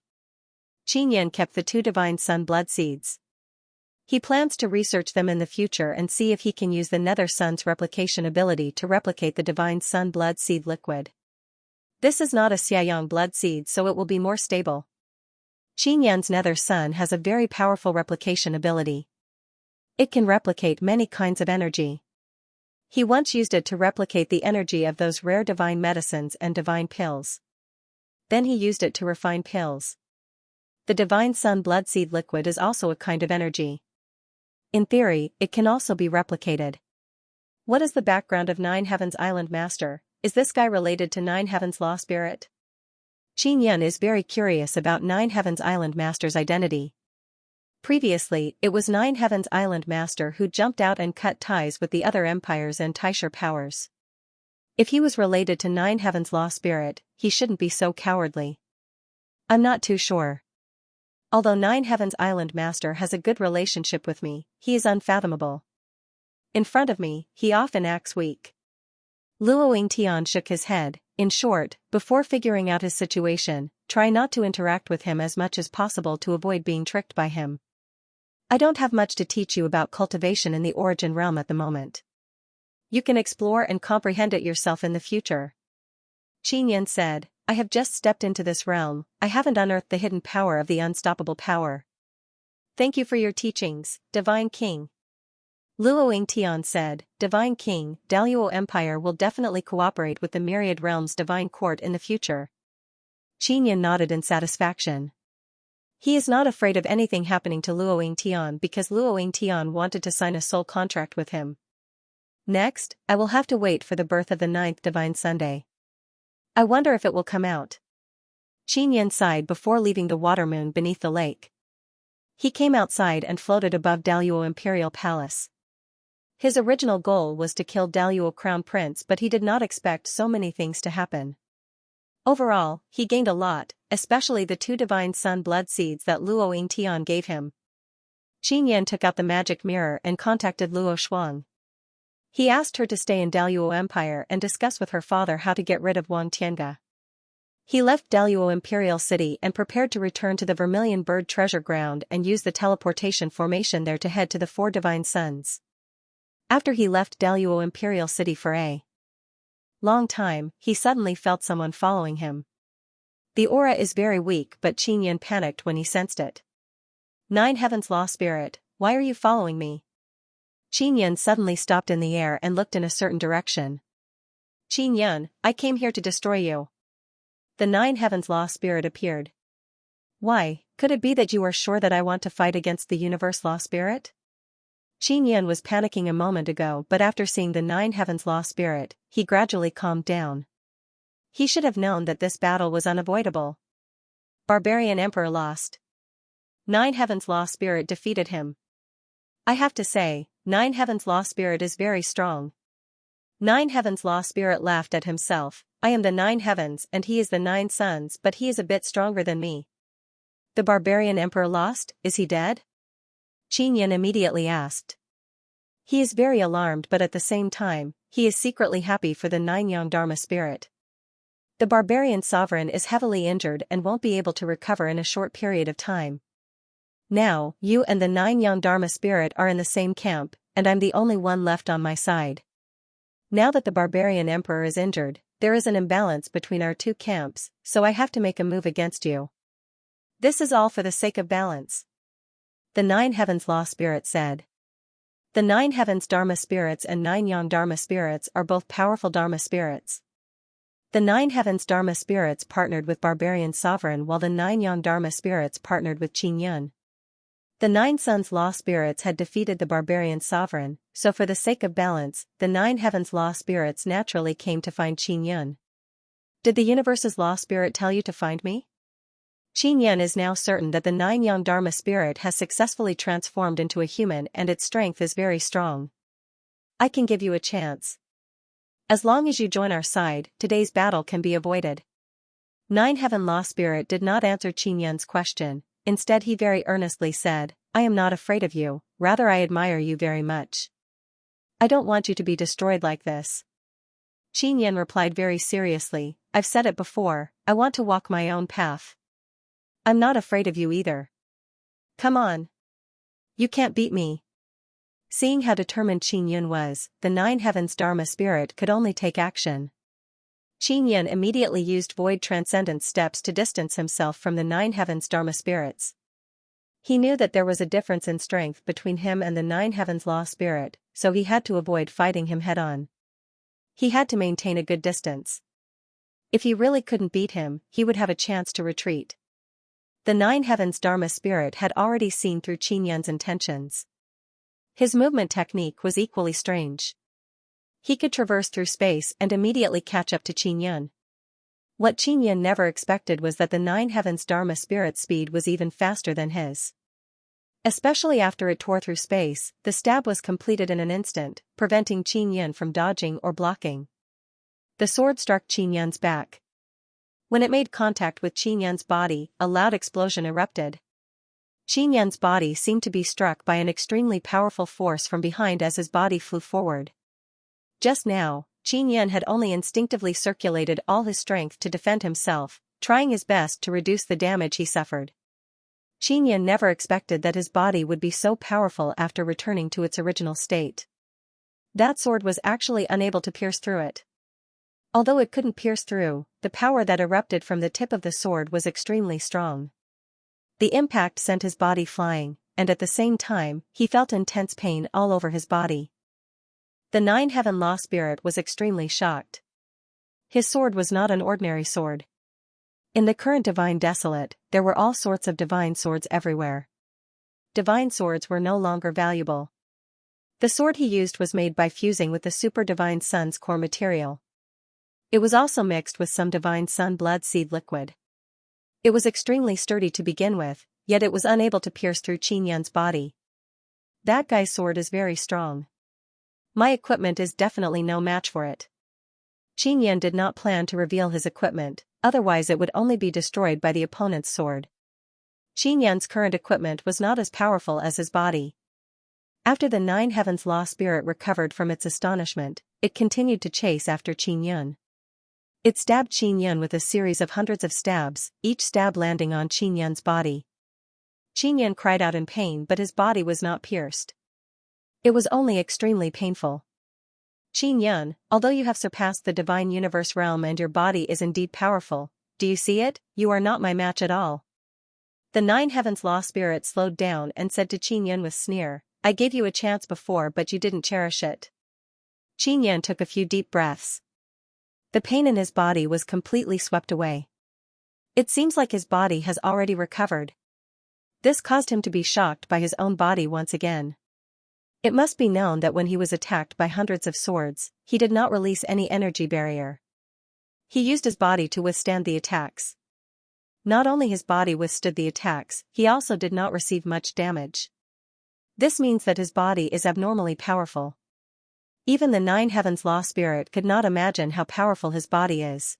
Qin Yun kept the 2 divine sun blood seeds. He plans to research them in the future and see if he can use the Nether Sun's replication ability to replicate the Divine Sun blood seed liquid. This is not a Xiaoyang blood seed, so it will be more stable. Qin Yun's Nether Sun has a very powerful replication ability. It can replicate many kinds of energy. He once used it to replicate the energy of those rare divine medicines and divine pills. Then he used it to refine pills. The Divine Sun blood seed liquid is also a kind of energy. In theory, it can also be replicated. What is the background of Nine Heavens Island Master? Is this guy related to Nine Heavens Law Spirit? Qin Yun is very curious about Nine Heavens Island Master's identity. Previously, it was Nine Heavens Island Master who jumped out and cut ties with the other empires and Taisher powers. If he was related to Nine Heavens Law Spirit, he shouldn't be so cowardly. I'm not too sure. Although Nine Heavens Island Master has a good relationship with me, he is unfathomable. In front of me, he often acts weak. Luo Yingtian shook his head. In short, before figuring out his situation, try not to interact with him as much as possible to avoid being tricked by him. I don't have much to teach you about cultivation in the origin realm at the moment. You can explore and comprehend it yourself in the future. Qin Yun said, I have just stepped into this realm, I haven't unearthed the hidden power of the unstoppable power. Thank you for your teachings, Divine King. Luo Yingtian said, Divine King, Daluo Empire will definitely cooperate with the Myriad Realms Divine Court in the future. Qin Yun nodded in satisfaction. He is not afraid of anything happening to Luo Yingtian because Luo Yingtian wanted to sign a soul contract with him. Next, I will have to wait for the birth of the 9th Divine Sunday. I wonder if it will come out. Qin Yun sighed before leaving the water moon beneath the lake. He came outside and floated above Daluo Imperial Palace. His original goal was to kill Daluo Crown Prince, but he did not expect so many things to happen. Overall, he gained a lot, especially the 2 divine sun blood seeds that Luo Yingtian gave him. Qin Yun took out the magic mirror and contacted Luo Shuang. He asked her to stay in Daluo Empire and discuss with her father how to get rid of Wang Tianga. He left Daluo Imperial City and prepared to return to the Vermilion Bird Treasure Ground and use the teleportation formation there to head to the 4 divine suns. After he left Daluo Imperial City for a long time, he suddenly felt someone following him. The aura is very weak, but Qin Yun panicked when he sensed it. Nine Heavens Law Spirit, why are you following me? Qin Yun suddenly stopped in the air and looked in a certain direction. Qin Yun, I came here to destroy you. The Nine Heavens Law Spirit appeared. Why, could it be that you are sure that I want to fight against the Universe Law Spirit? Qin Yun was panicking a moment ago, but after seeing the Nine Heavens Law Spirit, he gradually calmed down. He should have known that this battle was unavoidable. Barbarian Emperor lost. Nine Heavens Law Spirit defeated him. I have to say, Nine Heavens Law Spirit is very strong. Nine Heavens Law Spirit laughed at himself. I am the 9 heavens and he is the 9 suns, but he is a bit stronger than me. The barbarian emperor lost, is he dead? Qin Yin immediately asked. He is very alarmed, but at the same time, he is secretly happy for the 9 Dharma spirit. The barbarian sovereign is heavily injured and won't be able to recover in a short period of time. Now, you and the 9 Dharma spirit are in the same camp, and I'm the only one left on my side. Now that the barbarian emperor is injured, there is an imbalance between our two camps, so I have to make a move against you. This is all for the sake of balance. The 9 Heavens Law Spirit said. The 9 Heavens Dharma spirits and 9 Yang Dharma spirits are both powerful Dharma spirits. The 9 Heavens Dharma spirits partnered with Barbarian Sovereign while the 9 Yang Dharma spirits partnered with Qin Yun. The 9 Suns Law spirits had defeated the Barbarian Sovereign, so for the sake of balance, the 9 Heavens Law spirits naturally came to find Qin Yun. Did the universe's Law Spirit tell you to find me? Qin Yun is now certain that the 9 Yang Dharma spirit has successfully transformed into a human and its strength is very strong. I can give you a chance. As long as you join our side, today's battle can be avoided. 9 Heaven Law Spirit did not answer Qin Yun's question, instead he very earnestly said, I am not afraid of you, rather I admire you very much. I don't want you to be destroyed like this. Qin Yun replied very seriously, I've said it before, I want to walk my own path. I'm not afraid of you either. Come on. You can't beat me. Seeing how determined Qin Yun was, the 9 Heavens Dharma spirit could only take action. Qin Yun immediately used void transcendence steps to distance himself from the 9 Heavens Dharma spirits. He knew that there was a difference in strength between him and the 9 Heavens Law spirit, so he had to avoid fighting him head-on. He had to maintain a good distance. If he really couldn't beat him, he would have a chance to retreat. The 9 Heavens Dharma spirit had already seen through Qin Yun's intentions. His movement technique was equally strange. He could traverse through space and immediately catch up to Qin Yun. What Qin Yun never expected was that the 9 Heavens Dharma spirit's speed was even faster than his. Especially after it tore through space, the stab was completed in an instant, preventing Qin Yun from dodging or blocking. The sword struck Qin Yun's back. When it made contact with Qin Yun's body, a loud explosion erupted. Qin Yun's body seemed to be struck by an extremely powerful force from behind as his body flew forward. Just now, Qin Yun had only instinctively circulated all his strength to defend himself, trying his best to reduce the damage he suffered. Qin Yun never expected that his body would be so powerful after returning to its original state. That sword was actually unable to pierce through it. Although it couldn't pierce through, the power that erupted from the tip of the sword was extremely strong. The impact sent his body flying, and at the same time, he felt intense pain all over his body. The 9 Heaven Law Spirit was extremely shocked. His sword was not an ordinary sword. In the current Divine Desolate, there were all sorts of divine swords everywhere. Divine swords were no longer valuable. The sword he used was made by fusing with the Super Divine Sun's core material. It was also mixed with some Divine Sun blood seed liquid. It was extremely sturdy to begin with, yet it was unable to pierce through Qin Yun's body. That guy's sword is very strong. My equipment is definitely no match for it. Qin Yun did not plan to reveal his equipment, otherwise it would only be destroyed by the opponent's sword. Qin Yun's current equipment was not as powerful as his body. After the 9 Heavens Law Spirit recovered from its astonishment, it continued to chase after Qin Yun. It stabbed Qin Yun with a series of hundreds of stabs, each stab landing on Qin Yun's body. Qin Yun cried out in pain, but his body was not pierced. It was only extremely painful. Qin Yun, although you have surpassed the divine universe realm and your body is indeed powerful, do you see it? You are not my match at all. The 9 Heavens Law Spirit slowed down and said to Qin Yun with sneer, I gave you a chance before but you didn't cherish it. Qin Yun took a few deep breaths. The pain in his body was completely swept away. It seems like his body has already recovered. This caused him to be shocked by his own body once again. It must be known that when he was attacked by hundreds of swords, he did not release any energy barrier. He used his body to withstand the attacks. Not only his body withstood the attacks, he also did not receive much damage. This means that his body is abnormally powerful. Even the 9 Heavens Law Spirit could not imagine how powerful his body is.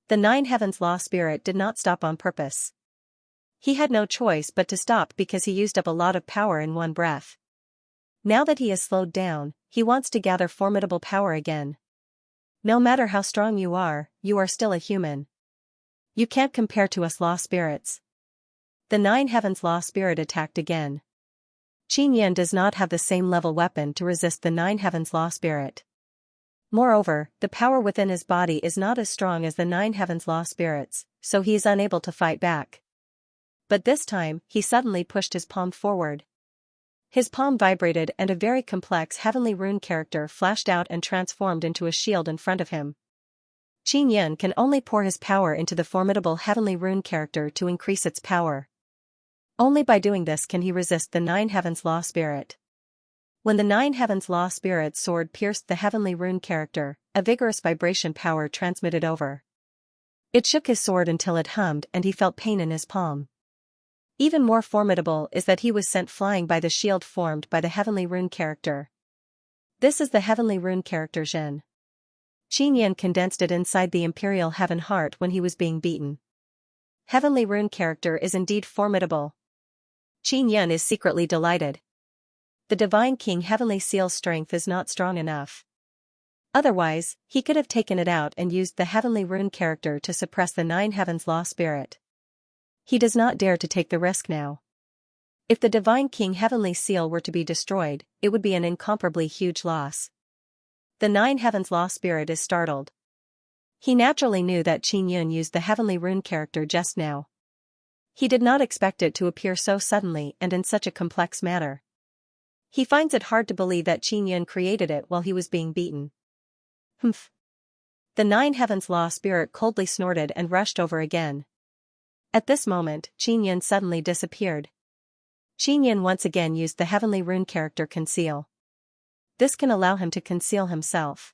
The 9 Heavens Law Spirit did not stop on purpose. He had no choice but to stop because he used up a lot of power in one breath. Now that he has slowed down, he wants to gather formidable power again. No matter how strong you are still a human. You can't compare to us law spirits. The Nine Heavens Law Spirit attacked again. Qin Yan does not have the same level weapon to resist the Nine Heavens Law Spirit. Moreover, the power within his body is not as strong as the Nine Heavens Law Spirits, so he is unable to fight back. But this time, he suddenly pushed his palm forward. His palm vibrated and a very complex heavenly rune character flashed out and transformed into a shield in front of him. Qin Yan can only pour his power into the formidable heavenly rune character to increase its power. Only by doing this can he resist the Nine Heavens Law Spirit. When the Nine Heavens Law Spirit's sword pierced the heavenly rune character, a vigorous vibration power transmitted over. It shook his sword until it hummed and he felt pain in his palm. Even more formidable is that he was sent flying by the shield formed by the heavenly rune character. This is the heavenly rune character Zhen. Qin Yan condensed it inside the imperial heaven heart when he was being beaten. Heavenly rune character is indeed formidable. Qin Yan is secretly delighted. The Divine King Heavenly Seal's strength is not strong enough. Otherwise, he could have taken it out and used the heavenly rune character to suppress the Nine Heavens Law Spirit. He does not dare to take the risk now. If the Divine King Heavenly Seal were to be destroyed, it would be an incomparably huge loss. The Nine Heavens Law Spirit is startled. He naturally knew that Qin Yan used the heavenly rune character just now. He did not expect it to appear so suddenly and in such a complex manner. He finds it hard to believe that Qin Yan created it while he was being beaten. Humph. The Nine Heavens Law Spirit coldly snorted and rushed over again. At this moment, Qin Yan suddenly disappeared. Qin Yan once again used the heavenly rune character Conceal. This can allow him to conceal himself.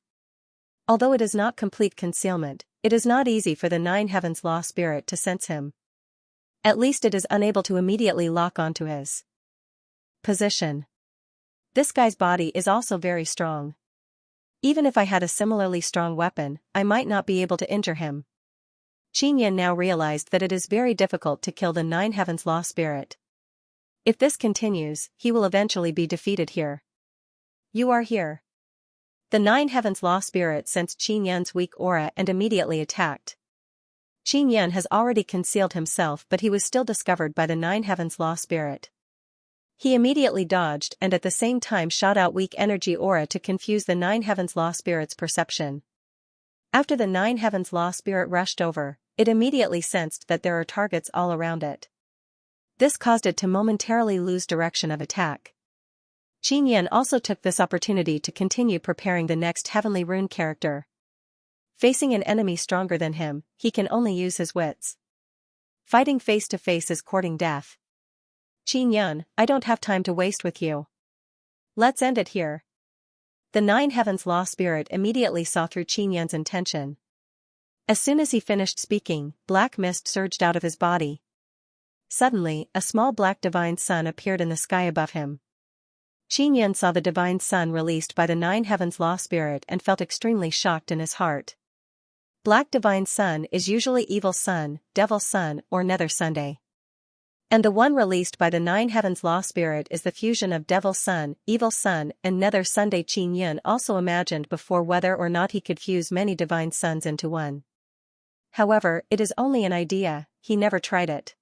Although it is not complete concealment, it is not easy for the Nine Heavens Law Spirit to sense him. At least it is unable to immediately lock onto his position. This guy's body is also very strong. Even if I had a similarly strong weapon, I might not be able to injure him. Qin Yan now realized that it is very difficult to kill the Nine Heavens Law Spirit. If this continues, he will eventually be defeated here. You are here. The Nine Heavens Law Spirit sensed Qin Yan's weak aura and immediately attacked. Qin Yan has already concealed himself, but he was still discovered by the Nine Heavens Law Spirit. He immediately dodged and at the same time shot out weak energy aura to confuse the Nine Heavens Law Spirit's perception. After the Nine Heavens Law Spirit rushed over, it immediately sensed that there are targets all around it. This caused it to momentarily lose direction of attack. Qin Yan also took this opportunity to continue preparing the next heavenly rune character. Facing an enemy stronger than him, he can only use his wits. Fighting face to face is courting death. Qin Yan, I don't have time to waste with you. Let's end it here. The Nine Heavens Law Spirit immediately saw through Qin Yan's intention. As soon as he finished speaking, black mist surged out of his body. Suddenly, a small black divine sun appeared in the sky above him. Qin Yan saw the divine sun released by the Nine Heavens Law Spirit and felt extremely shocked in his heart. Black divine sun is usually evil sun, devil sun, or nether Sunday. And the one released by the Nine Heavens Law Spirit is the fusion of Devil Sun, Evil Sun, and Nether Sunday. Qin Yan also imagined before whether or not he could fuse many divine suns into one. However, it is only an idea, he never tried it.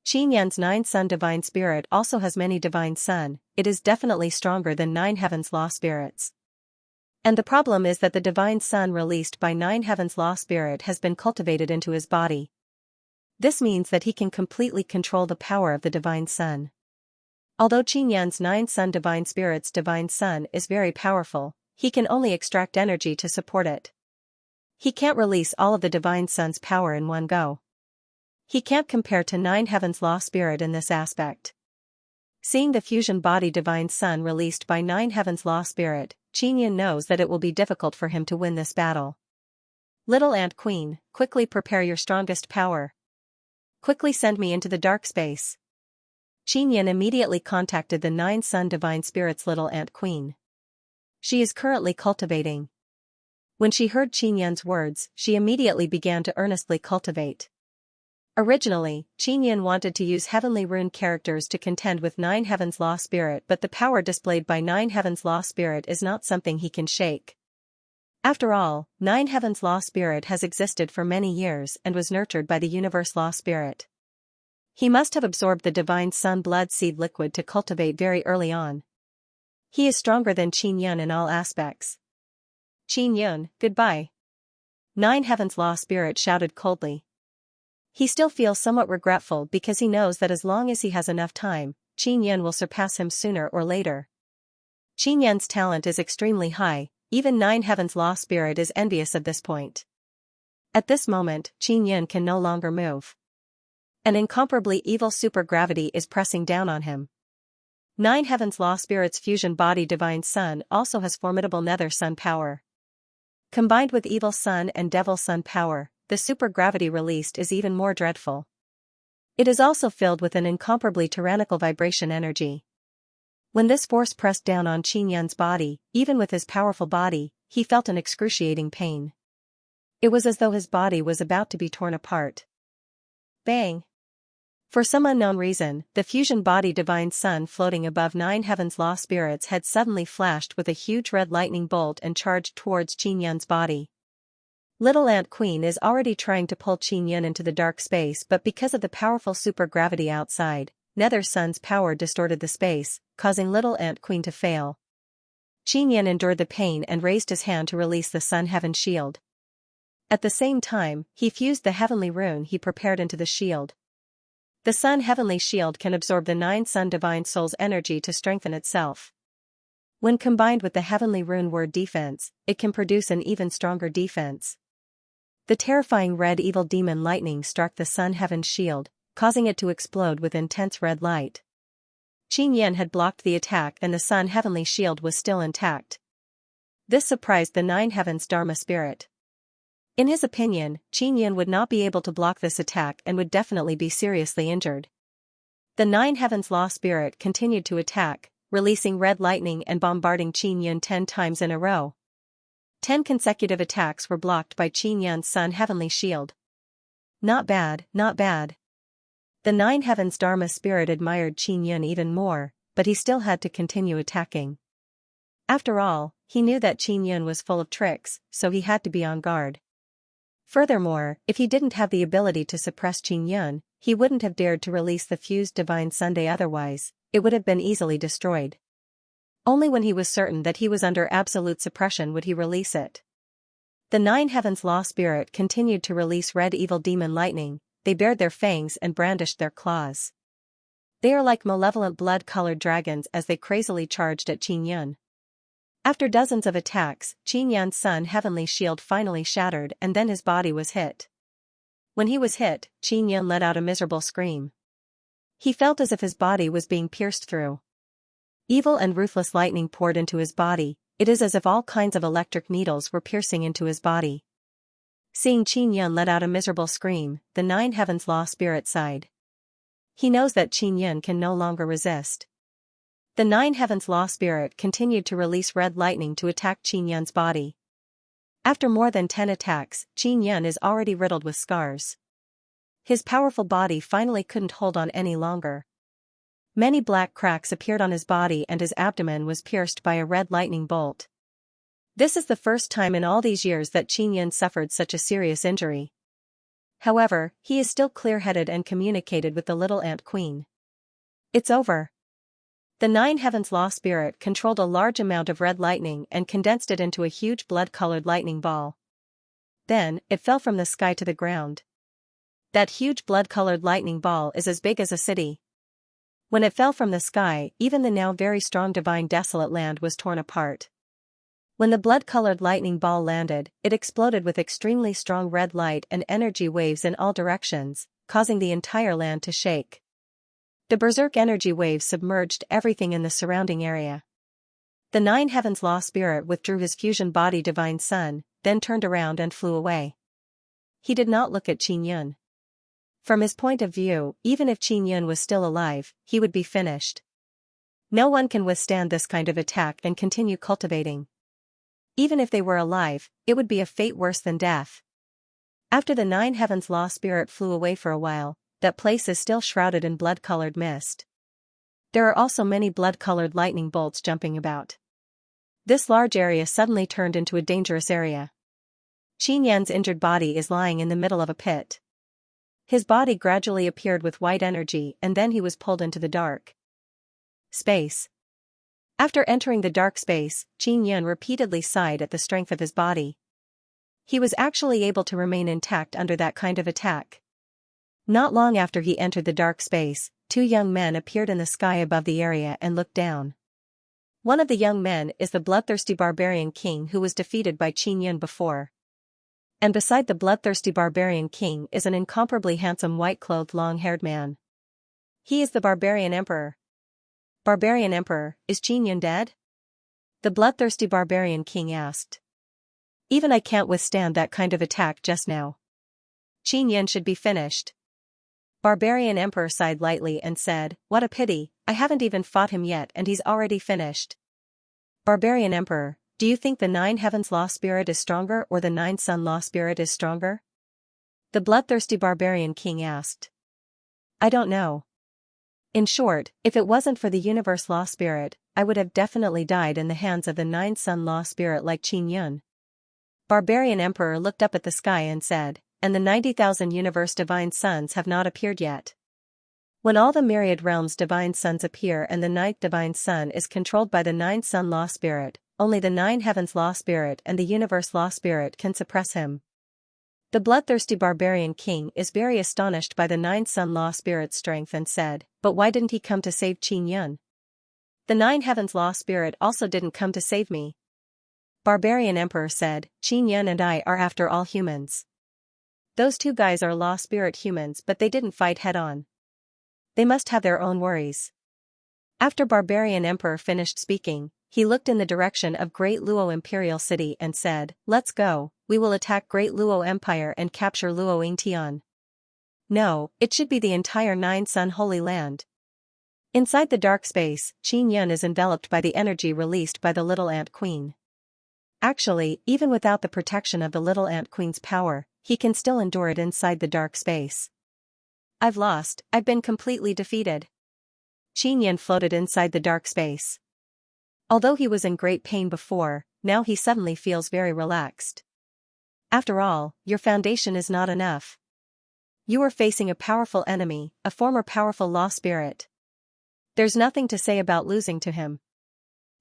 Qin Yan's Nine Sun Divine Spirit also has many divine sun, it is definitely stronger than Nine Heavens Law Spirits. And the problem is that the divine sun released by Nine Heavens Law Spirit has been cultivated into his body. This means that he can completely control the power of the Divine Sun. Although Qin Yan's Nine Sun Divine Spirit's Divine Sun is very powerful, he can only extract energy to support it. He can't release all of the Divine Sun's power in one go. He can't compare to Nine Heavens Law Spirit in this aspect. Seeing the fusion body Divine Sun released by Nine Heavens Law Spirit, Qin Yan knows that it will be difficult for him to win this battle. Little Ant Queen, quickly prepare your strongest power. Quickly send me into the dark space. Qin Yan immediately contacted the Nine Sun Divine Spirit's Little Ant Queen. She is currently cultivating. When she heard Qin Yan's words, she immediately began to earnestly cultivate. Originally, Qin Yin wanted to use Heavenly Rune characters to contend with Nine Heavens Law Spirit, but the power displayed by Nine Heavens Law Spirit is not something he can shake. After all, Nine Heavens Law Spirit has existed for many years and was nurtured by the Universe Law Spirit. He must have absorbed the Divine Sun Blood Seed liquid to cultivate very early on. He is stronger than Qin Yin in all aspects. Qin Yin, goodbye. Nine Heavens Law Spirit shouted coldly. He still feels somewhat regretful because he knows that as long as he has enough time, Qin Yin will surpass him sooner or later. Qin Yin's talent is extremely high, even Nine Heavens Law Spirit is envious of this point. At this moment, Qin Yin can no longer move. An incomparably evil supergravity is pressing down on him. Nine Heavens Law Spirit's fusion body Divine Sun also has formidable Nether Sun power. Combined with Evil Sun and Devil Sun power, the supergravity released is even more dreadful. It is also filled with an incomparably tyrannical vibration energy. When this force pressed down on Qin Yin's body, even with his powerful body, he felt an excruciating pain. It was as though his body was about to be torn apart. Bang! For some unknown reason, the fusion body Divine Sun floating above Nine Heavens Law Spirit's head suddenly flashed with a huge red lightning bolt and charged towards Qin Yin's body. Little Ant Queen is already trying to pull Qin Yin into the dark space, but because of the powerful supergravity outside, Nether Sun's power distorted the space, causing Little Ant Queen to fail. Qin Yin endured the pain and raised his hand to release the Sun Heaven Shield. At the same time, he fused the heavenly rune he prepared into the shield. The Sun Heavenly Shield can absorb the Nine Sun Divine Soul's energy to strengthen itself. When combined with the heavenly rune word defense, it can produce an even stronger defense. The terrifying red evil demon lightning struck the Sun Heaven Shield, causing it to explode with intense red light. Qin Yin had blocked the attack and the Sun Heavenly Shield was still intact. This surprised the Nine Heavens Dharma Spirit. In his opinion, Qin Yin would not be able to block this attack and would definitely be seriously injured. The Nine Heavens Law Spirit continued to attack, releasing red lightning and bombarding Qin Yin 10 times in a row. 10 consecutive attacks were blocked by Qin Yin's Sun Heavenly Shield. Not bad, not bad. The Nine Heavens Dharma Spirit admired Qin Yin even more, but he still had to continue attacking. After all, he knew that Qin Yin was full of tricks, so he had to be on guard. Furthermore, if he didn't have the ability to suppress Qin Yin, he wouldn't have dared to release the fused Divine Sunday, otherwise, it would have been easily destroyed. Only when he was certain that he was under absolute suppression would he release it. The Nine Heavens Law Spirit continued to release red evil demon lightning. They bared their fangs and brandished their claws. They are like malevolent blood-colored dragons as they crazily charged at Qin Yin. After dozens of attacks, Qin Yin's Sun Heavenly Shield finally shattered and then his body was hit. When he was hit, Qin Yin let out a miserable scream. He felt as if his body was being pierced through. Evil and ruthless lightning poured into his body. It is as if all kinds of electric needles were piercing into his body. Seeing Qin Yin let out a miserable scream, the Nine Heavens Law Spirit sighed. He knows that Qin Yin can no longer resist. The Nine Heavens Law Spirit continued to release red lightning to attack Qin Yin's body. After more than 10 attacks, Qin Yin is already riddled with scars. His powerful body finally couldn't hold on any longer. Many black cracks appeared on his body and his abdomen was pierced by a red lightning bolt. This is the first time in all these years that Qin Yin suffered such a serious injury. However, he is still clear-headed and communicated with the Little Ant Queen. It's over. The Nine Heavens Law Spirit controlled a large amount of red lightning and condensed it into a huge blood-colored lightning ball. Then, it fell from the sky to the ground. That huge blood-colored lightning ball is as big as a city. When it fell from the sky, even the now very strong divine desolate land was torn apart. When the blood-colored lightning ball landed, it exploded with extremely strong red light and energy waves in all directions, causing the entire land to shake. The berserk energy waves submerged everything in the surrounding area. The Nine Heavens Law Spirit withdrew his fusion body Divine Sun, then turned around and flew away. He did not look at Qin Yin. From his point of view, even if Qin Yin was still alive, he would be finished. No one can withstand this kind of attack and continue cultivating. Even if they were alive, it would be a fate worse than death. After the nine heavens law spirit flew away for a while, that place is still shrouded in blood-colored mist. There are also many blood-colored lightning bolts jumping about. This large area suddenly turned into a dangerous area. Qin Yan's injured body is lying in the middle of a pit. His body gradually appeared with white energy and then he was pulled into the dark space. After entering the dark space, Qin Yan repeatedly sighed at the strength of his body. He was actually able to remain intact under that kind of attack. Not long after he entered the dark space, two young men appeared in the sky above the area and looked down. One of the young men is the bloodthirsty barbarian king who was defeated by Qin Yan before. And beside the bloodthirsty barbarian king is an incomparably handsome white-clothed long-haired man. He is the barbarian emperor. Barbarian emperor, is Qin Yan dead? The bloodthirsty barbarian king asked. Even I can't withstand that kind of attack just now. Qin Yan should be finished. Barbarian emperor sighed lightly and said, what a pity, I haven't even fought him yet and he's already finished. Barbarian emperor, do you think the nine heavens law spirit is stronger or the nine sun law spirit is stronger? The bloodthirsty barbarian king asked. I don't know. In short, if it wasn't for the universe law spirit, I would have definitely died in the hands of the nine sun law spirit like Qin Yan. Barbarian emperor looked up at the sky and said, and the 90,000 universe divine suns have not appeared yet. When all the myriad realms divine suns appear and the ninth divine sun is controlled by the nine sun law spirit, only the nine heavens law spirit and the universe law spirit can suppress him. The bloodthirsty barbarian king is very astonished by the nine sun law spirit's strength and said, but why didn't he come to save Qin Yan? The nine heavens law spirit also didn't come to save me. Barbarian emperor said, Qin Yan and I are after all humans. Those two guys are law spirit humans but they didn't fight head-on. They must have their own worries. After barbarian emperor finished speaking, he looked in the direction of Great Luo Imperial City and said, let's go, we will attack Great Luo Empire and capture Luo Yingtian. No, it should be the entire Nine Sun Holy Land. Inside the dark space, Qin Yan is enveloped by the energy released by the Little Ant Queen. Actually, even without the protection of the Little Ant Queen's power, he can still endure it inside the dark space. I've lost, I've been completely defeated. Qin Yan floated inside the dark space. Although he was in great pain before, now he suddenly feels very relaxed. After all, your foundation is not enough. You are facing a powerful enemy, a former powerful law spirit. There's nothing to say about losing to him.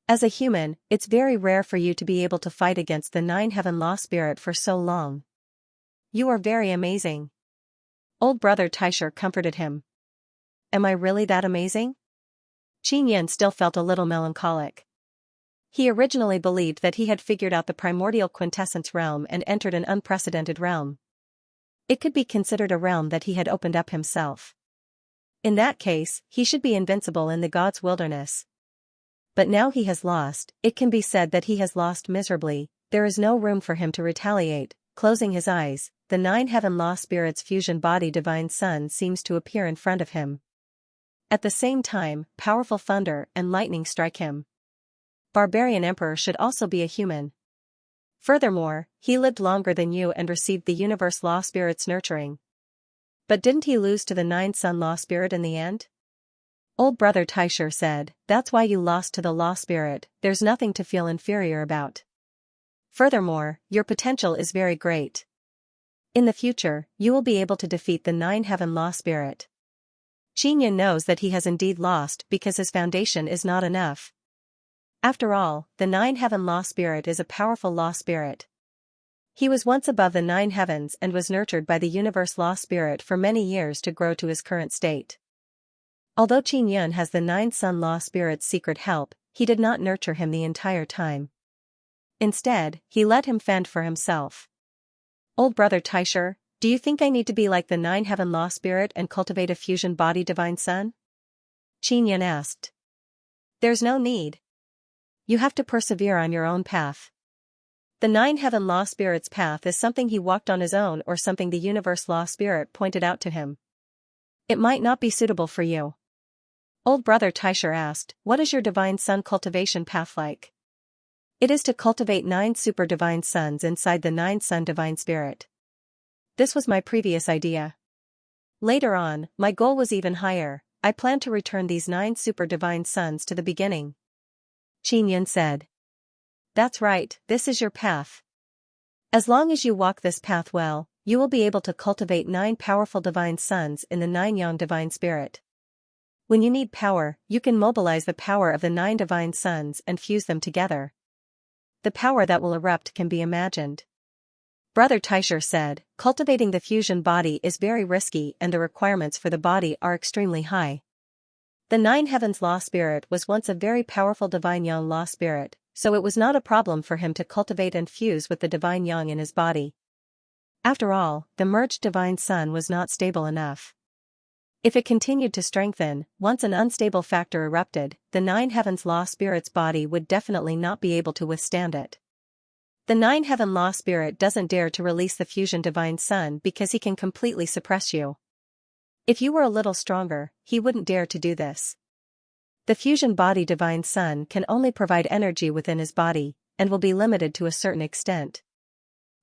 As a human, it's very rare for you to be able to fight against the nine heaven law spirit for so long. You are very amazing. Old brother Taisher comforted him. Am I really that amazing? Qin Yan still felt a little melancholic. He originally believed that he had figured out the primordial quintessence realm and entered an unprecedented realm. It could be considered a realm that he had opened up himself. In that case, he should be invincible in the gods' wilderness. But now he has lost, it can be said that he has lost miserably, there is no room for him to retaliate. Closing his eyes, the nine heaven law spirit's fusion body divine sun seems to appear in front of him. At the same time, powerful thunder and lightning strike him. Barbarian emperor should also be a human. Furthermore, he lived longer than you and received the universe law spirit's nurturing. But didn't he lose to the nine sun law spirit in the end? Old brother Taisher said, that's why you lost to the law spirit, there's nothing to feel inferior about. Furthermore, your potential is very great. In the future, you will be able to defeat the nine heaven law spirit. Qin Yan knows that he has indeed lost because his foundation is not enough. After all, the nine heaven law spirit is a powerful law spirit. He was once above the nine heavens and was nurtured by the universe law spirit for many years to grow to his current state. Although Qin Yan has the nine sun law spirit's secret help, he did not nurture him the entire time. Instead, he let him fend for himself. Old brother Taisher, do you think I need to be like the nine heaven law spirit and cultivate a fusion body divine sun? Qin Yan asked. There's no need. You have to persevere on your own path. The nine heaven law spirit's path is something he walked on his own or something the universe law spirit pointed out to him. It might not be suitable for you. Old brother Taisher asked, what is your divine sun cultivation path like? It is to cultivate 9 super divine suns inside the 9 sun divine spirit. This was my previous idea. Later on, my goal was even higher. I plan to return these 9 super divine sons to the beginning. Xianxia said. That's right, this is your path. As long as you walk this path well, you will be able to cultivate 9 powerful divine sons in the 9 yang divine spirit. When you need power, you can mobilize the power of the 9 divine sons and fuse them together. The power that will erupt can be imagined. Brother Taisher said, cultivating the fusion body is very risky and the requirements for the body are extremely high. The 9 heavens law spirit was once a very powerful divine yang law spirit, so it was not a problem for him to cultivate and fuse with the divine yang in his body. After all, the merged divine sun was not stable enough. If it continued to strengthen, once an unstable factor erupted, the 9 heavens law spirit's body would definitely not be able to withstand it. The 9 heaven law spirit doesn't dare to release the fusion divine sun because he can completely suppress you. If you were a little stronger, he wouldn't dare to do this. The fusion body divine sun can only provide energy within his body, and will be limited to a certain extent.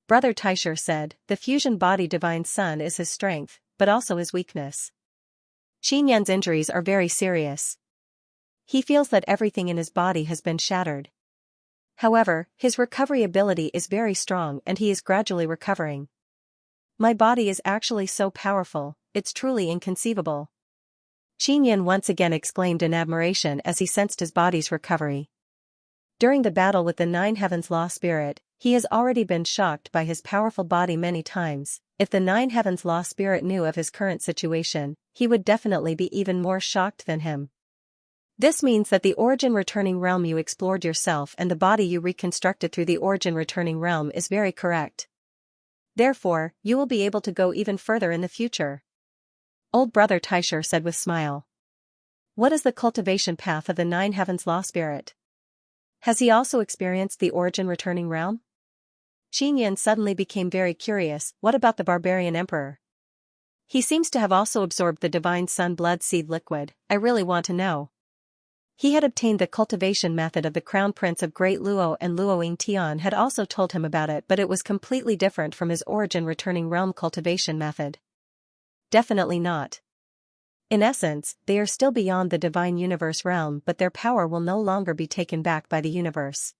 Brother Taisher said, the fusion body divine sun is his strength, but also his weakness. Xianxia's injuries are very serious. He feels that everything in his body has been shattered. However, his recovery ability is very strong and he is gradually recovering. My body is actually so powerful, it's truly inconceivable. Xianxia once again exclaimed in admiration as he sensed his body's recovery. During the battle with the 9 heavens law spirit, he has already been shocked by his powerful body many times. If the 9 heavens law spirit knew of his current situation, he would definitely be even more shocked than him. This means that the origin returning realm you explored yourself and the body you reconstructed through the origin returning realm is very correct. Therefore, you will be able to go even further in the future. Old Brother Taisher said with smile. What is the cultivation path of the 9 heavens law spirit? Has he also experienced the origin returning realm? Xianxia suddenly became very curious. What about the barbarian emperor? He seems to have also absorbed the divine sun blood seed liquid. I really want to know. He had obtained the cultivation method of the crown prince of Great Luo, and Luo Yingtian had also told him about it, but it was completely different from his origin returning realm cultivation method. Definitely not. In essence, they are still beyond the divine universe realm, but their power will no longer be taken back by the universe.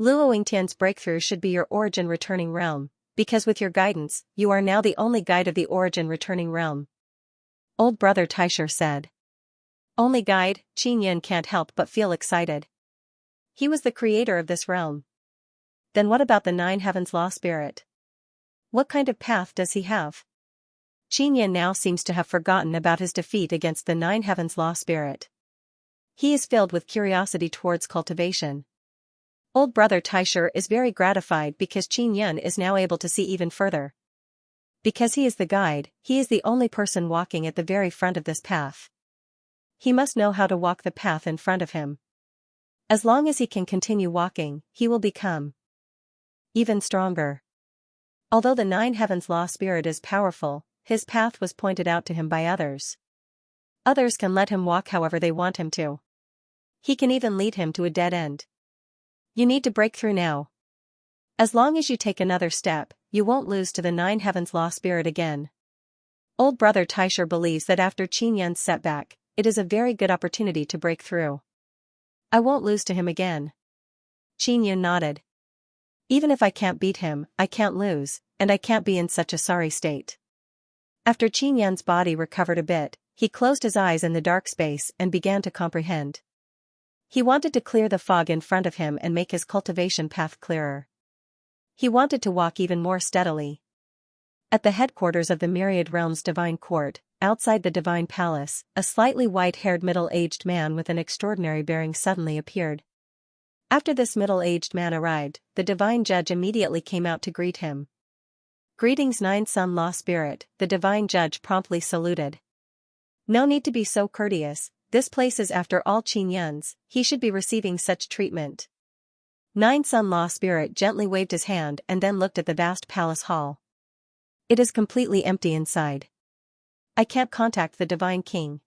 Luo Yingtian's breakthrough should be your origin returning realm, because with your guidance, you are now the only guide of the origin returning realm. Old Brother Taisher said. Only guide? Xianxia can't help but feel excited. He was the creator of this realm. Then what about the 9 heavens law spirit? What kind of path does he have? Xianxia now seems to have forgotten about his defeat against the 9 heavens law spirit. He is filled with curiosity towards cultivation. Old Brother Taisher is very gratified because Xianxia is now able to see even further. Because he is the guide, he is the only person walking at the very front of this path. He must know how to walk the path in front of him. As long as he can continue walking, he will become even stronger. Although the 9 heavens law spirit is powerful, his path was pointed out to him by others. Others can let him walk however they want him to. He can even lead him to a dead end. You need to break through now. As long as you take another step, you won't lose to the 9 heavens law spirit again. Old Brother Taisher believes that after Xianxia's setback, it is a very good opportunity to break through. I won't lose to him again. Xianxia nodded. Even if I can't beat him, I can't lose, and I can't be in such a sorry state. After Xianxia's body recovered a bit, he closed his eyes in the dark space and began to comprehend. He wanted to clear the fog in front of him and make his cultivation path clearer. He wanted to walk even more steadily. At the headquarters of the Myriad Realms Divine Court, outside the Divine Palace, a slightly white-haired middle-aged man with an extraordinary bearing suddenly appeared. After this middle-aged man arrived, the Divine Judge immediately came out to greet him. Greetings 9 Sun Law Spirit, the Divine Judge promptly saluted. No need to be so courteous, this place is after all Xianxia's, he should be receiving such treatment. 9 Sun Law Spirit gently waved his hand and then looked at the vast palace hall. It is completely empty inside. I can't contact the Divine King.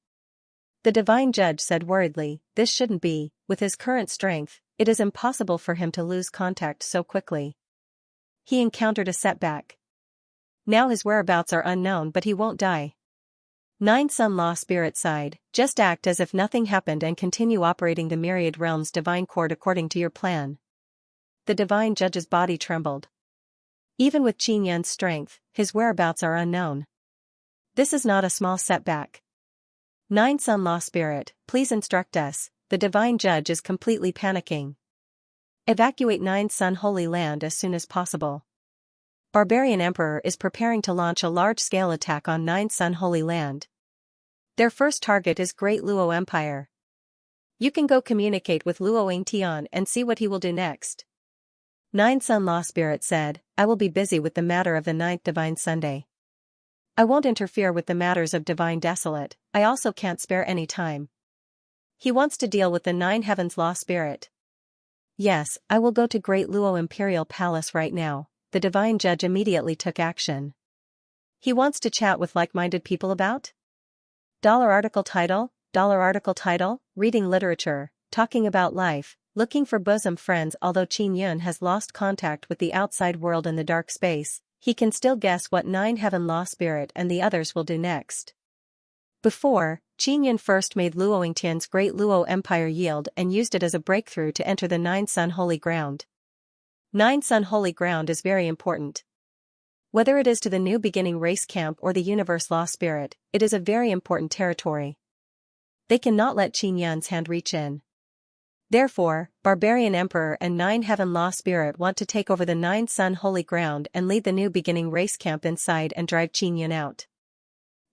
The Divine Judge said worriedly, this shouldn't be, with his current strength, it is impossible for him to lose contact so quickly. He encountered a setback. Now his whereabouts are unknown, but he won't die. 9 Sun Law Spirit sighed, just act as if nothing happened and continue operating the myriad realms divine court according to your plan. The divine judge's body trembled. Even with Qin Yan's strength, his whereabouts are unknown. This is not a small setback. 9 Sun Law Spirit, please instruct us, the divine judge is completely panicking. Evacuate 9 Sun Holy Land as soon as possible. Barbarian Emperor is preparing to launch a large-scale attack on 9 Sun Holy Land. Their first target is Great Luo Empire. You can go communicate with Luo Yingtian and see what he will do next. 9 Sun Law Spirit said, I will be busy with the matter of the 9th Divine Sunday. I won't interfere with the matters of Divine Desolate, I also can't spare any time. He wants to deal with the 9 Heavens Law Spirit. Yes, I will go to Great Luo Imperial Palace right now. The divine judge immediately took action. He wants to chat with like-minded people about? Article title, reading literature, talking about life, looking for bosom friends. Although Qin Yun has lost contact with the outside world in the dark space, he can still guess what 9 Heaven Law Spirit and the others will do next. Before, Qin Yun first made Luo Yingtian's Great Luo Empire yield and used it as a breakthrough to enter the 9 Sun Holy Ground. 9 Sun Holy Ground is very important. Whether it is to the New Beginning Race Camp or the Universe Law Spirit, it is a very important territory. They cannot let Qin Yun's hand reach in. Therefore, Barbarian Emperor and 9 Heaven Law Spirit want to take over the 9 Sun Holy Ground and lead the New Beginning Race Camp inside and drive Qin Yun out.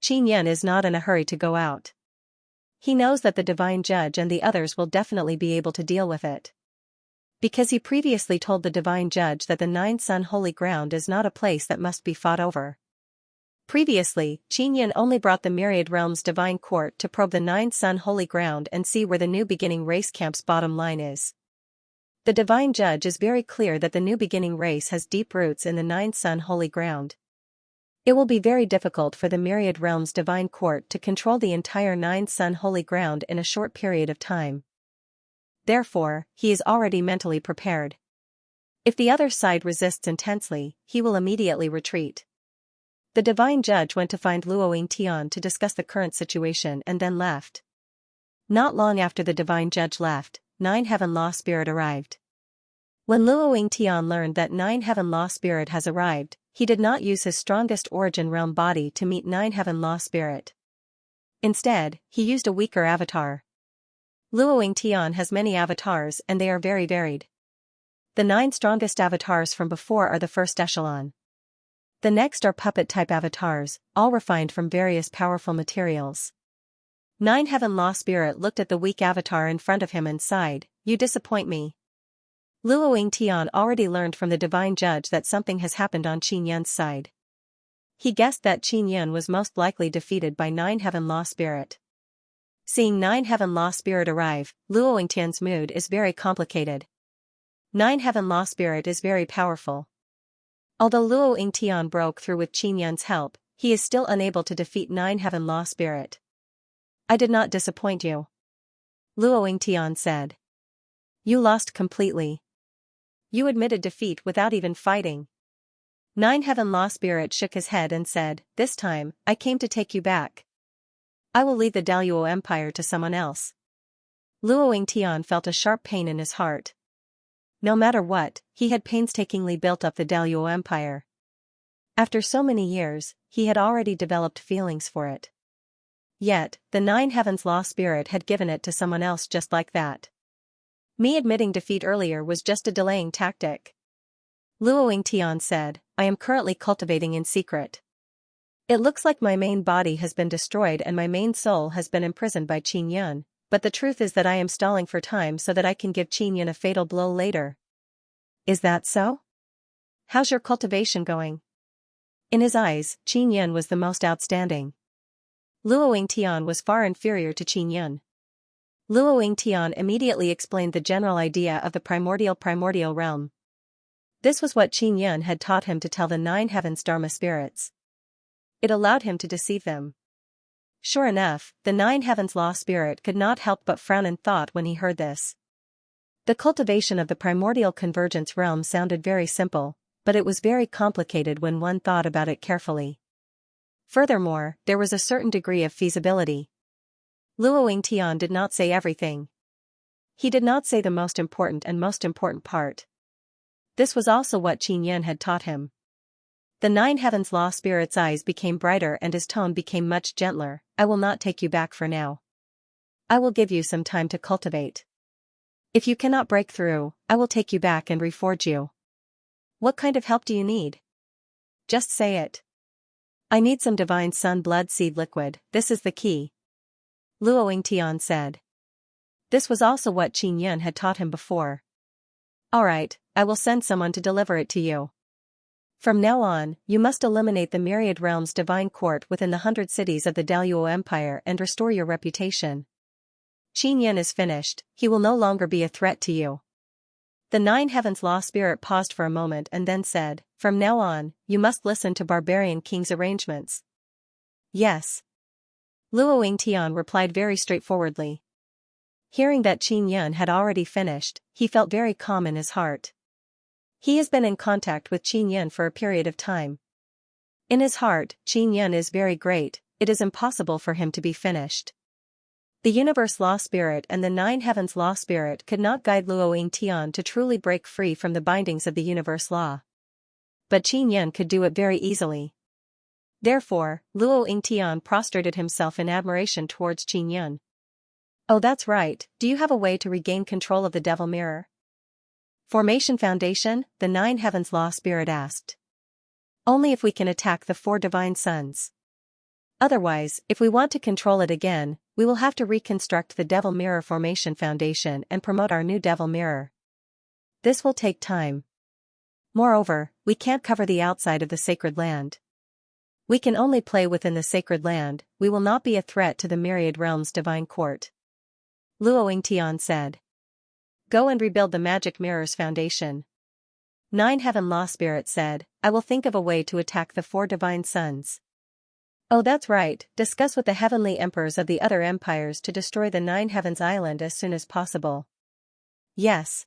Qin Yun is not in a hurry to go out. He knows that the Divine Judge and the others will definitely be able to deal with it. Because he previously told the Divine Judge that the 9 Sun Holy Ground is not a place that must be fought over. Previously, Qin Yun only brought the Myriad Realms Divine Court to probe the 9 Sun Holy Ground and see where the New Beginning Race Camp's bottom line is. The Divine Judge is very clear that the New Beginning race has deep roots in the 9 Sun Holy Ground. It will be very difficult for the Myriad Realms Divine Court to control the entire 9 Sun Holy Ground in a short period of time. Therefore, he is already mentally prepared. If the other side resists intensely, he will immediately retreat. The Divine Judge went to find Luo Yingtian to discuss the current situation and then left. Not long after the Divine Judge left, 9 Heaven Law Spirit arrived. When Luo Yingtian learned that 9 Heaven Law Spirit has arrived, he did not use his strongest origin realm body to meet 9 Heaven Law Spirit. Instead, he used a weaker avatar. Luo Yingtian has many avatars and they are very varied. The 9 strongest avatars from before are the first echelon. The next are puppet-type avatars, all refined from various powerful materials. 9 Heaven Law Spirit looked at the weak avatar in front of him and sighed, "You disappoint me." Luo Yingtian already learned from the Divine Judge that something has happened on Qin Yun's side. He guessed that Qin Yun was most likely defeated by 9 Heaven Law Spirit. Seeing 9 Heaven Law Spirit arrive, Luo Yingtian's mood is very complicated. 9 Heaven Law Spirit is very powerful. Although Luo Yingtian broke through with Qin Yun's help, he is still unable to defeat 9 Heaven Law Spirit. "I did not disappoint you," Luo Yingtian said. "You lost completely. You admitted defeat without even fighting." 9 Heaven Law Spirit shook his head and said, "This time, I came to take you back. I will leave the Daluo Empire to someone else." Luo Yingtian felt a sharp pain in his heart. No matter what, he had painstakingly built up the Daluo Empire. After so many years, he had already developed feelings for it. Yet, the 9 Heavens Law Spirit had given it to someone else just like that. Me admitting defeat earlier was just a delaying tactic. Luo Yingtian said, "I am currently cultivating in secret. It looks like my main body has been destroyed and my main soul has been imprisoned by Qin Yun, but the truth is that I am stalling for time so that I can give Qin Yun a fatal blow later." "Is that so? How's your cultivation going?" In his eyes, Qin Yun was the most outstanding. Luo Yingtian was far inferior to Qin Yun. Luo Yingtian immediately explained the general idea of the primordial realm. This was what Qin Yun had taught him to tell the 9 Heavens Dharma spirits. It allowed him to deceive them. Sure enough, the 9 Heavens Law Spirit could not help but frown in thought when he heard this. The cultivation of the primordial convergence realm sounded very simple, but it was very complicated when one thought about it carefully. Furthermore, there was a certain degree of feasibility. Luo Yingtian did not say everything. He did not say the most important part. This was also what Qin Yin had taught him. The Nine Heavens Law Spirit's eyes became brighter and his tone became much gentler. I will not take you back for now. I will give you some time to cultivate. If you cannot break through, I will take you back and reforge you. What kind of help do you need? Just say it. I need some divine sun blood seed liquid, this is the key. Luo Yingtian said. This was also what Qin Yin had taught him before. Alright, I will send someone to deliver it to you. From now on, you must eliminate the myriad realms divine court within the 100 cities of the Daluo Empire and restore your reputation. Qin Yin is finished, he will no longer be a threat to you. The Nine Heavens Law Spirit paused for a moment and then said, from now on, you must listen to Barbarian King's arrangements. Yes. Luo Yingtian replied very straightforwardly. Hearing that Qin Yin had already finished, he felt very calm in his heart. He has been in contact with Qin Yin for a period of time. In his heart, Qin Yin is very great, it is impossible for him to be finished. The Universe Law Spirit and the Nine Heavens Law Spirit could not guide Luo Yingtian to truly break free from the bindings of the Universe Law. But Qin Yin could do it very easily. Therefore, Luo Yingtian prostrated himself in admiration towards Qin Yin. Oh, that's right, do you have a way to regain control of the Devil Mirror? Formation Foundation, the Nine Heavens Law Spirit asked. Only if we can attack the 4 divine suns. Otherwise, if we want to control it again, we will have to reconstruct the Devil Mirror Formation Foundation and promote our new Devil Mirror. This will take time. Moreover, we can't cover the outside of the sacred land. We can only play within the sacred land, we will not be a threat to the myriad realms divine court. Luo Yingtian said. Go and rebuild the Magic Mirror's foundation. Nine Heaven Law Spirit said, I will think of a way to attack the 4 divine suns. Oh, that's right, discuss with the heavenly emperors of the other empires to destroy the 9 Heavens Island as soon as possible. Yes.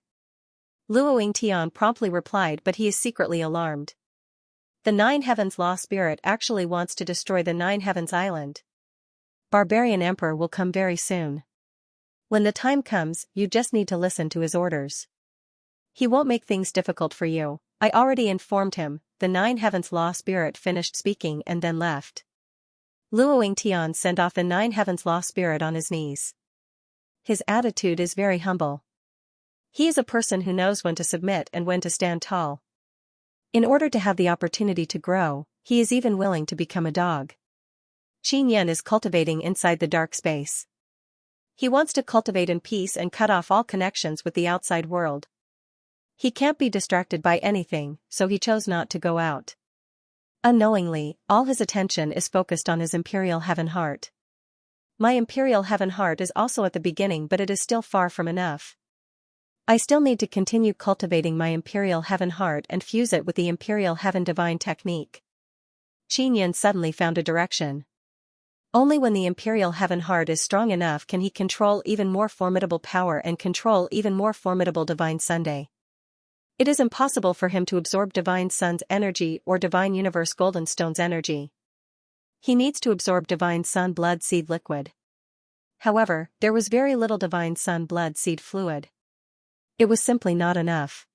Luo Yingtian promptly replied, but he is secretly alarmed. The 9 Heavens Law Spirit actually wants to destroy the 9 Heavens Island. Barbarian Emperor will come very soon. When the time comes, you just need to listen to his orders. He won't make things difficult for you, I already informed him. The 9 Heavens Law Spirit finished speaking and then left. Luo Yingtian sent off the 9 Heavens Law Spirit on his knees. His attitude is very humble. He is a person who knows when to submit and when to stand tall. In order to have the opportunity to grow, he is even willing to become a dog. Qin Yin is cultivating inside the dark space. He wants to cultivate in peace and cut off all connections with the outside world. He can't be distracted by anything, so he chose not to go out. Unknowingly, all his attention is focused on his Imperial Heaven Heart. My Imperial Heaven Heart is also at the beginning, but it is still far from enough. I still need to continue cultivating my Imperial Heaven Heart and fuse it with the Imperial Heaven Divine Technique. Qin Yin suddenly found a direction. Only when the Imperial Heaven Heart is strong enough can he control even more formidable power and control even more formidable Divine Sunday. It is impossible for him to absorb Divine Sun's energy or Divine Universe Golden Stone's energy. He needs to absorb Divine Sun Blood Seed liquid. However, there was very little Divine Sun Blood Seed fluid. It was simply not enough.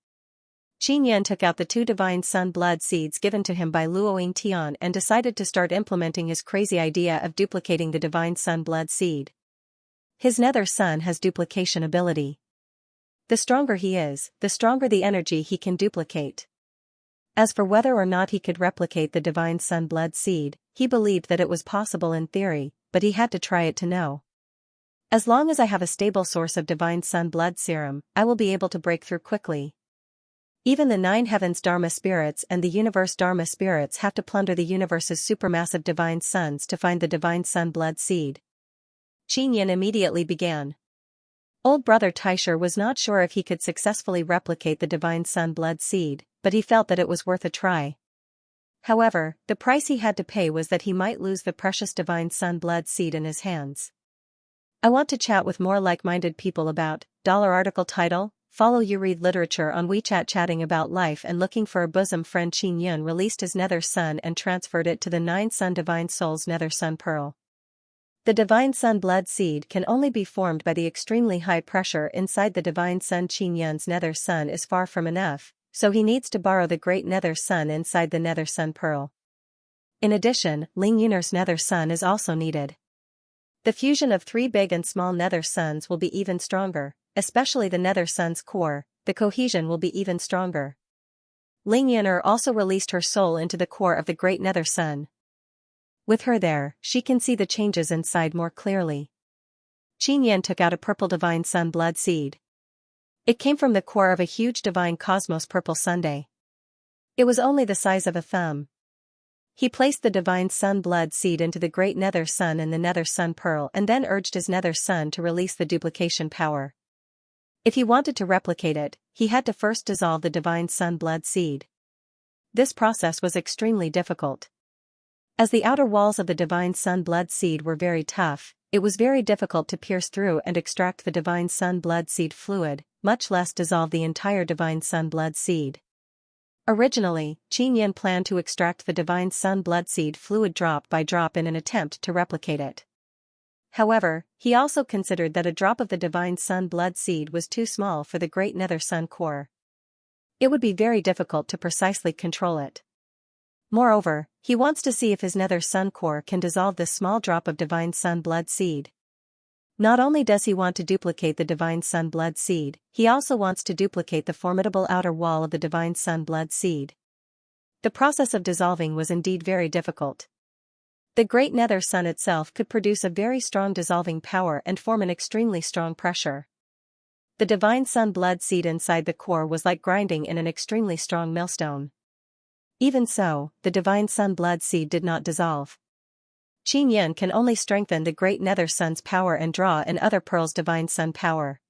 Qin Yin took out the 2 Divine Sun Blood Seeds given to him by Luo Yingtian and decided to start implementing his crazy idea of duplicating the Divine Sun Blood Seed. His nether sun has duplication ability. The stronger he is, the stronger the energy he can duplicate. As for whether or not he could replicate the Divine Sun Blood Seed, he believed that it was possible in theory, but he had to try it to know. As long as I have a stable source of Divine Sun Blood Serum, I will be able to break through quickly. Even the 9 Heavens Dharma Spirits and the Universe Dharma Spirits have to plunder the universe's supermassive Divine Suns to find the Divine Sun Blood Seed. Qin Yin immediately began. Old brother Taisher was not sure if he could successfully replicate the Divine Sun Blood Seed, but he felt that it was worth a try. However, the price he had to pay was that he might lose the precious Divine Sun Blood Seed in his hands. I want to chat with more like-minded people about, article title, follow you read literature on WeChat chatting about life and looking for a bosom friend. Qin Yun released his Nether Sun and transferred it to the 9 Sun Divine Soul's Nether Sun Pearl. The Divine Sun blood seed can only be formed by the extremely high pressure inside the Divine Sun. Qin Yun's Nether Sun is far from enough, so he needs to borrow the Great Nether Sun inside the Nether Sun Pearl. In addition, Ling Yun'er's Nether Sun is also needed. The fusion of 3 big and small Nether Suns will be even stronger, especially the Nether Sun's core. The cohesion will be even stronger. Ling Yun'er also released her soul into the core of the Great Nether Sun. With her there, she can see the changes inside more clearly. Qin Yun took out a purple Divine Sun blood seed. It came from the core of a huge Divine Cosmos purple sundae. It was only the size of a thumb. He placed the Divine Sun blood seed into the Great Nether Sun and the Nether Sun Pearl and then urged his Nether Sun to release the duplication power. If he wanted to replicate it, he had to first dissolve the Divine Sun blood seed. This process was extremely difficult. As the outer walls of the Divine Sun blood seed were very tough, it was very difficult to pierce through and extract the Divine Sun blood seed fluid, much less dissolve the entire Divine Sun blood seed. Originally, Qin Yun planned to extract the Divine Sun blood seed fluid drop by drop in an attempt to replicate it. However, he also considered that a drop of the Divine Sun blood seed was too small for the Great Nether Sun core. It would be very difficult to precisely control it. Moreover, he wants to see if his Nether Sun core can dissolve this small drop of Divine Sun blood seed. Not only does he want to duplicate the Divine Sun blood seed, he also wants to duplicate the formidable outer wall of the Divine Sun blood seed. The process of dissolving was indeed very difficult. The Great Nether Sun itself could produce a very strong dissolving power and form an extremely strong pressure. The Divine Sun blood seed inside the core was like grinding in an extremely strong millstone. Even so, the Divine Sun blood seed did not dissolve. Qin Yun can only strengthen the Great Nether Sun's power and draw in other pearls' Divine Sun power.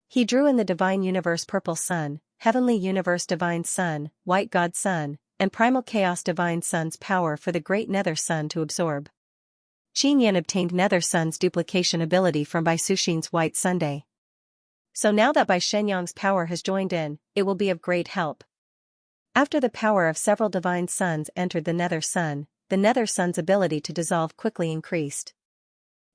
He drew in the Divine Universe Purple Sun, Heavenly Universe Divine Sun, White God Sun, and Primal Chaos Divine Sun's power for the Great Nether Sun to absorb. Qin Yun obtained Nether Sun's duplication ability from Bai Suxin's White Sundae. So now that Bai Shenyang's power has joined in, it will be of great help. After the power of several Divine Suns entered the Nether Sun, the Nether Sun's ability to dissolve quickly increased.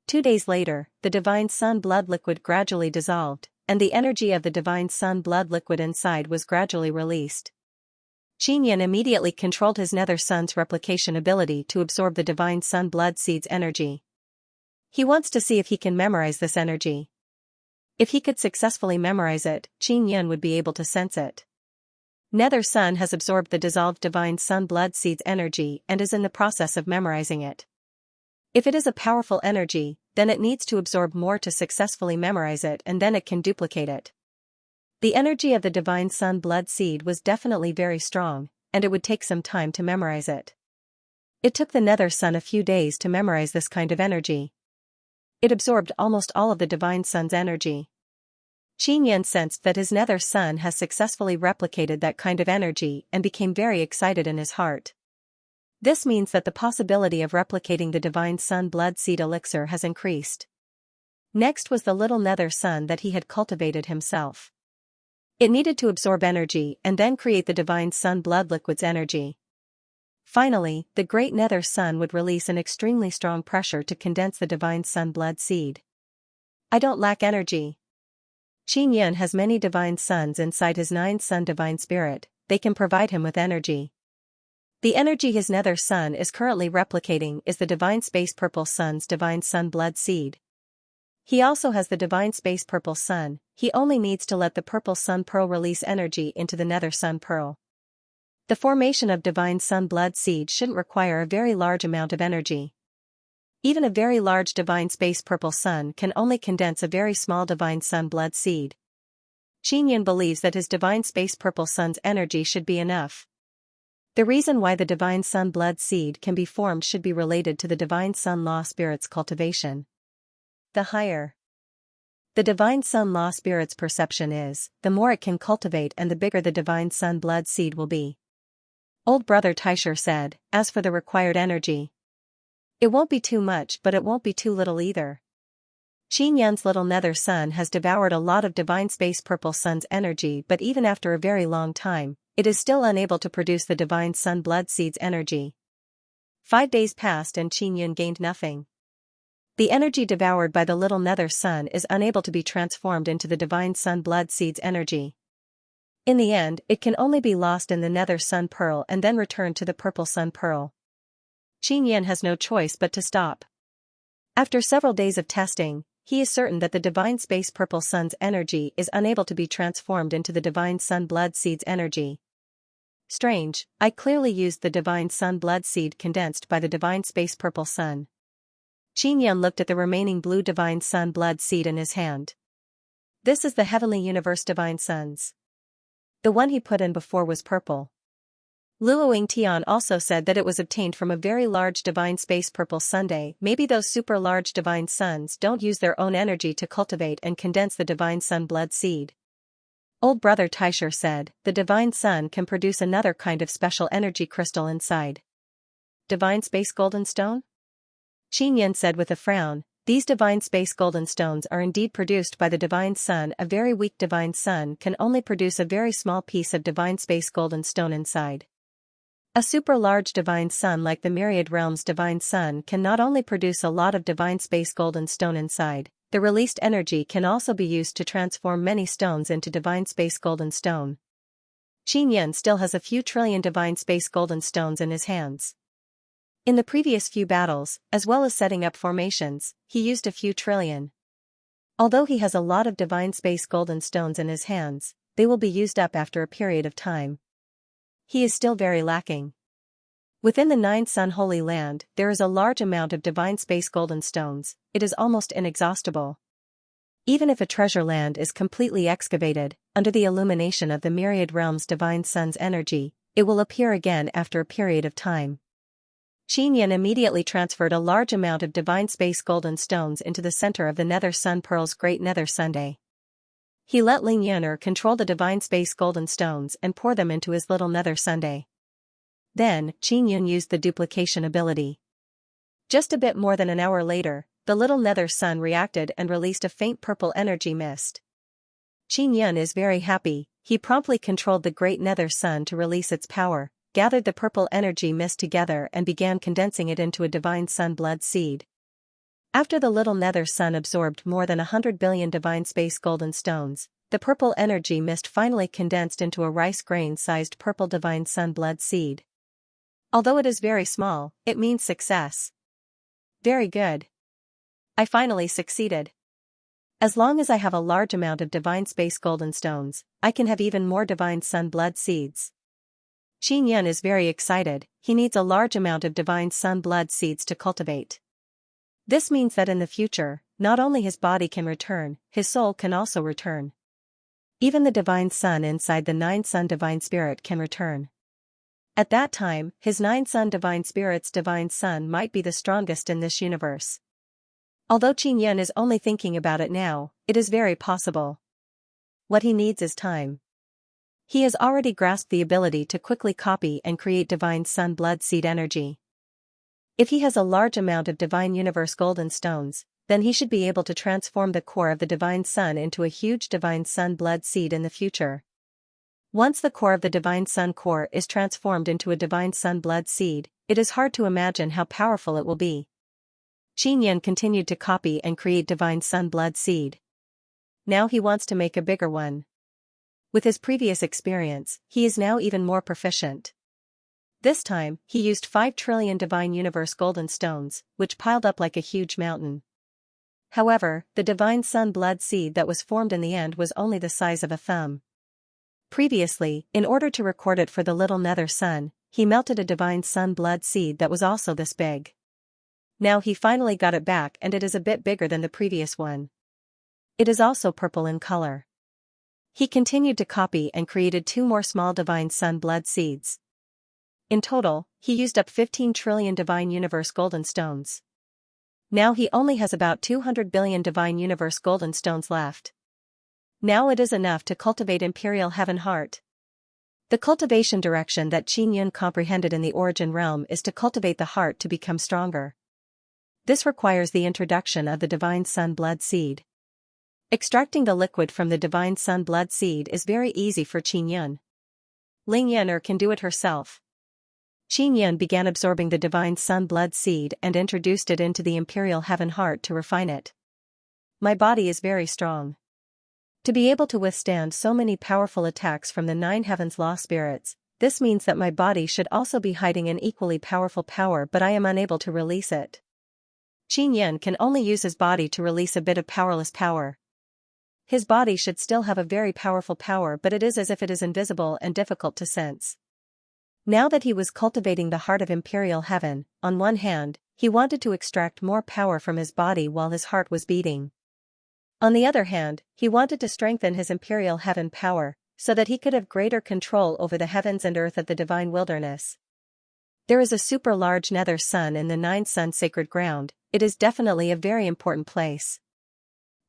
2 days later, the Divine Sun blood liquid gradually dissolved, and the energy of the Divine Sun blood liquid inside was gradually released. Qin Yun immediately controlled his Nether Sun's replication ability to absorb the Divine Sun blood seed's energy. He wants to see if he can memorize this energy. If he could successfully memorize it, Qin Yun would be able to sense it. Nether Sun has absorbed the dissolved Divine Sun blood seed's energy and is in the process of memorizing it. If it is a powerful energy, then it needs to absorb more to successfully memorize it and then it can duplicate it. The energy of the Divine Sun blood seed was definitely very strong, and it would take some time to memorize it. It took the Nether Sun a few days to memorize this kind of energy. It absorbed almost all of the Divine Sun's energy. Qin Yun sensed that his Nether Sun has successfully replicated that kind of energy and became very excited in his heart. This means that the possibility of replicating the Divine Sun blood seed elixir has increased. Next was the little Nether Sun that he had cultivated himself. It needed to absorb energy and then create the Divine Sun blood liquid's energy. Finally, the Great Nether Sun would release an extremely strong pressure to condense the Divine Sun blood seed. I don't lack energy. Qin Yun has many Divine Suns inside his 9 Sun Divine Spirit, they can provide him with energy. The energy his Nether Sun is currently replicating is the Divine Space Purple Sun's Divine Sun blood seed. He also has the Divine Space Purple Sun, he only needs to let the Purple Sun Pearl release energy into the Nether Sun Pearl. The formation of Divine Sun blood seed shouldn't require a very large amount of energy. Even a very large Divine Space Purple Sun can only condense a very small Divine Sun blood seed. Qin Yun believes that his Divine Space Purple Sun's energy should be enough. The reason why the Divine Sun blood seed can be formed should be related to the Divine Sun Law Spirit's cultivation. The higher the Divine Sun Law Spirit's perception is, the more it can cultivate and the bigger the Divine Sun blood seed will be. Old Brother Taisher said, as for the required energy, it won't be too much but it won't be too little either. Xianxia's little nether sun has devoured a lot of divine space purple sun's energy, but even after a very long time, it is still unable to produce the divine sun blood seed's energy. 5 days passed and Xianxia gained nothing. The energy devoured by the little nether sun is unable to be transformed into the divine sun blood seed's energy. In the end, it can only be lost in the nether sun pearl and then returned to the purple sun pearl. Xianxia has no choice but to stop. After several days of testing, he is certain that the divine space purple sun's energy is unable to be transformed into the divine sun blood seed's energy. Strange, I clearly used the divine sun blood seed condensed by the divine space purple sun. Xianxia looked at the remaining blue divine sun blood seed in his hand. This is the heavenly universe divine suns. The one he put in before was purple. Luoying Tian also said that it was obtained from a very large divine space purple sundae. Maybe those super large divine suns don't use their own energy to cultivate and condense the divine sun blood seed. Old brother Taisher said, the divine sun can produce another kind of special energy crystal inside. Divine space golden stone? Xianxia said with a frown, these divine space golden stones are indeed produced by the divine sun. A very weak divine sun can only produce a very small piece of divine space golden stone inside. A super large divine sun like the myriad realms divine sun can not only produce a lot of divine space golden stone inside, the released energy can also be used to transform many stones into divine space golden stone. Xianxia still has a few trillion divine space golden stones in his hands. In the previous few battles, as well as setting up formations, he used a few trillion. Although he has a lot of divine space golden stones in his hands, they will be used up after a period of time. He is still very lacking. Within the 9 Sun Holy Land, there is a large amount of divine space golden stones. It is almost inexhaustible. Even if a treasure land is completely excavated, under the illumination of the myriad realms divine sun's energy, it will appear again after a period of time. Xianxia immediately transferred a large amount of divine space golden stones into the center of the nether sun pearl's great nether sundae. He let Ling Yuner control the divine space golden stones and pour them into his little nether sundae. Then, Xianxia used the duplication ability. Just a bit more than an hour later, the little nether sun reacted and released a faint purple energy mist. Xianxia is very happy. He promptly controlled the great nether sun to release its power, gathered the purple energy mist together and began condensing it into a divine sun blood seed. After the little nether sun absorbed more than 100 billion divine space golden stones, the purple energy mist finally condensed into a rice grain-sized purple divine sun blood seed. Although it is very small, it means success. Very good. I finally succeeded. As long as I have a large amount of divine space golden stones, I can have even more divine sun blood seeds. Xianxia is very excited. He needs a large amount of divine sun blood seeds to cultivate. This means that in the future, not only his body can return, his soul can also return. Even the divine sun inside the 9 Sun divine spirit can return. At that time, his 9 Sun divine spirit's divine sun might be the strongest in this universe. Although Xianxia is only thinking about it now, it is very possible. What he needs is time. He has already grasped the ability to quickly copy and create divine sun blood seed energy. If he has a large amount of divine universe golden stones, then he should be able to transform the core of the divine sun into a huge divine sun blood seed in the future. Once the core of the divine sun core is transformed into a divine sun blood seed, it is hard to imagine how powerful it will be. Xianxia continued to copy and create divine sun blood seed. Now he wants to make a bigger one. With his previous experience, he is now even more proficient. This time, he used 5 trillion divine universe golden stones, which piled up like a huge mountain. However, the divine sun blood seed that was formed in the end was only the size of a thumb. Previously, in order to record it for the little nether sun, he melted a divine sun blood seed that was also this big. Now he finally got it back and it is a bit bigger than the previous one. It is also purple in color. He continued to copy and created 2 more small divine sun blood seeds. In total, he used up 15 trillion divine universe golden stones. Now he only has about 200 billion divine universe golden stones left. Now it is enough to cultivate Imperial Heaven Heart. The cultivation direction that Xianxia comprehended in the origin realm is to cultivate the heart to become stronger. This requires the introduction of the divine sun blood seed. Extracting the liquid from the divine sun blood seed is very easy for Qin Yun. Ling Yan'er can do it herself. Qin Yun began absorbing the divine sun blood seed and introduced it into the imperial heaven heart to refine it. My body is very strong. To be able to withstand so many powerful attacks from the 9 heavens law spirits, this means that my body should also be hiding an equally powerful power, but I am unable to release it. Qin Yun can only use his body to release a bit of powerless power. His body should still have a very powerful power, but it is as if it is invisible and difficult to sense. Now that he was cultivating the heart of imperial heaven, on one hand, he wanted to extract more power from his body while his heart was beating. On the other hand, he wanted to strengthen his imperial heaven power, so that he could have greater control over the heavens and earth of the divine wilderness. There is a super large nether sun in the 9 sun sacred ground. It is definitely a very important place.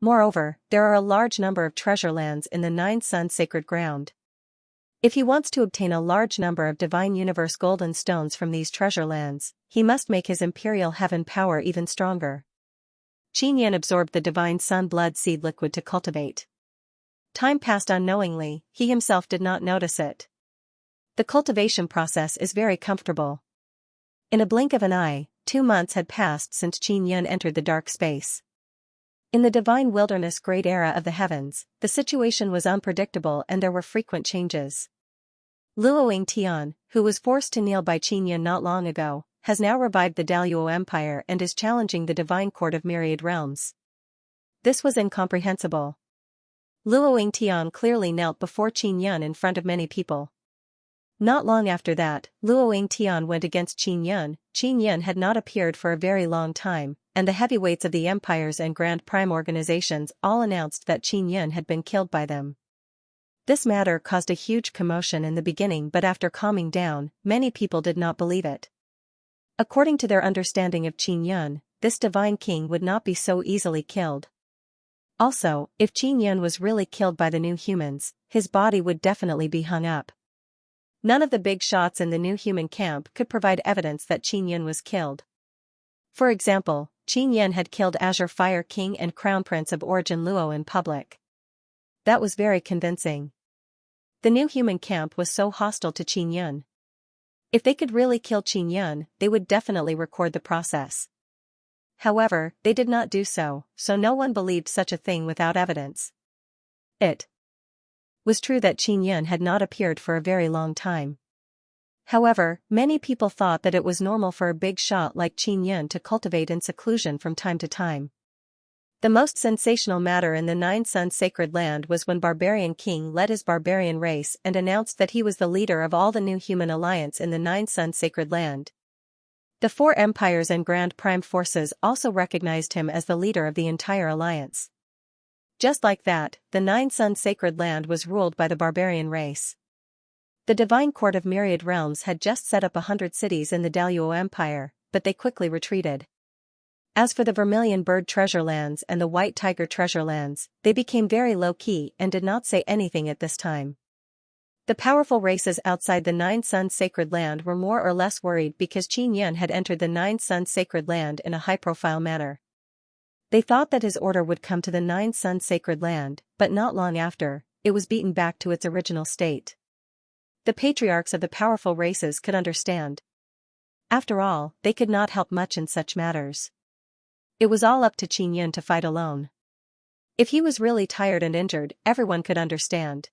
Moreover, there are a large number of treasure lands in the 9 sun sacred ground. If he wants to obtain a large number of divine universe golden stones from these treasure lands, he must make his imperial heaven power even stronger. Qin Yun absorbed the divine sun blood seed liquid to cultivate. Time passed unknowingly, he himself did not notice it. The cultivation process is very comfortable. In a blink of an eye, 2 months had passed since Qin Yun entered the dark space. In the divine wilderness great era of the heavens, the situation was unpredictable and there were frequent changes. Luoying Tian, who was forced to kneel by Qin Yun not long ago, has now revived the Daluo Empire and is challenging the divine court of myriad realms. This was incomprehensible. Luoying Tian clearly knelt before Qin Yun in front of many people. Not long after that, Luoying Tian went against Qin Yun. Qin Yun had not appeared for a very long time, and the heavyweights of the empires and Grand Prime organizations all announced that Qin Yun had been killed by them. This matter caused a huge commotion in the beginning, but after calming down, many people did not believe it. According to their understanding of Qin Yun, this divine king would not be so easily killed. Also, if Qin Yun was really killed by the new humans, his body would definitely be hung up. None of the big shots in the new human camp could provide evidence that Qin Yun was killed. For example, Qin Yun had killed Azure Fire King and Crown Prince of Origin Luo in public. That was very convincing. The new human camp was so hostile to Qin Yun. If they could really kill Qin Yun, they would definitely record the process. However, they did not do so, so no one believed such a thing without evidence. It was true that Qin Yun had not appeared for a very long time. However, many people thought that it was normal for a big shot like Qin Yun to cultivate in seclusion from time to time. The most sensational matter in the 9 sun sacred land was when Barbarian King led his barbarian race and announced that he was the leader of all the new human alliance in the 9 sun sacred land. The 4 empires and Grand Prime forces also recognized him as the leader of the entire alliance. Just like that, the 9 sun sacred land was ruled by the barbarian race. The divine court of myriad realms had just set up 100 cities in the Daluo Empire, but they quickly retreated. As for the Vermilion Bird treasure lands and the White Tiger treasure lands, they became very low-key and did not say anything at this time. The powerful races outside the 9 sun sacred land were more or less worried because Qin Yun had entered the 9 sun sacred land in a high-profile manner. They thought that his order would come to the 9 sun sacred land, but not long after, it was beaten back to its original state. The patriarchs of the powerful races could understand. After all, they could not help much in such matters. It was all up to Qin Yun to fight alone. If he was really tired and injured, everyone could understand.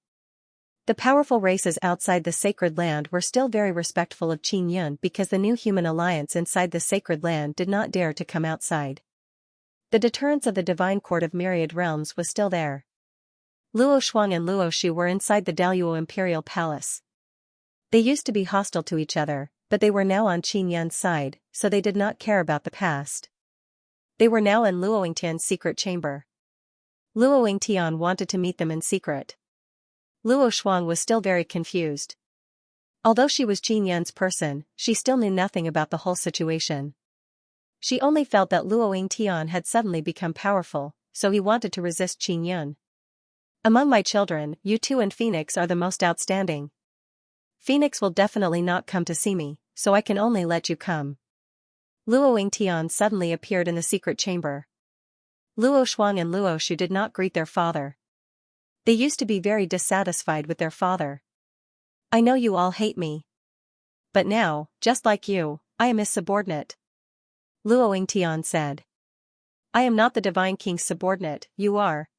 The powerful races outside the sacred land were still very respectful of Qin Yun because the new human alliance inside the sacred land did not dare to come outside. The deterrence of the divine court of myriad realms was still there. Luo Shuang and Luo Shu were inside the Daluo imperial palace. They used to be hostile to each other, but they were now on Qin Yun's side, so they did not care about the past. They were now in Luo Yingtian's secret chamber. Luo Yingtian wanted to meet them in secret. Luo Shuang was still very confused. Although she was Qin Yun's person, she still knew nothing about the whole situation. She only felt that Luo Yingtian had suddenly become powerful, so he wanted to resist Qin Yun. Among my children, you two and Phoenix are the most outstanding. Phoenix will definitely not come to see me, so I can only let you come. Luo Yingtian suddenly appeared in the secret chamber. Luo Shuang and Luo Shu did not greet their father. They used to be very dissatisfied with their father. I know you all hate me. But now, just like you, I am his subordinate. Luo Yingtian said. I am not the Divine King's subordinate, you are.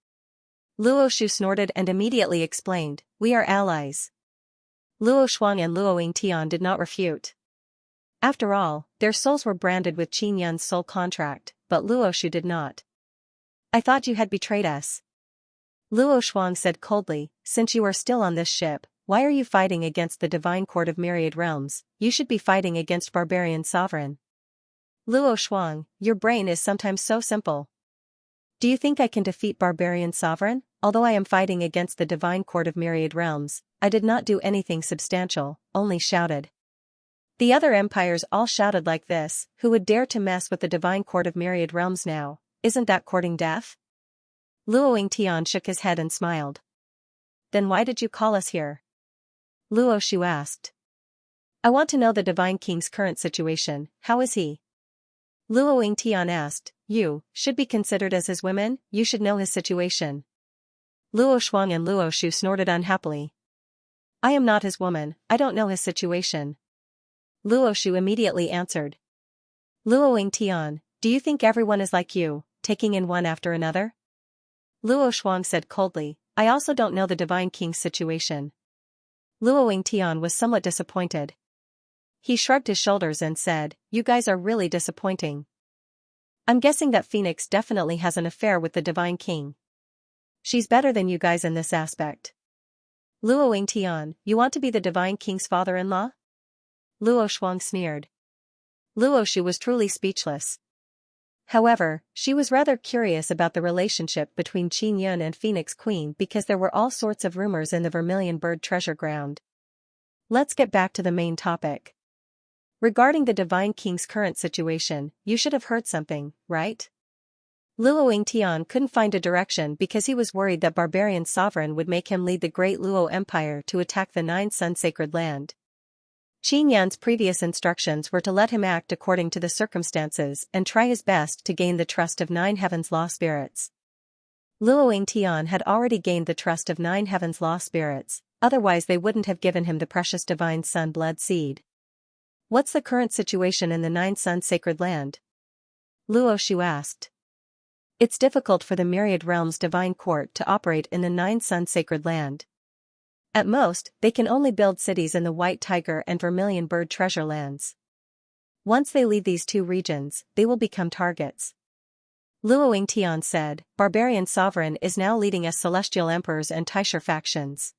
Luo Shu snorted and immediately explained, we are allies. Luo Shuang and Luo Yingtian did not refute. After all, their souls were branded with Qin Yun's soul contract, but Luo Shu did not. I thought you had betrayed us. Luo Shuang said coldly, since you are still on this ship, why are you fighting against the divine court of myriad realms? You should be fighting against barbarian sovereign. Luo Shuang, your brain is sometimes so simple. Do you think I can defeat barbarian sovereign? Although I am fighting against the divine court of myriad realms, I did not do anything substantial, only shouted. The other empires all shouted like this, who would dare to mess with the divine court of myriad realms now? Isn't that courting death? Luo Yingtian shook his head and smiled. Then why did you call us here? Luo Shu asked. I want to know the Divine King's current situation, how is he? Luo Yingtian asked, you should be considered as his women, you should know his situation. Luo Shuang and Luo Shu snorted unhappily. I am not his woman, I don't know his situation. Luo Shu immediately answered. Luo Yingtian, do you think everyone is like you, taking in one after another? Luo Shuang said coldly, I also don't know the Divine King's situation. Luo Yingtian was somewhat disappointed. He shrugged his shoulders and said, you guys are really disappointing. I'm guessing that Phoenix definitely has an affair with the Divine King. She's better than you guys in this aspect. Luo Yingtian, you want to be the Divine King's father-in-law? Luo Shuang sneered. Luo Shu was truly speechless. However, she was rather curious about the relationship between Qin Yun and Phoenix Queen because there were all sorts of rumors in the Vermilion Bird treasure ground. Let's get back to the main topic. Regarding the Divine King's current situation, you should have heard something, right? Luo Yingtian couldn't find a direction because he was worried that barbarian sovereign would make him lead the great Luo Empire to attack the Nine Sun Sacred Land. Qin Yan's previous instructions were to let him act according to the circumstances and try his best to gain the trust of Nine Heaven's Law Spirits. Luo Yingtian had already gained the trust of Nine Heaven's Law Spirits, otherwise they wouldn't have given him the precious Divine Sun Blood Seed. What's the current situation in the Nine Sun Sacred Land? Luo Shu asked. It's difficult for the Myriad Realms Divine Court to operate in the Nine Sun Sacred Land. At most, they can only build cities in the White Tiger and Vermilion Bird treasure lands. Once they leave these two regions, they will become targets. Luo Yingtian said, Barbarian Sovereign is now leading as Celestial Emperors and Taisher factions.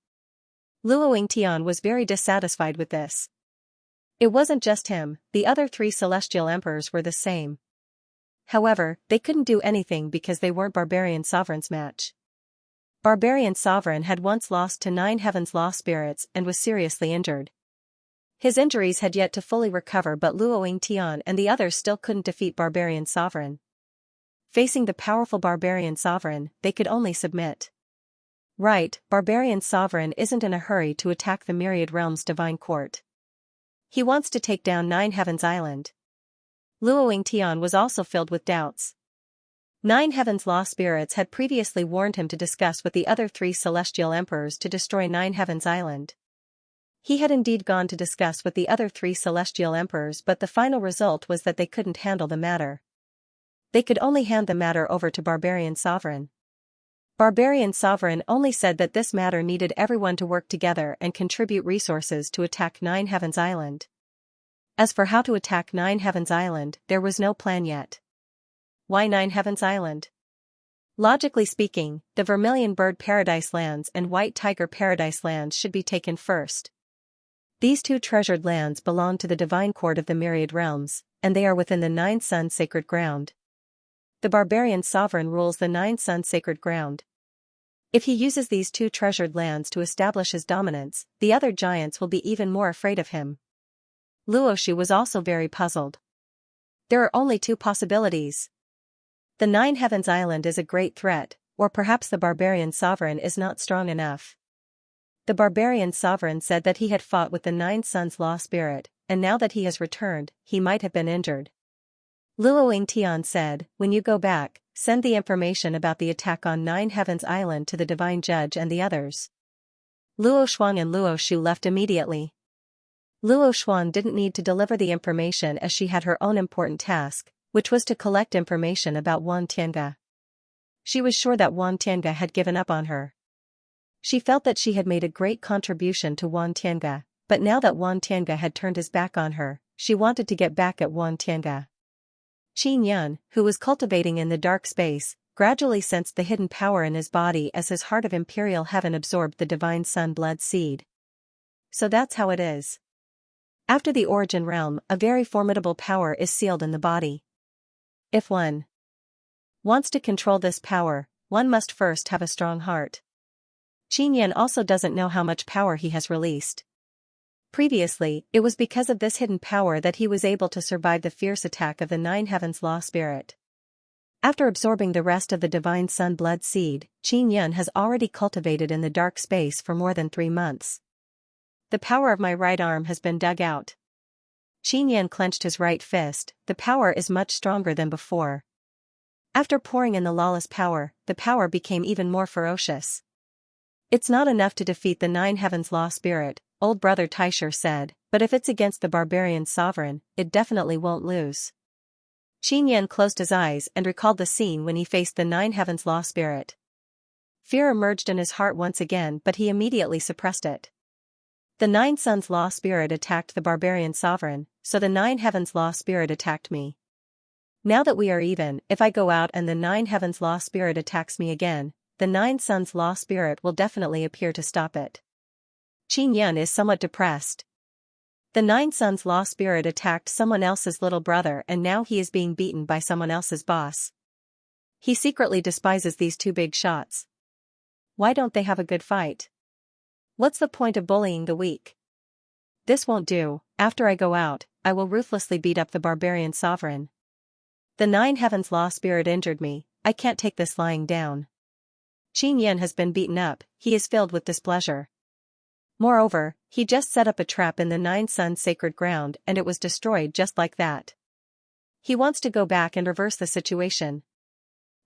Luo Yingtian was very dissatisfied with this. It wasn't just him, the other three Celestial Emperors were the same. However, they couldn't do anything because they weren't Barbarian Sovereign's match. Barbarian Sovereign had once lost to Nine Heaven's Law Spirits and was seriously injured. His injuries had yet to fully recover, but Luo Yingtian and the others still couldn't defeat Barbarian Sovereign. Facing the powerful Barbarian Sovereign, they could only submit. Right, Barbarian Sovereign isn't in a hurry to attack the Myriad Realms Divine Court. He wants to take down Nine Heaven's Island. Luo Yingtian was also filled with doubts. Nine Heaven's Law Spirits had previously warned him to discuss with the other three Celestial Emperors to destroy Nine Heaven's Island. He had indeed gone to discuss with the other three Celestial Emperors, but the final result was that they couldn't handle the matter. They could only hand the matter over to Barbarian Sovereign. Barbarian Sovereign only said that this matter needed everyone to work together and contribute resources to attack Nine Heaven's Island. As for how to attack Nine Heaven's Island, there was no plan yet. Why Nine Heaven's Island? Logically speaking, the Vermilion Bird Paradise Lands and White Tiger Paradise Lands should be taken first. These two treasured lands belong to the Divine Court of the Myriad Realms, and they are within the Nine Sun Sacred Ground. The Barbarian Sovereign rules the Nine Sun Sacred Ground. If he uses these two treasured lands to establish his dominance, the other giants will be even more afraid of him. Luo Shu was also very puzzled. There are only two possibilities. The Nine Heaven's Island is a great threat, or perhaps the Barbarian Sovereign is not strong enough. The Barbarian Sovereign said that he had fought with the Nine Suns Law Spirit, and now that he has returned, he might have been injured. Luo Yingtian said, when you go back, send the information about the attack on Nine Heavens Island to the Divine Judge and the others. Luo Shuang and Luo Shu left immediately. Luo Shuang didn't need to deliver the information as she had her own important task, which was to collect information about Wan Tiange. She was sure that Wan Tiange had given up on her. She felt that she had made a great contribution to Wan Tiange, but now that Wan Tiange had turned his back on her, she wanted to get back at Wan Tiange. Qin Yun, who was cultivating in the dark space, gradually sensed the hidden power in his body as his heart of imperial heaven absorbed the divine sun blood seed. So that's how it is. After the origin realm, a very formidable power is sealed in the body. If one wants to control this power, one must first have a strong heart. Qin Yan also doesn't know how much power he has released. Previously, it was because of this hidden power that he was able to survive the fierce attack of the Nine Heavens Law Spirit. After absorbing the rest of the divine sun blood seed, Qin Yun has already cultivated in the dark space for more than 3 months. The power of my right arm has been dug out. Qin Yun clenched his right fist. The power is much stronger than before. After pouring in the lawless power, the power became even more ferocious. It's not enough to defeat the Nine Heavens Law Spirit, old brother Taisher said, but if it's against the barbarian sovereign, it definitely won't lose. Qin Yun closed his eyes and recalled the scene when he faced the Nine Heavens Law Spirit. Fear emerged in his heart once again, but he immediately suppressed it. The Nine Suns Law Spirit attacked the barbarian sovereign, so the Nine Heavens Law Spirit attacked me. Now that we are even, if I go out and the Nine Heavens Law Spirit attacks me again, the Nine Suns Law Spirit will definitely appear to stop it. Qin Yun is somewhat depressed. The Nine Suns Law Spirit attacked someone else's little brother and now he is being beaten by someone else's boss. He secretly despises these two big shots. Why don't they have a good fight? What's the point of bullying the weak? This won't do. After I go out, I will ruthlessly beat up the barbarian sovereign. The Nine Heavens Law Spirit injured me, I can't take this lying down. Qin Yun has been beaten up, he is filled with displeasure. Moreover, he just set up a trap in the Nine Suns sacred ground and it was destroyed just like that. He wants to go back and reverse the situation.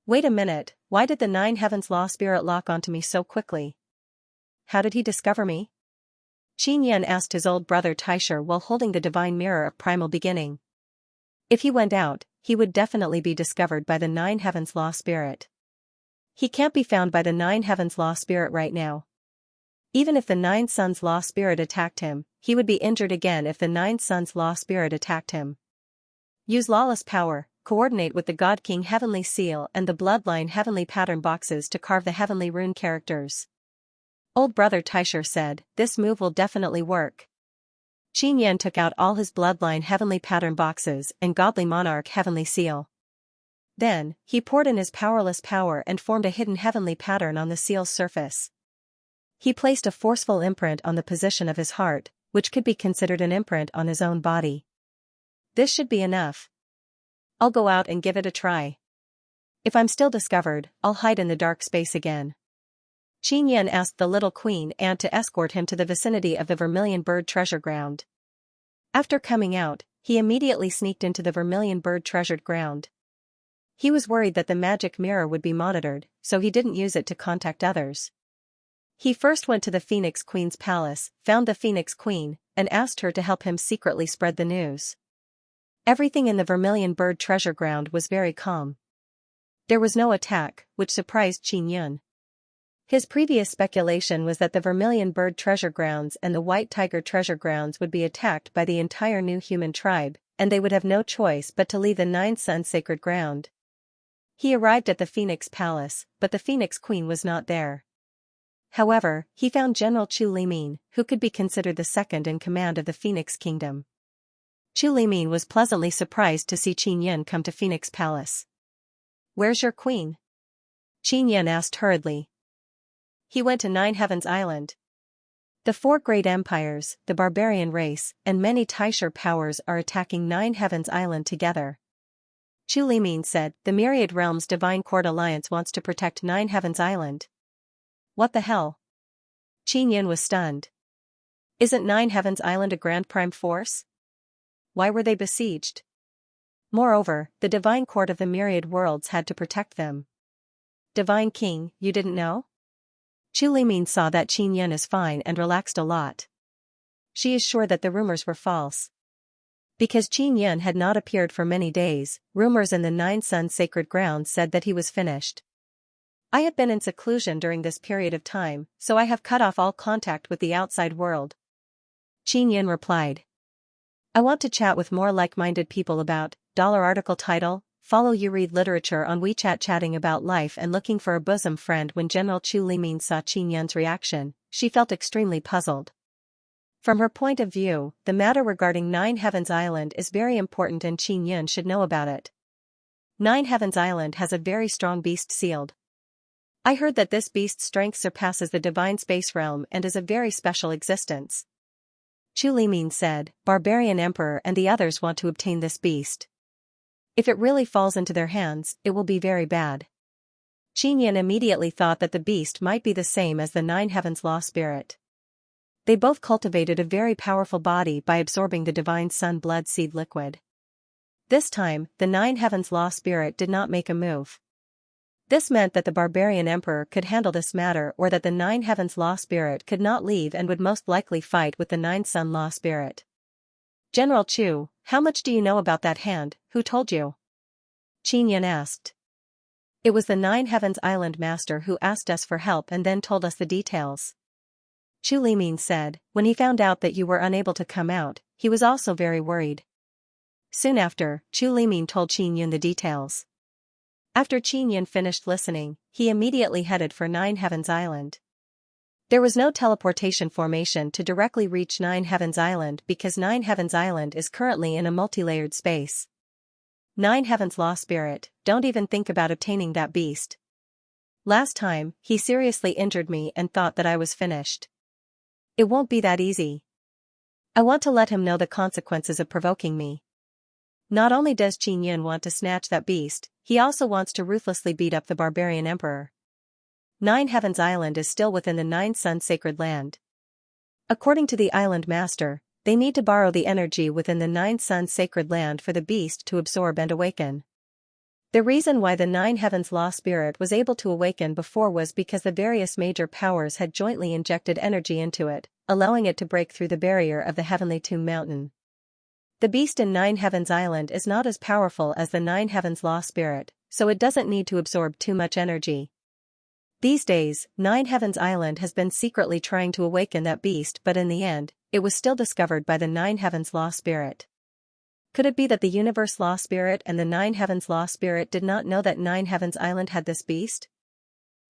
Wait a minute, why did the Nine Heavens Law Spirit lock onto me so quickly? How did he discover me? Qin Yun asked his old brother Taisher while holding the divine mirror of primal beginning. If he went out, he would definitely be discovered by the Nine Heavens Law Spirit. He can't be found by the Nine Heavens Law Spirit right now. Even if the Nine Suns Law Spirit attacked him, he would be injured again if the Nine Suns Law Spirit attacked him. Use lawless power, coordinate with the God King Heavenly Seal and the Bloodline Heavenly Pattern boxes to carve the Heavenly Rune characters. Old brother Taisher said, this move will definitely work. Qin Yun took out all his Bloodline Heavenly Pattern boxes and Godly Monarch Heavenly Seal. Then, he poured in his powerless power and formed a hidden heavenly pattern on the seal's surface. He placed a forceful imprint on the position of his heart, which could be considered an imprint on his own body. This should be enough. I'll go out and give it a try. If I'm still discovered, I'll hide in the dark space again. Qin Yun asked the little queen ant to escort him to the vicinity of the Vermilion Bird treasure ground. After coming out, he immediately sneaked into the Vermilion Bird treasured ground. He was worried that the magic mirror would be monitored, so he didn't use it to contact others. He first went to the Phoenix Queen's palace, found the Phoenix Queen, and asked her to help him secretly spread the news. Everything in the Vermilion Bird treasure ground was very calm. There was no attack, which surprised Qin Yun. His previous speculation was that the Vermilion Bird treasure grounds and the White Tiger treasure grounds would be attacked by the entire new human tribe, and they would have no choice but to leave the Nine Suns sacred ground. He arrived at the Phoenix Palace, but the Phoenix Queen was not there. However, he found General Chu Limin, who could be considered the second in command of the Phoenix Kingdom. Chu Limin was pleasantly surprised to see Qin Yun come to Phoenix Palace. Where's your queen? Qin Yun asked hurriedly. He went to Nine Heavens Island. The 4 great empires, the barbarian race, and many Taisher powers are attacking Nine Heavens Island together. Chu Limin said, the Myriad Realms Divine Court Alliance wants to protect Nine Heavens Island. What the hell? Qin Yun was stunned. Isn't Nine Heavens Island a Grand Prime force? Why were they besieged? Moreover, the divine court of the myriad worlds had to protect them. Divine King, you didn't know? Chu Limin saw that Qin Yun is fine and relaxed a lot. She is sure that the rumors were false. Because Qin Yun had not appeared for many days, rumors in the Nine Sun sacred ground said that he was finished. I have been in seclusion during this period of time, so I have cut off all contact with the outside world. Qin Yun replied. I want to chat with more like-minded people about, article title, follow you read literature on WeChat chatting about life and looking for a bosom friend. When General Chu Limin saw Qin Yun's reaction, she felt extremely puzzled. From her point of view, the matter regarding Nine Heavens Island is very important and Qin Yun should know about it. Nine Heavens Island has a very strong beast sealed. I heard that this beast's strength surpasses the divine space realm and is a very special existence. Chu Limin said, Barbarian Emperor and the others want to obtain this beast. If it really falls into their hands, it will be very bad. Qin Yun immediately thought that the beast might be the same as the Nine Heavens Law Spirit. They both cultivated a very powerful body by absorbing the divine sun blood seed liquid. This time, the Nine Heavens Law Spirit did not make a move. This meant that the Barbarian Emperor could handle this matter or that the Nine Heavens Law Spirit could not leave and would most likely fight with the Nine Sun Law Spirit. General Chu, how much do you know about that hand, who told you? Qin Yun asked. It was the Nine Heavens Island Master who asked us for help and then told us the details. Chu Limin said, when he found out that you were unable to come out, he was also very worried. Soon after, Chu Limin told Qin Yun the details. After Qin Yun finished listening, he immediately headed for Nine Heavens Island. There was no teleportation formation to directly reach Nine Heavens Island because Nine Heavens Island is currently in a multi-layered space. Nine Heavens Law Spirit, don't even think about obtaining that beast. Last time, he seriously injured me and thought that I was finished. It won't be that easy. I want to let him know the consequences of provoking me. Not only does Qin Yun want to snatch that beast, he also wants to ruthlessly beat up the Barbarian Emperor. Nine Heavens Island is still within the Nine Sun Sacred Land. According to the Island Master, they need to borrow the energy within the Nine Sun Sacred Land for the beast to absorb and awaken. The reason why the Nine Heavens Law Spirit was able to awaken before was because the various major powers had jointly injected energy into it, allowing it to break through the barrier of the Heavenly Tomb Mountain. The beast in Nine Heavens Island is not as powerful as the Nine Heavens Law Spirit, so it doesn't need to absorb too much energy. These days, Nine Heavens Island has been secretly trying to awaken that beast, but in the end, it was still discovered by the Nine Heavens Law Spirit. Could it be that the Universe Law Spirit and the Nine Heavens Law Spirit did not know that Nine Heavens Island had this beast?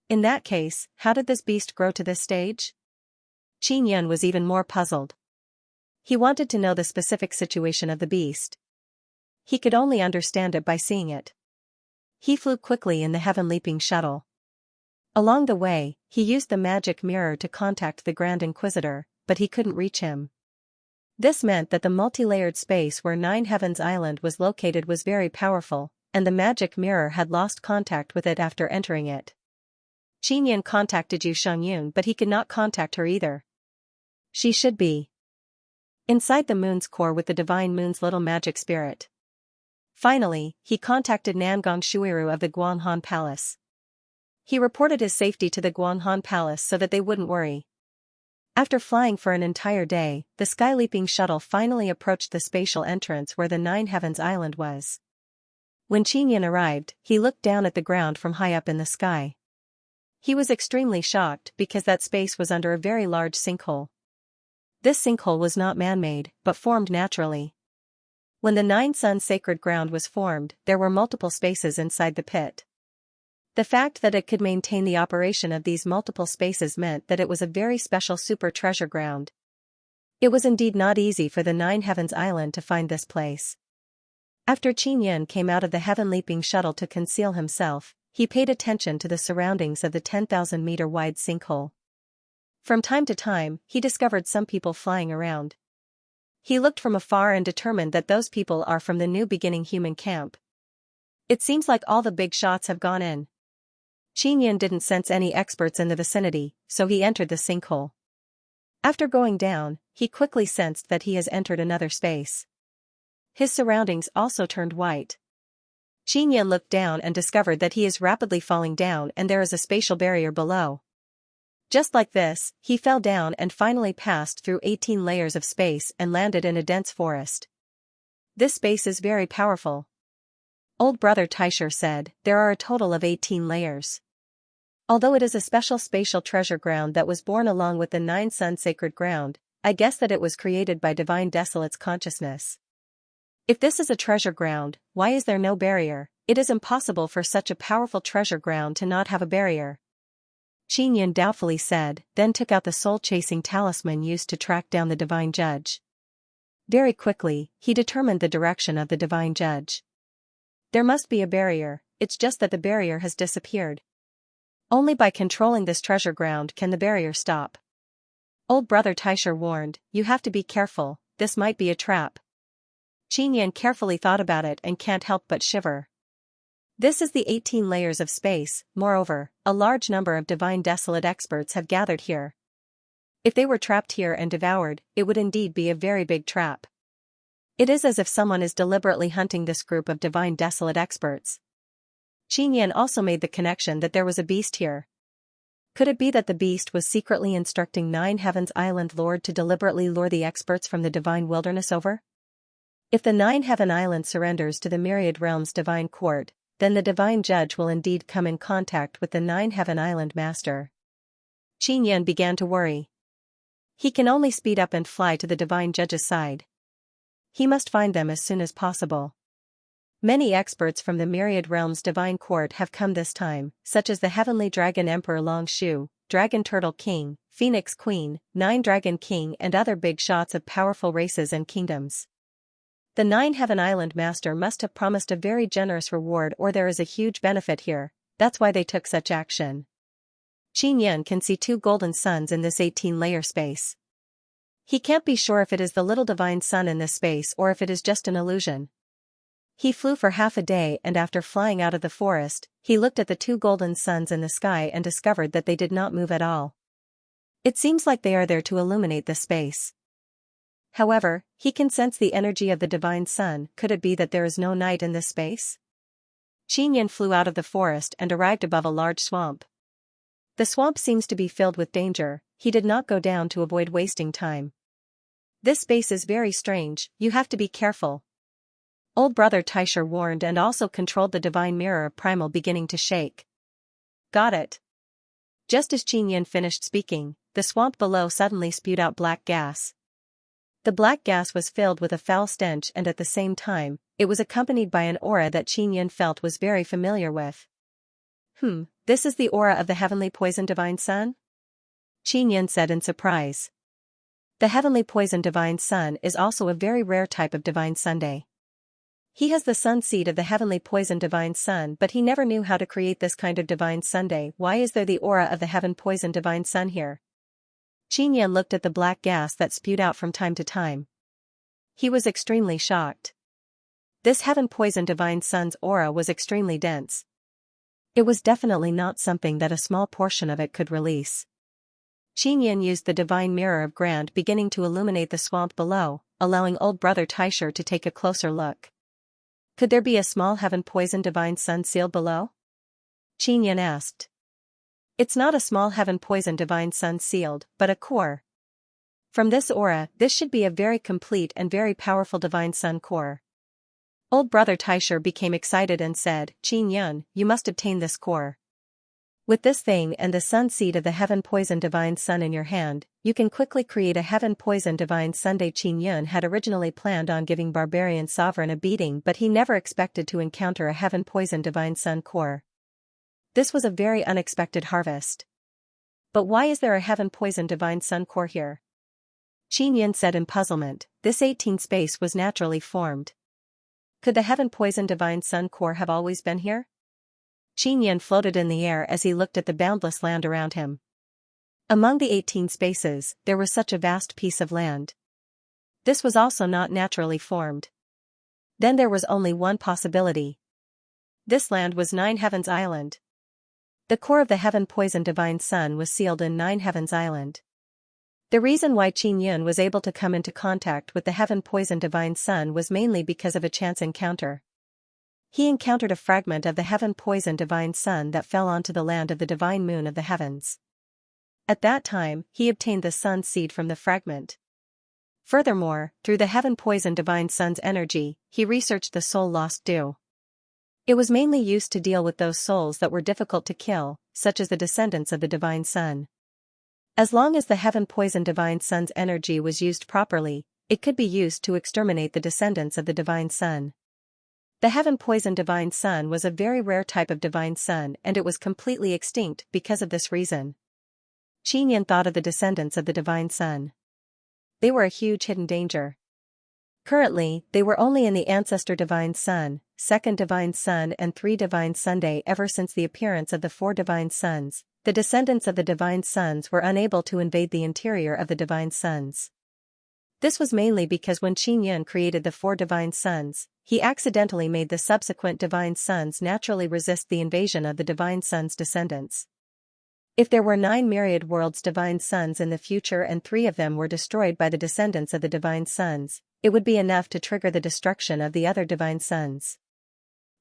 In that case, how did this beast grow to this stage? Qin Yun was even more puzzled. He wanted to know the specific situation of the beast. He could only understand it by seeing it. He flew quickly in the heaven-leaping shuttle. Along the way, he used the magic mirror to contact the Grand Inquisitor, but he couldn't reach him. This meant that the multi-layered space where Nine Heavens Island was located was very powerful, and the magic mirror had lost contact with it after entering it. Qin Yun contacted Yu Xiangyun, but he could not contact her either. She should be inside the moon's core with the divine moon's little magic spirit. Finally, he contacted Nangong Shuiru of the Guanghan Palace. He reported his safety to the Guanghan Palace so that they wouldn't worry. After flying for an entire day, the sky-leaping shuttle finally approached the spatial entrance where the Nine Heavens Island was. When Qin Yun arrived, he looked down at the ground from high up in the sky. He was extremely shocked because that space was under a very large sinkhole. This sinkhole was not man-made, but formed naturally. When the Nine Sun Sacred Ground was formed, there were multiple spaces inside the pit. The fact that it could maintain the operation of these multiple spaces meant that it was a very special super treasure ground. It was indeed not easy for the Nine Heavens Island to find this place. After Qin Yun came out of the heaven-leaping shuttle to conceal himself, he paid attention to the surroundings of the 10,000-meter wide sinkhole. From time to time, he discovered some people flying around. He looked from afar and determined that those people are from the New Beginning human camp. It seems like all the big shots have gone in. Qin Yun didn't sense any experts in the vicinity, so he entered the sinkhole. After going down, he quickly sensed that he has entered another space. His surroundings also turned white. Xianxia looked down and discovered that he is rapidly falling down and there is a spatial barrier below. Just like this, he fell down and finally passed through 18 layers of space and landed in a dense forest. This space is very powerful. Old brother Taisher said, there are a total of 18 layers. Although it is a special spatial treasure ground that was born along with the 9 sun sacred ground, I guess that it was created by divine desolate's consciousness. If this is a treasure ground, why is there no barrier? It is impossible for such a powerful treasure ground to not have a barrier. Xianxia doubtfully said, then took out the soul-chasing talisman used to track down the divine judge. Very quickly, he determined the direction of the divine judge. There must be a barrier, it's just that the barrier has disappeared. Only by controlling this treasure ground can the barrier stop. Old brother Taisher warned, you have to be careful, this might be a trap. Xianxia carefully thought about it and can't help but shiver. This is the 18 layers of space, moreover, a large number of divine desolate experts have gathered here. If they were trapped here and devoured, it would indeed be a very big trap. It is as if someone is deliberately hunting this group of divine desolate experts. Xianxia also made the connection that there was a beast here. Could it be that the beast was secretly instructing 9 Heavens Island Lord to deliberately lure the experts from the divine wilderness over? If the 9 Heaven Island surrenders to the Myriad Realm's divine court, then the divine judge will indeed come in contact with the 9 Heaven Island master. Xianxia began to worry. He can only speed up and fly to the divine judge's side. He must find them as soon as possible. Many experts from the Myriad Realm's divine court have come this time, such as the Heavenly Dragon Emperor Long Shu, Dragon Turtle King, Phoenix Queen, 9 Dragon King and other big shots of powerful races and kingdoms. The 9 Heaven Island Master must have promised a very generous reward or there is a huge benefit here, that's why they took such action. Xianxia can see 2 golden suns in this 18-layer space. He can't be sure if it is the little divine sun in this space or if it is just an illusion. He flew for half a day and after flying out of the forest, he looked at the 2 golden suns in the sky and discovered that they did not move at all. It seems like they are there to illuminate the space. However, he can sense the energy of the divine sun. Could it be that there is no night in this space? Xianxia flew out of the forest and arrived above a large swamp. The swamp seems to be filled with danger. He did not go down to avoid wasting time. This space is very strange, you have to be careful. Old brother Taisher warned and also controlled the divine mirror of primal beginning to shake. Got it. Just as Xianxia finished speaking, the swamp below suddenly spewed out black gas. The black gas was filled with a foul stench and at the same time, it was accompanied by an aura that Xianxia felt was very familiar with. This is the aura of the heavenly poison divine sun? Xianxia said in surprise. The heavenly poison divine sun is also a very rare type of divine sunday. He has the sun seed of the heavenly poison divine sun but he never knew how to create this kind of divine sunday. Why is there the aura of the heaven poison divine sun here? Xianxia looked at the black gas that spewed out from time to time. He was extremely shocked. This heaven poison divine sun's aura was extremely dense. It was definitely not something that a small portion of it could release. Xianxia used the divine mirror of grand beginning to illuminate the swamp below, allowing old brother Taisher to take a closer look. Could there be a small heaven poison divine sun sealed below? Xianxia asked. It's not a small heaven poison divine sun sealed, but a core. From this aura, this should be a very complete and very powerful divine sun core. Old brother Taisher became excited and said, Xianxia, you must obtain this core. With this thing and the sun seed of the heaven poison divine sun in your hand, you can quickly create a heaven poison divine sunday. Xianxia had originally planned on giving barbarian sovereign a beating but he never expected to encounter a heaven poison divine sun core. This was a very unexpected harvest. But why is there a heaven poison divine sun core here? Xianxia said in puzzlement, this 18 space was naturally formed. Could the heaven poison divine sun core have always been here? Xianxia floated in the air as he looked at the boundless land around him. Among the 18 spaces, there was such a vast piece of land. This was also not naturally formed. Then there was only one possibility. This land was 9 Heavens Island. The core of the heaven poison divine sun was sealed in 9 Heavens Island. The reason why Qin Yun was able to come into contact with the heaven-poisoned divine sun was mainly because of a chance encounter. He encountered a fragment of the heaven-poisoned divine sun that fell onto the land of the divine moon of the heavens. At that time, he obtained the sun's seed from the fragment. Furthermore, through the heaven-poisoned divine sun's energy, he researched the soul-lost dew. It was mainly used to deal with those souls that were difficult to kill, such as the descendants of the divine sun. As long as the heaven-poisoned divine sun's energy was used properly, it could be used to exterminate the descendants of the divine sun. The heaven-poisoned divine sun was a very rare type of divine sun and it was completely extinct because of this reason. Qin Yun thought of the descendants of the divine sun. They were a huge hidden danger. Currently, they were only in the ancestor divine sun, second divine sun and 3 divine Sunday. Ever since the appearance of the 4 divine suns, the descendants of the divine suns were unable to invade the interior of the divine suns. This was mainly because when Qin Yun created the 4 divine suns, he accidentally made the subsequent divine suns naturally resist the invasion of the divine sun's descendants. If there were 9 myriad worlds divine suns in the future and 3 of them were destroyed by the descendants of the divine suns, it would be enough to trigger the destruction of the other divine suns.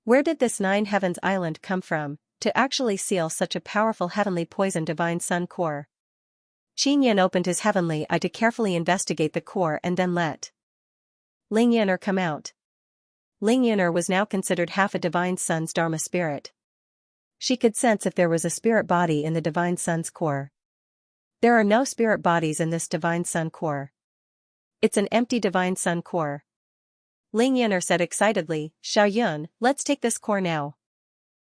Where did this 9 heavens island come from, to actually seal such a powerful heavenly poison divine sun core? Qin Yun opened his heavenly eye to carefully investigate the core and then let Ling Yun'er come out. Ling Yun'er was now considered half a divine sun's dharma spirit. She could sense if there was a spirit body in the divine sun's core. There are no spirit bodies in this divine sun core. It's an empty divine sun core. Ling Yun'er said excitedly, Xiao Yun, let's take this core now.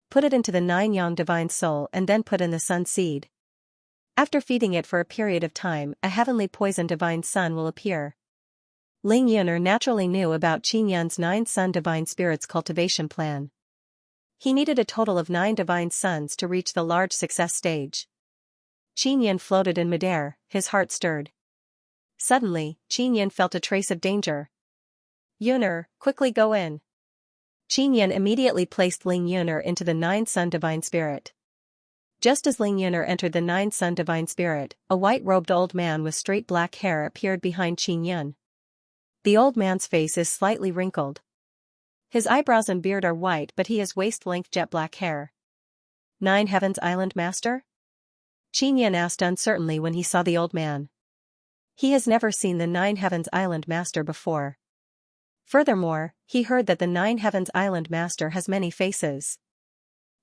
Put it into the 9 yang divine soul and then put in the sun seed. After feeding it for a period of time, a heavenly poison divine sun will appear. Ling Yun'er naturally knew about Qin Yun's 9 sun divine spirits cultivation plan. He needed a total of 9 divine suns to reach the large success stage. Qin Yun floated in midair, his heart stirred. Suddenly, Qin Yun felt a trace of danger. Yun'er, quickly go in. Qin Yun immediately placed Ling Yun'er into the 9 sun divine spirit. Just as Ling Yun'er entered the 9 sun divine spirit, a white-robed old man with straight black hair appeared behind Qin Yun. The old man's face is slightly wrinkled. His eyebrows and beard are white but he has waist-length jet black hair. 9 Heavens Island Master? Qin Yun asked uncertainly when he saw the old man. He has never seen the 9 Heavens Island Master before. Furthermore, he heard that the 9 Heavens Island Master has many faces.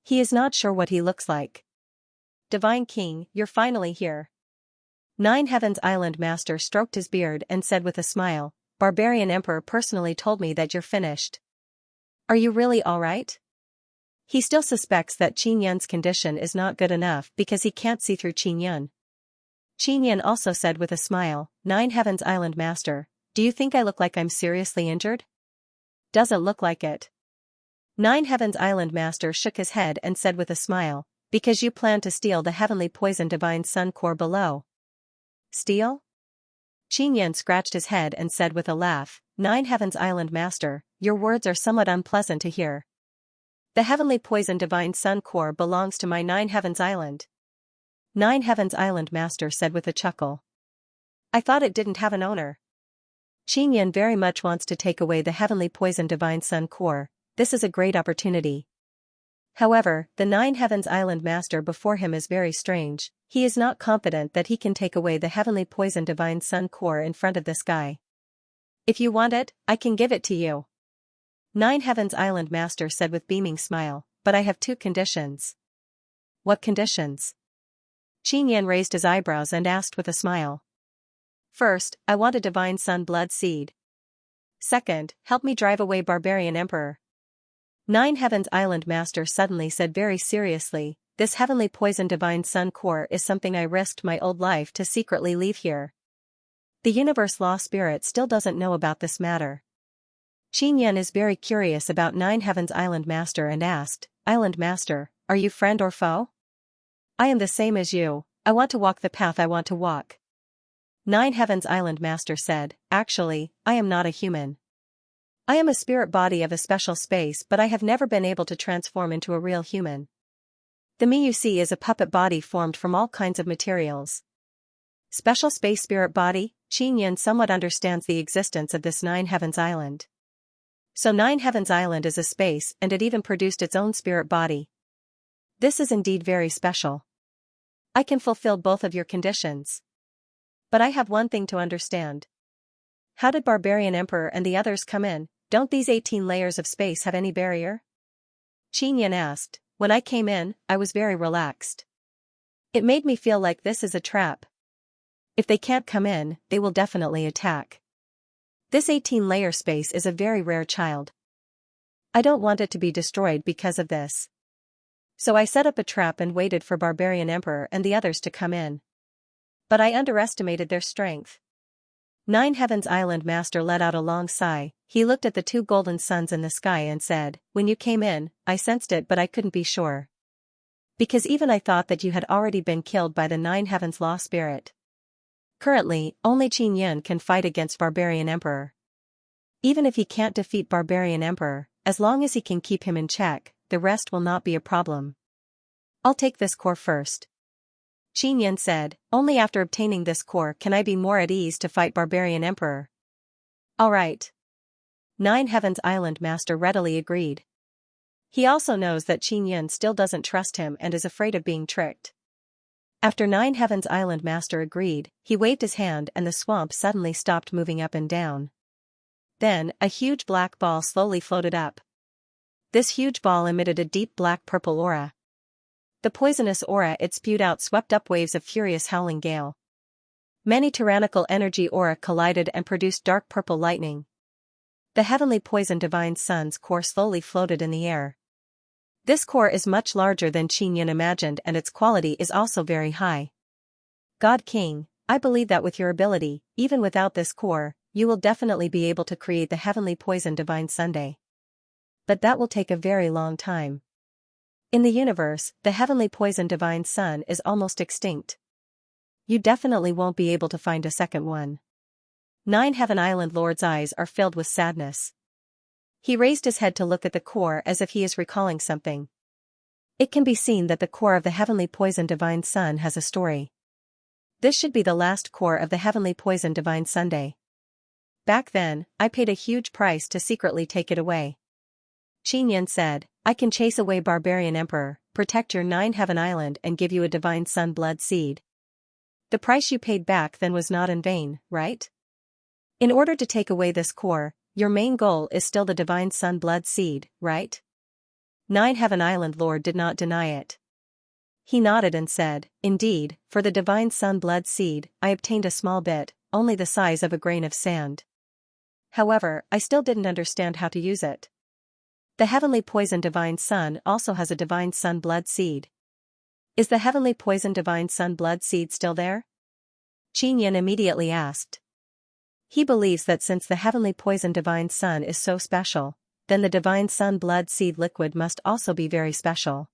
He is not sure what he looks like. Divine King, you're finally here. 9 Heavens Island Master stroked his beard and said with a smile, Barbarian Emperor personally told me that you're finished. Are you really alright? He still suspects that Qin Yun's condition is not good enough because he can't see through Qin Yun. Qin Yun also said with a smile, 9 Heavens Island Master, do you think I look like I'm seriously injured? Doesn't look like it. 9 Heavens Island Master shook his head and said with a smile, because you plan to steal the heavenly poison divine sun core below. Steal? Qin Yun scratched his head and said with a laugh, 9 Heavens Island Master, your words are somewhat unpleasant to hear. The heavenly poison divine sun core belongs to my 9 Heavens Island. 9 Heavens Island Master said with a chuckle. I thought it didn't have an owner. Qin Yun very much wants to take away the heavenly poison divine sun core. This is a great opportunity. However, the 9 Heavens Island Master before him is very strange. He is not confident that he can take away the heavenly poison divine sun core in front of this guy. If you want it, I can give it to you. 9 Heavens Island Master said with beaming smile, but I have 2 conditions. What conditions? Qin Yun raised his eyebrows and asked with a smile. First, I want a divine sun blood seed. Second, help me drive away Barbarian Emperor. 9 Heavens Island Master suddenly said very seriously, this heavenly poison divine sun core is something I risked my old life to secretly leave here. The universe law spirit still doesn't know about this matter. Qin Yun is very curious about 9 Heavens Island Master and asked, Island Master, are you friend or foe? I am the same as you, I want to walk the path I want to walk. 9 Heavens Island Master said, actually, I am not a human. I am a spirit body of a special space but I have never been able to transform into a real human. The me you see is a puppet body formed from all kinds of materials. Special space spirit body, Xianxia somewhat understands the existence of this Nine Heavens Island. So Nine Heavens Island is a space and it even produced its own spirit body. This is indeed very special. I can fulfill both of your conditions. But I have one thing to understand. How did Barbarian Emperor and the others come in? Don't these 18 layers of space have any barrier? Xianxia asked. When I came in, I was very relaxed. It made me feel like this is a trap. If they can't come in, they will definitely attack. This 18-layer space is a very rare child. I don't want it to be destroyed because of this. So I set up a trap and waited for Barbarian Emperor and the others to come in. But I underestimated their strength. Nine Heavens Island Master let out a long sigh. He looked at the two golden suns in the sky and said, when you came in, I sensed it but I couldn't be sure. Because even I thought that you had already been killed by the Nine Heavens Law Spirit. Currently, only Xianxia can fight against Barbarian Emperor. Even if he can't defeat Barbarian Emperor, as long as he can keep him in check, the rest will not be a problem. I'll take this core first. Xianxia said, only after obtaining this core can I be more at ease to fight Barbarian Emperor. Alright. Nine Heavens Island Master readily agreed. He also knows that Xianxia still doesn't trust him and is afraid of being tricked. After Nine Heavens Island Master agreed, he waved his hand and the swamp suddenly stopped moving up and down. Then, a huge black ball slowly floated up. This huge ball emitted a deep black-purple aura. The poisonous aura it spewed out swept up waves of furious howling gale. Many tyrannical energy aura collided and produced dark purple lightning. The heavenly poison divine sun's core slowly floated in the air. This core is much larger than Xianxia imagined and its quality is also very high. God King, I believe that with your ability, even without this core, you will definitely be able to create the heavenly poison divine Sunday. But that will take a very long time. In the universe, the heavenly poison divine sun is almost extinct. You definitely won't be able to find a second one. Nine Heaven Island Lord's eyes are filled with sadness. He raised his head to look at the core as if he is recalling something. It can be seen that the core of the heavenly poison divine sun has a story. This should be the last core of the heavenly poison divine Sunday. Back then, I paid a huge price to secretly take it away. Xianxia said, I can chase away Barbarian Emperor, protect your Nine Heaven Island and give you a divine sun blood seed. The price you paid back then was not in vain, right? In order to take away this core, your main goal is still the divine sun blood seed, right? Nine Heaven Island Lord did not deny it. He nodded and said, indeed, for the divine sun blood seed, I obtained a small bit, only the size of a grain of sand. However, I still didn't understand how to use it. The heavenly poison divine sun also has a divine sun blood seed. Is the heavenly poison divine sun blood seed still there? Xianxia immediately asked. He believes that since the heavenly poison divine sun is so special, then the divine sun blood seed liquid must also be very special.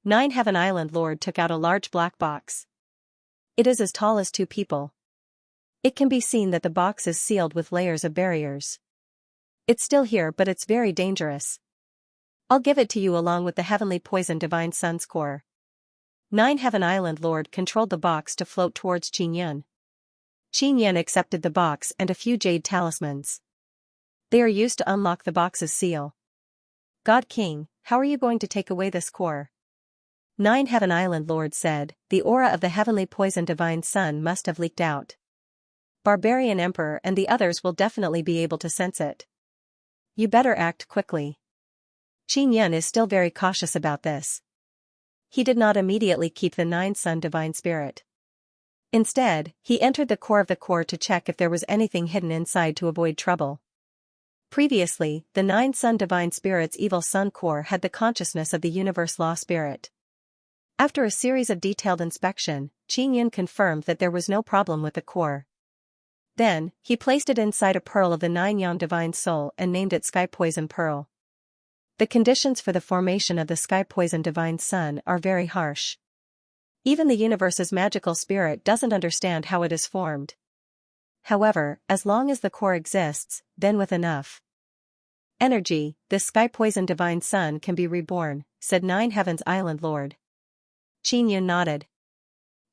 Nine Heaven Island Lord took out a large black box. It is as tall as two people. It can be seen that the box is sealed with layers of barriers. It's still here but it's very dangerous. I'll give it to you along with the heavenly poison divine sun's core. Nine Heaven Island Lord controlled the box to float towards Xianxia. Xianxia accepted the box and a few jade talismans. They are used to unlock the box's seal. God King, how are you going to take away this core? Nine Heaven Island Lord said, the aura of the heavenly poison divine sun must have leaked out. Barbarian Emperor and the others will definitely be able to sense it. You better act quickly. Xianxia is still very cautious about this. He did not immediately keep the Nine Sun Divine Spirit. Instead, he entered the core of the core to check if there was anything hidden inside to avoid trouble. Previously, the Nine Sun Divine Spirit's evil sun core had the consciousness of the universe law spirit. After a series of detailed inspection, Xianxia confirmed that there was no problem with the core. Then, he placed it inside a pearl of the Nine Yang Divine Soul and named it Sky Poison Pearl. The conditions for the formation of the Sky Poison Divine Sun are very harsh. Even the universe's magical spirit doesn't understand how it is formed. However, as long as the core exists, then with enough energy, this Sky Poison Divine Sun can be reborn, said Nine Heavens Island Lord. Xianxia nodded.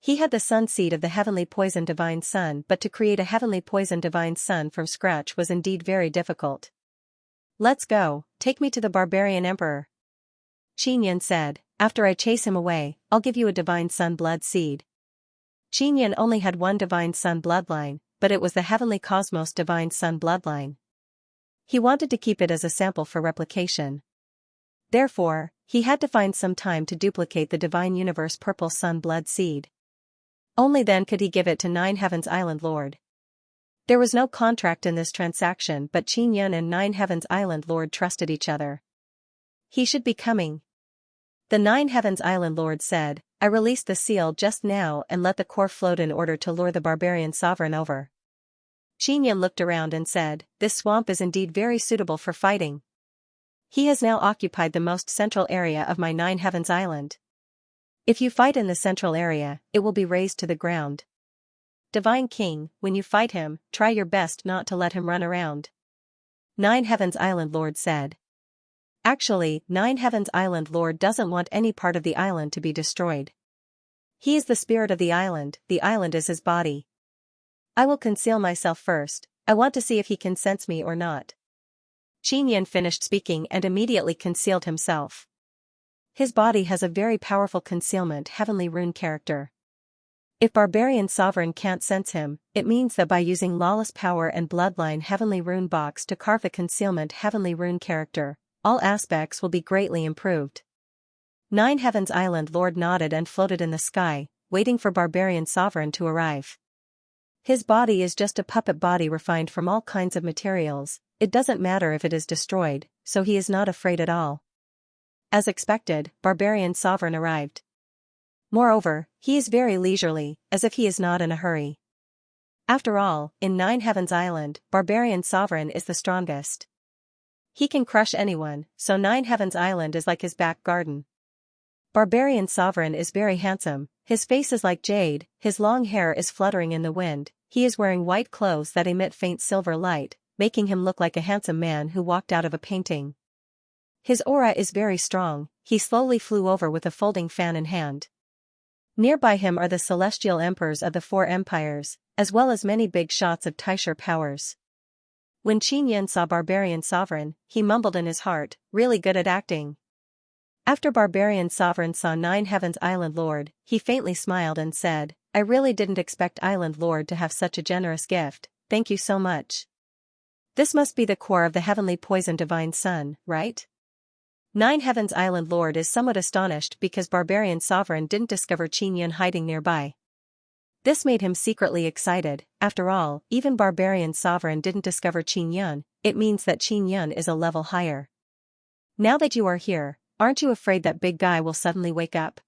He had the sun seed of the heavenly poison divine sun, but to create a heavenly poison divine sun from scratch was indeed very difficult. Let's go, take me to the barbarian emperor. Xianxia said, after I chase him away, I'll give you a divine sun blood seed. Xianxia only had one divine sun bloodline, but it was the heavenly cosmos divine sun bloodline. He wanted to keep it as a sample for replication. Therefore, he had to find some time to duplicate the divine universe purple sun blood seed. Only then could he give it to Nine Heavens Island Lord. There was no contract in this transaction, but Xianxia and Nine Heavens Island Lord trusted each other. He should be coming. The Nine Heavens Island Lord said, I released the seal just now and let the core float in order to lure the barbarian sovereign over. Xianxia looked around and said, this swamp is indeed very suitable for fighting. He has now occupied the most central area of my Nine Heavens Island. If you fight in the central area, it will be razed to the ground. Divine King, when you fight him, try your best not to let him run around. Nine Heavens Island Lord said. Actually, Nine Heavens Island Lord doesn't want any part of the island to be destroyed. He is the spirit of the island is his body. I will conceal myself first, I want to see if he can sense me or not. Xianxia finished speaking and immediately concealed himself. His body has a very powerful concealment heavenly rune character. If barbarian sovereign can't sense him, it means that by using lawless power and bloodline heavenly rune box to carve the concealment heavenly rune character, all aspects will be greatly improved. Nine Heavens Island Lord nodded and floated in the sky, waiting for barbarian sovereign to arrive. His body is just a puppet body refined from all kinds of materials, it doesn't matter if it is destroyed, so he is not afraid at all. As expected, barbarian sovereign arrived. Moreover, he is very leisurely, as if he is not in a hurry. After all, in Nine Heavens Island, barbarian sovereign is the strongest. He can crush anyone, so Nine Heavens Island is like his back garden. Barbarian sovereign is very handsome, his face is like jade, his long hair is fluttering in the wind, he is wearing white clothes that emit faint silver light, making him look like a handsome man who walked out of a painting. His aura is very strong, he slowly flew over with a folding fan in hand. Nearby him are the celestial emperors of the four empires, as well as many big shots of Taisher powers. When Xianxia saw barbarian sovereign, he mumbled in his heart, really good at acting. After barbarian sovereign saw Nine Heavens Island Lord, he faintly smiled and said, I really didn't expect Island Lord to have such a generous gift, thank you so much. This must be the core of the heavenly poison divine sun, right? Nine Heavens Island Lord is somewhat astonished because barbarian sovereign didn't discover Xianxia hiding nearby. This made him secretly excited, after all, even barbarian sovereign didn't discover Xianxia, it means that Xianxia is a level higher. Now that you are here, aren't you afraid that big guy will suddenly wake up?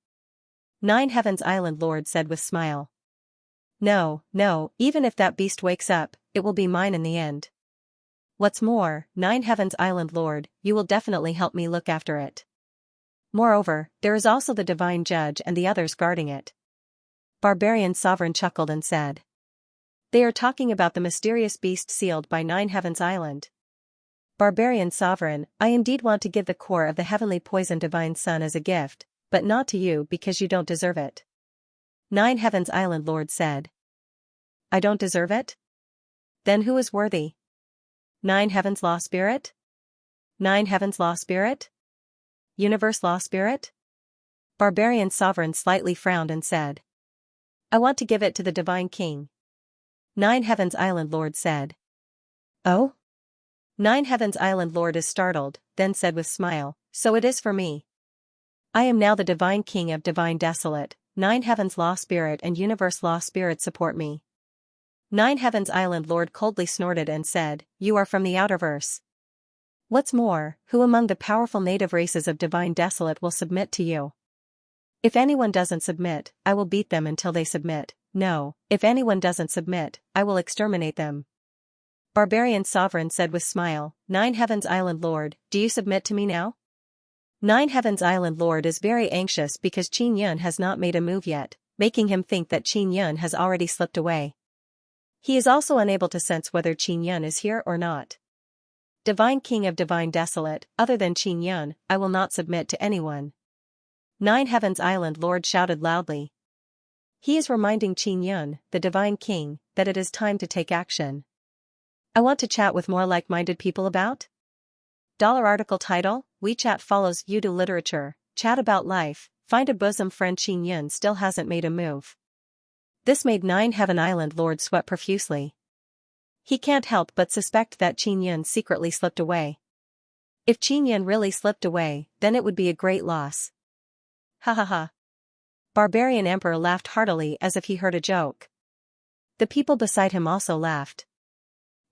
Nine Heavens Island Lord said with smile. No, even if that beast wakes up, it will be mine in the end. What's more, Nine Heavens Island Lord, you will definitely help me look after it. Moreover, there is also the Divine Judge and the others guarding it. Barbarian Sovereign chuckled and said. They are talking about the mysterious beast sealed by Nine Heavens Island. Barbarian Sovereign, I indeed want to give the core of the heavenly poison divine sun as a gift, but not to you because you don't deserve it. Nine Heavens Island Lord said. I don't deserve it? Then who is worthy? Nine Heavens Law Spirit? Nine Heavens Law Spirit? Universe Law Spirit? Barbarian Sovereign slightly frowned and said. I want to give it to the Divine King. Nine Heavens Island Lord said. Oh? Nine Heavens Island Lord is startled, then said with smile, so it is for me. I am now the Divine King of Divine Desolate, Nine Heavens Law Spirit and Universe Law Spirit support me. Nine Heavens Island Lord coldly snorted and said, you are from the outerverse. What's more, who among the powerful native races of Divine Desolate will submit to you? If anyone doesn't submit, I will beat them until they submit. No, if anyone doesn't submit, I will exterminate them. Barbarian Sovereign said with smile, Nine Heavens Island Lord, do you submit to me now? Nine Heavens Island Lord is very anxious because Xianxia has not made a move yet, making him think that Xianxia has already slipped away. He is also unable to sense whether Xianxia is here or not. Divine King of Divine Desolate, other than Xianxia, I will not submit to anyone. Nine Heavens Island Lord shouted loudly. He is reminding Qin Yun, the Divine King, that it is time to take action. I want to chat with more like-minded people about? Article title, WeChat follows Yudu literature, chat about life, find a bosom friend. Qin Yun still hasn't made a move. This made Nine Heaven Island Lord sweat profusely. He can't help but suspect that Qin Yun secretly slipped away. If Qin Yun really slipped away, then it would be a great loss. Ha ha ha. Barbarian Emperor laughed heartily as if he heard a joke. The people beside him also laughed.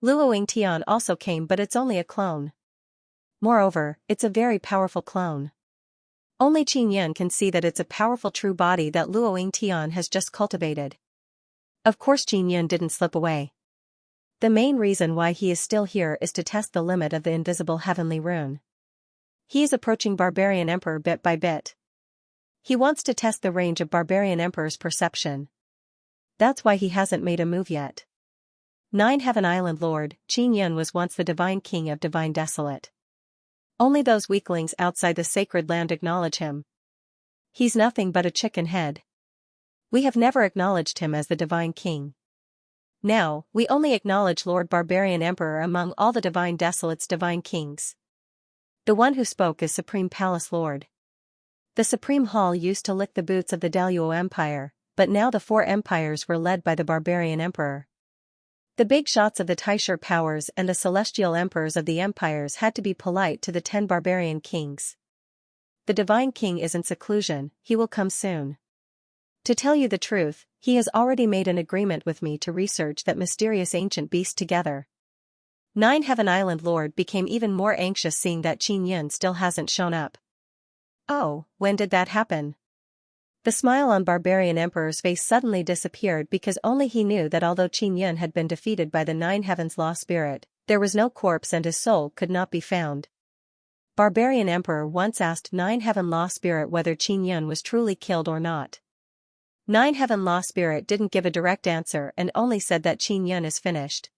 Luoying Tian also came, but it's only a clone. Moreover, it's a very powerful clone. Only Qin Yun can see that it's a powerful true body that Luoying Tian has just cultivated. Of course Qin Yun didn't slip away. The main reason why he is still here is to test the limit of the invisible heavenly rune. He is approaching Barbarian Emperor bit by bit. He wants to test the range of Barbarian Emperor's perception. That's why he hasn't made a move yet. Nine Heaven Island Lord, Qin Yun was once the Divine King of Divine Desolate. Only those weaklings outside the sacred land acknowledge him. He's nothing but a chicken head. We have never acknowledged him as the Divine King. Now, we only acknowledge Lord Barbarian Emperor among all the Divine Desolate's Divine Kings. The one who spoke is Supreme Palace Lord. The Supreme Hall used to lick the boots of the Daluo Empire, but now the 4 empires were led by the Barbarian Emperor. The big shots of the Taisher powers and the celestial emperors of the empires had to be polite to the 10 barbarian kings. The Divine King is in seclusion, he will come soon. To tell you the truth, he has already made an agreement with me to research that mysterious ancient beast together. Nine Heaven Island Lord became even more anxious seeing that Qin Yun still hasn't shown up. Oh, when did that happen? The smile on Barbarian Emperor's face suddenly disappeared because only he knew that although Qin Yun had been defeated by the Nine Heavens Law Spirit, there was no corpse and his soul could not be found. Barbarian Emperor once asked Nine Heaven Law Spirit whether Qin Yun was truly killed or not. Nine Heaven Law Spirit didn't give a direct answer and only said that Qin Yun is finished.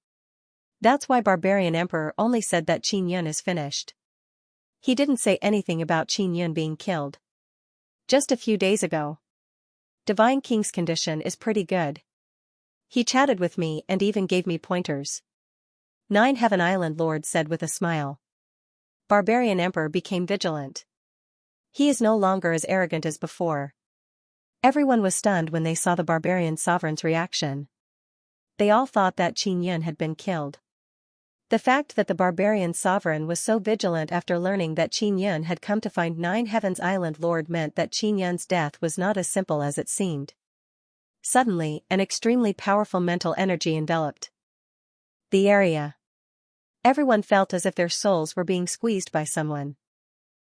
That's why Barbarian Emperor only said that Qin Yun is finished. He didn't say anything about Qin Yun being killed. Just a few days ago. Divine King's condition is pretty good. He chatted with me and even gave me pointers. Nine Heaven Island Lord said with a smile. Barbarian Emperor became vigilant. He is no longer as arrogant as before. Everyone was stunned when they saw the Barbarian Sovereign's reaction. They all thought that Qin Yun had been killed. The fact that the Barbarian Sovereign was so vigilant after learning that Qin Yun had come to find Nine Heavens Island Lord meant that Qin Yun's death was not as simple as it seemed. Suddenly, an extremely powerful mental energy enveloped the area. Everyone felt as if their souls were being squeezed by someone.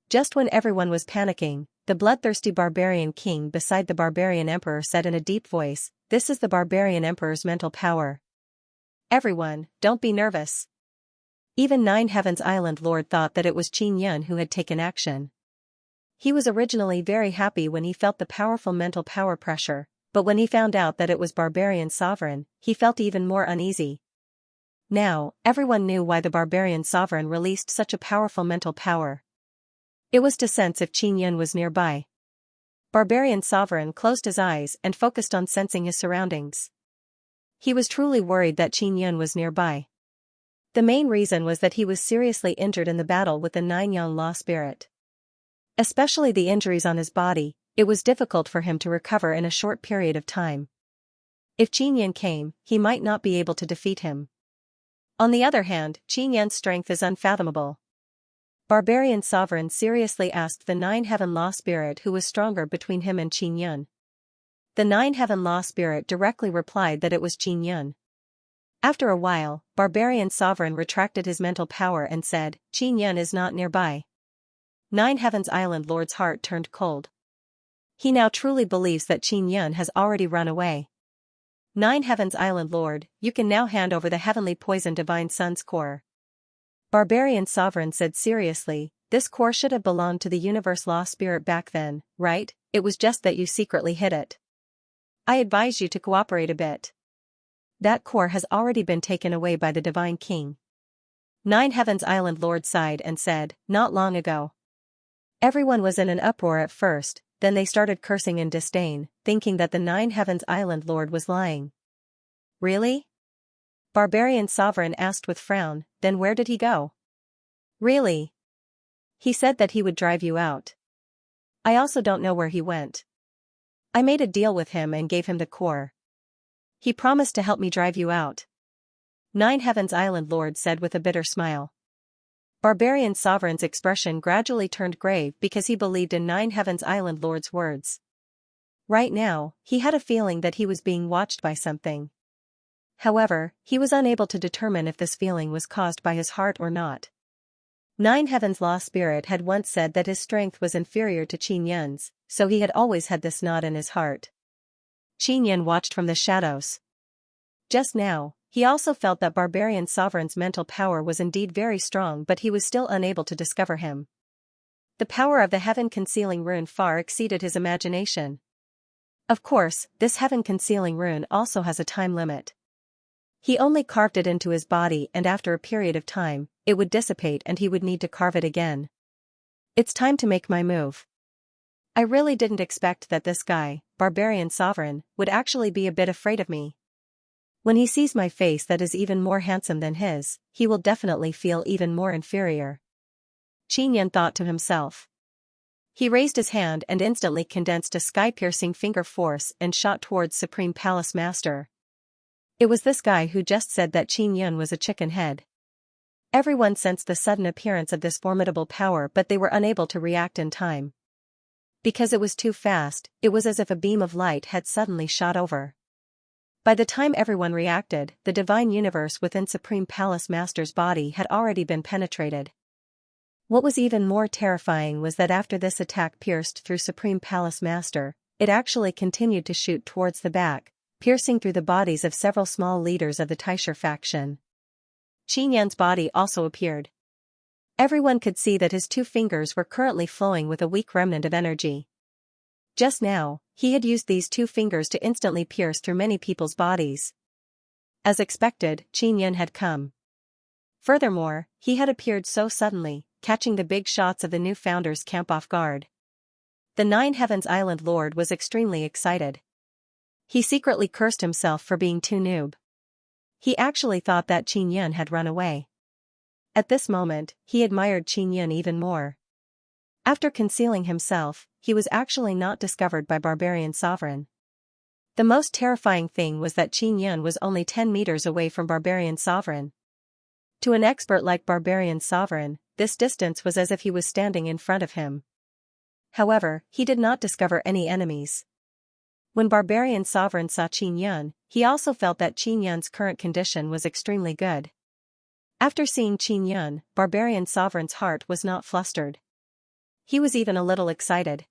Just when everyone was panicking, the bloodthirsty Barbarian King beside the Barbarian Emperor said in a deep voice, "This is the Barbarian Emperor's mental power. Everyone, don't be nervous." Even Nine Heavens Island Lord thought that it was Qin Yun who had taken action. He was originally very happy when he felt the powerful mental power pressure, but when he found out that it was Barbarian Sovereign, he felt even more uneasy. Now, everyone knew why the Barbarian Sovereign released such a powerful mental power. It was to sense if Qin Yun was nearby. Barbarian Sovereign closed his eyes and focused on sensing his surroundings. He was truly worried that Qin Yun was nearby. The main reason was that he was seriously injured in the battle with the Nine Yang Law Spirit. Especially the injuries on his body, it was difficult for him to recover in a short period of time. If Qin Yun came, he might not be able to defeat him. On the other hand, Qin Yun's strength is unfathomable. Barbarian Sovereign seriously asked the Nine Heaven Law Spirit who was stronger between him and Qin Yun. The Nine Heaven Law Spirit directly replied that it was Qin Yun. After a while, Barbarian Sovereign retracted his mental power and said, "Qin Yun is not nearby." Nine Heavens Island Lord's heart turned cold. He now truly believes that Qin Yun has already run away. Nine Heavens Island Lord, you can now hand over the heavenly poison Divine Sun's core. Barbarian Sovereign said seriously, "This core should have belonged to the Universe Law Spirit back then, right? It was just that you secretly hid it. I advise you to cooperate a bit. That core has already been taken away by the Divine King." Nine Heavens Island Lord sighed and said, "Not long ago." Everyone was in an uproar at first, then they started cursing in disdain, thinking that the Nine Heavens Island Lord was lying. Really? Barbarian Sovereign asked with frown, then where did he go? Really? He said that he would drive you out. I also don't know where he went. I made a deal with him and gave him the core. He promised to help me drive you out. Nine Heavens Island Lord said with a bitter smile. Barbarian Sovereign's expression gradually turned grave because he believed in Nine Heavens Island Lord's words. Right now, he had a feeling that he was being watched by something. However, he was unable to determine if this feeling was caused by his heart or not. Nine Heavens Law Spirit had once said that his strength was inferior to Qin Yun's, so he had always had this knot in his heart. Qin Yun watched from the shadows. Just now, he also felt that Barbarian Sovereign's mental power was indeed very strong, but he was still unable to discover him. The power of the heaven-concealing rune far exceeded his imagination. Of course, this heaven-concealing rune also has a time limit. He only carved it into his body, and after a period of time, it would dissipate and he would need to carve it again. It's time to make my move. I really didn't expect that this guy, Barbarian Sovereign, would actually be a bit afraid of me. When he sees my face that is even more handsome than his, he will definitely feel even more inferior. Qin Yun thought to himself. He raised his hand and instantly condensed a sky-piercing finger force and shot towards Supreme Palace Master. It was this guy who just said that Qin Yun was a chicken head. Everyone sensed the sudden appearance of this formidable power, but they were unable to react in time. Because it was too fast, it was as if a beam of light had suddenly shot over. By the time everyone reacted, the divine universe within Supreme Palace Master's body had already been penetrated. What was even more terrifying was that after this attack pierced through Supreme Palace Master, it actually continued to shoot towards the back, piercing through the bodies of several small leaders of the Taisher faction. Qin Yun's body also appeared. Everyone could see that his two fingers were currently flowing with a weak remnant of energy. Just now, he had used these two fingers to instantly pierce through many people's bodies. As expected, Qin Yun had come. Furthermore, he had appeared so suddenly, catching the big shots of the new founder's camp off guard. The Nine Heavens Island Lord was extremely excited. He secretly cursed himself for being too noob. He actually thought that Qin Yun had run away. At this moment, he admired Qin Yun even more. After concealing himself, he was actually not discovered by Barbarian Sovereign. The most terrifying thing was that Qin Yun was only 10 meters away from Barbarian Sovereign. To an expert like Barbarian Sovereign, this distance was as if he was standing in front of him. However, he did not discover any enemies. When Barbarian Sovereign saw Qin Yun, he also felt that Qin Yun's current condition was extremely good. After seeing Qin Yun, Barbarian Sovereign's heart was not flustered. He was even a little excited.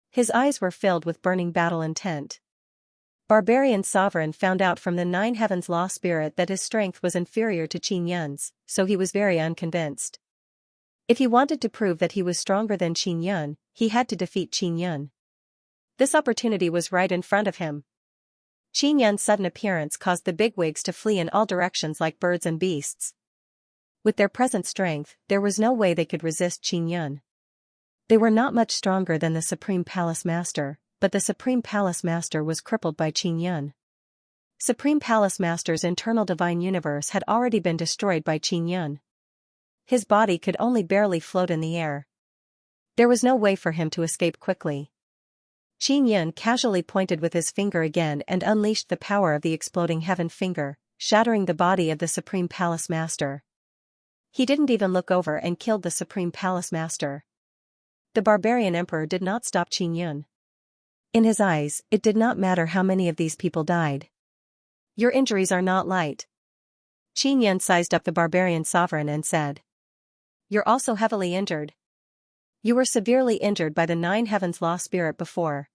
His eyes were filled with burning battle intent. Barbarian Sovereign found out from the Nine Heavens Law Spirit that his strength was inferior to Qin Yun's, so he was very unconvinced. If he wanted to prove that he was stronger than Qin Yun, he had to defeat Qin Yun. This opportunity was right in front of him. Qin Yun's sudden appearance caused the bigwigs to flee in all directions like birds and beasts. With their present strength, there was no way they could resist Qin Yun. They were not much stronger than the Supreme Palace Master, but the Supreme Palace Master was crippled by Qin Yun. Supreme Palace Master's internal divine universe had already been destroyed by Qin Yun. His body could only barely float in the air. There was no way for him to escape quickly. Qin Yun casually pointed with his finger again and unleashed the power of the exploding heaven finger, shattering the body of the Supreme Palace Master. He didn't even look over and killed the Supreme Palace Master. The Barbarian Emperor did not stop Qin Yun. In his eyes, it did not matter how many of these people died. Your injuries are not light. Qin Yun sized up the Barbarian Sovereign and said. You're also heavily injured. You were severely injured by the Nine Heavens Law Spirit before.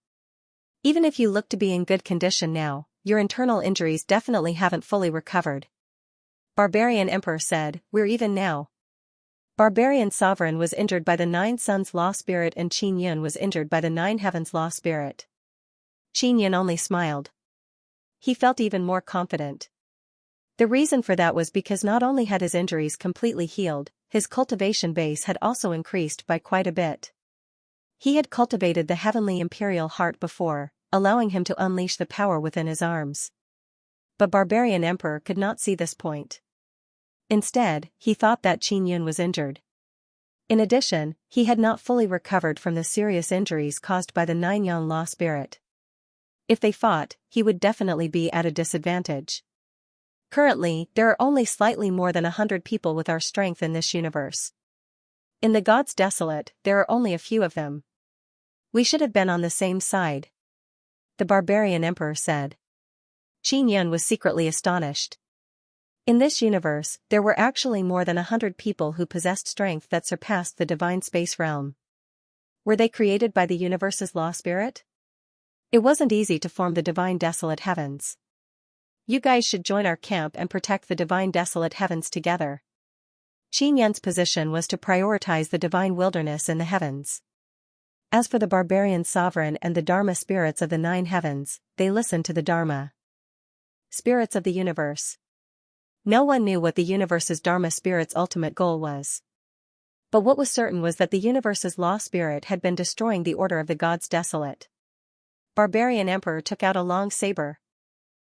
Even if you look to be in good condition now, your internal injuries definitely haven't fully recovered. Barbarian Emperor said, we're even now. Barbarian Sovereign was injured by the Nine Suns Law Spirit and Qin Yun was injured by the Nine Heavens Law Spirit. Qin Yun only smiled. He felt even more confident. The reason for that was because not only had his injuries completely healed, his cultivation base had also increased by quite a bit. He had cultivated the heavenly imperial heart before, allowing him to unleash the power within his arms. But Barbarian Emperor could not see this point. Instead, he thought that Qin Yun was injured. In addition, he had not fully recovered from the serious injuries caused by the Nine Yang Law spirit. If they fought, he would definitely be at a disadvantage. Currently, there are only slightly more than 100 people with our strength in this universe. In the gods desolate, there are only a few of them. We should have been on the same side, the Barbarian Emperor said. Qin Yun was secretly astonished. In this universe, there were actually more than 100 people who possessed strength that surpassed the divine space realm. Were they created by the universe's law spirit? It wasn't easy to form the divine desolate heavens. You guys should join our camp and protect the divine desolate heavens together. Qin Yun's position was to prioritize the divine wilderness in the heavens. As for the barbarian sovereign and the Dharma spirits of the 9 heavens, they listened to the Dharma spirits of the universe. No one knew what the universe's Dharma spirit's ultimate goal was. But what was certain was that the universe's law spirit had been destroying the order of the gods desolate. Barbarian Emperor took out a long saber.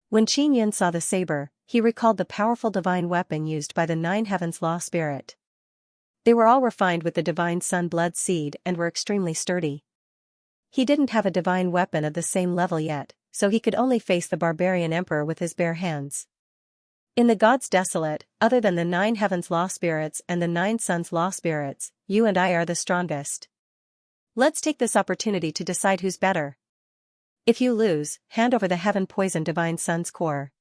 When Qin Yun saw the saber, he recalled the powerful divine weapon used by the 9 heavens law spirit. They were all refined with the divine sun blood seed and were extremely sturdy. He didn't have a divine weapon of the same level yet, so he could only face the Barbarian Emperor with his bare hands. In the gods desolate, other than the 9 heavens law spirits and the 9 suns law spirits, you and I are the strongest. Let's take this opportunity to decide who's better. If you lose, hand over the heaven poison divine sun's core.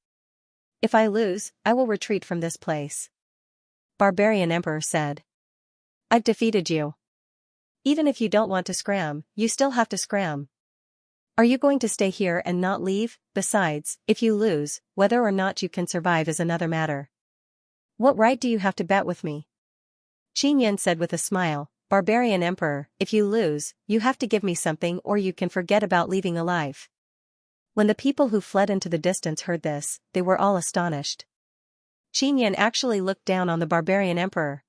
If I lose, I will retreat from this place. Barbarian Emperor said. I've defeated you. Even if you don't want to scram, you still have to scram. Are you going to stay here and not leave? Besides, if you lose, whether or not you can survive is another matter. What right do you have to bet with me? Qin Yun said with a smile, Barbarian Emperor, if you lose, you have to give me something or you can forget about leaving alive. When the people who fled into the distance heard this, they were all astonished. Qin Yun actually looked down on the Barbarian Emperor.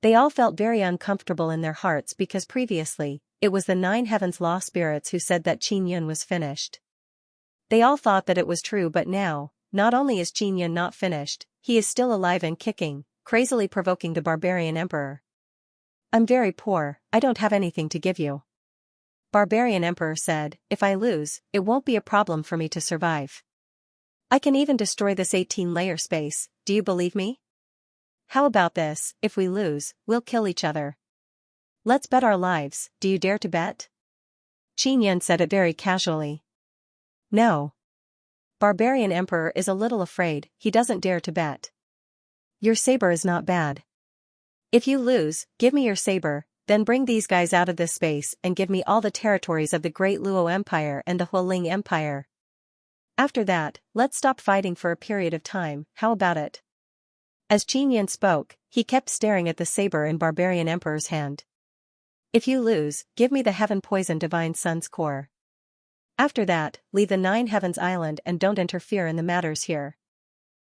They all felt very uncomfortable in their hearts because previously, it was the 9 heavens law spirits who said that Qin Yun was finished. They all thought that it was true, but now, not only is Qin Yun not finished, he is still alive and kicking, crazily provoking the Barbarian Emperor. I'm very poor, I don't have anything to give you. Barbarian Emperor said, if I lose, it won't be a problem for me to survive. I can even destroy this 18-layer space, do you believe me? How about this, if we lose, we'll kill each other. Let's bet our lives, do you dare to bet? Qin Yun said it very casually. No. Barbarian Emperor is a little afraid, he doesn't dare to bet. Your saber is not bad. If you lose, give me your saber, then bring these guys out of this space and give me all the territories of the Great Luo Empire and the Hualing Empire. After that, let's stop fighting for a period of time, how about it? As Qin Yun spoke, he kept staring at the saber in Barbarian Emperor's hand. If you lose, give me the heaven poison divine sun's core. After that, leave the 9 heavens island and don't interfere in the matters here.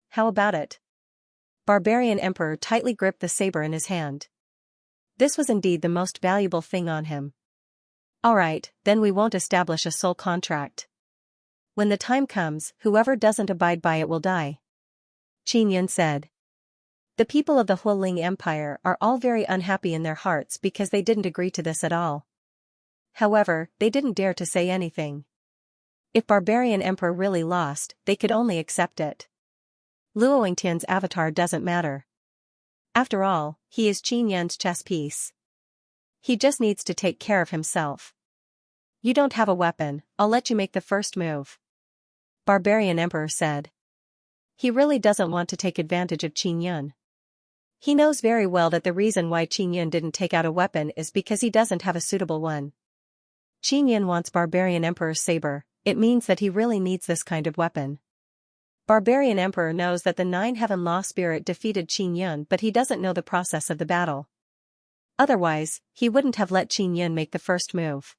How about it? Barbarian Emperor tightly gripped the saber in his hand. This was indeed the most valuable thing on him. Alright, then we won't establish a soul contract. When the time comes, whoever doesn't abide by it will die. Qin Yun said. The people of the Hualing Empire are all very unhappy in their hearts because they didn't agree to this at all. However, they didn't dare to say anything. If Barbarian Emperor really lost, they could only accept it. Luo Yingtian's avatar doesn't matter. After all, he is Qin Yun's chess piece. He just needs to take care of himself. You don't have a weapon, I'll let you make the first move. Barbarian Emperor said. He really doesn't want to take advantage of Qin Yun. He knows very well that the reason why Qin Yun didn't take out a weapon is because he doesn't have a suitable one. Qin Yun wants Barbarian Emperor's saber, it means that he really needs this kind of weapon. Barbarian Emperor knows that the 9 heaven law spirit defeated Qin Yun, but he doesn't know the process of the battle. Otherwise, he wouldn't have let Qin Yun make the first move.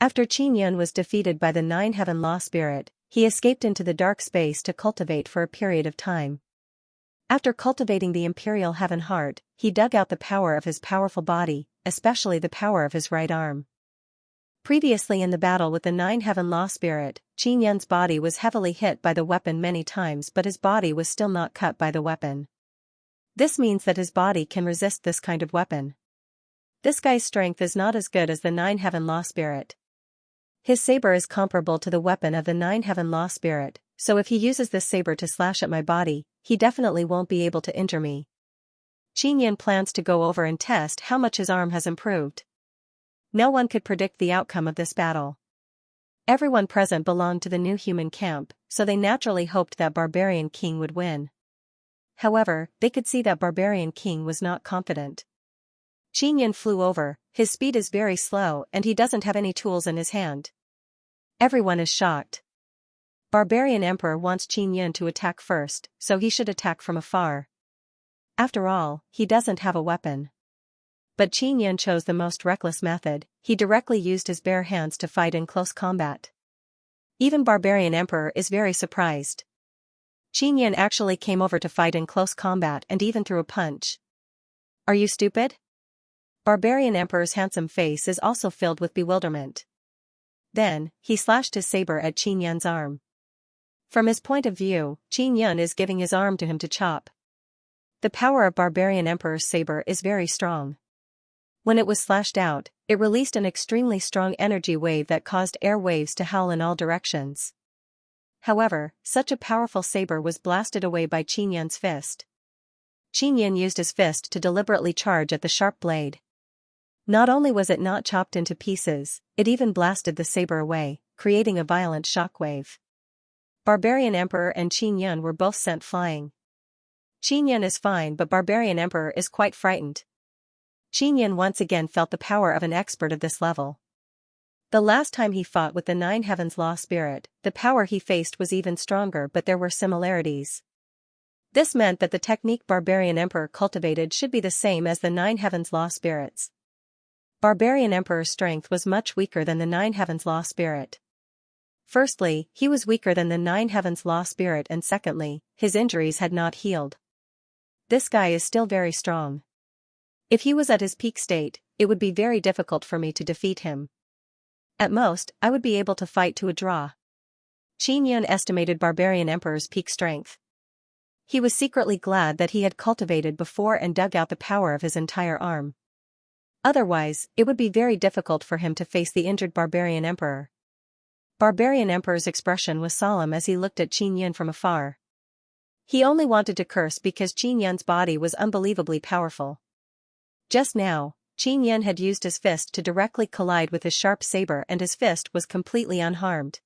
After Qin Yun was defeated by the 9 heaven law spirit, he escaped into the dark space to cultivate for a period of time. After cultivating the imperial heaven heart, he dug out the power of his powerful body, especially the power of his right arm. Previously in the battle with the Nine-Heaven Law Spirit, Qin Yun's body was heavily hit by the weapon many times, but his body was still not cut by the weapon. This means that his body can resist this kind of weapon. This guy's strength is not as good as the Nine-Heaven Law Spirit. His saber is comparable to the weapon of the Nine-Heaven Law Spirit, so if he uses this saber to slash at my body, he definitely won't be able to injure me. Qin Yun plans to go over and test how much his arm has improved. No one could predict the outcome of this battle. Everyone present belonged to the new human camp, so they naturally hoped that Barbarian King would win. However, they could see that Barbarian King was not confident. Qin Yun flew over, his speed is very slow and he doesn't have any tools in his hand. Everyone is shocked. Barbarian Emperor wants Qin Yun to attack first, so he should attack from afar. After all, he doesn't have a weapon. But Qin Yun chose the most reckless method, he directly used his bare hands to fight in close combat. Even Barbarian Emperor is very surprised. Qin Yun actually came over to fight in close combat and even threw a punch. Are you stupid? Barbarian Emperor's handsome face is also filled with bewilderment. Then, he slashed his saber at Qin Yun's arm. From his point of view, Qin Yun is giving his arm to him to chop. The power of Barbarian Emperor's saber is very strong. When it was slashed out, it released an extremely strong energy wave that caused air waves to howl in all directions. However, such a powerful saber was blasted away by Qin Yun's fist. Qin Yun used his fist to deliberately charge at the sharp blade. Not only was it not chopped into pieces, it even blasted the saber away, creating a violent shockwave. Barbarian Emperor and Qin Yun were both sent flying. Qin Yun is fine, but Barbarian Emperor is quite frightened. Qin Yun once again felt the power of an expert of this level. The last time he fought with the Nine Heavens Law Spirit, the power he faced was even stronger, but there were similarities. This meant that the technique Barbarian Emperor cultivated should be the same as the Nine Heavens Law Spirits. Barbarian Emperor's strength was much weaker than the Nine Heavens Law Spirit. Firstly, he was weaker than the Nine Heavens Law Spirit, and secondly, his injuries had not healed. This guy is still very strong. If he was at his peak state, it would be very difficult for me to defeat him. At most, I would be able to fight to a draw. Qin Yun estimated Barbarian Emperor's peak strength. He was secretly glad that he had cultivated before and dug out the power of his entire arm. Otherwise, it would be very difficult for him to face the injured Barbarian Emperor. Barbarian Emperor's expression was solemn as he looked at Qin Yun from afar. He only wanted to curse because Qin Yun's body was unbelievably powerful. Just now, Qin Yun had used his fist to directly collide with his sharp saber and his fist was completely unharmed.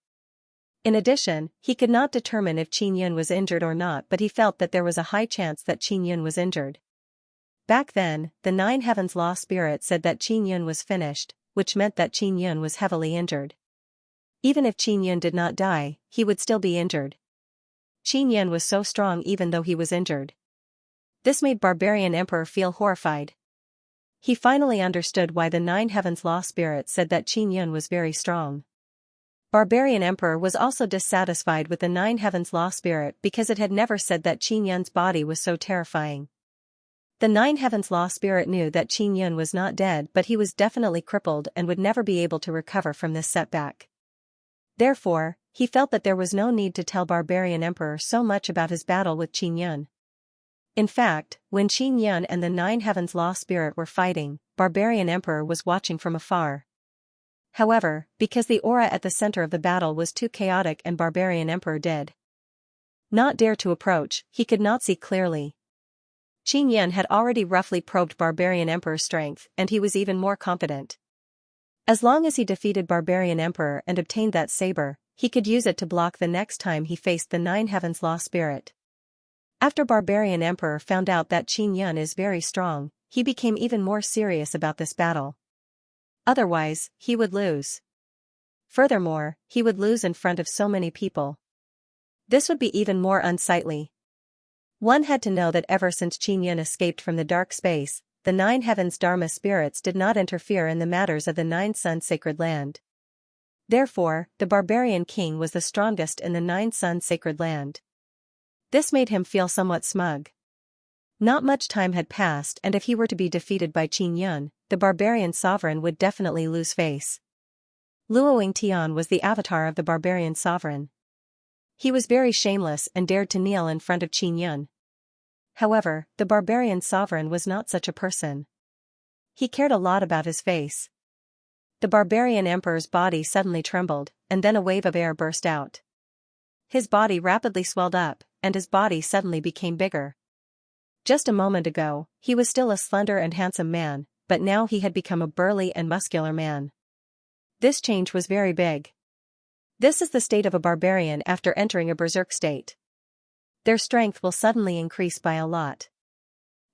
In addition, he could not determine if Qin Yun was injured or not, but he felt that there was a high chance that Qin Yun was injured. Back then, the Nine Heavens Law Spirit said that Qin Yun was finished, which meant that Qin Yun was heavily injured. Even if Qin Yun did not die, he would still be injured. Qin Yun was so strong even though he was injured. This made Barbarian Emperor feel horrified. He finally understood why the Nine Heavens Law Spirit said that Qin Yun was very strong. Barbarian Emperor was also dissatisfied with the Nine Heavens Law Spirit because it had never said that Qin Yun's body was so terrifying. The Nine Heavens Law Spirit knew that Qin Yun was not dead, but he was definitely crippled and would never be able to recover from this setback. Therefore, he felt that there was no need to tell Barbarian Emperor so much about his battle with Qin Yun. In fact, when Qin Yun and the Nine Heavens Law Spirit were fighting, Barbarian Emperor was watching from afar. However, because the aura at the center of the battle was too chaotic and Barbarian Emperor did not dare to approach, he could not see clearly. Qin Yun had already roughly probed Barbarian Emperor's strength, and he was even more confident. As long as he defeated Barbarian Emperor and obtained that saber, he could use it to block the next time he faced the Nine Heavens Law Spirit. After Barbarian Emperor found out that Qin Yun is very strong, he became even more serious about this battle. Otherwise, he would lose. Furthermore, he would lose in front of so many people. This would be even more unsightly. One had to know that ever since Qin Yun escaped from the dark space, the Nine Heavens Dharma spirits did not interfere in the matters of the Nine Sun Sacred Land. Therefore, the Barbarian King was the strongest in the Nine Sun Sacred Land. This made him feel somewhat smug. Not much time had passed, and if he were to be defeated by Qin Yun, the barbarian sovereign would definitely lose face. Luoying Tian was the avatar of the barbarian sovereign. He was very shameless and dared to kneel in front of Qin Yun. However, the barbarian sovereign was not such a person. He cared a lot about his face. The barbarian emperor's body suddenly trembled, and then a wave of air burst out. His body rapidly swelled up, and his body suddenly became bigger. Just a moment ago, he was still a slender and handsome man, but now he had become a burly and muscular man. This change was very big. This is the state of a barbarian after entering a berserk state. Their strength will suddenly increase by a lot.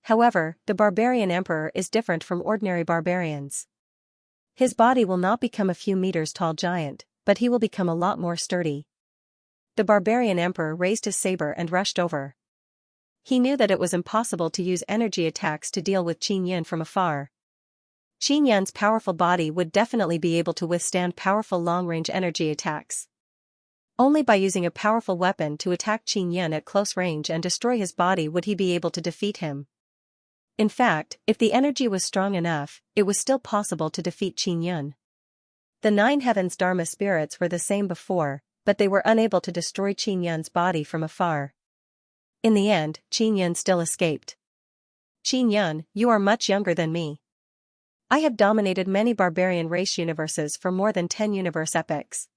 However, the barbarian emperor is different from ordinary barbarians. His body will not become a few meters tall giant, but he will become a lot more sturdy. The barbarian emperor raised his saber and rushed over. He knew that it was impossible to use energy attacks to deal with Qin Yun from afar. Qin Yun's powerful body would definitely be able to withstand powerful long-range energy attacks. Only by using a powerful weapon to attack Qin Yun at close range and destroy his body would he be able to defeat him. In fact, if the energy was strong enough, it was still possible to defeat Qin Yun. The Nine Heavens Dharma spirits were the same before, but they were unable to destroy Qin Yun's body from afar. In the end, Qin Yun still escaped. Qin Yun, you are much younger than me. I have dominated many barbarian race universes for more than 10 universe epochs.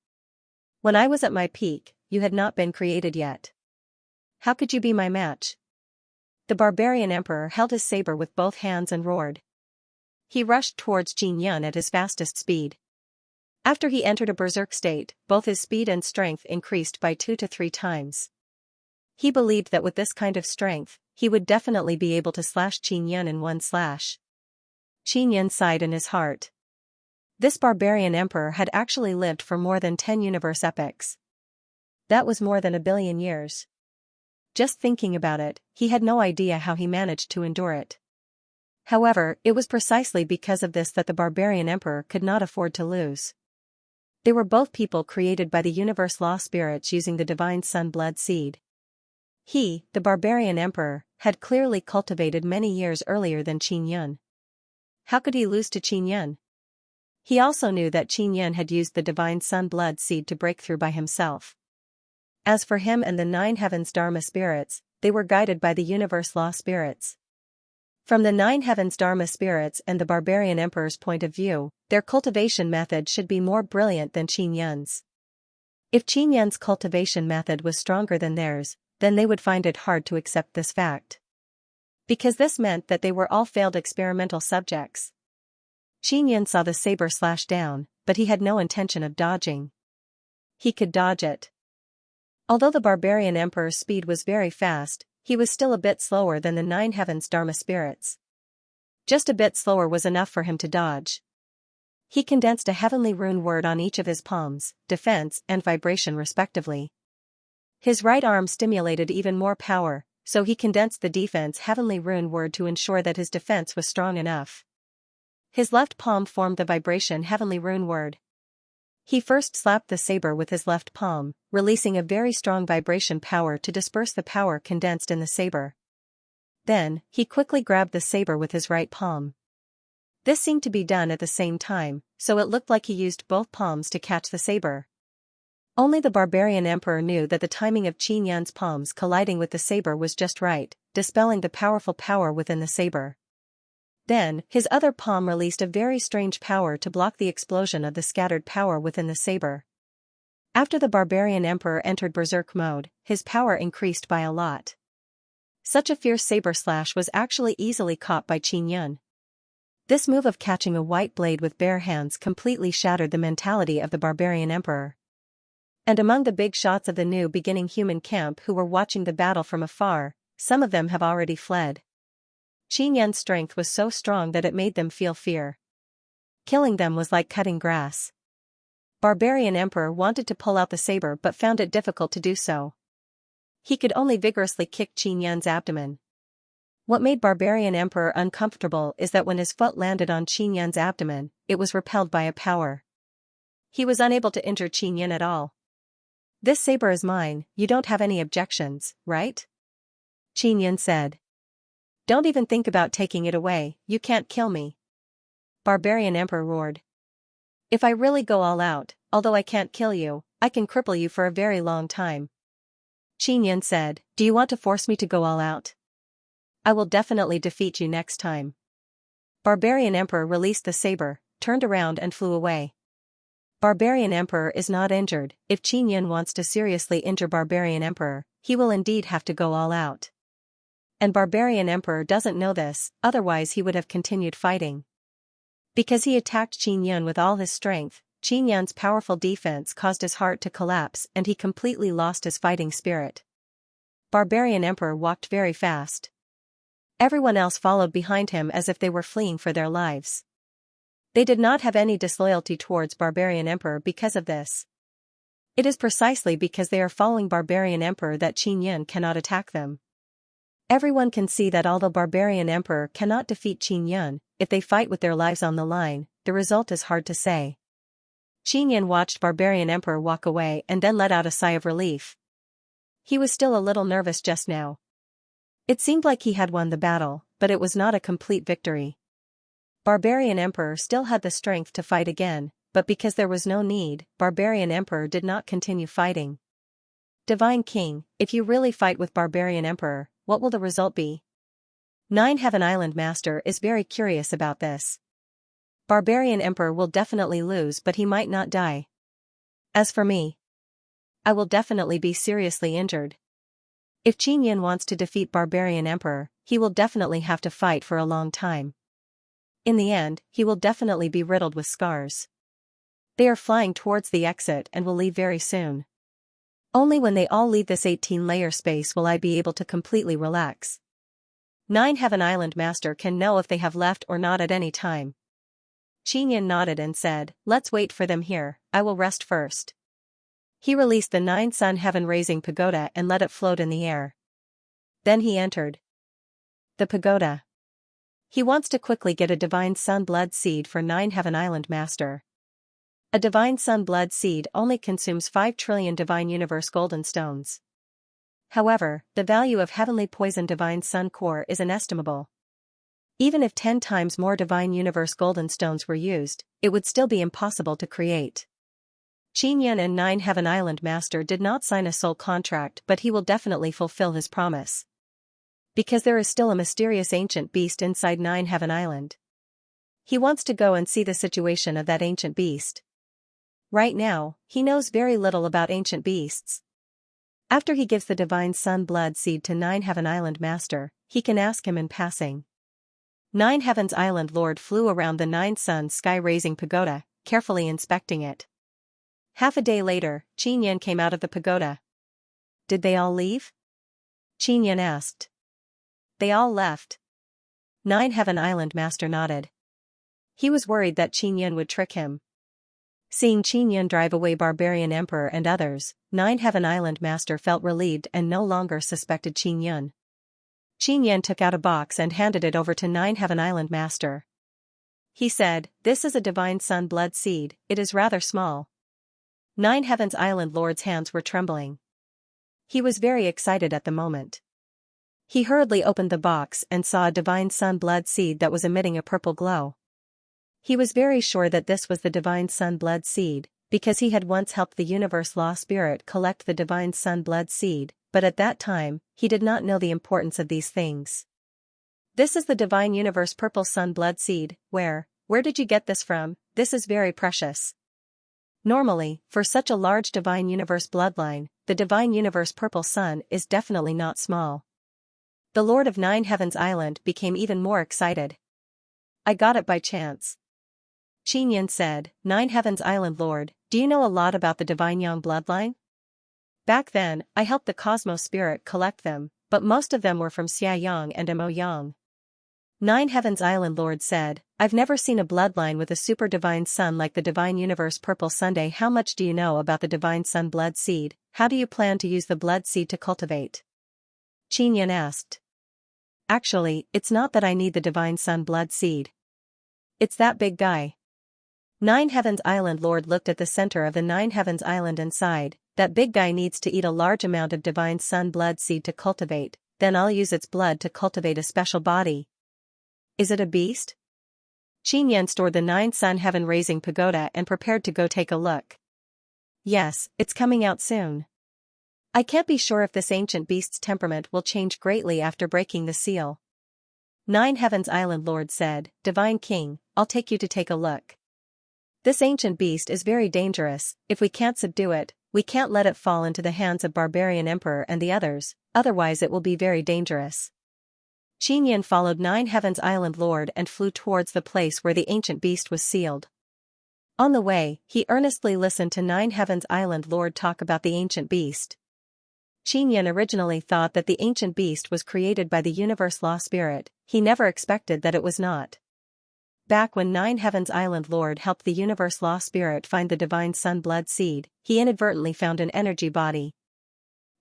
When I was at my peak, you had not been created yet. How could you be my match? The barbarian emperor held his saber with both hands and roared. He rushed towards Qin Yun at his fastest speed. After he entered a berserk state, both his speed and strength increased by 2 to 3 times. He believed that with this kind of strength, he would definitely be able to slash Qin Yun in one slash. Qin Yun sighed in his heart. This barbarian emperor had actually lived for more than 10 universe epochs. That was more than 1 billion years. Just thinking about it, he had no idea how he managed to endure it. However, it was precisely because of this that the barbarian emperor could not afford to lose. They were both people created by the universe law spirits using the divine sun blood seed. He, the barbarian emperor, had clearly cultivated many years earlier than Qin Yun. How could he lose to Qin Yun? He also knew that Qin Yun had used the divine sun blood seed to break through by himself. As for him and the Nine Heavens Dharma spirits, they were guided by the universe law spirits. From the Nine Heavens Dharma spirits and the barbarian emperor's point of view, their cultivation method should be more brilliant than Qin Yun's. If Qin Yun's cultivation method was stronger than theirs, then they would find it hard to accept this fact. Because this meant that they were all failed experimental subjects. Qin Yun saw the saber slash down, but he had no intention of dodging. He could dodge it. Although the barbarian emperor's speed was very fast, he was still a bit slower than the Nine Heavens Dharma spirits. Just a bit slower was enough for him to dodge. He condensed a heavenly rune word on each of his palms, defense and vibration respectively. His right arm stimulated even more power, so he condensed the defense heavenly rune word to ensure that his defense was strong enough. His left palm formed the vibration heavenly rune word. He first slapped the saber with his left palm, releasing a very strong vibration power to disperse the power condensed in the saber. Then, he quickly grabbed the saber with his right palm. This seemed to be done at the same time, so it looked like he used both palms to catch the saber. Only the barbarian emperor knew that the timing of Qin Yun's palms colliding with the saber was just right, dispelling the powerful power within the saber. Then, his other palm released a very strange power to block the explosion of the scattered power within the saber. After the barbarian emperor entered berserk mode, his power increased by a lot. Such a fierce saber slash was actually easily caught by Qin Yun. This move of catching a white blade with bare hands completely shattered the mentality of the barbarian emperor. And among the big shots of the new beginning human camp who were watching the battle from afar, some of them have already fled. Qin Yun's strength was so strong that it made them feel fear. Killing them was like cutting grass. Barbarian Emperor wanted to pull out the saber but found it difficult to do so. He could only vigorously kick Qin Yun's abdomen. What made Barbarian Emperor uncomfortable is that when his foot landed on Qin Yun's abdomen, it was repelled by a power. He was unable to injure Qin Yun at all. "This saber is mine, you don't have any objections, right?" Qin Yun said. "Don't even think about taking it away, you can't kill me." Barbarian Emperor roared. If I really go all out, although I can't kill you, I can cripple you for a very long time. Xianxia said, do you want to force me to go all out? I will definitely defeat you next time. Barbarian Emperor released the saber, turned around and flew away. Barbarian Emperor is not injured. If Xianxia wants to seriously injure Barbarian Emperor, he will indeed have to go all out. And Barbarian Emperor doesn't know this, otherwise he would have continued fighting. Because he attacked Xianxia with all his strength, Xianxia's powerful defense caused his heart to collapse and he completely lost his fighting spirit. Barbarian Emperor walked very fast. Everyone else followed behind him as if they were fleeing for their lives. They did not have any disloyalty towards Barbarian Emperor because of this. It is precisely because they are following Barbarian Emperor that Xianxia cannot attack them. Everyone can see that although Barbarian Emperor cannot defeat Xianxia, if they fight with their lives on the line, the result is hard to say. Xianxia watched Barbarian Emperor walk away and then let out a sigh of relief. He was still a little nervous just now. It seemed like he had won the battle, but it was not a complete victory. Barbarian Emperor still had the strength to fight again, but because there was no need, Barbarian Emperor did not continue fighting. Divine King, if you really fight with Barbarian Emperor, what will the result be? Nine Heaven Island Master is very curious about this. Barbarian Emperor will definitely lose, but he might not die. As for me, I will definitely be seriously injured. If Xianxia wants to defeat Barbarian Emperor, he will definitely have to fight for a long time. In the end, he will definitely be riddled with scars. They are flying towards the exit and will leave very soon. Only when they all leave this 18-layer space will I be able to completely relax. Nine Heaven Island Master can know if they have left or not at any time. Xianxia nodded and said, let's wait for them here, I will rest first. He released the 9-sun heaven-raising pagoda and let it float in the air. Then he entered the pagoda. He wants to quickly get a Divine Sun Blood Seed for 9 Heaven Island Master. A Divine Sun Blood Seed only consumes 5 trillion Divine Universe Golden Stones. However, the value of Heavenly Poison Divine Sun Core is inestimable. Even if 10 times more Divine Universe Golden Stones were used, it would still be impossible to create. Xianxia and 9 Heaven Island Master did not sign a soul contract, but he will definitely fulfill his promise. Because there is still a mysterious ancient beast inside 9 Heaven Island. He wants to go and see the situation of that ancient beast. Right now, he knows very little about ancient beasts. After he gives the Divine Sun Blood Seed to 9 Heaven Island Master, he can ask him in passing. 9 Heaven's Island Lord flew around the 9 Sun sky-raising pagoda, carefully inspecting it. Half a day later, Xianxia came out of the pagoda. Did they all leave? Xianxia asked. They all left. 9 Heaven Island Master nodded. He was worried that Xianxia would trick him. Seeing Xianxia drive away Barbarian Emperor and others, 9 Heaven Island Master felt relieved and no longer suspected Xianxia. Xianxia took out a box and handed it over to 9 Heaven Island Master. He said, this is a Divine Sun Blood Seed, it is rather small. 9 Heaven's Island Lord's hands were trembling. He was very excited at the moment. He hurriedly opened the box and saw a Divine Sun Blood Seed that was emitting a purple glow. He was very sure that this was the Divine Sun Blood Seed, because he had once helped the Universe Law Spirit collect the Divine Sun Blood Seed, but at that time, he did not know the importance of these things. This is the Divine Universe Purple Sun Blood Seed. Where did you get this from? This is very precious. Normally, for such a large Divine Universe bloodline, the Divine Universe Purple Sun is definitely not small. The Lord of 9 Heavens Island became even more excited. I got it by chance. Xianxia said, 9 Heavens Island Lord, do you know a lot about the Divine Yang bloodline? Back then, I helped the Cosmos Spirit collect them, but most of them were from Xia Yang and Mo Yang. 9 Heavens Island Lord said, I've never seen a bloodline with a super divine sun like the Divine Universe Purple Sunday. How much do you know about the Divine Sun Blood Seed? How do you plan to use the blood seed to cultivate? Xianxia asked. Actually, it's not that I need the Divine Sun Blood Seed. It's that big guy. 9 Heavens Island Lord looked at the center of the 9 Heavens Island and sighed. That big guy needs to eat a large amount of Divine Sun Blood Seed to cultivate, then I'll use its blood to cultivate a special body. Is it a beast? Xianxia stored the 9-sun heaven-raising pagoda and prepared to go take a look. Yes, it's coming out soon. I can't be sure if this ancient beast's temperament will change greatly after breaking the seal. 9 Heavens Island Lord said, Divine King, I'll take you to take a look. This ancient beast is very dangerous. If we can't subdue it, we can't let it fall into the hands of Barbarian Emperor and the others, otherwise it will be very dangerous. Xianxia followed 9 Heavens Island Lord and flew towards the place where the ancient beast was sealed. On the way, he earnestly listened to 9 Heavens Island Lord talk about the ancient beast. Xianxia originally thought that the ancient beast was created by the universe law spirit. He never expected that it was not. Back when 9 Heavens Island Lord helped the universe law spirit find the divine sun blood seed, he inadvertently found an energy body.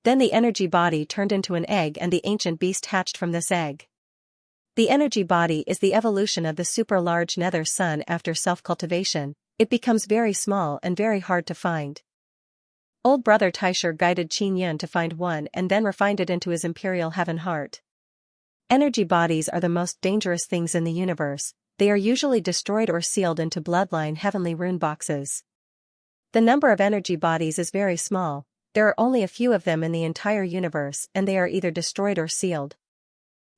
Then the energy body turned into an egg and the ancient beast hatched from this egg. The energy body is the evolution of the super-large nether sun after self-cultivation. It becomes very small and very hard to find. Old brother Taisher guided Xianxia to find one and then refined it into his imperial heaven heart. Energy bodies are the most dangerous things in the universe. They are usually destroyed or sealed into bloodline heavenly rune boxes. The number of energy bodies is very small. There are only a few of them in the entire universe and they are either destroyed or sealed.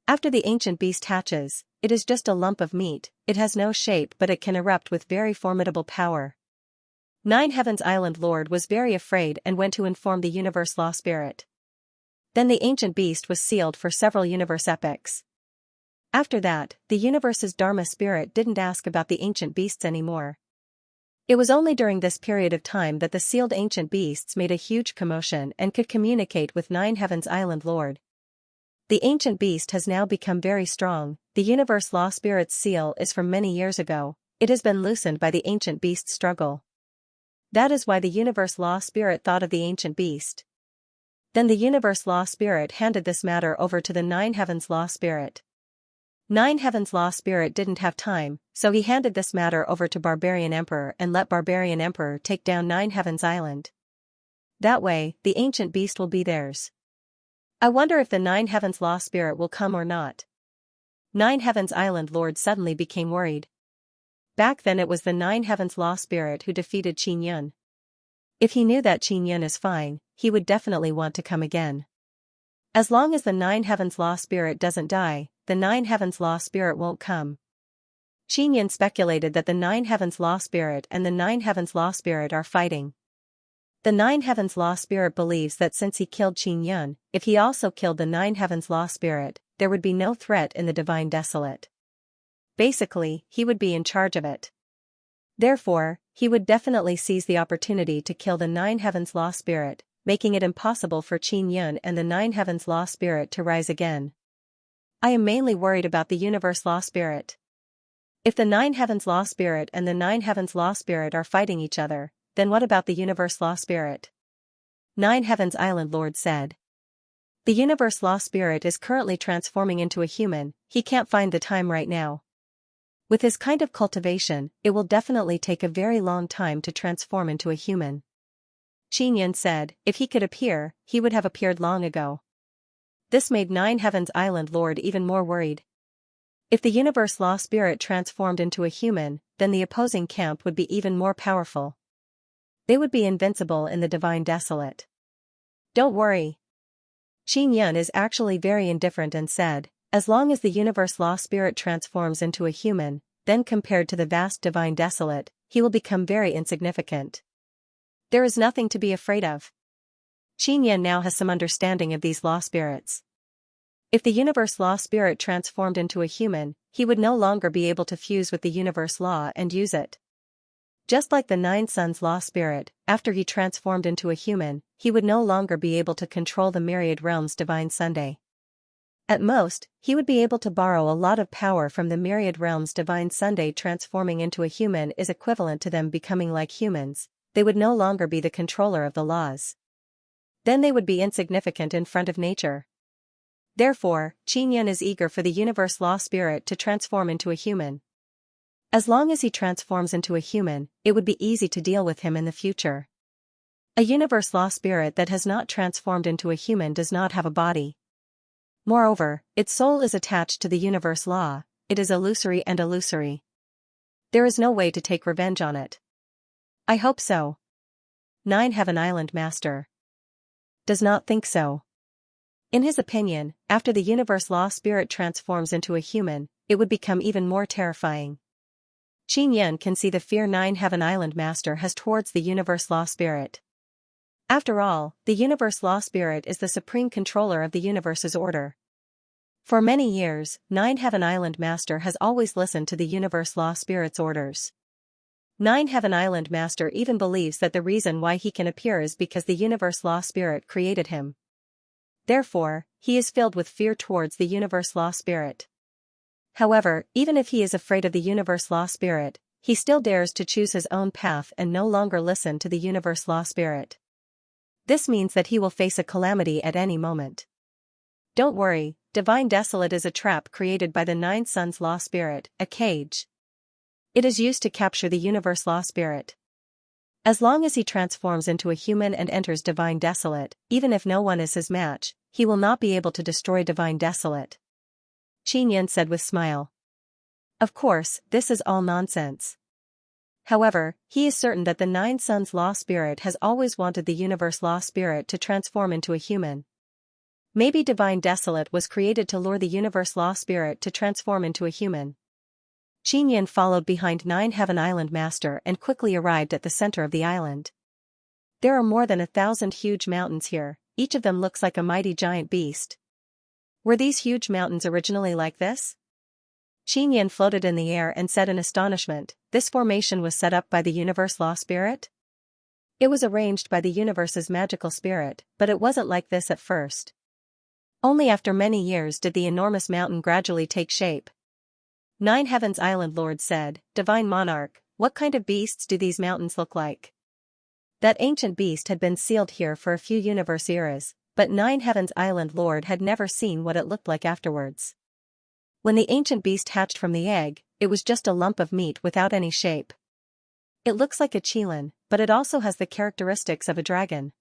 After the ancient beast hatches, it is just a lump of meat. It has no shape but it can erupt with very formidable power. 9 Heavens Island Lord was very afraid and went to inform the universe law spirit. Then the ancient beast was sealed for several universe epochs. After that, the universe's Dharma spirit didn't ask about the ancient beasts anymore. It was only during this period of time that the sealed ancient beasts made a huge commotion and could communicate with 9 Heavens Island Lord. The ancient beast has now become very strong. The universe law spirit's seal is from many years ago. It has been loosened by the ancient beast's struggle. That is why the universe law spirit thought of the ancient beast. Then the universe law spirit handed this matter over to the 9 Heavens law spirit. 9 Heavens law spirit didn't have time, so he handed this matter over to Barbarian Emperor and let Barbarian Emperor take down 9 Heavens Island. That way, the ancient beast will be theirs. I wonder if the 9 Heavens law spirit will come or not. 9 Heavens Island Lord suddenly became worried. Back then it was the 9 Heavens law spirit who defeated Xianxia. If he knew that Xianxia is fine, he would definitely want to come again. As long as the 9 Heavens law spirit doesn't die, the 9 Heavens law spirit won't come. Xianxia speculated that the 9 Heavens law spirit and the 9 Heavens law spirit are fighting. The 9 Heavens law spirit believes that since he killed Xianxia, if he also killed the 9 Heavens law spirit, there would be no threat in the divine desolate. Basically, he would be in charge of it. Therefore, he would definitely seize the opportunity to kill the 9 Heavens law spirit, making it impossible for Xianxia and the 9 Heavens law spirit to rise again. I am mainly worried about the universe law spirit. If the 9 Heavens law spirit and the 9 Heavens law spirit are fighting each other, then what about the universe law spirit? 9 Heavens Island Lord said. The universe law spirit is currently transforming into a human. He can't find the time right now. With his kind of cultivation, it will definitely take a very long time to transform into a human. Xianxia said, if he could appear, he would have appeared long ago. This made 9 Heavens Island Lord even more worried. If the universe law spirit transformed into a human, then the opposing camp would be even more powerful. They would be invincible in the divine desolate. Don't worry. Xianxia is actually very indifferent and said, as long as the universe law spirit transforms into a human, then compared to the vast divine desolate, he will become very insignificant. There is nothing to be afraid of. Xianxia now has some understanding of these law spirits. If the universe law spirit transformed into a human, he would no longer be able to fuse with the universe law and use it. Just like the 9 Suns law spirit, after he transformed into a human, he would no longer be able to control the myriad realms divine Sunday. At most, he would be able to borrow a lot of power from the myriad realms divine Sunday. Transforming into a human is equivalent to them becoming like humans. They would no longer be the controller of the laws. Then they would be insignificant in front of nature. Therefore, Xianxia is eager for the universe law spirit to transform into a human. As long as he transforms into a human, it would be easy to deal with him in the future. A universe law spirit that has not transformed into a human does not have a body. Moreover, its soul is attached to the universe law. It is illusory and illusory. There is no way to take revenge on it. I hope so. 9 Heaven Island Master does not think so. In his opinion, after the universe law spirit transforms into a human, it would become even more terrifying. Qin Yan can see the fear 9 Heaven Island Master has towards the universe law spirit. After all, the universe law spirit is the supreme controller of the universe's order. For many years, 9 Heaven Island Master has always listened to the universe law spirit's orders. 9 Heaven Island Master even believes that the reason why he can appear is because the universe law spirit created him. Therefore, he is filled with fear towards the universe law spirit. However, even if he is afraid of the universe law spirit, he still dares to choose his own path and no longer listen to the universe law spirit. This means that he will face a calamity at any moment. Don't worry, Divine Desolate is a trap created by the 9 Suns law spirit, a cage. It is used to capture the universe law spirit. As long as he transforms into a human and enters Divine Desolate, even if no one is his match, he will not be able to destroy Divine Desolate. Qin Yan said with smile. Of course, this is all nonsense. However, he is certain that the 9 Suns law spirit has always wanted the universe law spirit to transform into a human. Maybe Divine Desolate was created to lure the universe law spirit to transform into a human. Qin Yan followed behind 9 Heaven Island Master and quickly arrived at the center of the island. There are more than 1,000 huge mountains here, each of them looks like a mighty giant beast. Were these huge mountains originally like this? Qin Yan floated in the air and said in astonishment, this formation was set up by the universe law spirit? It was arranged by the universe's magical spirit, but it wasn't like this at first. Only after many years did the enormous mountain gradually take shape. 9 Heavens Island Lord said, Divine Monarch, what kind of beasts do these mountains look like? That ancient beast had been sealed here for a few universe eras, but 9 Heavens Island Lord had never seen what it looked like afterwards. When the ancient beast hatched from the egg, it was just a lump of meat without any shape. It looks like a qilin, but it also has the characteristics of a dragon.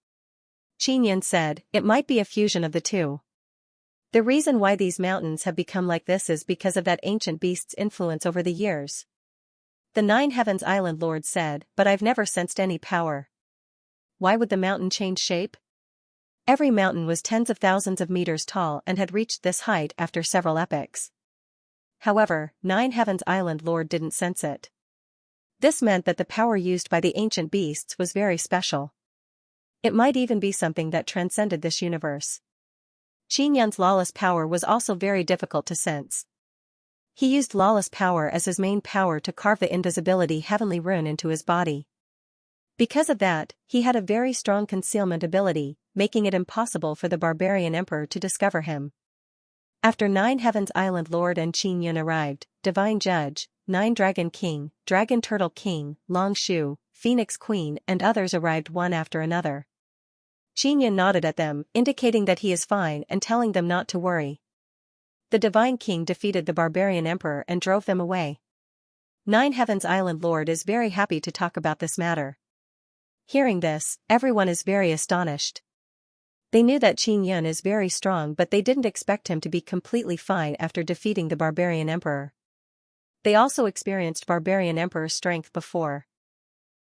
Qin Yan said, it might be a fusion of the two. The reason why these mountains have become like this is because of that ancient beast's influence over the years. The 9 Heavens Island Lord said, but I've never sensed any power. Why would the mountain change shape? Every mountain was tens of thousands of meters tall and had reached this height after several epochs. However, 9 Heavens Island Lord didn't sense it. This meant that the power used by the ancient beasts was very special. It might even be something that transcended this universe. Qin Yan's lawless power was also very difficult to sense. He used lawless power as his main power to carve the invisibility heavenly rune into his body. Because of that, he had a very strong concealment ability, making it impossible for the barbarian emperor to discover him. After 9 Heavens Island Lord and Qin Yan arrived, Divine Judge, 9 Dragon King, Dragon Turtle King, Long Shu, Phoenix Queen and others arrived one after another. Qin Yan nodded at them, indicating that he is fine and telling them not to worry. The Divine King defeated the barbarian emperor and drove them away. 9 Heavens Island Lord is very happy to talk about this matter. Hearing this, everyone is very astonished. They knew that Qin Yan is very strong, but they didn't expect him to be completely fine after defeating the barbarian emperor. They also experienced barbarian emperor's strength before.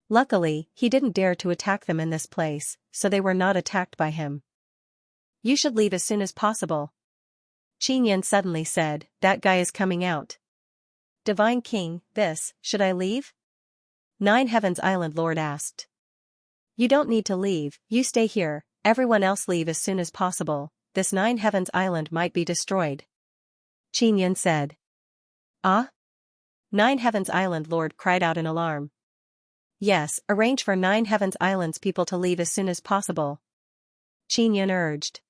Luckily, he didn't dare to attack them in this place, so they were not attacked by him. You should leave as soon as possible. Qin Yan suddenly said, that guy is coming out. Divine King, should I leave? 9 Heavens Island Lord asked. You don't need to leave, you stay here, everyone else leave as soon as possible, this 9 Heavens Island might be destroyed. Qin Yan said. Ah? 9 Heavens Island Lord cried out in alarm. Yes, arrange for 9 Heavens Islands people to leave as soon as possible. Qin Yan urged.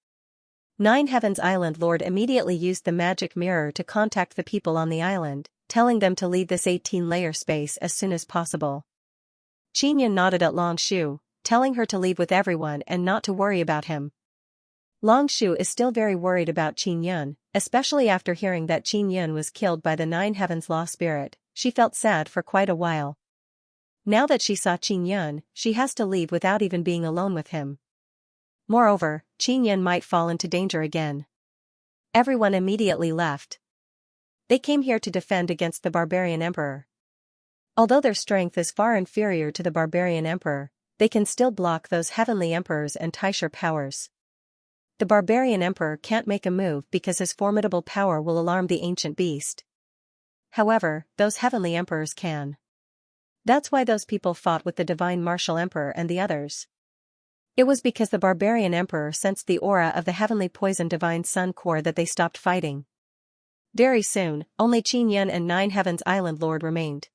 9 Heavens Island Lord immediately used the magic mirror to contact the people on the island, telling them to leave this 18-layer space as soon as possible. Qin Yan nodded at Long Shu, telling her to leave with everyone and not to worry about him. Long Shu is still very worried about Qin Yan, especially after hearing that Qin Yan was killed by the 9 Heavens Law Spirit. She felt sad for quite a while. Now that she saw Qin Yan, she has to leave without even being alone with him. Moreover, Qin Yan might fall into danger again. Everyone immediately left. They came here to defend against the barbarian emperor. Although their strength is far inferior to the barbarian emperor, they can still block those heavenly emperors and Taisher powers. The barbarian emperor can't make a move because his formidable power will alarm the ancient beast. However, those heavenly emperors can. That's why those people fought with the divine martial emperor and the others. It was because the barbarian emperor sensed the aura of the heavenly poison divine sun core that they stopped fighting. Very soon, only Xianxia and Nine Heavens Island Lord remained.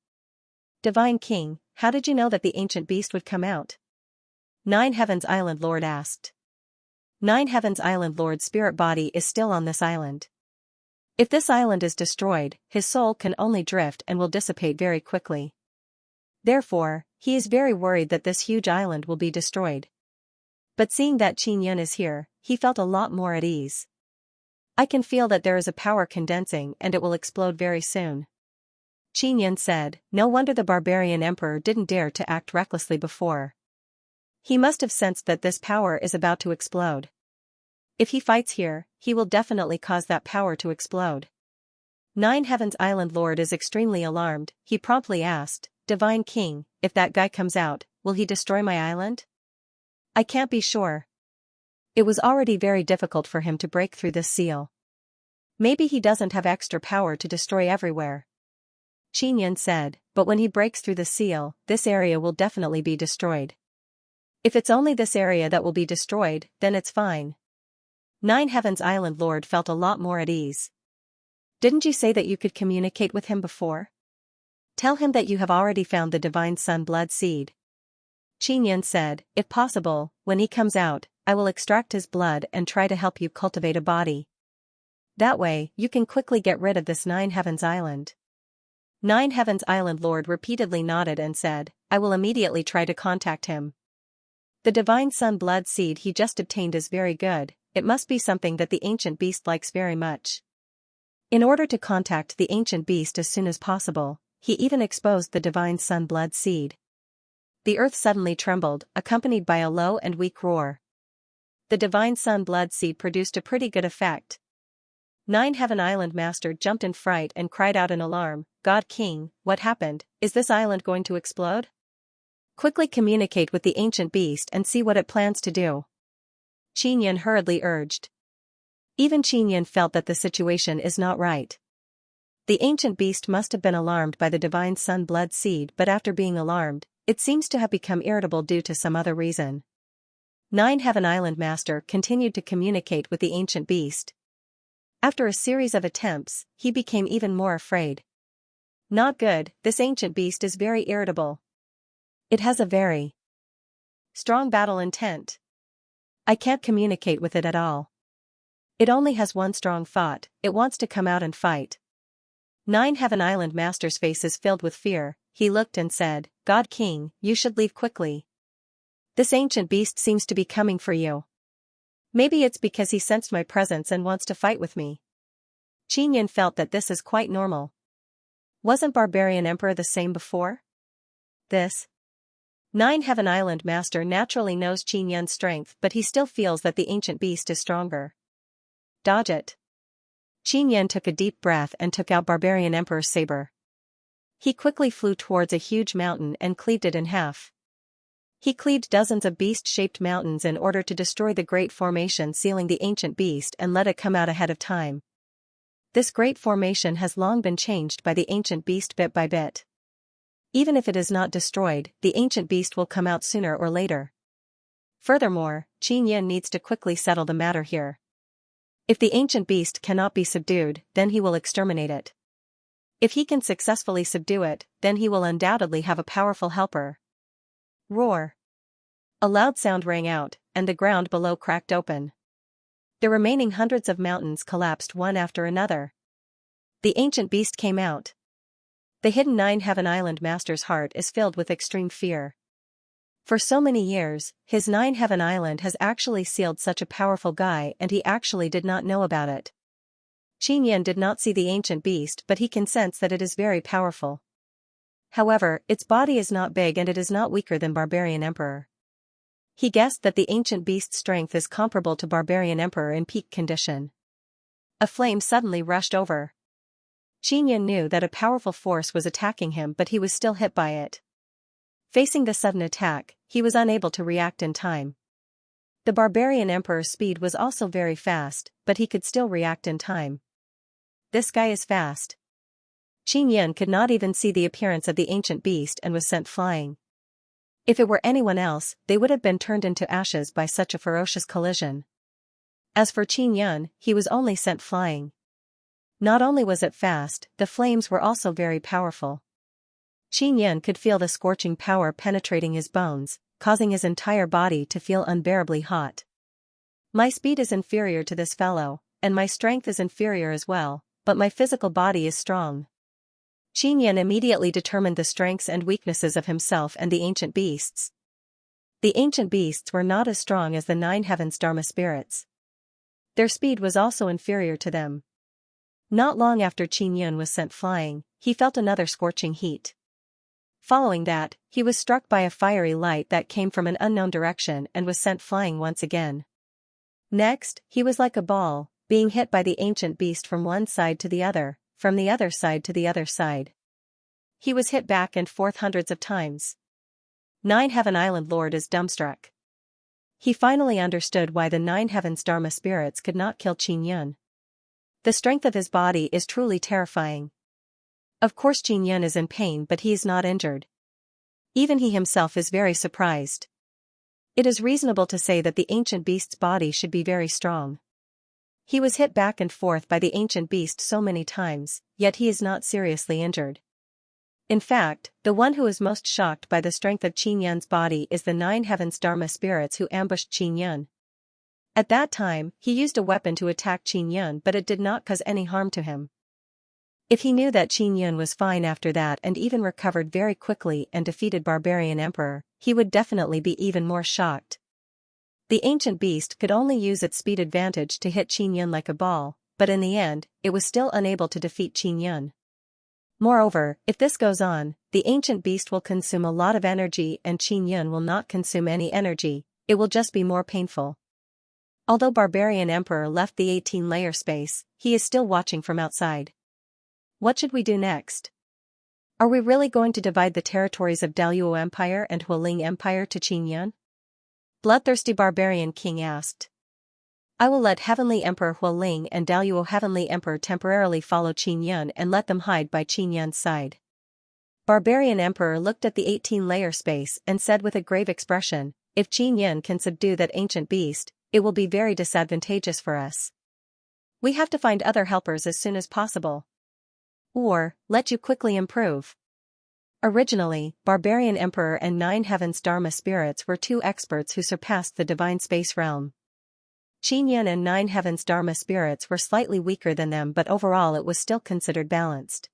Divine King, how did you know that the ancient beast would come out? Nine Heavens Island Lord asked. Nine Heavens Island Lord's spirit body is still on this island. If this island is destroyed, his soul can only drift and will dissipate very quickly. Therefore, he is very worried that this huge island will be destroyed. But seeing that Xianxia is here, he felt a lot more at ease. I can feel that there is a power condensing and it will explode very soon. Xianxia said, no wonder the barbarian emperor didn't dare to act recklessly before. He must have sensed that this power is about to explode. If he fights here, he will definitely cause that power to explode. Nine Heavens Island Lord is extremely alarmed. He promptly asked, Divine King, if that guy comes out, will he destroy my island? I can't be sure. It was already very difficult for him to break through this seal. Maybe he doesn't have extra power to destroy everywhere. Xianxia said, but when he breaks through the seal, this area will definitely be destroyed. If it's only this area that will be destroyed, then it's fine. Nine Heavens Island Lord felt a lot more at ease. Didn't you say that you could communicate with him before? Tell him that you have already found the divine sun blood seed. Xianxia said, if possible, when he comes out, I will extract his blood and try to help you cultivate a body. That way, you can quickly get rid of this Nine Heavens Island. Nine Heavens Island Lord repeatedly nodded and said, I will immediately try to contact him. The divine sun blood seed he just obtained is very good, it must be something that the ancient beast likes very much. In order to contact the ancient beast as soon as possible, he even exposed the divine sun blood seed. The earth suddenly trembled, accompanied by a low and weak roar. The divine sun blood seed produced a pretty good effect. Nine Heaven Island Master jumped in fright and cried out in alarm, God King, what happened? Is this island going to explode? Quickly communicate with the ancient beast and see what it plans to do. Xianxia hurriedly urged. Even Xianxia felt that the situation is not right. The ancient beast must have been alarmed by the divine sun blood seed, but after being alarmed, it seems to have become irritable due to some other reason. Nine Heaven Island Master continued to communicate with the ancient beast. After a series of attempts, he became even more afraid. Not good, this ancient beast is very irritable. It has a very strong battle intent. I can't communicate with it at all. It only has one strong thought, it wants to come out and fight. Nine Heaven Island Master's face is filled with fear, he looked and said, God King, you should leave quickly. This ancient beast seems to be coming for you. Maybe it's because he sensed my presence and wants to fight with me. Xianxia felt that this is quite normal. Wasn't Barbarian Emperor the same before? This Nine Heaven Island Master naturally knows Xianxia's strength, but he still feels that the ancient beast is stronger. Dodge it. Xianxia took a deep breath and took out Barbarian Emperor's saber. He quickly flew towards a huge mountain and cleaved it in half. He cleaved dozens of beast-shaped mountains in order to destroy the great formation sealing the ancient beast and let it come out ahead of time. This great formation has long been changed by the ancient beast bit by bit. Even if it is not destroyed, the ancient beast will come out sooner or later. Furthermore, Xianxia needs to quickly settle the matter here. If the ancient beast cannot be subdued, then he will exterminate it. If he can successfully subdue it, then he will undoubtedly have a powerful helper. Roar! A loud sound rang out, and the ground below cracked open. The remaining hundreds of mountains collapsed one after another. The ancient beast came out. The hidden Nine Heaven Island Master's heart is filled with extreme fear. For so many years, his Nine Heaven Island has actually sealed such a powerful guy and he actually did not know about it. Xianxia did not see the ancient beast, but he can sense that it is very powerful. However, its body is not big and it is not weaker than Barbarian Emperor. He guessed that the ancient beast's strength is comparable to Barbarian Emperor in peak condition. A flame suddenly rushed over. Qin Yan knew that a powerful force was attacking him, but he was still hit by it. Facing the sudden attack, he was unable to react in time. The barbarian emperor's speed was also very fast, but he could still react in time. This guy is fast. Qin Yan could not even see the appearance of the ancient beast and was sent flying. If it were anyone else, they would have been turned into ashes by such a ferocious collision. As for Qin Yan, he was only sent flying. Not only was it fast, the flames were also very powerful. Qin Yan could feel the scorching power penetrating his bones, causing his entire body to feel unbearably hot. My speed is inferior to this fellow, and my strength is inferior as well, but my physical body is strong. Qin Yan immediately determined the strengths and weaknesses of himself and the ancient beasts. The ancient beasts were not as strong as the 9 heavens Dharma spirits. Their speed was also inferior to them. Not long after Qin Yan was sent flying, he felt another scorching heat. Following that, he was struck by a fiery light that came from an unknown direction and was sent flying once again. Next, he was like a ball, being hit by the ancient beast from one side to the other, from the other side to the other side. He was hit back and forth hundreds of times. 9 Heaven Island Lord is dumbstruck. He finally understood why the 9 heavens Dharma spirits could not kill Qin Yan. The strength of his body is truly terrifying. Of course Qin Yan is in pain, but he is not injured. Even he himself is very surprised. It is reasonable to say that the ancient beast's body should be very strong. He was hit back and forth by the ancient beast so many times, yet he is not seriously injured. In fact, the one who is most shocked by the strength of Qin Yan's body is the 9 heavens Dharma spirits who ambushed Qin Yan. At that time, he used a weapon to attack Qin Yan, but it did not cause any harm to him. If he knew that Qin Yan was fine after that and even recovered very quickly and defeated Barbarian Emperor, he would definitely be even more shocked. The ancient beast could only use its speed advantage to hit Qin Yan like a ball, but in the end, it was still unable to defeat Qin Yan. Moreover, if this goes on, the ancient beast will consume a lot of energy and Qin Yan will not consume any energy, it will just be more painful. Although Barbarian Emperor left the 18-layer space, he is still watching from outside. What should we do next? Are we really going to divide the territories of Daluo Empire and Hualing Empire to Qin Yan? Bloodthirsty Barbarian King asked. I will let Heavenly Emperor Hualing and Daluo Heavenly Emperor temporarily follow Qin Yan and let them hide by Qin Yan's side. Barbarian Emperor looked at the 18-layer space and said with a grave expression, if Qin Yan can subdue that ancient beast, it will be very disadvantageous for us. We have to find other helpers as soon as possible. Or, let you quickly improve. Originally, Barbarian Emperor and 9 heavens Dharma spirits were 2 experts who surpassed the divine space realm. Qin Yan and 9 heavens Dharma spirits were slightly weaker than them, but overall it was still considered balanced.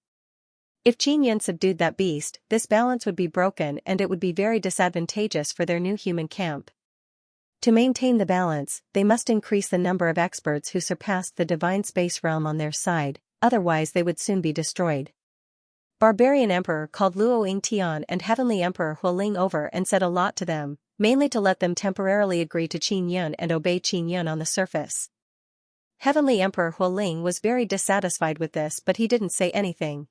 If Qin Yan subdued that beast, this balance would be broken and it would be very disadvantageous for their new human camp. To maintain the balance, they must increase the number of experts who surpassed the divine space realm on their side, otherwise they would soon be destroyed. Barbarian Emperor called Luo Yingtian and Heavenly Emperor Hualing over and said a lot to them, mainly to let them temporarily agree to Qin Yan and obey Qin Yan on the surface. Heavenly Emperor Hualing was very dissatisfied with this, but he didn't say anything.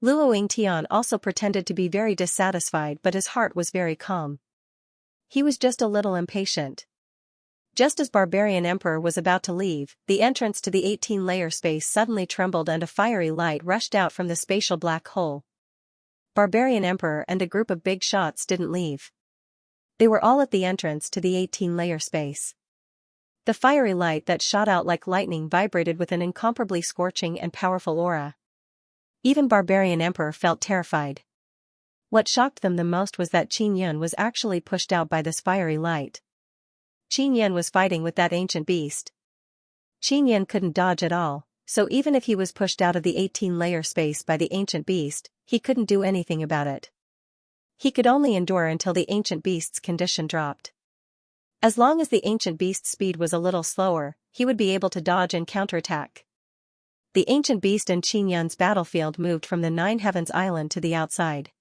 Luo Yingtian also pretended to be very dissatisfied, but his heart was very calm. He was just a little impatient. Just as Barbarian Emperor was about to leave, the entrance to the 18-layer space suddenly trembled and a fiery light rushed out from the spatial black hole. Barbarian Emperor and a group of big shots didn't leave. They were all at the entrance to the 18-layer space. The fiery light that shot out like lightning vibrated with an incomparably scorching and powerful aura. Even Barbarian Emperor felt terrified. What shocked them the most was that Qin Yan was actually pushed out by this fiery light. Qin Yan was fighting with that ancient beast. Qin Yan couldn't dodge at all, so even if he was pushed out of the 18-layer space by the ancient beast, he couldn't do anything about it. He could only endure until the ancient beast's condition dropped. As long as the ancient beast's speed was a little slower, he would be able to dodge and counterattack. The ancient beast and Qin Yan's battlefield moved from the 9 heavens island to the outside.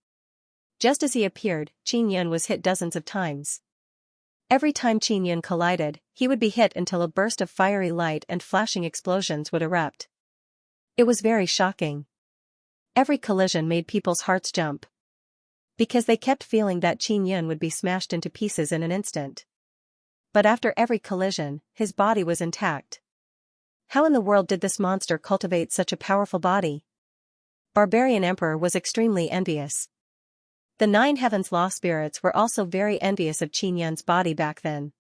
Just as he appeared, Qin Yan was hit dozens of times. Every time Qin Yan collided, he would be hit until a burst of fiery light and flashing explosions would erupt. It was very shocking. Every collision made people's hearts jump. Because they kept feeling that Qin Yun would be smashed into pieces in an instant. But after every collision, his body was intact. How in the world did this monster cultivate such a powerful body? Barbarian Emperor was extremely envious. The 9 Heavens Law spirits were also very envious of Qin Yun's body back then.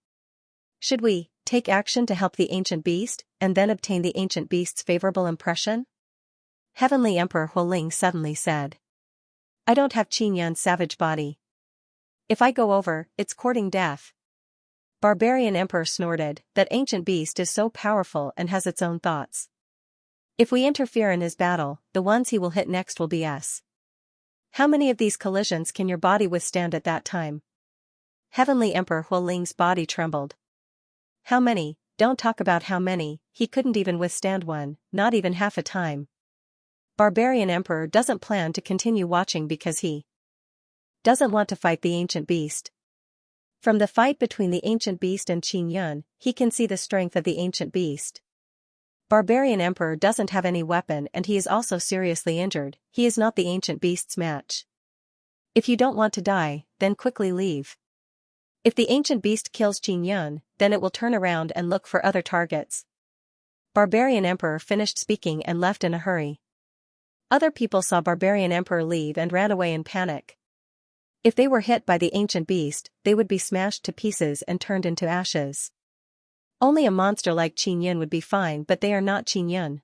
Should we take action to help the ancient beast, and then obtain the ancient beast's favorable impression? Heavenly Emperor Huoling suddenly said. I don't have Qin Yun's savage body. If I go over, it's courting death. Barbarian Emperor snorted, that ancient beast is so powerful and has its own thoughts. If we interfere in his battle, the ones he will hit next will be us. How many of these collisions can your body withstand at that time? Heavenly Emperor Huoling's body trembled. How many? Don't talk about how many, he couldn't even withstand one, not even half a time. Barbarian Emperor doesn't plan to continue watching because he doesn't want to fight the ancient beast. From the fight between the ancient beast and Qin Yun, he can see the strength of the ancient beast. Barbarian Emperor doesn't have any weapon and he is also seriously injured, he is not the ancient beast's match. If you don't want to die, then quickly leave. If the ancient beast kills Qin Yun, then it will turn around and look for other targets. Barbarian Emperor finished speaking and left in a hurry. Other people saw Barbarian Emperor leave and ran away in panic. If they were hit by the ancient beast, they would be smashed to pieces and turned into ashes. Only a monster like Qin Yun would be fine, but they are not Qin Yun.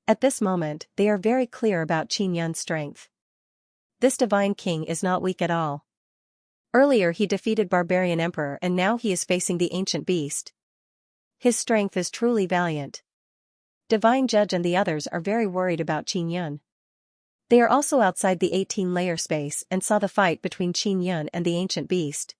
At this moment, they are very clear about Qin Yun's strength. This divine king is not weak at all. Earlier he defeated Barbarian Emperor and now he is facing the ancient beast. His strength is truly valiant. Divine Judge and the others are very worried about Qin Yun. They are also outside the 18-layer space and saw the fight between Qin Yun and the ancient beast.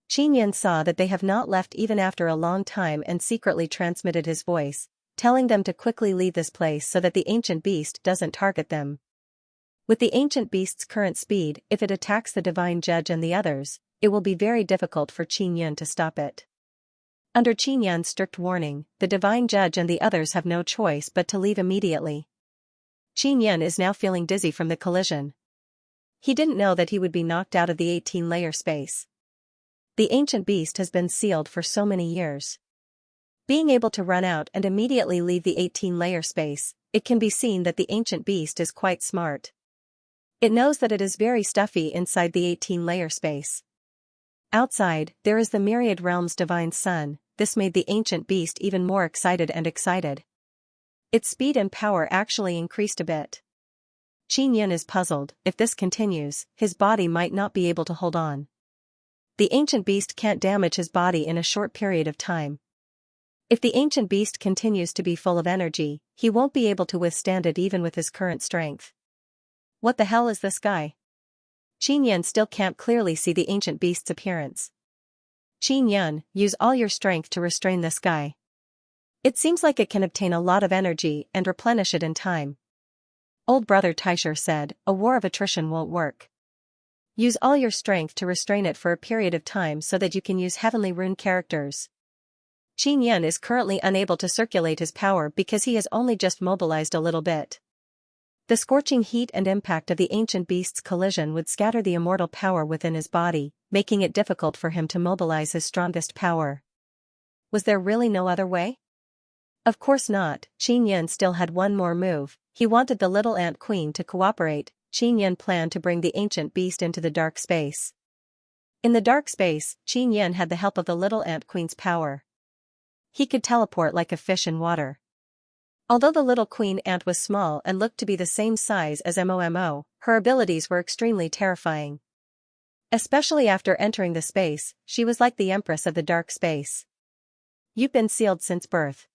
Qin Yun saw that they have not left even after a long time and secretly transmitted his voice, telling them to quickly leave this place so that the ancient beast doesn't target them. With the ancient beast's current speed, if it attacks the Divine Judge and the others, it will be very difficult for Qin Yun to stop it. Under Qin Yun's strict warning, the Divine Judge and the others have no choice but to leave immediately. Qin Yun is now feeling dizzy from the collision. He didn't know that he would be knocked out of the 18-layer space. The ancient beast has been sealed for so many years. Being able to run out and immediately leave the 18-layer space, it can be seen that the ancient beast is quite smart. It knows that it is very stuffy inside the 18-layer space. Outside, there is the myriad realms divine sun. This made the ancient beast even more excited and excited. Its speed and power actually increased a bit. Qin Yun is puzzled, if this continues, his body might not be able to hold on. The ancient beast can't damage his body in a short period of time. If the ancient beast continues to be full of energy, he won't be able to withstand it even with his current strength. What the hell is this guy? Qin Yun still can't clearly see the ancient beast's appearance. Qin Yun, use all your strength to restrain this guy. It seems like it can obtain a lot of energy and replenish it in time. Old brother Taisher said, a war of attrition won't work. Use all your strength to restrain it for a period of time so that you can use heavenly rune characters. Qin Yun is currently unable to circulate his power because he has only just mobilized a little bit. The scorching heat and impact of the ancient beast's collision would scatter the immortal power within his body, making it difficult for him to mobilize his strongest power. Was there really no other way? Of course not. Qin Yun still had one more move. He wanted the little ant queen to cooperate. Qin Yun planned to bring the ancient beast into the dark space. In the dark space, Qin Yun had the help of the little ant queen's power. He could teleport like a fish in water. Although the little queen ant was small and looked to be the same size as Momo, her abilities were extremely terrifying. Especially after entering the space, she was like the empress of the dark space. You've been sealed since birth.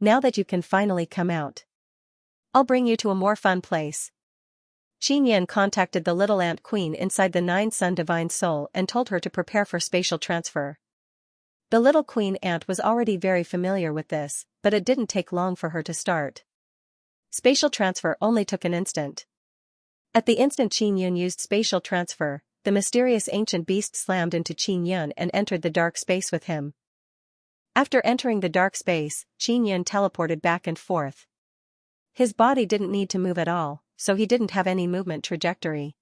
Now that you can finally come out, I'll bring you to a more fun place. Qin Yun contacted the little ant queen inside the 9-sun divine soul and told her to prepare for spatial transfer. The little queen ant was already very familiar with this, but it didn't take long for her to start. Spatial transfer only took an instant. At the instant Qin Yun used spatial transfer, the mysterious ancient beast slammed into Qin Yun and entered the dark space with him. After entering the dark space, Qin Yun teleported back and forth. His body didn't need to move at all, so he didn't have any movement trajectory.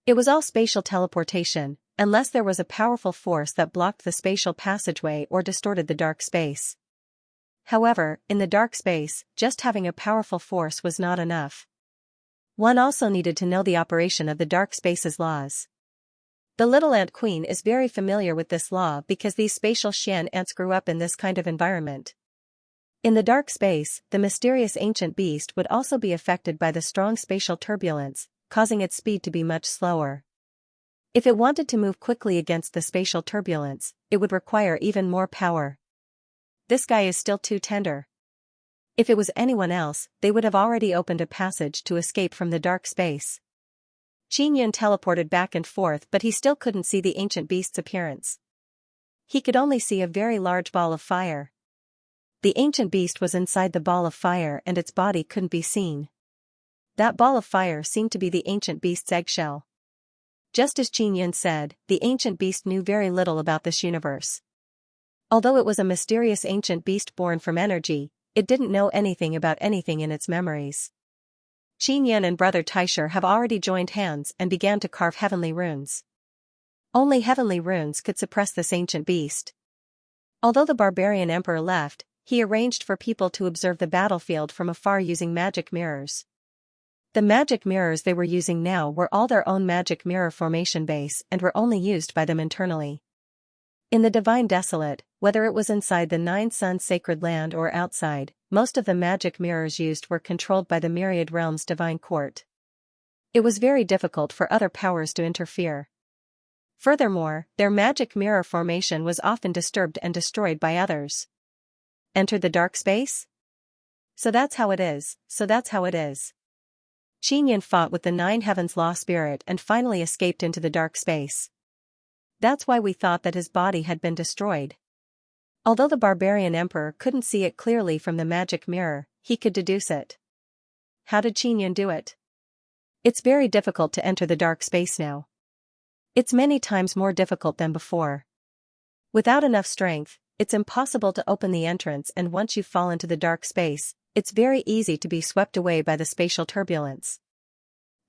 It was all spatial teleportation, unless there was a powerful force that blocked the spatial passageway or distorted the dark space. However, in the dark space, just having a powerful force was not enough. One also needed to know the operation of the dark space's laws. The little ant queen is very familiar with this law because these spatial Xian ants grew up in this kind of environment. In the dark space, the mysterious ancient beast would also be affected by the strong spatial turbulence, causing its speed to be much slower. If it wanted to move quickly against the spatial turbulence, it would require even more power. This guy is still too tender. If it was anyone else, they would have already opened a passage to escape from the dark space. Xianxia teleported back and forth, but he still couldn't see the ancient beast's appearance. He could only see a very large ball of fire. The ancient beast was inside the ball of fire and its body couldn't be seen. That ball of fire seemed to be the ancient beast's eggshell. Just as Xianxia said, the ancient beast knew very little about this universe. Although it was a mysterious ancient beast born from energy, it didn't know anything about anything in its memories. Xianxia and brother Taisher have already joined hands and began to carve heavenly runes. Only heavenly runes could suppress this ancient beast. Although the barbarian emperor left, he arranged for people to observe the battlefield from afar using magic mirrors. The magic mirrors they were using now were all their own magic mirror formation base and were only used by them internally. In the Divine Desolate, whether it was inside the Nine Suns Sacred Land or outside, most of the magic mirrors used were controlled by the Myriad Realms Divine Court. It was very difficult for other powers to interfere. Furthermore, their magic mirror formation was often disturbed and destroyed by others. Entered the dark space? So that's how it is. Xianxia fought with the Nine Heavens Law Spirit and finally escaped into the dark space. That's why we thought that his body had been destroyed. Although the barbarian emperor couldn't see it clearly from the magic mirror, he could deduce it. How did Xianxia do it? It's very difficult to enter the dark space now. It's many times more difficult than before. Without enough strength, it's impossible to open the entrance, and once you fall into the dark space, it's very easy to be swept away by the spatial turbulence.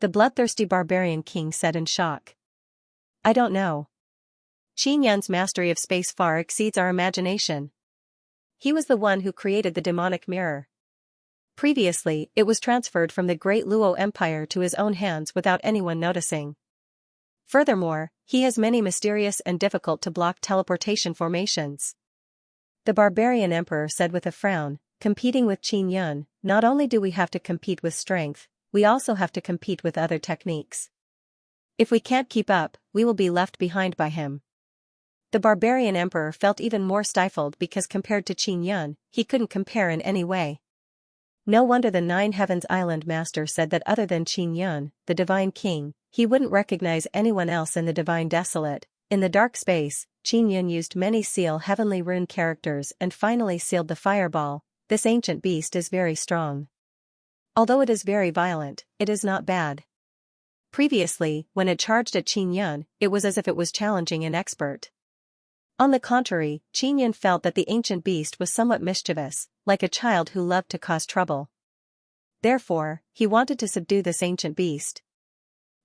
The bloodthirsty barbarian king said in shock. I don't know. Xianxia's mastery of space far exceeds our imagination. He was the one who created the demonic mirror. Previously, it was transferred from the Great Luo Empire to his own hands without anyone noticing. Furthermore, he has many mysterious and difficult to block teleportation formations. The barbarian emperor said with a frown, competing with Xianxia, not only do we have to compete with strength, we also have to compete with other techniques. If we can't keep up, we will be left behind by him. The barbarian emperor felt even more stifled because compared to Xianxia, he couldn't compare in any way. No wonder the Nine Heavens Island Master said that other than Xianxia, the Divine King, he wouldn't recognize anyone else in the Divine Desolate. In the dark space, Xianxia used many seal heavenly rune characters and finally sealed the fireball. This ancient beast is very strong. Although it is very violent, it is not bad. Previously, when it charged at Xianxia, it was as if it was challenging an expert. On the contrary, Xianxia felt that the ancient beast was somewhat mischievous, like a child who loved to cause trouble. Therefore, he wanted to subdue this ancient beast.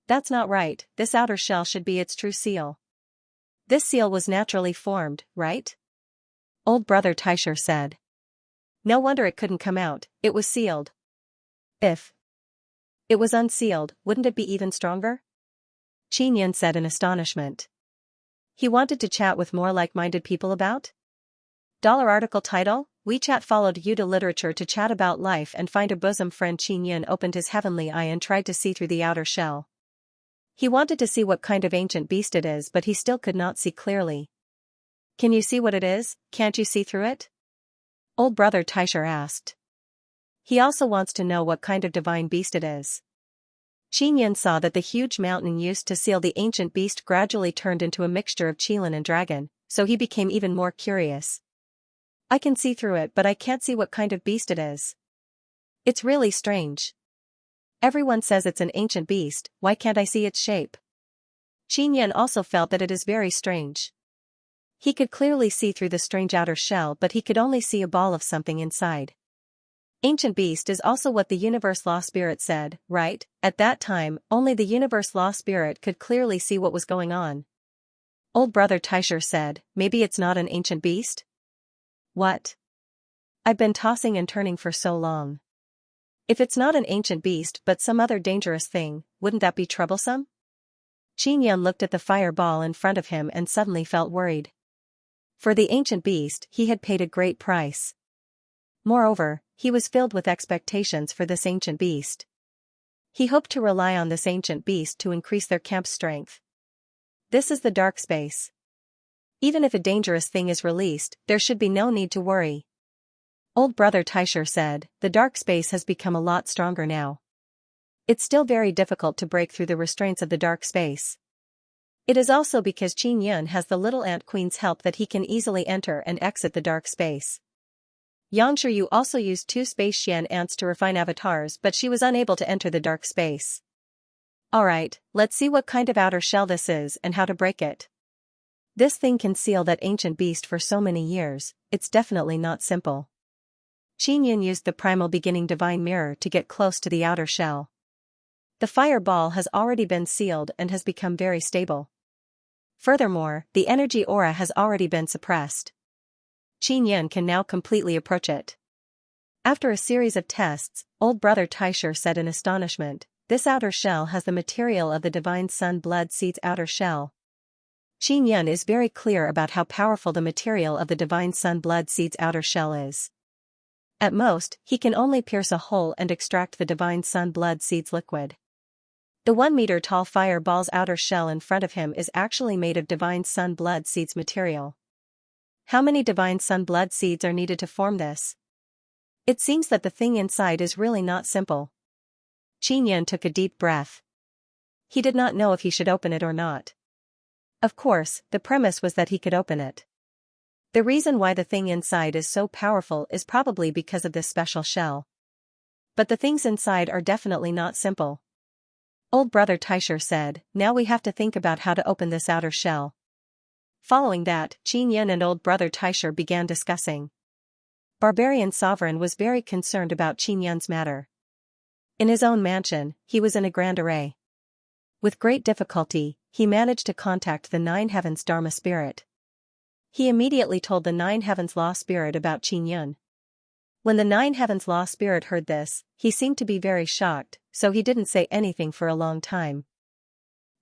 That's not right, this outer shell should be its true seal. This seal was naturally formed, right? Old brother Taisher said. No wonder it couldn't come out, it was sealed. If it was unsealed, wouldn't it be even stronger? Xianxia said in astonishment. He wanted to chat with more like-minded people about? Article title, WeChat followed Yuda literature to chat about life and find a bosom friend. Xianxia opened his heavenly eye and tried to see through the outer shell. He wanted to see what kind of ancient beast it is, but he still could not see clearly. Can you see what it is? Can't you see through it? Old brother Taisher asked. He also wants to know what kind of divine beast it is. Xianxia saw that the huge mountain used to seal the ancient beast gradually turned into a mixture of qilin and dragon, so he became even more curious. I can see through it, but I can't see what kind of beast it is. It's really strange. Everyone says it's an ancient beast, why can't I see its shape? Xianxia also felt that it is very strange. He could clearly see through the strange outer shell, but he could only see a ball of something inside. Ancient beast is also what the universe law spirit said, right? At that time, only the universe law spirit could clearly see what was going on. Old brother Taisher said, maybe it's not an ancient beast? What? I've been tossing and turning for so long. If it's not an ancient beast but some other dangerous thing, wouldn't that be troublesome? Xianxia looked at the fireball in front of him and suddenly felt worried. For the ancient beast, he had paid a great price. Moreover, he was filled with expectations for this ancient beast. He hoped to rely on this ancient beast to increase their camp's strength. This is the dark space. Even if a dangerous thing is released, there should be no need to worry. Old brother Taisher said, the dark space has become a lot stronger now. It's still very difficult to break through the restraints of the dark space. It is also because Xianxia has the little ant queen's help that he can easily enter and exit the dark space. Xianxia also used 2 space Xian ants to refine avatars, but she was unable to enter the dark space. Alright, let's see what kind of outer shell this is and how to break it. This thing can seal that ancient beast for so many years, it's definitely not simple. Xianxia used the primal beginning divine mirror to get close to the outer shell. The fireball has already been sealed and has become very stable. Furthermore, the energy aura has already been suppressed. Xianxia can now completely approach it. After a series of tests, old brother Taisher said in astonishment, this outer shell has the material of the divine sun blood seed's outer shell. Xianxia is very clear about how powerful the material of the divine sun blood seed's outer shell is. At most, he can only pierce a hole and extract the divine sun blood seed's liquid. The 1-meter-tall fireball's outer shell in front of him is actually made of divine sun blood seed's material. How many divine sun blood seeds are needed to form this? It seems that the thing inside is really not simple. Xianxia took a deep breath. He did not know if he should open it or not. Of course, the premise was that he could open it. The reason why the thing inside is so powerful is probably because of this special shell. But the things inside are definitely not simple. Old brother Taisher said, now we have to think about how to open this outer shell. Following that, Xianxia and old brother Taisher began discussing. Barbarian Sovereign was very concerned about Xianxia's matter. In his own mansion, he was in a grand array. With great difficulty, he managed to contact the 9 Heavens Dharma spirit. He immediately told the 9 Heavens Law spirit about Xianxia. When the 9 Heavens Law spirit heard this, he seemed to be very shocked, so he didn't say anything for a long time.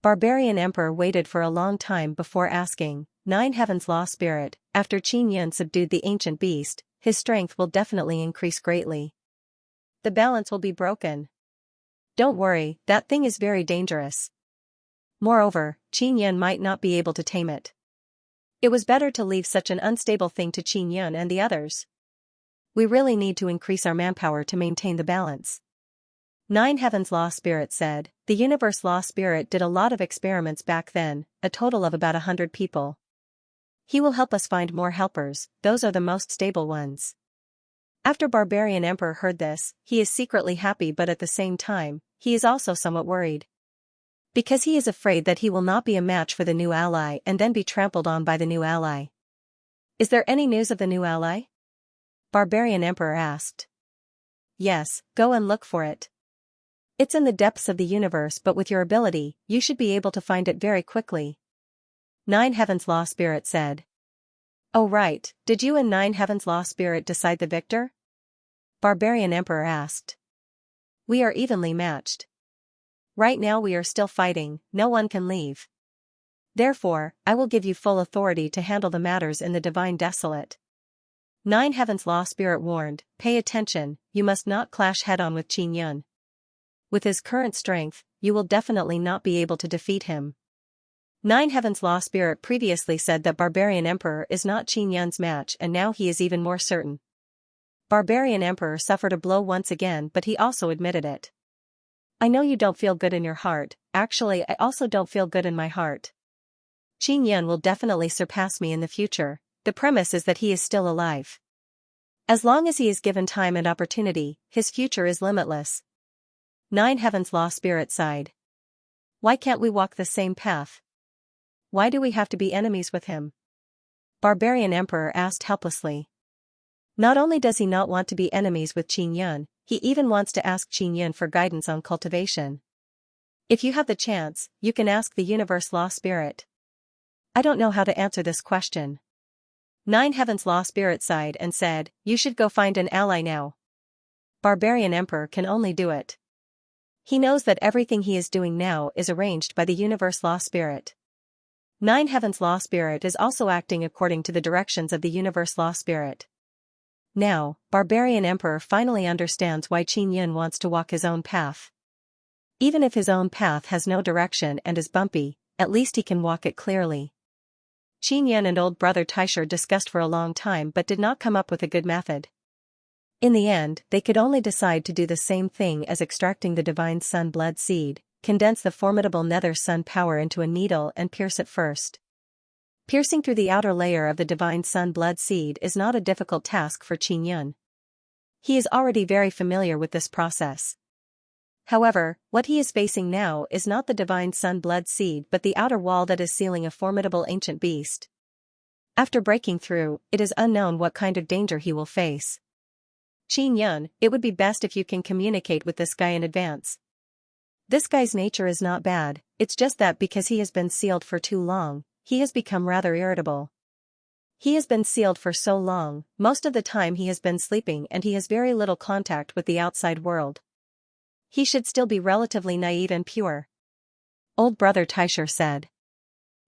Barbarian Emperor waited for a long time before asking, 9 Heavens Law spirit, after Xianxia subdued the ancient beast, his strength will definitely increase greatly. The balance will be broken. Don't worry, that thing is very dangerous. Moreover, Xianxia might not be able to tame it. It was better to leave such an unstable thing to Xianxia and the others. We really need to increase our manpower to maintain the balance. 9 Heavens Law Spirit said, the Universe Law Spirit did a lot of experiments back then, a total of about 100 people. He will help us find more helpers, those are the most stable ones. After Barbarian Emperor heard this, he is secretly happy but at the same time, he is also somewhat worried. Because he is afraid that he will not be a match for the new ally and then be trampled on by the new ally. Is there any news of the new ally? Barbarian Emperor asked. Yes, go and look for it. It's in the depths of the universe, but with your ability, you should be able to find it very quickly. 9 Heavens Law Spirit said. Oh right, did you and 9 Heavens Law Spirit decide the victor? Barbarian Emperor asked. We are evenly matched. Right now we are still fighting, no one can leave. Therefore, I will give you full authority to handle the matters in the Divine Desolate. 9 Heavens Law Spirit warned, pay attention, you must not clash head-on with Xianxia. With his current strength, you will definitely not be able to defeat him. 9 Heavens Law Spirit previously said that Barbarian Emperor is not Xianxia's match and now he is even more certain. Barbarian Emperor suffered a blow once again but he also admitted it. I know you don't feel good in your heart, actually I also don't feel good in my heart. Xianxia will definitely surpass me in the future, the premise is that he is still alive. As long as he is given time and opportunity, his future is limitless. 9 Heavens Law Spirit sighed. Why can't we walk the same path? Why do we have to be enemies with him? Barbarian Emperor asked helplessly. Not only does he not want to be enemies with Qin Yun, he even wants to ask Qin Yun for guidance on cultivation. If you have the chance, you can ask the Universe Law Spirit. I don't know how to answer this question. Nine Heavens Law Spirit sighed and said, you should go find an ally now. Barbarian Emperor can only do it. He knows that everything he is doing now is arranged by the Universe Law Spirit. Nine Heavens Law Spirit is also acting according to the directions of the Universe Law Spirit. Now, Barbarian Emperor finally understands why Qin Yun wants to walk his own path. Even if his own path has no direction and is bumpy, at least he can walk it clearly. Qin Yun and old brother Taisher discussed for a long time but did not come up with a good method. In the end, they could only decide to do the same thing as extracting the divine sun blood seed, condense the formidable nether sun power into a needle and pierce it first. Piercing through the outer layer of the divine sun blood seed is not a difficult task for Qin Yun. He is already very familiar with this process. However, what he is facing now is not the divine sun blood seed but the outer wall that is sealing a formidable ancient beast. After breaking through, it is unknown what kind of danger he will face. Qin Yun, it would be best if you can communicate with this guy in advance. This guy's nature is not bad, it's just that because he has been sealed for too long, he has become rather irritable. He has been sealed for so long, most of the time he has been sleeping and he has very little contact with the outside world. He should still be relatively naive and pure. Old brother Taisher said.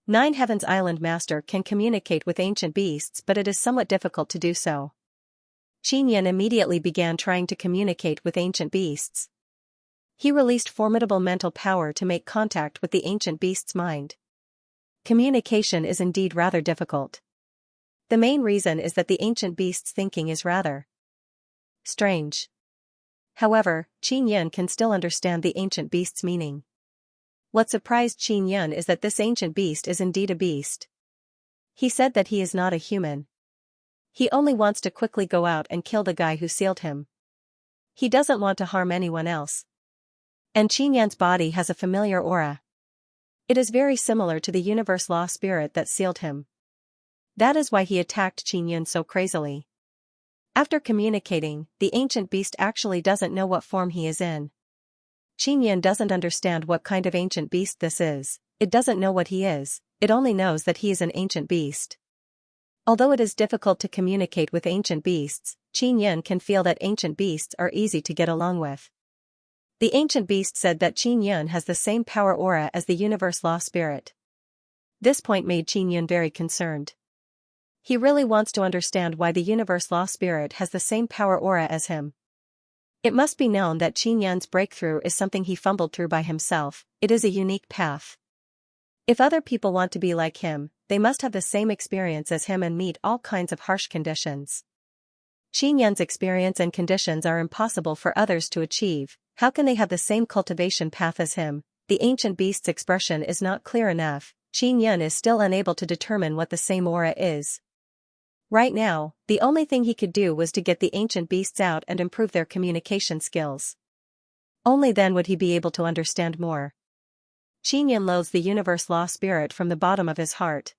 Nine Heavens Island Master can communicate with ancient beasts but it is somewhat difficult to do so. Qin Yun immediately began trying to communicate with ancient beasts. He released formidable mental power to make contact with the ancient beast's mind. Communication is indeed rather difficult. The main reason is that the ancient beast's thinking is rather strange. However, Qin Yun can still understand the ancient beast's meaning. What surprised Qin Yun is that this ancient beast is indeed a beast. He said that he is not a human. He only wants to quickly go out and kill the guy who sealed him. He doesn't want to harm anyone else. And Qin Yun's body has a familiar aura. It is very similar to the Universe Law Spirit that sealed him. That is why he attacked Qin Yun so crazily. After communicating, the ancient beast actually doesn't know what form he is in. Qin Yun doesn't understand what kind of ancient beast this is, it doesn't know what he is, it only knows that he is an ancient beast. Although it is difficult to communicate with ancient beasts, Qin Yun can feel that ancient beasts are easy to get along with. The ancient beast said that Qin Yun has the same power aura as the Universe Law Spirit. This point made Qin Yun very concerned. He really wants to understand why the Universe Law Spirit has the same power aura as him. It must be known that Qin Yun's breakthrough is something he fumbled through by himself, it is a unique path. If other people want to be like him, they must have the same experience as him and meet all kinds of harsh conditions. Qin Yun's experience and conditions are impossible for others to achieve, how can they have the same cultivation path as him? The ancient beast's expression is not clear enough, Qin Yun is still unable to determine what the same aura is. Right now, the only thing he could do was to get the ancient beasts out and improve their communication skills. Only then would he be able to understand more. Qin Yun loathes the Universe Law Spirit from the bottom of his heart.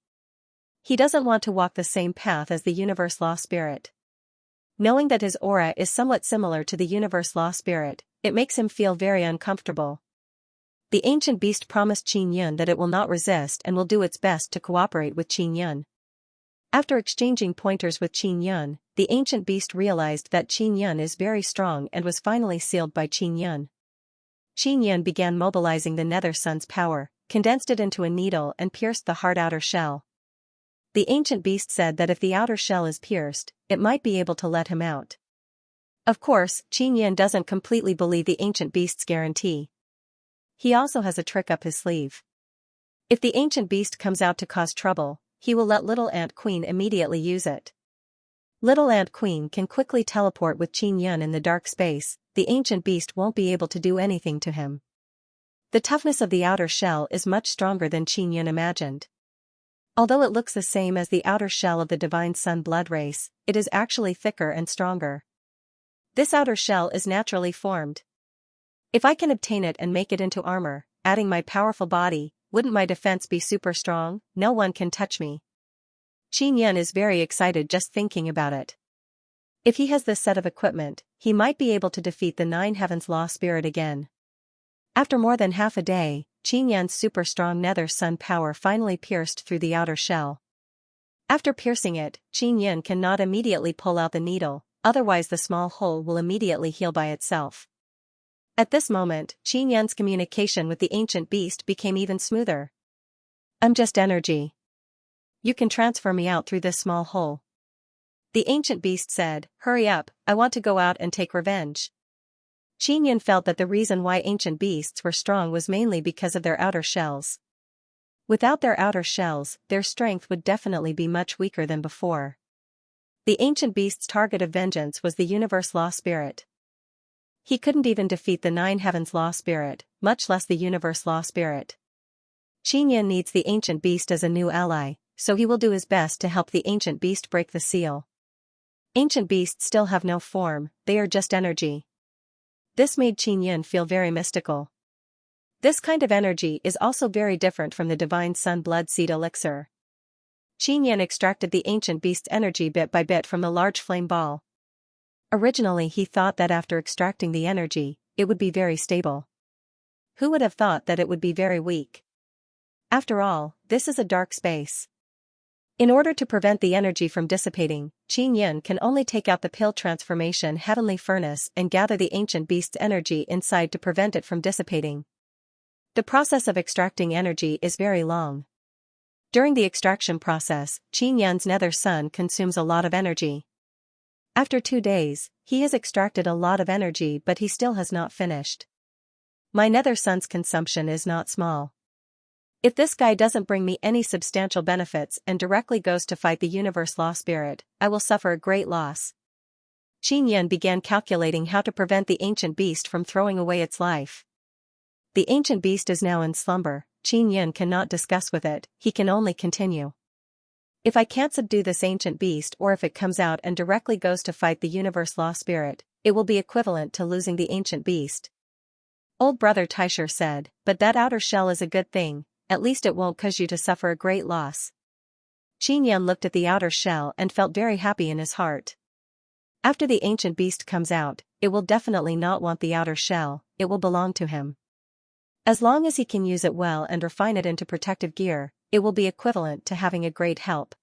He doesn't want to walk the same path as the Universe Law Spirit. Knowing that his aura is somewhat similar to the Universe Law Spirit, it makes him feel very uncomfortable. The ancient beast promised Qin Yun that it will not resist and will do its best to cooperate with Qin Yun. After exchanging pointers with Qin Yun, the ancient beast realized that Qin Yun is very strong and was finally sealed by Qin Yun. Qin Yun began mobilizing the nether sun's power, condensed it into a needle and pierced the hard outer shell. The ancient beast said that if the outer shell is pierced, it might be able to let him out. Of course, Qin Yun doesn't completely believe the ancient beast's guarantee. He also has a trick up his sleeve. If the ancient beast comes out to cause trouble, he will let Little Ant Queen immediately use it. Little Ant Queen can quickly teleport with Qin Yun in the dark space, the ancient beast won't be able to do anything to him. The toughness of the outer shell is much stronger than Qin Yun imagined. Although it looks the same as the outer shell of the divine sun blood race, it is actually thicker and stronger. This outer shell is naturally formed. If I can obtain it and make it into armor, adding my powerful body, wouldn't my defense be super strong? No one can touch me. Qin Yun is very excited just thinking about it. If he has this set of equipment, he might be able to defeat the Nine Heavens Law Spirit again. After more than half a day, Xianxia's super-strong nether sun power finally pierced through the outer shell. After piercing it, Xianxia cannot immediately pull out the needle, otherwise the small hole will immediately heal by itself. At this moment, Xianxia's communication with the ancient beast became even smoother. "I'm just energy. You can transfer me out through this small hole." The ancient beast said, "Hurry up, I want to go out and take revenge." Xianxia felt that the reason why ancient beasts were strong was mainly because of their outer shells. Without their outer shells, their strength would definitely be much weaker than before. The ancient beast's target of vengeance was the universe law spirit. He couldn't even defeat the Nine Heavens Law Spirit, much less the Universe Law Spirit. Xianxia needs the ancient beast as a new ally, so he will do his best to help the ancient beast break the seal. Ancient beasts still have no form, they are just energy. This made Xianxia feel very mystical. This kind of energy is also very different from the divine sun blood seed elixir. Xianxia extracted the ancient beast's energy bit by bit from the large flame ball. Originally he thought that after extracting the energy, it would be very stable. Who would have thought that it would be very weak? After all, this is a dark space. In order to prevent the energy from dissipating, Xianxia can only take out the pill transformation heavenly furnace and gather the ancient beast's energy inside to prevent it from dissipating. The process of extracting energy is very long. During the extraction process, Xianxia's nether sun consumes a lot of energy. After 2 days, he has extracted a lot of energy but he still has not finished. My nether sun's consumption is not small. If this guy doesn't bring me any substantial benefits and directly goes to fight the universe law spirit, I will suffer a great loss. Xianxia began calculating how to prevent the ancient beast from throwing away its life. The ancient beast is now in slumber, Xianxia cannot discuss with it, he can only continue. If I can't subdue this ancient beast or if it comes out and directly goes to fight the universe law spirit, it will be equivalent to losing the ancient beast. Old brother Taisher said, "But that outer shell is a good thing, at least it won't cause you to suffer a great loss." Xianxia looked at the outer shell and felt very happy in his heart. After the ancient beast comes out, it will definitely not want the outer shell, it will belong to him. As long as he can use it well and refine it into protective gear, it will be equivalent to having a great help.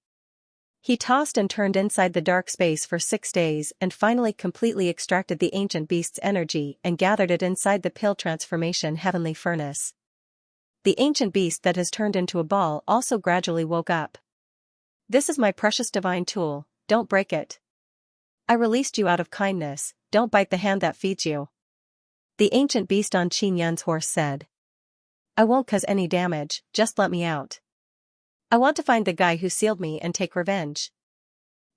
He tossed and turned inside the dark space for 6 days and finally completely extracted the ancient beast's energy and gathered it inside the pill transformation heavenly furnace. The ancient beast that has turned into a ball also gradually woke up. "This is my precious divine tool, don't break it. I released you out of kindness, don't bite the hand that feeds you." The ancient beast on Xianxia's horse said. "I won't cause any damage, just let me out. I want to find the guy who sealed me and take revenge."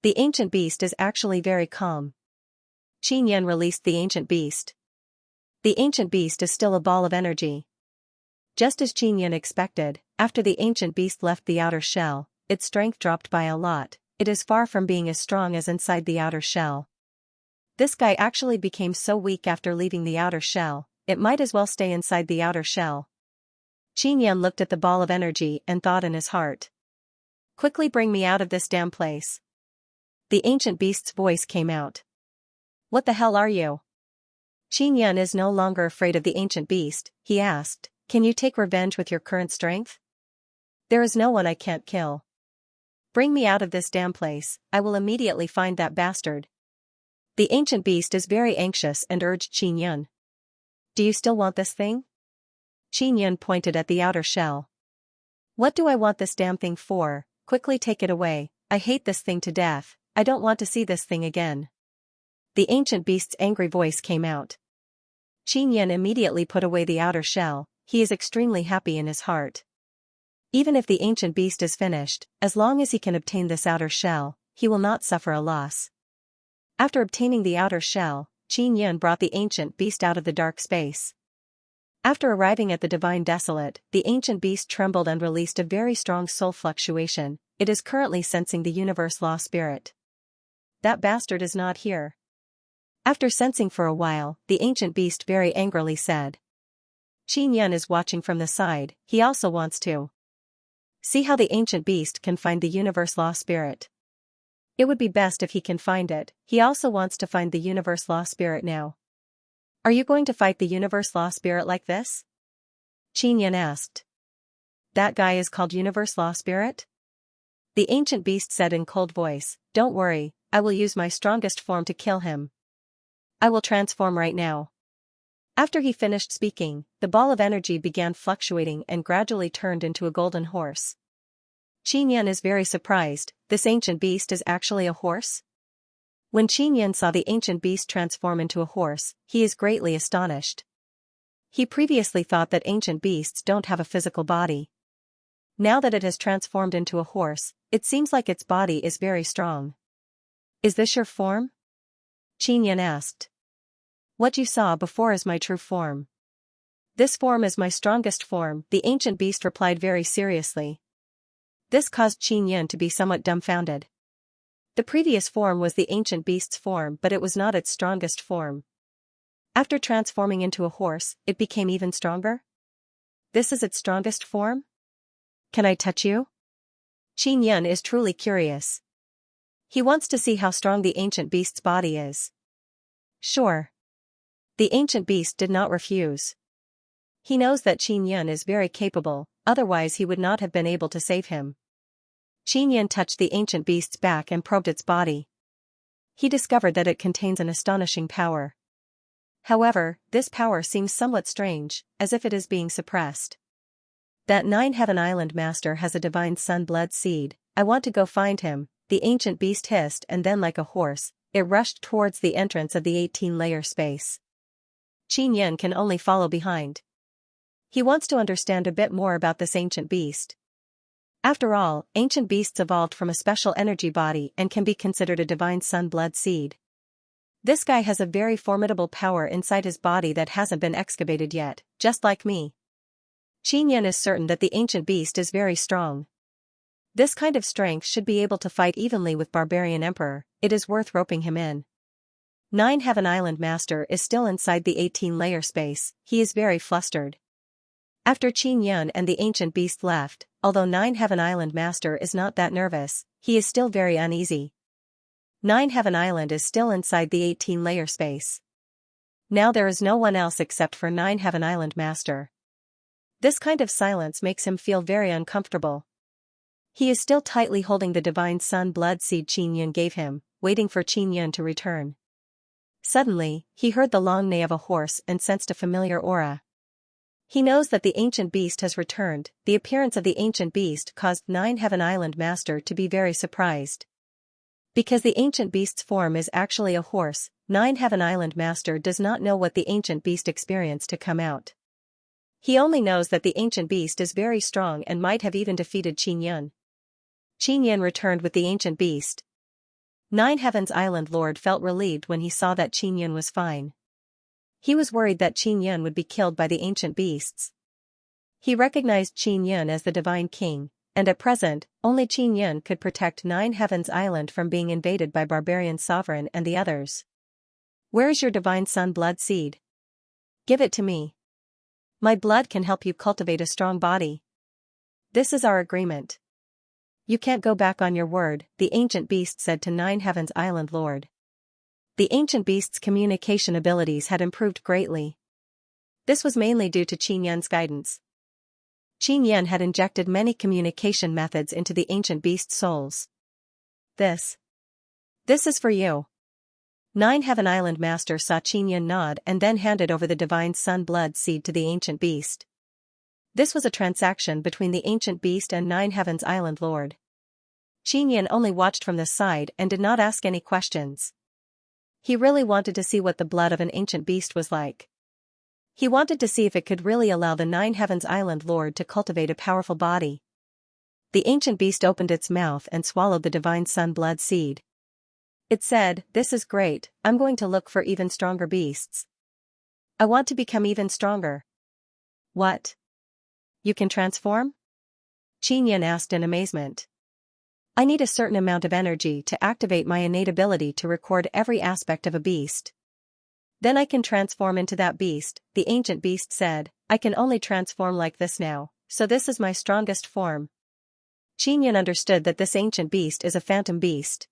The ancient beast is actually very calm. Xianxia released the ancient beast. The ancient beast is still a ball of energy. Just as Xianxia expected, after the ancient beast left the outer shell, its strength dropped by a lot, it is far from being as strong as inside the outer shell. This guy actually became so weak after leaving the outer shell, it might as well stay inside the outer shell. Xianxia looked at the ball of energy and thought in his heart. "Quickly bring me out of this damn place." The ancient beast's voice came out. "What the hell are you?" Xianxia is no longer afraid of the ancient beast, he asked, "Can you take revenge with your current strength?" "There is no one I can't kill. Bring me out of this damn place, I will immediately find that bastard." The ancient beast is very anxious and urged Xianxia. "Do you still want this thing?" Xianxia pointed at the outer shell. "What do I want this damn thing for? Quickly take it away, I hate this thing to death, I don't want to see this thing again." The ancient beast's angry voice came out. Xianxia immediately put away the outer shell, he is extremely happy in his heart. Even if the ancient beast is finished, as long as he can obtain this outer shell, he will not suffer a loss. After obtaining the outer shell, Xianxia brought the ancient beast out of the dark space. After arriving at the Divine Desolate, the ancient beast trembled and released a very strong soul fluctuation, it is currently sensing the universe law spirit. "That bastard is not here." After sensing for a while, the ancient beast very angrily said. Xianxia is watching from the side, he also wants to see how the ancient beast can find the universe law spirit. It would be best if he can find it. He also wants to find the universe law spirit now. Are you going to fight the universe law spirit like this? Xianxia asked. That guy is called universe law spirit? The ancient beast said in cold voice, don't worry, I will use my strongest form to kill him. I will transform right now. After he finished speaking, the ball of energy began fluctuating and gradually turned into a golden horse. Xianxia is very surprised. This ancient beast is actually a horse? When Xianxia saw the ancient beast transform into a horse, he is greatly astonished. He previously thought that ancient beasts don't have a physical body. Now that it has transformed into a horse, it seems like its body is very strong. Is this your form? Xianxia asked. What you saw before is my true form. This form is my strongest form, the ancient beast replied very seriously. This caused Xianxia to be somewhat dumbfounded. The previous form was the ancient beast's form, but it was not its strongest form. After transforming into a horse, it became even stronger? This is its strongest form? Can I touch you? Xianxia is truly curious. He wants to see how strong the ancient beast's body is. Sure. The ancient beast did not refuse. He knows that Xianxia is very capable, otherwise he would not have been able to save him. Xianxia touched the ancient beast's back and probed its body. He discovered that it contains an astonishing power. However, this power seems somewhat strange, as if it is being suppressed. That 9-Heaven Island master has a divine sun blood seed. I want to go find him, the ancient beast hissed, and then like a horse, it rushed towards the entrance of the 18-layer space. Xianxia can only follow behind. He wants to understand a bit more about this ancient beast. After all, ancient beasts evolved from a special energy body and can be considered a divine sun blood seed. This guy has a very formidable power inside his body that hasn't been excavated yet, just like me. Xianxia is certain that the ancient beast is very strong. This kind of strength should be able to fight evenly with Barbarian Emperor. It is worth roping him in. 9-Heaven Island Master is still inside the 18-layer space. He is very flustered. After Xianxia and the ancient beast left, although 9-Heaven Island Master is not that nervous, he is still very uneasy. 9-Heaven Island is still inside the 18-layer space. Now there is no one else except for 9-Heaven Island Master. This kind of silence makes him feel very uncomfortable. He is still tightly holding the divine sun blood seed Xianxia gave him, waiting for Xianxia to return. Suddenly, he heard the long neigh of a horse and sensed a familiar aura. He knows that the ancient beast has returned. The appearance of the ancient beast caused 9-Heaven Island Master to be very surprised. Because the ancient beast's form is actually a horse, 9-Heaven Island Master does not know what the ancient beast experienced to come out. He only knows that the ancient beast is very strong and might have even defeated Xianxia. Xianxia returned with the ancient beast. 9-Heaven's Island Lord felt relieved when he saw that Xianxia was fine. He was worried that Xianxia would be killed by the ancient beasts. He recognized Xianxia as the divine king, and at present, only Xianxia could protect 9-Heaven's Island from being invaded by Barbarian Sovereign and the others. Where is your divine sun blood seed? Give it to me. My blood can help you cultivate a strong body. This is our agreement. You can't go back on your word, the ancient beast said to 9-Heaven's Island Lord. The ancient beast's communication abilities had improved greatly. This was mainly due to Xianxia's guidance. Xianxia had injected many communication methods into the ancient beast's souls. This is for you. 9-Heaven Island Master saw Xianxia nod and then handed over the divine sun blood seed to the ancient beast. This was a transaction between the ancient beast and 9-Heaven's Island Lord. Xianxia only watched from the side and did not ask any questions. He really wanted to see what the blood of an ancient beast was like. He wanted to see if it could really allow the 9-Heaven's Island Lord to cultivate a powerful body. The ancient beast opened its mouth and swallowed the divine sun blood seed. It said, "This is great, I'm going to look for even stronger beasts. I want to become even stronger." What? You can transform? Xianxia asked in amazement. I need a certain amount of energy to activate my innate ability to record every aspect of a beast. Then I can transform into that beast, the ancient beast said. I can only transform like this now, so this is my strongest form. Xianxia understood that this ancient beast is a phantom beast.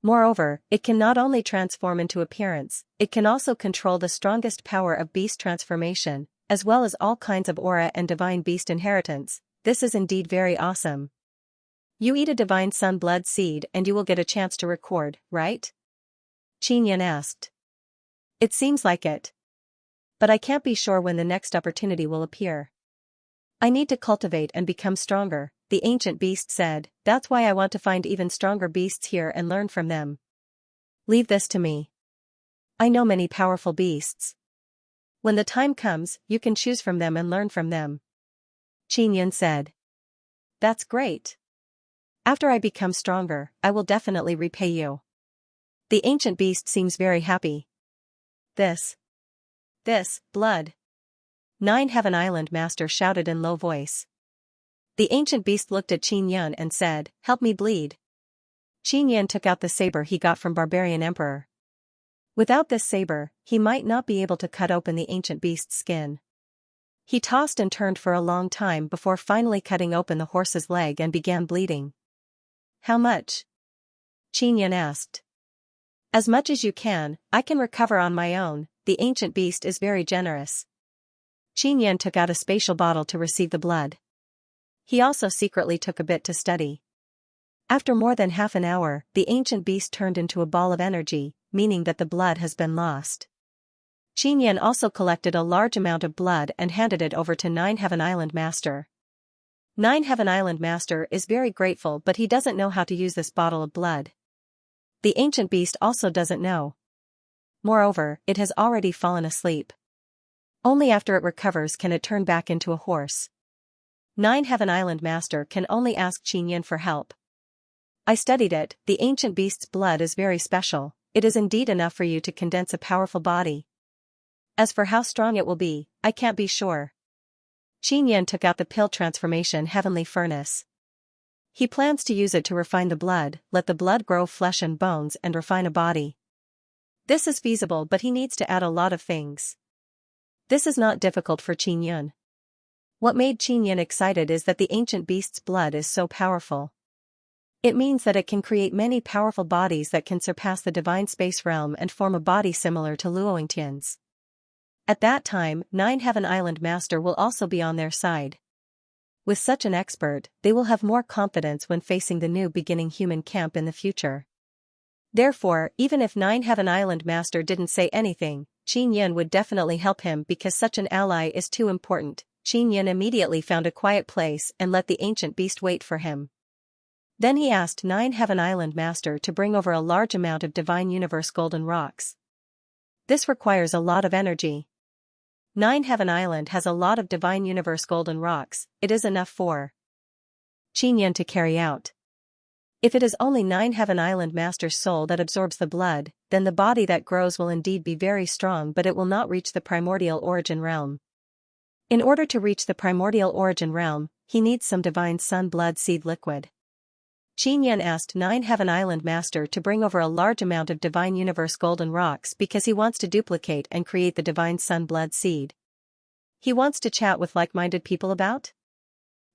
Moreover, it can not only transform into appearance, it can also control the strongest power of beast transformation, as well as all kinds of aura and divine beast inheritance. This is indeed very awesome. You eat a divine sun blood seed and you will get a chance to record, right? Xianxia asked. It seems like it. But I can't be sure when the next opportunity will appear. I need to cultivate and become stronger, the ancient beast said. That's why I want to find even stronger beasts here and learn from them. Leave this to me. I know many powerful beasts. When the time comes, you can choose from them and learn from them. Xianxia said. That's great. After I become stronger, I will definitely repay you. The ancient beast seems very happy. This, blood. 9 Heaven Island Master shouted in low voice. The ancient beast looked at Xianxia and said, help me bleed. Xianxia took out the saber he got from Barbarian Emperor. Without this saber, he might not be able to cut open the ancient beast's skin. He tossed and turned for a long time before finally cutting open the horse's leg and began bleeding. How much? Xianxia asked. As much as you can, I can recover on my own. The ancient beast is very generous. Xianxia took out a spatial bottle to receive the blood. He also secretly took a bit to study. After more than half an hour, the ancient beast turned into a ball of energy, meaning that the blood has been lost. Xianxia also collected a large amount of blood and handed it over to 9 Heaven Island Master. 9 Heaven Island Master is very grateful, but he doesn't know how to use this bottle of blood. The ancient beast also doesn't know. Moreover, it has already fallen asleep. Only after it recovers can it turn back into a horse. 9 Heaven Island Master can only ask Xianxia for help. I studied it. The ancient beast's blood is very special. It is indeed enough for you to condense a powerful body. As for how strong it will be, I can't be sure. Xianxia took out the pill transformation heavenly furnace. He plans to use it to refine the blood, let the blood grow flesh and bones and refine a body. This is feasible, but he needs to add a lot of things. This is not difficult for Xianxia. What made Xianxia excited is that the ancient beast's blood is so powerful. It means that it can create many powerful bodies that can surpass the divine space realm and form a body similar to Luoyingtian's. At that time, 9 Heaven Island Master will also be on their side. With such an expert, they will have more confidence when facing the new beginning human camp in the future. Therefore, even if 9 Heaven Island Master didn't say anything, Xianxia would definitely help him because such an ally is too important. Xianxia immediately found a quiet place and let the ancient beast wait for him. Then he asked 9 Heaven Island Master to bring over a large amount of Divine Universe golden rocks. This requires a lot of energy. 9 Heaven Island has a lot of Divine Universe golden rocks. It is enough for Xianxia to carry out. If it is only 9 Heaven Island Master's soul that absorbs the blood, then the body that grows will indeed be very strong, but it will not reach the primordial origin realm. In order to reach the primordial origin realm, he needs some divine sun blood seed liquid. Xianxia asked 9 Heaven Island Master to bring over a large amount of Divine Universe golden rocks because he wants to duplicate and create the divine sun blood seed. He wants to chat with like-minded people about?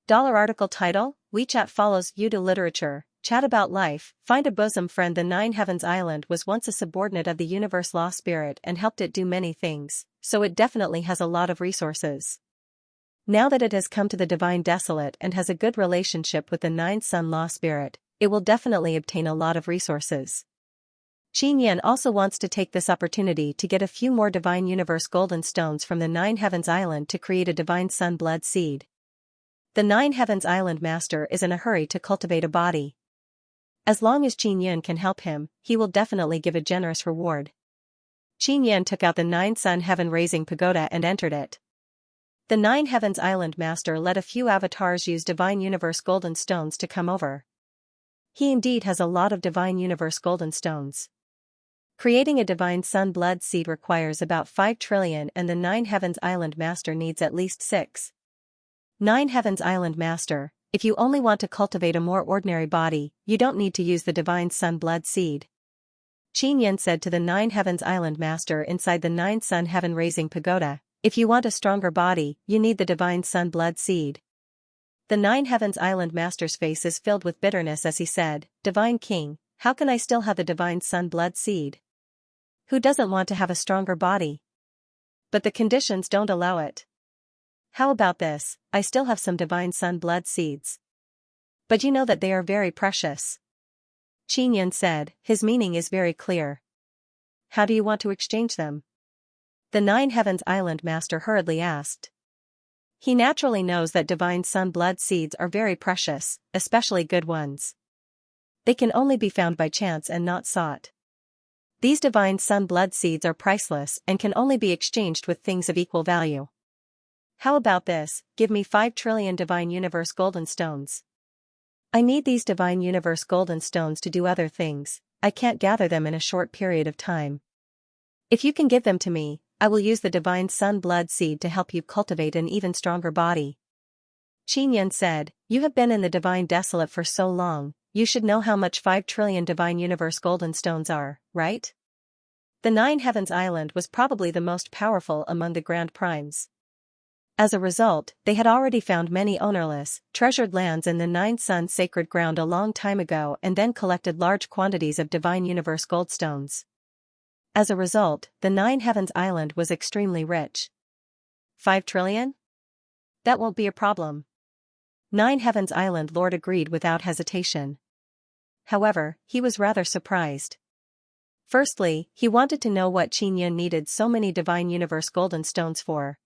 Article title, WeChat follows Yudu literature, chat about life, find a bosom friend. The 9 Heavens Island was once a subordinate of the universe law spirit and helped it do many things, so it definitely has a lot of resources. Now that it has come to the Divine Desolate and has a good relationship with the 9 Sun Law Spirit, it will definitely obtain a lot of resources. Xianxia also wants to take this opportunity to get a few more Divine Universe golden stones from the 9 Heavens Island to create a Divine Sun blood seed. The 9 Heavens Island Master is in a hurry to cultivate a body. As long as Xianxia can help him, he will definitely give a generous reward. Xianxia took out the 9 Sun Heaven Raising Pagoda and entered it. The 9 Heavens Island Master let a few avatars use Divine Universe golden stones to come over. He indeed has a lot of Divine Universe golden stones. Creating a Divine Sun blood seed requires about 5 trillion and the 9 Heavens Island Master needs at least 6. 9 Heavens Island Master, if you only want to cultivate a more ordinary body, you don't need to use the Divine Sun blood seed. Xianxia said to the 9 Heavens Island Master inside the 9 Sun Heaven Raising Pagoda, if you want a stronger body, you need the Divine Sun blood seed. The 9 Heavens Island Master's face is filled with bitterness as he said, Divine King, How can I still have the divine sun blood seed? Who doesn't want to have a stronger body? But the conditions don't allow it. How about this? I still have some divine sun blood seeds. But you know that they are very precious. Xianxia said, his meaning is very clear. How do you want to exchange them? The Nine Heavens Island Master hurriedly asked. He naturally knows that divine sun blood seeds are very precious, especially good ones. They can only be found by chance and not sought. These divine sun blood seeds are priceless and can only be exchanged with things of equal value. How about this? Give me 5 trillion divine universe golden stones. I need these divine universe golden stones to do other things. I can't gather them in a short period of time. If you can give them to me, I will use the divine sun blood seed to help you cultivate an even stronger body. Xianxia said, you have been in the divine desolate for so long, you should know how much 5 trillion divine universe golden stones are, right? The Nine Heavens Island was probably the most powerful among the Grand Primes. As a result, they had already found many ownerless, treasured lands in the Nine Sun sacred ground a long time ago and then collected large quantities of divine universe goldstones. As a result, the Nine Heavens Island was extremely rich. 5 trillion? That won't be a problem. Nine Heavens Island Lord agreed without hesitation. However, he was rather surprised. Firstly, he wanted to know what Xianxia needed so many divine universe golden stones for.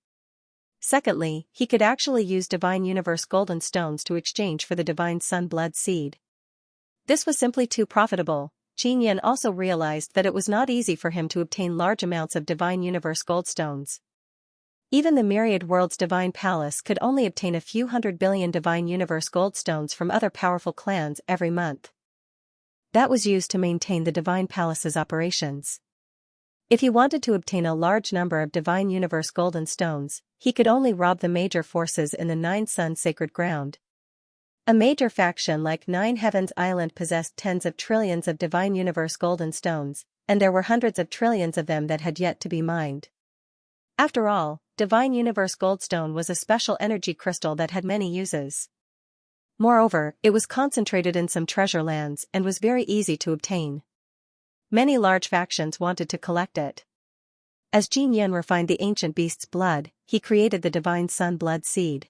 Secondly, he could actually use divine universe golden stones to exchange for the divine sun blood seed. This was simply too profitable. Xianxia also realized that it was not easy for him to obtain large amounts of divine universe goldstones. Even the myriad world's divine palace could only obtain a few 100 billion divine universe goldstones from other powerful clans every month. That was used to maintain the divine palace's operations. If he wanted to obtain a large number of divine universe golden stones, he could only rob the major forces in the Nine Sun sacred ground. A major faction like Nine Heavens Island possessed tens of trillions of divine universe golden stones, and there were hundreds of trillions of them that had yet to be mined. After all, divine universe goldstone was a special energy crystal that had many uses. Moreover, it was concentrated in some treasure lands and was very easy to obtain. Many large factions wanted to collect it. As Xianxia refined the ancient beast's blood, he created the divine sun blood seed.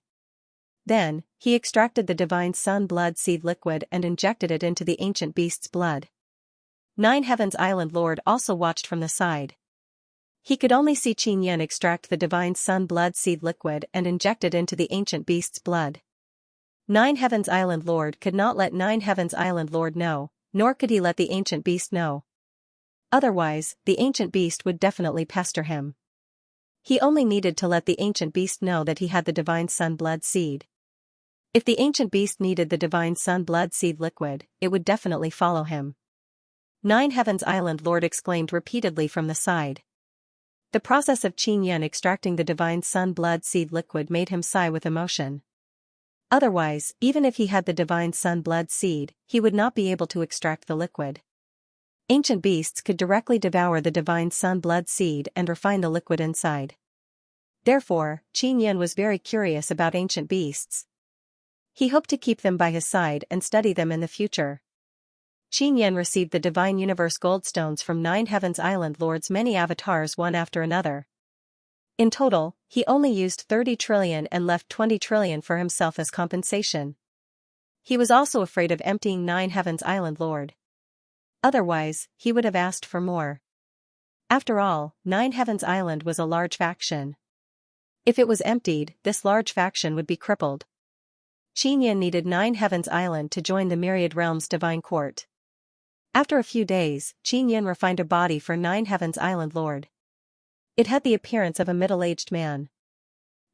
Then, he extracted the divine sun blood seed liquid and injected it into the ancient beast's blood. Nine Heavens Island Lord also watched from the side. He could only see Xianxia extract the divine sun blood seed liquid and inject it into the ancient beast's blood. Nine Heavens Island Lord could not let Nine Heavens Island Lord know, nor could he let the ancient beast know. Otherwise, the ancient beast would definitely pester him. He only needed to let the ancient beast know that he had the divine sun blood seed. If the ancient beast needed the divine sun blood seed liquid, it would definitely follow him. Nine Heavens Island Lord exclaimed repeatedly from the side. The process of Xianxia extracting the divine sun blood seed liquid made him sigh with emotion. Otherwise, even if he had the divine sun blood seed, he would not be able to extract the liquid. Ancient beasts could directly devour the divine sun blood seed and refine the liquid inside. Therefore, Xianxia was very curious about ancient beasts. He hoped to keep them by his side and study them in the future. Xianxia received the divine universe goldstones from Nine Heavens Island Lord's many avatars one after another. In total, he only used 30 trillion and left 20 trillion for himself as compensation. He was also afraid of emptying Nine Heavens Island Lord. Otherwise, he would have asked for more. After all, Nine Heavens Island was a large faction. If it was emptied, this large faction would be crippled. Xianxia needed Nine Heavens Island to join the Myriad Realm's divine court. After a few days, Xianxia refined a body for Nine Heavens Island Lord. It had the appearance of a middle-aged man.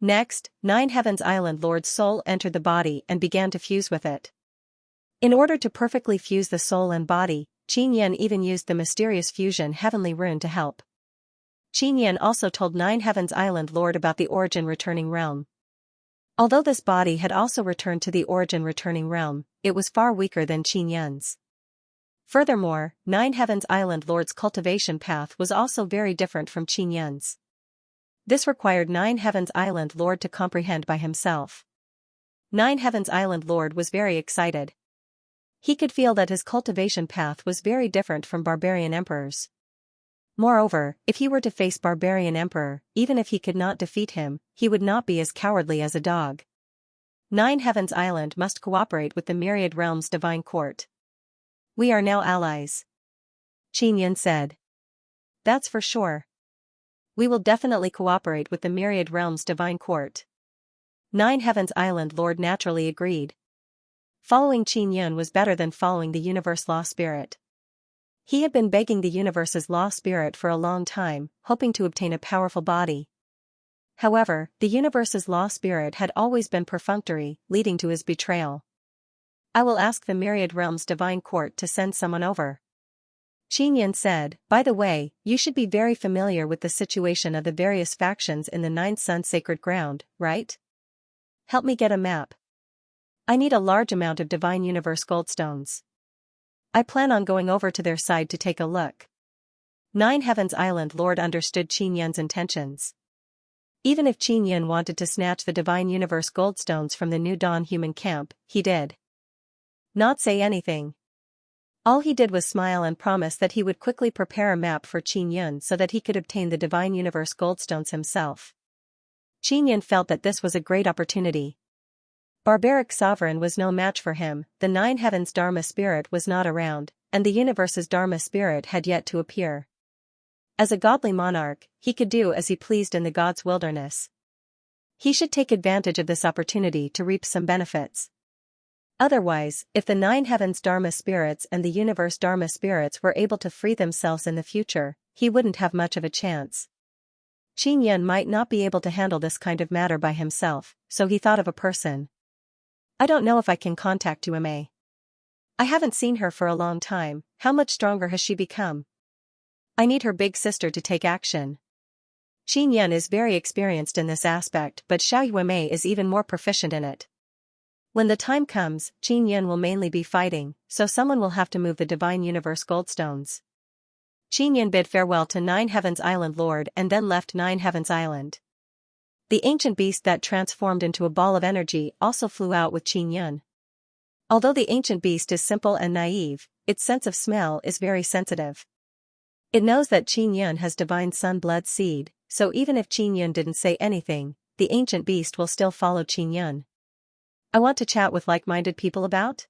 Next, Nine Heavens Island Lord's soul entered the body and began to fuse with it. In order to perfectly fuse the soul and body, Xianxia even used the mysterious fusion heavenly rune to help. Xianxia also told Nine Heavens Island Lord about the origin returning realm. Although this body had also returned to the origin returning realm, it was far weaker than Xianxia's. Furthermore, Nine Heavens Island Lord's cultivation path was also very different from Xianxia's. This required Nine Heavens Island Lord to comprehend by himself. Nine Heavens Island Lord was very excited. He could feel that his cultivation path was very different from barbarian emperors. Moreover, if he were to face barbarian emperor, even if he could not defeat him, he would not be as cowardly as a dog. Nine Heavens Island must cooperate with the Myriad Realms Divine Court. We are now allies. Qin Yun said. That's for sure. We will definitely cooperate with the Myriad Realms Divine Court. Nine Heavens Island Lord naturally agreed. Following Qin Yun was better than following the universe law spirit. He had been begging the universe's law spirit for a long time, hoping to obtain a powerful body. However, the universe's law spirit had always been perfunctory, leading to his betrayal. I will ask the Myriad Realms Divine Court to send someone over. Qin Yun said, by the way, you should be very familiar with the situation of the various factions in the Nine Sun Sacred Ground, right? Help me get a map. I need a large amount of Divine Universe Goldstones. I plan on going over to their side to take a look. Nine Heavens Island Lord understood Qin Yun's intentions. Even if Qin Yun wanted to snatch the Divine Universe Goldstones from the New Dawn human camp, he did not say anything. All he did was smile and promise that he would quickly prepare a map for Qin Yun so that he could obtain the Divine Universe Goldstones himself. Qin Yun felt that this was a great opportunity. Barbaric Sovereign was no match for him, the Nine Heavens Dharma Spirit was not around, and the universe's Dharma Spirit had yet to appear. As a godly monarch, he could do as he pleased in the God's wilderness. He should take advantage of this opportunity to reap some benefits. Otherwise, if the Nine Heavens Dharma Spirits and the universe Dharma Spirits were able to free themselves in the future, he wouldn't have much of a chance. Qin Yun might not be able to handle this kind of matter by himself, so he thought of a person. I don't know if I can contact Uma. I haven't seen her for a long time. How much stronger has she become? I need her big sister to take action. Qin Yun is very experienced in this aspect, but Xiao Yuemei is even more proficient in it. When the time comes, Qin Yun will mainly be fighting, so someone will have to move the Divine Universe Goldstones. Qin Yun bid farewell to Nine Heavens Island Lord and then left Nine Heavens Island. The ancient beast that transformed into a ball of energy also flew out with Qin Yun. Although the ancient beast is simple and naive, its sense of smell is very sensitive. It knows that Qin Yun has divine sun blood seed, so even if Qin Yun didn't say anything, the ancient beast will still follow Qin Yun. I want to chat with like-minded people about?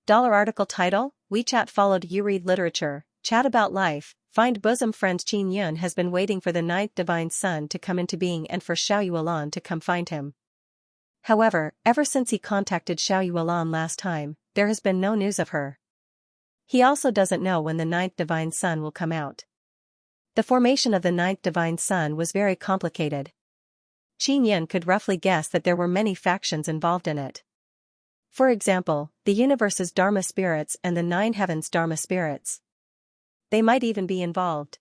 Article title, WeChat followed You read literature, chat about life, find bosom friend. Qin Yun has been waiting for the ninth divine sun to come into being and for Xiao Yuelan to come find him. However, ever since he contacted Xiao Yuelan last time, there has been no news of her. He also doesn't know when the ninth divine sun will come out. The formation of the ninth divine sun was very complicated. Qin Yun could roughly guess that there were many factions involved in it. For example, the universe's Dharma spirits and the Nine Heavens Dharma spirits. They might even be involved.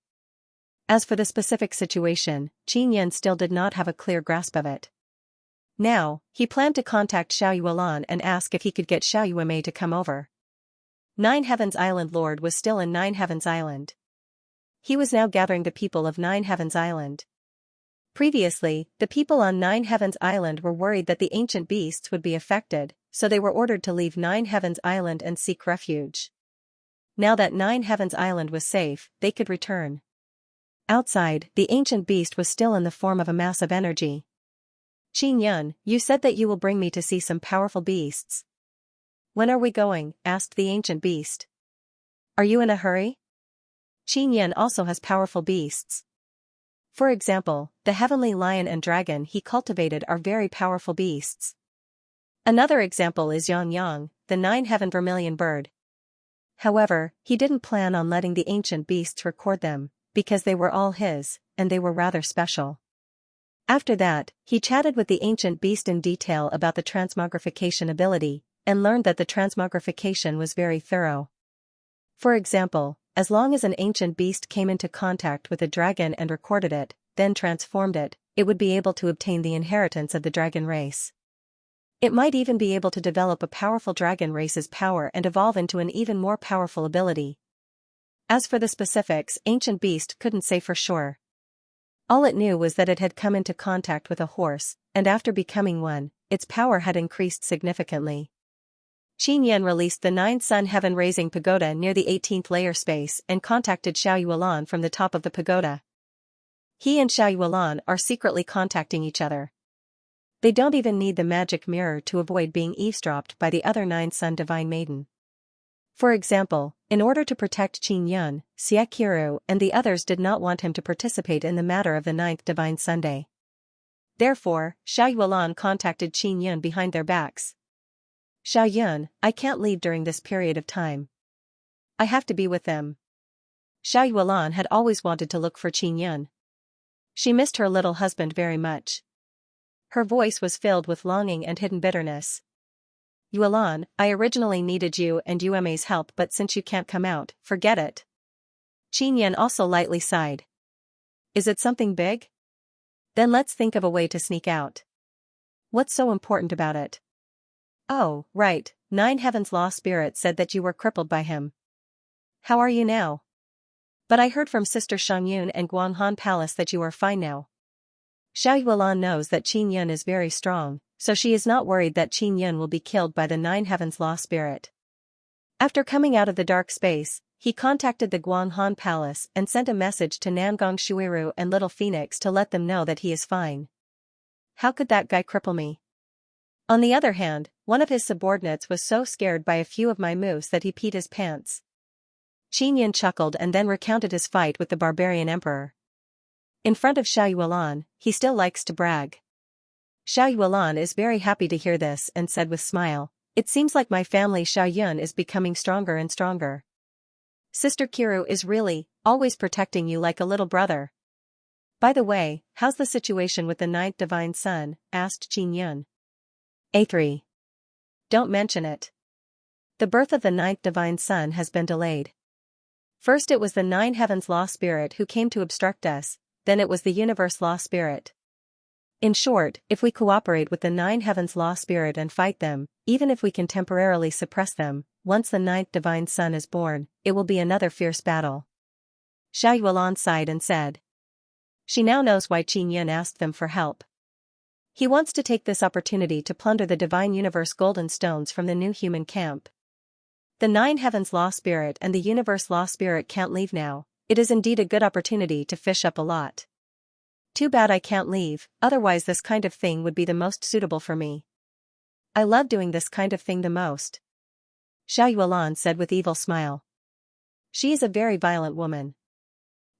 As for the specific situation, Qin Yun still did not have a clear grasp of it. Now, he planned to contact Xiao Yuelan and ask if he could get Xiao Yuemei to come over. Nine Heavens Island Lord was still in Nine Heavens Island. He was now gathering the people of Nine Heavens Island. Previously, the people on Nine Heavens Island were worried that the ancient beasts would be affected, so they were ordered to leave Nine Heavens Island and seek refuge. Now that Nine Heavens Island was safe, they could return. Outside, the ancient beast was still in the form of a mass of energy. Qin Yun, you said that you will bring me to see some powerful beasts. When are we going? Asked the ancient beast. Are you in a hurry? Qin Yun also has powerful beasts. For example, the heavenly lion and dragon he cultivated are very powerful beasts. Another example is Xianxia, the nine-heaven vermilion bird. However, he didn't plan on letting the ancient beasts record them, because they were all his, and they were rather special. After that, he chatted with the ancient beast in detail about the transmogrification ability, and learned that the transmogrification was very thorough. For example, as long as an ancient beast came into contact with a dragon and recorded it, then transformed it, it would be able to obtain the inheritance of the dragon race. It might even be able to develop a powerful dragon race's power and evolve into an even more powerful ability. As for the specifics, ancient beast couldn't say for sure. All it knew was that it had come into contact with a horse, and after becoming one, its power had increased significantly. Qin Yan released the 9-sun heaven-raising pagoda near the 18th layer space and contacted Xiao Yuelan from the top of the pagoda. He and Xiao Yuelan are secretly contacting each other. They don't even need the magic mirror to avoid being eavesdropped by the other 9-sun divine maiden. For example, in order to protect Qin Yun, Xiaqiru and the others did not want him to participate in the matter of the 9th divine Sunday. Therefore, Xiao Yuelan contacted Qin Yun behind their backs. Xiao Yun, I can't leave during this period of time. I have to be with them. Xiao Yuelan had always wanted to look for Qin Yun. She missed her little husband very much. Her voice was filled with longing and hidden bitterness. Yuelan, I originally needed you and Yume's help, but since you can't come out, forget it. Qin Yan also lightly sighed. Is it something big? Then let's think of a way to sneak out. What's so important about it? Oh, right, 9 Heaven's Law Spirit said that you were crippled by him. How are you now? But I heard from Sister Shangyun and Guanghan Palace that you are fine now. Xiao Yuelan knows that Qin Yun is very strong, so she is not worried that Qin Yun will be killed by the 9 Heaven's Law Spirit. After coming out of the dark space, he contacted the Guanghan Palace and sent a message to Nangong Shuiru and Little Phoenix to let them know that he is fine. How could that guy cripple me? On the other hand, one of his subordinates was so scared by a few of my moves that he peed his pants. Qin Yun chuckled and then recounted his fight with the barbarian emperor. In front of Xiao Yuelan, he still likes to brag. Xiao Yuelan is very happy to hear this and said with smile, it seems like my family Xiao Yun is becoming stronger and stronger. Sister Kiru is really, always protecting you like a little brother. By the way, how's the situation with the 9th divine sun? Asked Qin Yun. A3. Don't mention it. The birth of the 9th divine sun has been delayed. First it was the 9 Heaven's Law Spirit who came to obstruct us, then it was the Universe Law Spirit. In short, if we cooperate with the 9 Heaven's Law Spirit and fight them, even if we can temporarily suppress them, once the 9th divine sun is born, it will be another fierce battle. Xiao Yuelan sighed and said. She now knows why Qin Yun asked them for help. He wants to take this opportunity to plunder the Divine Universe golden stones from the new human camp. The 9 Heaven's Law Spirit and the Universe Law Spirit can't leave now. It is indeed a good opportunity to fish up a lot. Too bad I can't leave, otherwise this kind of thing would be the most suitable for me. I love doing this kind of thing the most. Xiao Yuelan said with evil smile. She is a very violent woman.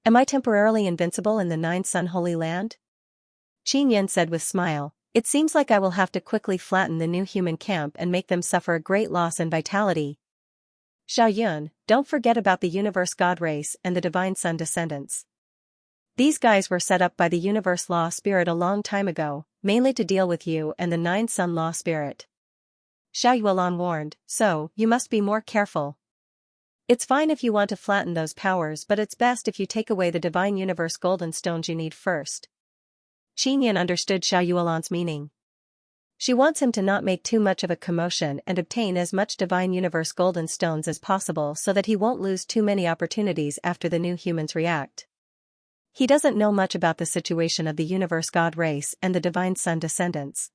Am I temporarily invincible in the 9 Sun Holy Land? Qin Yan said with smile, it seems like I will have to quickly flatten the new human camp and make them suffer a great loss in vitality. Xiao Yun, don't forget about the Universe God race and the Divine Sun descendants. These guys were set up by the Universe Law Spirit a long time ago, mainly to deal with you and the 9 Sun Law Spirit. Xiao Yuelan warned, so, you must be more careful. It's fine if you want to flatten those powers, but it's best if you take away the Divine Universe golden stones you need first. Qin Yan understood Xiao Yuelan's meaning. She wants him to not make too much of a commotion and obtain as much Divine Universe golden stones as possible so that he won't lose too many opportunities after the new humans react. He doesn't know much about the situation of the Universe God race and the Divine Sun descendants.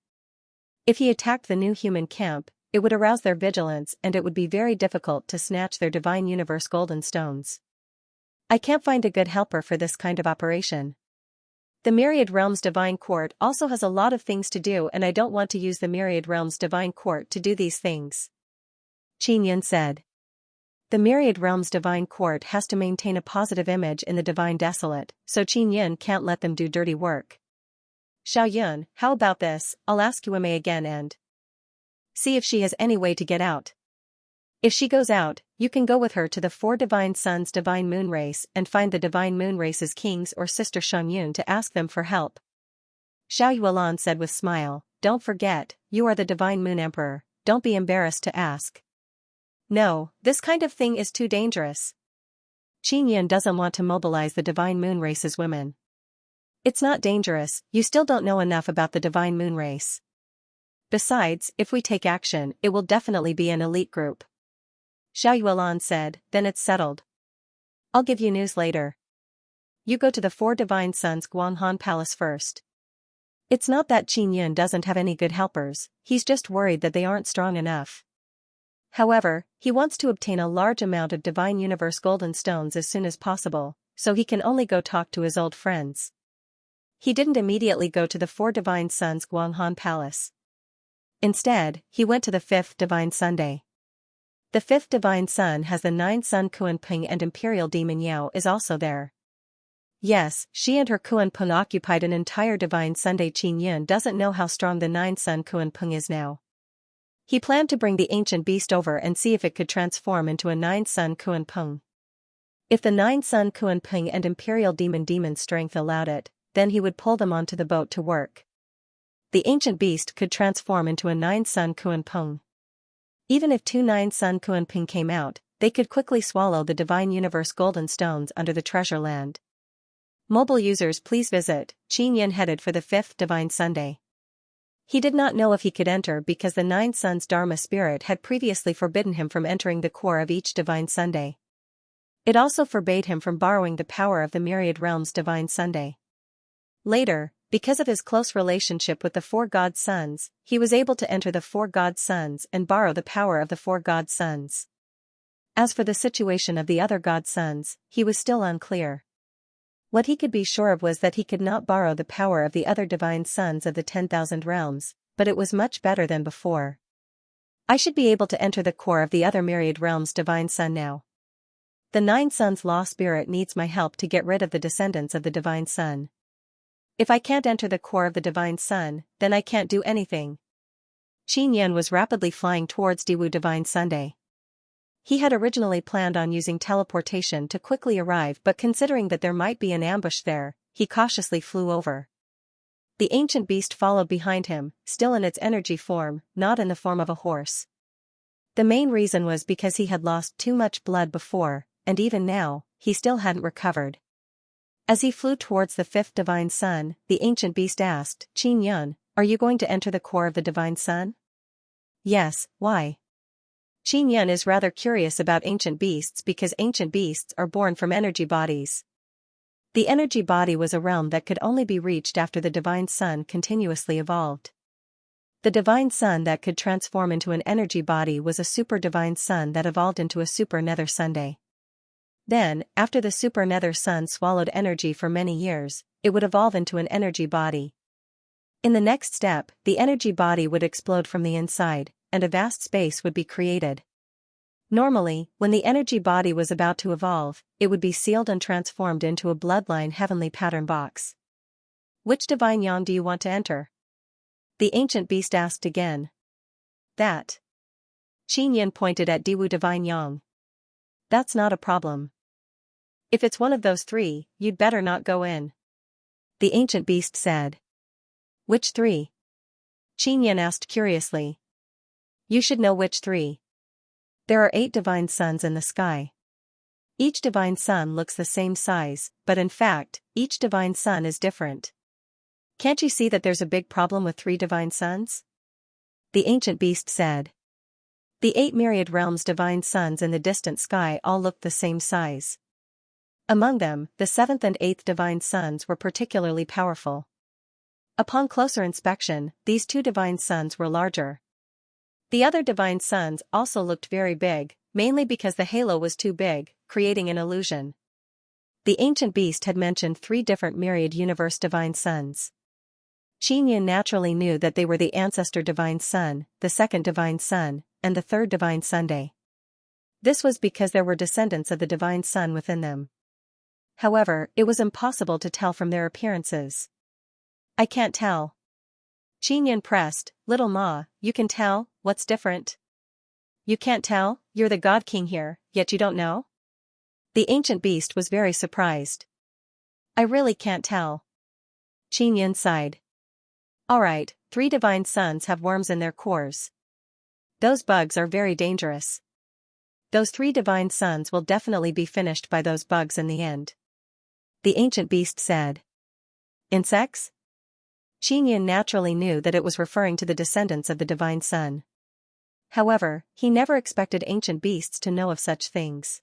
If he attacked the new human camp, it would arouse their vigilance and it would be very difficult to snatch their Divine Universe golden stones. I can't find a good helper for this kind of operation. The Myriad Realms Divine Court also has a lot of things to do and I don't want to use the Myriad Realms Divine Court to do these things. Qin Yun said. The Myriad Realms Divine Court has to maintain a positive image in the Divine Desolate, so Qin Yun can't let them do dirty work. Xiao Yun, how about this, I'll ask Yume again and see if she has any way to get out. If she goes out, you can go with her to the 4 Divine Sons Divine Moon Race and find the Divine Moon Race's kings or Sister Shangyun to ask them for help. Xiao Yuelan said with smile, don't forget, you are the Divine Moon Emperor, don't be embarrassed to ask. No, this kind of thing is too dangerous. Qin Yun doesn't want to mobilize the Divine Moon Race's women. It's not dangerous, you still don't know enough about the Divine Moon Race. Besides, if we take action, it will definitely be an elite group. Xiao Yuelan said, then it's settled. I'll give you news later. You go to the 4 Divine Sons Guanghan Palace first. It's not that Qin Yun doesn't have any good helpers, he's just worried that they aren't strong enough. However, he wants to obtain a large amount of Divine Universe Golden Stones as soon as possible, so he can only go talk to his old friends. He didn't immediately go to the Four Divine Sons' Guanghan Palace. Instead, he went to the Fifth Divine Sunday. The Fifth Divine Sun has the 9 Sun Kuan-Ping, and Imperial Demon Yao is also there. Yes, she and her Kuan-Ping occupied an entire Divine Sunday. Qin Yun doesn't know how strong the 9 Sun Kuan-Ping is now. He planned to bring the ancient beast over and see if it could transform into a 9 Sun Kuan-Ping. If the 9 Sun Kuan-Ping and Imperial Demon strength allowed it, then he would pull them onto the boat to work. The ancient beast could transform into a 9 Sun Kuan-Ping. Even if 2 9 Sun Kuan-Ping came out, they could quickly swallow the Divine Universe Golden Stones under the Treasure Land. Mobile users, please visit. Qin Yun headed for the Fifth Divine Sunday. He did not know if he could enter because the 9 Suns Dharma Spirit had previously forbidden him from entering the core of each Divine Sunday. It also forbade him from borrowing the power of the Myriad Realms Divine Sunday. Later, because of his close relationship with the Four God Sons, he was able to enter the Four God Sons and borrow the power of the Four God Sons. As for the situation of the other God Sons, he was still unclear. What he could be sure of was that he could not borrow the power of the other Divine Sons of the 10,000 realms, but it was much better than before. I should be able to enter the core of the other Myriad Realms Divine Sun now. The 9 Suns Law Spirit needs my help to get rid of the descendants of the Divine Sun. If I can't enter the core of the Divine Sun, then I can't do anything. Qin Yun was rapidly flying towards Diwu Divine Sunday. He had originally planned on using teleportation to quickly arrive, but considering that there might be an ambush there, he cautiously flew over. The ancient beast followed behind him, still in its energy form, not in the form of a horse. The main reason was because he had lost too much blood before, and even now, he still hadn't recovered. As he flew towards the Fifth Divine Sun, the ancient beast asked, Qin Yun, are you going to enter the core of the Divine Sun? Yes, why? Qin Yun is rather curious about ancient beasts because ancient beasts are born from energy bodies. The energy body was a realm that could only be reached after the Divine Sun continuously evolved. The Divine Sun that could transform into an energy body was a Super Divine Sun that evolved into a Super Nether Sunday. Then, after the Super Nether Sun swallowed energy for many years, it would evolve into an energy body. In the next step, the energy body would explode from the inside, and a vast space would be created. Normally, when the energy body was about to evolve, it would be sealed and transformed into a bloodline heavenly pattern box. Which Divine Yang do you want to enter? The ancient beast asked again. That. Qin Yun pointed at Diwu Divine Yang. That's not a problem. If it's one of those 3, you'd better not go in. The ancient beast said. Which 3? Qin Yun asked curiously. You should know which 3. There are 8 divine suns in the sky. Each divine sun looks the same size, but in fact, each divine sun is different. Can't you see that there's a big problem with 3 divine suns? The ancient beast said. The 8 myriad realms divine suns in the distant sky all looked the same size. Among them, the 7th and 8th divine suns were particularly powerful. Upon closer inspection, these 2 divine suns were larger. The other divine suns also looked very big, mainly because the halo was too big, creating an illusion. The ancient beast had mentioned 3 different myriad universe divine suns. Qin Yun naturally knew that they were the ancestor divine sun, the 2nd divine sun, and the 3rd divine Sunday. This was because there were descendants of the divine sun within them. However, it was impossible to tell from their appearances. I can't tell. Qin Yun pressed, Little Ma, you can tell, what's different? You can't tell, you're the God King here, yet you don't know? The ancient beast was very surprised. I really can't tell. Qin Yun sighed. Alright, 3 divine suns have worms in their cores. Those bugs are very dangerous. Those 3 divine suns will definitely be finished by those bugs in the end. The ancient beast said. Insects? Qin Yun naturally knew that it was referring to the descendants of the divine sun. However, he never expected ancient beasts to know of such things.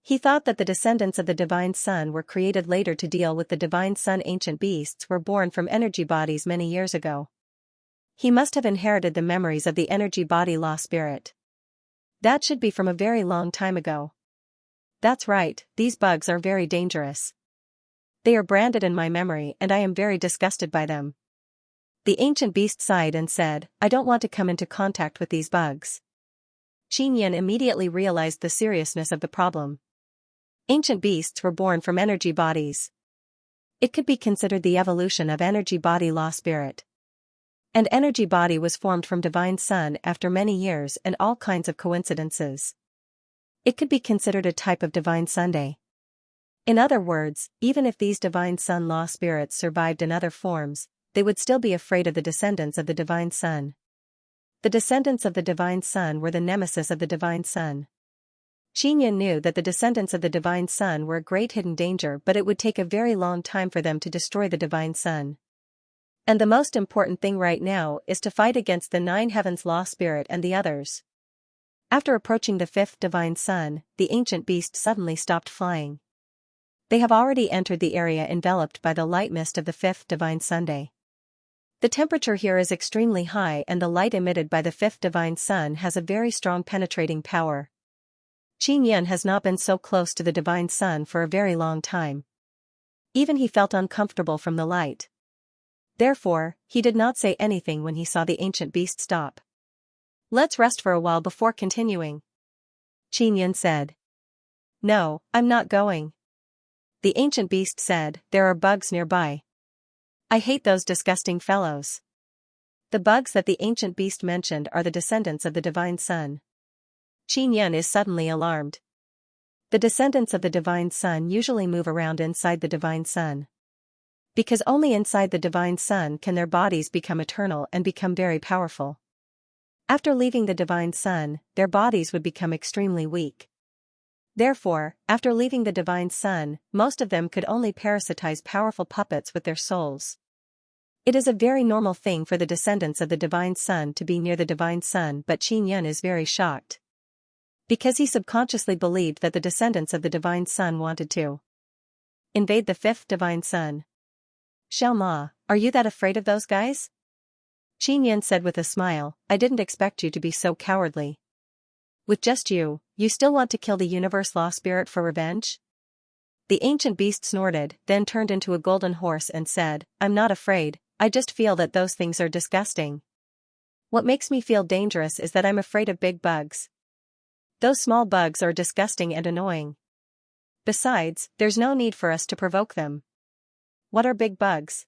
He thought that the descendants of the divine sun were created later to deal with the divine sun. Ancient beasts were born from energy bodies many years ago. He must have inherited the memories of the energy body law spirit. That should be from a very long time ago. That's right, these bugs are very dangerous. They are branded in my memory and I am very disgusted by them. The ancient beast sighed and said, I don't want to come into contact with these bugs. Xianxia immediately realized the seriousness of the problem. Ancient beasts were born from energy bodies. It could be considered the evolution of energy body law spirit. And energy body was formed from divine sun after many years and all kinds of coincidences. It could be considered a type of divine Sunday. In other words, even if these divine sun law spirits survived in other forms, they would still be afraid of the descendants of the divine sun. The descendants of the divine sun were the nemesis of the divine sun. Xianxia knew that the descendants of the divine sun were a great hidden danger, but it would take a very long time for them to destroy the divine sun. And the most important thing right now is to fight against the 9 heavens law spirit and the others. After approaching the 5th divine sun, the ancient beast suddenly stopped flying. They have already entered the area enveloped by the light mist of the 5th divine Sunday. The temperature here is extremely high and the light emitted by the 5th divine sun has a very strong penetrating power. Xianxia has not been so close to the divine sun for a very long time. Even he felt uncomfortable from the light. Therefore, he did not say anything when he saw the ancient beast stop. Let's rest for a while before continuing, Xianxia said. No, I'm not going. The ancient beast said, there are bugs nearby. I hate those disgusting fellows. The bugs that the ancient beast mentioned are the descendants of the divine sun. Xianxia is suddenly alarmed. The descendants of the divine sun usually move around inside the divine sun. Because only inside the divine sun can their bodies become eternal and become very powerful. After leaving the divine sun, their bodies would become extremely weak. Therefore, after leaving the divine sun, most of them could only parasitize powerful puppets with their souls. It is a very normal thing for the descendants of the divine sun to be near the divine sun, but Xianxia is very shocked. Because he subconsciously believed that the descendants of the divine sun wanted to invade the 5th divine sun. Xiaoma, are you that afraid of those guys? Xianxia said with a smile, I didn't expect you to be so cowardly. With just you still want to kill the universe law spirit for revenge? The ancient beast snorted, then turned into a golden horse and said, I'm not afraid, I just feel that those things are disgusting. What makes me feel dangerous is that I'm afraid of big bugs. Those small bugs are disgusting and annoying. Besides, there's no need for us to provoke them. What are big bugs?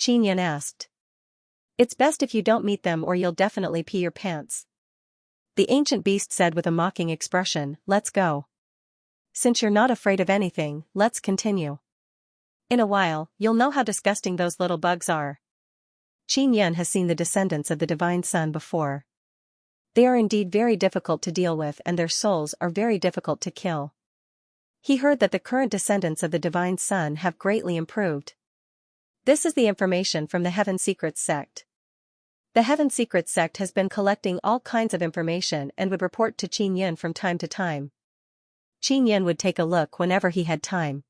Xianxia asked. It's best if you don't meet them or you'll definitely pee your pants. The ancient beast said with a mocking expression, let's go. Since you're not afraid of anything, let's continue. In a while, you'll know how disgusting those little bugs are. Xianxia has seen the descendants of the divine sun before. They are indeed very difficult to deal with and their souls are very difficult to kill. He heard that the current descendants of the divine sun have greatly improved. This is the information from the Heaven Secrets sect. The Heaven Secrets sect has been collecting all kinds of information and would report to Xianxia from time to time. Xianxia would take a look whenever he had time.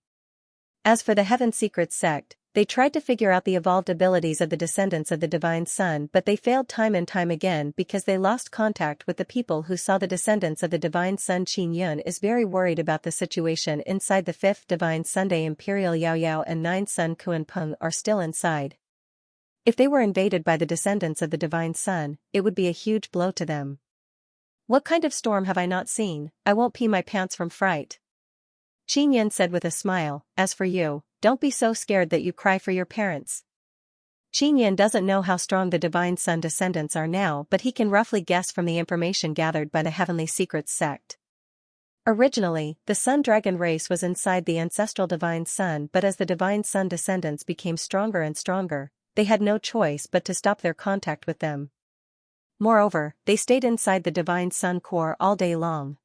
As for the Heaven Secrets sect, they tried to figure out the evolved abilities of the descendants of the divine sun, but they failed time and time again because they lost contact with the people who saw the descendants of the divine sun. Xianxia is very worried about the situation inside the 5th divine Sunday. Imperial Yao Yao and 9 Sun Kuan Peng are still inside. If they were invaded by the descendants of the divine sun, it would be a huge blow to them. What kind of storm have I not seen? I won't pee my pants from fright. Xianxia said with a smile, as for you, don't be so scared that you cry for your parents. Xianxia doesn't know how strong the divine sun descendants are now, but he can roughly guess from the information gathered by the Heavenly Secrets sect. Originally, the sun dragon race was inside the ancestral divine sun, but as the divine sun descendants became stronger and stronger, they had no choice but to stop their contact with them. Moreover, they stayed inside the divine sun core all day long.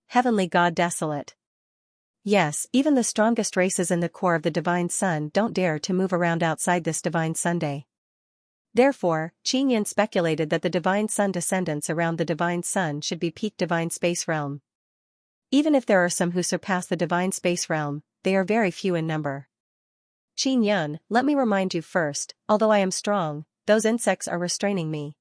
Heavenly God desolate. Yes, even the strongest races in the core of the divine sun don't dare to move around outside this divine Sunday. Therefore, Xianxia speculated that the divine sun descendants around the divine sun should be peak divine space realm. Even if there are some who surpass the divine space realm, they are very few in number. Xianxia, let me remind you first, although I am strong, those insects are restraining me.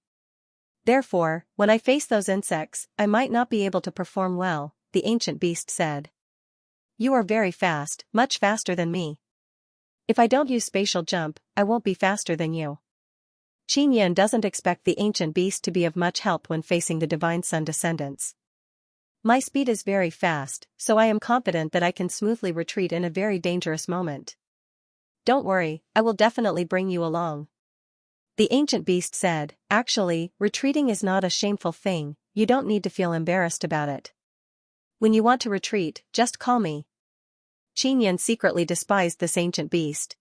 Therefore, when I face those insects, I might not be able to perform well, the ancient beast said. You are very fast, much faster than me. If I don't use spatial jump, I won't be faster than you. Xianxia doesn't expect the ancient beast to be of much help when facing the divine sun descendants. My speed is very fast, so I am confident that I can smoothly retreat in a very dangerous moment. Don't worry, I will definitely bring you along. The ancient beast said, actually, retreating is not a shameful thing, you don't need to feel embarrassed about it. When you want to retreat, just call me. Xianxia secretly despised this ancient beast.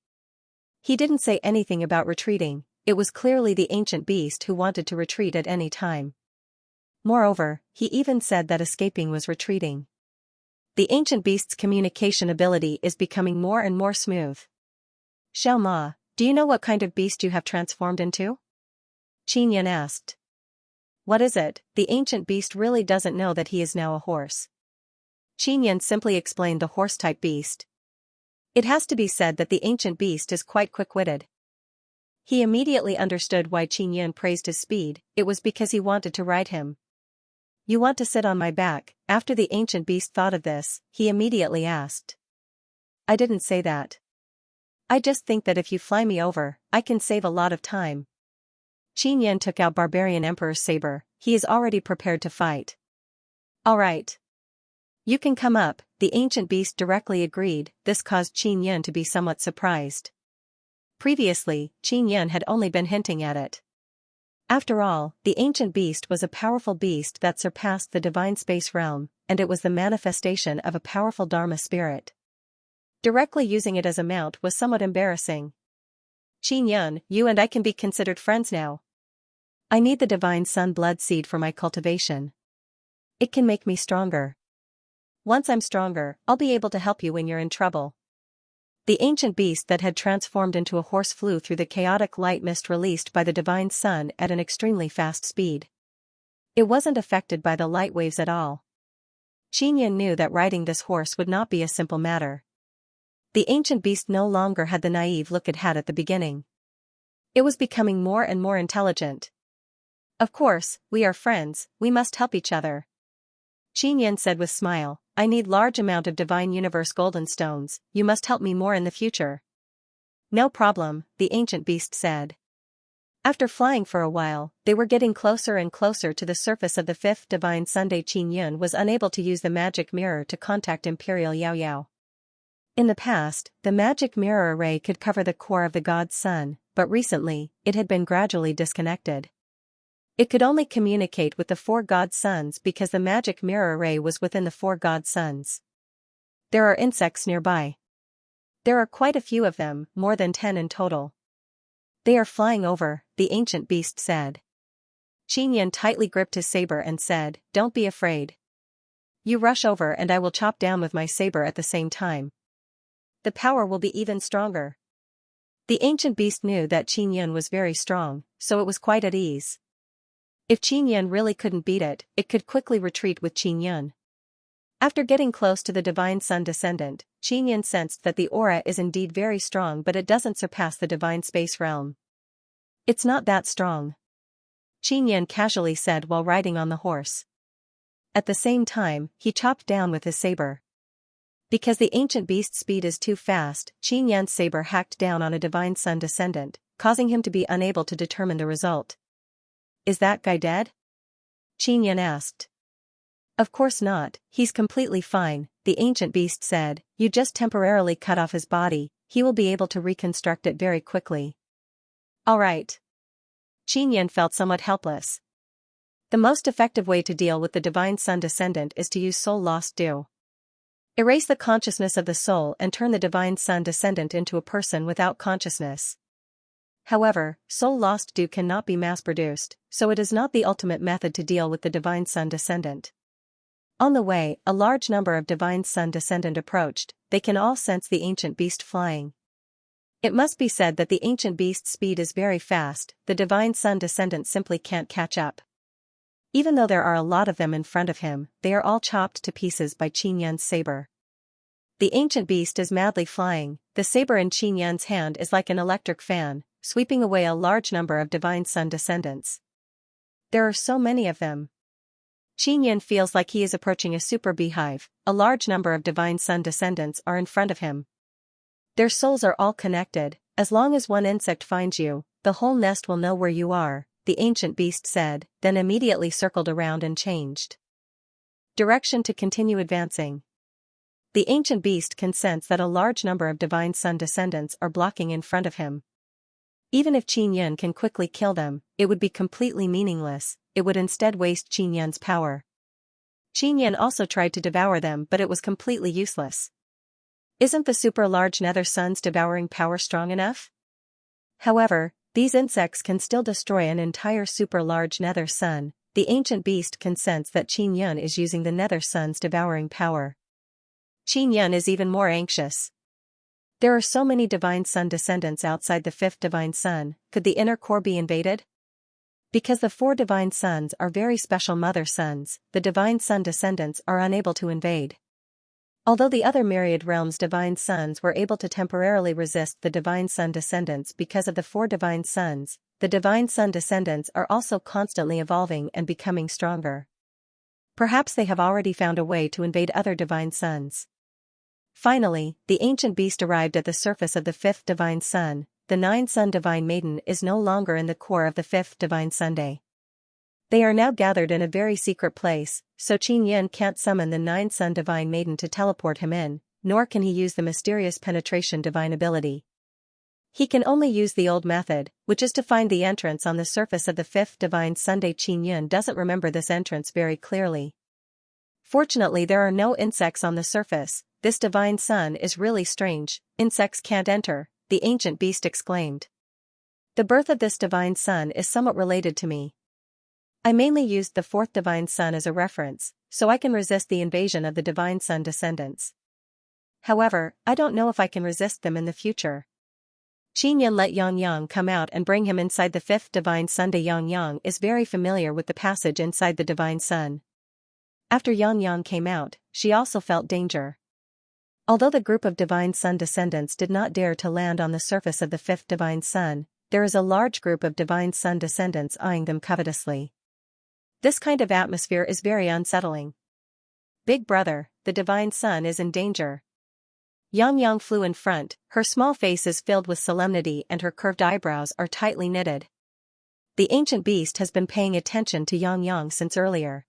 He didn't say anything about retreating, it was clearly the ancient beast who wanted to retreat at any time. Moreover, he even said that escaping was retreating. The ancient beast's communication ability is becoming more and more smooth. Xiaoma, do you know what kind of beast you have transformed into? Xianxia asked. What is it? The ancient beast really doesn't know that he is now a horse. Xianxia simply explained the horse-type beast. It has to be said that the ancient beast is quite quick-witted. He immediately understood why Xianxia praised his speed, it was because he wanted to ride him. You want to sit on my back? After the ancient beast thought of this, he immediately asked. I didn't say that. I just think that if you fly me over, I can save a lot of time. Xianxia took out Barbarian Emperor's saber, he is already prepared to fight. Alright. You can come up, the ancient beast directly agreed, this caused Xianxia to be somewhat surprised. Previously, Xianxia had only been hinting at it. After all, the ancient beast was a powerful beast that surpassed the divine space realm, and it was the manifestation of a powerful Dharma spirit. Directly using it as a mount was somewhat embarrassing. Xianxia, you and I can be considered friends now. I need the divine sun blood seed for my cultivation. It can make me stronger. Once I'm stronger, I'll be able to help you when you're in trouble. The ancient beast that had transformed into a horse flew through the chaotic light mist released by the divine sun at an extremely fast speed. It wasn't affected by the light waves at all. Xianxia knew that riding this horse would not be a simple matter. The ancient beast no longer had the naive look it had at the beginning. It was becoming more and more intelligent. Of course, we are friends, we must help each other. Xianxia said with smile, I need large amount of divine universe golden stones, you must help me more in the future. No problem, the ancient beast said. After flying for a while, they were getting closer and closer to the surface of the fifth divine Sunday. Xianxia was unable to use the magic mirror to contact Imperial Yao Yao. In the past, the magic mirror array could cover the core of the god's sun, but recently, it had been gradually disconnected. It could only communicate with the four god suns because the magic mirror array was within the four god suns. There are insects nearby. There are quite a few of them, more than 10 in total. They are flying over, the ancient beast said. Xianxia tightly gripped his saber and said, don't be afraid. You rush over and I will chop down with my saber at the same time. The power will be even stronger. The ancient beast knew that Xianxia was very strong, so it was quite at ease. If Xianxia really couldn't beat it, it could quickly retreat with Xianxia. After getting close to the divine sun descendant, Xianxia sensed that the aura is indeed very strong, but it doesn't surpass the divine space realm. It's not that strong. Xianxia casually said while riding on the horse. At the same time, he chopped down with his saber. Because the ancient beast's speed is too fast, Xianxia's saber hacked down on a divine sun descendant, causing him to be unable to determine the result. Is that guy dead? Xianxia asked. Of course not, he's completely fine, the ancient beast said, you just temporarily cut off his body, he will be able to reconstruct it very quickly. Alright. Xianxia felt somewhat helpless. The most effective way to deal with the divine sun descendant is to use soul lost dew. Erase the consciousness of the soul and turn the divine sun descendant into a person without consciousness. However, soul lost dew cannot be mass-produced, so it is not the ultimate method to deal with the divine sun descendant. On the way, a large number of divine sun descendant approached, they can all sense the ancient beast flying. It must be said that the ancient beast's speed is very fast, the divine sun descendant simply can't catch up. Even though there are a lot of them in front of him, they are all chopped to pieces by Xianxia's saber. The ancient beast is madly flying, the saber in Xianxia's hand is like an electric fan, sweeping away a large number of divine sun descendants. There are so many of them. Qin Yin feels like he is approaching a super beehive. A large number of divine sun descendants are in front of him. Their souls are all connected. As long as one insect finds you, the whole nest will know where you are, the ancient beast said, then immediately circled around and changed direction to continue advancing. The ancient beast can sense that a large number of divine sun descendants are blocking in front of him. Even if Qin Yin can quickly kill them, it would be completely meaningless. It would instead waste Qin Yin's power. Qin Yin also tried to devour them, but it was completely useless. Isn't the super large nether sun's devouring power strong enough? However, these insects can still destroy an entire super large nether sun. The ancient beast can sense that Qin Yin is using the nether sun's devouring power. Qin Yin is even more anxious. There are so many divine sun descendants outside the fifth divine sun. Could the inner core be invaded? Because the four divine suns are very special mother suns, the divine sun descendants are unable to invade. Although the other myriad realms' divine suns were able to temporarily resist the divine sun descendants because of the four divine suns, the divine sun descendants are also constantly evolving and becoming stronger. Perhaps they have already found a way to invade other divine suns. Finally, the ancient beast arrived at the surface of the fifth divine sun. The nine-sun divine maiden is no longer in the core of the fifth divine Sunday. They are now gathered in a very secret place, so Qin Yin can't summon the nine-sun divine maiden to teleport him in, nor can he use the mysterious penetration divine ability. He can only use the old method, which is to find the entrance on the surface of the fifth divine Sunday. Qin Yin doesn't remember this entrance very clearly. Fortunately, there are no insects on the surface. This divine sun is really strange. Insects can't enter, the ancient beast exclaimed. The birth of this divine sun is somewhat related to me. I mainly used the fourth divine sun as a reference, so I can resist the invasion of the divine sun descendants. However, I don't know if I can resist them in the future. Qin Yin let Xianxia come out and bring him inside the fifth divine Sunday. Xianxia is very familiar with the passage inside the divine sun. After Xianxia came out, she also felt danger. Although the group of divine sun descendants did not dare to land on the surface of the fifth divine sun, there is a large group of divine sun descendants eyeing them covetously. This kind of atmosphere is very unsettling. Big brother, the divine sun is in danger. Xianxia flew in front, her small face is filled with solemnity and her curved eyebrows are tightly knitted. The ancient beast has been paying attention to Xianxia since earlier.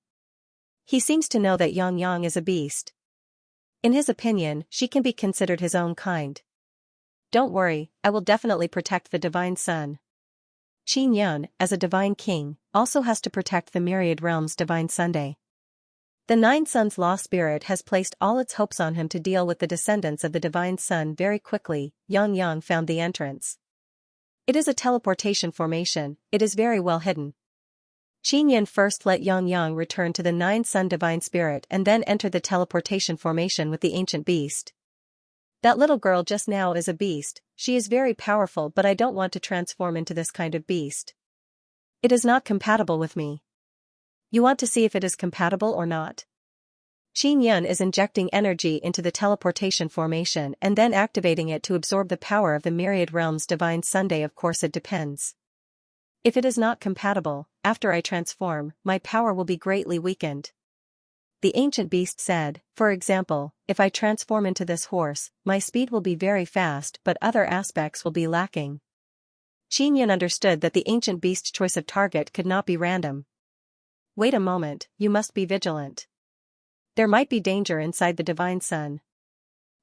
He seems to know that Xianxia is a beast. In his opinion, she can be considered his own kind. Don't worry, I will definitely protect the divine sun. Qin Yin, as a divine king, also has to protect the myriad realms' divine Sunday. The nine suns' law spirit has placed all its hopes on him to deal with the descendants of the divine sun very quickly. Xianxia found the entrance. It is a teleportation formation, it is very well hidden. Qin Yin first let Xianxia return to the nine-sun divine spirit and then enter the teleportation formation with the ancient beast. That little girl just now is a beast, she is very powerful, but I don't want to transform into this kind of beast. It is not compatible with me. You want to see if it is compatible or not? Qin Yin is injecting energy into the teleportation formation and then activating it to absorb the power of the myriad realms' divine Sunday. Of course it depends. If it is not compatible, after I transform, my power will be greatly weakened. The ancient beast said, for example, if I transform into this horse, my speed will be very fast but other aspects will be lacking. Qin Yin understood that the ancient beast's choice of target could not be random. Wait a moment, you must be vigilant. There might be danger inside the divine sun.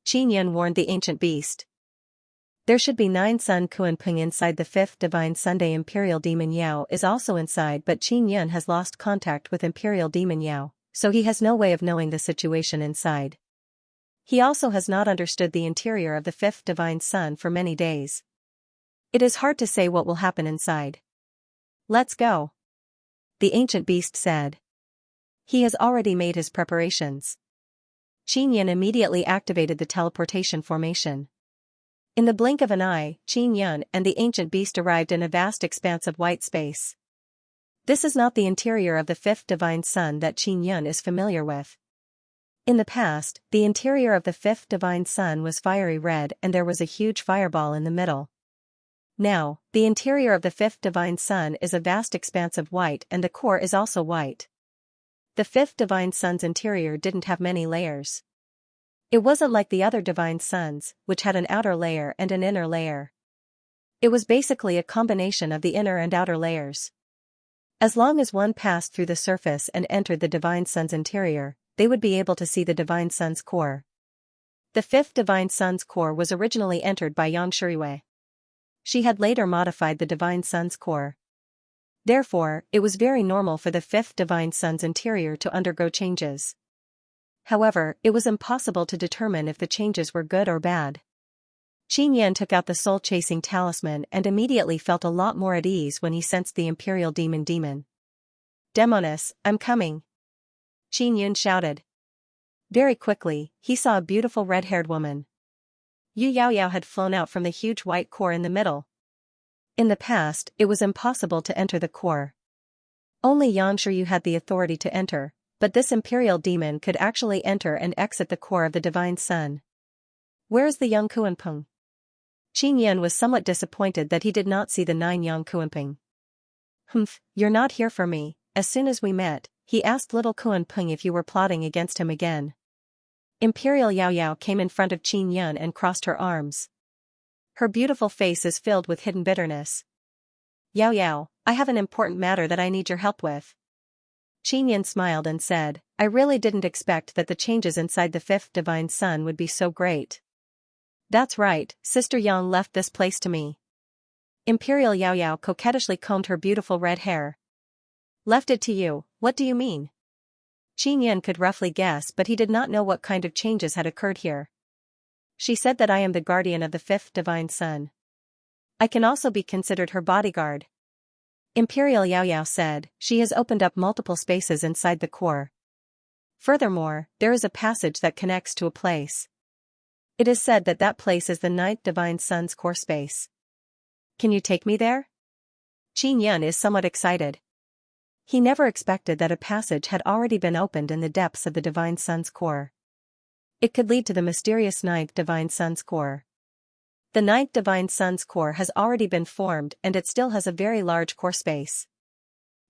Qin Yin warned the ancient beast. There should be 9 Sun Kuan-Ping inside the 5th Divine Sunday. Imperial Demon Yao is also inside, but Qin Yin has lost contact with Imperial Demon Yao, so he has no way of knowing the situation inside. He also has not understood the interior of the 5th Divine Sun for many days. It is hard to say what will happen inside. Let's go. The ancient beast said. He has already made his preparations. Qin Yin immediately activated the teleportation formation. In the blink of an eye, Qin Yin and the ancient beast arrived in a vast expanse of white space. This is not the interior of the 5th Divine Sun that Qin Yin is familiar with. In the past, the interior of the 5th Divine Sun was fiery red and there was a huge fireball in the middle. Now, the interior of the fifth divine sun is a vast expanse of white and the core is also white. The fifth divine sun's interior didn't have many layers. It wasn't like the other divine suns, which had an outer layer and an inner layer. It was basically a combination of the inner and outer layers. As long as one passed through the surface and entered the divine sun's interior, they would be able to see the divine sun's core. The fifth divine sun's core was originally entered by Xianxia. She had later modified the divine sun's core. Therefore, it was very normal for the fifth divine sun's interior to undergo changes. However, it was impossible to determine if the changes were good or bad. Xianxia took out the soul-chasing talisman and immediately felt a lot more at ease when he sensed the imperial demon. "Demoness, I'm coming!" Xianxia shouted. Very quickly, he saw a beautiful red-haired woman. Yu Yaoyao had flown out from the huge white core in the middle. In the past, it was impossible to enter the core. Only Xianxia had the authority to enter, but this imperial demon could actually enter and exit the core of the divine sun. "Where is the young Kuanpeng?" Xianxia was somewhat disappointed that he did not see the 9 young Kuanpeng. "Humph, you're not here for me." As soon as we met, he asked little Kuanpeng if you were plotting against him again. Imperial Yaoyao came in front of Xianxia and crossed her arms. Her beautiful face is filled with hidden bitterness. "Yaoyao, I have an important matter that I need your help with." Xianxia smiled and said, "I really didn't expect that the changes inside the fifth divine sun would be so great." "That's right, Sister Yang left this place to me." Imperial Yaoyao coquettishly combed her beautiful red hair. "Left it to you, what do you mean?" Xianxia could roughly guess, but he did not know what kind of changes had occurred here. "She said that I am the guardian of the fifth divine sun. I can also be considered her bodyguard." Imperial Yaoyao said, "She has opened up multiple spaces inside the core. Furthermore, there is a passage that connects to a place. It is said that that place is the ninth divine sun's core space. Can you take me there?" Xianxia is somewhat excited. He never expected that a passage had already been opened in the depths of the divine sun's core. It could lead to the mysterious ninth divine sun's core. The ninth divine sun's core has already been formed and it still has a very large core space.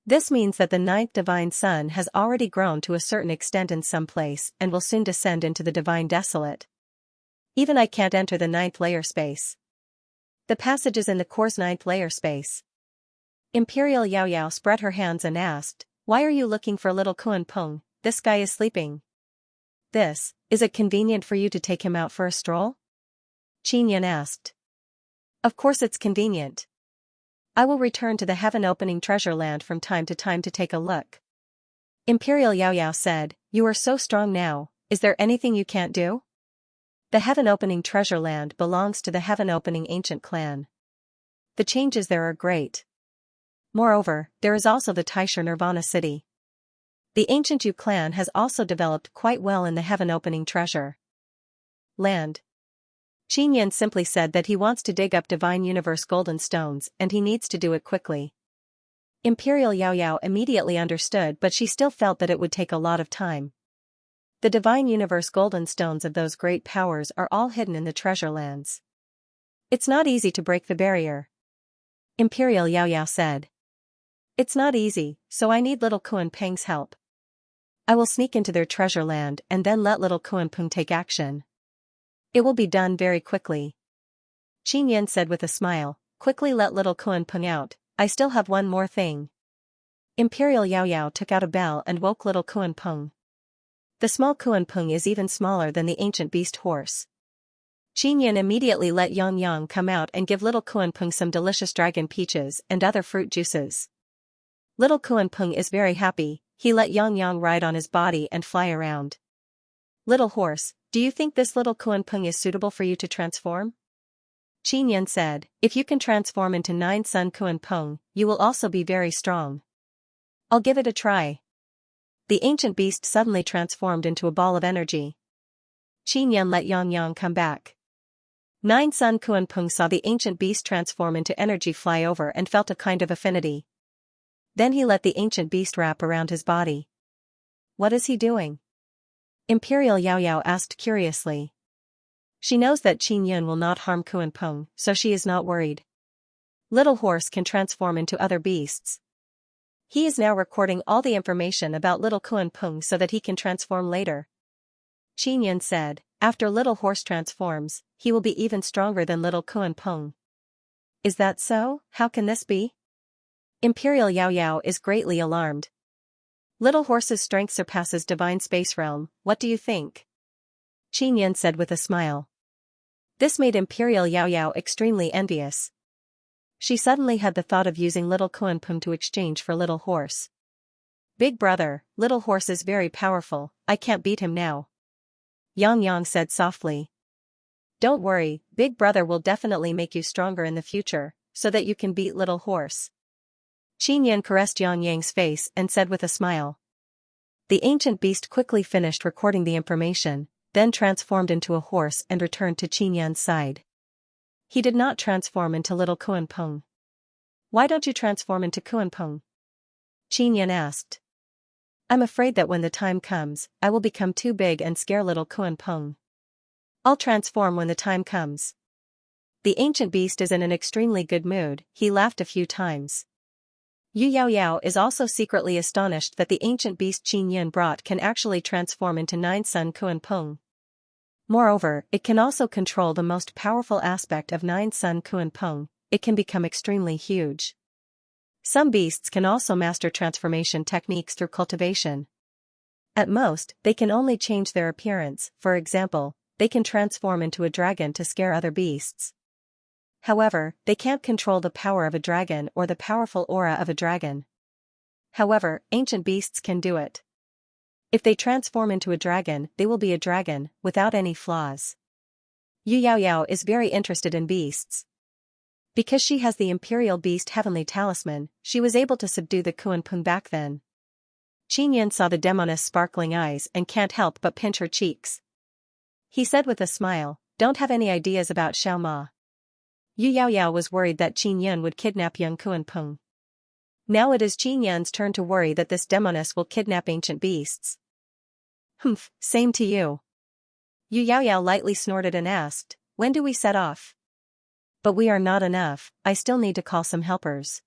This means that the ninth divine sun has already grown to a certain extent in some place and will soon descend into the divine desolate. Even I can't enter the ninth layer space. The passage is in the core's ninth layer space. Imperial Yaoyao spread her hands and asked, "Why are you looking for little Kuanpeng? This guy is sleeping." Is it convenient for you to take him out for a stroll?" Xianxia asked. "Of course it's convenient. I will return to the heaven-opening treasure land from time to time to take a look." Imperial Yaoyao said, "You are so strong now, is there anything you can't do?" The heaven-opening treasure land belongs to the heaven-opening ancient clan. The changes there are great. Moreover, there is also the Taisher Nirvana city. The ancient Yu clan has also developed quite well in the heaven-opening treasure land. Xianxia simply said that he wants to dig up divine universe golden stones and he needs to do it quickly. Imperial Yaoyao immediately understood, but she still felt that it would take a lot of time. The divine universe golden stones of those great powers are all hidden in the treasure lands. It's not easy to break the barrier. Imperial Yaoyao said. It's not easy, so I need little Kuanpeng's help. I will sneak into their treasure land and then let little Kuanpeng take action. It will be done very quickly. Xianxia said with a smile, quickly let little Kuanpeng out, I still have one more thing. Imperial Yaoyao took out a bell and woke little Kuanpeng. The small Kuanpeng is even smaller than the ancient beast horse. Xianxia immediately let Yang come out and give little Kuanpeng some delicious dragon peaches and other fruit juices. Little Kuanpeng is very happy, he let Yang ride on his body and fly around. Little horse, do you think this little Kuanpeng is suitable for you to transform? Xianxia said, if you can transform into 9 Sun Kuanpeng, you will also be very strong. I'll give it a try. The ancient beast suddenly transformed into a ball of energy. Xianxia let Yang come back. 9 Sun Kuanpeng saw the ancient beast transform into energy fly over and felt a kind of affinity. Then he let the ancient beast wrap around his body. What is he doing? Imperial Yaoyao asked curiously. She knows that Xianxia will not harm Kuanpeng, so she is not worried. Little Horse can transform into other beasts. He is now recording all the information about Little Kuan Pung so that he can transform later. Qinyan said, after Little Horse transforms, he will be even stronger than Little Kuan Pung. Is that so? How can this be? Imperial Yao Yao is greatly alarmed. Little Horse's strength surpasses divine space realm, what do you think? Qinyan said with a smile. This made Imperial Yao Yao extremely envious. She suddenly had the thought of using Little Kuan Pung to exchange for Little Horse. Big brother, Little Horse is very powerful, I can't beat him now. Yang Yang said softly. Don't worry, Big brother will definitely make you stronger in the future, so that you can beat Little Horse. Qinyan caressed Yang Yang's face and said with a smile. The ancient beast quickly finished recording the information, then transformed into a horse and returned to Qinyan's side. He did not transform into Little Kuan Pung. Why don't you transform into Kuan Pung? Qinyan asked. I'm afraid that when the time comes, I will become too big and scare Little Kuan Pung. I'll transform when the time comes. The ancient beast is in an extremely good mood, he laughed a few times. Yu Yao Yao is also secretly astonished that the ancient beast Qinyan brought can actually transform into 9-Sun Kuan Pung. Moreover, it can also control the most powerful aspect of 9-Sun Kuan Pung, it can become extremely huge. Some beasts can also master transformation techniques through cultivation. At most, they can only change their appearance, for example, they can transform into a dragon to scare other beasts. However, they can't control the power of a dragon or the powerful aura of a dragon. However, ancient beasts can do it. If they transform into a dragon, they will be a dragon, without any flaws. Yu Yao Yao is very interested in beasts. Because she has the Imperial Beast Heavenly Talisman, she was able to subdue the Kuan Pung back then. Qinyan saw the demoness' sparkling eyes and can't help but pinch her cheeks. He said with a smile, don't have any ideas about Xiao Ma. Yu Yao Yao was worried that Qinyan would kidnap young Kuan Pung. Now it is Qinyan's turn to worry that this demoness will kidnap ancient beasts. Humph, same to you. Yu Yao Yao lightly snorted and asked, when do we set off? But we are not enough, I still need to call some helpers.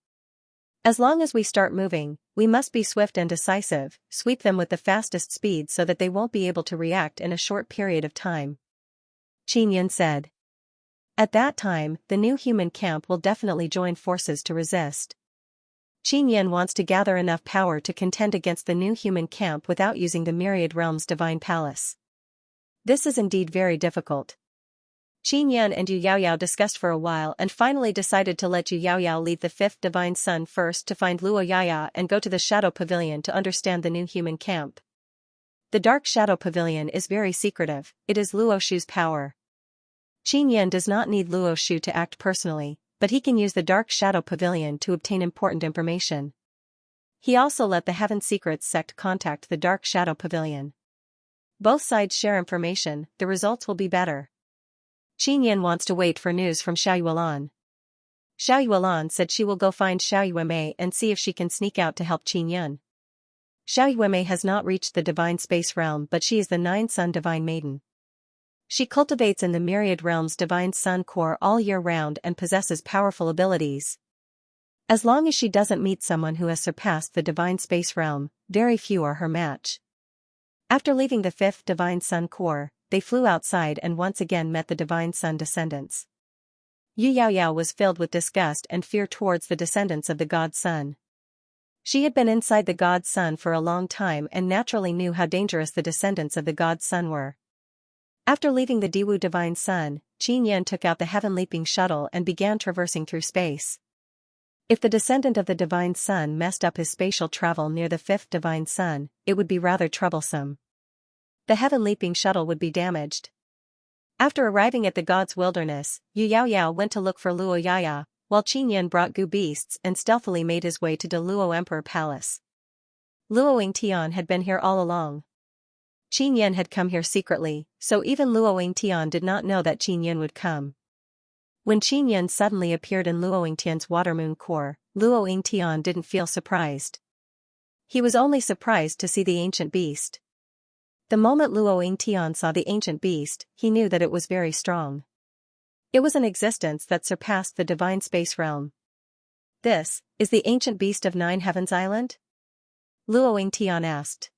As long as we start moving, we must be swift and decisive, sweep them with the fastest speed so that they won't be able to react in a short period of time. Qinyan said. At that time, the new human camp will definitely join forces to resist. Qinyan wants to gather enough power to contend against the new human camp without using the Myriad Realm's divine palace. This is indeed very difficult. Qinyan and Yu Yao Yao discussed for a while and finally decided to let Yu Yao Yao leave the fifth divine sun first to find Luo Yaya and go to the Shadow Pavilion to understand the new human camp. The Dark Shadow Pavilion is very secretive, it is Luo Shu's power. Qinyan does not need Luo Shu to act personally, but he can use the Dark Shadow Pavilion to obtain important information. He also let the Heaven Secrets sect contact the Dark Shadow Pavilion. Both sides share information, the results will be better. Qinyan wants to wait for news from Xiao Yuelan. Xiao Yuelan said she will go find Xiao Yuemei and see if she can sneak out to help Qinyan. Xiao Yuemei has not reached the divine space realm, but she is the 9-Sun divine maiden. She cultivates in the Myriad Realm's divine sun core all year round and possesses powerful abilities. As long as she doesn't meet someone who has surpassed the divine space realm, very few are her match. After leaving the fifth divine sun core, they flew outside and once again met the divine sun descendants. Yu Yao Yao was filled with disgust and fear towards the descendants of the god sun. She had been inside the god sun for a long time and naturally knew how dangerous the descendants of the god sun were. After leaving the Diwu divine sun, Qinyan took out the heaven leaping shuttle and began traversing through space. If the descendant of the divine sun messed up his spatial travel near the fifth divine sun, it would be rather troublesome. The heaven leaping shuttle would be damaged. After arriving at the god's wilderness, Yu Yao Yao went to look for Luo Yaya, while Qinyan brought Gu beasts and stealthily made his way to the Luo Emperor Palace. Luo Yingtian had been here all along. Qinyan had come here secretly, so even Luo Yingtian did not know that Qinyan would come. When Qinyan suddenly appeared in Luo Yingtian's water moon core, Luo Yingtian didn't feel surprised. He was only surprised to see the ancient beast. The moment Luo Yingtian saw the ancient beast, he knew that it was very strong. It was an existence that surpassed the divine space realm. This is the ancient beast of Nine Heavens Island? Luo Yingtian asked.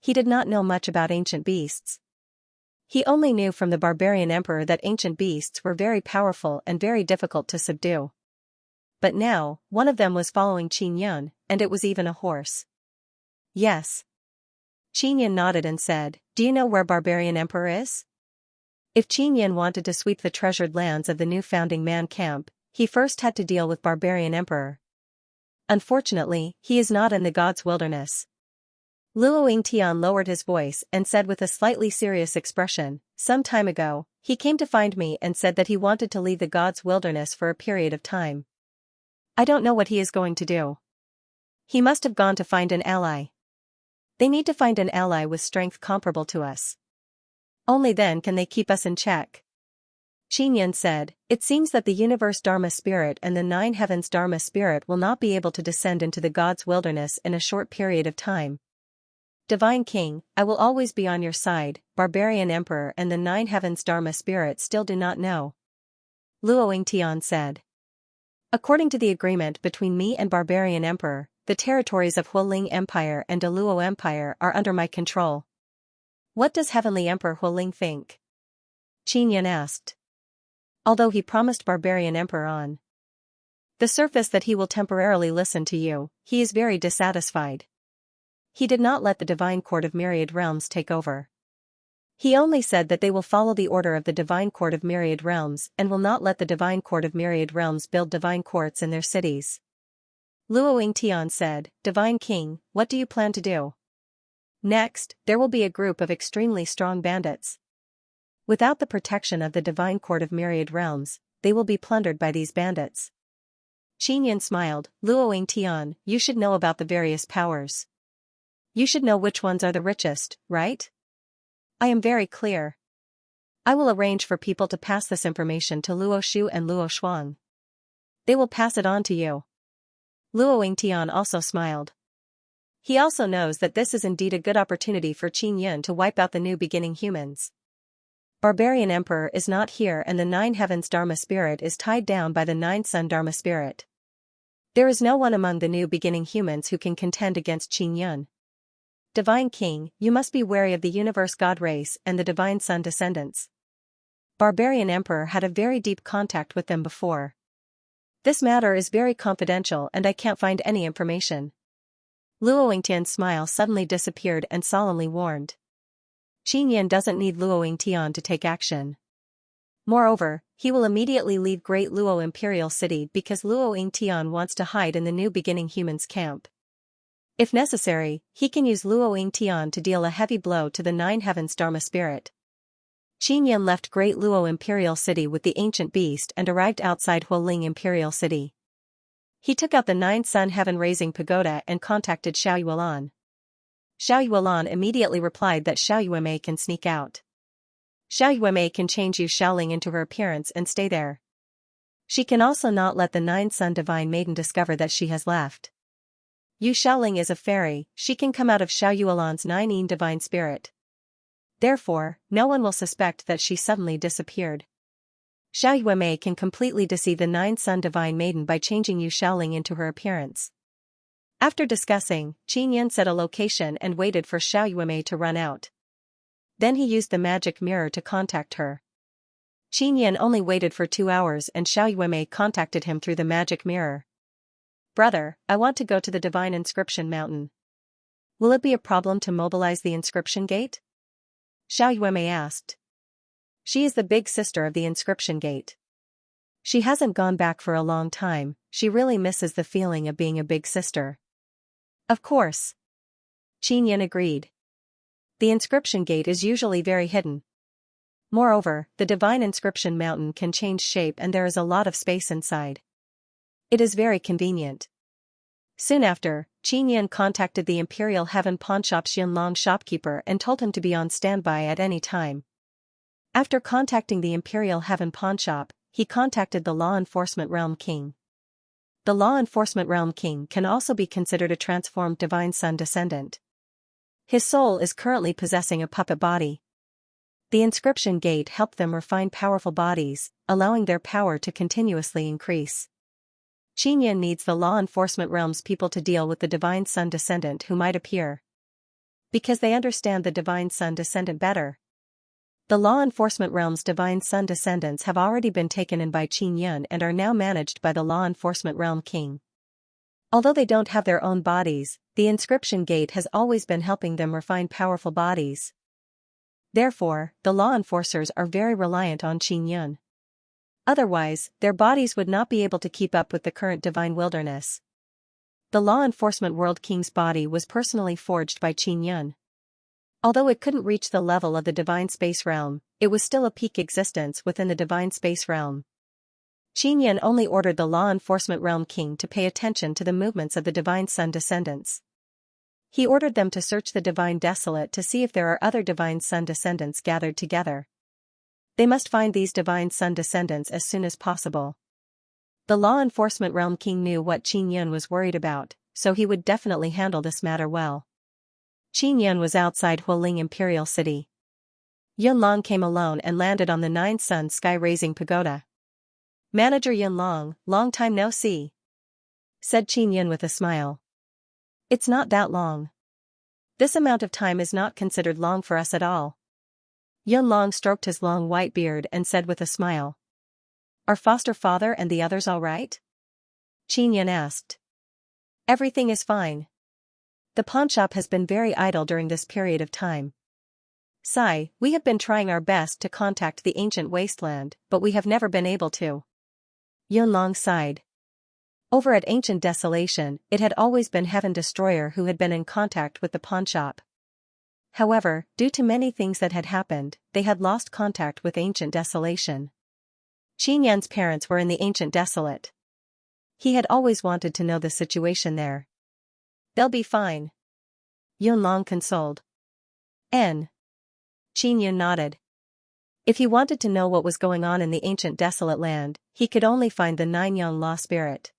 He did not know much about ancient beasts. He only knew from the barbarian emperor that ancient beasts were very powerful and very difficult to subdue. But now, one of them was following Qin Yun, and it was even a horse. Yes. Qin Yun nodded and said, "Do you know where barbarian emperor is?" If Qin Yun wanted to sweep the treasured lands of the new founding man camp, he first had to deal with barbarian emperor. Unfortunately, he is not in the gods' wilderness. Luo Yingtian lowered his voice and said with a slightly serious expression, "Some time ago, he came to find me and said that he wanted to leave the gods' wilderness for a period of time. I don't know what he is going to do. He must have gone to find an ally. They need to find an ally with strength comparable to us. Only then can they keep us in check." Qin Yun said, "It seems that the universe Dharma spirit and the nine heavens Dharma spirit will not be able to descend into the gods' wilderness in a short period of time. Divine King, I will always be on your side." Barbarian Emperor and the nine heavens Dharma spirit still do not know. Luo Yingtian said. "According to the agreement between me and Barbarian Emperor, the territories of Hualing Empire and Deluo Empire are under my control. What does Heavenly Emperor Hualing think?" Qin Yun asked. Although he promised Barbarian Emperor on the surface that he will temporarily listen to you, he is very dissatisfied. He did not let the Divine Court of Myriad Realms take over. He only said that they will follow the order of the Divine Court of Myriad Realms and will not let the Divine Court of Myriad Realms build divine courts in their cities. Luo Yingtian said, "Divine King, what do you plan to do?" "Next, there will be a group of extremely strong bandits. Without the protection of the Divine Court of Myriad Realms, they will be plundered by these bandits." Qin Yun smiled, "Luo Yingtian, you should know about the various powers. You should know which ones are the richest, right?" "I am very clear. I will arrange for people to pass this information to Luo Shu and Luo Shuang. They will pass it on to you." Luo Yingtian also smiled. He also knows that this is indeed a good opportunity for Qin Yun to wipe out the new beginning humans. Barbarian Emperor is not here and the nine heavens Dharma spirit is tied down by the nine sun Dharma spirit. There is no one among the new beginning humans who can contend against Qin Yun. Divine King, you must be wary of the universe god race and the divine sun descendants. Barbarian Emperor had a very deep contact with them before. This matter is very confidential and I can't find any information." Luo Yingtian's smile suddenly disappeared and solemnly warned. Qin Yun doesn't need Luo Yingtian to take action. Moreover, he will immediately leave Great Luo Imperial City because Luo Yingtian wants to hide in the new beginning humans camp. If necessary, he can use Luo Yingtian to deal a heavy blow to the nine heavens Dharma spirit. Qin Yun left Great Luo Imperial City with the ancient beast and arrived outside Hualing Imperial City. He took out the nine sun heaven raising pagoda and contacted Xiao Yuan. Xiao Yuan immediately replied that Xiao Yuemei can sneak out. Xiao Yuemei can change Yu Xiaoling into her appearance and stay there. She can also not let the nine sun divine maiden discover that she has left. Yu Xiaoling is a fairy, she can come out of Xiao Yuan's nine yin divine spirit. Therefore, no one will suspect that she suddenly disappeared. Xiao Yuemei can completely deceive the nine sun divine maiden by changing Yu Xiaoling into her appearance. After discussing, Qin Yun set a location and waited for Xiao Yuemei to run out. Then he used the magic mirror to contact her. Qin Yun only waited for 2 hours and Xiao Yuemei contacted him through the magic mirror. "Brother, I want to go to the Divine Inscription Mountain. Will it be a problem to mobilize the Inscription Gate?" Xiao Yuemei asked. She is the big sister of the Inscription Gate. She hasn't gone back for a long time, she really misses the feeling of being a big sister. "Of course." Qin Yun agreed. The Inscription Gate is usually very hidden. Moreover, the Divine Inscription Mountain can change shape and there is a lot of space inside. It is very convenient. Soon after, Qin Yun contacted the Imperial Heaven Pawnshop Xianlong shopkeeper and told him to be on standby at any time. After contacting the Imperial Heaven Pawnshop, he contacted the Law Enforcement Realm King. The Law Enforcement Realm King can also be considered a transformed Divine Sun descendant. His soul is currently possessing a puppet body. The Inscription Gate helped them refine powerful bodies, allowing their power to continuously increase. Qinyan needs the law enforcement realm's people to deal with the Divine Sun Descendant who might appear. Because they understand the Divine Sun Descendant better. The law enforcement realm's Divine Sun Descendants have already been taken in by Qinyan and are now managed by the law enforcement realm king. Although they don't have their own bodies, the inscription gate has always been helping them refine powerful bodies. Therefore, the law enforcers are very reliant on Qinyan. Otherwise, their bodies would not be able to keep up with the current divine wilderness. The law enforcement world king's body was personally forged by Qinyan. Although it couldn't reach the level of the divine space realm, it was still a peak existence within the divine space realm. Qinyan only ordered the law enforcement realm king to pay attention to the movements of the divine sun descendants. He ordered them to search the divine desolate to see if there are other divine sun descendants gathered together. They must find these divine sun descendants as soon as possible. The law enforcement realm king knew what Qinyan was worried about, so he would definitely handle this matter well. Qinyan was outside Hualing Imperial City. Yunlong came alone and landed on the Nine Sun sky-raising pagoda. "Manager Yunlong, long time no see," said Qinyan with a smile. "It's not that long. This amount of time is not considered long for us at all." Yunlong stroked his long white beard and said with a smile. "Are foster father and the others all right?" Qinyan asked. "Everything is fine. The pawnshop has been very idle during this period of time. Sai, we have been trying our best to contact the ancient wasteland, but we have never been able to." Yunlong sighed. Over at Ancient Desolation, it had always been Heaven Destroyer who had been in contact with the pawnshop. However, due to many things that had happened, they had lost contact with Ancient Desolation. Qinyan's parents were in the Ancient Desolate. He had always wanted to know the situation there. "They'll be fine," Yunlong consoled. Qinyan nodded. If he wanted to know what was going on in the ancient desolate land, he could only find the Nine Young Law Spirit.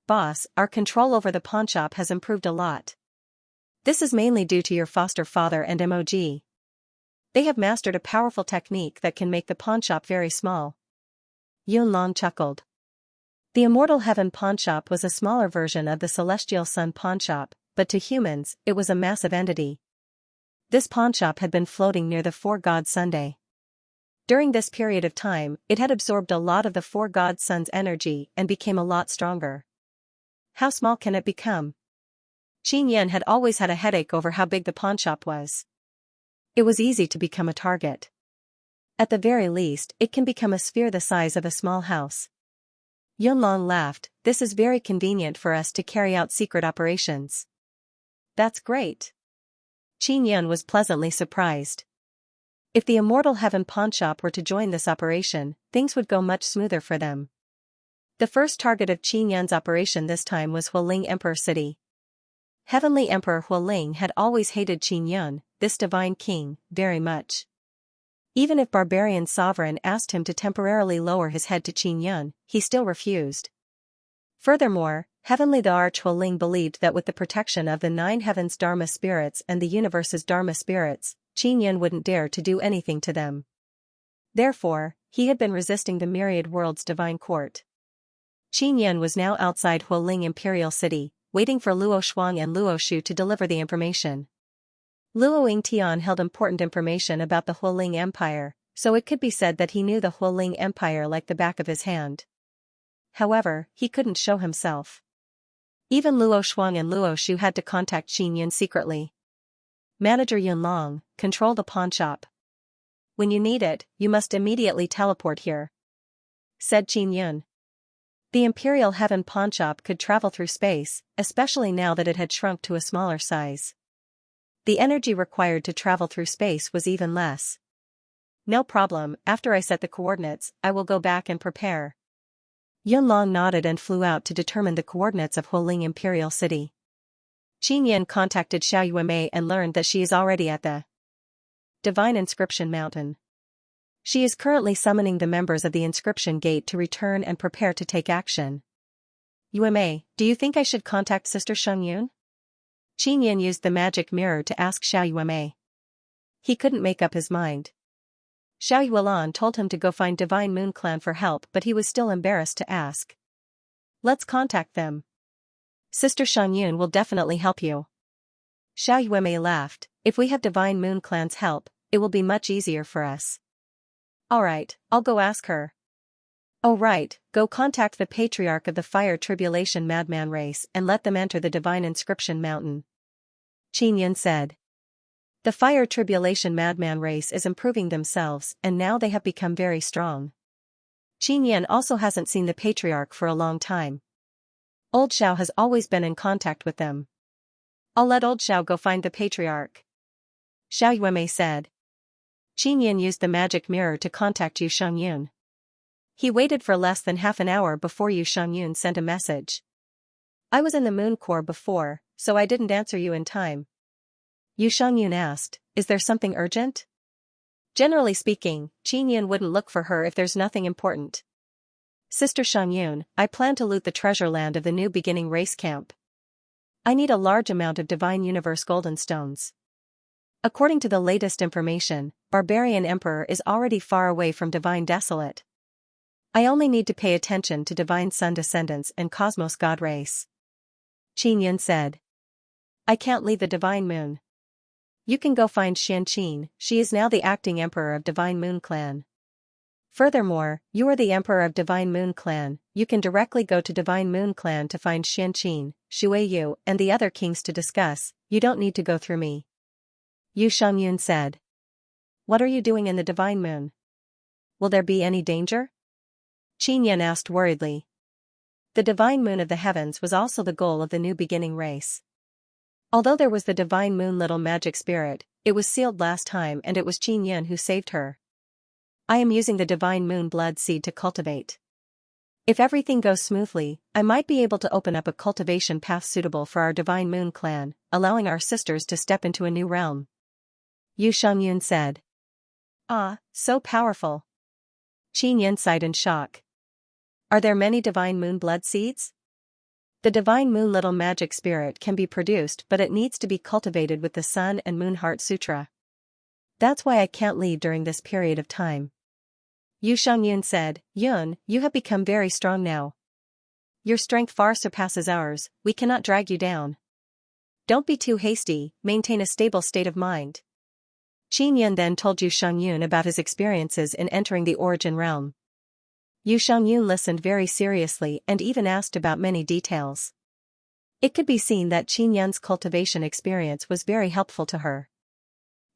"Boss, our control over the pawnshop has improved a lot. This is mainly due to your foster father and MOG. They have mastered a powerful technique that can make the pawnshop very small." Yunlong chuckled. The Immortal Heaven pawnshop was a smaller version of the Celestial Sun pawnshop, but to humans, it was a massive entity. This pawnshop had been floating near the Four Gods Sunday. During this period of time, it had absorbed a lot of the Four Gods Sun's energy and became a lot stronger. How small can it become? Qinyan had always had a headache over how big the pawnshop was. It was easy to become a target. At the very least, it can become a sphere the size of a small house. Yunlong laughed. "This is very convenient for us to carry out secret operations." "That's great." Qinyan was pleasantly surprised. If the Immortal Heaven pawnshop were to join this operation, things would go much smoother for them. The first target of Qinyan's operation this time was Hualing Emperor City. Heavenly Emperor Hualing had always hated Qinyan, this divine king, very much. Even if Barbarian Sovereign asked him to temporarily lower his head to Qinyan, he still refused. Furthermore, Heavenly the Arch Hualing believed that with the protection of the Nine Heavens' Dharma spirits and the universe's Dharma spirits, Qinyan wouldn't dare to do anything to them. Therefore, he had been resisting the myriad world's divine court. Qinyan was now outside Hualing Imperial City, waiting for Luo Shuang and Luo Shu to deliver the information. Luo Yingtian held important information about the Hualing Empire, so it could be said that he knew the Hualing Empire like the back of his hand. However, he couldn't show himself. Even Luo Shuang and Luo Shu had to contact Qinyan secretly. "Manager Yunlong, control the pawnshop. When you need it, you must immediately teleport here," said Qinyan. The Imperial Heaven pawnshop could travel through space, especially now that it had shrunk to a smaller size. The energy required to travel through space was even less. "No problem, after I set the coordinates, I will go back and prepare." Yunlong nodded and flew out to determine the coordinates of Hualing Imperial City. Qinyan contacted Xiaoyuemei and learned that she is already at the Divine Inscription Mountain. She is currently summoning the members of the Inscription Gate to return and prepare to take action. "Yuemei, do you think I should contact Sister Shengyun?" Qinyan used the magic mirror to ask Xiaoyuemei. He couldn't make up his mind. Xiao Yuelan told him to go find Divine Moon Clan for help, but he was still embarrassed to ask. Let's contact them. Sister Xiangyun will definitely help you. Xiao Yuemei laughed. If we have Divine Moon Clan's help, it will be much easier for us. Alright, I'll go ask her. Oh right, go contact the patriarch of the Fire Tribulation Madman race and let them enter the Divine Inscription Mountain. Qin Yin said. The Fire Tribulation Madman race is improving themselves and now they have become very strong. Qin Yin also hasn't seen the patriarch for a long time. Old Xiao has always been in contact with them. I'll let Old Xiao go find the patriarch. Xiao Yuemei said. Qin Yin used the magic mirror to contact Yu Xiangyun. He waited for less than half an hour before Yu Xiangyun sent a message. I was in the Moon Core before, so I didn't answer you in time. Yu Xiangyun asked, is there something urgent? Generally speaking, Qin Yin wouldn't look for her if there's nothing important. Sister Xiangyun, I plan to loot the treasure land of the New Beginning race camp. I need a large amount of Divine Universe Golden Stones. According to the latest information, Barbarian Emperor is already far away from Divine Desolate. I only need to pay attention to Divine Sun Descendants and Cosmos God race. Qin Yin said. I can't leave the Divine Moon. You can go find Xianqin, she is now the acting Emperor of Divine Moon Clan. Furthermore, you are the Emperor of Divine Moon Clan, you can directly go to Divine Moon Clan to find Xianqin, Shuiyu, and the other kings to discuss, you don't need to go through me. Yu Xiangyun said. What are you doing in the Divine Moon? Will there be any danger? Qin Yin asked worriedly. The Divine Moon of the Heavens was also the goal of the New Beginning race. Although there was the Divine Moon Little Magic Spirit, it was sealed last time and it was Qin Yin who saved her. I am using the Divine Moon Blood Seed to cultivate. If everything goes smoothly, I might be able to open up a cultivation path suitable for our Divine Moon Clan, allowing our sisters to step into a new realm. Yu Xiangyun said. Ah, so powerful. Qin Yin sighed in shock. Are there many Divine Moon Blood Seeds? The Divine Moon Little Magic Spirit can be produced but it needs to be cultivated with the Sun and Moon Heart Sutra. That's why I can't leave during this period of time. Yu Xiangyun said, Yun, you have become very strong now. Your strength far surpasses ours, we cannot drag you down. Don't be too hasty, maintain a stable state of mind. Qin Yin then told Yu Xiangyun about his experiences in entering the Origin Realm. Yu Xiangyun listened very seriously and even asked about many details. It could be seen that Qin Yin's cultivation experience was very helpful to her.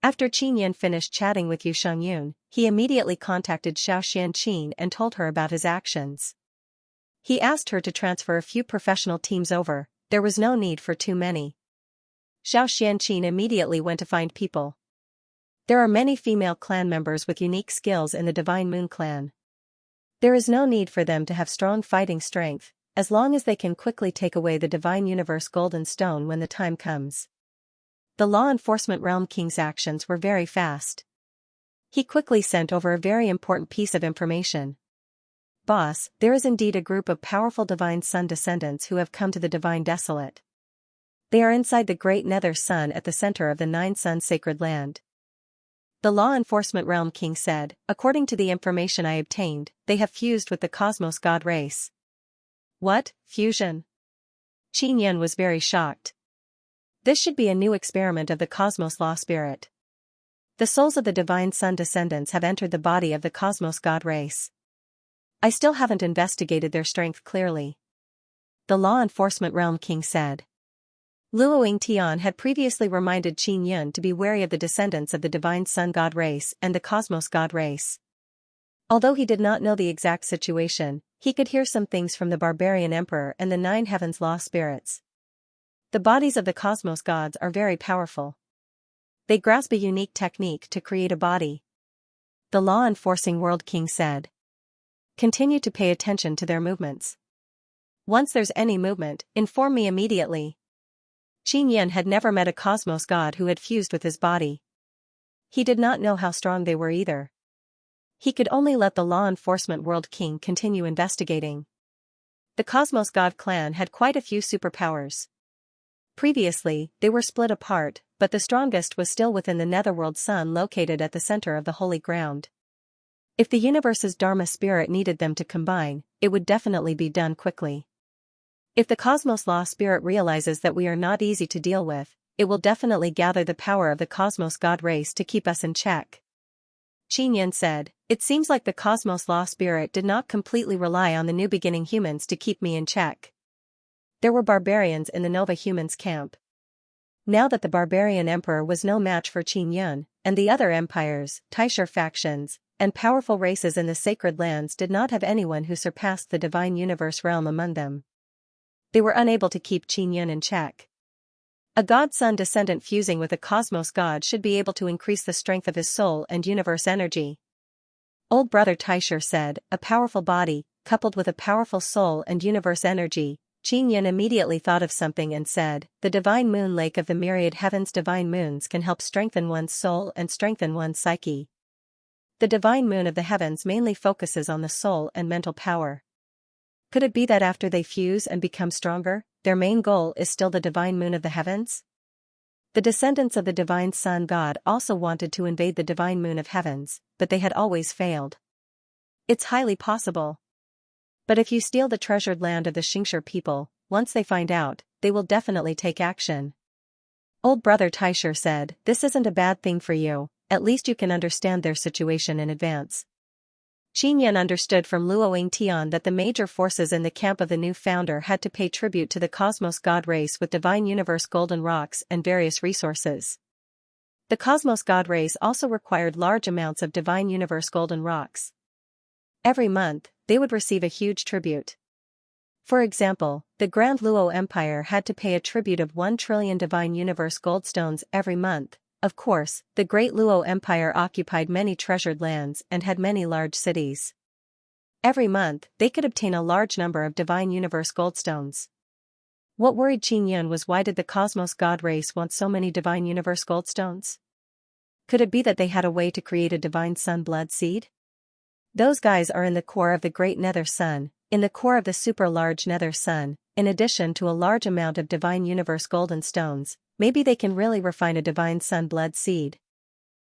After Qin Yin finished chatting with Yu Xiangyun, he immediately contacted Xiao Xianqin and told her about his actions. He asked her to transfer a few professional teams over, there was no need for too many. Xiao Xianqin immediately went to find people. There are many female clan members with unique skills in the Divine Moon Clan. There is no need for them to have strong fighting strength, as long as they can quickly take away the Divine Universe Golden Stone when the time comes. The Law Enforcement Realm King's actions were very fast. He quickly sent over a very important piece of information. Boss, there is indeed a group of powerful Divine Sun descendants who have come to the Divine Desolate. They are inside the Great Nether Sun at the center of the Nine Sun Sacred Land. The Law Enforcement Realm King said, according to the information I obtained, they have fused with the Cosmos God race. What, fusion? Qin Yin was very shocked. This should be a new experiment of the Cosmos Law Spirit. The souls of the Divine Sun descendants have entered the body of the Cosmos God race. I still haven't investigated their strength clearly. The Law Enforcement Realm King said. Luoying Tian had previously reminded Qin Yin to be wary of the descendants of the Divine Sun God race and the Cosmos God race. Although he did not know the exact situation, he could hear some things from the Barbarian Emperor and the Nine Heavens Law Spirits. The bodies of the Cosmos Gods are very powerful. They grasp a unique technique to create a body. The Law Enforcing World King said. Continue to pay attention to their movements. Once there's any movement, inform me immediately. Qin Yin had never met a Cosmos God who had fused with his body. He did not know how strong they were either. He could only let the Law Enforcement World King continue investigating. The Cosmos God clan had quite a few superpowers. Previously, they were split apart, but the strongest was still within the Netherworld Sun located at the center of the Holy Ground. If the universe's Dharma spirit needed them to combine, it would definitely be done quickly. If the Cosmos Law Spirit realizes that we are not easy to deal with, it will definitely gather the power of the Cosmos God race to keep us in check. Qin said, "It seems like the Cosmos Law Spirit did not completely rely on the new beginning humans to keep me in check. There were barbarians in the Nova humans camp. Now that the barbarian emperor was no match for Qin, and the other empires, Taisher factions, and powerful races in the sacred lands did not have anyone who surpassed the divine universe realm among them. They were unable to keep Qin in check. A god-son descendant fusing with a cosmos god should be able to increase the strength of his soul and universe energy." Old brother Taisher said, "A powerful body, coupled with a powerful soul and universe energy." Qin immediately thought of something and said, "The divine moon lake of the myriad heavens divine moons can help strengthen one's soul and strengthen one's psyche. The divine moon of the heavens mainly focuses on the soul and mental power. Could it be that after they fuse and become stronger, their main goal is still the divine moon of the heavens?" The descendants of the divine sun god also wanted to invade the divine moon of heavens, but they had always failed. It's highly possible. But if you steal the treasured land of the Xianxia people, once they find out, they will definitely take action. Old brother Taisher said, "This isn't a bad thing for you, at least you can understand their situation in advance." Qin understood from Luo Tian that the major forces in the camp of the new founder had to pay tribute to the Cosmos God race with divine universe golden rocks and various resources. The Cosmos God race also required large amounts of divine universe golden rocks. Every month, they would receive a huge tribute. For example, the Grand Luo Empire had to pay a tribute of 1 trillion divine universe goldstones every month. Of course, the Great Luo Empire occupied many treasured lands and had many large cities. Every month, they could obtain a large number of divine universe goldstones. What worried Qin was why did the Cosmos God race want so many divine universe goldstones? Could it be that they had a way to create a divine sun blood seed? Those guys are in the core of the great nether sun, in the core of the super-large nether sun, in addition to a large amount of divine universe golden stones. Maybe they can really refine a divine sun blood seed.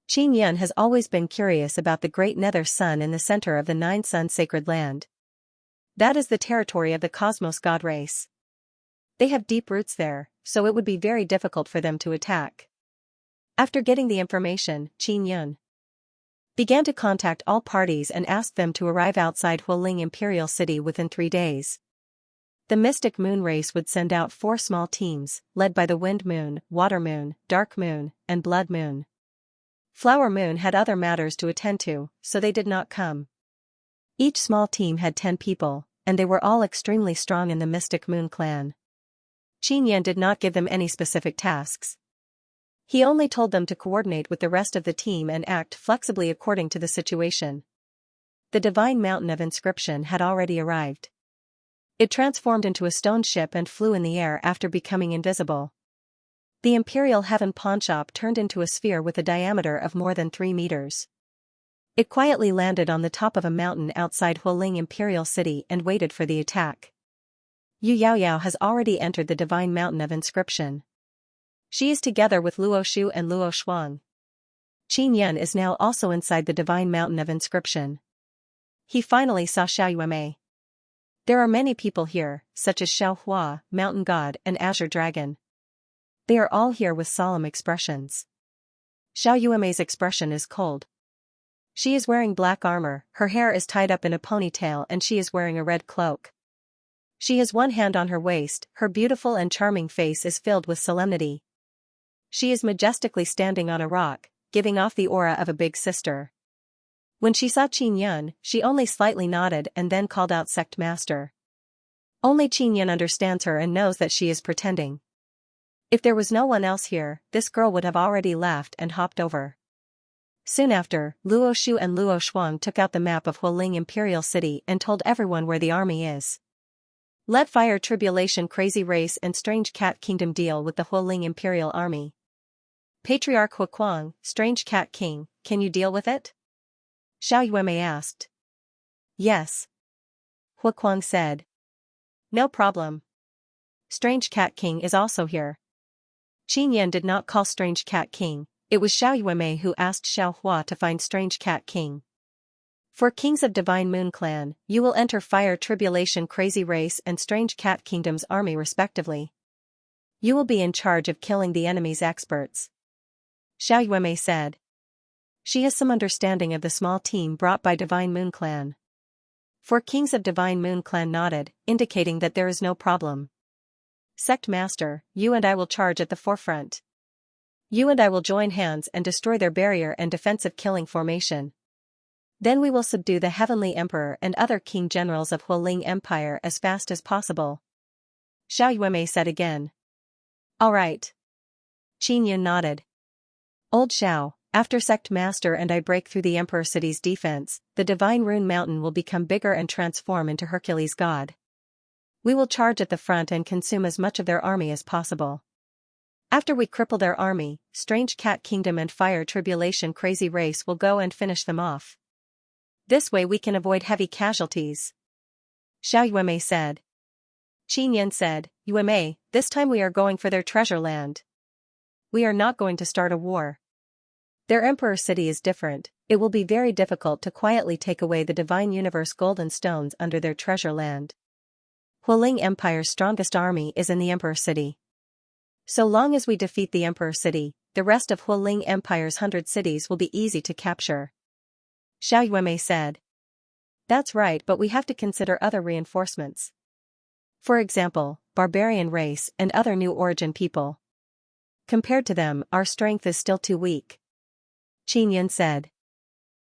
Qin has always been curious about the great nether sun in the center of the 9-sun sacred land. That is the territory of the Cosmos God race. They have deep roots there, so it would be very difficult for them to attack. After getting the information, Qin began to contact all parties and asked them to arrive outside Hualing Imperial City within 3 days. The Mystic Moon race would send out 4 small teams, led by the Wind Moon, Water Moon, Dark Moon, and Blood Moon. Flower Moon had other matters to attend to, so they did not come. Each small team had 10 people, and they were all extremely strong in the Mystic Moon clan. Qin did not give them any specific tasks. He only told them to coordinate with the rest of the team and act flexibly according to the situation. The divine mountain of inscription had already arrived. It transformed into a stone ship and flew in the air after becoming invisible. The Imperial Heaven pawnshop turned into a sphere with a diameter of more than 3 meters. It quietly landed on the top of a mountain outside Hualing Imperial City and waited for the attack. Yu Yaoyao has already entered the divine mountain of inscription. She is together with Luo Shu and Luo Shuang. Qin is now also inside the divine mountain of inscription. He finally saw Xiaoyuemei. There are many people here, such as Xiao Hua, Mountain God, and Azure Dragon. They are all here with solemn expressions. Xiaoyuemei's expression is cold. She is wearing black armor, her hair is tied up in a ponytail and she is wearing a red cloak. She has one hand on her waist, her beautiful and charming face is filled with solemnity. She is majestically standing on a rock, giving off the aura of a big sister. When she saw Qin, she only slightly nodded and then called out Sect Master. Only Qin understands her and knows that she is pretending. If there was no one else here, this girl would have already laughed and hopped over. Soon after, Luo Shu and Luo Shuang took out the map of Hualing Imperial City and told everyone where the army is. Let Fire Tribulation Crazy Race and Strange Cat Kingdom deal with the Hualing Imperial Army. Patriarch Huaquang, Strange Cat King, can you deal with it? Xiaoyuemei asked. Yes. Huaquang said. No problem. Strange Cat King is also here. Qin did not call Strange Cat King, it was Xiaoyuemei who asked Xiao Hua to find Strange Cat King. For kings of Divine Moon Clan, you will enter Fire Tribulation Crazy Race and Strange Cat Kingdom's army respectively. You will be in charge of killing the enemy's experts. Xiao Yuemei said. She has some understanding of the small team brought by Divine Moon Clan. Four kings of Divine Moon Clan nodded, indicating that there is no problem. Sect Master, you and I will charge at the forefront. You and I will join hands and destroy their barrier and defensive killing formation. Then we will subdue the Heavenly Emperor and other king generals of Hualing Empire as fast as possible. Xiao Yuemei said again. All right. Qin Yun nodded. Old Xiao, after Sect Master and I break through the Emperor City's defense, the Divine Rune Mountain will become bigger and transform into Hercules God. We will charge at the front and consume as much of their army as possible. After we cripple their army, Strange Cat Kingdom and Fire Tribulation Crazy Race will go and finish them off. This way we can avoid heavy casualties. Xiao Yuemei said. Qin Yan said, Yuemei, this time we are going for their treasure land. We are not going to start a war. Their Emperor City is different, it will be very difficult to quietly take away the Divine Universe golden stones under their treasure land. Hualing Empire's strongest army is in the Emperor City. So long as we defeat the Emperor City, the rest of Hualing Empire's 100 cities will be easy to capture. Xiao Yuemei said. That's right, but we have to consider other reinforcements. For example, barbarian race and other new origin people. Compared to them, our strength is still too weak. Qin Yun said.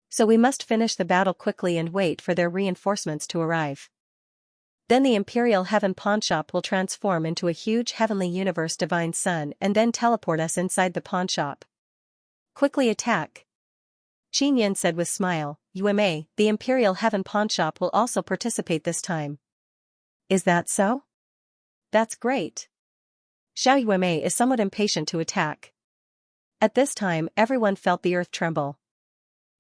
So we must finish the battle quickly and wait for their reinforcements to arrive. Then the Imperial Heaven Pawnshop will transform into a huge heavenly universe divine sun and then teleport us inside the pawnshop. Quickly attack. Qin Yun said with smile, Yuemei, the Imperial Heaven Pawnshop will also participate this time. Is that so? That's great. Xiao Yuemei is somewhat impatient to attack. At this time everyone felt the earth tremble.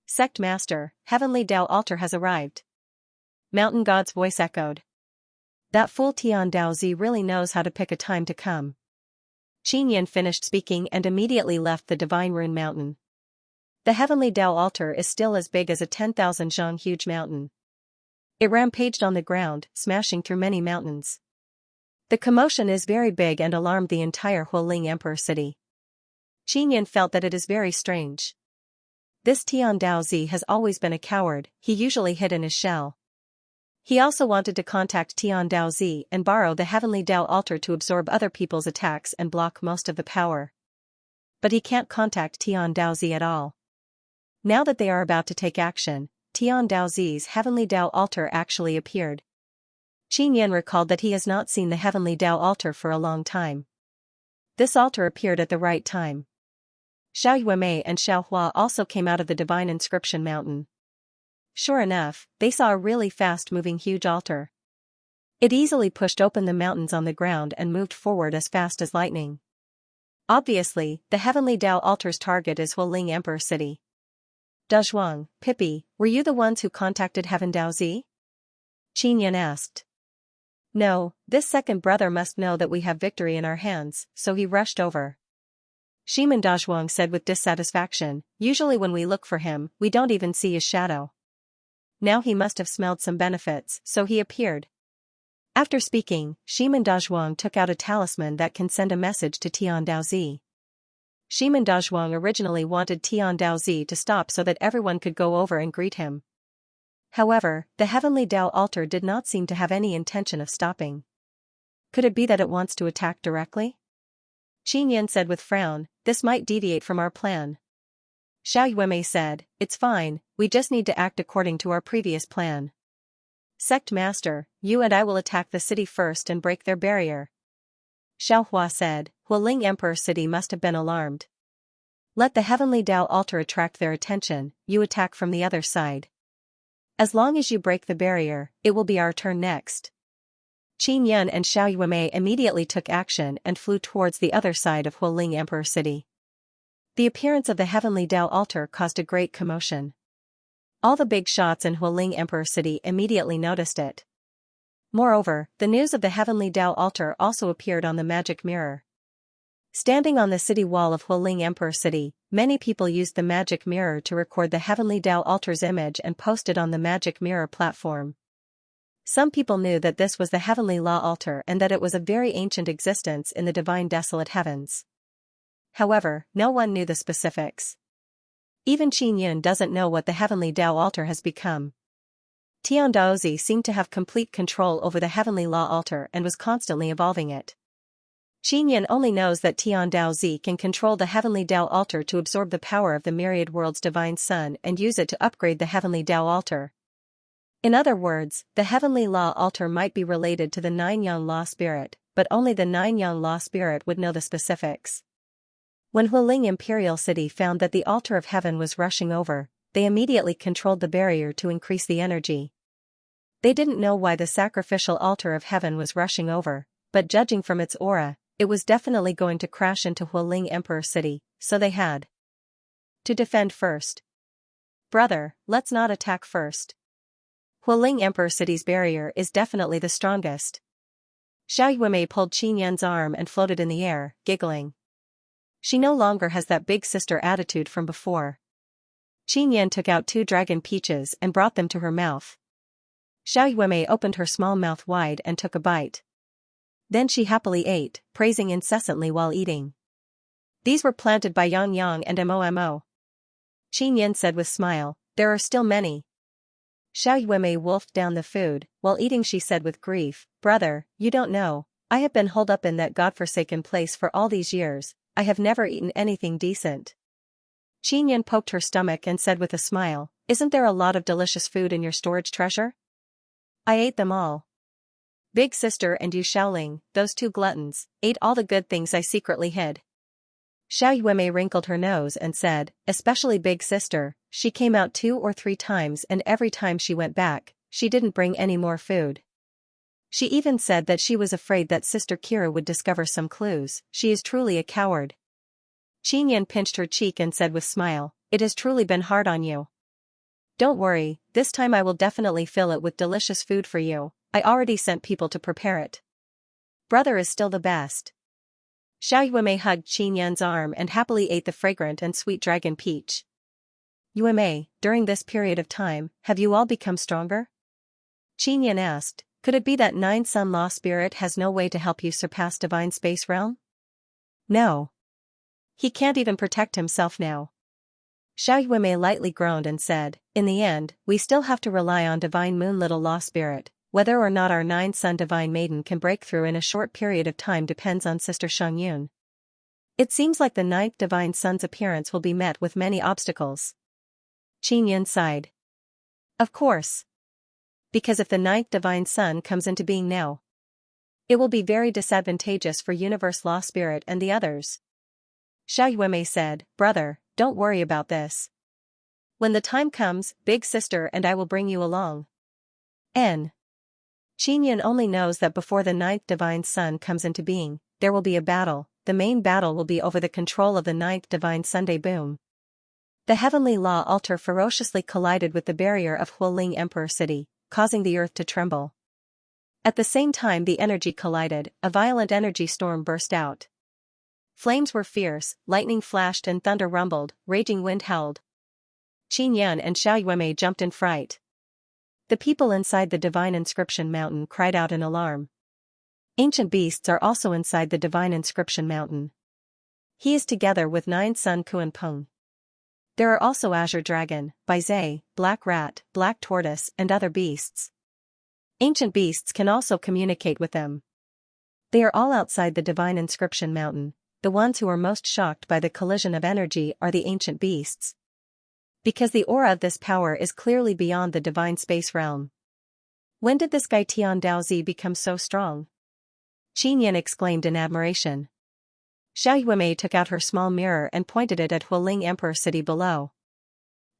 Sect Master, Heavenly Dao Altar has arrived. Mountain God's voice echoed. That fool Tian Daozi really knows how to pick a time to come. Qin Yan finished speaking and immediately left the Divine Rune Mountain. The Heavenly Dao Altar is still as big as a 10,000 zhang huge mountain. It rampaged on the ground, smashing through many mountains. The commotion is very big and alarmed the entire Hualing Emperor City. Qin Yan felt that it is very strange. This Tian Daozi has always been a coward, he usually hid in his shell. He also wanted to contact Tian Daozi and borrow the Heavenly Dao Altar to absorb other people's attacks and block most of the power. But he can't contact Tian Daozi at all. Now that they are about to take action, Tian Daozi's Heavenly Dao Altar actually appeared. Qin Yan recalled that he has not seen the Heavenly Dao Altar for a long time. This altar appeared at the right time. Xiao Yuemei and Xiao Hua also came out of the Divine Inscription Mountain. Sure enough, they saw a really fast-moving huge altar. It easily pushed open the mountains on the ground and moved forward as fast as lightning. Obviously, the Heavenly Dao Altar's target is Hualing Emperor City. Dazhuang, Pippi, were you the ones who contacted Heaven Daozi? Qin Yan asked. No, this second brother must know that we have victory in our hands, so he rushed over. Shiman Dazhuang said with dissatisfaction, usually when we look for him, we don't even see his shadow. Now he must have smelled some benefits, so he appeared. After speaking, Shiman Dazhuang took out a talisman that can send a message to Tian Daozi. Shiman Dazhuang originally wanted Tian Daozi to stop so that everyone could go over and greet him. However, the Heavenly Dao Altar did not seem to have any intention of stopping. Could it be that it wants to attack directly? Qin Yan said with frown, this might deviate from our plan. Xiao Yuemei said, it's fine, we just need to act according to our previous plan. Sect Master, you and I will attack the city first and break their barrier. Xiao Hua said, Hualing Emperor City must have been alarmed. Let the Heavenly Dao Altar attract their attention, you attack from the other side. As long as you break the barrier, it will be our turn next. Qin Yan and Xiao Yuemei immediately took action and flew towards the other side of Hualing Emperor City. The appearance of the Heavenly Dao Altar caused a great commotion. All the big shots in Hualing Emperor City immediately noticed it. Moreover, the news of the Heavenly Dao Altar also appeared on the magic mirror. Standing on the city wall of Hualing Emperor City, many people used the magic mirror to record the heavenly Tao altar's image and post it on the magic mirror platform. Some people knew that this was the heavenly law altar and that it was a very ancient existence in the divine desolate heavens. However, no one knew the specifics. Even Qin Yun doesn't know what the heavenly Tao altar has become. Tian Daozi seemed to have complete control over the heavenly law altar and was constantly evolving it. Qin Yun only knows that Tian Daozi can control the heavenly Tao altar to absorb the power of the myriad world's divine sun and use it to upgrade the heavenly Tao altar. In other words, the heavenly law altar might be related to the nine-yang law spirit, but only the nine-yang law spirit would know the specifics. When Hualing Imperial City found that the altar of heaven was rushing over, they immediately controlled the barrier to increase the energy. They didn't know why the sacrificial altar of heaven was rushing over, but judging from its aura, it was definitely going to crash into Hualing Emperor City, so they had to defend first. Brother, let's not attack first. Hualing Emperor City's barrier is definitely the strongest. Xiao Yuemei pulled Qin Yun's arm and floated in the air, giggling. She no longer has that big sister attitude from before. Qin Yun took out 2 dragon peaches and brought them to her mouth. Xiao Yuemei opened her small mouth wide and took a bite. Then she happily ate, praising incessantly while eating. These were planted by Yang Yang and Mo. Qin Yun said with smile, there are still many. Xiao Yuemei wolfed down the food, while eating she said with grief, brother, you don't know, I have been holed up in that godforsaken place for all these years, I have never eaten anything decent. Qin Yun poked her stomach and said with a smile, isn't there a lot of delicious food in your storage treasure? I ate them all. Big sister and you Xiaoling, those 2 gluttons, ate all the good things I secretly hid. Xiao Yuemei wrinkled her nose and said, especially big sister, she came out 2 or 3 times and every time she went back, she didn't bring any more food. She even said that she was afraid that Sister Kira would discover some clues, she is truly a coward. Qin Yun pinched her cheek and said with smile, it has truly been hard on you. Don't worry, this time I will definitely fill it with delicious food for you, I already sent people to prepare it. Brother is still the best. Xiao Yuemei hugged Qin Yun's arm and happily ate the fragrant and sweet dragon peach. Yuemei, during this period of time, have you all become stronger? Qin Yun asked, could it be that 9 Sun Law Spirit has no way to help you surpass Divine Space Realm? No. He can't even protect himself now. Xiao Yuemei lightly groaned and said, in the end, we still have to rely on Divine Moon Little Law Spirit. Whether or not our 9 Sun Divine Maiden can break through in a short period of time depends on Sister Shangyun. It seems like the 9th Divine Sun's appearance will be met with many obstacles. Qin Yun sighed. Of course. Because if the 9th Divine Sun comes into being now, it will be very disadvantageous for Universe Law Spirit and the others. Xiao Yuemei said, brother, don't worry about this. When the time comes, big sister and I will bring you along. N. Qin Yun only knows that before the 9th Divine Sun comes into being, there will be a battle. The main battle will be over the control of the 9th Divine Sunday Boom. The heavenly law altar ferociously collided with the barrier of Hualing Emperor City, causing the earth to tremble. At the same time the energy collided, a violent energy storm burst out. Flames were fierce, lightning flashed and thunder rumbled, raging wind howled. Qin Yun and Xiao Yuemei jumped in fright. The people inside the Divine Inscription Mountain cried out in alarm. Ancient beasts are also inside the Divine Inscription Mountain. He is together with 9 Sun Kuan Peng. There are also Azure Dragon, Baizai, Black Rat, Black Tortoise and other beasts. Ancient beasts can also communicate with them. They are all outside the Divine Inscription Mountain. The ones who are most shocked by the collision of energy are the ancient beasts. Because the aura of this power is clearly beyond the divine space realm. When did this guy Tian Daozi become so strong? Qin Yun exclaimed in admiration. Xiao Yuemei took out her small mirror and pointed it at Hualing Emperor City below.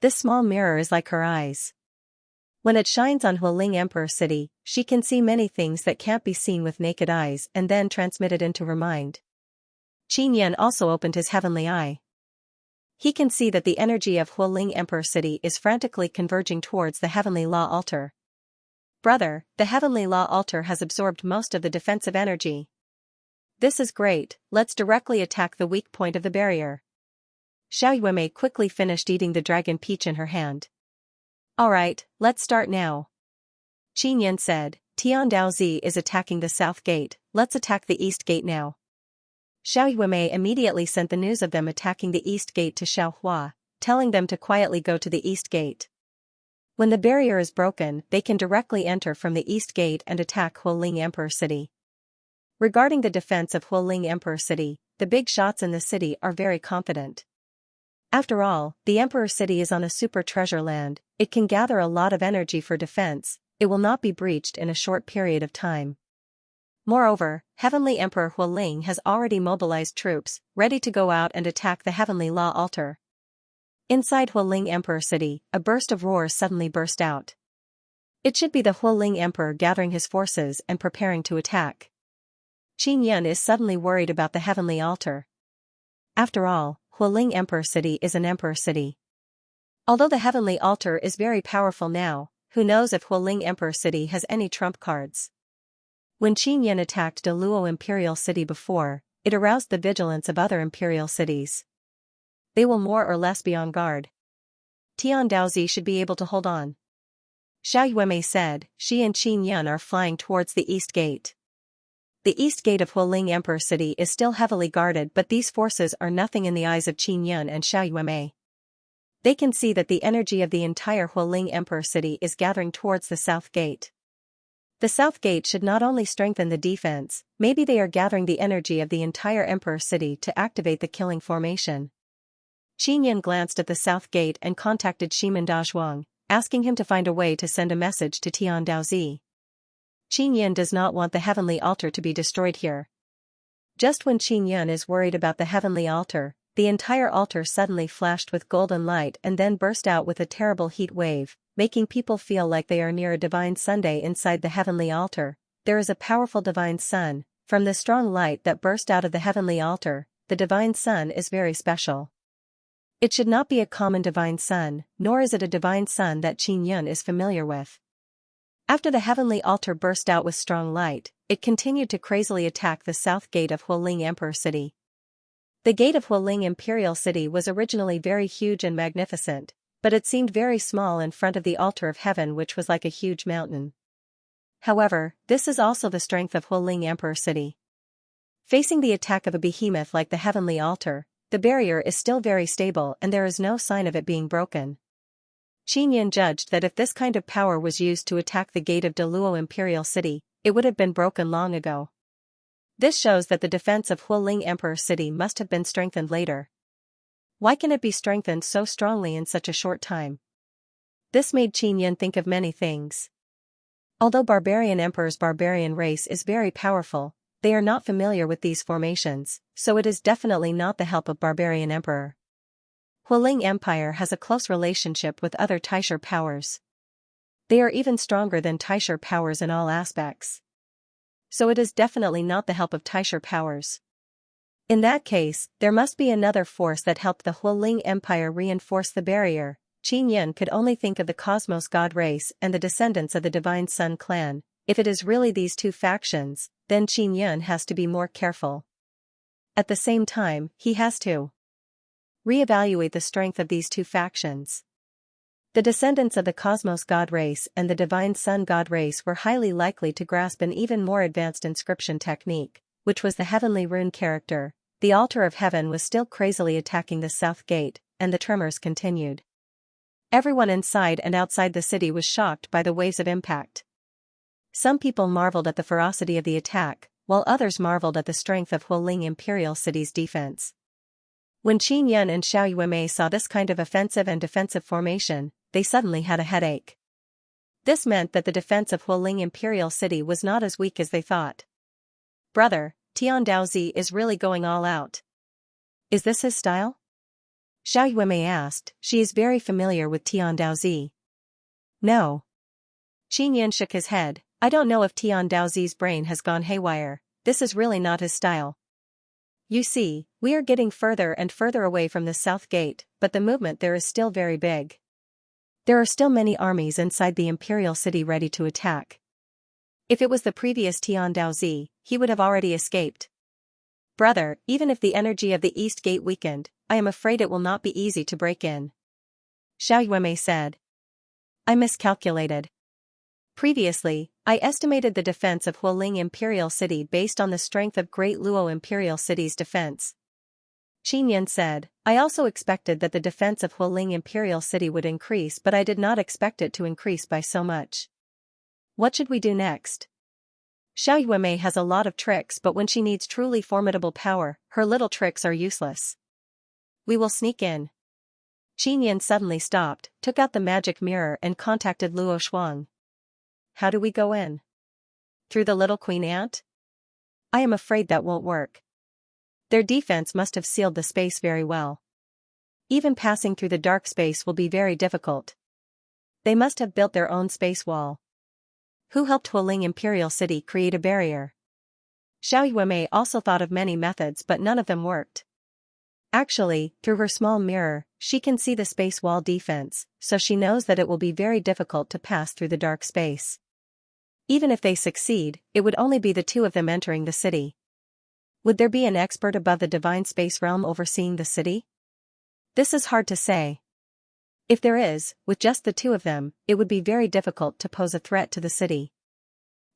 This small mirror is like her eyes. When it shines on Hualing Emperor City, she can see many things that can't be seen with naked eyes and then transmitted into her mind. Qin Yun also opened his heavenly eye. He can see that the energy of Hualing Emperor City is frantically converging towards the heavenly law altar. Brother, the heavenly law altar has absorbed most of the defensive energy. This is great, let's directly attack the weak point of the barrier. Xiao Yuemei quickly finished eating the dragon peach in her hand. Alright, let's start now. Qin Yan said, Tian Daozi is attacking the south gate, let's attack the east gate now. Xiao Yuemei immediately sent the news of them attacking the east gate to Xiao Hua, telling them to quietly go to the east gate. When the barrier is broken, they can directly enter from the east gate and attack Hualing Emperor City. Regarding the defense of Hualing Emperor City, the big shots in the city are very confident. After all, the Emperor City is on a super treasure land, it can gather a lot of energy for defense, it will not be breached in a short period of time. Moreover, Heavenly Emperor Hualing has already mobilized troops, ready to go out and attack the Heavenly Law Altar. Inside Hualing Emperor City, a burst of roars suddenly burst out. It should be the Hualing Emperor gathering his forces and preparing to attack. Qin Yan is suddenly worried about the Heavenly Altar. After all, Hualing Emperor City is an emperor city. Although the Heavenly Altar is very powerful now, who knows if Hualing Emperor City has any trump cards. When Qin Yan attacked Deluo Imperial City before, it aroused the vigilance of other imperial cities. They will more or less be on guard. Tian Daozi should be able to hold on. Xiao Yuemei said, she and Qin Yan are flying towards the east gate. The east gate of Hualing Emperor City is still heavily guarded, but these forces are nothing in the eyes of Qin Yan and Xiao Yuemei. They can see that the energy of the entire Hualing Emperor City is gathering towards the south gate. The south gate should not only strengthen the defense, maybe they are gathering the energy of the entire Emperor City to activate the killing formation. Qin Yan glanced at the south gate and contacted Shimen Dazhuang, asking him to find a way to send a message to Tian Daozi. Qin Yan does not want the Heavenly Altar to be destroyed here. Just when Qin Yan is worried about the Heavenly Altar, the entire altar suddenly flashed with golden light and then burst out with a terrible heat wave, making people feel like they are near a divine Sunday inside the Heavenly Altar. There is a powerful divine sun. From the strong light that burst out of the Heavenly Altar, the divine sun is very special. It should not be a common divine sun, nor is it a divine sun that Qin Yan is familiar with. After the Heavenly Altar burst out with strong light, it continued to crazily attack the south gate of Hualing Emperor City. The gate of Hualing Imperial City was originally very huge and magnificent, but it seemed very small in front of the altar of heaven, which was like a huge mountain. However, this is also the strength of Hualing Emperor City. Facing the attack of a behemoth like the Heavenly Altar, the barrier is still very stable and there is no sign of it being broken. Qin Yan judged that if this kind of power was used to attack the gate of Deluo Imperial City, it would have been broken long ago. This shows that the defense of Hualing Emperor City must have been strengthened later. Why can it be strengthened so strongly in such a short time? This made Qin Yan think of many things. Although Barbarian Emperor's barbarian race is very powerful, they are not familiar with these formations, so it is definitely not the help of Barbarian Emperor. Hualing Empire has a close relationship with other Taisher powers. They are even stronger than Taisher powers in all aspects. So it is definitely not the help of Taisher powers. In that case, there must be another force that helped the Hualing Empire reinforce the barrier. Qin Yan could only think of the Cosmos God race and the descendants of the Divine Sun clan. If it is really these two factions, then Qin Yan has to be more careful. At the same time, he has to reevaluate the strength of these two factions. The descendants of the Cosmos God race and the Divine Sun God race were highly likely to grasp an even more advanced inscription technique, which was the heavenly rune character. The altar of heaven was still crazily attacking the south gate, and the tremors continued. Everyone inside and outside the city was shocked by the waves of impact. Some people marveled at the ferocity of the attack, while others marveled at the strength of Hualing Imperial City's defense. When Qin Yan and Xiao Yuemei saw this kind of offensive and defensive formation, they suddenly had a headache. This meant that the defense of Hualing Imperial City was not as weak as they thought. Brother, Tian Daozi is really going all out. Is this his style? Xiao Yuemei asked. She is very familiar with Tian Daozi. No. Qin Yan shook his head. I don't know if Tian Daozi's brain has gone haywire. This is really not his style. You see, we are getting further and further away from the south gate, but the movement there is still very big. There are still many armies inside the Imperial City ready to attack. If it was the previous Tian Daozi, he would have already escaped. Brother, even if the energy of the East Gate weakened, I am afraid it will not be easy to break in. Xiao Yuemei said. I miscalculated. Previously, I estimated the defense of Hualing Imperial City based on the strength of Great Luo Imperial City's defense. Qin Yan said, I also expected that the defense of Hualing Imperial City would increase, but I did not expect it to increase by so much. What should we do next? Xiao Yuemei has a lot of tricks, but when she needs truly formidable power, her little tricks are useless. We will sneak in. Qin Yan suddenly stopped, took out the magic mirror and contacted Luo Shuang. How do we go in? Through the little queen ant? I am afraid that won't work. Their defense must have sealed the space very well. Even passing through the dark space will be very difficult. They must have built their own space wall. Who helped Hualing Imperial City create a barrier? Xiao Yuemei also thought of many methods, but none of them worked. Actually, through her small mirror, she can see the space wall defense, so she knows that it will be very difficult to pass through the dark space. Even if they succeed, it would only be the two of them entering the city. Would there be an expert above the divine space realm overseeing the city? This is hard to say. If there is, with just the two of them, it would be very difficult to pose a threat to the city.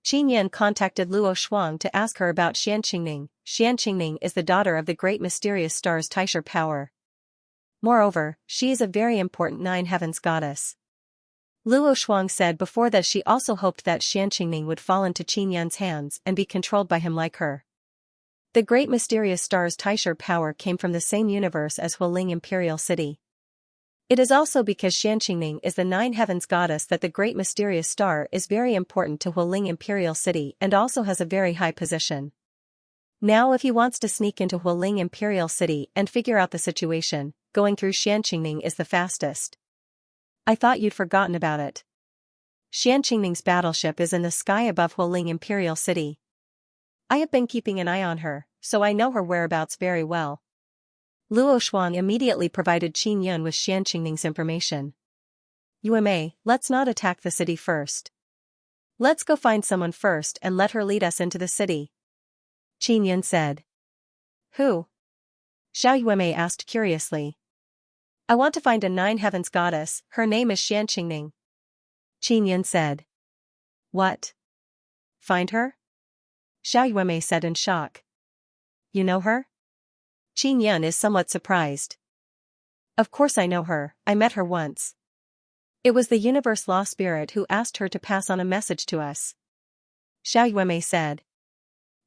Qin Yan contacted Luo Shuang to ask her about Xianxia. Xianxia is the daughter of the great mysterious star's Taisher power. Moreover, she is a very important Nine Heavens goddess. Luo Shuang said before that she also hoped that Xianxia would fall into Qin Yan's hands and be controlled by him like her. The great mysterious star's Taisher power came from the same universe as Hualing Imperial City. It is also because Xianxia is the Nine Heavens goddess that the great mysterious star is very important to Hualing Imperial City and also has a very high position. Now if he wants to sneak into Hualing Imperial City and figure out the situation, going through Xianxia is the fastest. I thought you'd forgotten about it. Xianxia's battleship is in the sky above Hualing Imperial City. I have been keeping an eye on her, so I know her whereabouts very well. Luo Shuang immediately provided Qin Yan with Xianxing's information. Yuemei, let's not attack the city first. Let's go find someone first and let her lead us into the city. Qin Yan said. Who? Xiao Yuemei asked curiously. I want to find a Nine Heavens goddess, her name is Xianxing. Qin Yan said. What? Find her? Xiao Yuemei said in shock. You know her? Qin Yan is somewhat surprised. Of course I know her, I met her once. It was the universe law spirit who asked her to pass on a message to us. Xiao Yuemei said.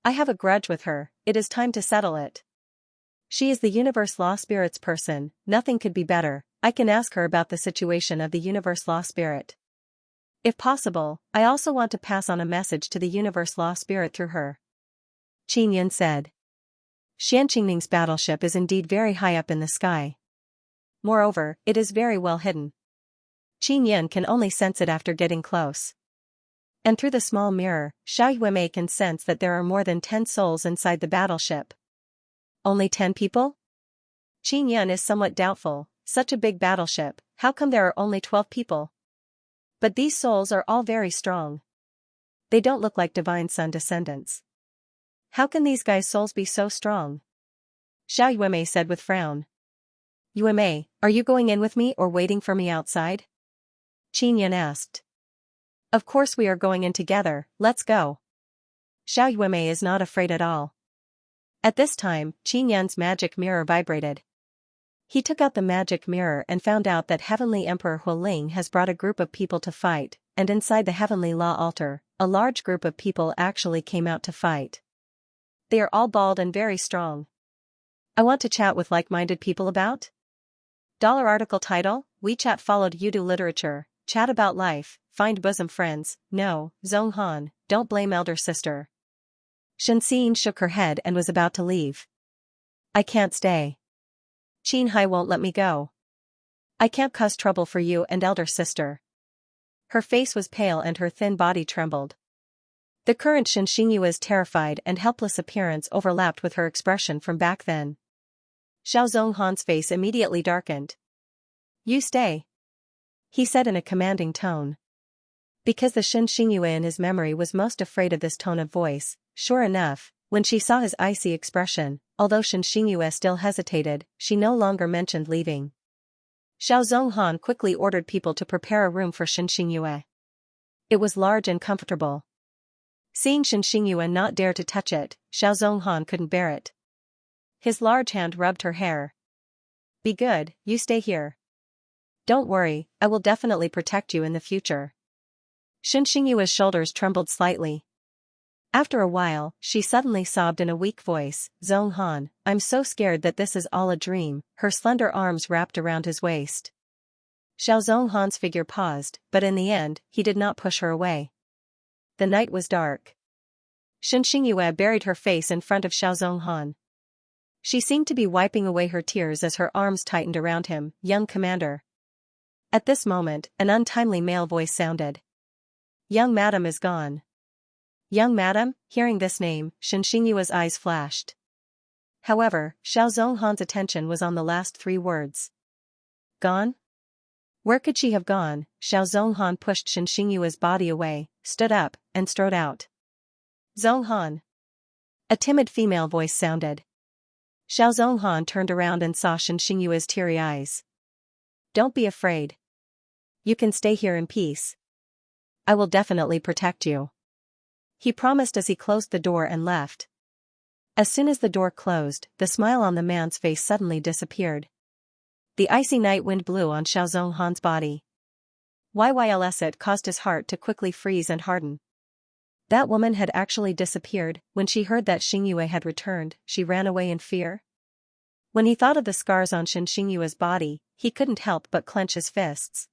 I have a grudge with her, it is time to settle it. She is the universe law spirit's person, nothing could be better. I can ask her about the situation of the universe law spirit. If possible, I also want to pass on a message to the universe law spirit through her. Qin Yan said. Xianxing's battleship is indeed very high up in the sky. Moreover, it is very well hidden. Qin Yan can only sense it after getting close. And through the small mirror, Xiao Yuemei can sense that there are more than 10 souls inside the battleship. Only 10 people? Qin Yan is somewhat doubtful, such a big battleship, how come there are only 12 people? But these souls are all very strong. They don't look like divine sun descendants. How can these guys' souls be so strong? Xiao Yuemei said with frown. Yuemei, are you going in with me or waiting for me outside? Qin Yan asked. Of course we are going in together, let's go. Xiao Yuemei is not afraid at all. At this time, Qin Yan's magic mirror vibrated. He took out the magic mirror and found out that Heavenly Emperor Hualing has brought a group of people to fight, and inside the Heavenly Law altar, a large group of people actually came out to fight. They are all bald and very strong. I want to chat with like-minded people about? Article title, WeChat followed Yudu literature, chat about life, find bosom friends, no, Zhonghan, don't blame elder sister. Shenxin shook her head and was about to leave. I can't stay. Qin Hai won't let me go. I can't cause trouble for you and elder sister. Her face was pale and her thin body trembled. The current Shenxin's terrified and helpless appearance overlapped with her expression from back then. Xiao Zhonghan's face immediately darkened. You stay. He said in a commanding tone. Because the Shenxin in his memory was most afraid of this tone of voice, sure enough, When she saw his icy expression, although Xianxia still hesitated, she no longer mentioned leaving. Xiao Zhonghan quickly ordered people to prepare a room for Xianxia. It was large and comfortable. Seeing Xianxia not dare to touch it, Xiao Zhonghan couldn't bear it. His large hand rubbed her hair. Be good, you stay here. Don't worry, I will definitely protect you in the future. Xianxia's shoulders trembled slightly. After a while, she suddenly sobbed in a weak voice, Zhonghan, I'm so scared that this is all a dream, her slender arms wrapped around his waist. Xiao Zhonghan's figure paused, but in the end, he did not push her away. The night was dark. Xianxia buried her face in front of Xiao Zhonghan. She seemed to be wiping away her tears as her arms tightened around him, young commander. At this moment, an untimely male voice sounded. Young madam is gone. Young madam, hearing this name, Xianxia's eyes flashed. However, Xiao Zhonghan's attention was on the last three words. Gone? Where could she have gone? Xiao Zhonghan pushed Xianxia's body away, stood up, and strode out. Zhonghan. A timid female voice sounded. Xiao Zhonghan turned around and saw Xianxia's teary eyes. Don't be afraid. You can stay here in peace. I will definitely protect you. He promised as he closed the door and left. As soon as the door closed, the smile on the man's face suddenly disappeared. The icy night wind blew on Xiao Zhonghan's body. It caused his heart to quickly freeze and harden. That woman had actually disappeared. When she heard that Xingyue had returned, she ran away in fear. When he thought of the scars on Xianxia's body, he couldn't help but clench his fists.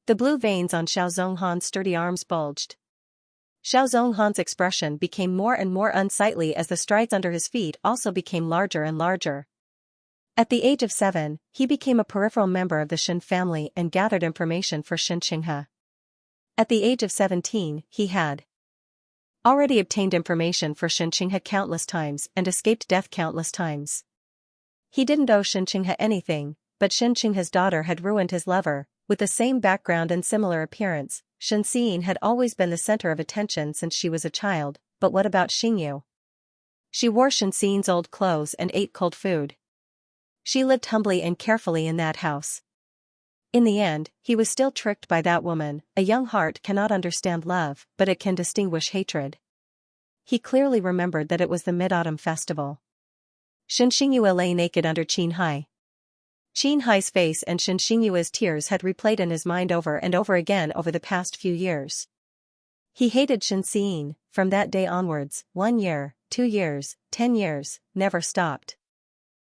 The blue veins on Xiao Zhonghan's sturdy arms bulged. Xiao Zhonghan's expression became more and more unsightly as the strides under his feet also became larger and larger. At the age of 7, he became a peripheral member of the Shen family and gathered information for Xianxia. At the age of 17, he had already obtained information for Xianxia countless times and escaped death countless times. He didn't owe Xianxia anything, but Xianxia's daughter had ruined his lover. With the same background and similar appearance, Xianxia had always been the center of attention since she was a child, but what about Xingyu? She wore Xianxia's old clothes and ate cold food. She lived humbly and carefully in that house. In the end, he was still tricked by that woman. A young heart cannot understand love, but it can distinguish hatred. He clearly remembered that it was the Mid-Autumn Festival. Xianxia lay naked under Qinhai. Qinhai's face and Xianxia's tears had replayed in his mind over and over again over the past few years. He hated Xianxia. From that day onwards, 1 year, 2 years, 10 years, never stopped.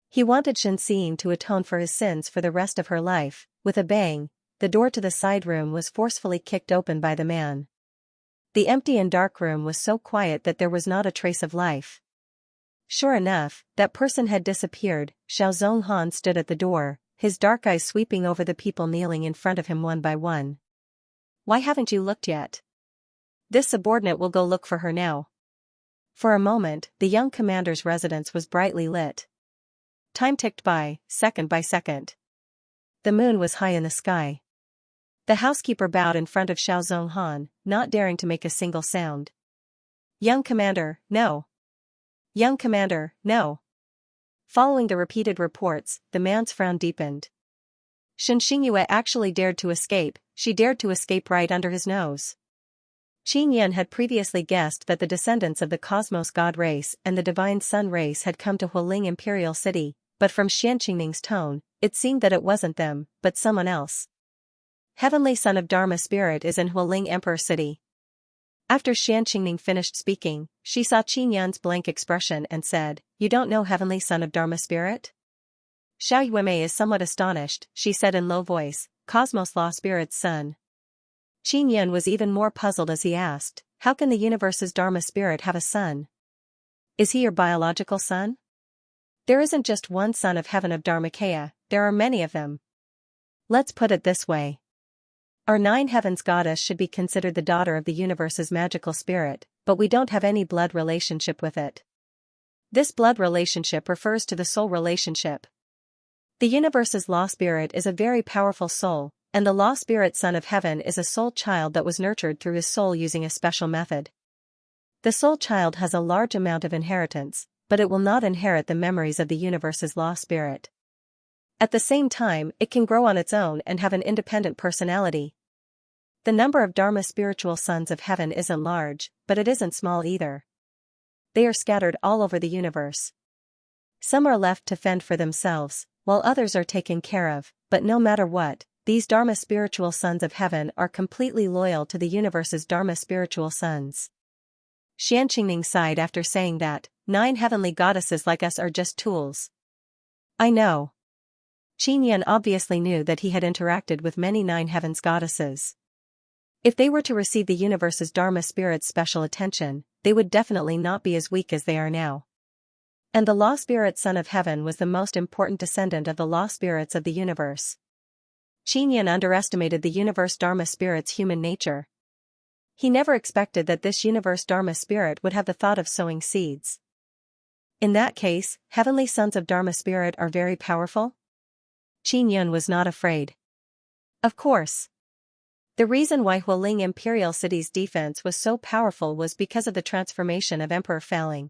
He wanted Xianxia to atone for his sins for the rest of her life. With a bang, the door to the side room was forcefully kicked open by the man. The empty and dark room was so quiet that there was not a trace of life. Sure enough, that person had disappeared. Xiao Zhonghan stood at the door, his dark eyes sweeping over the people kneeling in front of him one by one. Why haven't you looked yet? This subordinate will go look for her now. For a moment, the young commander's residence was brightly lit. Time ticked by second. The moon was high in the sky. The housekeeper bowed in front of Xiao Zhonghan, not daring to make a single sound. Young commander, no. Young commander, no. Following the repeated reports, the man's frown deepened. Xianxia actually dared to escape. She dared to escape right under his nose. Qin Yan had previously guessed that the descendants of the Cosmos God race and the Divine Sun race had come to Hualing Imperial City, but from Xianxing's tone, it seemed that it wasn't them, but someone else. Heavenly Son of Dharma Spirit is in Hualing Emperor City. After Xianxing finished speaking, she saw Qin Yan's blank expression and said, You don't know Heavenly Son of Dharma Spirit? Xiao Yuemei is somewhat astonished, she said in low voice, Cosmos Law Spirit's son. Qin Yan was even more puzzled as he asked, How can the universe's Dharma Spirit have a son? Is he your biological son? There isn't just one son of heaven of Dharmakaya, there are many of them. Let's put it this way. Our 9 heavens goddess should be considered the daughter of the universe's magical spirit, but we don't have any blood relationship with it. This blood relationship refers to the soul relationship. The universe's law spirit is a very powerful soul, and the law spirit son of heaven is a soul child that was nurtured through his soul using a special method. The soul child has a large amount of inheritance, but it will not inherit the memories of the universe's law spirit. At the same time, it can grow on its own and have an independent personality. The number of Dharma spiritual sons of heaven isn't large, but it isn't small either. They are scattered all over the universe. Some are left to fend for themselves, while others are taken care of, but no matter what, these Dharma spiritual sons of heaven are completely loyal to the universe's Dharma spiritual sons. Xianxia sighed after saying that, 9 heavenly goddesses like us are just tools. I know. Qin obviously knew that he had interacted with many 9 heavens goddesses. If they were to receive the universe's Dharma spirit's special attention, they would definitely not be as weak as they are now. And the law spirit son of heaven was the most important descendant of the law spirits of the universe. Qin underestimated the universe Dharma spirit's human nature. He never expected that this universe Dharma spirit would have the thought of sowing seeds. In that case, heavenly sons of Dharma spirit are very powerful? Qin was not afraid. Of course. The reason why Hualing Imperial City's defense was so powerful was because of the transformation of Emperor Faling.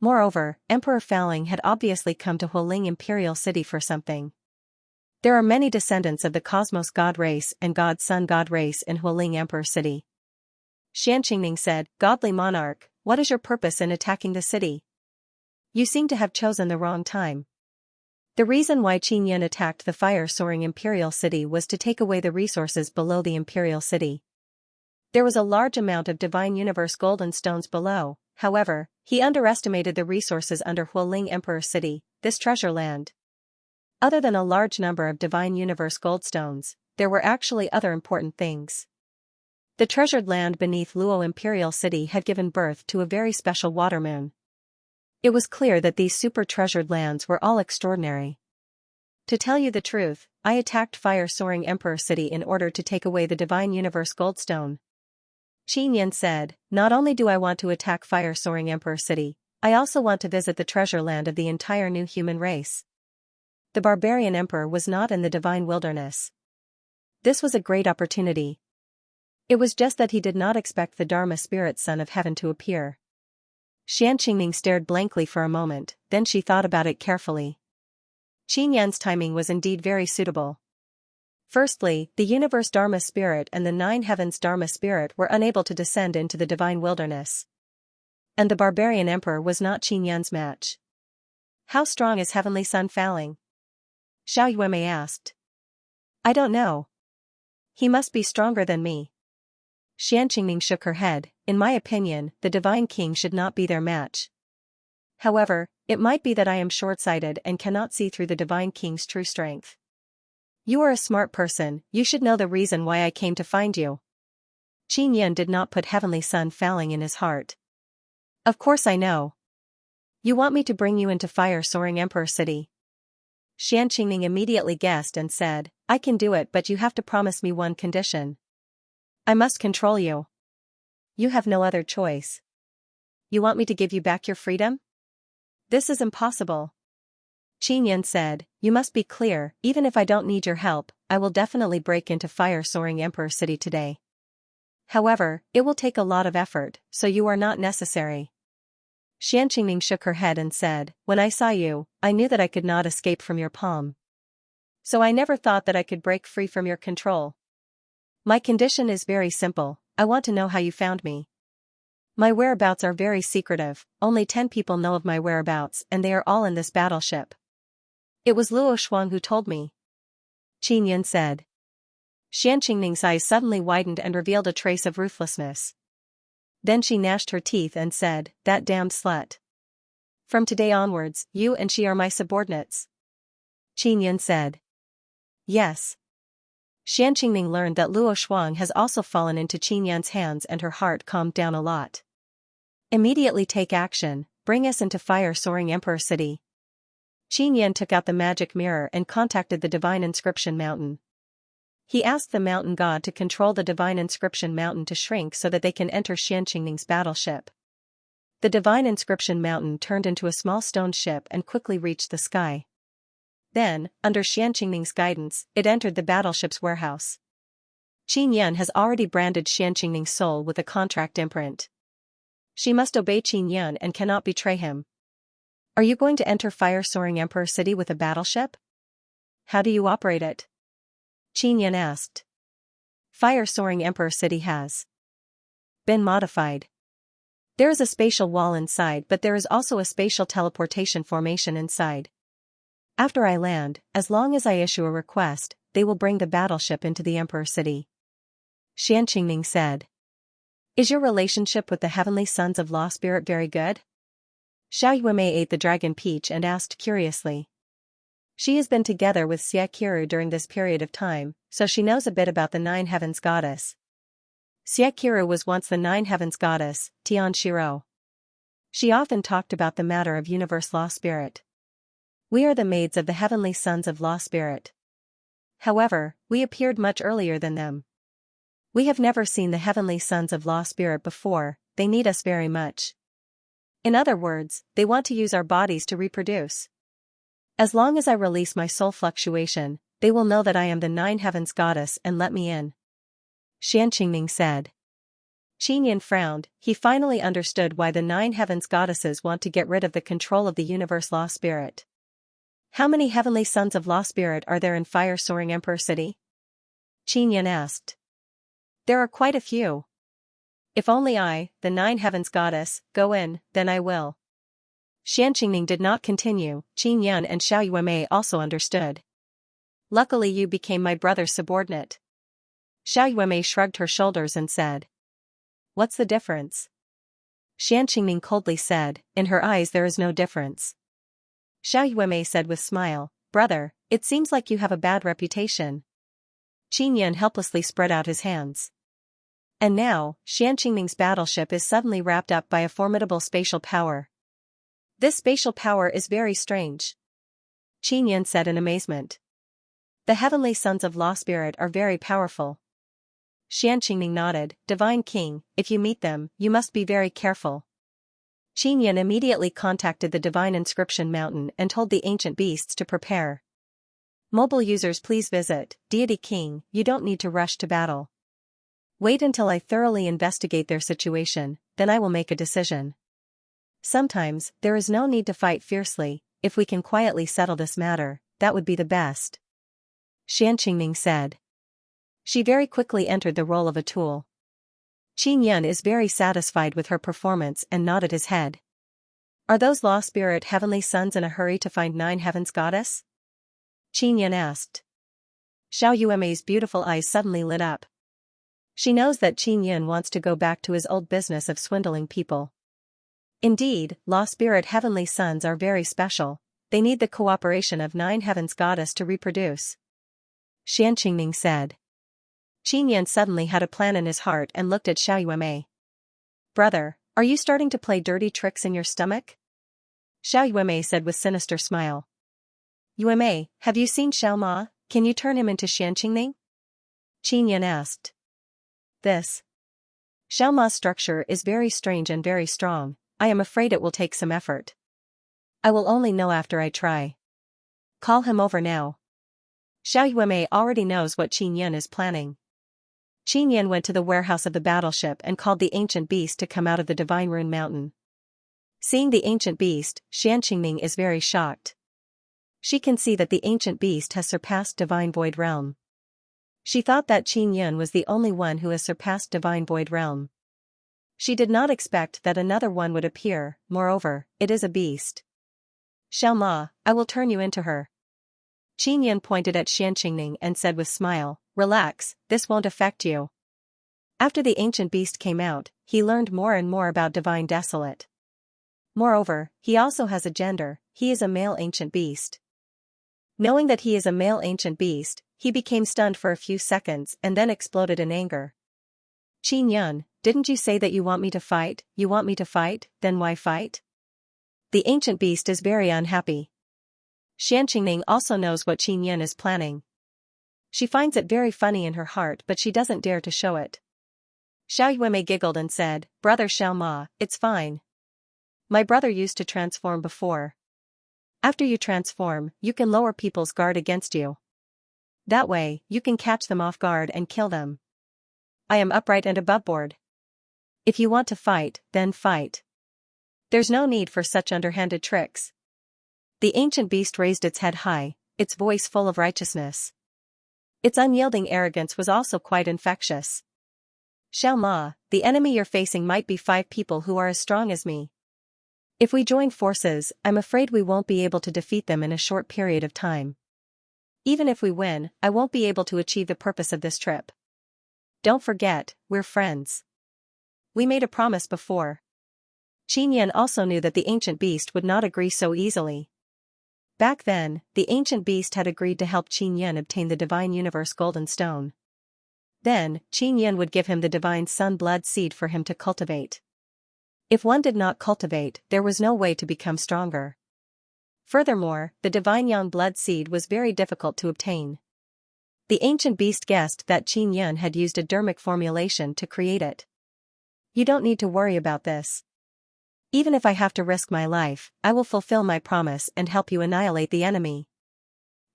Moreover, Emperor Faling had obviously come to Hualing Imperial City for something. There are many descendants of the Cosmos God race and God Sun God race in Hualing Emperor City. Xianxia said, "Godly monarch, what is your purpose in attacking the city? You seem to have chosen the wrong time." The reason why Qin attacked the fire-soaring Imperial City was to take away the resources below the Imperial City. There was a large amount of Divine Universe golden stones below, however, he underestimated the resources under Hualing Emperor City, this treasure land. Other than a large number of Divine Universe goldstones, there were actually other important things. The treasured land beneath Luo Imperial City had given birth to a very special water moon. It was clear that these super-treasured lands were all extraordinary. To tell you the truth, I attacked fire-soaring Emperor City in order to take away the Divine Universe Goldstone. Qin said, "Not only do I want to attack fire-soaring Emperor City, I also want to visit the treasure land of the entire new human race." The barbarian emperor was not in the divine wilderness. This was a great opportunity. It was just that he did not expect the Dharma spirit son of heaven to appear. Xianxia stared blankly for a moment, then she thought about it carefully. Qin's timing was indeed very suitable. Firstly, the universe Dharma spirit and the 9 heavens Dharma spirit were unable to descend into the divine wilderness. And the barbarian emperor was not Qin's match. How strong is Heavenly Son Faling? Xiao Yuemei asked. I don't know. He must be stronger than me. Xianxia shook her head. In my opinion, the Divine King should not be their match. However, it might be that I am short-sighted and cannot see through the Divine King's true strength. You are a smart person, you should know the reason why I came to find you. Qin did not put Heavenly Son Faling in his heart. Of course I know. You want me to bring you into fire-soaring Emperor City. Xianxia immediately guessed and said, I can do it, but you have to promise me one condition. I must control you. You have no other choice. You want me to give you back your freedom? This is impossible. Qin said, you must be clear, even if I don't need your help, I will definitely break into fire-soaring Emperor City today. However, it will take a lot of effort, so you are not necessary. Xianxia shook her head and said, when I saw you, I knew that I could not escape from your palm. So I never thought that I could break free from your control. My condition is very simple, I want to know how you found me. My whereabouts are very secretive, only 10 people know of my whereabouts and they are all in this battleship. It was Luo Shuang who told me. Qin said. Xianxing's eyes suddenly widened and revealed a trace of ruthlessness. Then she gnashed her teeth and said, that damned slut. From today onwards, you and she are my subordinates. Qin said. Yes. Xianxia learned that Luo Shuang has also fallen into Qin's hands and her heart calmed down a lot. Immediately take action, bring us into fire-soaring Emperor City. Qin took out the magic mirror and contacted the Divine Inscription Mountain. He asked the mountain god to control the Divine Inscription Mountain to shrink so that they can enter Xianxing's battleship. The Divine Inscription Mountain turned into a small stone ship and quickly reached the sky. Then, under Xianxing's guidance, it entered the battleship's warehouse. Qin has already branded Xianxing's soul with a contract imprint. She must obey Qin Yun and cannot betray him. Are you going to enter fire-soaring Emperor City with a battleship? How do you operate it? Qin Yun asked. Fire-soaring Emperor City has been modified. There is a spatial wall inside, but there is also a spatial teleportation formation inside. After I land, as long as I issue a request, they will bring the battleship into the Emperor City. Xianxia said. Is your relationship with the heavenly sons of Law Spirit very good? Xiao Yuemei ate the dragon peach and asked curiously. She has been together with Xiaqiru during this period of time, so she knows a bit about the Nine Heavens goddess. Xiaqiru was once the Nine Heavens goddess, Tian Shiro. She often talked about the matter of universe Law Spirit. We are the maids of the heavenly sons of Law Spirit. However, we appeared much earlier than them. We have never seen the heavenly sons of Law Spirit before, they need us very much. In other words, they want to use our bodies to reproduce. As long as I release my soul fluctuation, they will know that I am the Nine Heavens goddess and let me in. Xianxia said. Qin Yun frowned. He finally understood why the Nine Heavens goddesses want to get rid of the control of the universe Law Spirit. How many heavenly sons of Law Spirit are there in fire-soaring Emperor City? Qin Yun asked. There are quite a few. If only I, the Nine Heavens goddess, go in, then I will. Xianxia did not continue. Qin Yun and Xiao Yuemei also understood. Luckily you became my brother's subordinate. Xiao Yuemei shrugged her shoulders and said. What's the difference? Xianxia coldly said, in her eyes there is no difference. Xiao Yuemei said with smile, brother, it seems like you have a bad reputation. Qin Yun helplessly spread out his hands. And now, Xianxing's battleship is suddenly wrapped up by a formidable spatial power. This spatial power is very strange. Qin Yun said in amazement. The heavenly sons of Law Spirit are very powerful. Xianxia nodded, Divine King, if you meet them, you must be very careful. Qin Yun immediately contacted the Divine Inscription Mountain and told the ancient beasts to prepare. Mobile users please visit, Deity King, you don't need to rush to battle. Wait until I thoroughly investigate their situation, then I will make a decision. Sometimes, there is no need to fight fiercely, if we can quietly settle this matter, that would be the best. Xianxia said. She very quickly entered the role of a tool. Qin Yun is very satisfied with her performance and nodded his head. Are those Law Spirit heavenly sons in a hurry to find Nine Heavens goddess? Qin Yun asked. Xiao Yuemei's beautiful eyes suddenly lit up. She knows that Qin Yun wants to go back to his old business of swindling people. Indeed, Law Spirit heavenly sons are very special, they need the cooperation of Nine Heavens goddess to reproduce. Xianxia said. Qin Yun suddenly had a plan in his heart and looked at Xiao Yuemei. Brother, are you starting to play dirty tricks in your stomach? Xiao Yuemei said with sinister smile. Yuemei, have you seen Xiao Ma, can you turn him into Xianxia? Qin Yun asked. This Xiao Ma's structure is very strange and very strong, I am afraid it will take some effort. I will only know after I try. Call him over now. Xiao Yuemei already knows what Qin Yun is planning. Qin Yun went to the warehouse of the battleship and called the ancient beast to come out of the Divine Rune Mountain. Seeing the ancient beast, Xianxia is very shocked. She can see that the ancient beast has surpassed Divine Void Realm. She thought that Qin Yun was the only one who has surpassed Divine Void Realm. She did not expect that another one would appear, moreover, it is a beast. Xiao Ma, I will turn you into her. Qin Yun pointed at Xianxia and said with smile, relax, this won't affect you. After the ancient beast came out, he learned more and more about Divine Desolate. Moreover, he also has a gender, he is a male ancient beast. Knowing that he is a male ancient beast, he became stunned for a few seconds and then exploded in anger. Qin Yun, didn't you say that you want me to fight? You want me to fight, then why fight? The ancient beast is very unhappy. Xianxia also knows what Qin Yun is planning. She finds it very funny in her heart but she doesn't dare to show it. Xiao Yuemei giggled and said, Brother Xiao Ma, it's fine. My brother used to transform before. After you transform, you can lower people's guard against you. That way, you can catch them off guard and kill them. I am upright and above board. If you want to fight, then fight. There's no need for such underhanded tricks. The ancient beast raised its head high, its voice full of righteousness. Its unyielding arrogance was also quite infectious. Xiao Ma, the enemy you're facing might be 5 people who are as strong as me. If we join forces, I'm afraid we won't be able to defeat them in a short period of time. Even if we win, I won't be able to achieve the purpose of this trip. Don't forget, we're friends. We made a promise before. Qin Yan also knew that the ancient beast would not agree so easily. Back then, the ancient beast had agreed to help Qin Yan obtain the Divine Universe Golden Stone. Then, Qin Yan would give him the Divine Sun Blood Seed for him to cultivate. If one did not cultivate, there was no way to become stronger. Furthermore, the Divine Yang Blood Seed was very difficult to obtain. The ancient beast guessed that Qin Yan had used a dermic formulation to create it. You don't need to worry about this. Even if I have to risk my life, I will fulfill my promise and help you annihilate the enemy.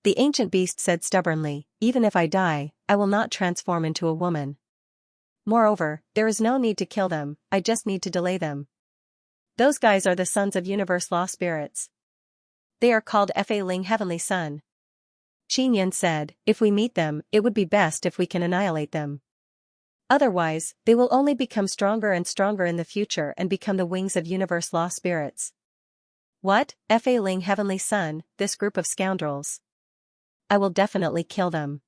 The ancient beast said stubbornly, even if I die, I will not transform into a woman. Moreover, there is no need to kill them, I just need to delay them. Those guys are the sons of universe law spirits. They are called Fa Ling Heavenly Sun. Qin Yan said, if we meet them, it would be best if we can annihilate them. Otherwise, they will only become stronger and stronger in the future and become the wings of universe law spirits. What, Fa Ling Heavenly Sun, this group of scoundrels? I will definitely kill them.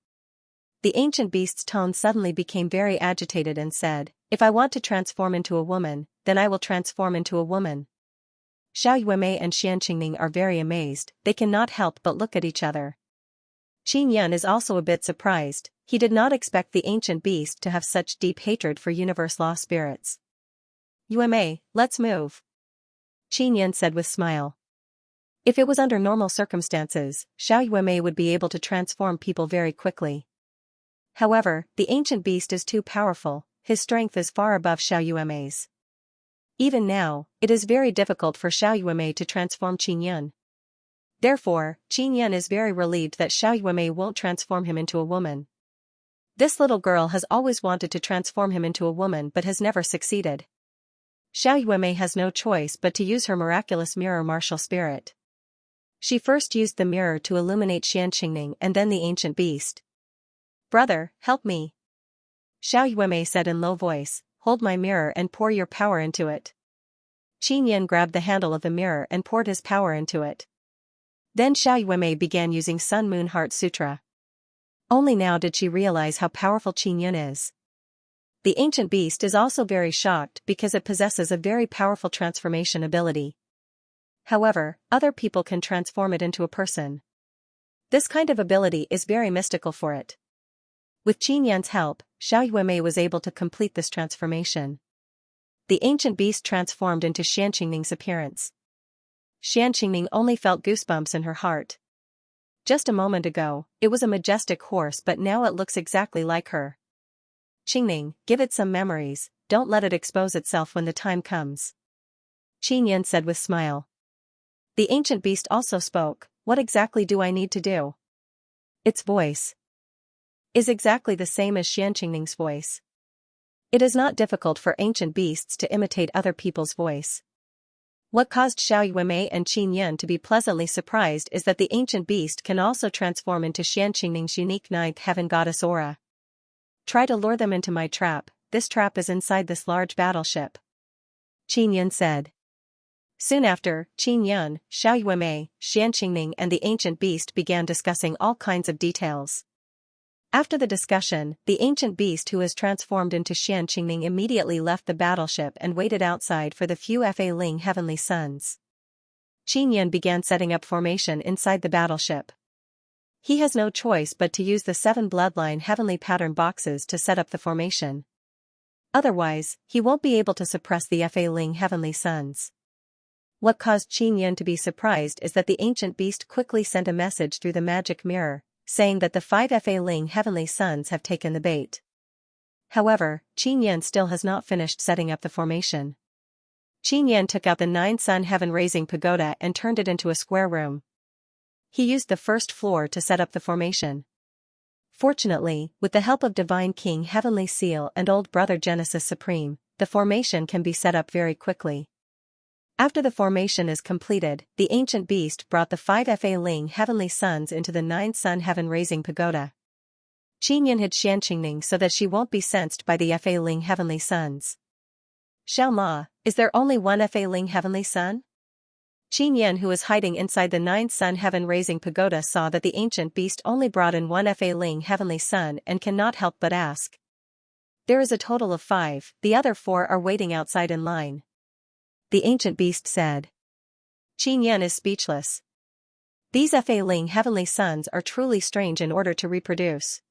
The ancient beast's tone suddenly became very agitated and said, if I want to transform into a woman, then I will transform into a woman. Xiao Yuemei and Xianxia are very amazed, they cannot help but look at each other. Qin Yan is also a bit surprised, he did not expect the ancient beast to have such deep hatred for universe law spirits. Yuemei, let's move. Qin Yan said with smile. If it was under normal circumstances, Xiao Yuemei would be able to transform people very quickly. However, the ancient beast is too powerful, his strength is far above Xiao Yuemei's. Even now, it is very difficult for Xiao Yuemei to transform Qin Yan. Therefore, Qin Yan is very relieved that Xiao Yuemei won't transform him into a woman. This little girl has always wanted to transform him into a woman but has never succeeded. Xiao Yuemei has no choice but to use her miraculous mirror martial spirit. She first used the mirror to illuminate Xianxia and then the ancient beast. Brother, help me. Xiao Yuemei said in low voice, hold my mirror and pour your power into it. Qin Yan grabbed the handle of the mirror and poured his power into it. Then Xiao Yuemei began using Sun Moon Heart Sutra. Only now did she realize how powerful Qin Yan is. The ancient beast is also very shocked because it possesses a very powerful transformation ability. However, other people can transform it into a person. This kind of ability is very mystical for it. With Qin Yan's help, Xiao Yuemei was able to complete this transformation. The ancient beast transformed into Xianxing's appearance. Xianxia only felt goosebumps in her heart. Just a moment ago, it was a majestic horse but now it looks exactly like her. Qingning, give it some memories, don't let it expose itself when the time comes. Qin Yan said with smile. The ancient beast also spoke, what exactly do I need to do? Its voice is exactly the same as Xianxing's voice. It is not difficult for ancient beasts to imitate other people's voice. What caused Xiao Yuemei and Qin Yan to be pleasantly surprised is that the ancient beast can also transform into Xianxing's unique ninth heaven goddess aura. Try to lure them into my trap, this trap is inside this large battleship. Qin Yan said. Soon after, Qin Yan, Xiao Yuemei, Xianxia and the ancient beast began discussing all kinds of details. After the discussion, the ancient beast who was transformed into Xianxia immediately left the battleship and waited outside for the few Fa Ling heavenly suns. Qin Yan began setting up formation inside the battleship. He has no choice but to use the 7 bloodline heavenly pattern boxes to set up the formation. Otherwise, he won't be able to suppress the Fa Ling heavenly suns. What caused Qin Yan to be surprised is that the ancient beast quickly sent a message through the magic mirror, saying that the 5 Fa Ling heavenly suns have taken the bait. However, Qin Yan still has not finished setting up the formation. Qin Yan took out the 9 sun heaven raising pagoda and turned it into a square room. He used the first floor to set up the formation. Fortunately, with the help of Divine King Heavenly Seal and Old Brother Genesis Supreme, the formation can be set up very quickly. After the formation is completed, the ancient beast brought the 5 Fa-Ling heavenly sons into the 9-sun heaven-raising pagoda. Qinyan hid Xianxia so that she won't be sensed by the Fa-Ling heavenly sons. Xiao Ma, is there only one Fa-Ling heavenly son? Qinyan, who was hiding inside the 9-sun heaven-raising pagoda, saw that the ancient beast only brought in one Fa-Ling heavenly son and cannot help but ask. There is a total of 5, the other 4 are waiting outside in line. The ancient beast said. Qinyan is speechless. These Fa-Ling heavenly sons are truly strange in order to reproduce.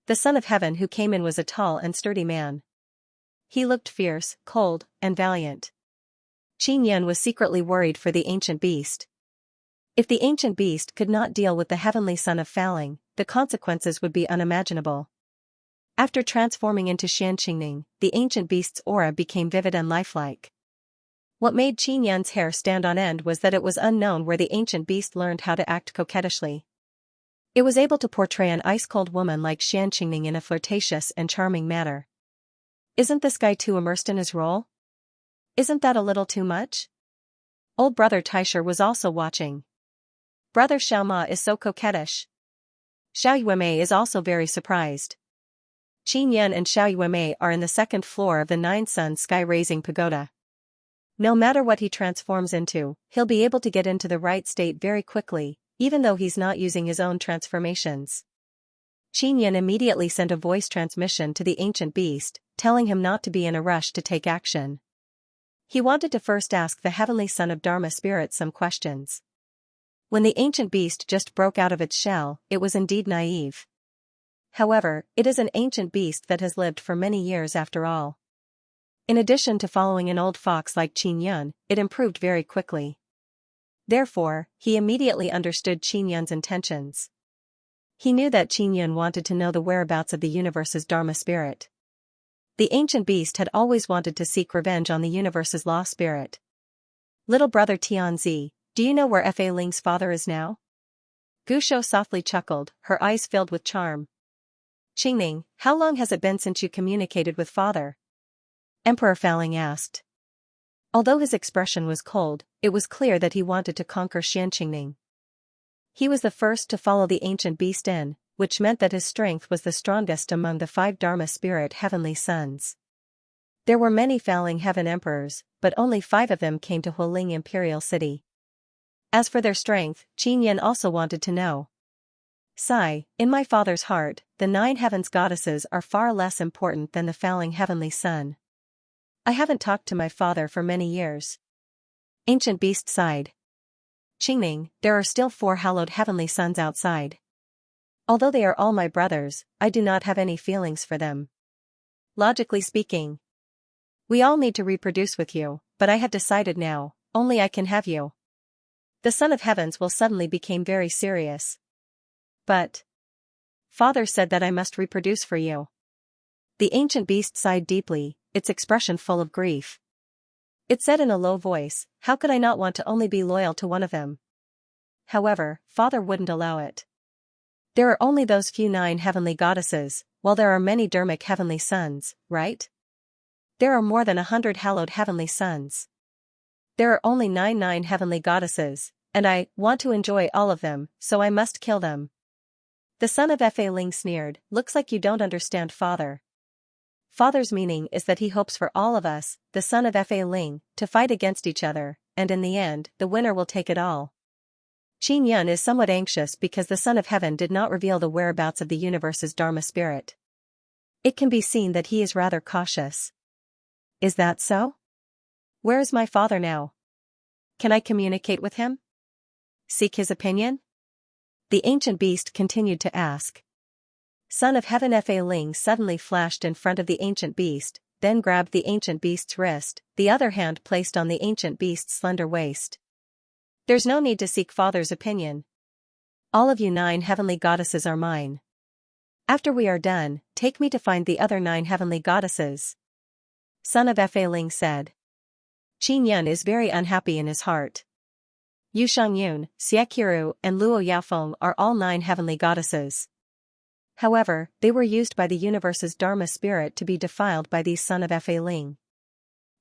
The son of heaven who came in was a tall and sturdy man. He looked fierce, cold, and valiant. Qinyan was secretly worried for the ancient beast. If the ancient beast could not deal with the heavenly son of Fa-Ling, the consequences would be unimaginable. After transforming into Xianxia, the ancient beast's aura became vivid and lifelike. What made Qinyan's hair stand on end was that it was unknown where the ancient beast learned how to act coquettishly. It was able to portray an ice-cold woman like Xianxia in a flirtatious and charming manner. Isn't this guy too immersed in his role? Isn't that a little too much? Old brother Taisher was also watching. Brother Xiao Ma is so coquettish. Xiao Yuemei is also very surprised. Qinyan and Xiao Yuemei are in the second floor of the 9-sun sky-raising pagoda. No matter what he transforms into, he'll be able to get into the right state very quickly, even though he's not using his own transformations. Qinyan immediately sent a voice transmission to the ancient beast, telling him not to be in a rush to take action. He wanted to first ask the heavenly son of Dharma spirit some questions. When the ancient beast just broke out of its shell, it was indeed naive. However, it is an ancient beast that has lived for many years after all. In addition to following an old fox like Qinyan, it improved very quickly. Therefore, he immediately understood Qinyan's intentions. He knew that Qinyan wanted to know the whereabouts of the universe's Dharma spirit. The ancient beast had always wanted to seek revenge on the universe's law spirit. Little brother Tianzi, do you know where Fa-Ling's father is now? Gusho softly chuckled, her eyes filled with charm. Qingning, how long has it been since you communicated with father? Emperor Fa-Ling asked. Although his expression was cold, it was clear that he wanted to conquer Xianxia. He was the first to follow the ancient beast in, which meant that his strength was the strongest among the 5 Dharma spirit heavenly sons. There were many Fa-Ling heaven emperors, but only 5 of them came to Hualing Imperial City. As for their strength, Qinyan also wanted to know. Sigh, in my father's heart, the 9 heavens goddesses are far less important than the Fa-Ling heavenly son. I haven't talked to my father for many years. Ancient beast sighed. Qingning, there are still 4 hallowed heavenly sons outside. Although they are all my brothers, I do not have any feelings for them. Logically speaking, we all need to reproduce with you, but I have decided now, only I can have you. The son of heavens will suddenly become very serious. But father said that I must reproduce for you. The ancient beast sighed deeply, its expression full of grief. It said in a low voice, how could I not want to only be loyal to one of them? However, father wouldn't allow it. There are only those few 9 heavenly goddesses, while there are many Dharmic heavenly sons, right? There are more than 100 hallowed heavenly sons. There are only 9 heavenly goddesses, and I want to enjoy all of them, so I must kill them. The son of Fa-Ling sneered, looks like you don't understand father. Father's meaning is that he hopes for all of us, the son of Fa-Ling, to fight against each other, and in the end, the winner will take it all. Qinyan is somewhat anxious because the son of heaven did not reveal the whereabouts of the universe's Dharma spirit. It can be seen that he is rather cautious. Is that so? Where is my father now? Can I communicate with him? Seek his opinion? The ancient beast continued to ask. Son of heaven Fa-Ling suddenly flashed in front of the ancient beast, then grabbed the ancient beast's wrist, the other hand placed on the ancient beast's slender waist. There's no need to seek father's opinion. All of you 9 heavenly goddesses are mine. After we are done, take me to find the other 9 heavenly goddesses. Son of Fa-Ling said. Qinyan is very unhappy in his heart. Yu Shangyun, Xieqiru, and Luo Yaofeng are all 9 heavenly goddesses. However, they were used by the universe's Dharma spirit to be defiled by these son of Fa-Ling.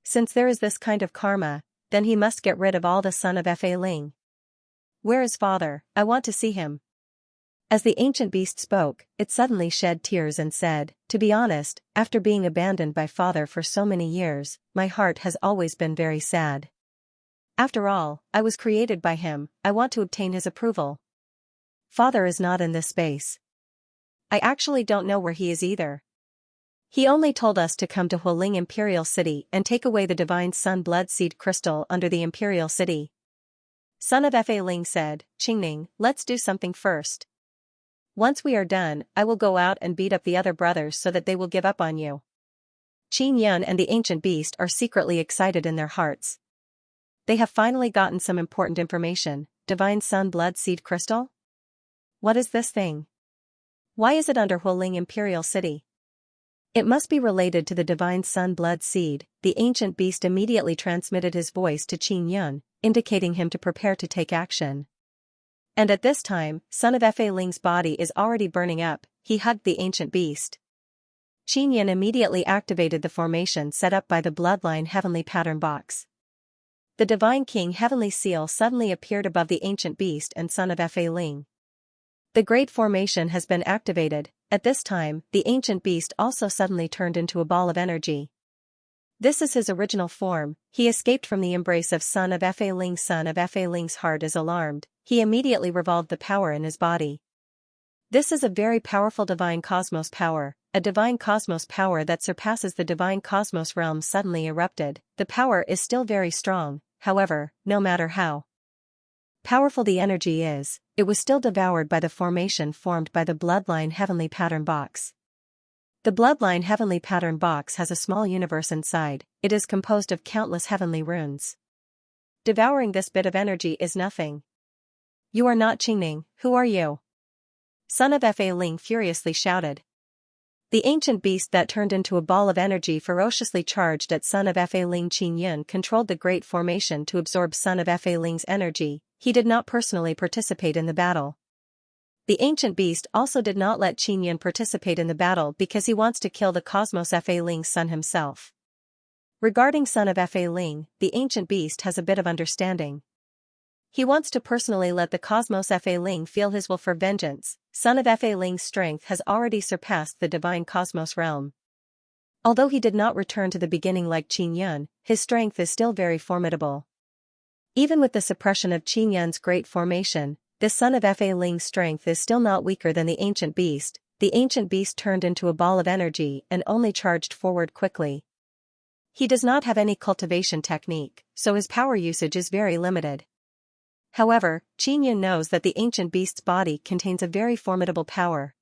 Since there is this kind of karma, then he must get rid of all the son of Fa Ling. Where is father? I want to see him. As the ancient beast spoke, it suddenly shed tears and said, "To be honest, after being abandoned by father for so many years, my heart has always been very sad. After all, I was created by him, I want to obtain his approval. Father is not in this space. I actually don't know where he is either. He only told us to come to Hualing Imperial City and take away the divine sun blood seed crystal under the Imperial City." Son of Fa Ling said, "Qingning, let's do something first. Once we are done, I will go out and beat up the other brothers so that they will give up on you." Qin Yun and the ancient beast are secretly excited in their hearts. They have finally gotten some important information. Divine sun blood seed crystal? What is this thing? Why is it under Hualing Imperial City? It must be related to the divine sun blood seed. The ancient beast immediately transmitted his voice to Qin Yun, indicating him to prepare to take action. And at this time, son of Fa Ling's body is already burning up. He hugged the ancient beast. Qin Yun immediately activated the formation set up by the bloodline heavenly pattern box. The divine king heavenly seal suddenly appeared above the ancient beast and son of Fa Ling. The great formation has been activated. At this time, the ancient beast also suddenly turned into a ball of energy. This is his original form. He escaped from the embrace of son of Fa Ling. Son of Fa Ling's heart is alarmed. He immediately revolved the power in his body. This is a very powerful divine cosmos power. A divine cosmos power that surpasses the divine cosmos realm suddenly erupted. The power is still very strong, however, no matter how powerful the energy is, it was still devoured by the formation formed by the bloodline heavenly pattern box. The bloodline heavenly pattern box has a small universe inside. It is composed of countless heavenly runes. Devouring this bit of energy is nothing. "You are not Qingning, who are you?" Son of Fa Ling furiously shouted. The ancient beast that turned into a ball of energy ferociously charged at son of Fa Ling. Qin Yun controlled the great formation to absorb son of Fa Ling's energy. He did not personally participate in the battle. The ancient beast also did not let Qin Yun participate in the battle because he wants to kill the Cosmos Fa Ling's son himself. Regarding son of Fa Ling, the ancient beast has a bit of understanding. He wants to personally let the Cosmos Fa Ling feel his will for vengeance. Son of Fa Ling's strength has already surpassed the divine cosmos realm. Although he did not return to the beginning like Qin Yun, his strength is still very formidable. Even with the suppression of Qin Yun's great formation, this son of Fa Ling's strength is still not weaker than the ancient beast. The ancient beast turned into a ball of energy and only charged forward quickly. He does not have any cultivation technique, so his power usage is very limited. However, Qin Yun knows that the ancient beast's body contains a very formidable power.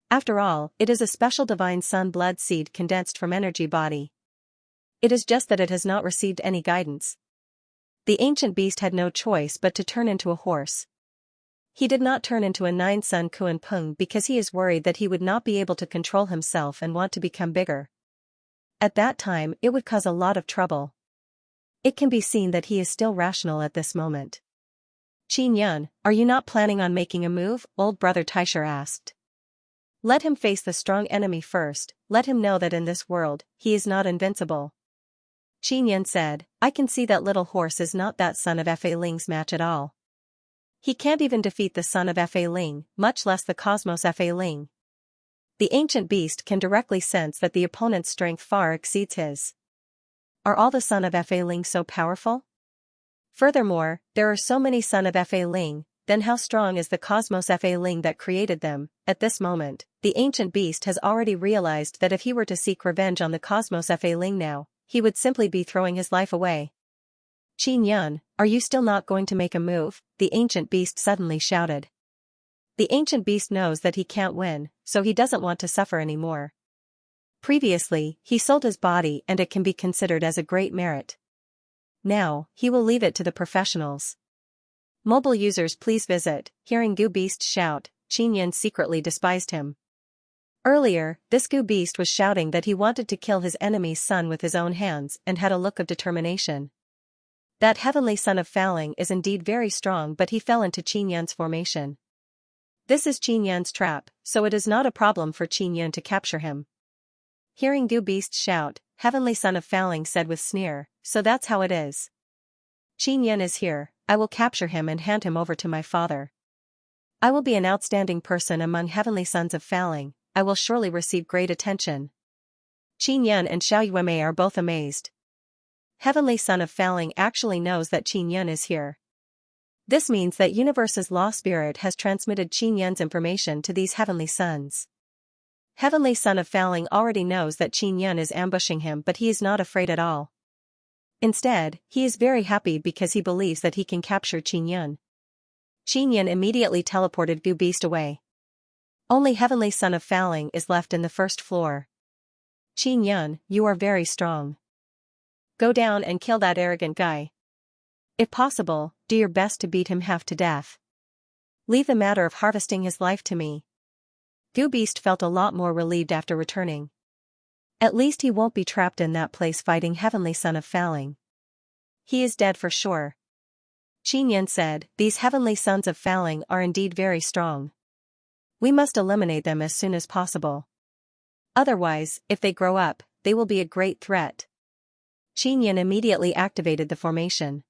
After all, it is a special divine sun blood seed condensed from energy body. It is just that it has not received any guidance. The ancient beast had no choice but to turn into a horse. He did not turn into a 9-sun Kuan Peng because he is worried that he would not be able to control himself and want to become bigger. At that time, it would cause a lot of trouble. It can be seen that he is still rational at this moment. "Qin Yun, are you not planning on making a move?" old brother Taisher asked. "Let him face the strong enemy first, let him know that in this world, he is not invincible." Qin Yun said, "I can see that little horse is not that son of Fa Ling's match at all. He can't even defeat the son of Fa Ling, much less the Cosmos Fa Ling." The ancient beast can directly sense that the opponent's strength far exceeds his. Are all the son of Fa Ling so powerful? Furthermore, there are so many son of Fa Ling, then how strong is the Cosmos Fa Ling that created them? At this moment, the ancient beast has already realized that if he were to seek revenge on the Cosmos Fa Ling now, he would simply be throwing his life away. "Qin Yun, are you still not going to make a move?" the ancient beast suddenly shouted. The ancient beast knows that he can't win, so he doesn't want to suffer anymore. Previously, he sold his body and it can be considered as a great merit. Now, he will leave it to the professionals. Mobile users please visit. Hearing Goo Beast shout, Qin Yun secretly despised him. Earlier, this Goo Beast was shouting that he wanted to kill his enemy's son with his own hands and had a look of determination. That heavenly son of Faling is indeed very strong, but he fell into Qin Yun's formation. This is Qin Yun's trap, so it is not a problem for Qin Yun to capture him. Hearing Gu Beast shout, Heavenly Son of Faling said with sneer, so that's how it is. Qin Yan is here, I will capture him and hand him over to my father. I will be an outstanding person among Heavenly Sons of Faling, I will surely receive great attention. Qin Yan and Xiao Yuemei are both amazed. Heavenly Son of Faling actually knows that Qin Yan is here. This means that Universe's Law Spirit has transmitted Qin Yan's information to these Heavenly Sons. Heavenly Son of Faling already knows that Qin Yan is ambushing him, but he is not afraid at all. Instead, he is very happy because he believes that he can capture Qin Yan. Qin Yan immediately teleported Gu Beast away. Only Heavenly Son of Faling is left in the first floor. Qin Yan, you are very strong. Go down and kill that arrogant guy. If possible, do your best to beat him half to death. Leave the matter of harvesting his life to me. Gu Beast felt a lot more relieved after returning. At least he won't be trapped in that place fighting Heavenly Son of Faling. He is dead for sure. Qin Yan said, these Heavenly Sons of Faling are indeed very strong. We must eliminate them as soon as possible. Otherwise, if they grow up, they will be a great threat. Qin Yan immediately activated the formation.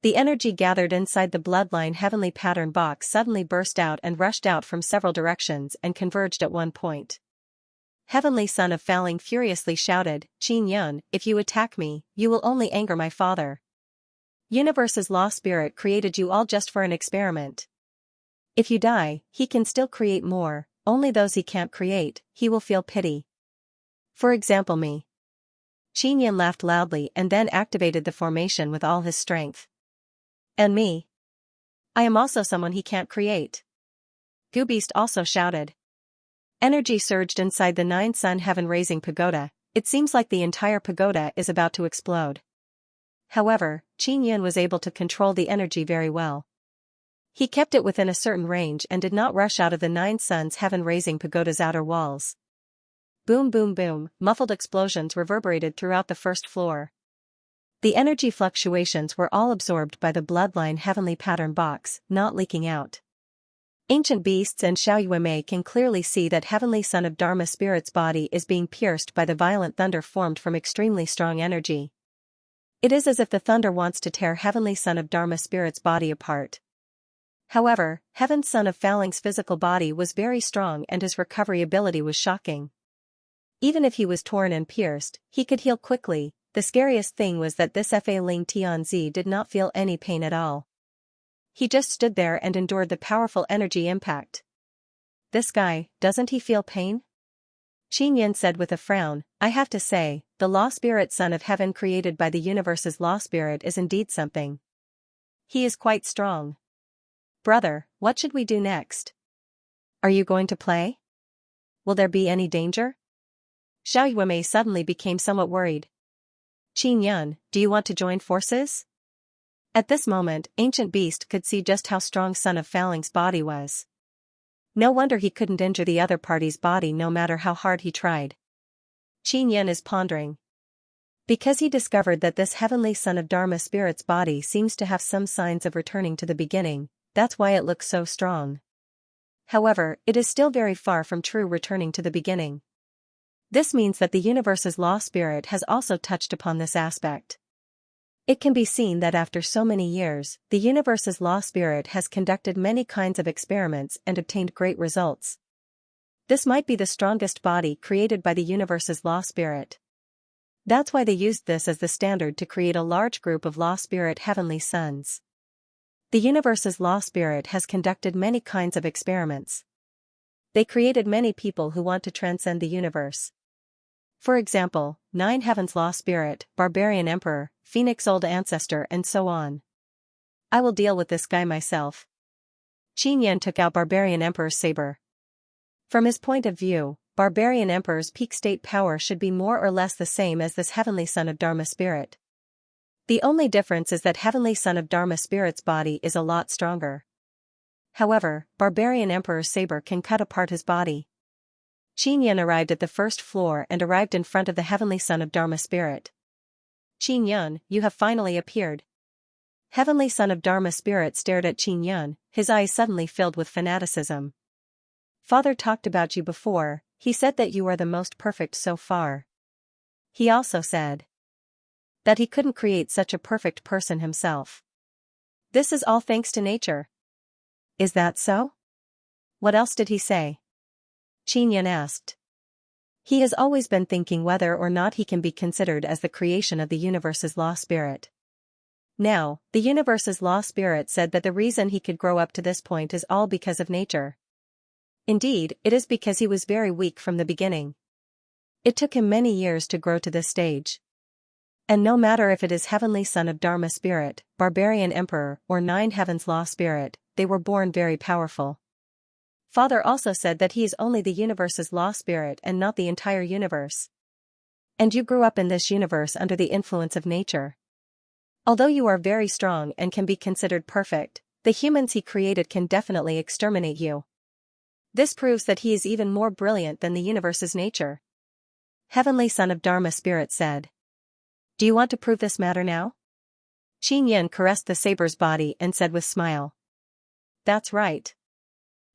The energy gathered inside the bloodline heavenly pattern box suddenly burst out and rushed out from several directions and converged at one point. Heavenly Son of Faling furiously shouted, Qin Yan, if you attack me, you will only anger my father. Universe's Law Spirit created you all just for an experiment. If you die, he can still create more, only those he can't create, he will feel pity. For example me. Qin Yan laughed loudly and then activated the formation with all his strength. And me? I am also someone he can't create. Gu Beast also shouted. Energy surged inside the 9-sun heaven-raising pagoda, it seems like the entire pagoda is about to explode. However, Qin Yan was able to control the energy very well. He kept it within a certain range and did not rush out of the 9 suns heaven-raising pagoda's outer walls. Boom boom boom, muffled explosions reverberated throughout the first floor. The energy fluctuations were all absorbed by the bloodline heavenly pattern box, not leaking out. Ancient beasts and Xiao Yuemei can clearly see that Heavenly Son of Dharma Spirit's body is being pierced by the violent thunder formed from extremely strong energy. It is as if the thunder wants to tear Heavenly Son of Dharma Spirit's body apart. However, Heaven Son of Faling's physical body was very strong and his recovery ability was shocking. Even if he was torn and pierced, he could heal quickly. The scariest thing was that this Fa Ling Tianzi did not feel any pain at all. He just stood there and endured the powerful energy impact. This guy, doesn't he feel pain? Qin Yan said with a frown, I have to say, the Law Spirit Son of Heaven created by the Universe's Law Spirit is indeed something. He is quite strong. Brother, what should we do next? Are you going to play? Will there be any danger? Xiao Yuemei suddenly became somewhat worried. Qin Yan, do you want to join forces? At this moment, Ancient Beast could see just how strong Son of Faling's body was. No wonder he couldn't injure the other party's body no matter how hard he tried. Qin Yan is pondering. Because he discovered that this Heavenly Son of Dharma Spirit's body seems to have some signs of returning to the beginning, that's why it looks so strong. However, it is still very far from true returning to the beginning. This means that the Universe's Law Spirit has also touched upon this aspect. It can be seen that after so many years, the Universe's Law Spirit has conducted many kinds of experiments and obtained great results. This might be the strongest body created by the Universe's Law Spirit. That's why they used this as the standard to create a large group of Law Spirit Heavenly Sons. The Universe's Law Spirit has conducted many kinds of experiments. They created many people who want to transcend the universe. For example, 9 Heavens Law Spirit, Barbarian Emperor, Phoenix Old Ancestor and so on. I will deal with this guy myself. Qin Yan took out Barbarian Emperor's saber. From his point of view, Barbarian Emperor's peak state power should be more or less the same as this Heavenly Son of Dharma Spirit. The only difference is that Heavenly Son of Dharma Spirit's body is a lot stronger. However, Barbarian Emperor's saber can cut apart his body. Qin Yan arrived at the first floor and arrived in front of the Heavenly Son of Dharma Spirit. Qin Yan, you have finally appeared. Heavenly Son of Dharma Spirit stared at Qin Yan, his eyes suddenly filled with fanaticism. Father talked about you before, He said that you are the most perfect so far. He also said that he couldn't create such a perfect person himself. This is all thanks to nature. Is that so? What else did he say? Xianxia asked. He has always been thinking whether or not he can be considered as the creation of the universe's law spirit. Now, the universe's law spirit said that the reason he could grow up to this point is all because of nature. Indeed, it is because he was very weak from the beginning. It took him many years to grow to this stage. And no matter if it is Heavenly Son of Dharma Spirit, Barbarian Emperor, or Nine Heavens Law Spirit, they were born very powerful. Father also said that he is only the universe's law spirit and not the entire universe. And you grew up in this universe under the influence of nature. Although you are very strong and can be considered perfect, the humans he created can definitely exterminate you. This proves that he is even more brilliant than the universe's nature. Heavenly Son of Dharma Spirit said. Do you want to prove this matter now? Xianxia caressed the saber's body and said with smile. That's right.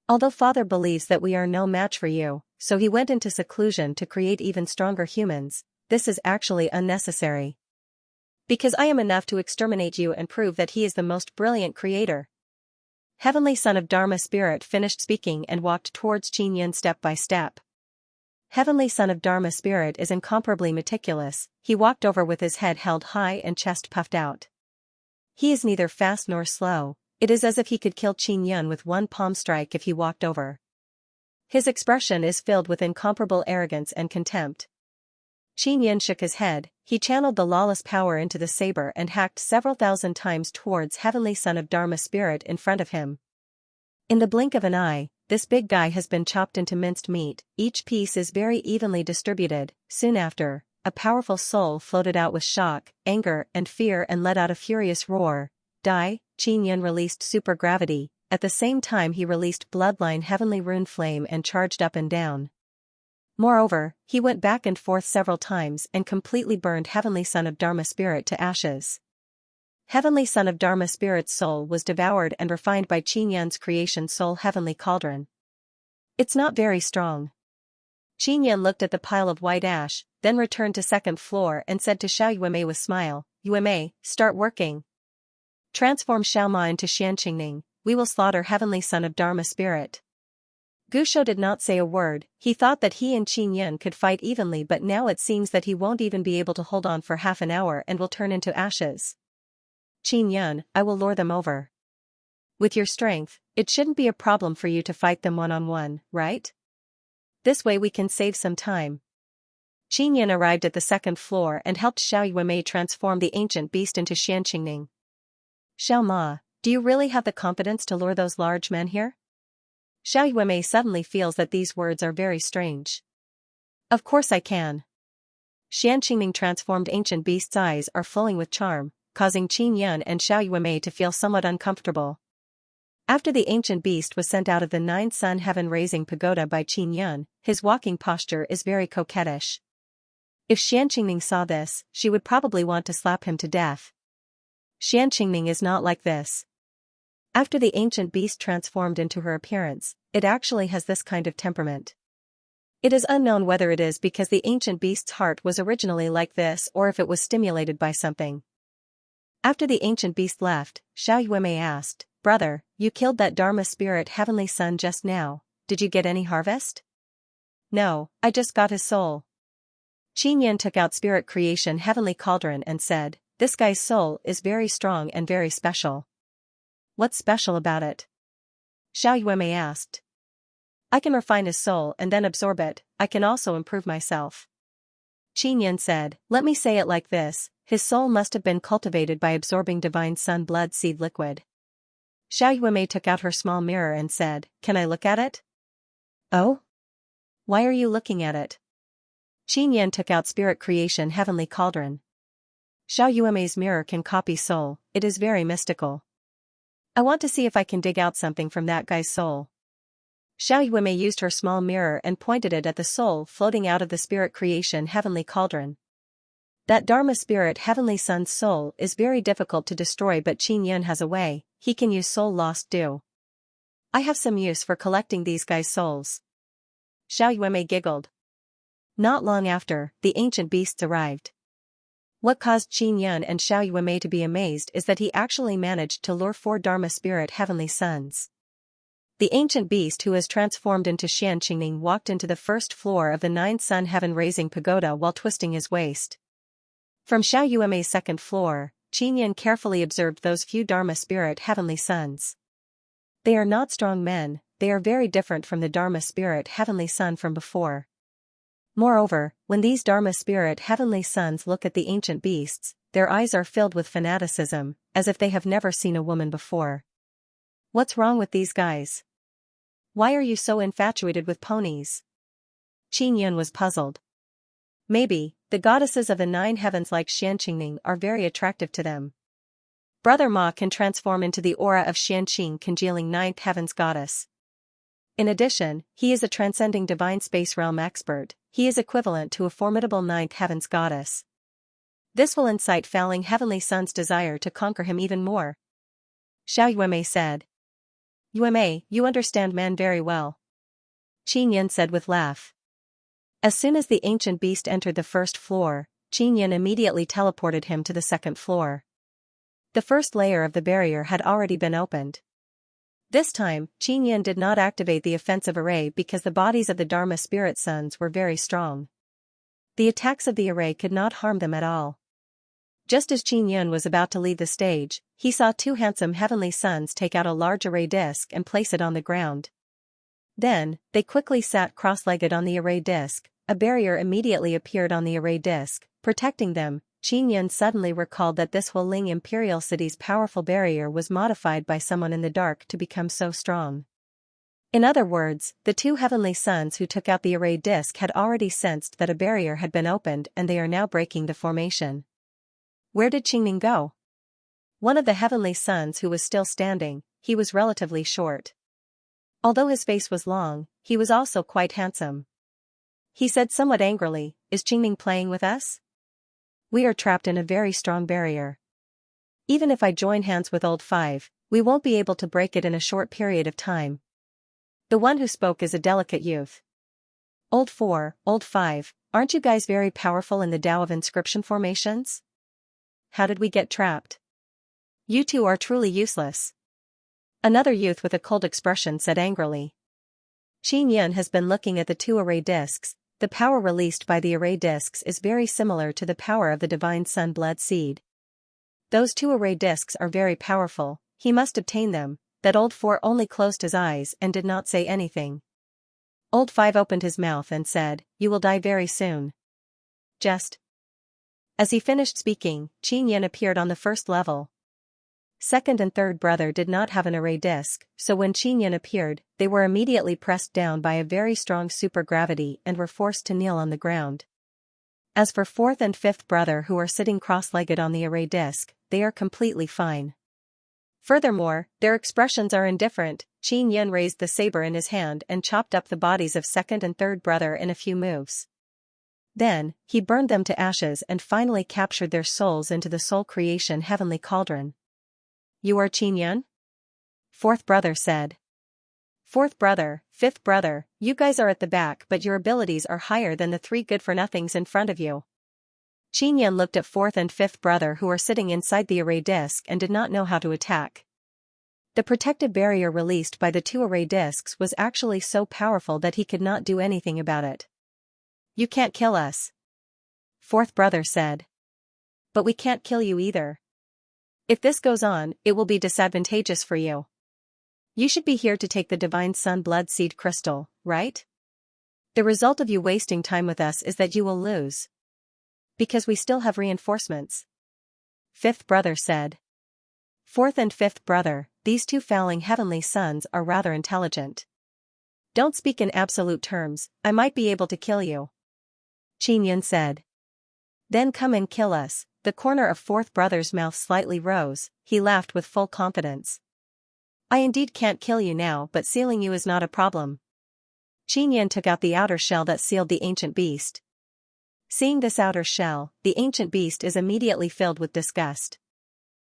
Although Father believes that we are no match for you, so he went into seclusion to create even stronger humans, this is actually unnecessary. Because I am enough to exterminate you and prove that he is the most brilliant creator. Heavenly Son of Dharma Spirit finished speaking and walked towards Xianxia step by step. Heavenly Son of Dharma Spirit is incomparably meticulous. He walked over with his head held high and chest puffed out. He is neither fast nor slow. It is as if he could kill Xianxia with one palm strike if he walked over. His expression is filled with incomparable arrogance and contempt. Xianxia shook his head. He channeled the lawless power into the saber and hacked several thousand times towards Heavenly Son of Dharma Spirit in front of him. In the blink of an eye, this big guy has been chopped into minced meat. Each piece is very evenly distributed. Soon after, a powerful soul floated out with shock, anger, and fear and let out a furious roar. Die. Xianxia released supergravity. At the same time he released bloodline heavenly rune flame and charged up and down. Moreover, he went back and forth several times and completely burned Heavenly Son of Dharma Spirit to ashes. Heavenly Son of Dharma Spirit's soul was devoured and refined by Xianxia's creation soul Heavenly Cauldron. It's not very strong. Xianxia looked at the pile of white ash, then returned to second floor and said to Xiao Yuemei with smile, Yuemei, start working. Transform Xiaoma into Xianxia. We will slaughter Heavenly Son of Dharma Spirit. Gusho did not say a word. He thought that he and Xianxia could fight evenly, but now it seems that he won't even be able to hold on for half an hour and will turn into ashes. Xianxia, I will lure them over. With your strength, it shouldn't be a problem for you to fight them one-on-one, right? This way we can save some time. Xianxia arrived at the second floor and helped Xiao Yuemei transform the ancient beast into Xianxia. Xiao Ma, do you really have the confidence to lure those large men here? Xiao Yuemei suddenly feels that these words are very strange. Of course I can. Xianxia transformed ancient beast's eyes are flowing with charm, causing Xianxia and Xiao Yuemei to feel somewhat uncomfortable. After the ancient beast was sent out of the Nine Sun Heaven-raising pagoda by Xianxia, his walking posture is very coquettish. If Xianxia saw this, she would probably want to slap him to death. Xianxia is not like this. After the ancient beast transformed into her appearance, it actually has this kind of temperament. It is unknown whether it is because the ancient beast's heart was originally like this or if it was stimulated by something. After the ancient beast left, Xiao Yuemei asked, Brother, you killed that Dharma Spirit Heavenly Son just now, did you get any harvest? No, I just got his soul. Xianxia took out Spirit Creation Heavenly Cauldron and said, This guy's soul is very strong and very special. What's special about it? Xiao Yuemei asked. I can refine his soul and then absorb it. I can also improve myself. Xianxia said, Let me say it like this, his soul must have been cultivated by absorbing divine sun blood seed liquid. Xiao Yuemei took out her small mirror and said, Can I look at it? Oh? Why are you looking at it? Xianxia took out Spirit Creation Heavenly Cauldron. Xiao Yuemei's mirror can copy soul, it is very mystical. I want to see if I can dig out something from that guy's soul. Xiao Yuemei used her small mirror and pointed it at the soul floating out of the Spirit Creation Heavenly Cauldron. That Dharma Spirit Heavenly Son's soul is very difficult to destroy, but Xianxia has a way. He can use soul lost dew. I have some use for collecting these guys' souls. Xiao Yueme giggled. Not long after, the ancient beasts arrived. What caused Qin Yun and Xiao Yueme to be amazed is that he actually managed to lure 4 Dharma spirit heavenly sons. The ancient beast who has transformed into Xianxia walked into the first floor of the 9-sun heaven-raising pagoda while twisting his waist. From Xiao Yueme's second floor, Qin Yun carefully observed those few Dharma spirit heavenly sons. They are not strong men, they are very different from the Dharma spirit heavenly son from before. Moreover, when these Dharma spirit heavenly sons look at the ancient beasts, their eyes are filled with fanaticism, as if they have never seen a woman before. What's wrong with these guys? Why are you so infatuated with ponies? Qin Yun was puzzled. Maybe, the goddesses of the 9 heavens like Xianxia are very attractive to them. Brother Ma can transform into the aura of Xianxia, congealing 9th heaven's goddess. In addition, he is a transcending divine space realm expert. He is equivalent to a formidable 9th heaven's goddess. This will incite Falling Heavenly Son's desire to conquer him even more. Xiao Yueme said. Yueme, you understand man very well. Qin Yun said with laugh. As soon as the ancient beast entered the first floor, Qin Yun immediately teleported him to the second floor. The first layer of the barrier had already been opened. This time, Qin Yun did not activate the offensive array because the bodies of the Dharma spirit sons were very strong. The attacks of the array could not harm them at all. Just as Qin Yun was about to leave the stage, he saw 2 handsome heavenly sons take out a large array disc and place it on the ground. Then, they quickly sat cross-legged on the array disc. A barrier immediately appeared on the array disc, protecting them. Qin Yun suddenly recalled that this Hualing Imperial City's powerful barrier was modified by someone in the dark to become so strong. In other words, the 2 heavenly sons who took out the array disc had already sensed that a barrier had been opened and they are now breaking the formation. Where did Qingning go? One of the heavenly sons who was still standing, he was relatively short. Although his face was long, he was also quite handsome. He said somewhat angrily, "Is Qingning playing with us? We are trapped in a very strong barrier. Even if I join hands with Old 5, we won't be able to break it in a short period of time." The one who spoke is a delicate youth. Old 4, Old 5, aren't you guys very powerful in the Tao of inscription formations? How did we get trapped? You 2 are truly useless. Another youth with a cold expression said angrily. Qin Yun has been looking at the 2 array discs. The power released by the array discs is very similar to the power of the divine sun blood seed. Those 2 array discs are very powerful, he must obtain them. That Old 4 only closed his eyes and did not say anything. Old 5 opened his mouth and said, "You will die very soon." Just. As he finished speaking, Qin Yun appeared on the first level. Second and third brother did not have an array disc, so when Qin Yun appeared, they were immediately pressed down by a very strong supergravity and were forced to kneel on the ground. As for fourth and fifth brother who are sitting cross-legged on the array disc, they are completely fine. Furthermore, their expressions are indifferent. Qin Yun raised the saber in his hand and chopped up the bodies of second and third brother in a few moves. Then, he burned them to ashes and finally captured their souls into the soul creation heavenly cauldron. "You are Qin Yun?" Fourth brother said. "Fourth brother, fifth brother, you guys are at the back but your abilities are higher than the 3 good-for-nothings in front of you." Qin Yun looked at fourth and fifth brother who were sitting inside the array disc and did not know how to attack. The protective barrier released by the 2 array discs was actually so powerful that he could not do anything about it. "You can't kill us," fourth brother said. "But we can't kill you either. If this goes on, it will be disadvantageous for you. You should be here to take the Divine Sun Blood Seed Crystal, right? The result of you wasting time with us is that you will lose. Because we still have reinforcements," fifth brother said. Fourth and fifth brother, these 2 Falling Heavenly Sons are rather intelligent. "Don't speak in absolute terms, I might be able to kill you," Qin Yun said. "Then come and kill us." The corner of fourth brother's mouth slightly rose, he laughed with full confidence. "I indeed can't kill you now but sealing you is not a problem." Qin Yun took out the outer shell that sealed the ancient beast. Seeing this outer shell, the ancient beast is immediately filled with disgust.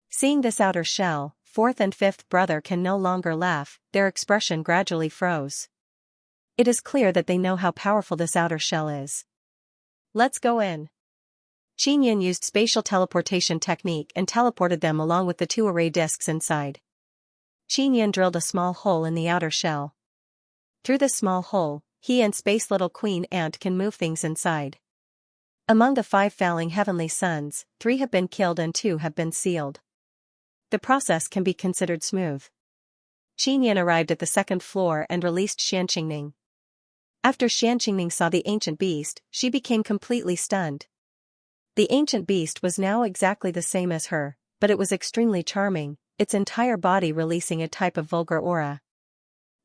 Seeing this outer shell, fourth and fifth brother can no longer laugh, their expression gradually froze. It is clear that they know how powerful this outer shell is. Let's go in. Xianxia used spatial teleportation technique and teleported them along with the two array discs inside. Xianxia drilled a small hole in the outer shell. Through this small hole, he and Space Little Queen Ant can move things inside. Among the 5 falling heavenly suns, 3 have been killed and 2 have been sealed. The process can be considered smooth. Xianxia arrived at the 2nd floor and released Xianxia. After Xianxia saw the ancient beast, she became completely stunned. The ancient beast was now exactly the same as her, but it was extremely charming, its entire body releasing a type of vulgar aura.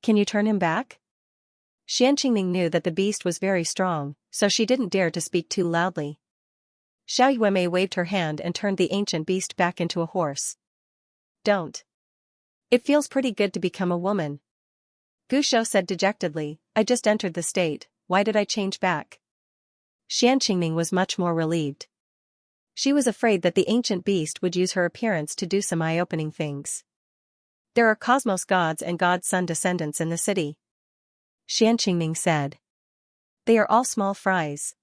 Can you turn him back? Xianxia knew that the beast was very strong, so she didn't dare to speak too loudly. Xiaoyuemei waved her hand and turned the ancient beast back into a horse. Don't. It feels pretty good to become a woman. Gushou said dejectedly, I just entered the state, why did I change back? Xianxia was much more relieved. She was afraid that the ancient beast would use her appearance to do some eye-opening things. There are cosmos gods and god sun descendants in the city. Xianxia said. They are all small fries.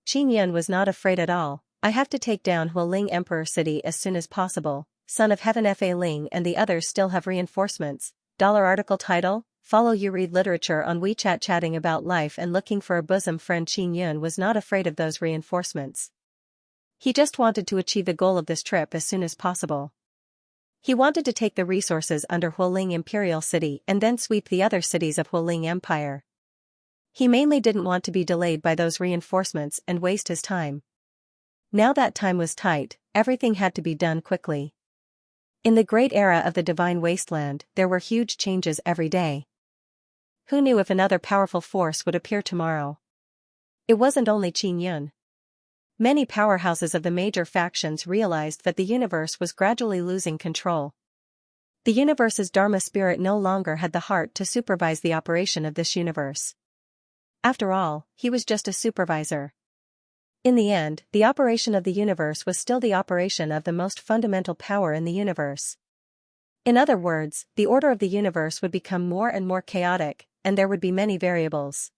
Qingyun was not afraid at all. I have to take down Hualing Emperor City as soon as possible. Son of Heaven Fa Ling and the others still have reinforcements. Article title, Follow You Read Literature on WeChat. Chatting about life and looking for a bosom friend. Qingyun was not afraid of those reinforcements. He just wanted to achieve the goal of this trip as soon as possible. He wanted to take the resources under Hualing Imperial City and then sweep the other cities of Hualing Empire. He mainly didn't want to be delayed by those reinforcements and waste his time. Now that time was tight, everything had to be done quickly. In the great era of the Divine Wasteland, there were huge changes every day. Who knew if another powerful force would appear tomorrow? It wasn't only Qingyun. Many powerhouses of the major factions realized that the universe was gradually losing control. The universe's Dharma spirit no longer had the heart to supervise the operation of this universe. After all, he was just a supervisor. In the end, the operation of the universe was still the operation of the most fundamental power in the universe. In other words, the order of the universe would become more and more chaotic, and there would be many variables.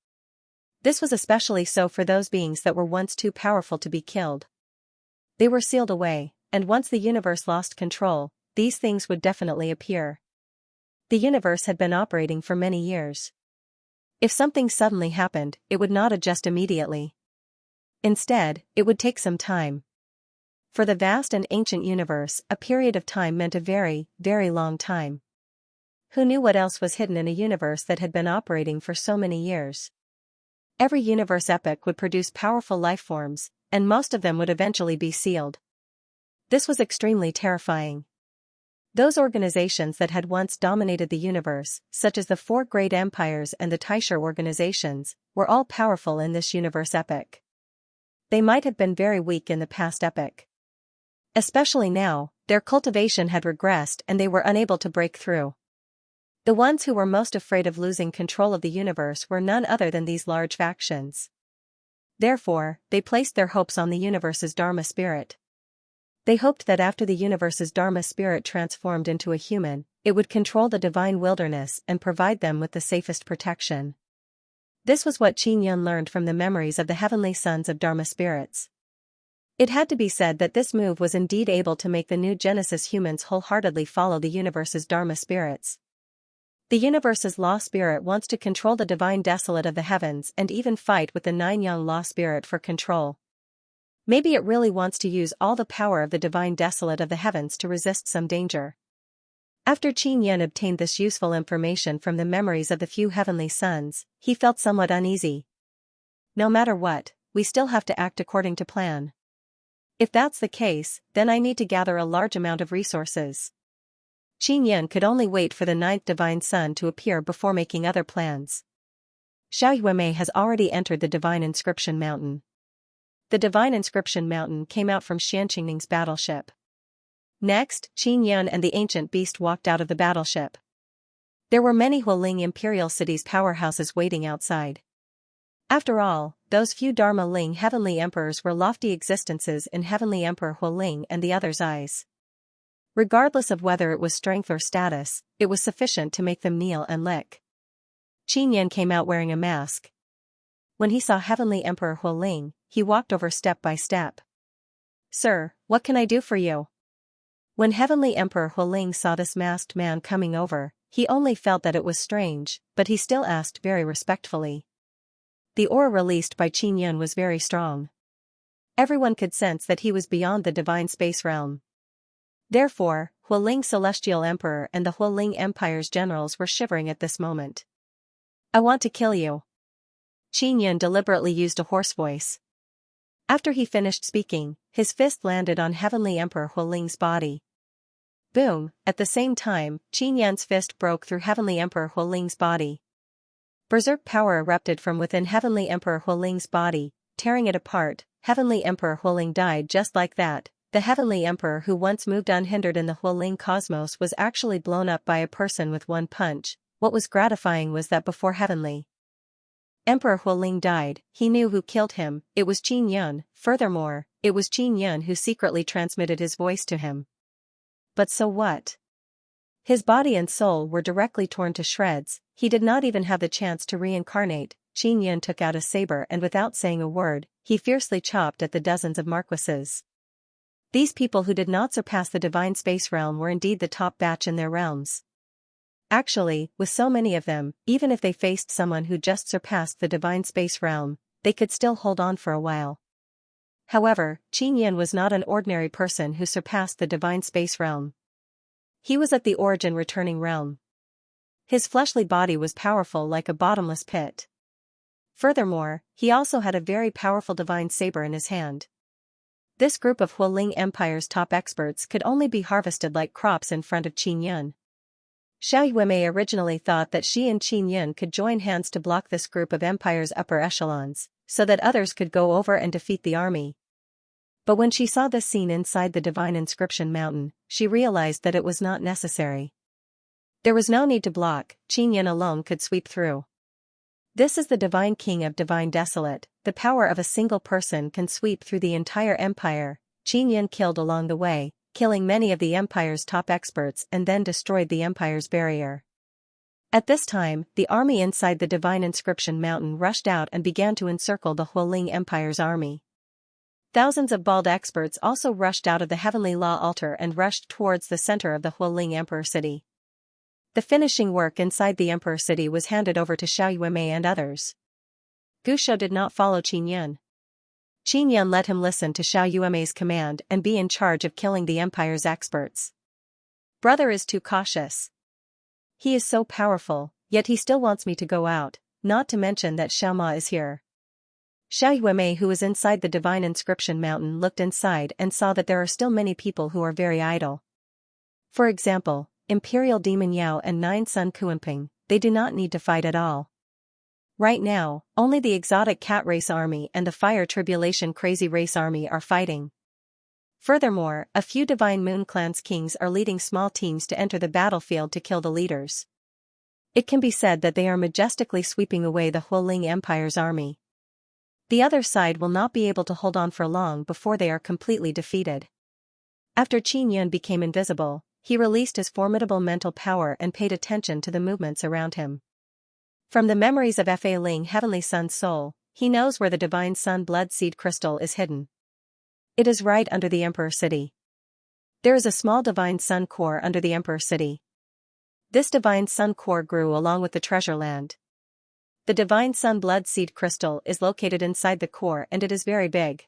This was especially so for those beings that were once too powerful to be killed. They were sealed away, and once the universe lost control, these things would definitely appear. The universe had been operating for many years. If something suddenly happened, it would not adjust immediately. Instead, it would take some time. For the vast and ancient universe, a period of time meant a very, very long time. Who knew what else was hidden in a universe that had been operating for so many years? Every universe epoch would produce powerful life forms, and most of them would eventually be sealed. This was extremely terrifying. Those organizations that had once dominated the universe, such as the 4 great empires and the Taisha organizations, were all powerful in this universe epoch. They might have been very weak in the past epoch. Especially now, their cultivation had regressed and they were unable to break through. The ones who were most afraid of losing control of the universe were none other than these large factions. Therefore, they placed their hopes on the universe's Dharma spirit. They hoped that after the universe's Dharma spirit transformed into a human, it would control the divine wilderness and provide them with the safest protection. This was what Qingyun learned from the memories of the heavenly sons of Dharma spirits. It had to be said that this move was indeed able to make the new Genesis humans wholeheartedly follow the universe's Dharma spirits. The universe's law spirit wants to control the divine desolate of the heavens and even fight with the 9 young law spirit for control. Maybe it really wants to use all the power of the divine desolate of the heavens to resist some danger. After Qingyun obtained this useful information from the memories of the few heavenly sons, he felt somewhat uneasy. No matter what, we still have to act according to plan. If that's the case, then I need to gather a large amount of resources. Qingyun could only wait for the 9th divine son to appear before making other plans. Xiaoyuemei has already entered the Divine Inscription Mountain. The Divine Inscription Mountain came out from Xianxing's battleship. Next, Qingyun and the ancient beast walked out of the battleship. There were many Hualing Imperial City's powerhouses waiting outside. After all, those few Dharma Ling heavenly emperors were lofty existences in Heavenly Emperor Hualing and the others' eyes. Regardless of whether it was strength or status, it was sufficient to make them kneel and lick. Qin Yan came out wearing a mask. When he saw Heavenly Emperor Hualing, he walked over step by step. "Sir, what can I do for you?" When Heavenly Emperor Hualing saw this masked man coming over, he only felt that it was strange, but he still asked very respectfully. The aura released by Qin Yan was very strong. Everyone could sense that he was beyond the divine space realm. Therefore, Hualing Celestial Emperor and the Hualing Empire's generals were shivering at this moment. "I want to kill you." Qin Yan deliberately used a hoarse voice. After he finished speaking, his fist landed on Heavenly Emperor Hualing's body. Boom! At the same time, Qin Yan's fist broke through Heavenly Emperor Hualing's body. Berserk power erupted from within Heavenly Emperor Hualing's body, tearing it apart. Heavenly Emperor Hualing died just like that. The Heavenly Emperor who once moved unhindered in the Hualing cosmos was actually blown up by a person with one punch. What was gratifying was that before Heavenly Emperor Hualing died, he knew who killed him. It was Qin Yan. Furthermore, it was Qin Yan who secretly transmitted his voice to him. But so what? His body and soul were directly torn to shreds. He did not even have the chance to reincarnate. Qin Yan took out a saber and without saying a word, he fiercely chopped at the dozens of marquises. These people who did not surpass the divine space realm were indeed the top batch in their realms. Actually, with so many of them, even if they faced someone who just surpassed the divine space realm, they could still hold on for a while. However, Qin Yan was not an ordinary person who surpassed the divine space realm. He was at the origin returning realm. His fleshly body was powerful like a bottomless pit. Furthermore, he also had a very powerful divine saber in his hand. This group of Hualing Empire's top experts could only be harvested like crops in front of Qin Yan. Xiao Yuemei originally thought that she and Qin Yan could join hands to block this group of Empire's upper echelons, so that others could go over and defeat the army. But when she saw this scene inside the Divine Inscription Mountain, she realized that it was not necessary. There was no need to block, Qin Yan alone could sweep through. This is the Divine King of Divine Desolate. The power of a single person can sweep through the entire empire. Qin Yan killed along the way, killing many of the empire's top experts and then destroyed the empire's barrier. At this time, the army inside the Divine Inscription Mountain rushed out and began to encircle the Hualing Empire's army. Thousands of bald experts also rushed out of the Heavenly Law Altar and rushed towards the center of the Hualing Emperor City. The finishing work inside the Emperor City was handed over to Xiao Yuemei and others. Gu Shou did not follow Qin Yan. Qin Yan let him listen to Xiao Yuemei's command and be in charge of killing the Empire's experts. Brother is too cautious. He is so powerful, yet he still wants me to go out, not to mention that Xiaoma is here. Xiao Yuemei, who was inside the Divine Inscription Mountain, looked inside and saw that there are still many people who are very idle. For example, Imperial Demon Yao and 9 Sun Kuanping, they do not need to fight at all. Right now, only the Exotic Cat Race Army and the Fire Tribulation Crazy Race Army are fighting. Furthermore, a few Divine Moon Clan's kings are leading small teams to enter the battlefield to kill the leaders. It can be said that they are majestically sweeping away the Hualing Empire's army. The other side will not be able to hold on for long before they are completely defeated. After Qin Yan became invisible, he released his formidable mental power and paid attention to the movements around him. From the memories of Fa Ling Heavenly Sun's soul, he knows where the Divine Sun Blood Seed Crystal is hidden. It is right under the Emperor City. There is a small Divine Sun Core under the Emperor City. This Divine Sun Core grew along with the treasure land. The Divine Sun Blood Seed Crystal is located inside the core and it is very big.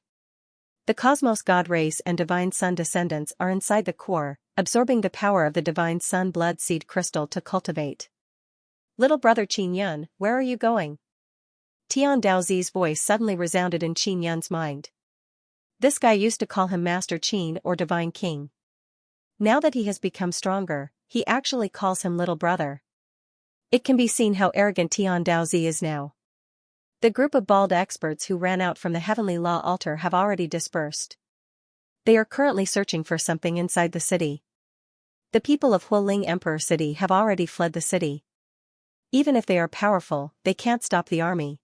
The Cosmos God Race and Divine Sun descendants are inside the core, absorbing the power of the Divine Sun Blood Seed Crystal to cultivate. Little brother Qin Yan, where are you going? Tian Daozi's voice suddenly resounded in Qin Yan's mind. This guy used to call him Master Qin or Divine King. Now that he has become stronger, he actually calls him little brother. It can be seen how arrogant Tian Daozi is now. The group of bald experts who ran out from the Heavenly Law Altar have already dispersed. They are currently searching for something inside the city. The people of Hualing Emperor City have already fled the city. Even if they are powerful, they can't stop the army.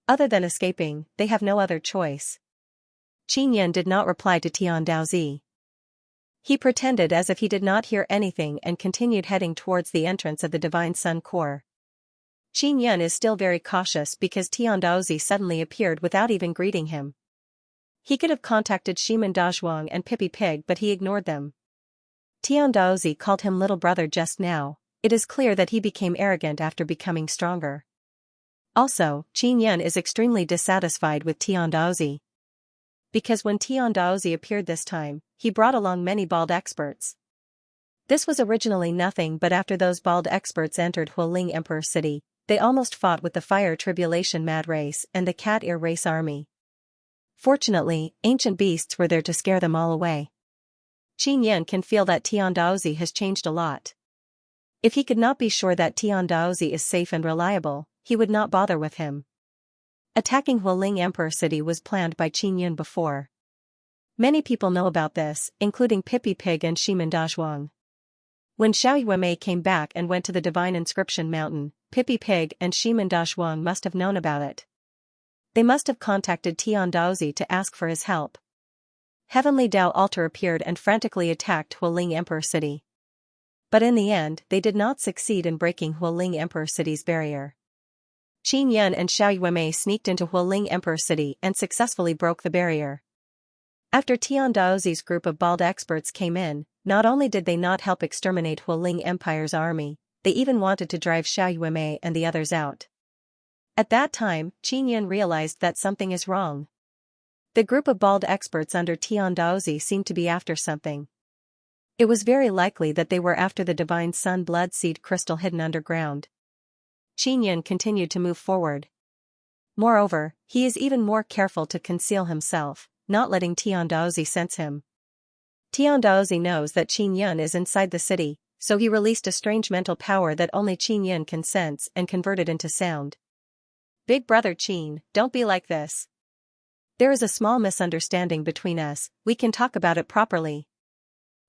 Other than escaping, they have no other choice. Qin Yan did not reply to Tian Daozi. He pretended as if he did not hear anything and continued heading towards the entrance of the Divine Sun Core. Qin Yun is still very cautious because Tian Daozi suddenly appeared without even greeting him. He could have contacted Shimin Dazhuang and Pippi Pig but he ignored them. Tian Daozi called him little brother just now. It is clear that he became arrogant after becoming stronger. Also, Qin Yun is extremely dissatisfied with Tian Daozi. Because when Tian Daozi appeared this time, he brought along many bald experts. This was originally nothing but after those bald experts entered Hualing Emperor City, they almost fought with the Fire Tribulation Mad Race and the Cat Ear Race army. Fortunately, ancient beasts were there to scare them all away. Qin Yun can feel that Tian Daozi has changed a lot. If he could not be sure that Tian Daozi is safe and reliable, he would not bother with him. Attacking Hualing Emperor City was planned by Qin Yun before. Many people know about this, including Pippi Pig and Shimin Dazhuang. When Xiao Yuemei came back and went to the Divine Inscription Mountain, Pippi Pig and Shimin Dazhuang must have known about it. They must have contacted Tian Daozi to ask for his help. Heavenly Dao Altar appeared and frantically attacked Hualing Emperor City. But in the end, they did not succeed in breaking Hualing Emperor City's barrier. Qin Yun and Xiao Yuemei sneaked into Hualing Emperor City and successfully broke the barrier. After Tian Daozi's group of bald experts came in, not only did they not help exterminate Hualing Empire's army, they even wanted to drive Xiao Yuemei and the others out. At that time, Qin Yun realized that something is wrong. The group of bald experts under Tian Daozi seemed to be after something. It was very likely that they were after the divine sun blood seed crystal hidden underground. Qin Yun continued to move forward. Moreover, he is even more careful to conceal himself, not letting Tian Daozi sense him. Tian Daozi knows that Qin Yun is inside the city, so he released a strange mental power that only Qin Yun can sense and convert it into sound. Big brother Qin, don't be like this. There is a small misunderstanding between us, we can talk about it properly.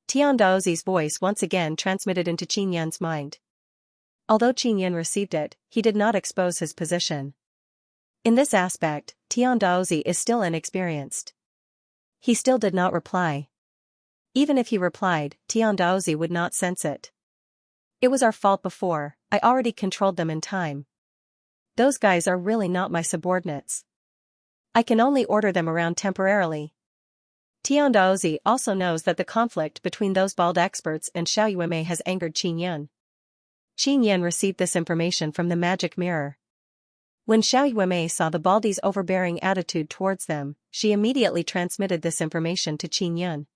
Tian Daozi's voice once again transmitted into Qin Yun's mind. Although Qin Yun received it, he did not expose his position. In this aspect, Tian Daozi is still inexperienced. He still did not reply. Even if he replied, Tian Daozi would not sense it. It was our fault before, I already controlled them in time. Those guys are really not my subordinates. I can only order them around temporarily. Tian Daozi also knows that the conflict between those bald experts and Xiao Yuemei has angered Qin Yun. Qin Yun received this information from the magic mirror. When Xiao Yuemei saw the baldies' overbearing attitude towards them, she immediately transmitted this information to Qin Yun.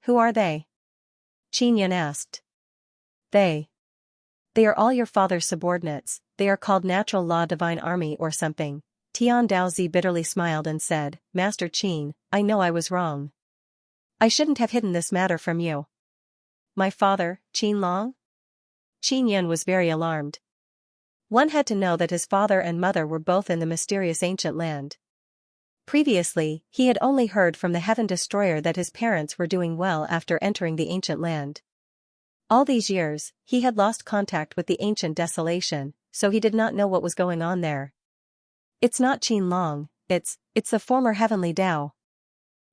Who are they? Qin Yun asked. They are all your father's subordinates, they are called Natural Law Divine Army or something. Tian Daozi bitterly smiled and said, Master Qin, I know I was wrong. I shouldn't have hidden this matter from you. My father, Qin Long? Qin Yun was very alarmed. One had to know that his father and mother were both in the mysterious ancient land. Previously, he had only heard from the Heaven Destroyer that his parents were doing well after entering the ancient land. All these years, he had lost contact with the ancient desolation, so he did not know what was going on there. It's not Qin Long, it's the former Heavenly Dao.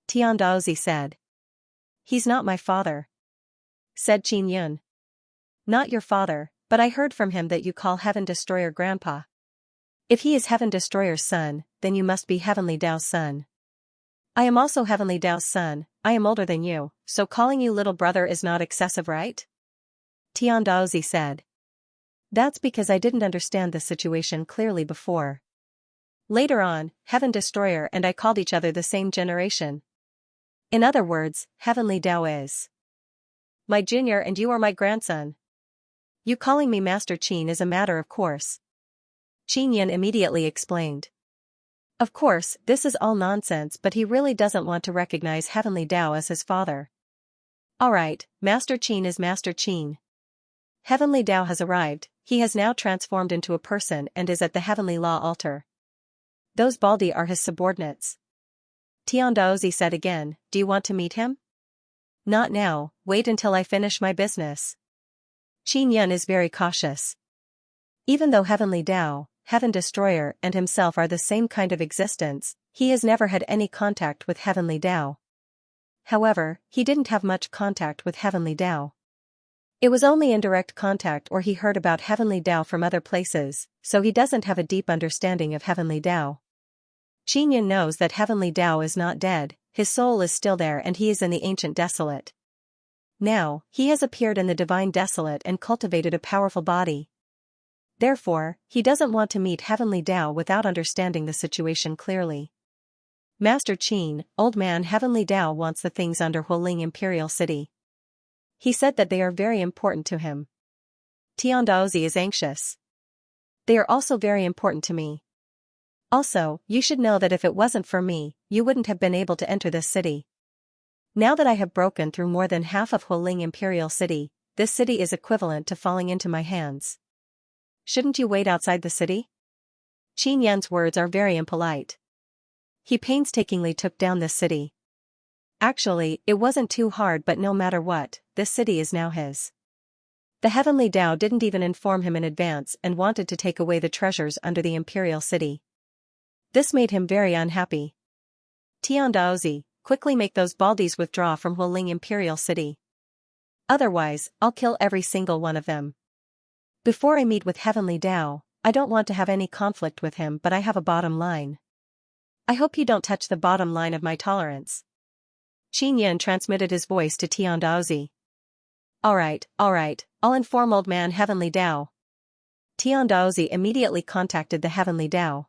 Tian Daozi said. He's not my father. Said Qin Yun. Not your father, but I heard from him that you call Heaven Destroyer Grandpa. If he is Heaven Destroyer's son, then you must be Heavenly Dao's son. I am also Heavenly Dao's son, I am older than you, so calling you little brother is not excessive, right? Tian Daozi said. That's because I didn't understand the situation clearly before. Later on, Heaven Destroyer and I called each other the same generation. In other words, Heavenly Dao is my junior and you are my grandson. You calling me Master Qin is a matter of course. Qin Yun immediately explained. Of course, this is all nonsense, but he really doesn't want to recognize Heavenly Dao as his father. Alright, Master Qin is Master Qin. Heavenly Dao has arrived, he has now transformed into a person and is at the Heavenly Law altar. Those baldi are his subordinates. Tian Daozi said again, do you want to meet him? Not now, wait until I finish my business. Qin Yun is very cautious. Even though Heavenly Dao, Heaven Destroyer and himself are the same kind of existence, he has never had any contact with Heavenly Dao. However, he didn't have much contact with Heavenly Dao. It was only in direct contact or he heard about heavenly Tao from other places, so he doesn't have a deep understanding of heavenly Tao. Qinyan knows that heavenly Tao is not dead, his soul is still there and he is in the ancient desolate. Now, he has appeared in the divine desolate and cultivated a powerful body. Therefore, he doesn't want to meet heavenly Tao without understanding the situation clearly. Master Qin, old man heavenly Tao wants the things under Hualing Imperial City. He said that they are very important to him. Tiandaozi is anxious. They are also very important to me. Also, you should know that if it wasn't for me, you wouldn't have been able to enter this city. Now that I have broken through more than half of Hualing Imperial City, this city is equivalent to falling into my hands. Shouldn't you wait outside the city? Qin Yan's words are very impolite. He painstakingly took down this city. Actually, it wasn't too hard, but no matter what, this city is now his. The heavenly Tao didn't even inform him in advance and wanted to take away the treasures under the Imperial City. This made him very unhappy. Tiandaozi, quickly make those baldies withdraw from Hualing Imperial City. Otherwise, I'll kill every single one of them. Before I meet with heavenly Tao, I don't want to have any conflict with him, but I have a bottom line. I hope you don't touch the bottom line of my tolerance. Qin Yan transmitted his voice to Tiandaozi. Alright, I'll inform old man heavenly Tao. Tiandaozi immediately contacted the heavenly Tao.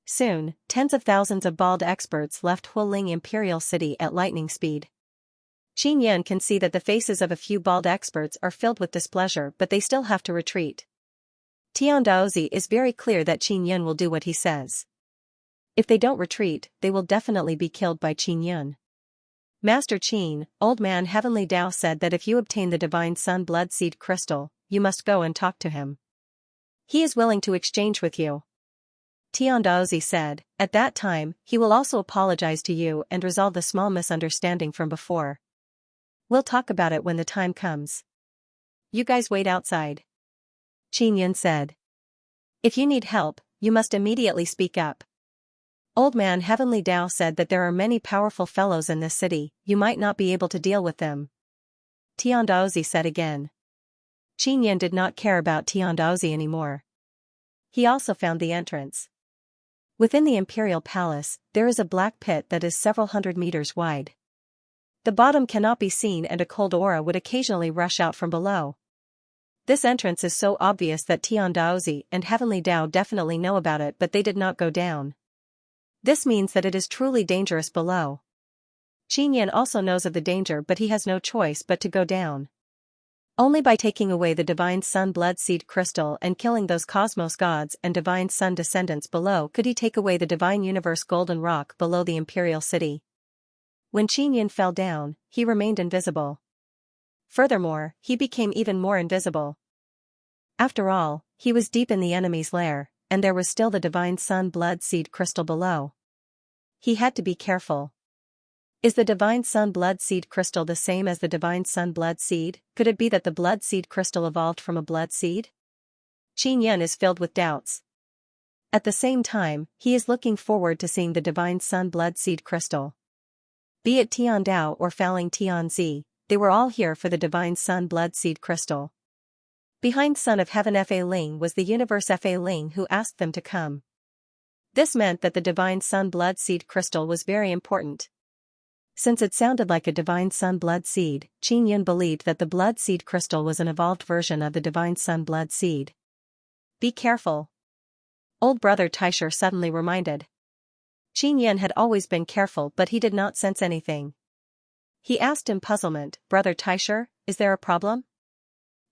Soon, tens of thousands of bald experts left Hualing Imperial City at lightning speed. Qin Yan can see that the faces of a few bald experts are filled with displeasure, but they still have to retreat. Tiandaozi is very clear that Qin Yan will do what he says. If they don't retreat, they will definitely be killed by Qin Yan. Master Qin, old man heavenly Tao said that if you obtain the divine sun blood seed crystal, you must go and talk to him. He is willing to exchange with you. Tiandaozi said, at that time, he will also apologize to you and resolve the small misunderstanding from before. We'll talk about it when the time comes. You guys wait outside. Qin Yan said. If you need help, you must immediately speak up. Old man heavenly Tao said that there are many powerful fellows in this city, you might not be able to deal with them. Tiandaozi said again. Qin Yan did not care about Tiandaozi anymore. He also found the entrance. Within the imperial palace, there is a black pit that is several hundred meters wide. The bottom cannot be seen and a cold aura would occasionally rush out from below. This entrance is so obvious that Tiandaozi and heavenly Tao definitely know about it, but they did not go down. This means that it is truly dangerous below. Qin Yan also knows of the danger, but he has no choice but to go down. Only by taking away the divine sun blood seed crystal and killing those cosmos gods and divine sun descendants below could he take away the divine universe golden rock below the imperial city. When Qin Yan fell down, he remained invisible. Furthermore, he became even more invisible. After all, he was deep in the enemy's lair, and there was still the divine sun blood seed crystal below. He had to be careful. Is the divine sun blood seed crystal the same as the divine sun blood seed? Could it be that the blood seed crystal evolved from a blood seed? Qin Yan is filled with doubts. At the same time, he is looking forward to seeing the divine sun blood seed crystal. Be it Tian Dao or Faling Tianzi, they were all here for the divine sun blood seed crystal. Behind Son of Heaven Fa Ling was the universe Fa Ling who asked them to come. This meant that the divine sun blood seed crystal was very important. Since it sounded like a divine sun blood seed, Qin Yan believed that the blood seed crystal was an evolved version of the divine sun blood seed. Be careful. Old brother Taisher suddenly reminded. Qin Yan had always been careful, but he did not sense anything. He asked in puzzlement, Brother Taisher, is there a problem?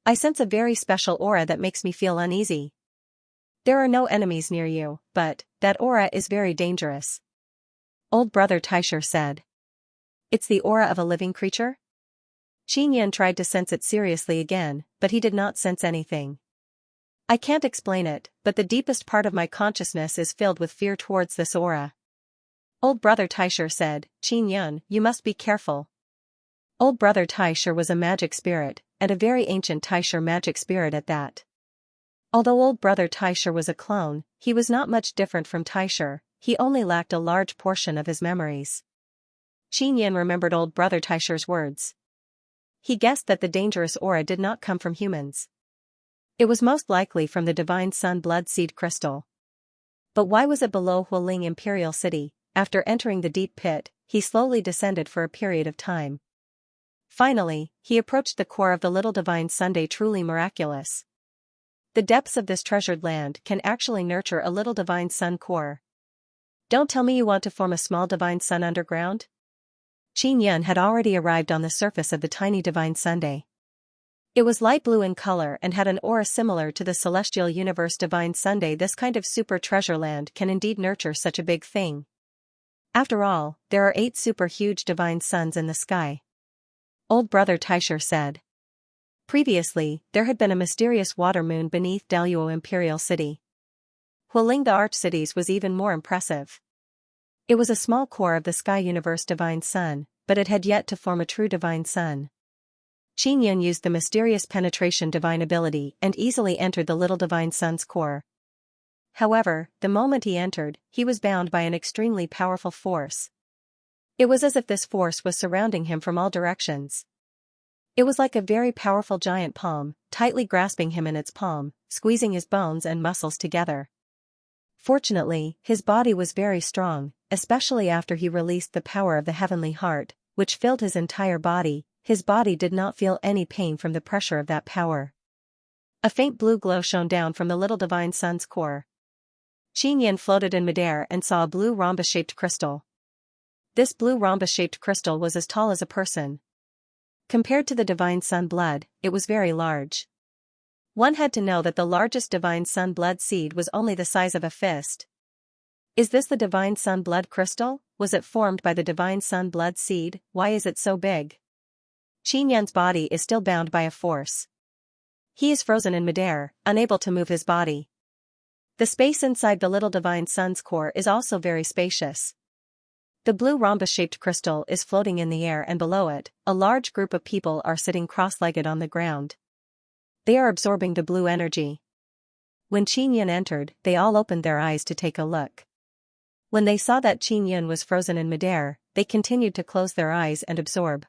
I sense a very special aura that makes me feel uneasy. There are no enemies near you, but that aura is very dangerous. Old brother Taisher said. It's the aura of a living creature? Qin Yan tried to sense it seriously again, but he did not sense anything. I can't explain it, but the deepest part of my consciousness is filled with fear towards this aura. Old brother Taisher said, Qin Yan, you must be careful. Old brother Taisher was a magic spirit, and a very ancient Taisher magic spirit at that. Although old brother Taisher was a clone, he was not much different from Taisher, he only lacked a large portion of his memories. Qin Yan remembered old brother Taisher's words. He guessed that the dangerous aura did not come from humans. It was most likely from the divine sun blood seed crystal. But why was it below Hualing Imperial City? After entering the deep pit, he slowly descended for a period of time. Finally, he approached the core of the little divine Sunday, truly miraculous. The depths of this treasured land can actually nurture a little divine sun core. Don't tell me you want to form a small divine sun underground? Qin Yun had already arrived on the surface of the tiny divine Sunday. It was light blue in color and had an aura similar to the celestial universe divine Sunday. This kind of super treasure land can indeed nurture such a big thing. After all, there are 8 super huge divine suns in the sky. Old brother Taisher said. Previously, there had been a mysterious water moon beneath Daluo Imperial City. Hualing the Arch Cities was even more impressive. It was a small core of the sky universe divine sun, but it had yet to form a true divine sun. Qin Yun used the mysterious penetration divine ability and easily entered the little divine sun's core. However, the moment he entered, he was bound by an extremely powerful force. It was as if this force was surrounding him from all directions. It was like a very powerful giant palm, tightly grasping him in its palm, squeezing his bones and muscles together. Fortunately, his body was very strong, especially after he released the power of the heavenly heart, which filled his entire body. His body did not feel any pain from the pressure of that power. A faint blue glow shone down from the little divine sun's core. Qin Yin floated in midair and saw a blue rhombus-shaped crystal. This blue rhombus-shaped crystal was as tall as a person. Compared to the divine sun blood, it was very large. One had to know that the largest divine sun blood seed was only the size of a fist. Is this the divine sun blood crystal? Was it formed by the divine sun blood seed? Why is it so big? Qin Yun's body is still bound by a force. He is frozen in midair, unable to move his body. The space inside the little divine sun's core is also very spacious. The blue rhombus-shaped crystal is floating in the air, and below it, a large group of people are sitting cross-legged on the ground. They are absorbing the blue energy. When Qin Yun entered, they all opened their eyes to take a look. When they saw that Qin Yun was frozen in midair, they continued to close their eyes and absorb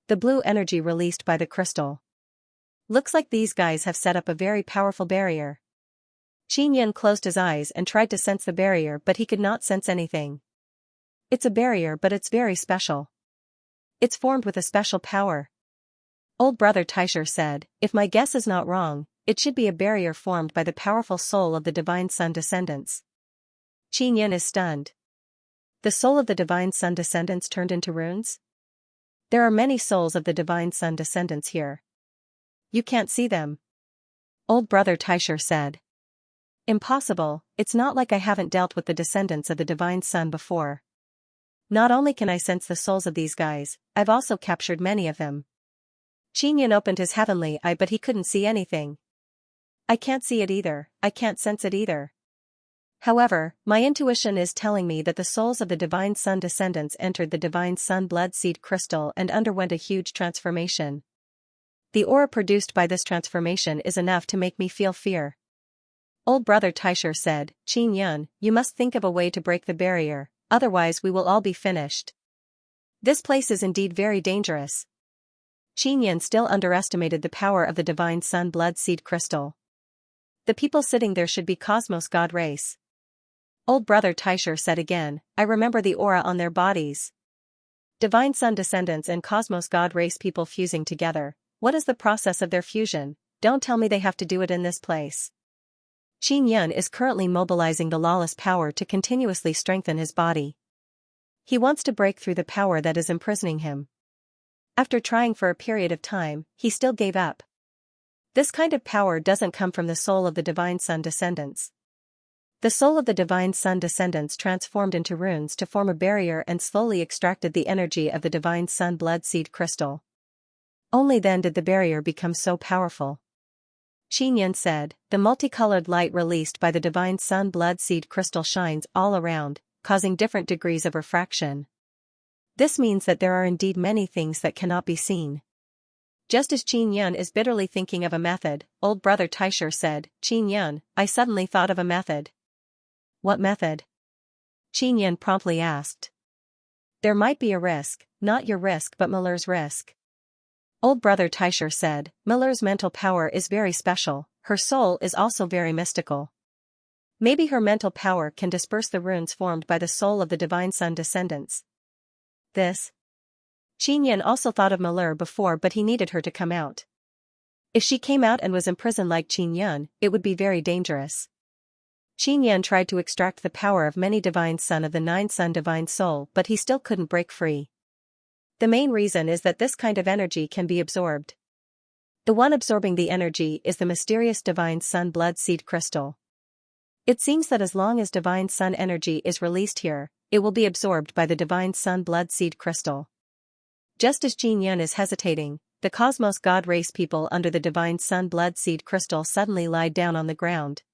the blue energy released by the crystal. Looks like these guys have set up a very powerful barrier. Qin Yun closed his eyes and tried to sense the barrier, but he could not sense anything. It's a barrier, but it's very special. It's formed with a special power. Old brother Taisher said, if my guess is not wrong, it should be a barrier formed by the powerful soul of the divine sun descendants. Qin Yun is stunned. The soul of the divine sun descendants turned into runes? There are many souls of the divine sun descendants here. You can't see them. Old brother Taisher said. Impossible, it's not like I haven't dealt with the descendants of the divine sun before. Not only can I sense the souls of these guys, I've also captured many of them. Qin Yun opened his heavenly eye, but he couldn't see anything. I can't see it either, I can't sense it either. However, my intuition is telling me that the souls of the divine sun descendants entered the divine sun blood seed crystal and underwent a huge transformation. The aura produced by this transformation is enough to make me feel fear. Old brother Taisher said, Qin Yun, you must think of a way to break the barrier, otherwise we will all be finished. This place is indeed very dangerous. Qin Yun still underestimated the power of the divine sun blood seed crystal. The people sitting there should be Cosmos God race. Old brother Taisher said again, I remember the aura on their bodies. Divine sun descendants and Cosmos God race people fusing together. What is the process of their fusion? Don't tell me they have to do it in this place. Qin Yun is currently mobilizing the lawless power to continuously strengthen his body. He wants to break through the power that is imprisoning him. After trying for a period of time, he still gave up. This kind of power doesn't come from the soul of the divine sun descendants. The soul of the divine sun descendants transformed into runes to form a barrier and slowly extracted the energy of the divine sun blood seed crystal. Only then did the barrier become so powerful. Qin Yun said, the multicolored light released by the divine sun blood seed crystal shines all around, causing different degrees of refraction. This means that there are indeed many things that cannot be seen. Just as Qin Yun is bitterly thinking of a method, old brother Taisher said, Qin Yun, I suddenly thought of a method. What method? Qin Yun promptly asked. There might be a risk, not your risk but Miller's risk. Old brother Taisher said, Miller's mental power is very special, her soul is also very mystical. Maybe her mental power can disperse the runes formed by the soul of the Divine Sun descendants. This. Xianxia also thought of Miller before, but he needed her to come out. If she came out and was imprisoned like Xianxia, it would be very dangerous. Xianxia tried to extract the power of many Divine Sun of the 9 Sun Divine Soul, but he still couldn't break free. The main reason is that this kind of energy can be absorbed. The one absorbing the energy is the mysterious Divine Sun Blood Seed Crystal. It seems that as long as Divine Sun energy is released here, it will be absorbed by the Divine Sun Blood Seed Crystal. Just as Xianxia is hesitating, the Cosmos God Race people under the Divine Sun Blood Seed Crystal suddenly lie down on the ground.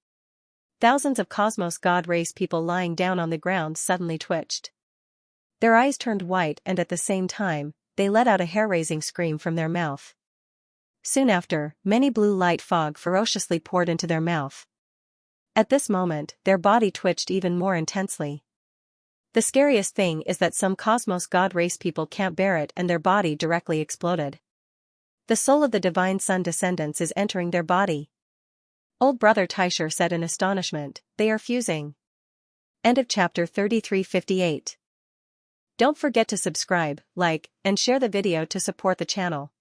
Thousands of Cosmos God Race people lying down on the ground suddenly twitched. Their eyes turned white and at the same time, they let out a hair-raising scream from their mouth. Soon after, many blue light fog ferociously poured into their mouth. At this moment, their body twitched even more intensely. The scariest thing is that some Cosmos God Race people can't bear it and their body directly exploded. The soul of the Divine Sun descendants is entering their body. Old brother Taisher said in astonishment, they are fusing. End of chapter 3358. Don't forget to subscribe, like, and share the video to support the channel.